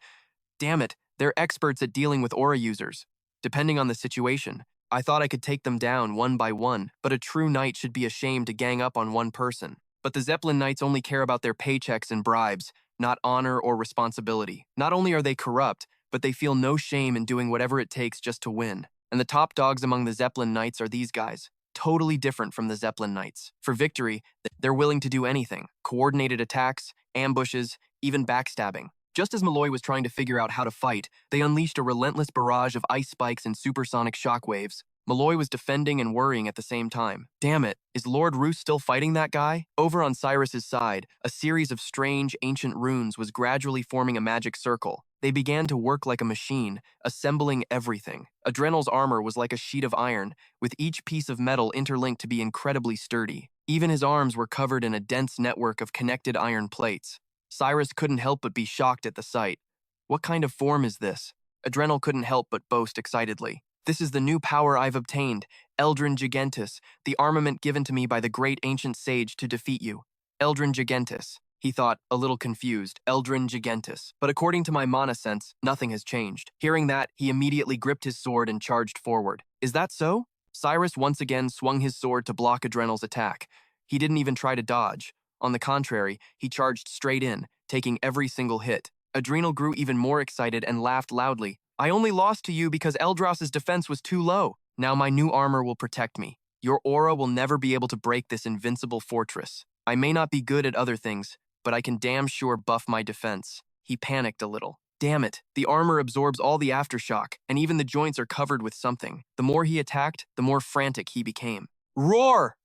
damn it, they're experts at dealing with aura users. Depending on the situation, I thought I could take them down one by one, but a true knight should be ashamed to gang up on one person. But the Zeppelin knights only care about their paychecks and bribes, not honor or responsibility. Not only are they corrupt, but they feel no shame in doing whatever it takes just to win. And the top dogs among the Zeppelin knights are these guys. Totally different from the Zeppelin knights. For victory, they're willing to do anything. Coordinated attacks, ambushes, even backstabbing. Just as Malloy was trying to figure out how to fight, they unleashed a relentless barrage of ice spikes and supersonic shockwaves. Malloy was defending and worrying at the same time. Damn it, is Lord Roos still fighting that guy? Over on Cyrus's side, a series of strange, ancient runes was gradually forming a magic circle. They began to work like a machine, assembling everything. Adrenal's armor was like a sheet of iron, with each piece of metal interlinked to be incredibly sturdy. Even his arms were covered in a dense network of connected iron plates. Cyrus couldn't help but be shocked at the sight. What kind of form is this? Adrenal couldn't help but boast excitedly. This is the new power I've obtained, Eldrin Gigantus, the armament given to me by the great ancient sage to defeat you. Eldrin Gigantus, he thought, a little confused. Eldrin Gigantus. But according to my mana sense, nothing has changed. Hearing that, he immediately gripped his sword and charged forward. Is that so? Cyrus once again swung his sword to block Adrenal's attack. He didn't even try to dodge. On the contrary, he charged straight in, taking every single hit. Adrenal grew even more excited and laughed loudly. I only lost to you because Eldras's defense was too low. Now my new armor will protect me. Your aura will never be able to break this invincible fortress. I may not be good at other things, but I can damn sure buff my defense. He panicked a little. Damn it, the armor absorbs all the aftershock, and even the joints are covered with something. The more he attacked, the more frantic he became. Roar!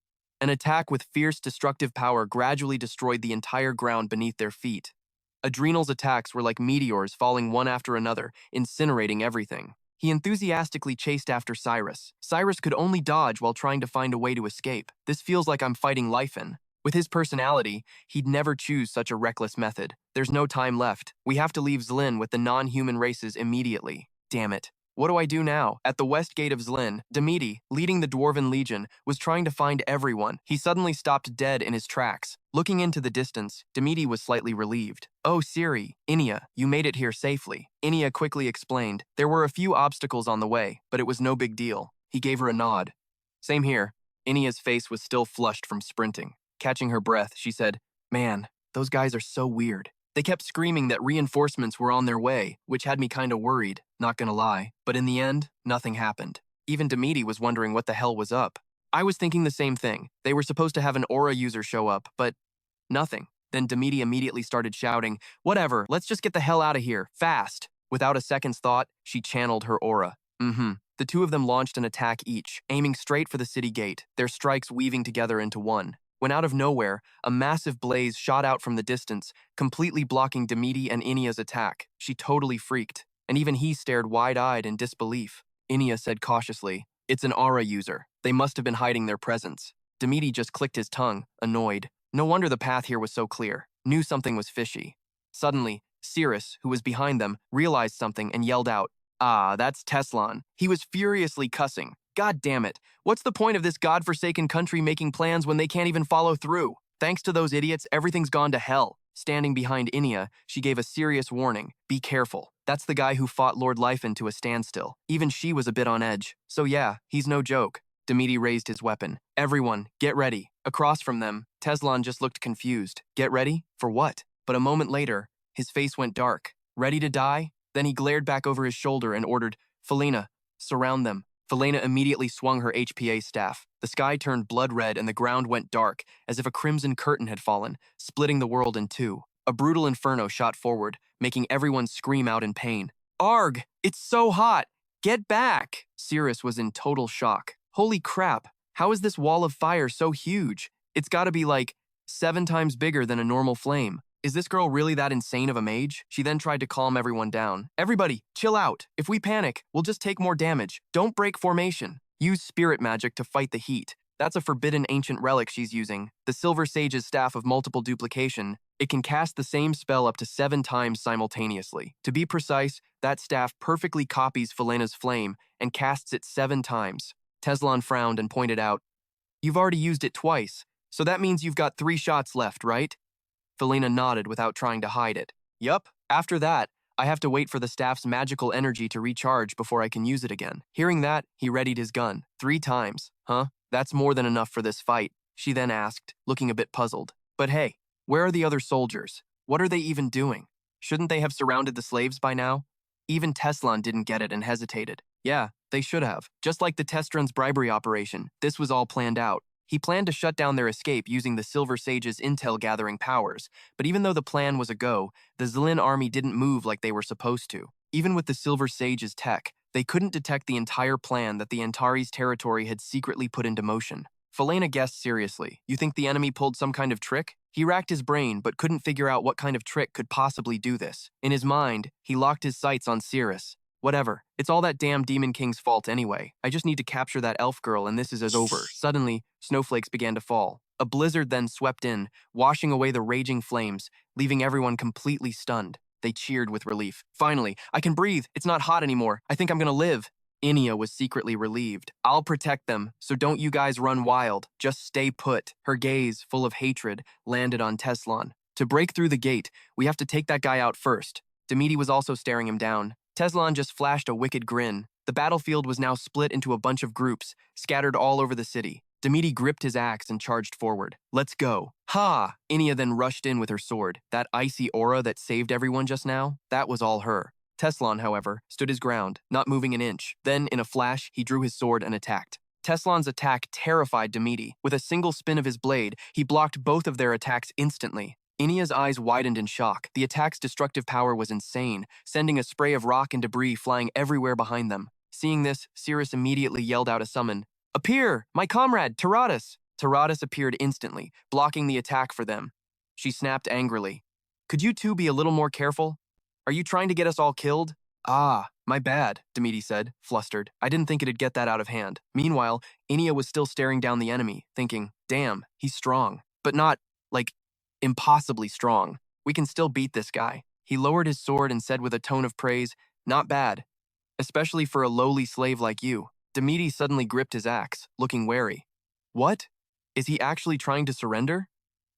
An attack with fierce destructive power gradually destroyed the entire ground beneath their feet. Adrenal's attacks were like meteors falling one after another, incinerating everything. He enthusiastically chased after Cyrus. Cyrus could only dodge while trying to find a way to escape. This feels like I'm fighting Lifen. With his personality, he'd never choose such a reckless method. There's no time left. We have to leave Zlin with the non-human races immediately. Damn it. What do I do now? At the west gate of Zlin, Demeti, leading the Dwarven Legion, was trying to find everyone. He suddenly stopped dead in his tracks. Looking into the distance, Demeti was slightly relieved. Oh, Siri, Inia, you made it here safely. Inia quickly explained. There were a few obstacles on the way, but it was no big deal. He gave her a nod. Same here. Inia's face was still flushed from sprinting. Catching her breath, she said, Man, those guys are so weird. They kept screaming that reinforcements were on their way, which had me kinda worried, not gonna lie. But in the end, nothing happened. Even Demeti was wondering what the hell was up. I was thinking the same thing. They were supposed to have an aura user show up, but nothing. Then Demeti immediately started shouting, Whatever, let's just get the hell out of here, fast. Without a second's thought, she channeled her aura. The two of them launched an attack each, aiming straight for the city gate, their strikes weaving together into one. When out of nowhere, a massive blaze shot out from the distance, completely blocking Demeti and Inia's attack. She totally freaked, and even he stared wide-eyed in disbelief. Inia said cautiously, "It's an aura user. They must have been hiding their presence." Demeti just clicked his tongue, annoyed. No wonder the path here was so clear. Knew something was fishy. Suddenly, Cirrus, who was behind them, realized something and yelled out, "Ah, that's Teslan." He was furiously cussing. God damn it. What's the point of this godforsaken country making plans when they can't even follow through? Thanks to those idiots, everything's gone to hell. Standing behind Inia, she gave a serious warning. Be careful. That's the guy who fought Lord Lifen to a standstill. Even she was a bit on edge. So yeah, he's no joke. Demeti raised his weapon. Everyone, get ready. Across from them, Teslan just looked confused. Get ready? For what? But a moment later, his face went dark. Ready to die? Then he glared back over his shoulder and ordered, "Felina, surround them." Felina immediately swung her HPA staff. The sky turned blood red and the ground went dark, as if a crimson curtain had fallen, splitting the world in two. A brutal inferno shot forward, making everyone scream out in pain. "Arg! It's so hot! Get back!" Cirrus was in total shock. Holy crap, how is this wall of fire so huge? It's gotta be like 7 times bigger than a normal flame. Is this girl really that insane of a mage? She then tried to calm everyone down. Everybody, chill out. If we panic, we'll just take more damage. Don't break formation. Use spirit magic to fight the heat. That's a forbidden ancient relic she's using. The Silver Sage's Staff of Multiple Duplication. It can cast the same spell up to 7 times simultaneously. To be precise, that staff perfectly copies Felina's flame and casts it 7 times. Teslan frowned and pointed out, "You've already used it twice, so that means you've got 3 shots left, right?" Felina nodded without trying to hide it. "Yup. After that, I have to wait for the staff's magical energy to recharge before I can use it again." Hearing that, he readied his gun. 3 times. Huh? That's more than enough for this fight, she then asked, looking a bit puzzled. But hey, where are the other soldiers? What are they even doing? Shouldn't they have surrounded the slaves by now? Even Teslan didn't get it and hesitated. Yeah, they should have. Just like the Testran's bribery operation, this was all planned out. He planned to shut down their escape using the Silver Sage's intel-gathering powers, but even though the plan was a go, the Zlin army didn't move like they were supposed to. Even with the Silver Sage's tech, they couldn't detect the entire plan that the Antares territory had secretly put into motion. Felina guessed seriously, "You think the enemy pulled some kind of trick?" He racked his brain but couldn't figure out what kind of trick could possibly do this. In his mind, he locked his sights on Cirrus. Whatever, it's all that damn Demon King's fault anyway. I just need to capture that elf girl and this is over. Suddenly, snowflakes began to fall. A blizzard then swept in, washing away the raging flames, leaving everyone completely stunned. They cheered with relief. "Finally, I can breathe. It's not hot anymore. I think I'm gonna live." Inia was secretly relieved. "I'll protect them, so don't you guys run wild. Just stay put." Her gaze, full of hatred, landed on Teslan. "To break through the gate, we have to take that guy out first." Demeti was also staring him down. Teslan just flashed a wicked grin. The battlefield was now split into a bunch of groups, scattered all over the city. Demeti gripped his axe and charged forward. "Let's go." Ha! Inia then rushed in with her sword. That icy aura that saved everyone just now, that was all her. Teslan, however, stood his ground, not moving an inch. Then, in a flash, he drew his sword and attacked. Teslan's attack terrified Demeti. With a single spin of his blade, he blocked both of their attacks instantly. Inia's eyes widened in shock. The attack's destructive power was insane, sending a spray of rock and debris flying everywhere behind them. Seeing this, Cirrus immediately yelled out a summon. "Appear! My comrade, Taratus!" Taratus appeared instantly, blocking the attack for them. She snapped angrily. "Could you two be a little more careful? Are you trying to get us all killed?" "Ah, my bad," Demeti said, flustered. "I didn't think it'd get that out of hand." Meanwhile, Inia was still staring down the enemy, thinking, "Damn, he's strong. But not, like, impossibly strong. We can still beat this guy." He lowered his sword and said with a tone of praise, "Not bad. Especially for a lowly slave like you." Demeti suddenly gripped his axe, looking wary. "What? Is he actually trying to surrender?"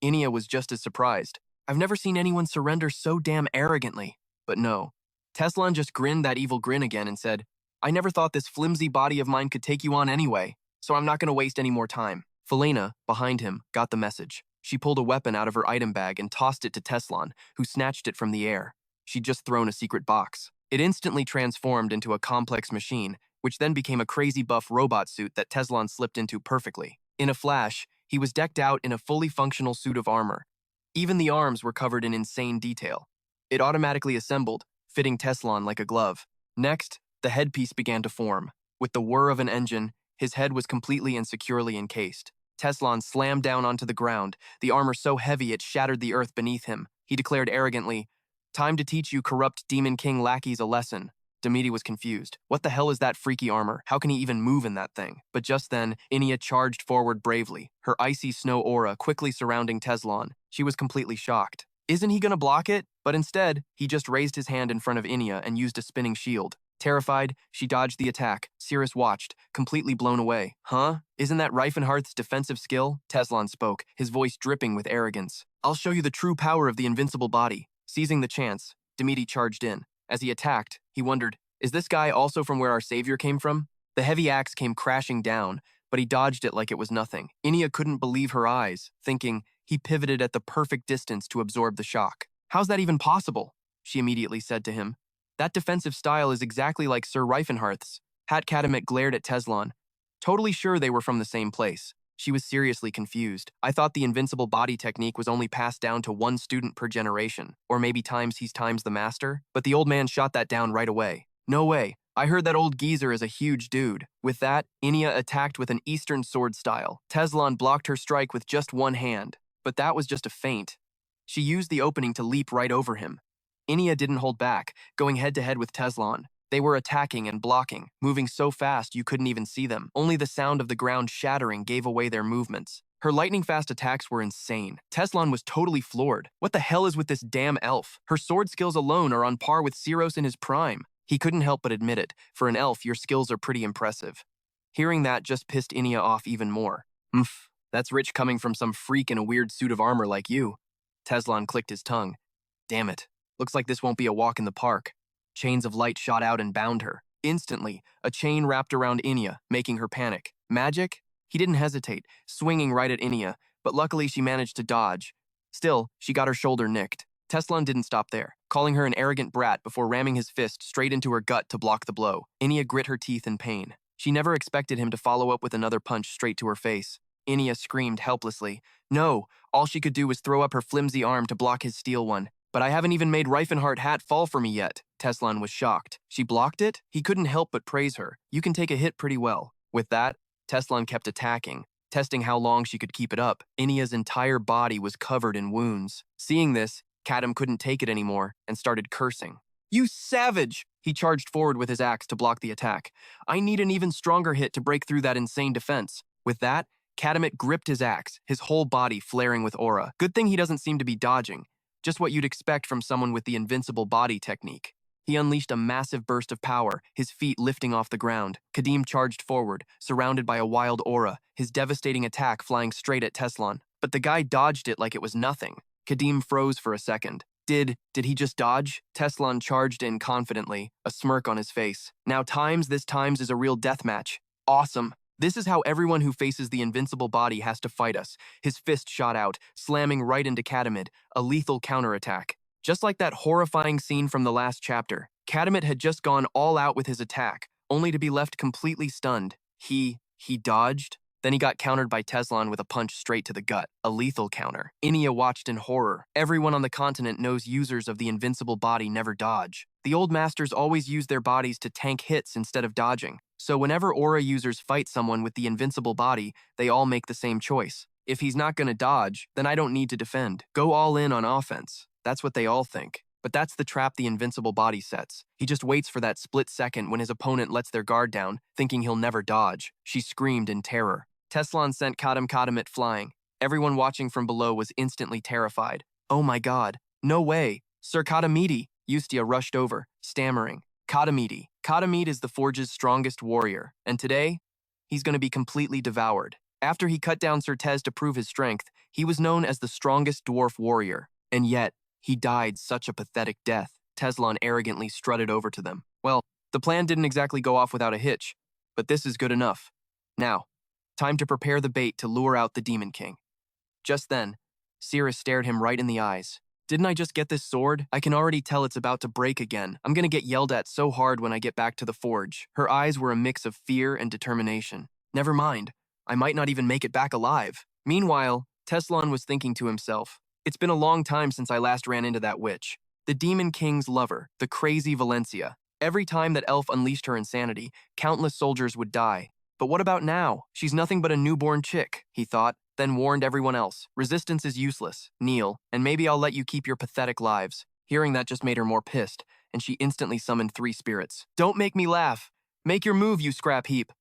Inia was just as surprised. "I've never seen anyone surrender so damn arrogantly." But no. Teslan just grinned that evil grin again and said, "I never thought this flimsy body of mine could take you on anyway, so I'm not going to waste any more time." Felina, behind him, got the message. She pulled a weapon out of her item bag and tossed it to Teslan, who snatched it from the air. She'd just thrown a secret box. It instantly transformed into a complex machine, which then became a crazy buff robot suit that Teslan slipped into perfectly. In a flash, he was decked out in a fully functional suit of armor. Even the arms were covered in insane detail. It automatically assembled, fitting Teslan like a glove. Next, the headpiece began to form. With the whir of an engine, his head was completely and securely encased. Teslan slammed down onto the ground, the armor so heavy it shattered the earth beneath him. He declared arrogantly, "Time to teach you corrupt Demon King lackeys a lesson." Demeti was confused. What the hell is that freaky armor? How can he even move in that thing? But just then, Inia charged forward bravely, her icy snow aura quickly surrounding Teslan. She was completely shocked. Isn't he gonna block it? But instead, he just raised his hand in front of Inia and used a spinning shield. Terrified, she dodged the attack. Cirrus watched, completely blown away. Huh? Isn't that Rifenhardt's defensive skill? Teslan spoke, his voice dripping with arrogance. I'll show you the true power of the invincible body. Seizing the chance, Demeti charged in. As he attacked, he wondered, is this guy also from where our savior came from? The heavy axe came crashing down, but he dodged it like it was nothing. Inia couldn't believe her eyes, thinking he pivoted at the perfect distance to absorb the shock. How's that even possible? She immediately said to him. That defensive style is exactly like Sir Rifenhardt's. Hat Katamet glared at Teslan, totally sure they were from the same place. She was seriously confused. I thought the invincible body technique was only passed down to one student per generation, or maybe he's times the master, but the old man shot that down right away. No way. I heard that old geezer is a huge dude. With that, Inia attacked with an Eastern sword style. Teslan blocked her strike with just one hand, but that was just a feint. She used the opening to leap right over him. Inia didn't hold back, going head-to-head with Teslan. They were attacking and blocking, moving so fast you couldn't even see them. Only the sound of the ground shattering gave away their movements. Her lightning-fast attacks were insane. Teslan was totally floored. What the hell is with this damn elf? Her sword skills alone are on par with Cyros in his prime. He couldn't help but admit it. For an elf, your skills are pretty impressive. Hearing that just pissed Inia off even more. That's rich coming from some freak in a weird suit of armor like you. Teslan clicked his tongue. Damn it. Looks like this won't be a walk in the park. Chains of light shot out and bound her. Instantly, a chain wrapped around Inia, making her panic. Magic? He didn't hesitate, swinging right at Inia, but luckily she managed to dodge. Still, she got her shoulder nicked. Teslan didn't stop there, calling her an arrogant brat before ramming his fist straight into her gut to block the blow. Inia grit her teeth in pain. She never expected him to follow up with another punch straight to her face. Inia screamed helplessly. No, all she could do was throw up her flimsy arm to block his steel one. But I haven't even made Rifenhardt hat fall for me yet. Teslan was shocked. She blocked it? He couldn't help but praise her. You can take a hit pretty well. With that, Teslan kept attacking, testing how long she could keep it up. Inia's entire body was covered in wounds. Seeing this, Kadam couldn't take it anymore and started cursing. You savage! He charged forward with his axe to block the attack. I need an even stronger hit to break through that insane defense. With that, Kadamet gripped his axe, his whole body flaring with aura. Good thing he doesn't seem to be dodging. Just what you'd expect from someone with the invincible body technique. He unleashed a massive burst of power, his feet lifting off the ground. Kadim charged forward, surrounded by a wild aura, his devastating attack flying straight at Teslan. But the guy dodged it like it was nothing. Kadim froze for a second. Did he just dodge? Teslan charged in confidently, a smirk on his face. Now this times is a real deathmatch. Awesome. This is how everyone who faces the invincible body has to fight us. His fist shot out, slamming right into Kadamid, a lethal counterattack. Just like that horrifying scene from the last chapter, Kadamid had just gone all out with his attack, only to be left completely stunned. He dodged? Then he got countered by Teslan with a punch straight to the gut, a lethal counter. Inia watched in horror. Everyone on the continent knows users of the invincible body never dodge. The old masters always use their bodies to tank hits instead of dodging. So whenever aura users fight someone with the invincible body, they all make the same choice. If he's not gonna dodge, then I don't need to defend. Go all in on offense. That's what they all think. But that's the trap the invincible body sets. He just waits for that split second when his opponent lets their guard down, thinking he'll never dodge. She screamed in terror. Teslan sent Kadamet flying. Everyone watching from below was instantly terrified. Oh my god, no way. Sir Kadamidi! Eustia rushed over, stammering. Kadamidi. Kadamid is the Forge's strongest warrior, and today, he's going to be completely devoured. After he cut down Sir Tez to prove his strength, he was known as the strongest dwarf warrior, and yet, he died such a pathetic death. Teslan arrogantly strutted over to them. Well, the plan didn't exactly go off without a hitch, but this is good enough. Now, time to prepare the bait to lure out the Demon King. Just then, Siri stared him right in the eyes. Didn't I just get this sword? I can already tell it's about to break again. I'm gonna get yelled at so hard when I get back to the forge. Her eyes were a mix of fear and determination. Never mind. I might not even make it back alive. Meanwhile, Teslan was thinking to himself, it's been a long time since I last ran into that witch. The Demon King's lover, the crazy Valencia. Every time that elf unleashed her insanity, countless soldiers would die. But what about now? She's nothing but a newborn chick, he thought, then warned everyone else. Resistance is useless. Kneel, and maybe I'll let you keep your pathetic lives. Hearing that just made her more pissed, and she instantly summoned 3 spirits. Don't make me laugh. Make your move, you scrap heap.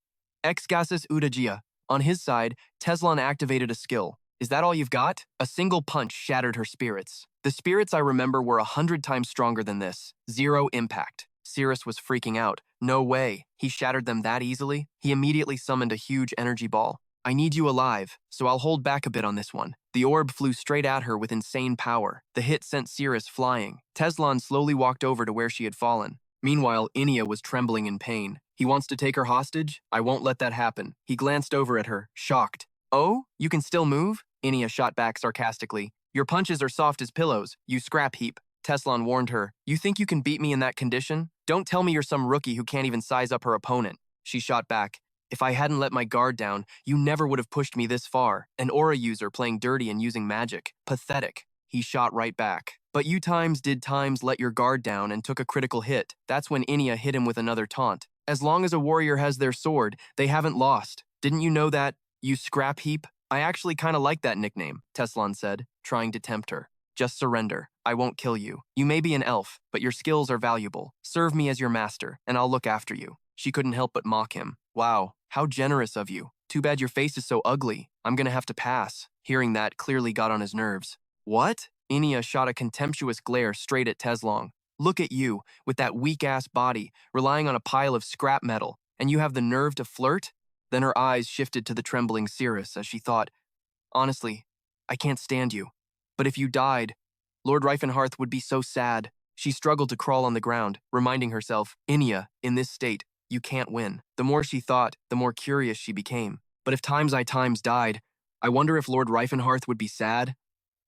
Exgasis Udagia. On his side, Teslon activated a skill. Is that all you've got? A single punch shattered her spirits. The spirits I remember were 100 times stronger than this. 0 impact. Cirrus was freaking out. No way. He shattered them that easily? He immediately summoned a huge energy ball. I need you alive, so I'll hold back a bit on this one. The orb flew straight at her with insane power. The hit sent Cirrus flying. Teslon slowly walked over to where she had fallen. Meanwhile, Inia was trembling in pain. He wants to take her hostage? I won't let that happen. He glanced over at her, shocked. Oh, you can still move? Inia shot back sarcastically. Your punches are soft as pillows, you scrap heap. Teslon warned her. You think you can beat me in that condition? Don't tell me you're some rookie who can't even size up her opponent. She shot back. If I hadn't let my guard down, you never would have pushed me this far. An aura user playing dirty and using magic. Pathetic. He shot right back. But you did times let your guard down and took a critical hit. That's when Inia hit him with another taunt. As long as a warrior has their sword, they haven't lost. Didn't you know that, you scrap heap? I actually kind of like that nickname, Teslon said, trying to tempt her. Just surrender. I won't kill you. You may be an elf, but your skills are valuable. Serve me as your master, and I'll look after you. She couldn't help but mock him. Wow, how generous of you. Too bad your face is so ugly. I'm gonna have to pass. Hearing that clearly got on his nerves. What? Inia shot a contemptuous glare straight at Teslong. Look at you, with that weak-ass body, relying on a pile of scrap metal, and you have the nerve to flirt? Then her eyes shifted to the trembling Cirrus as she thought, honestly, I can't stand you. But if you died, Lord Rifenhardt would be so sad. She struggled to crawl on the ground, reminding herself, Inia, in this state, you can't win. The more she thought, the more curious she became. But if I died, I wonder if Lord Rifenhardt would be sad?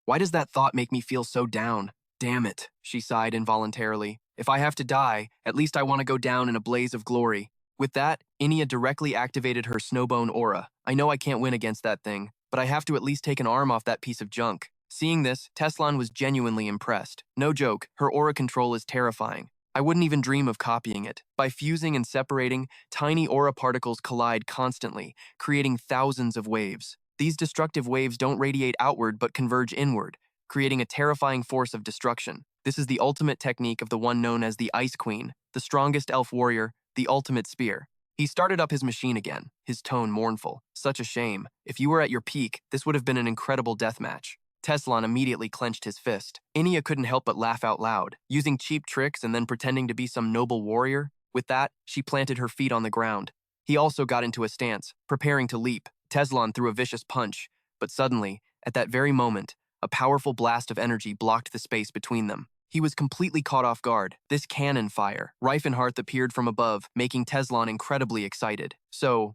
Why does that thought make me feel so down? Damn it, she sighed involuntarily. If I have to die, at least I want to go down in a blaze of glory. With that, Inia directly activated her snowbone aura. I know I can't win against that thing, but I have to at least take an arm off that piece of junk. Seeing this, Teslon was genuinely impressed. No joke, her aura control is terrifying. I wouldn't even dream of copying it. By fusing and separating, tiny aura particles collide constantly, creating thousands of waves. These destructive waves don't radiate outward but converge inward, creating a terrifying force of destruction. This is the ultimate technique of the one known as the Ice Queen, the strongest elf warrior, the ultimate spear. He started up his machine again, his tone mournful. Such a shame. If you were at your peak, this would have been an incredible deathmatch. Teslon immediately clenched his fist. Inia couldn't help but laugh out loud, using cheap tricks and then pretending to be some noble warrior. With that, she planted her feet on the ground. He also got into a stance, preparing to leap. Teslon threw a vicious punch, but suddenly, at that very moment, a powerful blast of energy blocked the space between them. He was completely caught off guard. This cannon fire. Rifenhardt appeared from above, making Teslon incredibly excited. So,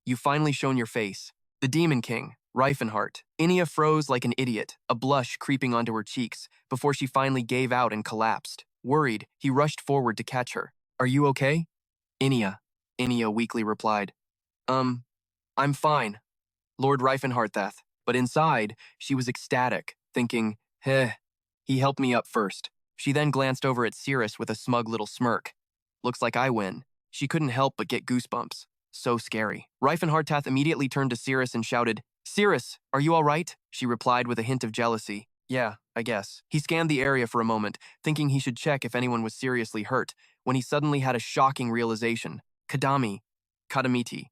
you've finally shown your face. The Demon King, Rifenhardt. Inia froze like an idiot, a blush creeping onto her cheeks, before she finally gave out and collapsed. Worried, he rushed forward to catch her. Are you okay? Inia weakly replied. I'm fine. Lord Rifenhardt. But inside, she was ecstatic, thinking, he helped me up first. She then glanced over at Cirrus with a smug little smirk. Looks like I win. She couldn't help but get goosebumps. So scary. Rifenhardt immediately turned to Cirrus and shouted, Cirrus, are you all right? She replied with a hint of jealousy. Yeah, I guess. He scanned the area for a moment, thinking he should check if anyone was seriously hurt, when he suddenly had a shocking realization. Kadamiti,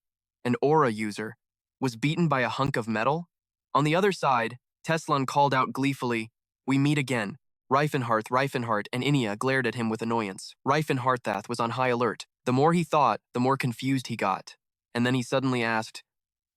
an aura user, was beaten by a hunk of metal? On the other side, Teslon called out gleefully, We meet again. Rifenhardt, and Inia glared at him with annoyance. Rifenhardt was on high alert. The more he thought, the more confused he got. And then he suddenly asked,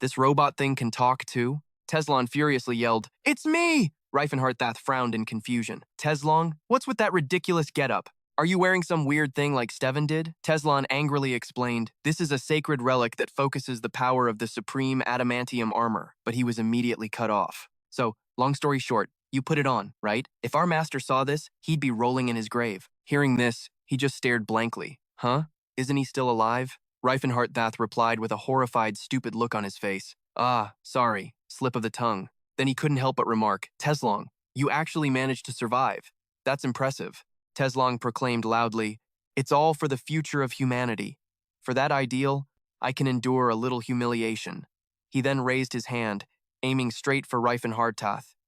This robot thing can talk too? Teslon furiously yelled, It's me! Rifenhardt frowned in confusion. Teslon, what's with that ridiculous getup? Are you wearing some weird thing like Steven did? Teslon angrily explained, This is a sacred relic that focuses the power of the supreme adamantium armor, but he was immediately cut off. So, long story short, you put it on, right? If our master saw this, he'd be rolling in his grave. Hearing this, he just stared blankly. Huh? Isn't he still alive? Rifenhardt replied with a horrified, stupid look on his face. Ah, sorry, slip of the tongue. Then he couldn't help but remark, Teslong, you actually managed to survive. That's impressive. Teslong proclaimed loudly, It's all for the future of humanity. For that ideal, I can endure a little humiliation. He then raised his hand, aiming straight for Rifenhardt.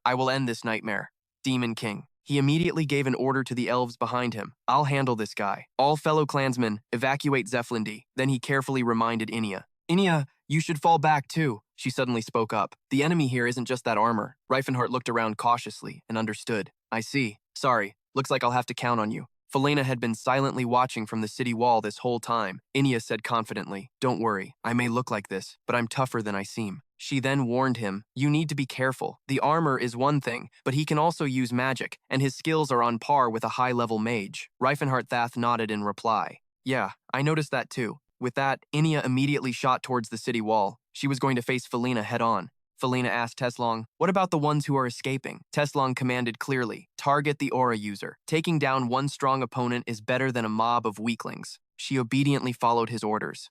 I will end this nightmare. Demon King. He immediately gave an order to the elves behind him. I'll handle this guy. All fellow clansmen, evacuate Zeppelin. Then he carefully reminded Inia. Inia, you should fall back too. She suddenly spoke up. The enemy here isn't just that armor. Rifenhardt looked around cautiously and understood. I see. Sorry. Looks like I'll have to count on you. Felena had been silently watching from the city wall this whole time. Inia said confidently, Don't worry, I may look like this, but I'm tougher than I seem. She then warned him, You need to be careful. The armor is one thing, but he can also use magic, and his skills are on par with a high-level mage. Rifenhardt nodded in reply. Yeah, I noticed that too. With that, Inia immediately shot towards the city wall. She was going to face Felena head-on. Felena asked Teslong, What about the ones who are escaping? Teslong commanded clearly, Target the aura user. Taking down one strong opponent is better than a mob of weaklings. She obediently followed his orders.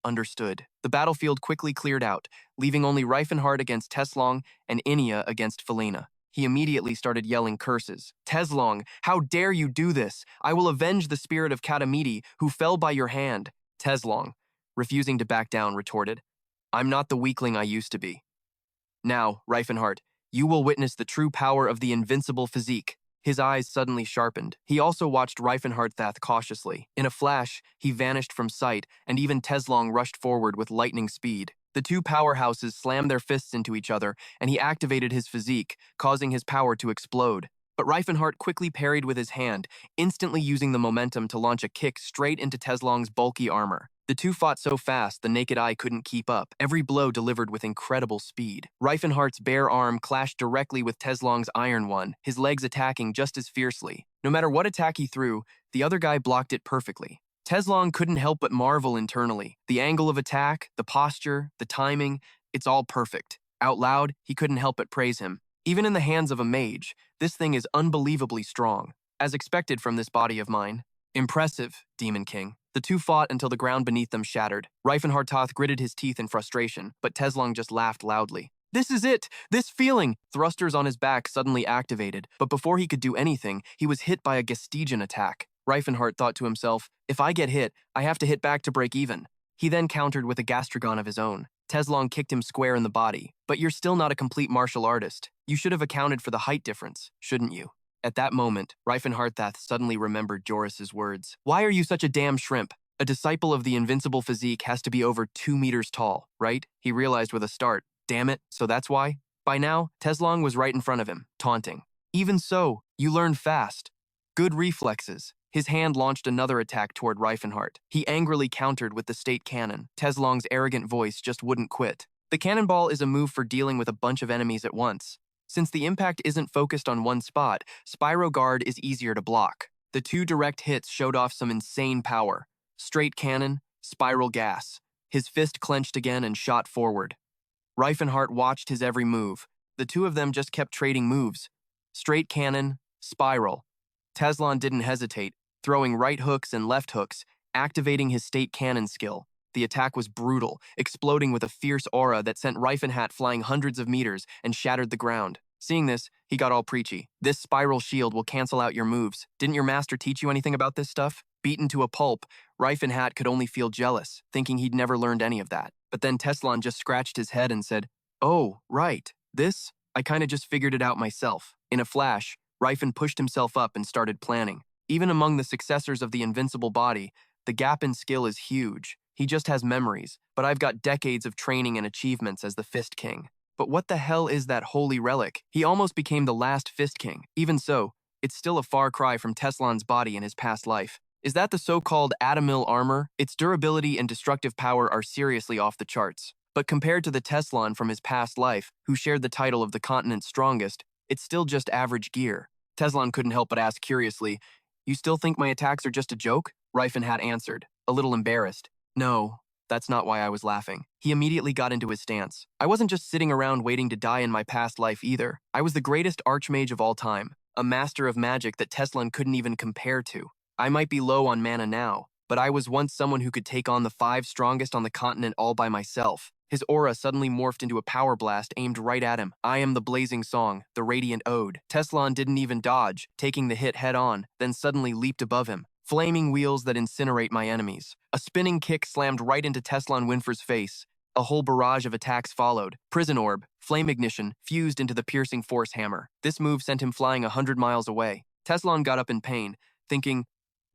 Understood. The battlefield quickly cleared out, leaving only Rifenhardt against Teslong and Inia against Felena. He immediately started yelling curses. Teslong, how dare you do this? I will avenge the spirit of Katamiti, who fell by your hand. Teslong, refusing to back down, retorted, I'm not the weakling I used to be. Now, Rifenhardt, you will witness the true power of the invincible physique. His eyes suddenly sharpened. He also watched Rifenhardt cautiously. In a flash, he vanished from sight, and even Teslong rushed forward with lightning speed. The two powerhouses slammed their fists into each other, and he activated his physique, causing his power to explode. But Rifenhardt quickly parried with his hand, instantly using the momentum to launch a kick straight into Teslong's bulky armor. The two fought so fast the naked eye couldn't keep up, every blow delivered with incredible speed. Rifenhardt's bare arm clashed directly with Teslong's iron one, his legs attacking just as fiercely. No matter what attack he threw, the other guy blocked it perfectly. Teslong couldn't help but marvel internally. The angle of attack, the posture, the timing, it's all perfect. Out loud, he couldn't help but praise him. Even in the hands of a mage, this thing is unbelievably strong, as expected from this body of mine. Impressive, Demon King. The two fought until the ground beneath them shattered. Rifenhardt gritted his teeth in frustration, but Teslong just laughed loudly. This is it! This feeling! Thrusters on his back suddenly activated, but before he could do anything, he was hit by a Gestigian attack. Rifenhardt thought to himself, if I get hit, I have to hit back to break even. He then countered with a Gastragon of his own. Teslong kicked him square in the body. But you're still not a complete martial artist. You should have accounted for the height difference, shouldn't you? At that moment, Rifenhardt suddenly remembered Joris's words. Why are you such a damn shrimp? A disciple of the invincible physique has to be over 2 meters tall, right? He realized with a start. Damn it, so that's why? By now, Teslong was right in front of him, taunting. Even so, you learn fast. Good reflexes. His hand launched another attack toward Rifenhardt. He angrily countered with the state cannon. Teslong's arrogant voice just wouldn't quit. The cannonball is a move for dealing with a bunch of enemies at once. Since the impact isn't focused on one spot, Spyro Guard is easier to block. The two direct hits showed off some insane power. Straight cannon, spiral gas. His fist clenched again and shot forward. Rifenhardt watched his every move. The two of them just kept trading moves. Straight cannon, spiral. Teslong didn't hesitate, throwing right hooks and left hooks, activating his state cannon skill. The attack was brutal, exploding with a fierce aura that sent Rifenhardt flying hundreds of meters and shattered the ground. Seeing this, he got all preachy. This spiral shield will cancel out your moves. Didn't your master teach you anything about this stuff? Beaten to a pulp, Rifenhardt could only feel jealous, thinking he'd never learned any of that. But then Teslong just scratched his head and said, Oh, right, this? I kinda just figured it out myself. In a flash, Rifen pushed himself up and started planning. Even among the successors of the invincible body, the gap in skill is huge. He just has memories, but I've got decades of training and achievements as the Fist King. But what the hell is that holy relic? He almost became the last Fist King. Even so, it's still a far cry from Teslong's body in his past life. Is that the so-called Atomil armor? Its durability and destructive power are seriously off the charts. But compared to the Teslon from his past life, who shared the title of the continent's strongest, it's still just average gear. Teslon couldn't help but ask curiously, You still think my attacks are just a joke? Rifenhardt answered, a little embarrassed. No, that's not why I was laughing. He immediately got into his stance. I wasn't just sitting around waiting to die in my past life either. I was the greatest Archmage of all time, a master of magic that Teslon couldn't even compare to. I might be low on mana now, but I was once someone who could take on the 5 strongest on the continent all by myself. His aura suddenly morphed into a power blast aimed right at him. I am the blazing song, the radiant ode. Teslon didn't even dodge, taking the hit head on, then suddenly leaped above him. Flaming wheels that incinerate my enemies. A spinning kick slammed right into Teslan Winfrey's face. A whole barrage of attacks followed. Prison orb, flame ignition, fused into the piercing force hammer. This move sent him flying 100 miles away. Teslan got up in pain, thinking,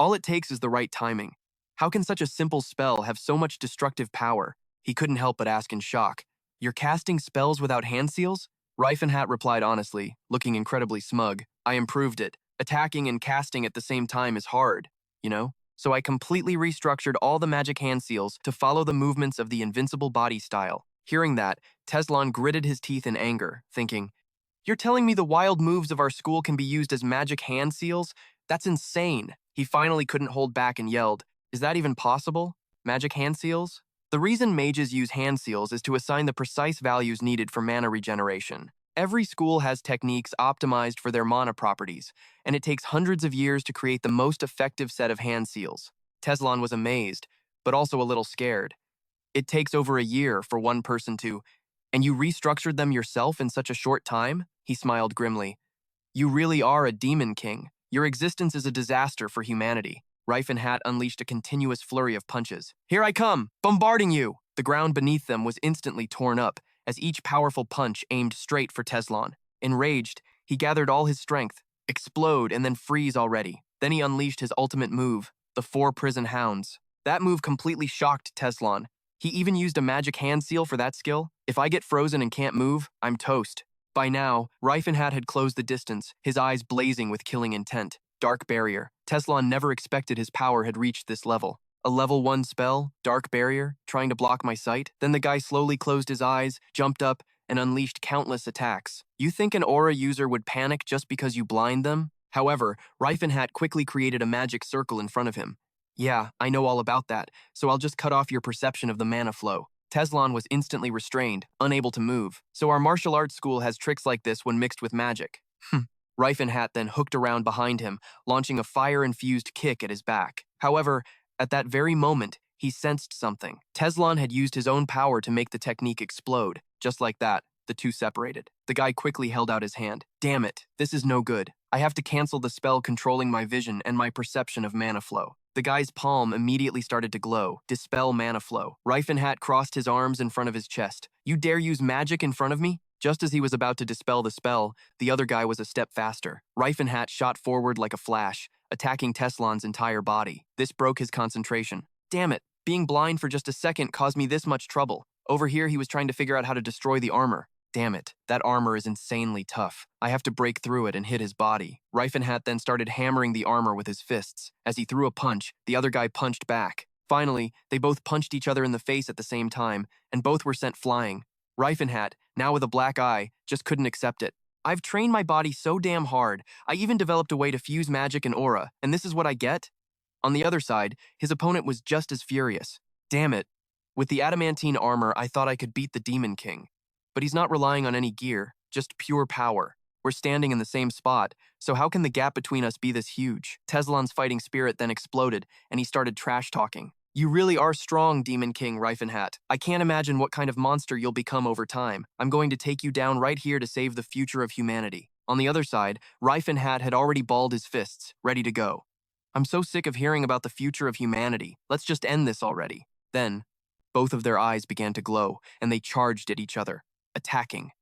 all it takes is the right timing. How can such a simple spell have so much destructive power? He couldn't help but ask in shock. You're casting spells without hand seals? Rifenhardt replied honestly, looking incredibly smug. I improved it. Attacking and casting at the same time is hard, you know? So I completely restructured all the magic hand seals to follow the movements of the invincible body style. Hearing that, Teslan gritted his teeth in anger, thinking, you're telling me the wild moves of our school can be used as magic hand seals? That's insane. He finally couldn't hold back and yelled, is that even possible? Magic hand seals? The reason mages use hand seals is to assign the precise values needed for mana regeneration. Every school has techniques optimized for their mana properties, and it takes hundreds of years to create the most effective set of hand seals. Teslan was amazed, but also a little scared. It takes over a year for one person to, and you restructured them yourself in such a short time? He smiled grimly. You really are a demon king. Your existence is a disaster for humanity. Rifenhardt unleashed a continuous flurry of punches. Here I come, bombarding you! The ground beneath them was instantly torn up, as each powerful punch aimed straight for Teslan. Enraged, he gathered all his strength. Explode and then freeze already. Then he unleashed his ultimate move, the 4 prison hounds. That move completely shocked Teslan. He even used a magic hand seal for that skill. If I get frozen and can't move, I'm toast. By now, Rifenhardt had closed the distance, his eyes blazing with killing intent. Dark Barrier. Teslan never expected his power had reached this level. A level 1 spell, Dark Barrier, trying to block my sight? Then the guy slowly closed his eyes, jumped up, and unleashed countless attacks. You think an aura user would panic just because you blind them? However, Rifenhardt quickly created a magic circle in front of him. Yeah, I know all about that, so I'll just cut off your perception of the mana flow. Teslan was instantly restrained, unable to move. So our martial arts school has tricks like this when mixed with magic. Rifenhardt then hooked around behind him, launching a fire-infused kick at his back. However, at that very moment, he sensed something. Teslan had used his own power to make the technique explode. Just like that, the two separated. The guy quickly held out his hand. Damn it, this is no good. I have to cancel the spell controlling my vision and my perception of mana flow. The guy's palm immediately started to glow. Dispel mana flow. Rifenhardt crossed his arms in front of his chest. You dare use magic in front of me? Just as he was about to dispel the spell, the other guy was a step faster. Rifenhardt shot forward like a flash, attacking Teslan's entire body. This broke his concentration. Damn it, being blind for just a second caused me this much trouble. Over here, he was trying to figure out how to destroy the armor. Damn it, that armor is insanely tough. I have to break through it and hit his body. Rifenhardt then started hammering the armor with his fists. As he threw a punch, the other guy punched back. Finally, they both punched each other in the face at the same time, and both were sent flying. Rifenhardt, now with a black eye, just couldn't accept it. I've trained my body so damn hard, I even developed a way to fuse magic and aura, and this is what I get? On the other side, his opponent was just as furious. Damn it. With the adamantine armor, I thought I could beat the Demon King. But he's not relying on any gear, just pure power. We're standing in the same spot, so how can the gap between us be this huge? Teslan's fighting spirit then exploded, and he started trash-talking. You really are strong, Demon King Rifenhardt. I can't imagine what kind of monster you'll become over time. I'm going to take you down right here to save the future of humanity. On the other side, Rifenhardt had already balled his fists, ready to go. I'm so sick of hearing about the future of humanity. Let's just end this already. Then, both of their eyes began to glow, and they charged at each other, attacking.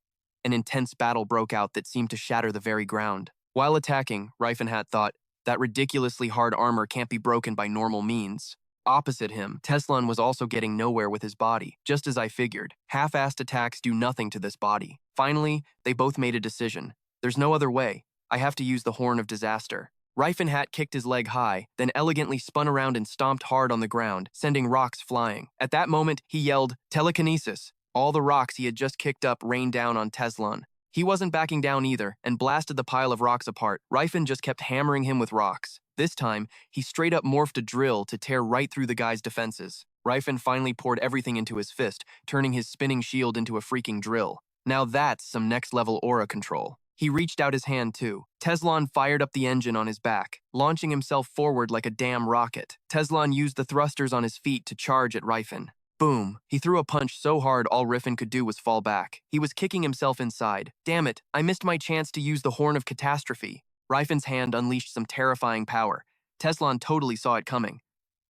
An intense battle broke out that seemed to shatter the very ground. While attacking, Rifenhardt thought, that ridiculously hard armor can't be broken by normal means. Opposite him, Teslan was also getting nowhere with his body. Just as I figured, half-assed attacks do nothing to this body. Finally, they both made a decision. There's no other way. I have to use the Horn of Disaster. Rifenhardt kicked his leg high, then elegantly spun around and stomped hard on the ground, sending rocks flying. At that moment, he yelled, Telekinesis. All the rocks he had just kicked up rained down on Teslan. He wasn't backing down either, and blasted the pile of rocks apart. Rifen just kept hammering him with rocks. This time, he straight up morphed a drill to tear right through the guy's defenses. Rifen finally poured everything into his fist, turning his spinning shield into a freaking drill. Now that's some next-level aura control. He reached out his hand too. Teslan fired up the engine on his back, launching himself forward like a damn rocket. Teslan used the thrusters on his feet to charge at Rifen. Boom. He threw a punch so hard all Rifen could do was fall back. He was kicking himself inside. Damn it, I missed my chance to use the Horn of Catastrophe. Rifen's hand unleashed some terrifying power. Teslan totally saw it coming.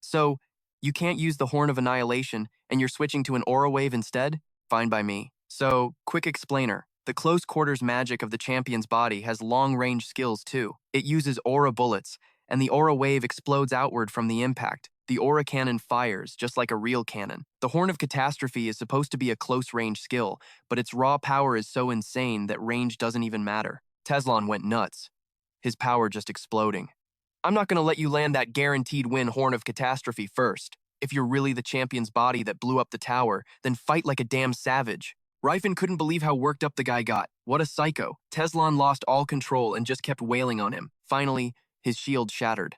So, you can't use the Horn of Annihilation and you're switching to an aura wave instead? Fine by me. So, quick explainer. The close quarters magic of the champion's body has long-range skills too. It uses aura bullets, and the aura wave explodes outward from the impact. The aura cannon fires, just like a real cannon. The Horn of Catastrophe is supposed to be a close-range skill, but its raw power is so insane that range doesn't even matter. Teslan went nuts, his power just exploding. I'm not gonna let you land that guaranteed win Horn of Catastrophe first. If you're really the champion's body that blew up the tower, then fight like a damn savage. Rifen couldn't believe how worked up the guy got. What a psycho. Teslan lost all control and just kept wailing on him. Finally, his shield shattered.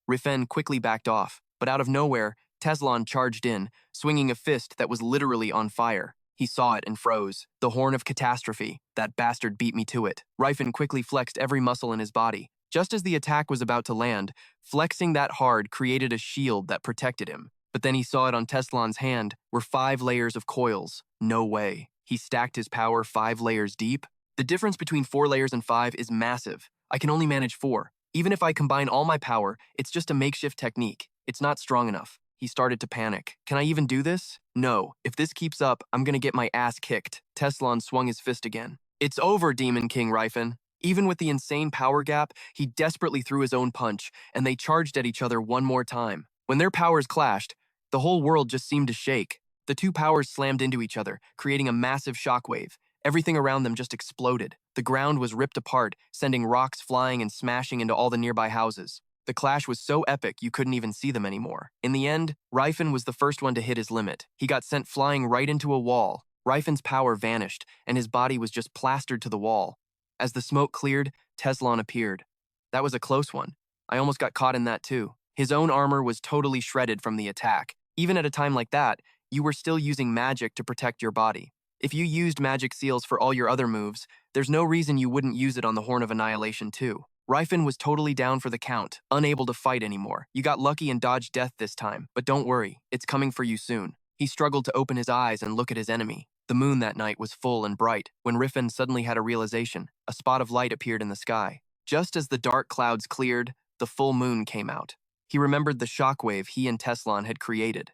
Rifen quickly backed off, but out of nowhere, Teslan charged in, swinging a fist that was literally on fire. He saw it and froze. The Horn of Catastrophe. That bastard beat me to it. Rifen quickly flexed every muscle in his body. Just as the attack was about to land, flexing that hard created a shield that protected him. But then he saw it on Teslan's hand were 5 layers of coils. No way. He stacked his power 5 layers deep? The difference between 4 layers and 5 is massive. I can only manage 4. Even if I combine all my power, it's just a makeshift technique. It's not strong enough. He started to panic. Can I even do this? No. If this keeps up, I'm gonna get my ass kicked. Teslan swung his fist again. It's over, Demon King Rifen. Even with the insane power gap, he desperately threw his own punch, and they charged at each other one more time. When their powers clashed, the whole world just seemed to shake. The two powers slammed into each other, creating a massive shockwave. Everything around them just exploded. The ground was ripped apart, sending rocks flying and smashing into all the nearby houses. The clash was so epic you couldn't even see them anymore. In the end, Rifen was the first one to hit his limit. He got sent flying right into a wall. Rifen's power vanished, and his body was just plastered to the wall. As the smoke cleared, Teslan appeared. That was a close one. I almost got caught in that too. His own armor was totally shredded from the attack. Even at a time like that, you were still using magic to protect your body. If you used magic seals for all your other moves, there's no reason you wouldn't use it on the Horn of Annihilation too. Rifen was totally down for the count, unable to fight anymore. You got lucky and dodged death this time, but don't worry, it's coming for you soon. He struggled to open his eyes and look at his enemy. The moon that night was full and bright, when Rifen suddenly had a realization. A spot of light appeared in the sky. Just as the dark clouds cleared, the full moon came out. He remembered the shockwave he and Teslan had created.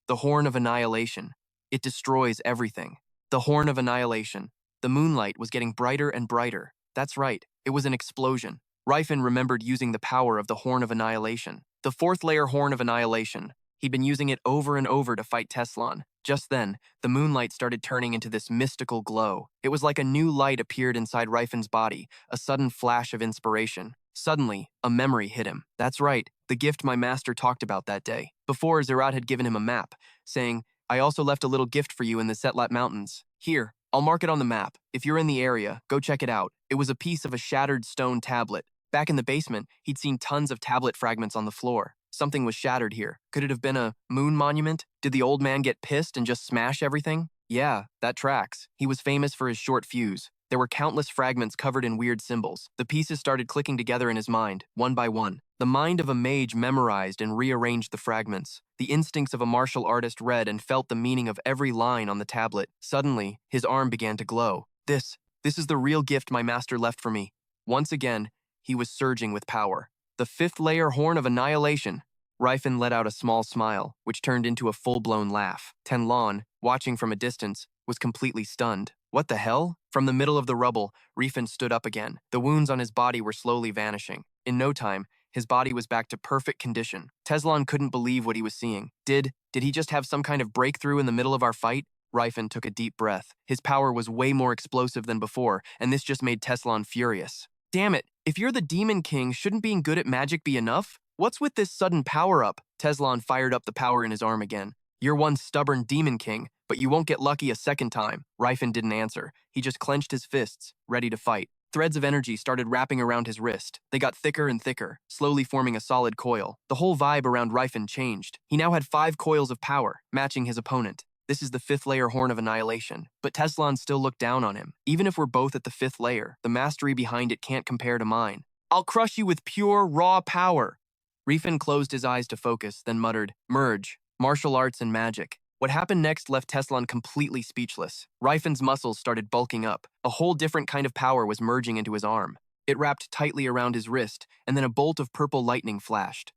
The Horn of Annihilation. It destroys everything. The Horn of Annihilation. The moonlight was getting brighter and brighter. That's right, it was an explosion. Rifen remembered using the power of the Horn of Annihilation. The 4th layer Horn of Annihilation. He'd been using it over and over to fight Teslan. Just then, the moonlight started turning into this mystical glow. It was like a new light appeared inside Rifen's body, a sudden flash of inspiration. Suddenly, a memory hit him. That's right, the gift my master talked about that day. Before, Zerat had given him a map, saying, I also left a little gift for you in the Setlat Mountains. Here, I'll mark it on the map. If you're in the area, go check it out. It was a piece of a shattered stone tablet. Back in the basement, he'd seen tons of tablet fragments on the floor. Something was shattered here. Could it have been a moon monument? Did the old man get pissed and just smash everything? Yeah, that tracks. He was famous for his short fuse. There were countless fragments covered in weird symbols. The pieces started clicking together in his mind, one by one. The mind of a mage memorized and rearranged the fragments. The instincts of a martial artist read and felt the meaning of every line on the tablet. Suddenly, his arm began to glow. This is the real gift my master left for me. Once again, he was surging with power. The 5th layer Horn of Annihilation. Rifen let out a small smile, which turned into a full-blown laugh. Tenlan, watching from a distance, was completely stunned. What the hell? From the middle of the rubble, Rifen stood up again. The wounds on his body were slowly vanishing. In no time, his body was back to perfect condition. Teslan couldn't believe what he was seeing. Did he just have some kind of breakthrough in the middle of our fight? Rifen took a deep breath. His power was way more explosive than before, and this just made Teslan furious. Damn it, if you're the Demon King, shouldn't being good at magic be enough? What's with this sudden power-up? Teslan fired up the power in his arm again. You're one stubborn Demon King, but you won't get lucky a second time. Rifen didn't answer. He just clenched his fists, ready to fight. Threads of energy started wrapping around his wrist. They got thicker and thicker, slowly forming a solid coil. The whole vibe around Rifen changed. He now had 5 coils of power, matching his opponent. This is the 5th layer Horn of Annihilation. But Teslan still looked down on him. Even if we're both at the 5th layer, the mastery behind it can't compare to mine. I'll crush you with pure, raw power. Rifen closed his eyes to focus, then muttered, Merge, martial arts and magic. What happened next left Teslan completely speechless. Rifen's muscles started bulking up. A whole different kind of power was merging into his arm. It wrapped tightly around his wrist, and then a bolt of purple lightning flashed.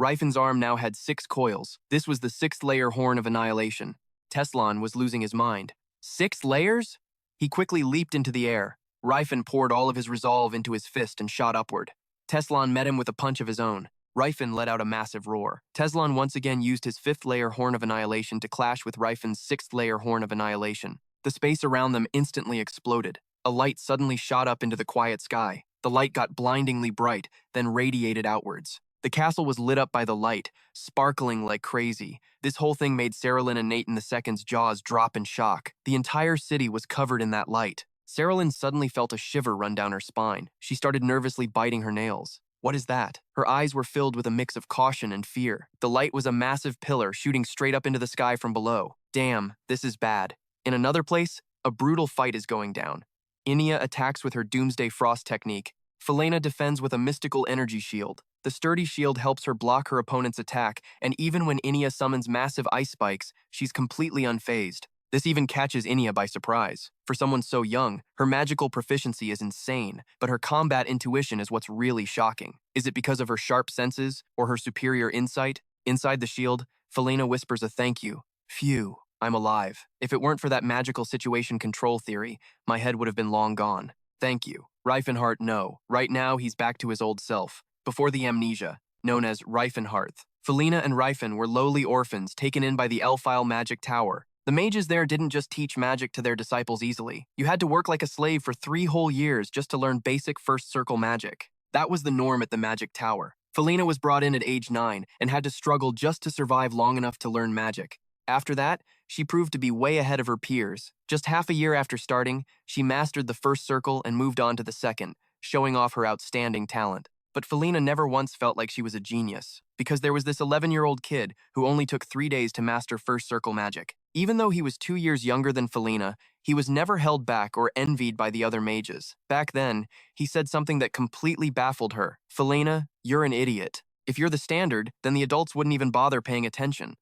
Rifen's arm now had 6 coils. This was the 6th-layer Horn of Annihilation. Teslan was losing his mind. 6 layers? He quickly leaped into the air. Rifen poured all of his resolve into his fist and shot upward. Teslan met him with a punch of his own. Rifen let out a massive roar. Teslan once again used his 5th-layer Horn of Annihilation to clash with Rifen's 6th-layer Horn of Annihilation. The space around them instantly exploded. A light suddenly shot up into the quiet sky. The light got blindingly bright, then radiated outwards. The castle was lit up by the light, sparkling like crazy. This whole thing made Saralyn and Nathan II's jaws drop in shock. The entire city was covered in that light. Saralyn suddenly felt a shiver run down her spine. She started nervously biting her nails. What is that? Her eyes were filled with a mix of caution and fear. The light was a massive pillar shooting straight up into the sky from below. Damn, this is bad. In another place, a brutal fight is going down. Inia attacks with her Doomsday Frost technique. Felena defends with a mystical energy shield. The sturdy shield helps her block her opponent's attack, and even when Inia summons massive ice spikes, she's completely unfazed. This even catches Inia by surprise. For someone so young, her magical proficiency is insane, but her combat intuition is what's really shocking. Is it because of her sharp senses, or her superior insight? Inside the shield, Felena whispers a thank you. Phew, I'm alive. If it weren't for that magical situation control theory, my head would have been long gone. Thank you. Rifenhardt, no. Right now, he's back to his old self. Before the amnesia, known as Rifenhardt. Felena and Rifen were lowly orphans taken in by the Elfile Magic Tower. The mages there didn't just teach magic to their disciples easily. You had to work like a slave for 3 whole years just to learn basic first circle magic. That was the norm at the Magic Tower. Felena was brought in at age 9 and had to struggle just to survive long enough to learn magic. After that, she proved to be way ahead of her peers. Just half a year after starting, she mastered the first circle and moved on to the second, showing off her outstanding talent. But Felena never once felt like she was a genius, because there was this 11-year-old kid who only took 3 days to master first circle magic. Even though he was 2 years younger than Felena, he was never held back or envied by the other mages. Back then, he said something that completely baffled her. Felena, you're an idiot. If you're the standard, then the adults wouldn't even bother paying attention.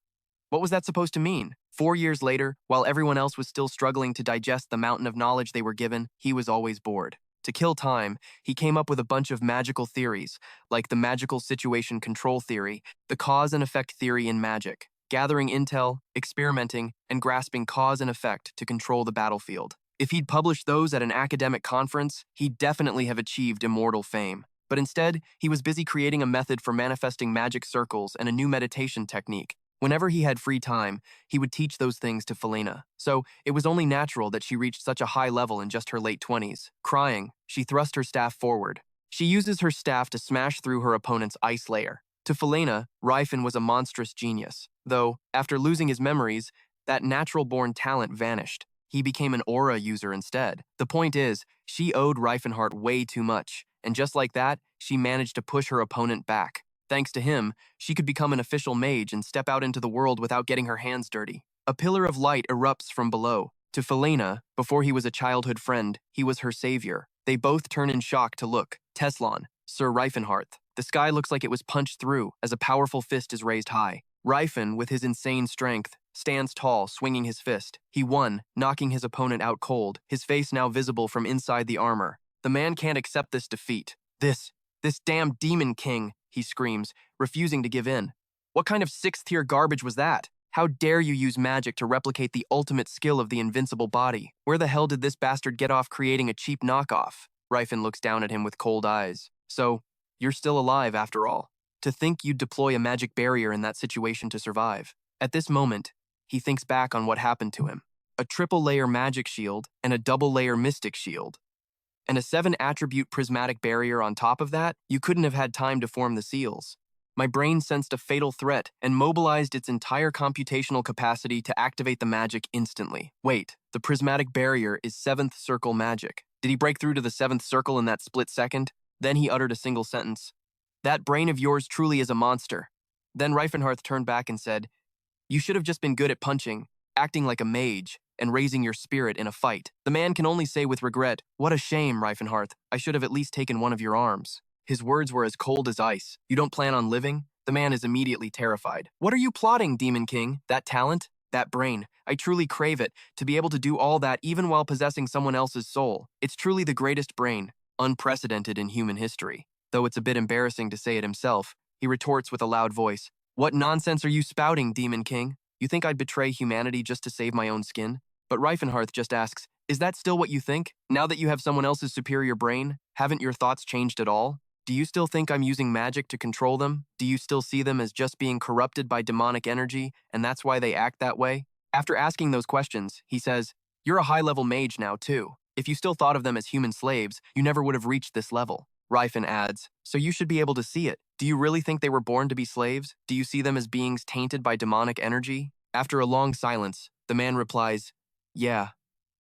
What was that supposed to mean? 4 years later, while everyone else was still struggling to digest the mountain of knowledge they were given, he was always bored. To kill time, he came up with a bunch of magical theories, like the magical situation control theory, the cause and effect theory in magic, gathering intel, experimenting, and grasping cause and effect to control the battlefield. If he'd published those at an academic conference, he'd definitely have achieved immortal fame. But instead, he was busy creating a method for manifesting magic circles and a new meditation technique. Whenever he had free time, he would teach those things to Felena. So it was only natural that she reached such a high level in just her late 20s. Crying, she thrust her staff forward. She uses her staff to smash through her opponent's ice layer. To Felena, Rifen was a monstrous genius. Though, after losing his memories, that natural-born talent vanished. He became an aura user instead. The point is, she owed Rifenhardt way too much, and just like that, she managed to push her opponent back. Thanks to him, she could become an official mage and step out into the world without getting her hands dirty. A pillar of light erupts from below. To Felena, before he was a childhood friend, he was her savior. They both turn in shock to look. Teslan, Sir Rifenhardt. The sky looks like it was punched through as a powerful fist is raised high. Rifen, with his insane strength, stands tall, swinging his fist. He won, knocking his opponent out cold, his face now visible from inside the armor. The man can't accept this defeat. This damn demon king, he screams, refusing to give in. What kind of 6th-tier garbage was that? How dare you use magic to replicate the ultimate skill of the invincible body? Where the hell did this bastard get off creating a cheap knockoff? Rifen looks down at him with cold eyes. So, you're still alive after all. To think you'd deploy a magic barrier in that situation to survive. At this moment, he thinks back on what happened to him. A triple-layer magic shield and a double-layer mystic shield. And a 7-attribute prismatic barrier on top of that, you couldn't have had time to form the seals. My brain sensed a fatal threat and mobilized its entire computational capacity to activate the magic instantly. Wait, the prismatic barrier is 7th circle magic. Did he break through to the 7th circle in that split second? Then he uttered a single sentence. That brain of yours truly is a monster. Then Rifenhardt turned back and said, you should have just been good at punching, acting like a mage, and raising your spirit in a fight. The man can only say with regret, what a shame, Rifenhardt. I should have at least taken one of your arms. His words were as cold as ice. You don't plan on living? The man is immediately terrified. What are you plotting, Demon King? That talent? That brain? I truly crave it, to be able to do all that even while possessing someone else's soul. It's truly the greatest brain, unprecedented in human history. Though it's a bit embarrassing to say it himself, He retorts with a loud voice. What nonsense are you spouting, Demon King? You think I'd betray humanity just to save my own skin? But Rifenhardt just asks, is that still what you think? Now that you have someone else's superior brain, haven't your thoughts changed at all? Do you still think I'm using magic to control them? Do you still see them as just being corrupted by demonic energy, and that's why they act that way? After asking those questions, he says, you're a high-level mage now, too. If you still thought of them as human slaves, you never would have reached this level. Rifen adds, so you should be able to see it. Do you really think they were born to be slaves? Do you see them as beings tainted by demonic energy? After a long silence, the man replies, yeah,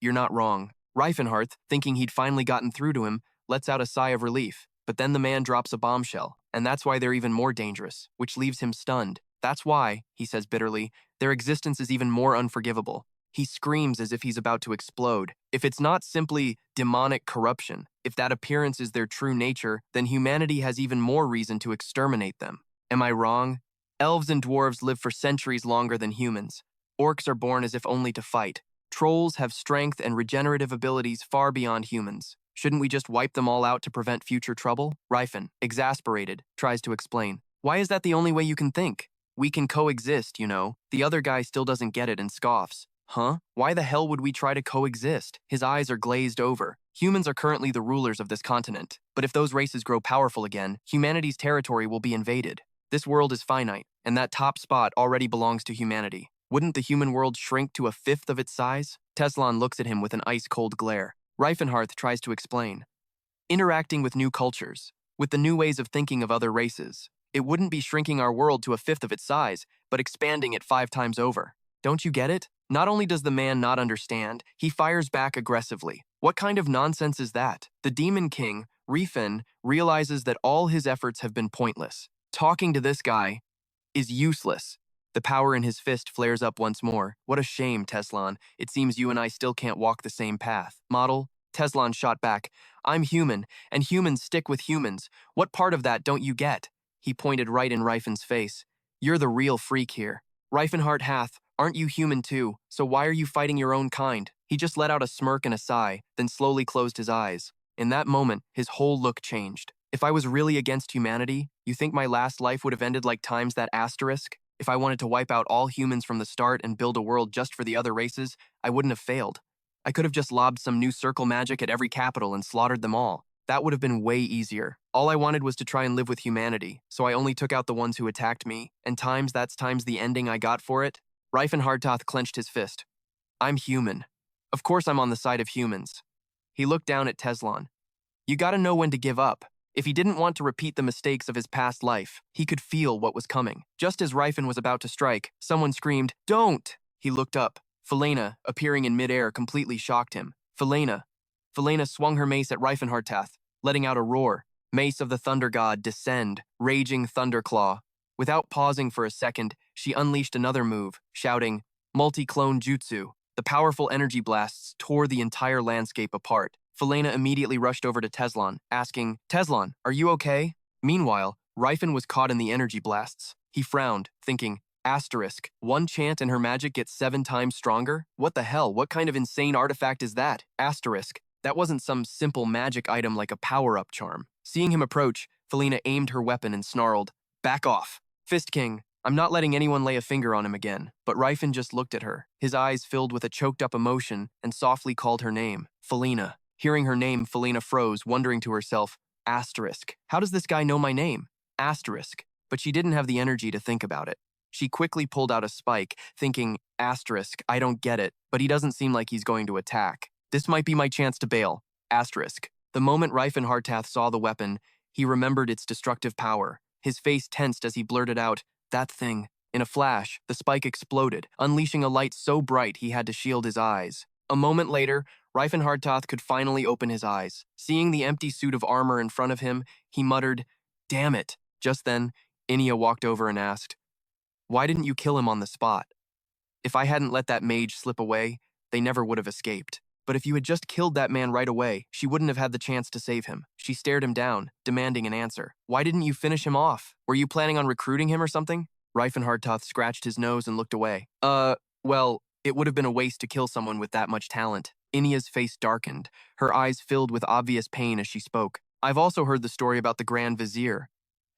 you're not wrong. Rifenhardt, thinking he'd finally gotten through to him, lets out a sigh of relief. But then the man drops a bombshell, and that's why they're even more dangerous, which leaves him stunned. That's why, he says bitterly, their existence is even more unforgivable. He screams as if he's about to explode. If it's not simply demonic corruption, if that appearance is their true nature, then humanity has even more reason to exterminate them. Am I wrong? Elves and dwarves live for centuries longer than humans. Orcs are born as if only to fight. Trolls have strength and regenerative abilities far beyond humans. Shouldn't we just wipe them all out to prevent future trouble? Rifen, exasperated, tries to explain. Why is that the only way you can think? We can coexist, you know. The other guy still doesn't get it and scoffs. Huh? Why the hell would we try to coexist? His eyes are glazed over. Humans are currently the rulers of this continent. But if those races grow powerful again, humanity's territory will be invaded. This world is finite, and that top spot already belongs to humanity. Wouldn't the human world shrink to a fifth of its size? Teslan looks at him with an ice-cold glare. Rifenhardt tries to explain. Interacting with new cultures, with the new ways of thinking of other races, it wouldn't be shrinking our world to a fifth of its size, but expanding it 5 times over. Don't you get it? Not only does the man not understand, he fires back aggressively. What kind of nonsense is that? The Demon King, Rifen, realizes that all his efforts have been pointless. Talking to this guy is useless. The power in his fist flares up once more. What a shame, Teslan. It seems you and I still can't walk the same path. Model? Teslan shot back. I'm human, and humans stick with humans. What part of that don't you get? He pointed right in Rifen's face. You're the real freak here. Rifenhardt hath, aren't you human too? So why are you fighting your own kind? He just let out a smirk and a sigh, then slowly closed his eyes. In that moment, his whole look changed. If I was really against humanity, you think my last life would have ended like times that asterisk? If I wanted to wipe out all humans from the start and build a world just for the other races, I wouldn't have failed. I could have just lobbed some new circle magic at every capital and slaughtered them all. That would have been way easier. All I wanted was to try and live with humanity, so I only took out the ones who attacked me, and that's times the ending I got for it. Rifenhardt clenched his fist. I'm human. Of course I'm on the side of humans. He looked down at Teslan. You gotta know when to give up. If he didn't want to repeat the mistakes of his past life, he could feel what was coming. Just as Rifen was about to strike, someone screamed, "Don't!" He looked up. Felena, appearing in midair, completely shocked him. Felena swung her mace at Rifenhardt, letting out a roar. Mace of the Thunder God, descend, raging thunderclaw. Without pausing for a second, she unleashed another move, shouting, multi-clone jutsu. The powerful energy blasts tore the entire landscape apart. Felena immediately rushed over to Teslan, asking, Teslan, are you okay? Meanwhile, Rifen was caught in the energy blasts. He frowned, thinking, asterisk, one chant and her magic gets 7 times stronger? What the hell, what kind of insane artifact is that? Asterisk, that wasn't some simple magic item like a power-up charm. Seeing him approach, Felena aimed her weapon and snarled, back off. Fist King, I'm not letting anyone lay a finger on him again. But Rifen just looked at her, his eyes filled with a choked-up emotion, and softly called her name, Felena. Hearing her name, Felena froze, wondering to herself, asterisk, how does this guy know my name? Asterisk. But she didn't have the energy to think about it. She quickly pulled out a spike, thinking, asterisk, I don't get it, but he doesn't seem like he's going to attack. This might be my chance to bail. Asterisk. The moment Rifenhardt saw the weapon, he remembered its destructive power. His face tensed as he blurted out, that thing. In a flash, the spike exploded, unleashing a light so bright he had to shield his eyes. A moment later, Rifenhardt could finally open his eyes. Seeing the empty suit of armor in front of him, he muttered, damn it. Just then, Inia walked over and asked, why didn't you kill him on the spot? If I hadn't let that mage slip away, they never would have escaped. But if you had just killed that man right away, she wouldn't have had the chance to save him. She stared him down, demanding an answer. Why didn't you finish him off? Were you planning on recruiting him or something? Rifenhardt scratched his nose and looked away. Well, it would have been a waste to kill someone with that much talent. Inia's face darkened, her eyes filled with obvious pain as she spoke. I've also heard the story about the Grand Vizier.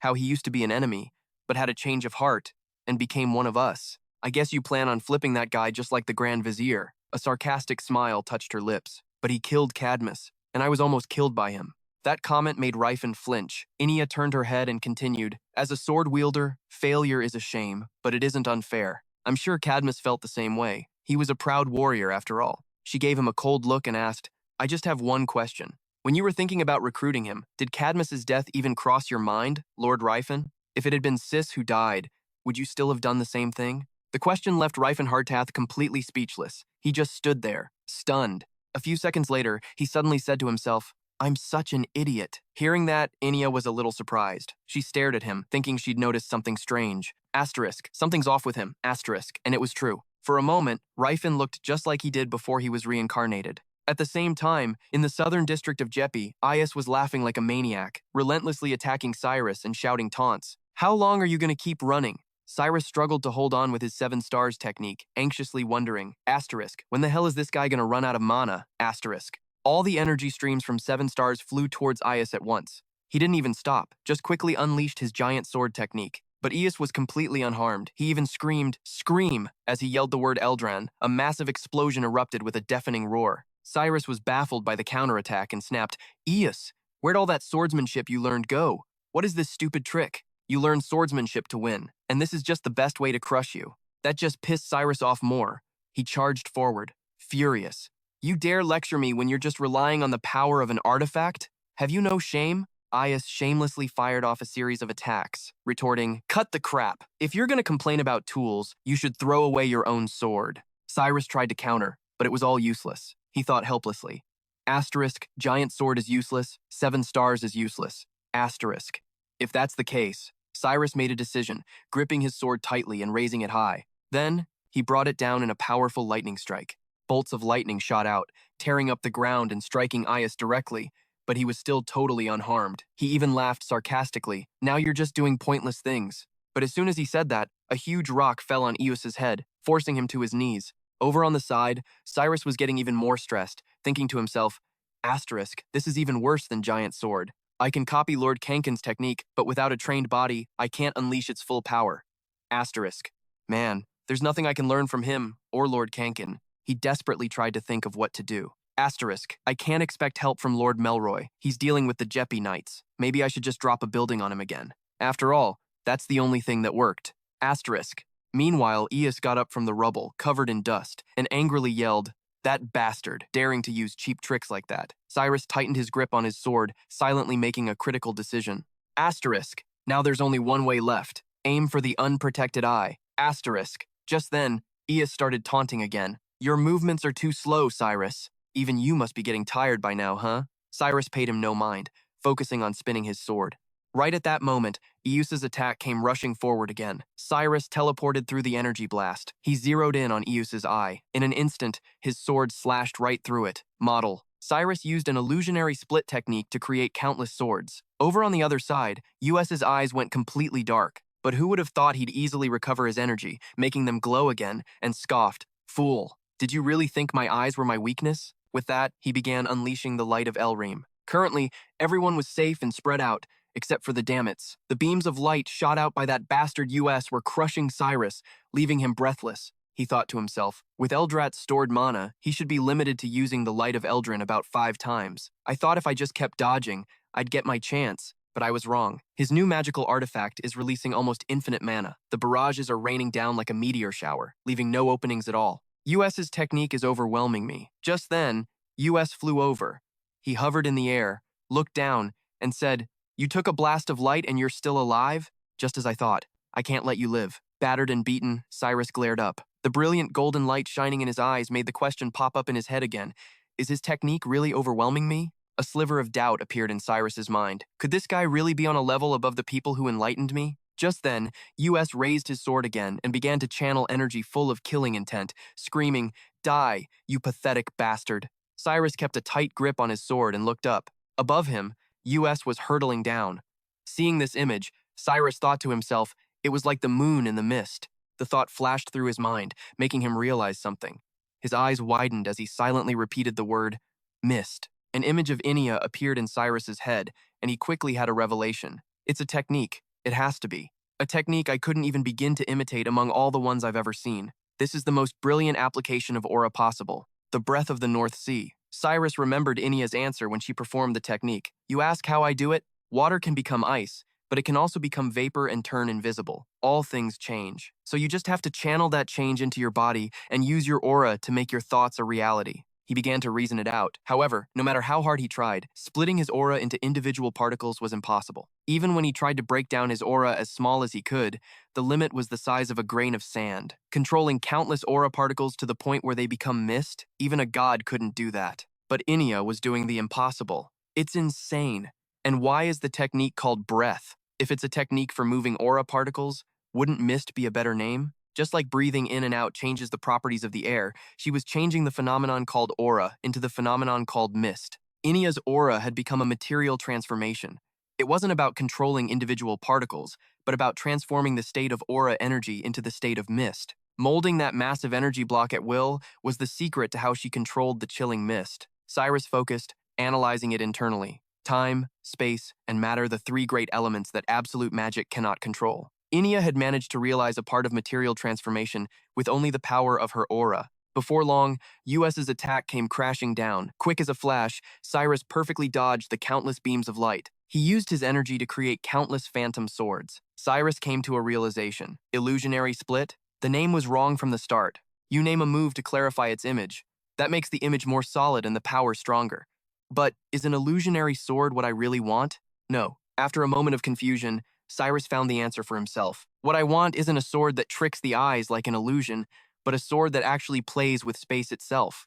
how he used to be an enemy, but had a change of heart and became one of us. I guess you plan on flipping that guy just like the Grand Vizier. A sarcastic smile touched her lips. But he killed Cadmus, and I was almost killed by him. That comment made Rifen flinch. Inia turned her head and continued, as a sword wielder, failure is a shame, but it isn't unfair. I'm sure Cadmus felt the same way. He was a proud warrior after all. She gave him a cold look and asked, I just have one question. When you were thinking about recruiting him, did Cadmus's death even cross your mind, Lord Rifen? If it had been Sis who died, would you still have done the same thing? The question left Rifenhardt completely speechless. He just stood there, stunned. A few seconds later, he suddenly said to himself, I'm such an idiot. Hearing that, Inia was a little surprised. She stared at him, thinking she'd noticed something strange. Asterisk, something's off with him, asterisk, and it was true. For a moment, Rifen looked just like he did before he was reincarnated. At the same time, in the southern district of Jeppy, Ias was laughing like a maniac, relentlessly attacking Cyrus and shouting taunts. How long are you going to keep running? Cyrus struggled to hold on with his 7 stars technique, anxiously wondering, asterisk, when the hell is this guy going to run out of mana, asterisk. All the energy streams from 7 stars flew towards Ias at once. He didn't even stop, just quickly unleashed his giant sword technique. But Ias was completely unharmed. He even screamed, scream, as he yelled the word Eldran. A massive explosion erupted with a deafening roar. Cyrus was baffled by the counterattack and snapped, Ias, where'd all that swordsmanship you learned go? What is this stupid trick? You learned swordsmanship to win, and this is just the best way to crush you. That just pissed Cyrus off more. He charged forward, furious. You dare lecture me when you're just relying on the power of an artifact? Have you no shame? Ias shamelessly fired off a series of attacks, retorting, cut the crap. If you're going to complain about tools, you should throw away your own sword. Cyrus tried to counter, but it was all useless. He thought helplessly. Asterisk, giant sword is useless, 7 stars is useless. Asterisk. If that's the case, Cyrus made a decision, gripping his sword tightly and raising it high. Then, he brought it down in a powerful lightning strike. Bolts of lightning shot out, tearing up the ground and striking Ias directly, but he was still totally unharmed. He even laughed sarcastically, now you're just doing pointless things. But as soon as he said that, a huge rock fell on Eos's head, forcing him to his knees. Over on the side, Cyrus was getting even more stressed, thinking to himself, asterisk, this is even worse than giant sword. I can copy Lord Kankin's technique, but without a trained body, I can't unleash its full power. Asterisk. Man, there's nothing I can learn from him, or Lord Kankin. He desperately tried to think of what to do. Asterisk. I can't expect help from Lord Melroy. He's dealing with the Jeppy Knights. Maybe I should just drop a building on him again. After all, that's the only thing that worked. Asterisk. Meanwhile, Ias got up from the rubble, covered in dust, and angrily yelled, that bastard, daring to use cheap tricks like that. Cyrus tightened his grip on his sword, silently making a critical decision. Asterisk. Now there's only one way left. Aim for the unprotected eye. Asterisk. Just then, Ias started taunting again. Your movements are too slow, Cyrus. Even you must be getting tired by now, huh? Cyrus paid him no mind, focusing on spinning his sword. Right at that moment, Eus's attack came rushing forward again. Cyrus teleported through the energy blast. He zeroed in on Eus's eye. In an instant, his sword slashed right through it. Model. Cyrus used an illusionary split technique to create countless swords. Over on the other side, Eus's eyes went completely dark. But who would have thought he'd easily recover his energy, making them glow again, and scoffed, fool, did you really think my eyes were my weakness? With that, he began unleashing the light of Elream. Currently, everyone was safe and spread out, except for the Dammits. The beams of light shot out by that bastard US were crushing Cyrus, leaving him breathless. He thought to himself, with Eldrat's stored mana, he should be limited to using the light of Eldrin about 5 times. I thought if I just kept dodging, I'd get my chance, but I was wrong. His new magical artifact is releasing almost infinite mana. The barrages are raining down like a meteor shower, leaving no openings at all. US's technique is overwhelming me. Just then, US flew over. He hovered in the air, looked down, and said, you took a blast of light and you're still alive? Just as I thought. I can't let you live. Battered and beaten, Cyrus glared up. The brilliant golden light shining in his eyes made the question pop up in his head again. Is his technique really overwhelming me? A sliver of doubt appeared in Cyrus's mind. Could this guy really be on a level above the people who enlightened me? Just then, US raised his sword again and began to channel energy full of killing intent, screaming, die, you pathetic bastard. Cyrus kept a tight grip on his sword and looked up. Above him, US was hurtling down. Seeing this image, Cyrus thought to himself, it was like the moon in the mist. The thought flashed through his mind, making him realize something. His eyes widened as he silently repeated the word, mist. An image of Inia appeared in Cyrus's head, and he quickly had a revelation. It's a technique. It has to be. A technique I couldn't even begin to imitate among all the ones I've ever seen. This is the most brilliant application of aura possible. The breath of the North Sea. Cyrus remembered Inia's answer when she performed the technique. You ask how I do it? Water can become ice, but it can also become vapor and turn invisible. All things change. So you just have to channel that change into your body and use your aura to make your thoughts a reality. He began to reason it out. However, no matter how hard he tried, splitting his aura into individual particles was impossible. Even when he tried to break down his aura as small as he could, the limit was the size of a grain of sand. Controlling countless aura particles to the point where they become mist, even a god couldn't do that. But Inia was doing the impossible. It's insane. And why is the technique called breath? If it's a technique for moving aura particles, wouldn't mist be a better name? Just like breathing in and out changes the properties of the air, she was changing the phenomenon called aura into the phenomenon called mist. Inia's aura had become a material transformation. It wasn't about controlling individual particles, but about transforming the state of aura energy into the state of mist. Molding that massive energy block at will was the secret to how she controlled the chilling mist. Cyrus focused, analyzing it internally. Time, space, and matter, the three great elements that absolute magic cannot control. Inia had managed to realize a part of material transformation with only the power of her aura. Before long, US's attack came crashing down. Quick as a flash, Cyrus perfectly dodged the countless beams of light. He used his energy to create countless phantom swords. Cyrus came to a realization. Illusionary split? The name was wrong from the start. You name a move to clarify its image. That makes the image more solid and the power stronger. But is an illusionary sword what I really want? No. After a moment of confusion, Cyrus found the answer for himself. What I want isn't a sword that tricks the eyes like an illusion, but a sword that actually plays with space itself.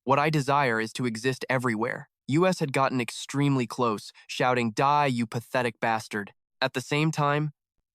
What I desire is to exist everywhere. US had gotten extremely close, shouting, "Die, you pathetic bastard." At the same time,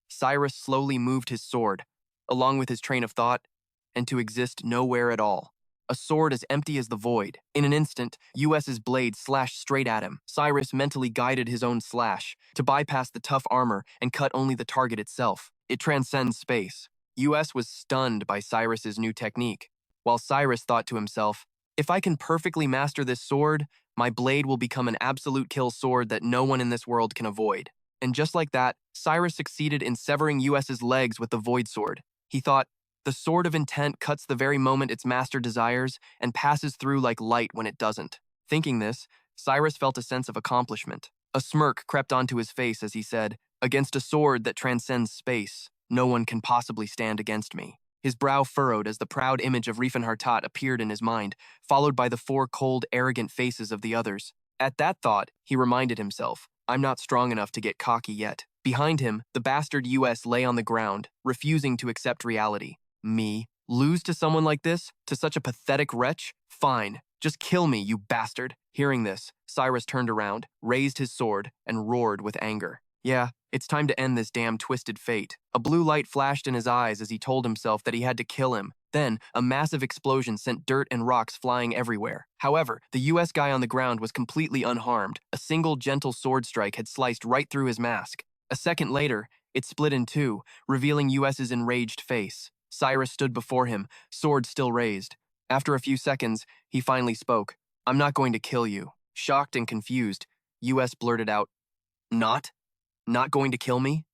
Cyrus slowly moved his sword, along with his train of thought, and to exist nowhere at all. A sword as empty as the void. In an instant, US's blade slashed straight at him. Cyrus mentally guided his own slash to bypass the tough armor and cut only the target itself. It transcends space. US was stunned by Cyrus's new technique, while Cyrus thought to himself, if I can perfectly master this sword, my blade will become an absolute kill sword that no one in this world can avoid. And just like that, Cyrus succeeded in severing US's legs with the void sword. He thought, the sword of intent cuts the very moment its master desires and passes through like light when it doesn't. Thinking this, Cyrus felt a sense of accomplishment. A smirk crept onto his face as he said, against a sword that transcends space, no one can possibly stand against me. His brow furrowed as the proud image of Rifenhardt appeared in his mind, followed by the four cold, arrogant faces of the others. At that thought, he reminded himself, I'm not strong enough to get cocky yet. Behind him, the bastard US lay on the ground, refusing to accept reality. Me? Lose to someone like this? To such a pathetic wretch? Fine. Just kill me, you bastard. Hearing this, Cyrus turned around, raised his sword, and roared with anger. Yeah, it's time to end this damn twisted fate. A blue light flashed in his eyes as he told himself that he had to kill him. Then, a massive explosion sent dirt and rocks flying everywhere. However, the US guy on the ground was completely unharmed. A single gentle sword strike had sliced right through his mask. A second later, it split in two, revealing US's enraged face. Cyrus stood before him, sword still raised. After a few seconds, he finally spoke. I'm not going to kill you. Shocked and confused, US blurted out, Not? Not going to kill me?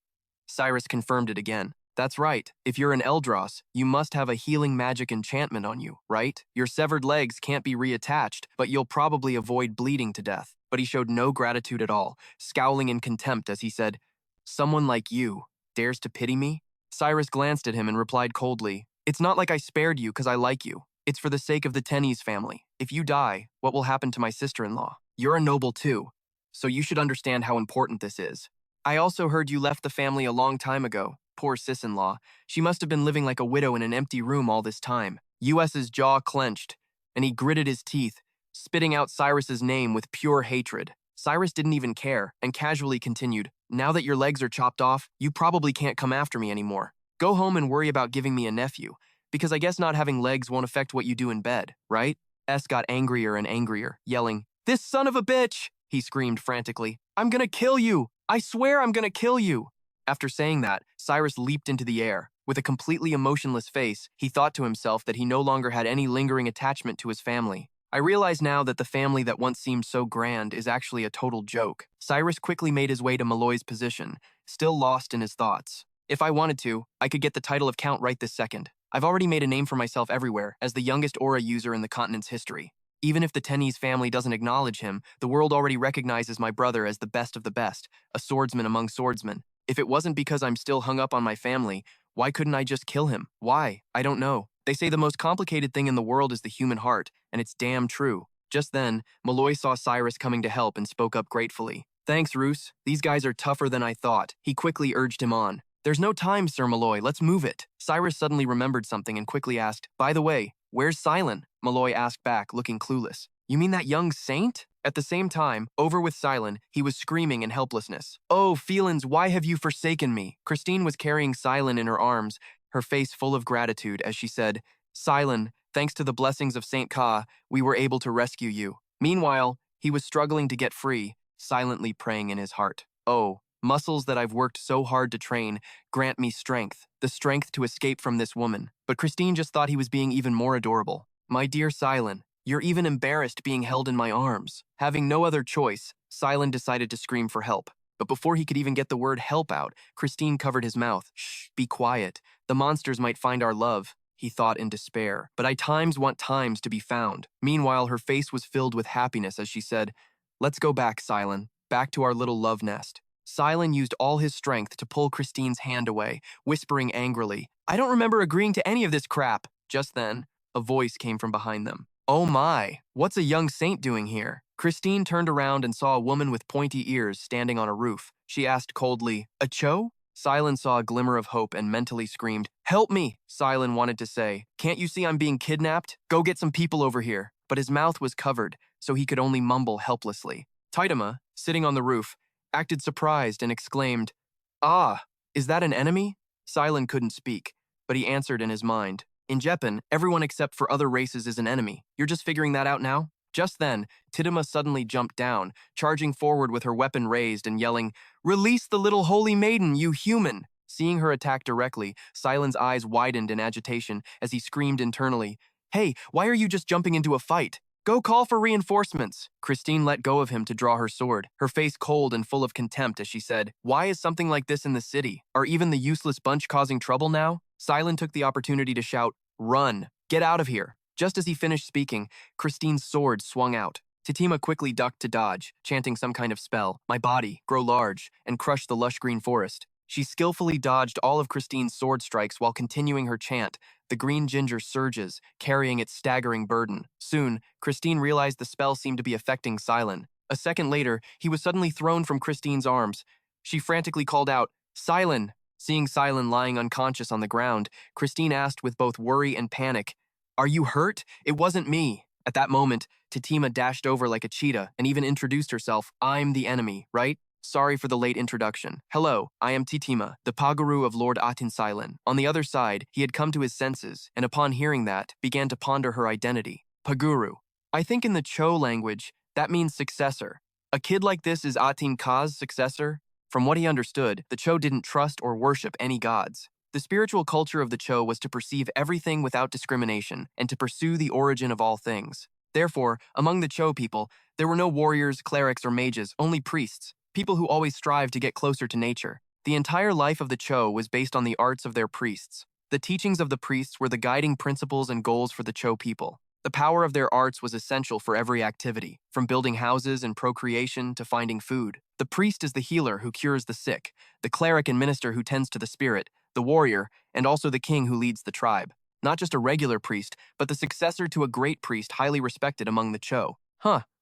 Cyrus confirmed it again. That's right. If you're an Eldros, you must have a healing magic enchantment on you, right? Your severed legs can't be reattached, but you'll probably avoid bleeding to death. But he showed no gratitude at all, scowling in contempt as he said, Someone like you dares to pity me? Cyrus glanced at him and replied coldly, It's not like I spared you because I like you. It's for the sake of the Tennies family. If you die, what will happen to my sister-in-law? You're a noble too, so you should understand how important this is. I also heard you left the family a long time ago. Poor sis-in-law. She must have been living like a widow in an empty room all this time. US's jaw clenched, and he gritted his teeth, spitting out Cyrus's name with pure hatred. Cyrus didn't even care, and casually continued, Now that your legs are chopped off, you probably can't come after me anymore. Go home and worry about giving me a nephew, because I guess not having legs won't affect what you do in bed, right? S got angrier and angrier, yelling, This son of a bitch! He screamed frantically. I'm gonna kill you! I swear I'm gonna kill you! After saying that, Cyrus leaped into the air. With a completely emotionless face, he thought to himself that he no longer had any lingering attachment to his family. I realize now that the family that once seemed so grand is actually a total joke. Cyrus quickly made his way to Malloy's position, still lost in his thoughts. If I wanted to, I could get the title of Count right this second. I've already made a name for myself everywhere as the youngest aura user in the continent's history. Even if the Tennies family doesn't acknowledge him, the world already recognizes my brother as the best of the best, a swordsman among swordsmen. If it wasn't because I'm still hung up on my family, why couldn't I just kill him? Why? I don't know. They say the most complicated thing in the world is the human heart, and it's damn true. Just then, Malloy saw Cyrus coming to help and spoke up gratefully. Thanks, Roos. These guys are tougher than I thought. He quickly urged him on. There's no time, Sir Malloy. Let's move it. Cyrus suddenly remembered something and quickly asked, By the way, where's Silent? Malloy asked back, looking clueless. You mean that young saint? At the same time, over with Silent, he was screaming in helplessness. Oh, Felins, why have you forsaken me? Christine was carrying Silent in her arms, her face full of gratitude as she said, Silent, thanks to the blessings of Saint Ka, we were able to rescue you. Meanwhile, he was struggling to get free, silently praying in his heart. Oh, muscles that I've worked so hard to train, grant me strength, the strength to escape from this woman. But Christine just thought he was being even more adorable. My dear Silent, you're even embarrassed being held in my arms. Having no other choice, Silent decided to scream for help. But before he could even get the word help out, Christine covered his mouth. Shh, be quiet. The monsters might find our love, he thought in despair. But I times want times to be found. Meanwhile, her face was filled with happiness as she said, Let's go back, Silent, back to our little love nest. Silent used all his strength to pull Christine's hand away, whispering angrily, I don't remember agreeing to any of this crap. Just then, a voice came from behind them. Oh my, what's a young saint doing here? Christine turned around and saw a woman with pointy ears standing on a roof. She asked coldly, A cho? Silent saw a glimmer of hope and mentally screamed, Help me! Silent wanted to say, Can't you see I'm being kidnapped? Go get some people over here. But his mouth was covered, so he could only mumble helplessly. Taitama, sitting on the roof, acted surprised and exclaimed, Ah, is that an enemy? Silent couldn't speak, but he answered in his mind. In Zeppelin, everyone except for other races is an enemy. You're just figuring that out now? Just then, Tidima suddenly jumped down, charging forward with her weapon raised and yelling, Release the little holy maiden, you human! Seeing her attack directly, Silent's eyes widened in agitation as he screamed internally, Hey, why are you just jumping into a fight? Go call for reinforcements. Christine let go of him to draw her sword, her face cold and full of contempt as she said, Why is something like this in the city? Are even the useless bunch causing trouble now? Silent took the opportunity to shout, Run! Get out of here! Just as he finished speaking, Christine's sword swung out. Titima quickly ducked to dodge, chanting some kind of spell, My body, grow large, and crush the lush green forest. She skillfully dodged all of Christine's sword strikes while continuing her chant. The green ginger surges, carrying its staggering burden. Soon, Christine realized the spell seemed to be affecting Silent. A second later, he was suddenly thrown from Christine's arms. She frantically called out, Silent! Seeing Silent lying unconscious on the ground, Christine asked with both worry and panic, Are you hurt? It wasn't me. At that moment, Titima dashed over like a cheetah and even introduced herself, I'm the enemy, right? Sorry for the late introduction. Hello, I am Titima, the Paguru of Lord Atin Silent. On the other side, he had come to his senses, and upon hearing that, began to ponder her identity. Paguru. I think in the Cho language, that means successor. A kid like this is Atin Ka's successor? From what he understood, the Cho didn't trust or worship any gods. The spiritual culture of the Cho was to perceive everything without discrimination and to pursue the origin of all things. Therefore, among the Cho people, there were no warriors, clerics, or mages, only priests. People who always strive to get closer to nature. The entire life of the Cho was based on the arts of their priests. The teachings of the priests were the guiding principles and goals for the Cho people. The power of their arts was essential for every activity, from building houses and procreation to finding food. The priest is the healer who cures the sick, the cleric and minister who tends to the spirit, the warrior, and also the king who leads the tribe. Not just a regular priest, but the successor to a great priest highly respected among the Cho.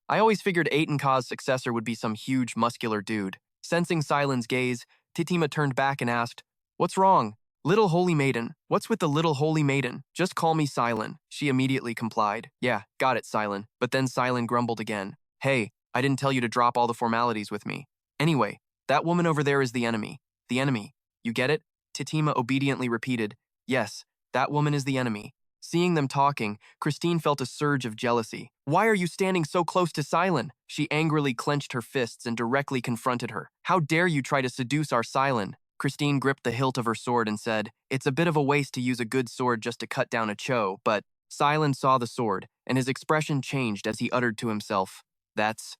I always figured Aten Ka's successor would be some huge, muscular dude. Sensing Silent's gaze, Titima turned back and asked, What's wrong? Little holy maiden. What's with the little holy maiden? Just call me Silent. She immediately complied. Yeah, got it, Silent. But then Silent grumbled again. Hey, I didn't tell you to drop all the formalities with me. Anyway, that woman over there is the enemy. The enemy. You get it? Titima obediently repeated, Yes, that woman is the enemy. Seeing them talking, Christine felt a surge of jealousy. Why are you standing so close to Silent? She angrily clenched her fists and directly confronted her. How dare you try to seduce our Silent? Christine gripped the hilt of her sword and said, It's a bit of a waste to use a good sword just to cut down a Cho, but Silent saw the sword and his expression changed as he uttered to himself, "That's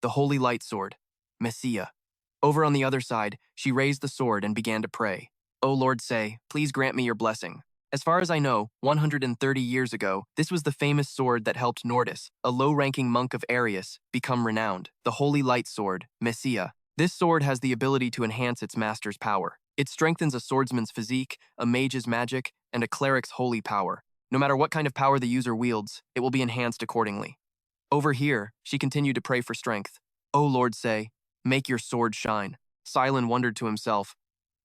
the holy light sword, Messiah." Over on the other side, she raised the sword and began to pray. "O Lord Say, please grant me your blessing." As far as I know, 130 years ago, this was the famous sword that helped Nordis, a low-ranking monk of Arius, become renowned, the Holy Light Sword, Messiah. This sword has the ability to enhance its master's power. It strengthens a swordsman's physique, a mage's magic, and a cleric's holy power. No matter what kind of power the user wields, it will be enhanced accordingly. Over here, she continued to pray for strength. "O Lord Say, make your sword shine." Silent wondered to himself,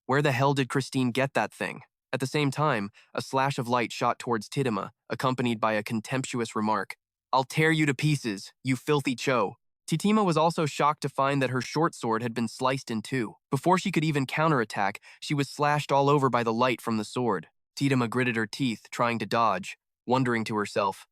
where the hell did Christine get that thing? At the same time, a slash of light shot towards Tidima, accompanied by a contemptuous remark. "I'll tear you to pieces, you filthy Cho." Titima was also shocked to find that her short sword had been sliced in two. Before she could even counterattack, she was slashed all over by the light from the sword. Titima gritted her teeth, trying to dodge, wondering to herself,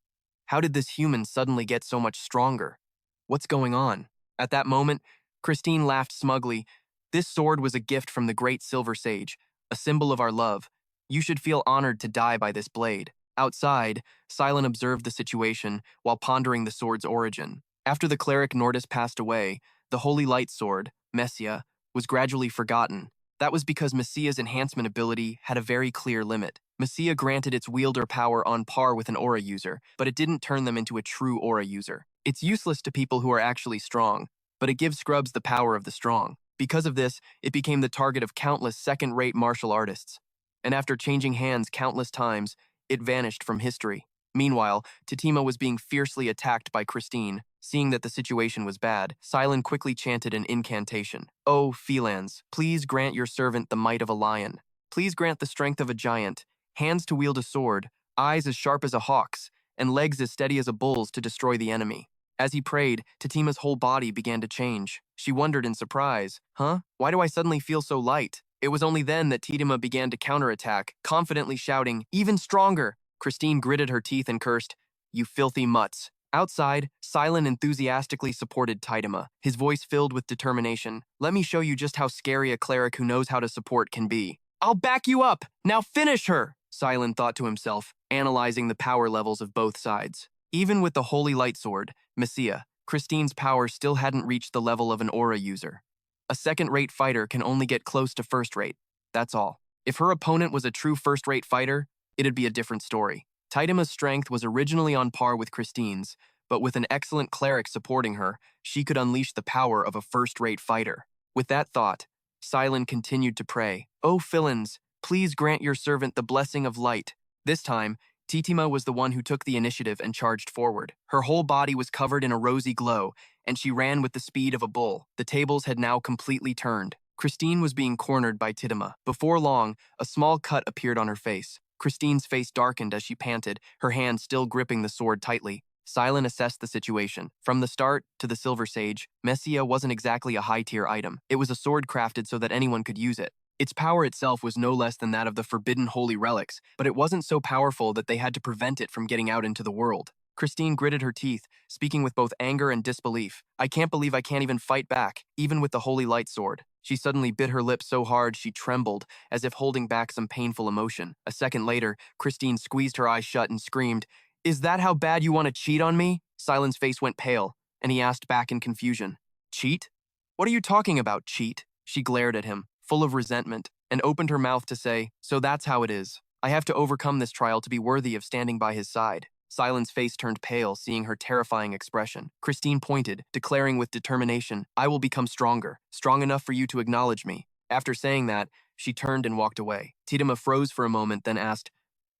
how did this human suddenly get so much stronger? What's going on? At that moment, Christine laughed smugly. "This sword was a gift from the great Silver Sage, a symbol of our love. You should feel honored to die by this blade." Outside, Silent observed the situation while pondering the sword's origin. After the cleric Nordis passed away, the Holy Light Sword, Messiah, was gradually forgotten. That was because Messiah's enhancement ability had a very clear limit. Messiah granted its wielder power on par with an aura user, but it didn't turn them into a true aura user. It's useless to people who are actually strong, but it gives scrubs the power of the strong. Because of this, it became the target of countless second-rate martial artists. And after changing hands countless times, it vanished from history. Meanwhile, Titima was being fiercely attacked by Christine. Seeing that the situation was bad, Silent quickly chanted an incantation. "O Felans, please grant your servant the might of a lion. Please grant the strength of a giant, hands to wield a sword, eyes as sharp as a hawk's, and legs as steady as a bull's to destroy the enemy." As he prayed, Titima's whole body began to change. She wondered in surprise, why do I suddenly feel so light? It was only then that Titima began to counterattack, confidently shouting, "Even stronger!" Christine gritted her teeth and cursed, "You filthy mutts." Outside, Silent enthusiastically supported Titima, his voice filled with determination. "Let me show you just how scary a cleric who knows how to support can be." "I'll back you up! Now finish her!" Silent thought to himself, analyzing the power levels of both sides. Even with the Holy Light Sword, Messiah, Christine's power still hadn't reached the level of an aura user. A second-rate fighter can only get close to first-rate. That's all. If her opponent was a true first-rate fighter, it'd be a different story. Titima's strength was originally on par with Christine's, but with an excellent cleric supporting her, she could unleash the power of a first-rate fighter. With that thought, Silent continued to pray, "O Filans, please grant your servant the blessing of light." This time, Titima was the one who took the initiative and charged forward. Her whole body was covered in a rosy glow, and she ran with the speed of a bull. The tables had now completely turned. Christine was being cornered by Titima. Before long, a small cut appeared on her face. Christine's face darkened as she panted, her hand still gripping the sword tightly. Silent assessed the situation. From the start to the Silver Sage, Messiah wasn't exactly a high-tier item. It was a sword crafted so that anyone could use it. Its power itself was no less than that of the forbidden holy relics, but it wasn't so powerful that they had to prevent it from getting out into the world. Christine gritted her teeth, speaking with both anger and disbelief. "I can't believe I can't even fight back, even with the Holy Light Sword." She suddenly bit her lip so hard she trembled, as if holding back some painful emotion. A second later, Christine squeezed her eyes shut and screamed, "Is that how bad you want to cheat on me?" Silent's face went pale, and he asked back in confusion, "Cheat? What are you talking about, cheat?" She glared at him, full of resentment, and opened her mouth to say, "So that's how it is. I have to overcome this trial to be worthy of standing by his side." Silent's face turned pale, seeing her terrifying expression. Christine pointed, declaring with determination, "I will become stronger, strong enough for you to acknowledge me." After saying that, she turned and walked away. Titima froze for a moment, then asked,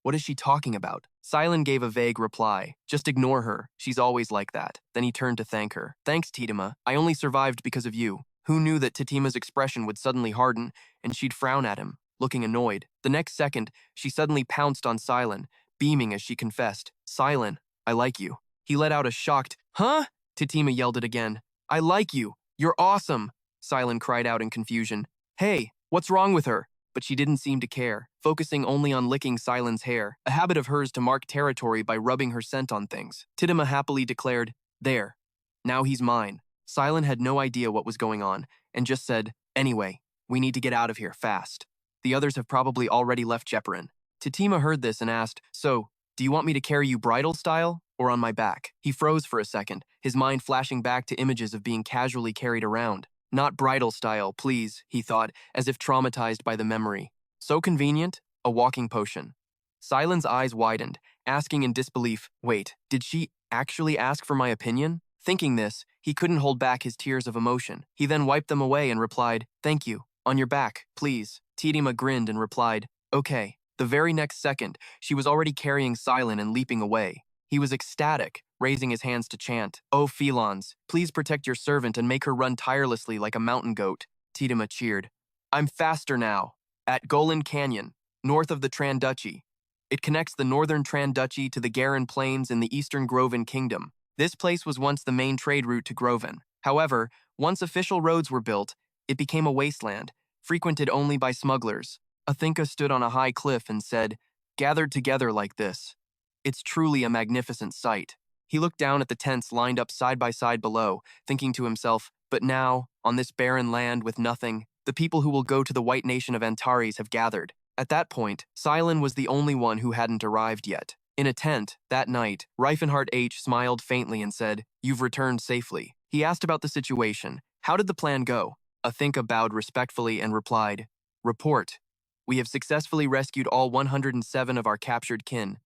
"What is she talking about?" Silent gave a vague reply, "Just ignore her, she's always like that." Then he turned to thank her. "Thanks, Titima. I only survived because of you." Who knew that Titima's expression would suddenly harden, and she'd frown at him, looking annoyed. The next second, she suddenly pounced on Silent, beaming as she confessed, "Silent, I like you." He let out a shocked, "Huh?" Titima yelled it again. "I like you. You're awesome." Silent cried out in confusion, "Hey, what's wrong with her?" But she didn't seem to care, focusing only on licking Silent's hair, a habit of hers to mark territory by rubbing her scent on things. Titima happily declared, "There. Now he's mine." Silent had no idea what was going on, and just said, "Anyway, we need to get out of here, fast. The others have probably already left Zeppelin." Titima heard this and asked, "So, do you want me to carry you bridal style?" or on my back? He froze for a second, his mind flashing back to images of being casually carried around. Not bridal style, please, he thought, as if traumatized by the memory. So convenient, a walking potion. Silen's eyes widened, asking in disbelief, wait, did she actually ask for my opinion? Thinking this, he couldn't hold back his tears of emotion. He then wiped them away and replied, thank you. On your back, please. Tidima grinned and replied, okay. The very next second, she was already carrying Silent and leaping away. He was ecstatic, raising his hands to chant, "O felons, please protect your servant and make her run tirelessly like a mountain goat." Tidima cheered. I'm faster now. At Golan Canyon, north of the Duchy. It connects the northern Duchy to the Garan Plains in the eastern Groven Kingdom. This place was once the main trade route to Groven. However, once official roads were built, it became a wasteland, frequented only by smugglers. Athinka stood on a high cliff and said, gathered together like this. It's truly a magnificent sight. He looked down at the tents lined up side by side below, thinking to himself, but now, on this barren land with nothing, the people who will go to the white nation of Antares have gathered. At that point, Silent was the only one who hadn't arrived yet. In a tent, that night, Rifenhardt H smiled faintly and said, you've returned safely. He asked about the situation. How did the plan go? Athinka bowed respectfully and replied, report. We have successfully rescued all 107 of our captured kin.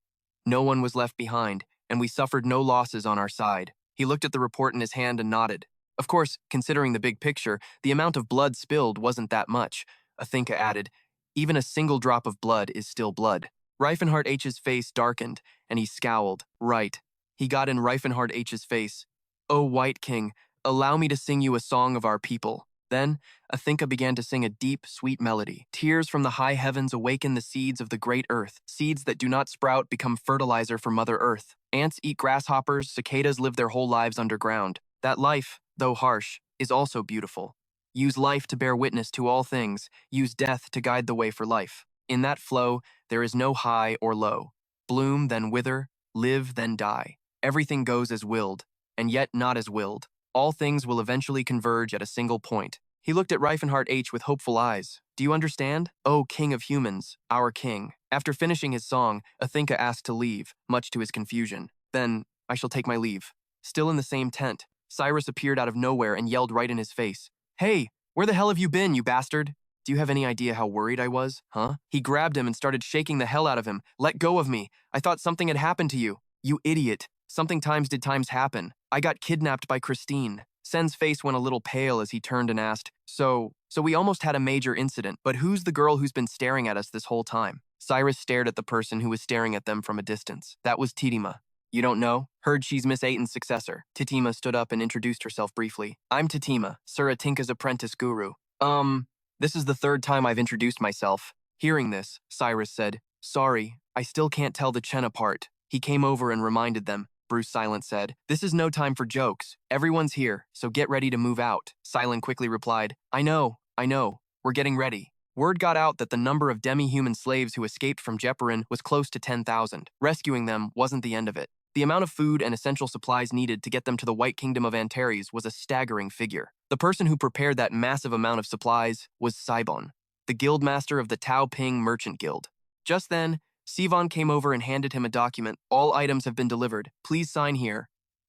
No one was left behind, and we suffered no losses on our side. He looked at the report in his hand and nodded. Of course, considering the big picture, the amount of blood spilled wasn't that much. Athinka added, even a single drop of blood is still blood. Rifenhardt H's face darkened, and he scowled. Right. He got in Rifenhardt H's face. O White King, allow me to sing you a song of our people. Then, Athinka began to sing a deep, sweet melody. Tears from the high heavens awaken the seeds of the great earth. Seeds that do not sprout become fertilizer for Mother Earth. Ants eat grasshoppers, cicadas live their whole lives underground. That life, though harsh, is also beautiful. Use life to bear witness to all things. Use death to guide the way for life. In that flow, there is no high or low. Bloom, then wither. Live, then die. Everything goes as willed, and yet not as willed. All things will eventually converge at a single point. He looked at Rifenhardt H with hopeful eyes. Do you understand? O King of Humans, our King. After finishing his song, Athinka asked to leave, much to his confusion. Then, I shall take my leave. Still in the same tent, Cyrus appeared out of nowhere and yelled right in his face. Hey, where the hell have you been, you bastard? Do you have any idea how worried I was, huh? He grabbed him and started shaking the hell out of him. Let go of me. I thought something had happened to you. You idiot. Something did times happen. I got kidnapped by Christine. Sen's face went a little pale as he turned and asked, So we almost had a major incident, but who's the girl who's been staring at us this whole time? Cyrus stared at the person who was staring at them from a distance. That was Tidima. You don't know? Heard she's Miss Aiton's successor. Titima stood up and introduced herself briefly. I'm Titima, Sir Atinka's apprentice guru. This is the third time I've introduced myself. Hearing this, Cyrus said, Sorry, I still can't tell the Chen apart. He came over and reminded them. Bruce Silent said, This is no time for jokes. Everyone's here, so get ready to move out. Silent quickly replied, I know. We're getting ready. Word got out that the number of demi-human slaves who escaped from Zeppelin was close to 10,000. Rescuing them wasn't the end of it. The amount of food and essential supplies needed to get them to the White Kingdom of Antares was a staggering figure. The person who prepared that massive amount of supplies was Saibon, the guildmaster of the Tao Ping Merchant Guild. Just then, Sivan came over and handed him a document. All items have been delivered. Please sign here.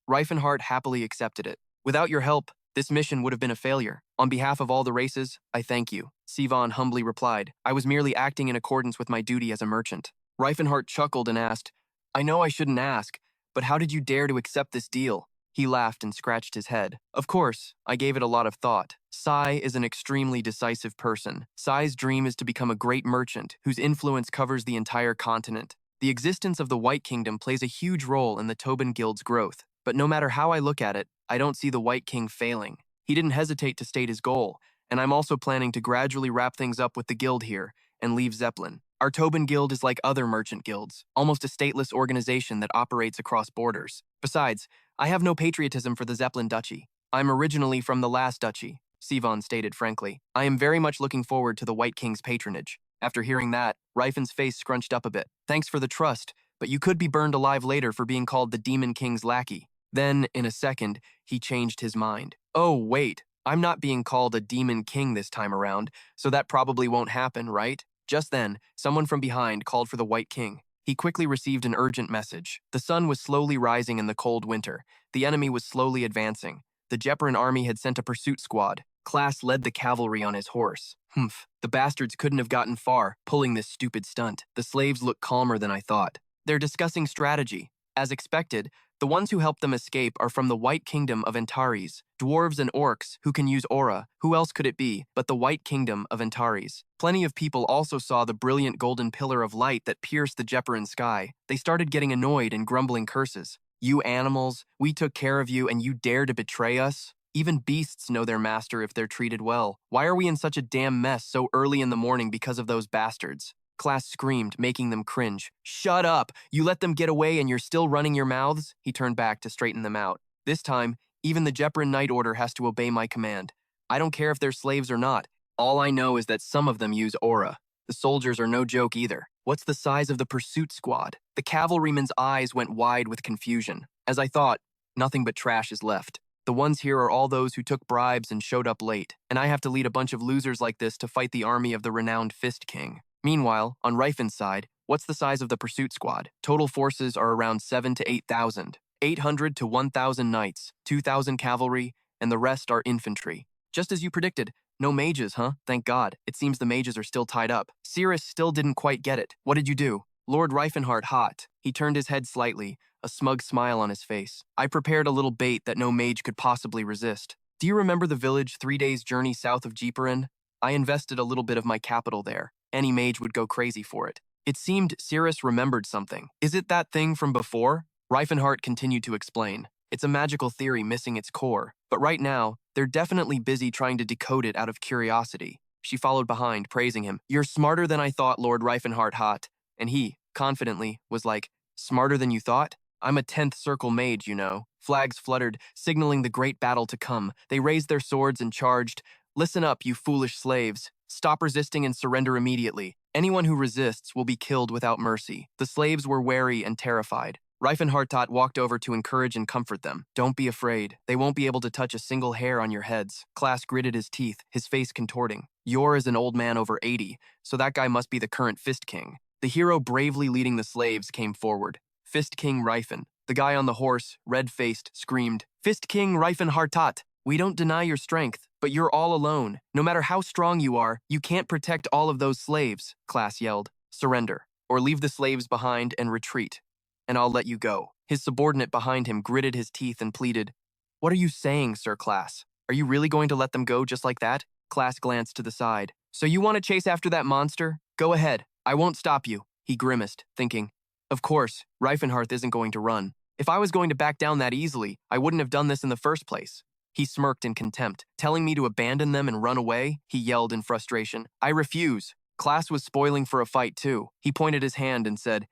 Rifenhardt happily accepted it. Without your help, this mission would have been a failure. On behalf of all the races, I thank you. Sivan humbly replied, I was merely acting in accordance with my duty as a merchant. Rifenhardt chuckled and asked, I know I shouldn't ask, but how did you dare to accept this deal? He laughed and scratched his head. Of course, I gave it a lot of thought. Sai is an extremely decisive person. Sai's dream is to become a great merchant whose influence covers the entire continent. The existence of the White Kingdom plays a huge role in the Tobin Guild's growth. But no matter how I look at it, I don't see the White King failing. He didn't hesitate to state his goal, and I'm also planning to gradually wrap things up with the guild here and leave Zeppelin. Our Tobin Guild is like other merchant guilds, almost a stateless organization that operates across borders. Besides, I have no patriotism for the Zeppelin Duchy. I'm originally from the last duchy, Sivan stated frankly. I am very much looking forward to the White King's patronage. After hearing that, Rifen's face scrunched up a bit. Thanks for the trust, but you could be burned alive later for being called the Demon King's lackey. Then, in a second, he changed his mind. Oh, wait, I'm not being called a Demon King this time around, so that probably won't happen, right? Just then, someone from behind called for the White King. He quickly received an urgent message. The sun was slowly rising in the cold winter. The enemy was slowly advancing. The Zeppelin army had sent a pursuit squad. Class led the cavalry on his horse. Humph. The bastards couldn't have gotten far, pulling this stupid stunt. The slaves looked calmer than I thought. They're discussing strategy. As expected, the ones who helped them escape are from the White Kingdom of Antares, dwarves and orcs who can use aura. Who else could it be but the White Kingdom of Antares? Plenty of people also saw the brilliant golden pillar of light that pierced the Zeppelin sky. They started getting annoyed and grumbling curses. You animals, we took care of you and you dare to betray us? Even beasts know their master if they're treated well. Why are we in such a damn mess so early in the morning because of those bastards? Class screamed, making them cringe. Shut up! You let them get away and you're still running your mouths? He turned back to straighten them out. This time, even the Zeppelin Knight Order has to obey my command. I don't care if they're slaves or not. All I know is that some of them use aura. The soldiers are no joke either. What's the size of the pursuit squad? The cavalryman's eyes went wide with confusion. As I thought, nothing but trash is left. The ones here are all those who took bribes and showed up late, and I have to lead a bunch of losers like this to fight the army of the renowned Fist King. Meanwhile, on Rifen's side, what's the size of the pursuit squad? Total forces are around 7 to 8,000. 800 to 1,000 knights, 2,000 cavalry, and the rest are infantry. Just as you predicted, no mages, huh? Thank God. It seems the mages are still tied up. Siri still didn't quite get it. What did you do? Lord Rifenhardt hot. He turned his head slightly, a smug smile on his face. I prepared a little bait that no mage could possibly resist. Do you remember the village 3 days' journey south of Zeppelin? I invested a little bit of my capital there. Any mage would go crazy for it. It seemed Cirrus remembered something. Is it that thing from before? Rifenhardt continued to explain. It's a magical theory missing its core, but right now, they're definitely busy trying to decode it out of curiosity. She followed behind, praising him. You're smarter than I thought, Lord Rifenhardt hot. And he, confidently, was like, smarter than you thought? I'm a 10th circle mage, you know. Flags fluttered, signaling the great battle to come. They raised their swords and charged. Listen up, you foolish slaves. Stop resisting and surrender immediately. Anyone who resists will be killed without mercy. The slaves were wary and terrified. Rifenhardt walked over to encourage and comfort them. Don't be afraid. They won't be able to touch a single hair on your heads. Class gritted his teeth, his face contorting. Yor is an old man over 80, so that guy must be the current Fist King. The hero bravely leading the slaves came forward. Fist King Rifen. The guy on the horse, red-faced, screamed, Fist King Rifenhardt. We don't deny your strength, but you're all alone. No matter how strong you are, you can't protect all of those slaves, Class yelled. Surrender, or leave the slaves behind and retreat, and I'll let you go. His subordinate behind him gritted his teeth and pleaded, What are you saying, Sir Class? Are you really going to let them go just like that? Class glanced to the side. So you want to chase after that monster? Go ahead. I won't stop you. He grimaced, thinking, Of course, Rifenhardt isn't going to run. If I was going to back down that easily, I wouldn't have done this in the first place. He smirked in contempt. Telling me to abandon them and run away? He yelled in frustration. I refuse. Class was spoiling for a fight too. He pointed his hand and said,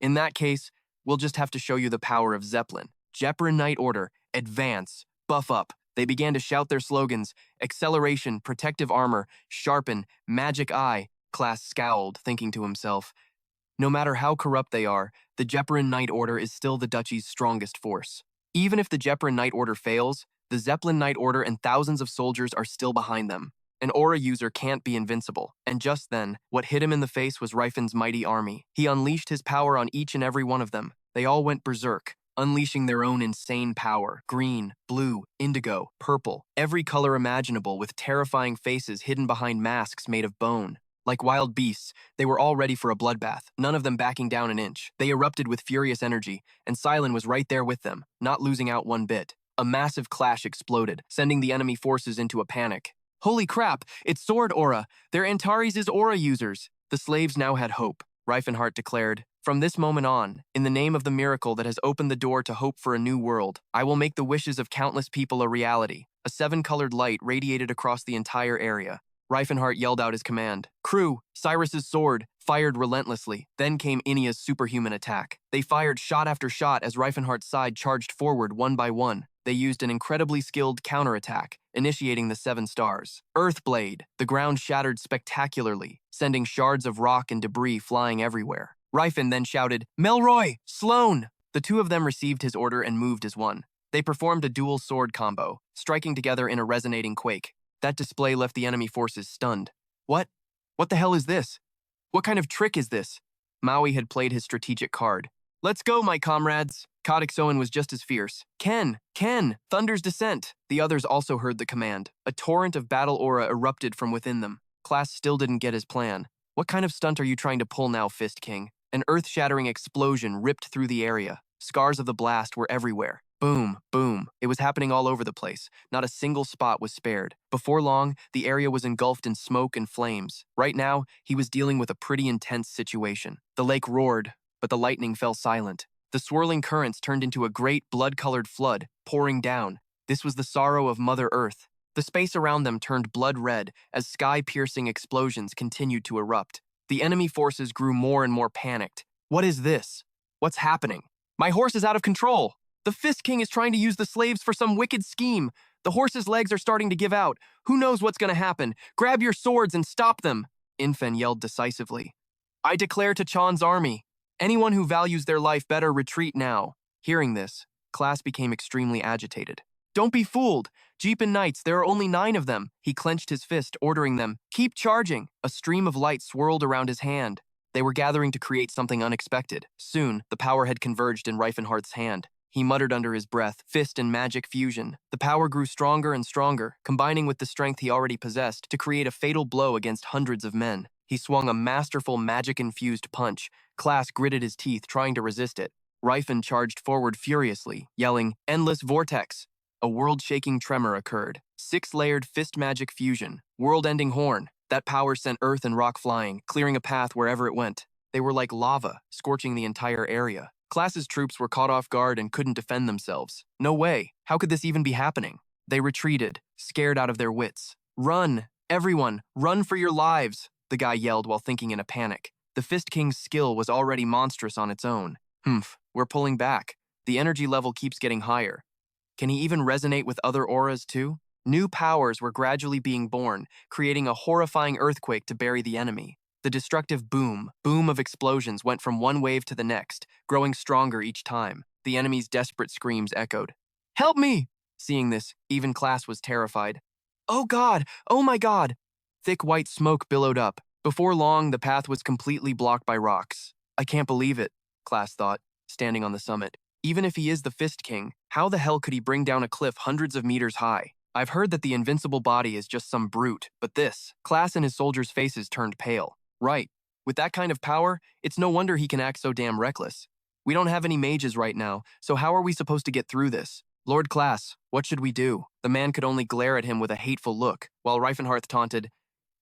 In that case, we'll just have to show you the power of Zeppelin. Zeppelin Knight Order, advance, buff up. They began to shout their slogans, acceleration, protective armor, sharpen, magic eye. Class scowled, thinking to himself, no matter how corrupt they are, the Zeppelin Knight Order is still the duchy's strongest force. Even if the Zeppelin Knight Order fails, the Zeppelin Knight Order and thousands of soldiers are still behind them. An aura user can't be invincible. And just then, what hit him in the face was Rifen's mighty army. He unleashed his power on each and every one of them. They all went berserk, unleashing their own insane power. Green, blue, indigo, purple, every color imaginable with terrifying faces hidden behind masks made of bone. Like wild beasts, they were all ready for a bloodbath, none of them backing down an inch. They erupted with furious energy, and Silent was right there with them, not losing out one bit. A massive clash exploded, sending the enemy forces into a panic. Holy crap, it's sword aura. They're Antares' aura users. The slaves now had hope, Rifenhardt declared. From this moment on, in the name of the miracle that has opened the door to hope for a new world, I will make the wishes of countless people a reality. A 7-colored light radiated across the entire area. Rifenhardt yelled out his command. Crew, Cyrus's sword, fired relentlessly. Then came Inia's superhuman attack. They fired shot after shot as Rifenhardt's side charged forward one by one. They used an incredibly skilled counterattack, initiating the 7 stars. Earthblade. The ground shattered spectacularly, sending shards of rock and debris flying everywhere. Rifen then shouted, Melroy! Sloan! The two of them received his order and moved as one. They performed a dual sword combo, striking together in a resonating quake. That display left the enemy forces stunned. What? What the hell is this? What kind of trick is this? Maui had played his strategic card. "Let's go, my comrades!" Kadixoan was just as fierce. "Ken! Ken! Thunder's descent!" The others also heard the command. A torrent of battle aura erupted from within them. Class still didn't get his plan. "What kind of stunt are you trying to pull now, Fist King?" An earth-shattering explosion ripped through the area. Scars of the blast were everywhere. Boom, boom. It was happening all over the place. Not a single spot was spared. Before long, the area was engulfed in smoke and flames. Right now, he was dealing with a pretty intense situation. The lake roared, but the lightning fell silent. The swirling currents turned into a great blood-colored flood, pouring down. This was the sorrow of Mother Earth. The space around them turned blood red as sky-piercing explosions continued to erupt. The enemy forces grew more and more panicked. "What is this? What's happening? My horse is out of control! The Fist King is trying to use the slaves for some wicked scheme. The horse's legs are starting to give out. Who knows what's going to happen? Grab your swords and stop them!" Infen yelled decisively. "I declare to Chan's army, anyone who values their life better retreat now." Hearing this, Class became extremely agitated. "Don't be fooled! Jeepin Knights, there are only 9 of them." He clenched his fist, ordering them, "Keep charging!" A stream of light swirled around his hand. They were gathering to create something unexpected. Soon, the power had converged in Rifenhardt's hand. He muttered under his breath, "Fist and magic fusion." The power grew stronger and stronger, combining with the strength he already possessed to create a fatal blow against hundreds of men. He swung a masterful magic-infused punch. Class gritted his teeth, trying to resist it. Rifen charged forward furiously, yelling, "Endless vortex!" A world-shaking tremor occurred. 6-layered fist magic fusion. World-ending horn. That power sent earth and rock flying, clearing a path wherever it went. They were like lava, scorching the entire area. Class's troops were caught off guard and couldn't defend themselves. No way! How could this even be happening? They retreated, scared out of their wits. "Run! Everyone, run for your lives!" the guy yelled while thinking in a panic. The Fist King's skill was already monstrous on its own. We're pulling back. The energy level keeps getting higher. Can he even resonate with other auras too? New powers were gradually being born, creating a horrifying earthquake to bury the enemy. The destructive boom of explosions went from one wave to the next, growing stronger each time. The enemy's desperate screams echoed. "Help me!" Seeing this, even Class was terrified. "Oh God! Oh my God!" Thick white smoke billowed up. Before long, the path was completely blocked by rocks. "I can't believe it," Class thought, standing on the summit. Even if he is the Fist King, how the hell could he bring down a cliff hundreds of meters high? I've heard that the invincible body is just some brute, but this, Class and his soldiers' faces turned pale. Right. With that kind of power, it's no wonder he can act so damn reckless. "We don't have any mages right now, so how are we supposed to get through this? Lord Class, what should we do?" The man could only glare at him with a hateful look, while Rifenhardt taunted,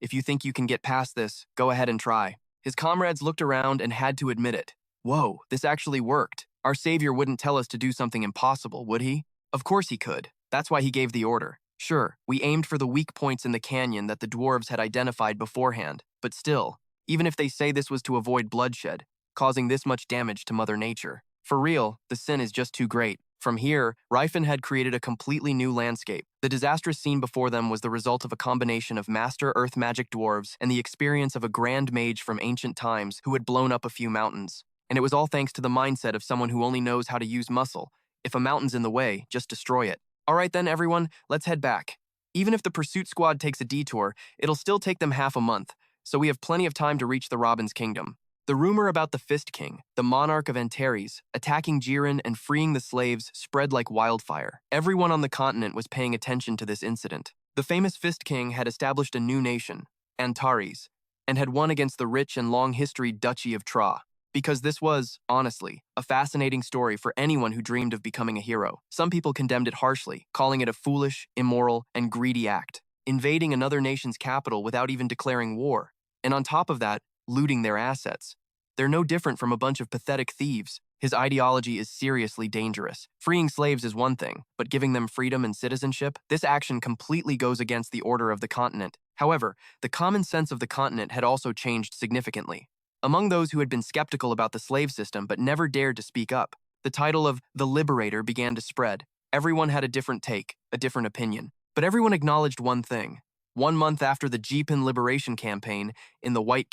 "If you think you can get past this, go ahead and try." His comrades looked around and had to admit it. Whoa, this actually worked. Our savior wouldn't tell us to do something impossible, would he? Of course he could. That's why he gave the order. Sure, we aimed for the weak points in the canyon that the dwarves had identified beforehand, but still, even if they say this was to avoid bloodshed, causing this much damage to Mother Nature, for real, the sin is just too great. From here, Rifen had created a completely new landscape. The disastrous scene before them was the result of a combination of master earth magic dwarves and the experience of a grand mage from ancient times who had blown up a few mountains. And it was all thanks to the mindset of someone who only knows how to use muscle. If a mountain's in the way, just destroy it. All right then, everyone, let's head back. Even if the pursuit squad takes a detour, it'll still take them half a month, so we have plenty of time to reach the Robin's Kingdom. The rumor about the Fist King, the monarch of Antares, attacking Jiren and freeing the slaves spread like wildfire. Everyone on the continent was paying attention to this incident. The famous Fist King had established a new nation, Antares, and had won against the rich and long-historied Duchy of Tra. Because this was, honestly, a fascinating story for anyone who dreamed of becoming a hero. Some people condemned it harshly, calling it a foolish, immoral, and greedy act, invading another nation's capital without even declaring war, and on top of that, looting their assets. They're no different from a bunch of pathetic thieves. His ideology is seriously dangerous. Freeing slaves is one thing, but giving them freedom and citizenship, this action completely goes against the order of the continent. However, the common sense of the continent had also changed significantly. Among those who had been skeptical about the slave system but never dared to speak up, the title of the Liberator began to spread. Everyone had a different take, a different opinion. But everyone acknowledged one thing. 1 month after the Jeepin liberation campaign in the White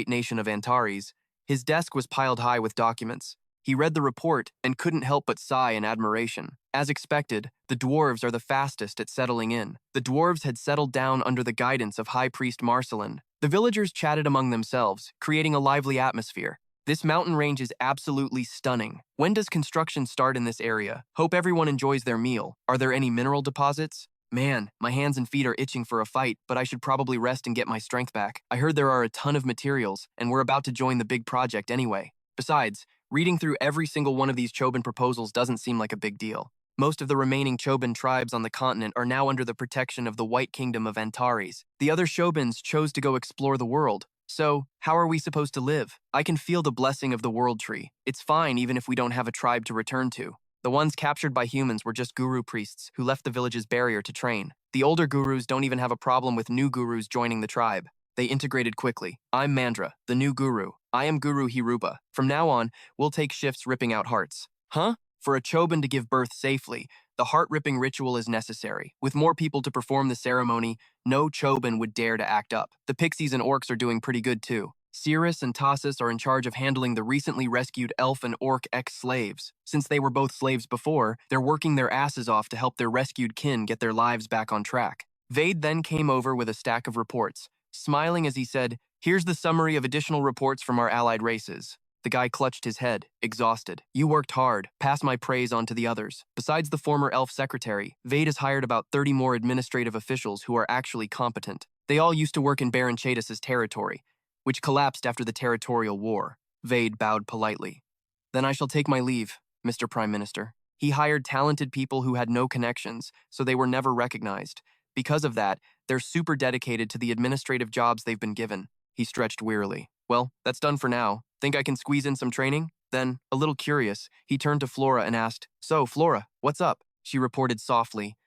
Nation of Antares, his desk was piled high with documents. He read the report and couldn't help but sigh in admiration. As expected, the dwarves are the fastest at settling in. The dwarves had settled down under the guidance of High Priest Marcelin, The villagers chatted among themselves, creating a lively atmosphere. This mountain range is absolutely stunning. When does construction start in this area? Hope everyone enjoys their meal. Are there any mineral deposits? Man, my hands and feet are itching for a fight, but I should probably rest and get my strength back. I heard there are a ton of materials, and we're about to join the big project anyway. Besides, reading through every single one of these Choban proposals doesn't seem like a big deal. Most of the remaining Choban tribes on the continent are now under the protection of the White Kingdom of Antares. The other Chobans chose to go explore the world. So, how are we supposed to live? I can feel the blessing of the world tree. It's fine even if we don't have a tribe to return to. The ones captured by humans were just guru priests who left the village's barrier to train. The older gurus don't even have a problem with new gurus joining the tribe. They integrated quickly. I'm Mandra, the new guru. I am Guru Hirupa. From now on, we'll take shifts ripping out hearts. Huh? For a Choban to give birth safely, the heart-ripping ritual is necessary. With more people to perform the ceremony, no Choban would dare to act up. The pixies and orcs are doing pretty good too. Cirrus and Tassus are in charge of handling the recently rescued elf and orc ex-slaves. Since they were both slaves before, they're working their asses off to help their rescued kin get their lives back on track. Vade then came over with a stack of reports, smiling as he said, "Here's the summary of additional reports from our allied races." The guy clutched his head, exhausted. "You worked hard. Pass my praise on to the others." Besides the former elf secretary, Vade has hired about 30 more administrative officials who are actually competent. They all used to work in Baron Chatus's territory, which collapsed after the territorial war. Vade bowed politely. "Then I shall take my leave, Mr. Prime Minister." He hired talented people who had no connections, so they were never recognized. Because of that, they're super dedicated to the administrative jobs they've been given. He stretched wearily. "Well, that's done for now. Think I can squeeze in some training?" Then, a little curious, he turned to Flora and asked, "So, Flora, what's up?" She reported softly,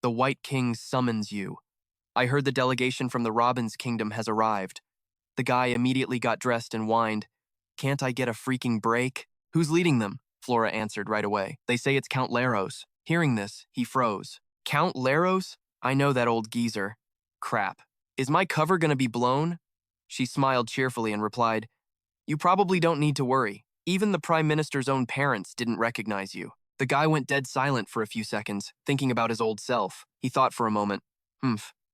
"The White King summons you. I heard the delegation from the Robin's Kingdom has arrived." The guy immediately got dressed and whined, "Can't I get a freaking break?" "Who's leading them?" Flora answered right away. "They say it's Count Laros." Hearing this, he froze. "Count Laros? I know that old geezer. Crap. Is my cover gonna be blown?" She smiled cheerfully and replied, "You probably don't need to worry. Even the Prime Minister's own parents didn't recognize you." The guy went dead silent for a few seconds, thinking about his old self. He thought for a moment.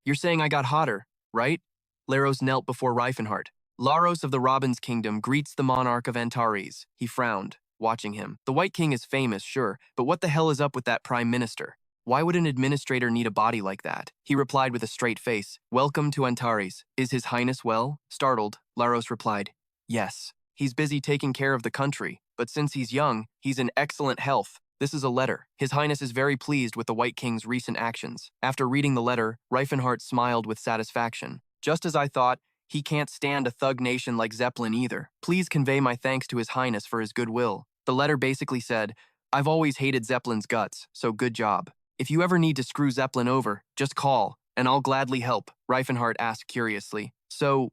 You're saying I got hotter, right?" Laros knelt before Rifenhardt. "Laros of the Robin's Kingdom greets the monarch of Antares." He frowned, watching him. "The White King is famous, sure, but what the hell is up with that Prime Minister? Why would an administrator need a body like that?" He replied with a straight face, "Welcome to Antares. Is His Highness well?" Startled, Laros replied, "Yes. He's busy taking care of the country, but since he's young, he's in excellent health. This is a letter. His Highness is very pleased with the White King's recent actions." After reading the letter, Rifenhardt smiled with satisfaction. "Just as I thought, he can't stand a thug nation like Zeppelin either. Please convey my thanks to His Highness for his goodwill." The letter basically said, "I've always hated Zeppelin's guts, so good job. If you ever need to screw Zeppelin over, just call, and I'll gladly help." Rifenhardt asked curiously, "So,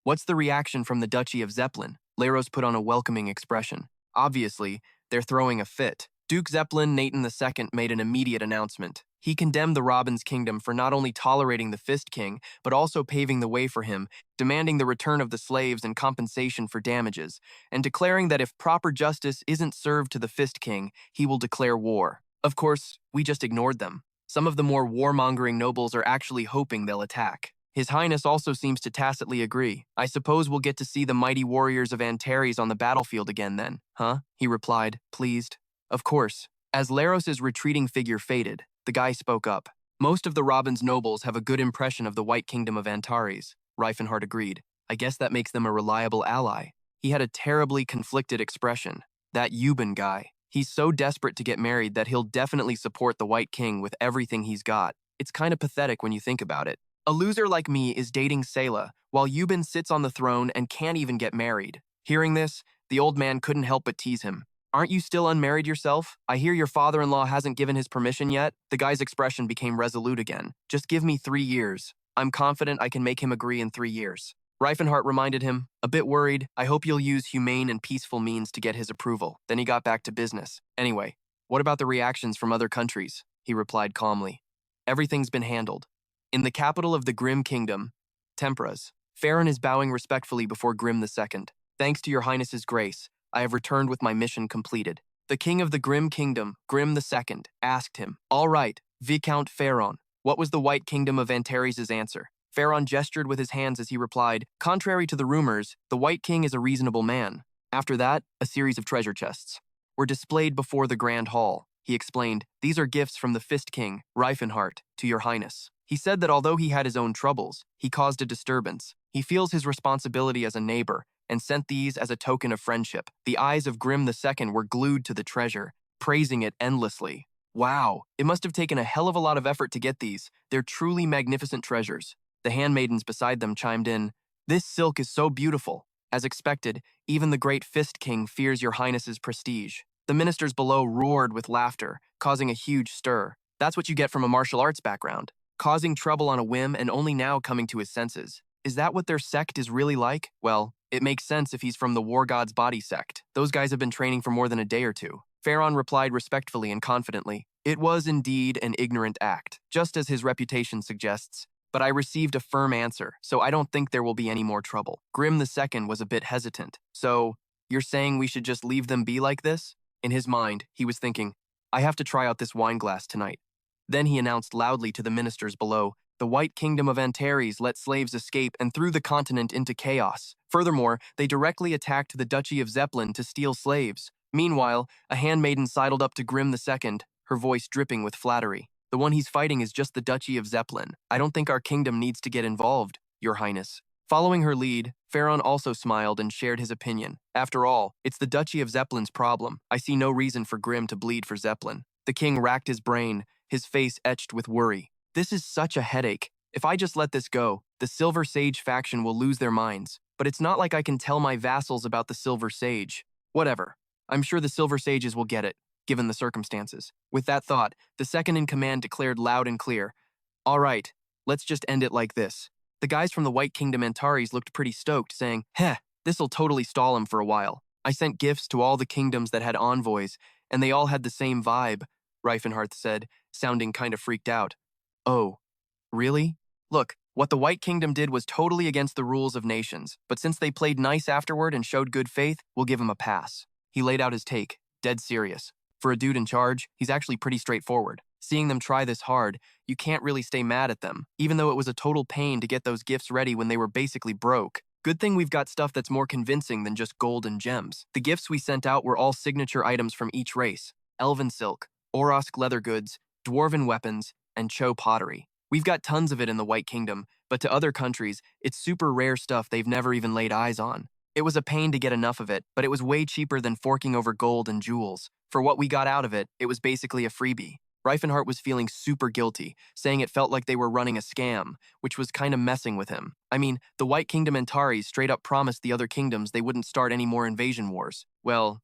what's the reaction from the Duchy of Zeppelin?" Laros put on a welcoming expression. Obviously, they're throwing a fit. Duke Zeppelin Nathan II made an immediate announcement. He condemned the Robin's Kingdom for not only tolerating the Fist King, but also paving the way for him, demanding the return of the slaves and compensation for damages, and declaring that if proper justice isn't served to the Fist King, he will declare war. Of course, we just ignored them. Some of the more warmongering nobles are actually hoping they'll attack. His Highness also seems to tacitly agree. "I suppose we'll get to see the mighty warriors of Antares on the battlefield again then, huh?" He replied, pleased. "Of course." As Laros' retreating figure faded, the guy spoke up. "Most of the Robin's nobles have a good impression of the White Kingdom of Antares." Rifenhardt agreed. "I guess that makes them a reliable ally." He had a terribly conflicted expression. "That Euban guy. He's so desperate to get married that he'll definitely support the White King with everything he's got. It's kind of pathetic when you think about it. A loser like me is dating Sayla, while Euban sits on the throne and can't even get married." Hearing this, the old man couldn't help but tease him. "Aren't you still unmarried yourself? I hear your father-in-law hasn't given his permission yet." The guy's expression became resolute again. "Just give me 3 years. I'm confident I can make him agree in 3 years." Rifenhardt reminded him, a bit worried, "I hope you'll use humane and peaceful means to get his approval." Then he got back to business. "Anyway, what about the reactions from other countries?" He replied calmly. "Everything's been handled. In the capital of the Grim Kingdom, Tempras, Farron is bowing respectfully before Grim II. "Thanks to your Highness's grace, I have returned with my mission completed." The king of the Grim Kingdom, Grim II, asked him, "All right, Viscount Farron, what was the White Kingdom of Antares' answer?" Pharaon gestured with his hands as he replied, "Contrary to the rumors, the White King is a reasonable man." After that, a series of treasure chests were displayed before the Grand Hall. He explained, "These are gifts from the Fist King, Rifenhardt, to your highness." He said that although he had his own troubles, he caused a disturbance. He feels his responsibility as a neighbor and sent these as a token of friendship. The eyes of Grim II were glued to the treasure, praising it endlessly. Wow, it must have taken a hell of a lot of effort to get these. They're truly magnificent treasures. The handmaidens beside them chimed in, "This silk is so beautiful." As expected, even the great Fist King fears your highness's prestige. The ministers below roared with laughter, causing a huge stir. That's what you get from a martial arts background. Causing trouble on a whim and only now coming to his senses. Is that what their sect is really like? Well, it makes sense if he's from the War God's Body sect. Those guys have been training for more than a day or two. Pharaon replied respectfully and confidently, "It was indeed an ignorant act, just as his reputation suggests, but I received a firm answer, so I don't think there will be any more trouble." Grim II was a bit hesitant. "So, you're saying we should just leave them be like this?" In his mind, he was thinking, "I have to try out this wine glass tonight." Then he announced loudly to the ministers below, "The White Kingdom of Antares let slaves escape and threw the continent into chaos. Furthermore, they directly attacked the duchy of Zeppelin to steal slaves." Meanwhile, a handmaiden sidled up to Grim II, her voice dripping with flattery. "The one he's fighting is just the duchy of Zeppelin. I don't think our kingdom needs to get involved, your highness." Following her lead, Pharaon also smiled and shared his opinion. "After all, it's the duchy of Zeppelin's problem. I see no reason for Grim to bleed for Zeppelin." The king racked his brain, his face etched with worry. "This is such a headache. If I just let this go, the Silver Sage faction will lose their minds. But it's not like I can tell my vassals about the Silver Sage. Whatever. I'm sure the Silver Sages will get it, given the circumstances." With that thought, the second-in-command declared loud and clear, "All right, let's just end it like this." The guys from the White Kingdom Antares looked pretty stoked, saying, "Heh, this'll totally stall him for a while. I sent gifts to all the kingdoms that had envoys, and they all had the same vibe," Rifenhardt said, sounding kind of freaked out. "Oh, really? Look, what the White Kingdom did was totally against the rules of nations, but since they played nice afterward and showed good faith, we'll give him a pass." He laid out his take, dead serious. For a dude in charge, he's actually pretty straightforward. Seeing them try this hard, you can't really stay mad at them, even though it was a total pain to get those gifts ready when they were basically broke. Good thing we've got stuff that's more convincing than just gold and gems. The gifts we sent out were all signature items from each race: elven silk, Orosk leather goods, dwarven weapons, and Cho pottery. We've got tons of it in the White Kingdom, but to other countries, it's super rare stuff they've never even laid eyes on. It was a pain to get enough of it, but it was way cheaper than forking over gold and jewels. For what we got out of it, it was basically a freebie. Rifenhardt was feeling super guilty, saying it felt like they were running a scam, which was kind of messing with him. I mean, the White Kingdom Antares straight up promised the other kingdoms they wouldn't start any more invasion wars. Well,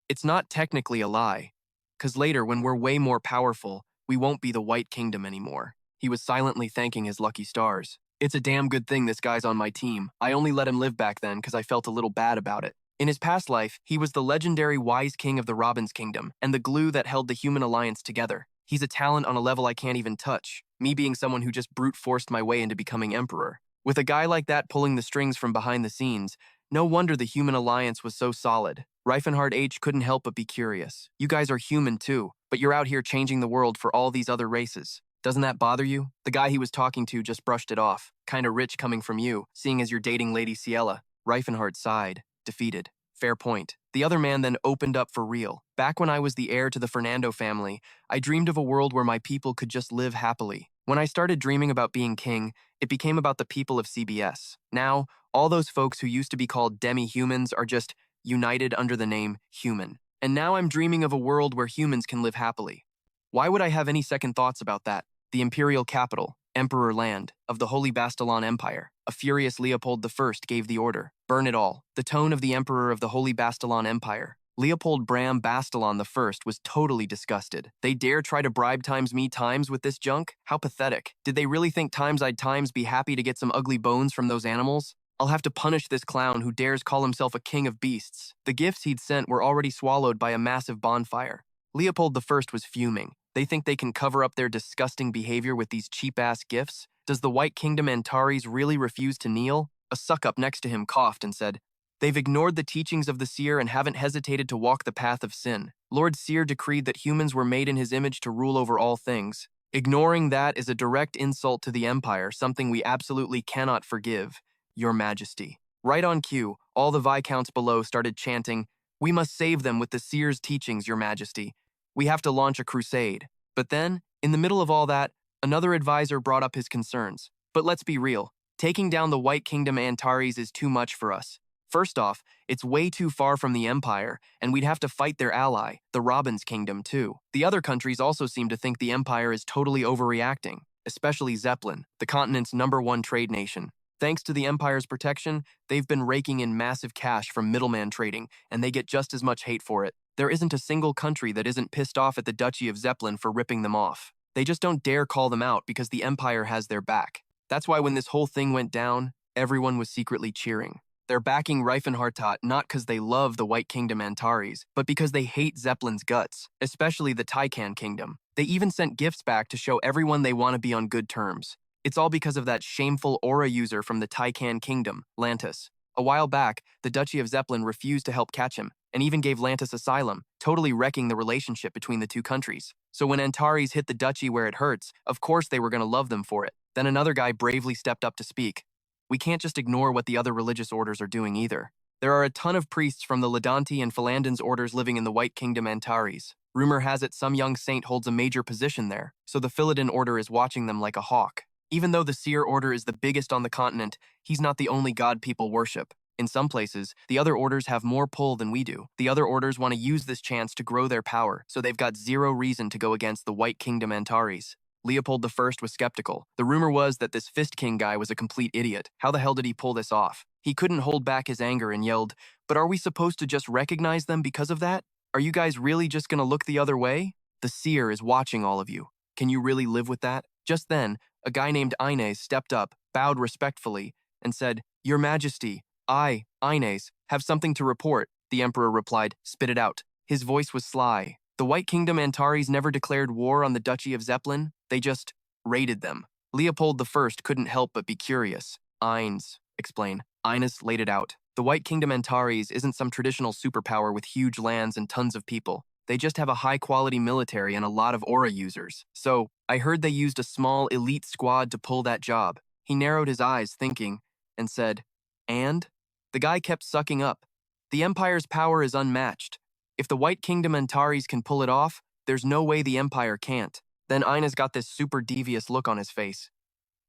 it's not technically a lie, because later, when we're way more powerful, we won't be the White Kingdom anymore. He was silently thanking his lucky stars. "It's a damn good thing this guy's on my team. I only let him live back then because I felt a little bad about it." In his past life, he was the legendary wise king of the Robin's Kingdom and the glue that held the human alliance together. He's a talent on a level I can't even touch, me being someone who just brute forced my way into becoming emperor. With a guy like that pulling the strings from behind the scenes, no wonder the human alliance was so solid. Rifenhardt H couldn't help but be curious. "You guys are human too, but you're out here changing the world for all these other races. Doesn't that bother you?" The guy he was talking to just brushed it off. "Kinda rich coming from you, seeing as you're dating Lady Ciela." Rifenhardt sighed, defeated. "Fair point." The other man then opened up for real. "Back when I was the heir to the Fernando family, I dreamed of a world where my people could just live happily. When I started dreaming about being king, it became about the people of CBS. Now, all those folks who used to be called demi-humans are just united under the name human. And now I'm dreaming of a world where humans can live happily. Why would I have any second thoughts about that? The imperial capital, Emperor Land, of the Holy Bastalon Empire. A furious Leopold I gave the order. Burn it all. The tone of the Emperor of the Holy Bastalon Empire. Leopold Bram Bastalon I was totally disgusted. They dare try to bribe times me times with this junk? How pathetic. Did they really think times I'd times be happy to get some ugly bones from those animals? I'll have to punish this clown who dares call himself a king of beasts. The gifts he'd sent were already swallowed by a massive bonfire. Leopold I was fuming. They think they can cover up their disgusting behavior with these cheap-ass gifts? Does the White Kingdom Antares really refuse to kneel? A suck-up next to him coughed and said, "They've ignored the teachings of the seer and haven't hesitated to walk the path of sin. Lord Seer decreed that humans were made in his image to rule over all things. Ignoring that is a direct insult to the Empire, something we absolutely cannot forgive, Your Majesty. Right on cue, all the Viscounts below started chanting, "We must save them with the seer's teachings, Your Majesty. We have to launch a crusade." But then, in the middle of all that, another advisor brought up his concerns. But let's be real, taking down the White Kingdom Antares is too much for us. First off, it's way too far from the Empire, and we'd have to fight their ally, the Robin's Kingdom, too. The other countries also seem to think the Empire is totally overreacting, especially Zeppelin, the continent's #1 trade nation. Thanks to the Empire's protection, they've been raking in massive cash from middleman trading, and they get just as much hate for it. There isn't a single country that isn't pissed off at the Duchy of Zeppelin for ripping them off. They just don't dare call them out because the Empire has their back. That's why when this whole thing went down, everyone was secretly cheering. They're backing Rifenhardt not because they love the White Kingdom Antares, but because they hate Zeppelin's guts, especially the Taikan Kingdom. They even sent gifts back to show everyone they want to be on good terms. It's all because of that shameful aura user from the Taikan Kingdom, Lantis. A while back, the Duchy of Zeppelin refused to help catch him, and even gave Lantis asylum, totally wrecking the relationship between the two countries. So when Antares hit the Duchy where it hurts, of course they were going to love them for it. Then another guy bravely stepped up to speak. We can't just ignore what the other religious orders are doing either. There are a ton of priests from the Ledanti and Philandans orders living in the White Kingdom Antares. Rumor has it some young saint holds a major position there, so the Philadan order is watching them like a hawk. Even though the Seer order is the biggest on the continent, he's not the only god people worship. In some places, the other orders have more pull than we do. The other orders want to use this chance to grow their power, so they've got zero reason to go against the White Kingdom Antares. Leopold I was skeptical. The rumor was that this Fist King guy was a complete idiot. How the hell did he pull this off? He couldn't hold back his anger and yelled, "But are we supposed to just recognize them because of that? Are you guys really just gonna look the other way? The Seer is watching all of you. Can you really live with that?" Just then, a guy named Ines stepped up, bowed respectfully, and said, "Your Majesty, I, Ines, have something to report." The Emperor replied, "Spit it out." His voice was sly. The White Kingdom Antares never declared war on the Duchy of Zeppelin. They just raided them. Leopold I couldn't help but be curious. "Ines, explain." Ines laid it out. The White Kingdom Antares isn't some traditional superpower with huge lands and tons of people. They just have a high-quality military and a lot of aura users. So, I heard they used a small elite squad to pull that job. He narrowed his eyes, thinking, and said, "And?" The guy kept sucking up. "The Empire's power is unmatched. If the White Kingdom Antares can pull it off, there's no way the Empire can't." Then Ines got this super devious look on his face.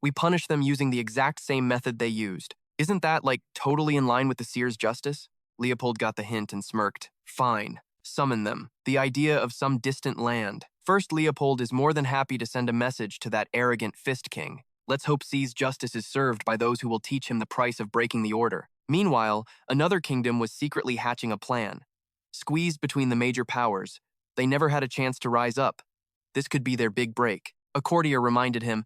"We punish them using the exact same method they used. Isn't that, like, totally in line with the Seer's justice?" Leopold got the hint and smirked. "Fine. Summon them." The idea of some distant land. First, Leopold is more than happy to send a message to that arrogant Fist King. Let's hope C's justice is served by those who will teach him the price of breaking the order. Meanwhile, another kingdom was secretly hatching a plan. Squeezed between the major powers, they never had a chance to rise up. This could be their big break. A courtier reminded him,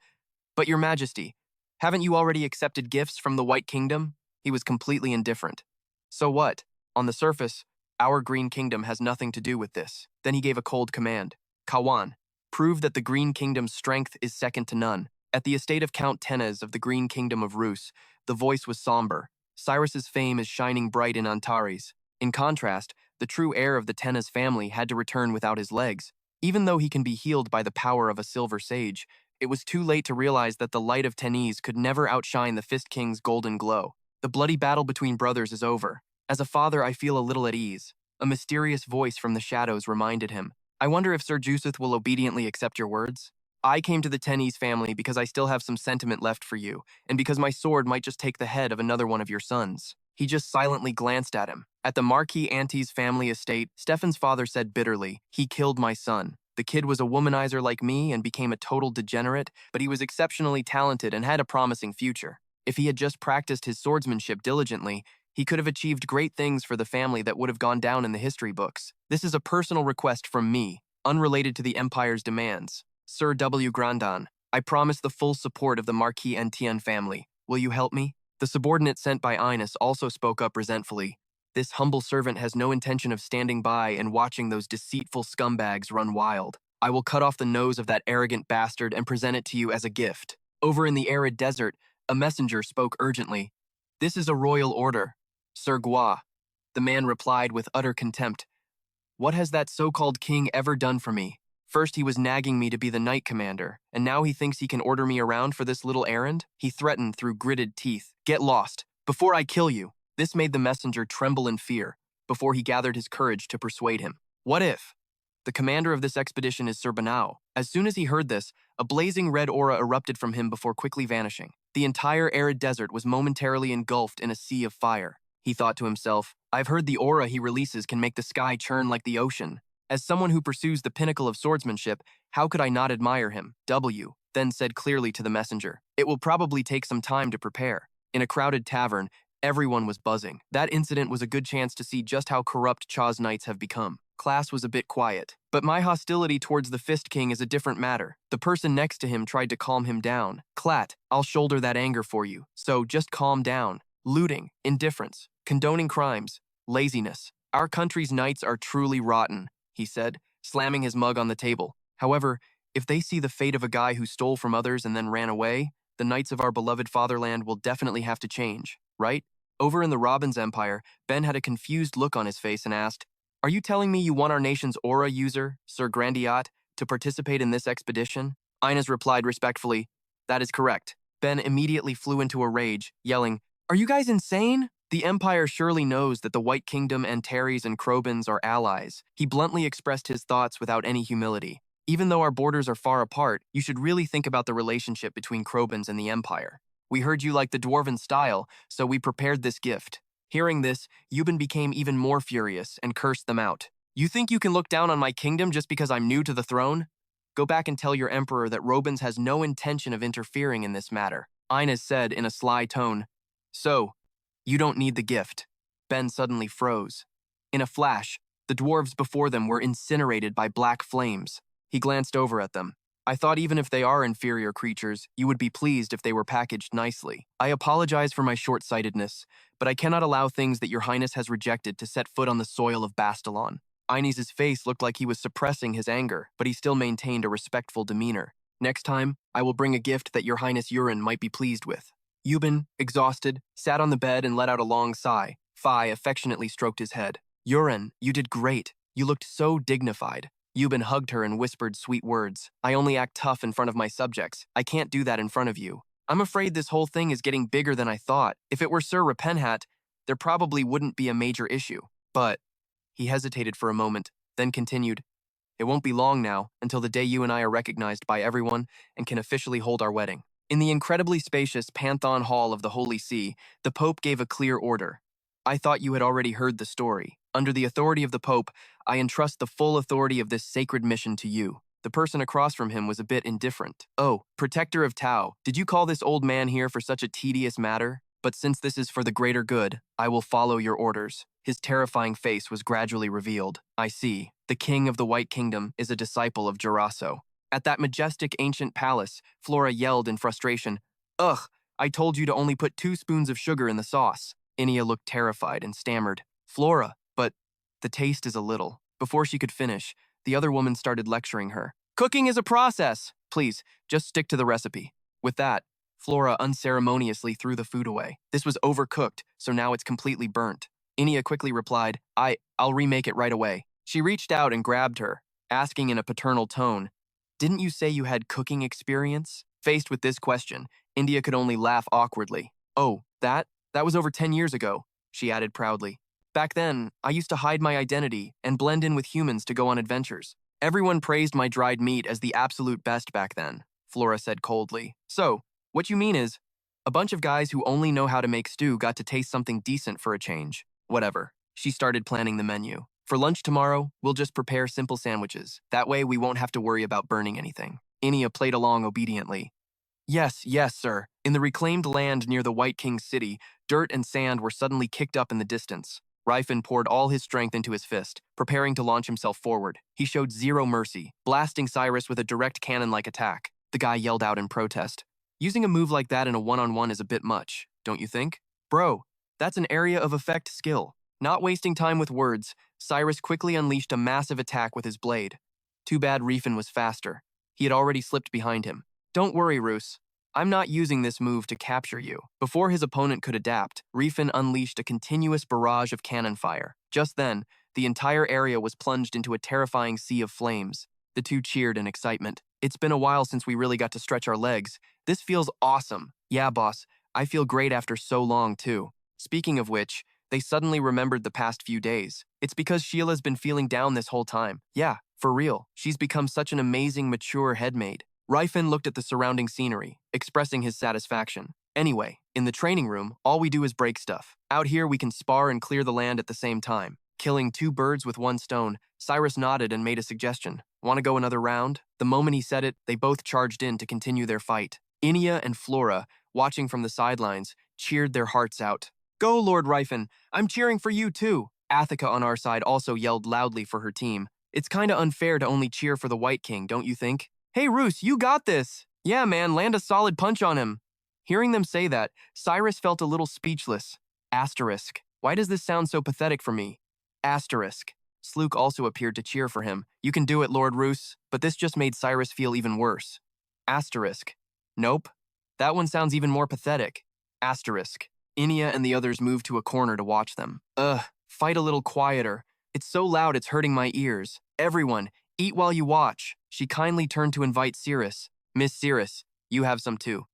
"But Your Majesty, haven't you already accepted gifts from the White Kingdom?" He was completely indifferent. "So what? On the surface, our Green Kingdom has nothing to do with this." Then he gave a cold command. "Kawan, prove that the Green Kingdom's strength is second to none." At the estate of Count Tenez of the Green Kingdom of Rus, the voice was somber. Cyrus's fame is shining bright in Antares. In contrast, the true heir of the Tenez family had to return without his legs. Even though he can be healed by the power of a silver sage, it was too late to realize that the light of Tenez could never outshine the Fist King's golden glow. The bloody battle between brothers is over. As a father, I feel a little at ease. A mysterious voice from the shadows reminded him. "I wonder if Sir Jusith will obediently accept your words? I came to the Tenez family because I still have some sentiment left for you, and because my sword might just take the head of another one of your sons." He just silently glanced at him. At the Marquis Antes family estate, Stefan's father said bitterly, "He killed my son. The kid was a womanizer like me and became a total degenerate, but he was exceptionally talented and had a promising future. If he had just practiced his swordsmanship diligently, he could have achieved great things for the family that would have gone down in the history books. This is a personal request from me, unrelated to the Empire's demands. Sir W. Grandin, I promise the full support of the Marquis Etienne family. Will you help me?" The subordinate sent by Ines also spoke up resentfully. "This humble servant has no intention of standing by and watching those deceitful scumbags run wild. I will cut off the nose of that arrogant bastard and present it to you as a gift." Over in the arid desert, a messenger spoke urgently. "This is a royal order, Sir Gua." The man replied with utter contempt. "What has that so-called king ever done for me? First he was nagging me to be the knight commander, and now he thinks he can order me around for this little errand? He threatened through gritted teeth. Get lost, before I kill you. This made the messenger tremble in fear, before he gathered his courage to persuade him. What if? The commander of this expedition is Sir Banao. As soon as he heard this, a blazing red aura erupted from him before quickly vanishing. The entire arid desert was momentarily engulfed in a sea of fire. He thought to himself, I've heard the aura he releases can make the sky churn like the ocean. As someone who pursues the pinnacle of swordsmanship, how could I not admire him? W then said clearly to the messenger, it will probably take some time to prepare. In a crowded tavern, everyone was buzzing. That incident was a good chance to see just how corrupt Cha's knights have become. Class was a bit quiet, but my hostility towards the Fist King is a different matter. The person next to him tried to calm him down. Clat, I'll shoulder that anger for you, so just calm down. Looting, indifference, condoning crimes, laziness. Our country's knights are truly rotten, he said, slamming his mug on the table. However, if they see the fate of a guy who stole from others and then ran away, the knights of our beloved fatherland will definitely have to change, right? Over in the Robin's Empire, Ben had a confused look on his face and asked, are you telling me you want our nation's aura user, Sir Grandiat, to participate in this expedition? Inez replied respectfully, that is correct. Ben immediately flew into a rage, yelling, are you guys insane? The Empire surely knows that the White Kingdom, Antares, and Krobans are allies. He bluntly expressed his thoughts without any humility. Even though our borders are far apart, you should really think about the relationship between Krobans and the Empire. We heard you like the dwarven style, so we prepared this gift. Hearing this, Yuban became even more furious and cursed them out. You think you can look down on my kingdom just because I'm new to the throne? Go back and tell your emperor that Robins has no intention of interfering in this matter. Inez said in a sly tone. So, you don't need the gift. Ben suddenly froze. In a flash, the dwarves before them were incinerated by black flames. He glanced over at them. I thought even if they are inferior creatures, you would be pleased if they were packaged nicely. I apologize for my short-sightedness, but I cannot allow things that your highness has rejected to set foot on the soil of Bastalon. Inez's face looked like he was suppressing his anger, but he still maintained a respectful demeanor. Next time, I will bring a gift that your highness Urin might be pleased with. Yuban, exhausted, sat on the bed and let out a long sigh. Fi affectionately stroked his head. Urin, you did great. You looked so dignified. Yuban hugged her and whispered sweet words. I only act tough in front of my subjects. I can't do that in front of you. I'm afraid this whole thing is getting bigger than I thought. If it were Sir Rifenhardt, there probably wouldn't be a major issue. But, he hesitated for a moment, then continued, it won't be long now until the day you and I are recognized by everyone and can officially hold our wedding. In the incredibly spacious Pantheon Hall of the Holy See, the Pope gave a clear order. I thought you had already heard the story. Under the authority of the Pope, I entrust the full authority of this sacred mission to you. The person across from him was a bit indifferent. Oh, protector of Tau, did you call this old man here for such a tedious matter? But since this is for the greater good, I will follow your orders. His terrifying face was gradually revealed. I see. The king of the White Kingdom is a disciple of Jurasso. At that majestic ancient palace, Flora yelled in frustration, Ugh, I told you to only put 2 spoons of sugar in the sauce. Inia looked terrified and stammered, Flora, but the taste is a little. Before she could finish, the other woman started lecturing her. Cooking is a process. Please, just stick to the recipe. With that, Flora unceremoniously threw the food away. This was overcooked, so now it's completely burnt. Inia quickly replied, I'll remake it right away. She reached out and grabbed her, asking in a paternal tone, Didn't you say you had cooking experience? Faced with this question, India could only laugh awkwardly. Oh, that was over 10 years ago, she added proudly. Back then, I used to hide my identity and blend in with humans to go on adventures. Everyone praised my dried meat as the absolute best back then, Flora said coldly. So, what you mean is, a bunch of guys who only know how to make stew got to taste something decent for a change. Whatever. She started planning the menu. For lunch tomorrow, we'll just prepare simple sandwiches. That way we won't have to worry about burning anything. Inia played along obediently. Yes, sir. In the reclaimed land near the White King's city, dirt and sand were suddenly kicked up in the distance. Rifen poured all his strength into his fist, preparing to launch himself forward. He showed zero mercy, blasting Cyrus with a direct cannon-like attack. The guy yelled out in protest. Using a move like that in a one-on-one is a bit much, don't you think? Bro, that's an area of effect skill. Not wasting time with words, Cyrus quickly unleashed a massive attack with his blade. Too bad Rifen was faster. He had already slipped behind him. Don't worry, Roos. I'm not using this move to capture you. Before his opponent could adapt, Rifen unleashed a continuous barrage of cannon fire. Just then, the entire area was plunged into a terrifying sea of flames. The two cheered in excitement. It's been a while since we really got to stretch our legs. This feels awesome. Yeah, boss. I feel great after so long, too. Speaking of which, they suddenly remembered the past few days. It's because Sheila's been feeling down this whole time. Yeah, for real. She's become such an amazing, mature headmaid. Rifen looked at the surrounding scenery, expressing his satisfaction. Anyway, in the training room, all we do is break stuff. Out here, we can spar and clear the land at the same time. Killing two birds with one stone, Cyrus nodded and made a suggestion. Want to go another round? The moment he said it, they both charged in to continue their fight. Inia and Flora, watching from the sidelines, cheered their hearts out. Go, Lord Rifen! I'm cheering for you, too! Athika on our side also yelled loudly for her team. It's kinda unfair to only cheer for the White King, don't you think? Hey, Roos, you got this! Yeah, man, land a solid punch on him! Hearing them say that, Cyrus felt a little speechless. Asterisk. Why does this sound so pathetic for me? Asterisk. Slook also appeared to cheer for him. You can do it, Lord Roos, but this just made Cyrus feel even worse. Asterisk. Nope. That one sounds even more pathetic. Asterisk. Inia and the others moved to a corner to watch them. Fight a little quieter. It's so loud it's hurting my ears. Everyone, eat while you watch. She kindly turned to invite Cirrus. Miss Cirrus, you have some too.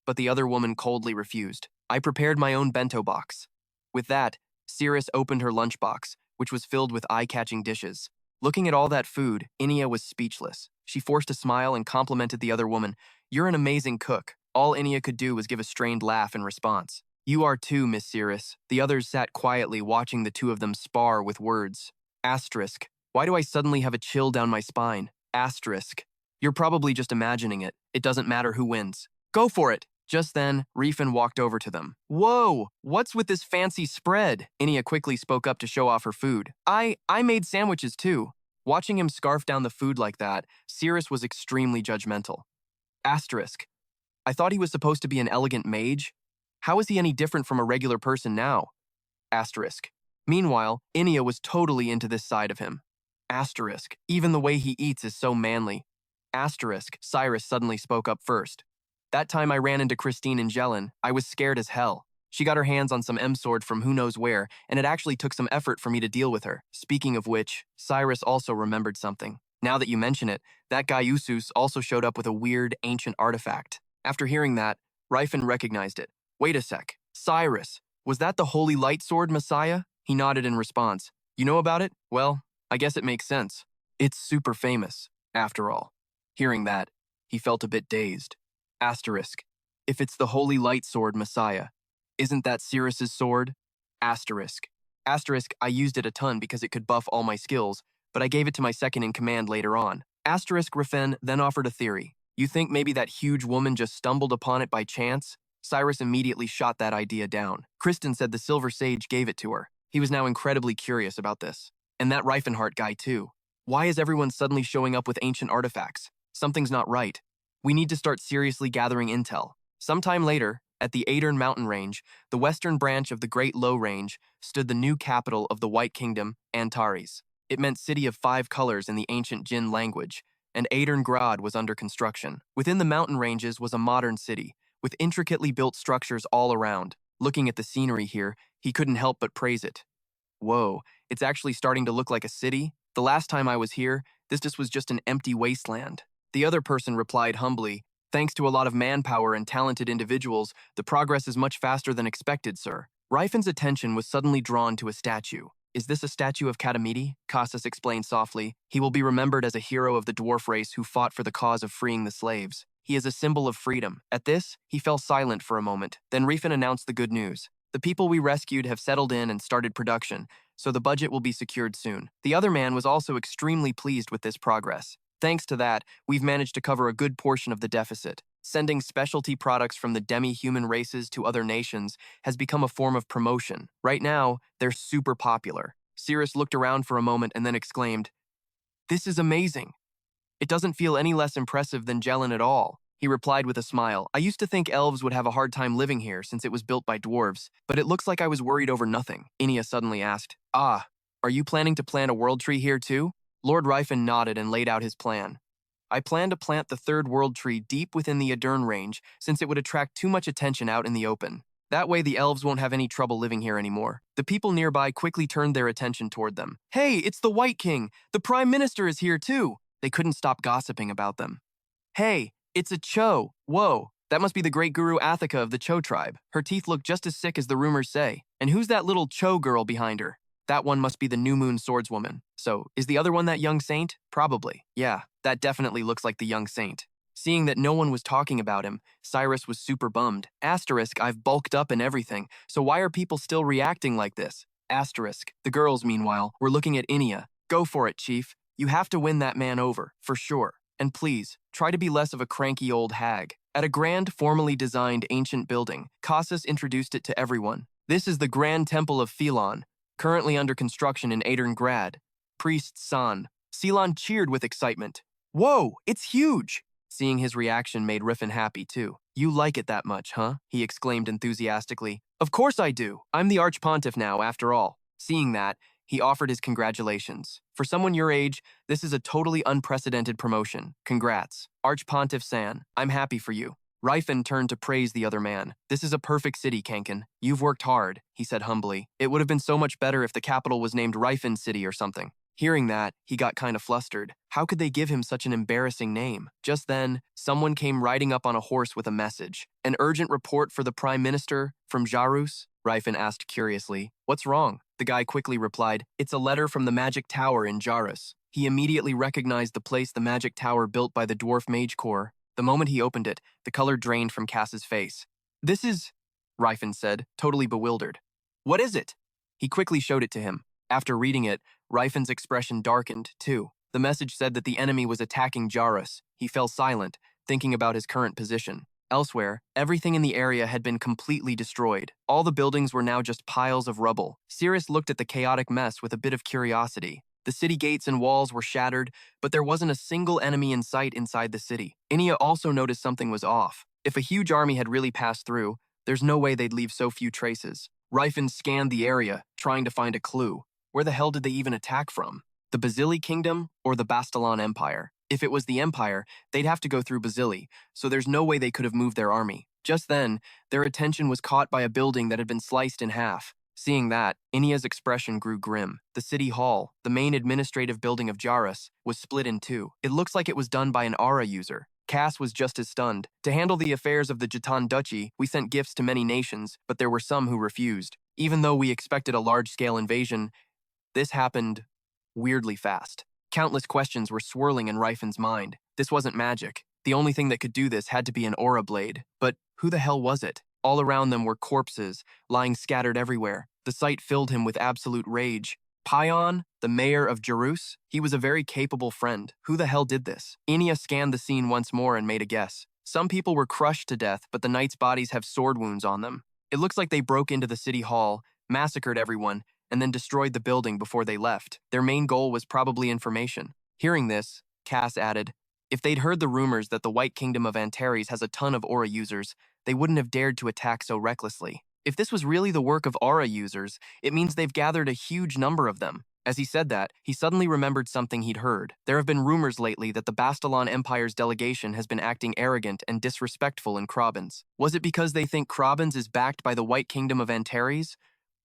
But the other woman coldly refused. I prepared my own bento box. With that, Cirrus opened her lunchbox, which was filled with eye-catching dishes. Looking at all that food, Inia was speechless. She forced a smile and complimented the other woman. You're an amazing cook. All Inia could do was give a strained laugh in response. You are too, Miss Cirrus. The others sat quietly watching the two of them spar with words. Asterisk. Why do I suddenly have a chill down my spine? Asterisk. You're probably just imagining it. It doesn't matter who wins. Go for it! Just then, Rifen walked over to them. Whoa! What's with this fancy spread? Inia quickly spoke up to show off her food. I made sandwiches too. Watching him scarf down the food like that, Cirrus was extremely judgmental. Asterisk. I thought he was supposed to be an elegant mage. How is he any different from a regular person now? Asterisk. Meanwhile, Inia was totally into this side of him. Asterisk. Even the way he eats is so manly. Asterisk. Cyrus suddenly spoke up first. That time I ran into Christine and Jelen, I was scared as hell. She got her hands on some M-sword from who knows where, and it actually took some effort for me to deal with her. Speaking of which, Cyrus also remembered something. Now that you mention it, that guy Usus also showed up with a weird, ancient artifact. After hearing that, Rifen recognized it. Wait a sec. Cyrus, was that the Holy Light Sword, Messiah? He nodded in response. You know about it? Well, I guess it makes sense. It's super famous, after all. Hearing that, he felt a bit dazed. Asterisk. If it's the Holy Light Sword, Messiah, isn't that Cirrus's sword? Asterisk. Asterisk, I used it a ton because it could buff all my skills, but I gave it to my second in command later on. Asterisk Rifen then offered a theory. You think maybe that huge woman just stumbled upon it by chance? Cyrus immediately shot that idea down. Kristen said the Silver Sage gave it to her. He was now incredibly curious about this. And that Rifenhardt guy too. Why is everyone suddenly showing up with ancient artifacts? Something's not right. We need to start seriously gathering intel. Sometime later, at the Adern mountain range, the western branch of the Great Low Range, stood the new capital of the White Kingdom, Antares. It meant City of Five Colors in the ancient Jin language, and Adern Grad was under construction. Within the mountain ranges was a modern city, with intricately built structures all around. Looking at the scenery here, he couldn't help but praise it. Whoa, it's actually starting to look like a city? The last time I was here, this was just an empty wasteland. The other person replied humbly, Thanks to a lot of manpower and talented individuals, the progress is much faster than expected, sir. Rifen's attention was suddenly drawn to a statue. Is this a statue of Katamiti? Casas explained softly. He will be remembered as a hero of the dwarf race who fought for the cause of freeing the slaves. He is a symbol of freedom. At this, he fell silent for a moment. Then Rifen announced the good news. The people we rescued have settled in and started production, so the budget will be secured soon. The other man was also extremely pleased with this progress. Thanks to that, we've managed to cover a good portion of the deficit. Sending specialty products from the demi-human races to other nations has become a form of promotion. Right now, they're super popular. Cirrus looked around for a moment and then exclaimed, This is amazing. It doesn't feel any less impressive than Jelen at all. He replied with a smile. I used to think elves would have a hard time living here since it was built by dwarves, but it looks like I was worried over nothing. Inia suddenly asked, are you planning to plant a world tree here too? Lord Rifen nodded and laid out his plan. I plan to plant the third world tree deep within the Adern range since it would attract too much attention out in the open. That way the elves won't have any trouble living here anymore. The people nearby quickly turned their attention toward them. Hey, it's the White King! The Prime Minister is here too! They couldn't stop gossiping about them. Hey, it's a Cho! Whoa! That must be the great guru Athika of the Cho tribe. Her teeth look just as sick as the rumors say. And who's that little Cho girl behind her? That one must be the New Moon swordswoman. So, is the other one that young saint? Probably. Yeah, that definitely looks like the young saint. Seeing that no one was talking about him, Cyrus was super bummed. Asterisk, I've bulked up and everything, so why are people still reacting like this? Asterisk. The girls, meanwhile, were looking at Inia. Go for it, Chief. You have to win that man over, for sure. And please, try to be less of a cranky old hag. At a grand, formally designed ancient building, Cassus introduced it to everyone. This is the Grand Temple of Phelon, currently under construction in Aederngrad. Priest San. Celon cheered with excitement. Whoa, it's huge! Seeing his reaction made Riffin happy too. You like it that much, huh? He exclaimed enthusiastically. Of course I do. I'm the Archpontiff now, after all. Seeing that, he offered his congratulations. For someone your age, this is a totally unprecedented promotion. Congrats. Archpontiff San, I'm happy for you. Rifin turned to praise the other man. This is a perfect city, Kankin. You've worked hard, he said humbly. It would have been so much better if the capital was named Rifin City or something. Hearing that, he got kind of flustered. How could they give him such an embarrassing name? Just then, someone came riding up on a horse with a message. An urgent report for the Prime Minister from Jarus? Rifin asked curiously. What's wrong? The guy quickly replied, It's a letter from the Magic Tower in Jarus. He immediately recognized the place the Magic Tower built by the Dwarf Mage Corps. The moment he opened it, the color drained from Cass's face. This is, Rifin said, totally bewildered. What is it? He quickly showed it to him. After reading it, Rifin's expression darkened, too. The message said that the enemy was attacking Jarus. He fell silent, thinking about his current position. Elsewhere, everything in the area had been completely destroyed. All the buildings were now just piles of rubble. Cyrus looked at the chaotic mess with a bit of curiosity. The city gates and walls were shattered, but there wasn't a single enemy in sight inside the city. Inia also noticed something was off. If a huge army had really passed through, there's no way they'd leave so few traces. Rifin scanned the area, trying to find a clue. Where the hell did they even attack from? The Basili Kingdom or the Bastalon Empire? If it was the Empire, they'd have to go through Basili, so there's no way they could have moved their army. Just then, their attention was caught by a building that had been sliced in half. Seeing that, Inia's expression grew grim. The city hall, the main administrative building of Jarus, was split in two. It looks like it was done by an Aura user. Cass was just as stunned. To handle the affairs of the Jatan Duchy, we sent gifts to many nations, but there were some who refused. Even though we expected a large-scale invasion, this happened weirdly fast. Countless questions were swirling in Rifin's mind. This wasn't magic. The only thing that could do this had to be an aura blade. But who the hell was it? All around them were corpses, lying scattered everywhere. The sight filled him with absolute rage. Pion, the mayor of Jarus? He was a very capable friend. Who the hell did this? Inia scanned the scene once more and made a guess. Some people were crushed to death, but the knights' bodies have sword wounds on them. It looks like they broke into the city hall, massacred everyone, and then destroyed the building before they left. Their main goal was probably information. Hearing this, Cass added, if they'd heard the rumors that the White Kingdom of Antares has a ton of aura users, they wouldn't have dared to attack so recklessly. If this was really the work of aura users, it means they've gathered a huge number of them. As he said that, he suddenly remembered something he'd heard. There have been rumors lately that the Bastalon Empire's delegation has been acting arrogant and disrespectful in Krobans. Was it because they think Krobans is backed by the White Kingdom of Antares?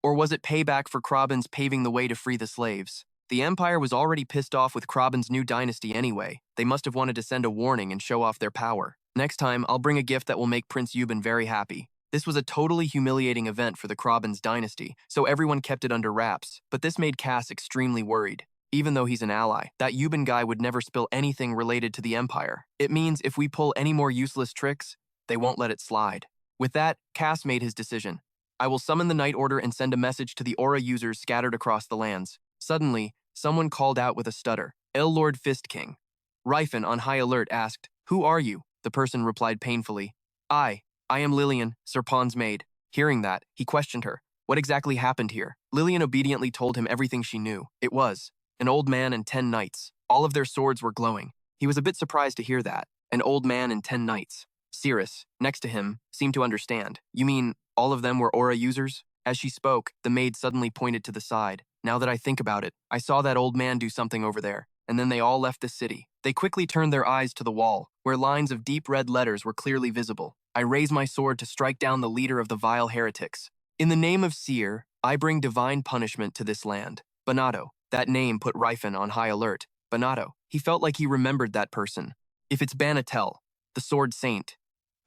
Or was it payback for Krobans paving the way to free the slaves? The Empire was already pissed off with Krobans' new dynasty anyway. They must have wanted to send a warning and show off their power. Next time, I'll bring a gift that will make Prince Yuban very happy. This was a totally humiliating event for the Krobans' dynasty, so everyone kept it under wraps. But this made Cass extremely worried. Even though he's an ally, that Yuban guy would never spill anything related to the Empire. It means if we pull any more useless tricks, they won't let it slide. With that, Cass made his decision. I will summon the Night Order and send a message to the Aura users scattered across the lands. Suddenly, someone called out with a stutter, El Lord Fist King. Rifin, on high alert, asked, Who are you? The person replied painfully, I am Lillian, Sir Pon's maid. Hearing that, he questioned her. What exactly happened here? Lillian obediently told him everything she knew. It was an old man and 10 knights. All of their swords were glowing. He was a bit surprised to hear that. An old man and 10 knights. Cyrus, next to him, seemed to understand. You mean all of them were aura users? As she spoke, the maid suddenly pointed to the side. Now that I think about it, I saw that old man do something over there, and then they all left the city. They quickly turned their eyes to the wall, where lines of deep red letters were clearly visible. I raise my sword to strike down the leader of the vile heretics. In the name of Seer, I bring divine punishment to this land. Banato. That name put Rifin on high alert. Banato. He felt like he remembered that person. If it's Banatel, the Sword Saint,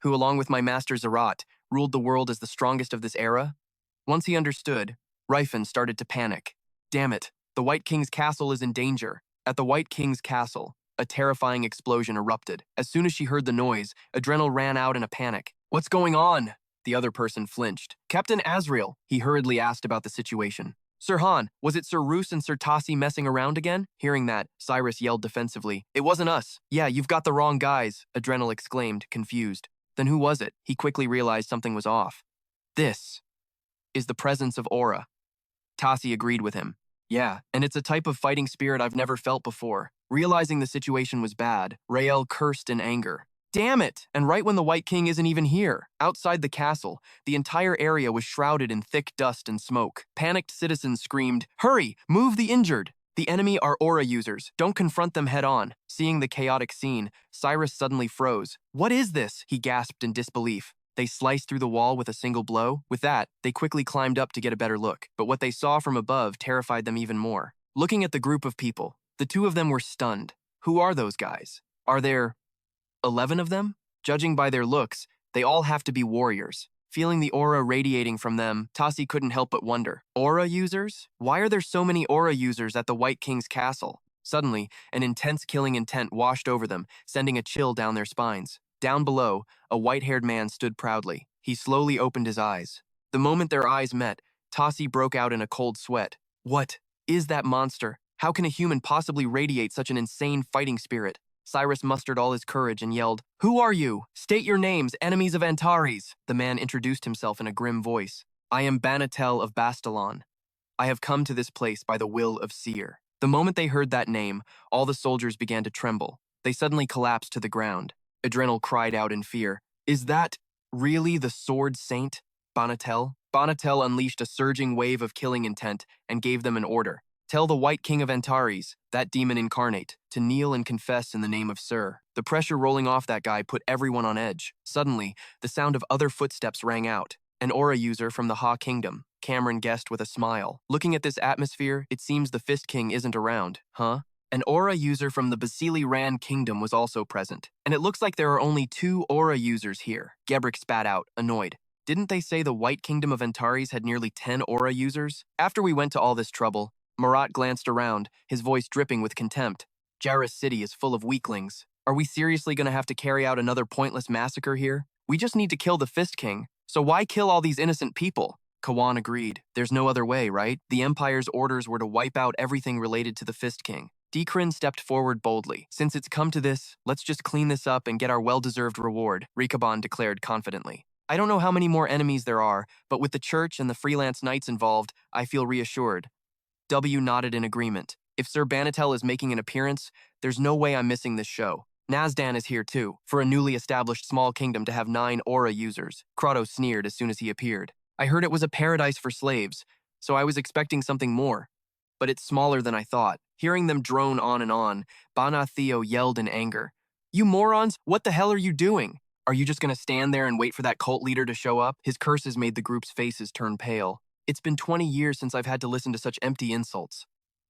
who, along with my master Zerat, ruled the world as the strongest of this era? Once he understood, Rifen started to panic. Damn it, the White King's castle is in danger. At the White King's castle, a terrifying explosion erupted. As soon as she heard the noise, Adrenal ran out in a panic. What's going on? The other person flinched. Captain Azrael, he hurriedly asked about the situation. Sir Han, was it Sir Roos and Sir Tassi messing around again? Hearing that, Cyrus yelled defensively. It wasn't us. Yeah, you've got the wrong guys, Adrenal exclaimed, confused. Then who was it? He quickly realized something was off. This is the presence of Aura. Tassi agreed with him. Yeah, and it's a type of fighting spirit I've never felt before. Realizing the situation was bad, Rael cursed in anger. Damn it! And right when the White King isn't even here. Outside the castle, the entire area was shrouded in thick dust and smoke. Panicked citizens screamed, "Hurry! Move the injured!" The enemy are aura users. Don't confront them head on. Seeing the chaotic scene, Cyrus suddenly froze. What is this? He gasped in disbelief. They sliced through the wall with a single blow. With that, they quickly climbed up to get a better look. But what they saw from above terrified them even more. Looking at the group of people, the two of them were stunned. Who are those guys? Are there 11 of them? Judging by their looks, they all have to be warriors. Feeling the aura radiating from them, Tassi couldn't help but wonder. Aura users? Why are there so many aura users at the White King's castle? Suddenly, an intense killing intent washed over them, sending a chill down their spines. Down below, a white-haired man stood proudly. He slowly opened his eyes. The moment their eyes met, Tassi broke out in a cold sweat. What is that monster? How can a human possibly radiate such an insane fighting spirit? Cyrus mustered all his courage and yelled, "Who are you? State your names, enemies of Antares." The man introduced himself in a grim voice. "I am Banatel of Bastalon. I have come to this place by the will of Seer." The moment they heard that name, all the soldiers began to tremble. They suddenly collapsed to the ground. Adrenal cried out in fear. "Is that really the Sword Saint, Banatel?" Banatel unleashed a surging wave of killing intent and gave them an order. Tell the White King of Antares, that demon incarnate, to kneel and confess in the name of Sir. The pressure rolling off that guy put everyone on edge. Suddenly, the sound of other footsteps rang out. An aura user from the Ha Kingdom, Cameron guessed with a smile. Looking at this atmosphere, it seems the Fist King isn't around, huh? An aura user from the Basili Ran Kingdom was also present. And it looks like there are only 2 aura users here. Gebrick spat out, annoyed. Didn't they say the White Kingdom of Antares had nearly 10 aura users? After we went to all this trouble, Marat glanced around, his voice dripping with contempt. Jarrus City is full of weaklings. Are we seriously going to have to carry out another pointless massacre here? We just need to kill the Fist King. So why kill all these innocent people? Kawan agreed. There's no other way, right? The Empire's orders were to wipe out everything related to the Fist King. Dekrin stepped forward boldly. Since it's come to this, let's just clean this up and get our well-deserved reward, Rikaban declared confidently. I don't know how many more enemies there are, but with the church and the freelance knights involved, I feel reassured. W nodded in agreement. If Sir Banatel is making an appearance, there's no way I'm missing this show. Nazdan is here too, for a newly established small kingdom to have 9 aura users. Kratos sneered as soon as he appeared. I heard it was a paradise for slaves, so I was expecting something more. But it's smaller than I thought. Hearing them drone on and on, Bana Theo yelled in anger. You morons, what the hell are you doing? Are you just gonna stand there and wait for that cult leader to show up? His curses made the group's faces turn pale. It's been 20 years since I've had to listen to such empty insults.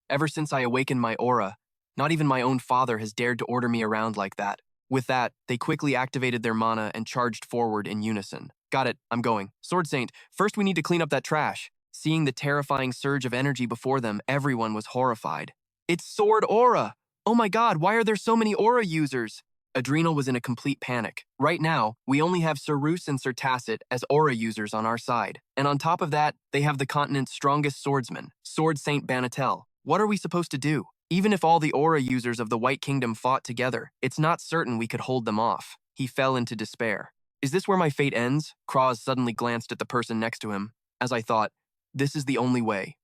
Ever since I awakened my aura, not even my own father has dared to order me around like that. With that, they quickly activated their mana and charged forward in unison. Got it, I'm going. Sword Saint, first we need to clean up that trash. Seeing the terrifying surge of energy before them, everyone was horrified. It's Sword Aura! Oh my god, why are there so many aura users? Adrenal was in a complete panic. Right now, we only have Sir Roos and Sir Tacit as aura users on our side. And on top of that, they have the continent's strongest swordsman, Sword Saint Banatel. What are we supposed to do? Even if all the aura users of the White Kingdom fought together, it's not certain we could hold them off. He fell into despair. Is this where my fate ends? Kraz suddenly glanced at the person next to him. As I thought, this is the only way.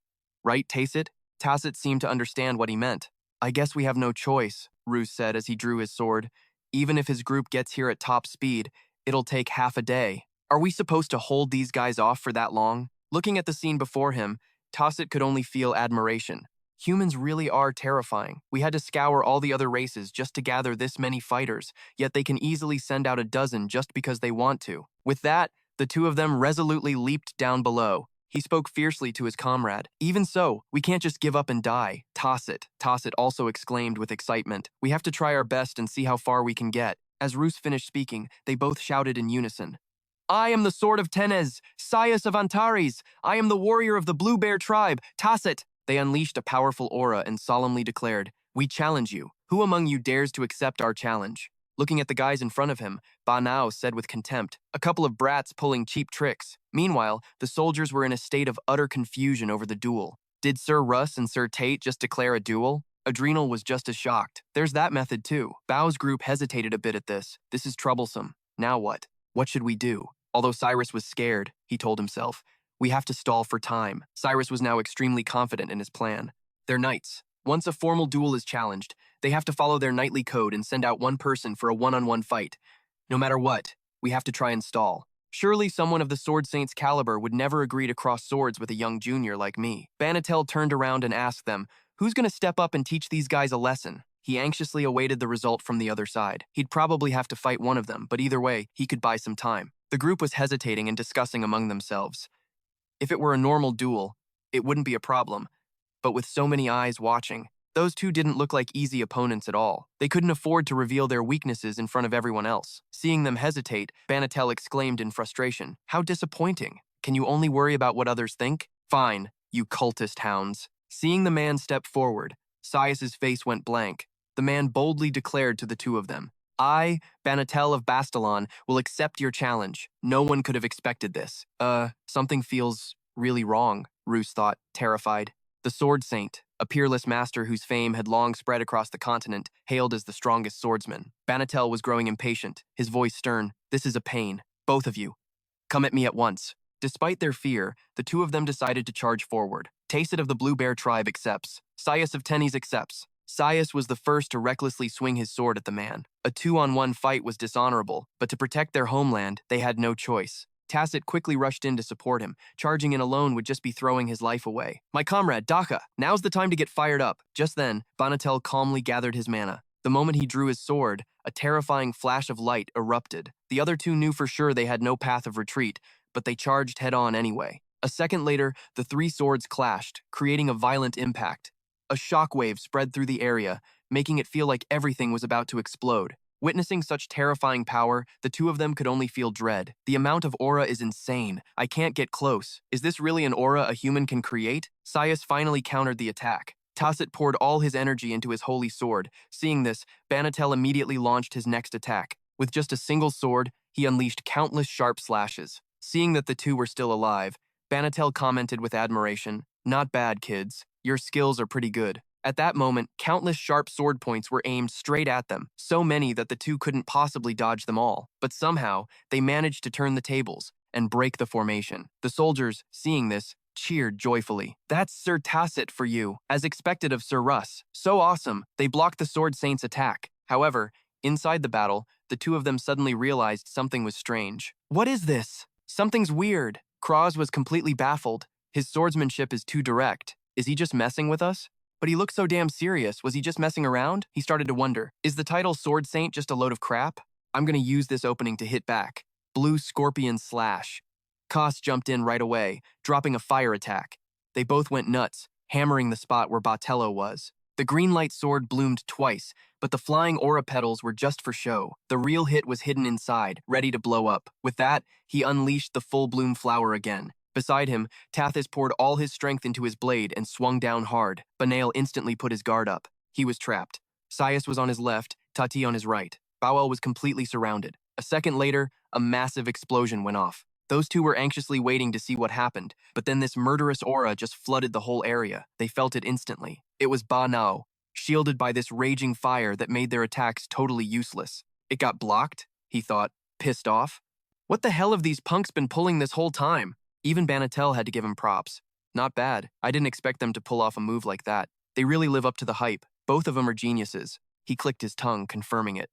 Right, Tacit? Tacit seemed to understand what he meant. I guess we have no choice, Roos said as he drew his sword. Even if his group gets here at top speed, it'll take half a day. Are we supposed to hold these guys off for that long? Looking at the scene before him, Tacit could only feel admiration. Humans really are terrifying. We had to scour all the other races just to gather this many fighters, yet they can easily send out a dozen just because they want to. With that, the two of them resolutely leaped down below. He spoke fiercely to his comrade. Even so, we can't just give up and die. Toss it also exclaimed with excitement. We have to try our best and see how far we can get. As Roos finished speaking, they both shouted in unison. I am the sword of Tenez, Sias of Antares. I am the warrior of the Blue Bear tribe. Toss it! They unleashed a powerful aura and solemnly declared, We challenge you. Who among you dares to accept our challenge? Looking at the guys in front of him, Ba Nao said with contempt, a couple of brats pulling cheap tricks. Meanwhile, the soldiers were in a state of utter confusion over the duel. Did Sir Russ and Sir Tate just declare a duel? Adrenal was just as shocked. There's that method too. Bao's group hesitated a bit at this. This is troublesome. Now what? What should we do? Although Cyrus was scared, he told himself, we have to stall for time. Cyrus was now extremely confident in his plan. They're knights. Once a formal duel is challenged, they have to follow their knightly code and send out one person for a one-on-one fight. No matter what, we have to try and stall. Surely someone of the Sword Saint's caliber would never agree to cross swords with a young junior like me. Banatel turned around and asked them, who's going to step up and teach these guys a lesson? He anxiously awaited the result from the other side. He'd probably have to fight one of them, but either way, he could buy some time. The group was hesitating and discussing among themselves. If it were a normal duel, it wouldn't be a problem. But with so many eyes watching, those two didn't look like easy opponents at all. They couldn't afford to reveal their weaknesses in front of everyone else. Seeing them hesitate, Banatel exclaimed in frustration, How disappointing. Can you only worry about what others think? Fine, you cultist hounds. Seeing the man step forward, Sias's face went blank. The man boldly declared to the two of them, I, Banatel of Bastalon, will accept your challenge. No one could have expected this. Something feels really wrong, Roos thought, terrified. The Sword Saint, a peerless master whose fame had long spread across the continent, hailed as the strongest swordsman. Banatel was growing impatient, his voice stern. This is a pain. Both of you. Come at me at once. Despite their fear, the two of them decided to charge forward. Tacit of the Blue Bear tribe accepts. Sias of Tennis accepts. Sias was the first to recklessly swing his sword at the man. A 2-on-1 fight was dishonorable, but to protect their homeland, they had no choice. Tacit quickly rushed in to support him. Charging in alone would just be throwing his life away. My comrade, Daka, now's the time to get fired up. Just then, Banatel calmly gathered his mana. The moment he drew his sword, a terrifying flash of light erupted. The other two knew for sure they had no path of retreat, but they charged head-on anyway. A second later, the three swords clashed, creating a violent impact. A shockwave spread through the area, making it feel like everything was about to explode. Witnessing such terrifying power, the two of them could only feel dread. The amount of aura is insane. I can't get close. Is this really an aura a human can create? Sias finally countered the attack. Tacit poured all his energy into his holy sword. Seeing this, Banatel immediately launched his next attack. With just a single sword, he unleashed countless sharp slashes. Seeing that the two were still alive, Banatel commented with admiration, Not bad, kids. Your skills are pretty good. At that moment, countless sharp sword points were aimed straight at them, so many that the two couldn't possibly dodge them all. But somehow, they managed to turn the tables and break the formation. The soldiers, seeing this, cheered joyfully. That's Sir Tacit for you, as expected of Sir Russ. So awesome, they blocked the Sword Saint's attack. However, inside the battle, the two of them suddenly realized something was strange. What is this? Something's weird. Kraz was completely baffled. His swordsmanship is too direct. Is he just messing with us? But he looked so damn serious. Was he just messing around? He started to wonder. Is the title Sword Saint just a load of crap? I'm gonna use this opening to hit back. Blue Scorpion Slash. Kos jumped in right away, dropping a fire attack. They both went nuts, hammering the spot where Batello was. The green light sword bloomed twice, but the flying aura petals were just for show. The real hit was hidden inside, ready to blow up. With that, he unleashed the full bloom flower again. Beside him, Tathis poured all his strength into his blade and swung down hard. Banael instantly put his guard up. He was trapped. Sias was on his left, Tati on his right. Bowel was completely surrounded. A second later, a massive explosion went off. Those two were anxiously waiting to see what happened, but then this murderous aura just flooded the whole area. They felt it instantly. It was Ba Nao, shielded by this raging fire that made their attacks totally useless. It got blocked, he thought, pissed off. What the hell have these punks been pulling this whole time? Even Banatel had to give him props. Not bad. I didn't expect them to pull off a move like that. They really live up to the hype. Both of them are geniuses. He clicked his tongue, confirming it.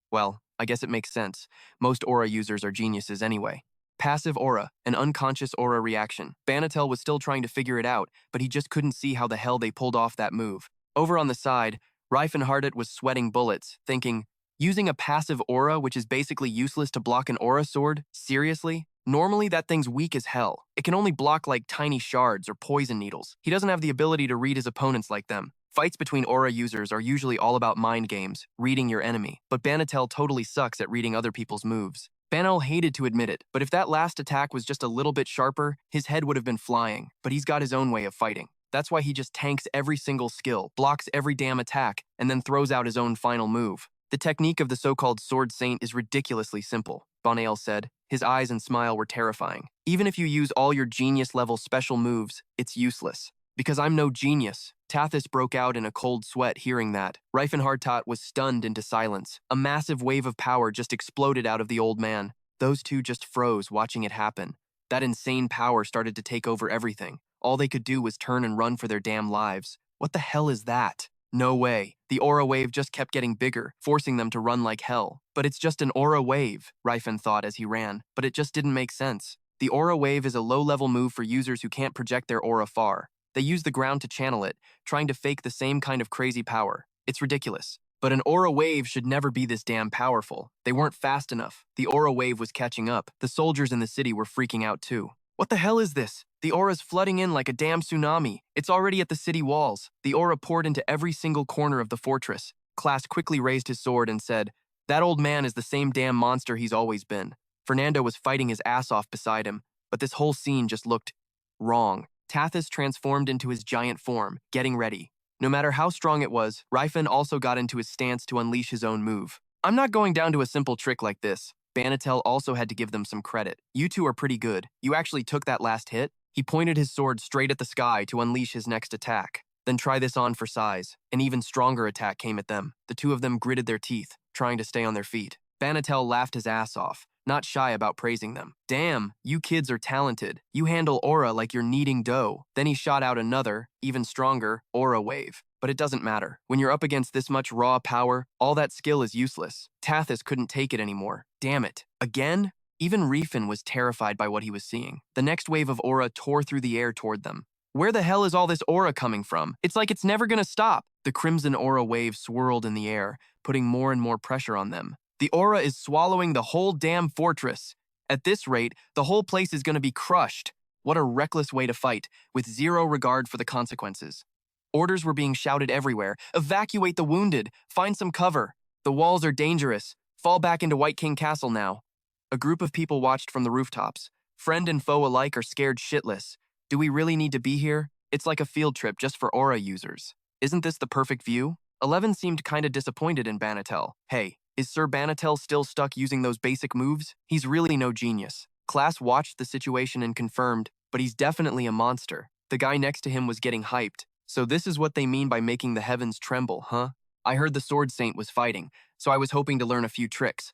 Well, I guess it makes sense. Most aura users are geniuses anyway. Passive aura, an unconscious aura reaction. Banatel was still trying to figure it out, but he just couldn't see how the hell they pulled off that move. Over on the side, Rifenhardt was sweating bullets, thinking, using a passive aura which is basically useless to block an aura sword? Seriously? Normally, that thing's weak as hell. It can only block like tiny shards or poison needles. He doesn't have the ability to read his opponents like them. Fights between aura users are usually all about mind games, reading your enemy, but Banatel totally sucks at reading other people's moves. Banel hated to admit it, but if that last attack was just a little bit sharper, his head would have been flying, but he's got his own way of fighting. That's why he just tanks every single skill, blocks every damn attack, and then throws out his own final move. The technique of the so-called Sword Saint is ridiculously simple, Banael said. His eyes and smile were terrifying. Even if you use all your genius-level special moves, it's useless. Because I'm no genius. Tathis broke out in a cold sweat hearing that. Rifenhardt was stunned into silence. A massive wave of power just exploded out of the old man. Those two just froze watching it happen. That insane power started to take over everything. All they could do was turn and run for their damn lives. What the hell is that? No way. The aura wave just kept getting bigger, forcing them to run like hell. But it's just an aura wave, Rifen thought as he ran, but it just didn't make sense. The aura wave is a low-level move for users who can't project their aura far. They use the ground to channel it, trying to fake the same kind of crazy power. It's ridiculous. But an aura wave should never be this damn powerful. They weren't fast enough. The aura wave was catching up. The soldiers in the city were freaking out too. What the hell is this? The aura's flooding in like a damn tsunami. It's already at the city walls. The aura poured into every single corner of the fortress. Klaas quickly raised his sword and said, "That old man is the same damn monster he's always been." Fernando was fighting his ass off beside him, but this whole scene just looked wrong. Tathis transformed into his giant form, getting ready. No matter how strong it was, Rifen also got into his stance to unleash his own move. "I'm not going down to a simple trick like this." Banatel also had to give them some credit. "You two are pretty good. You actually took that last hit." He pointed his sword straight at the sky to unleash his next attack. "Then try this on for size." An even stronger attack came at them. The two of them gritted their teeth, trying to stay on their feet. Banatel laughed his ass off, not shy about praising them. "Damn, you kids are talented. You handle aura like you're kneading dough." Then he shot out another, even stronger, aura wave. But it doesn't matter. When you're up against this much raw power, all that skill is useless. Tathis couldn't take it anymore. Damn it. Again? Even Rifen was terrified by what he was seeing. The next wave of aura tore through the air toward them. Where the hell is all this aura coming from? It's like it's never gonna stop. The crimson aura wave swirled in the air, putting more and more pressure on them. The aura is swallowing the whole damn fortress. At this rate, the whole place is gonna be crushed. What a reckless way to fight, with zero regard for the consequences. Orders were being shouted everywhere. "Evacuate the wounded! Find some cover! The walls are dangerous! Fall back into White King Castle now!" A group of people watched from the rooftops. Friend and foe alike are scared shitless. Do we really need to be here? It's like a field trip just for aura users. Isn't this the perfect view? 11 seemed kinda disappointed in Banatel. Hey, is Sir Banatel still stuck using those basic moves? He's really no genius. Klaas watched the situation and confirmed, but he's definitely a monster. The guy next to him was getting hyped. "So this is what they mean by making the heavens tremble, huh? I heard the Sword Saint was fighting, so I was hoping to learn a few tricks.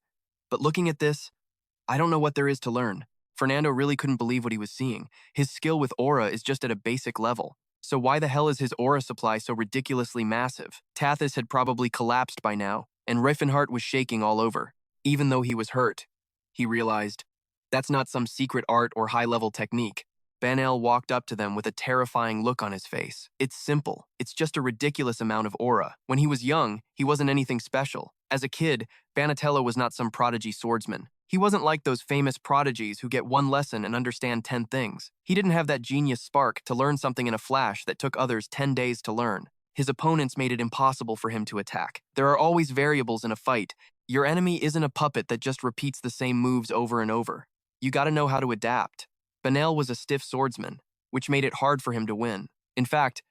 But looking at this, I don't know what there is to learn." Fernando really couldn't believe what he was seeing. His skill with aura is just at a basic level. So why the hell is his aura supply so ridiculously massive? Tathis had probably collapsed by now, and Rifenhardt was shaking all over. Even though he was hurt, he realized, that's not some secret art or high-level technique. Banel walked up to them with a terrifying look on his face. "It's simple. It's just a ridiculous amount of aura. When he was young, he wasn't anything special. As a kid, Banatello was not some prodigy swordsman. He wasn't like those famous prodigies who get one lesson and understand 10 things. He didn't have that genius spark to learn something in a flash that took others 10 days to learn. His opponents made it impossible for him to attack. There are always variables in a fight. Your enemy isn't a puppet that just repeats the same moves over and over. You gotta know how to adapt." Banel was a stiff swordsman, which made it hard for him to win. In fact,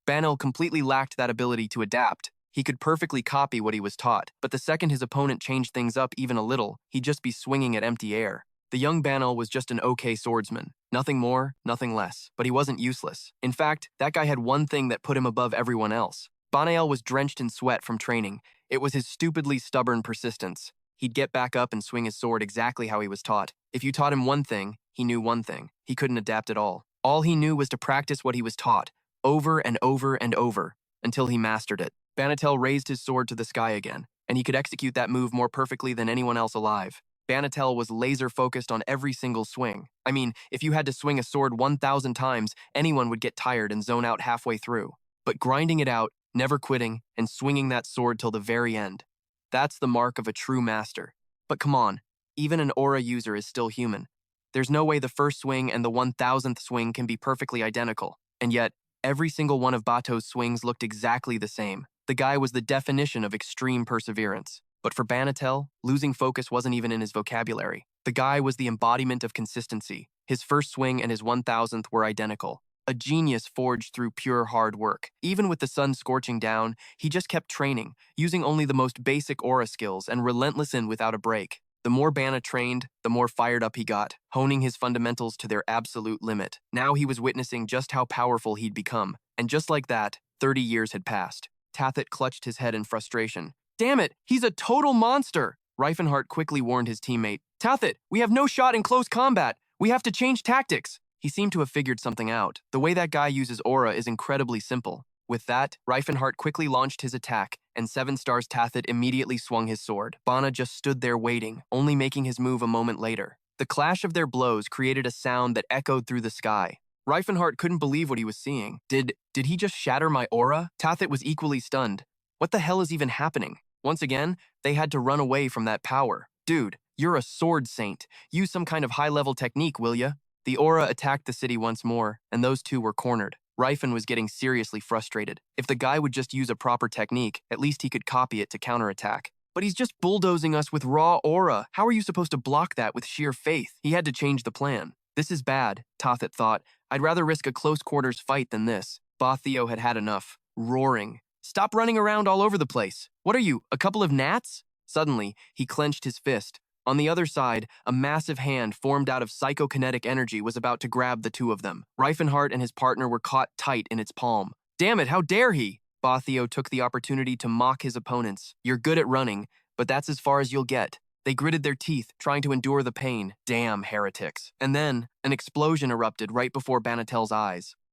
Banel completely lacked that ability to adapt. He could perfectly copy what he was taught, but the second his opponent changed things up even a little, he'd just be swinging at empty air. The young Banel was just an okay swordsman. Nothing more, nothing less, but he wasn't useless. In fact, that guy had one thing that put him above everyone else. Banael was drenched in sweat from training. It was his stupidly stubborn persistence. He'd get back up and swing his sword exactly how he was taught. If you taught him one thing, he knew one thing. He couldn't adapt at all. All he knew was to practice what he was taught, over and over and over, until he mastered it. Banatel raised his sword to the sky again, and he could execute that move more perfectly than anyone else alive. Banatel was laser-focused on every single swing. I mean, if you had to swing a sword 1,000 times, anyone would get tired and zone out halfway through. But grinding it out, never quitting, and swinging that sword till the very end, that's the mark of a true master. But come on, even an aura user is still human. There's no way the first swing and the 1000th swing can be perfectly identical. And yet, every single one of Bato's swings looked exactly the same. The guy was the definition of extreme perseverance. But for Banatel, losing focus wasn't even in his vocabulary. The guy was the embodiment of consistency. His first swing and his 1000th were identical. A genius forged through pure hard work. Even with the sun scorching down, he just kept training, using only the most basic aura skills and relentless in without a break. The more Bana trained, the more fired up he got, honing his fundamentals to their absolute limit. Now he was witnessing just how powerful he'd become. And just like that, 30 years had passed. Tathet clutched his head in frustration. Damn it, he's a total monster! Rifenhardt quickly warned his teammate. Tathet, we have no shot in close combat. We have to change tactics. He seemed to have figured something out. The way that guy uses aura is incredibly simple. With that, Rifenhardt quickly launched his attack, and 7 stars Tathet immediately swung his sword. Bana just stood there waiting, only making his move a moment later. The clash of their blows created a sound that echoed through the sky. Rifenhardt couldn't believe what he was seeing. Did he just shatter my aura? Tathet was equally stunned. What the hell is even happening? Once again, they had to run away from that power. Dude, you're a sword saint. Use some kind of high-level technique, will ya? The aura attacked the city once more, and those two were cornered. Rifen was getting seriously frustrated. If the guy would just use a proper technique, at least he could copy it to counterattack. But he's just bulldozing us with raw aura. How are you supposed to block that with sheer faith? He had to change the plan. This is bad, Tathet thought. I'd rather risk a close-quarters fight than this. Bathio had had enough, roaring. Stop running around all over the place. What are you, a couple of gnats? Suddenly, he clenched his fist. On the other side, a massive hand formed out of psychokinetic energy was about to grab the two of them. Rifenhardt and his partner were caught tight in its palm. Damn it, how dare he? Bathio took the opportunity to mock his opponents. You're good at running, but that's as far as you'll get. They gritted their teeth, trying to endure the pain. Damn heretics. And then, an explosion erupted right before Banatel's eyes.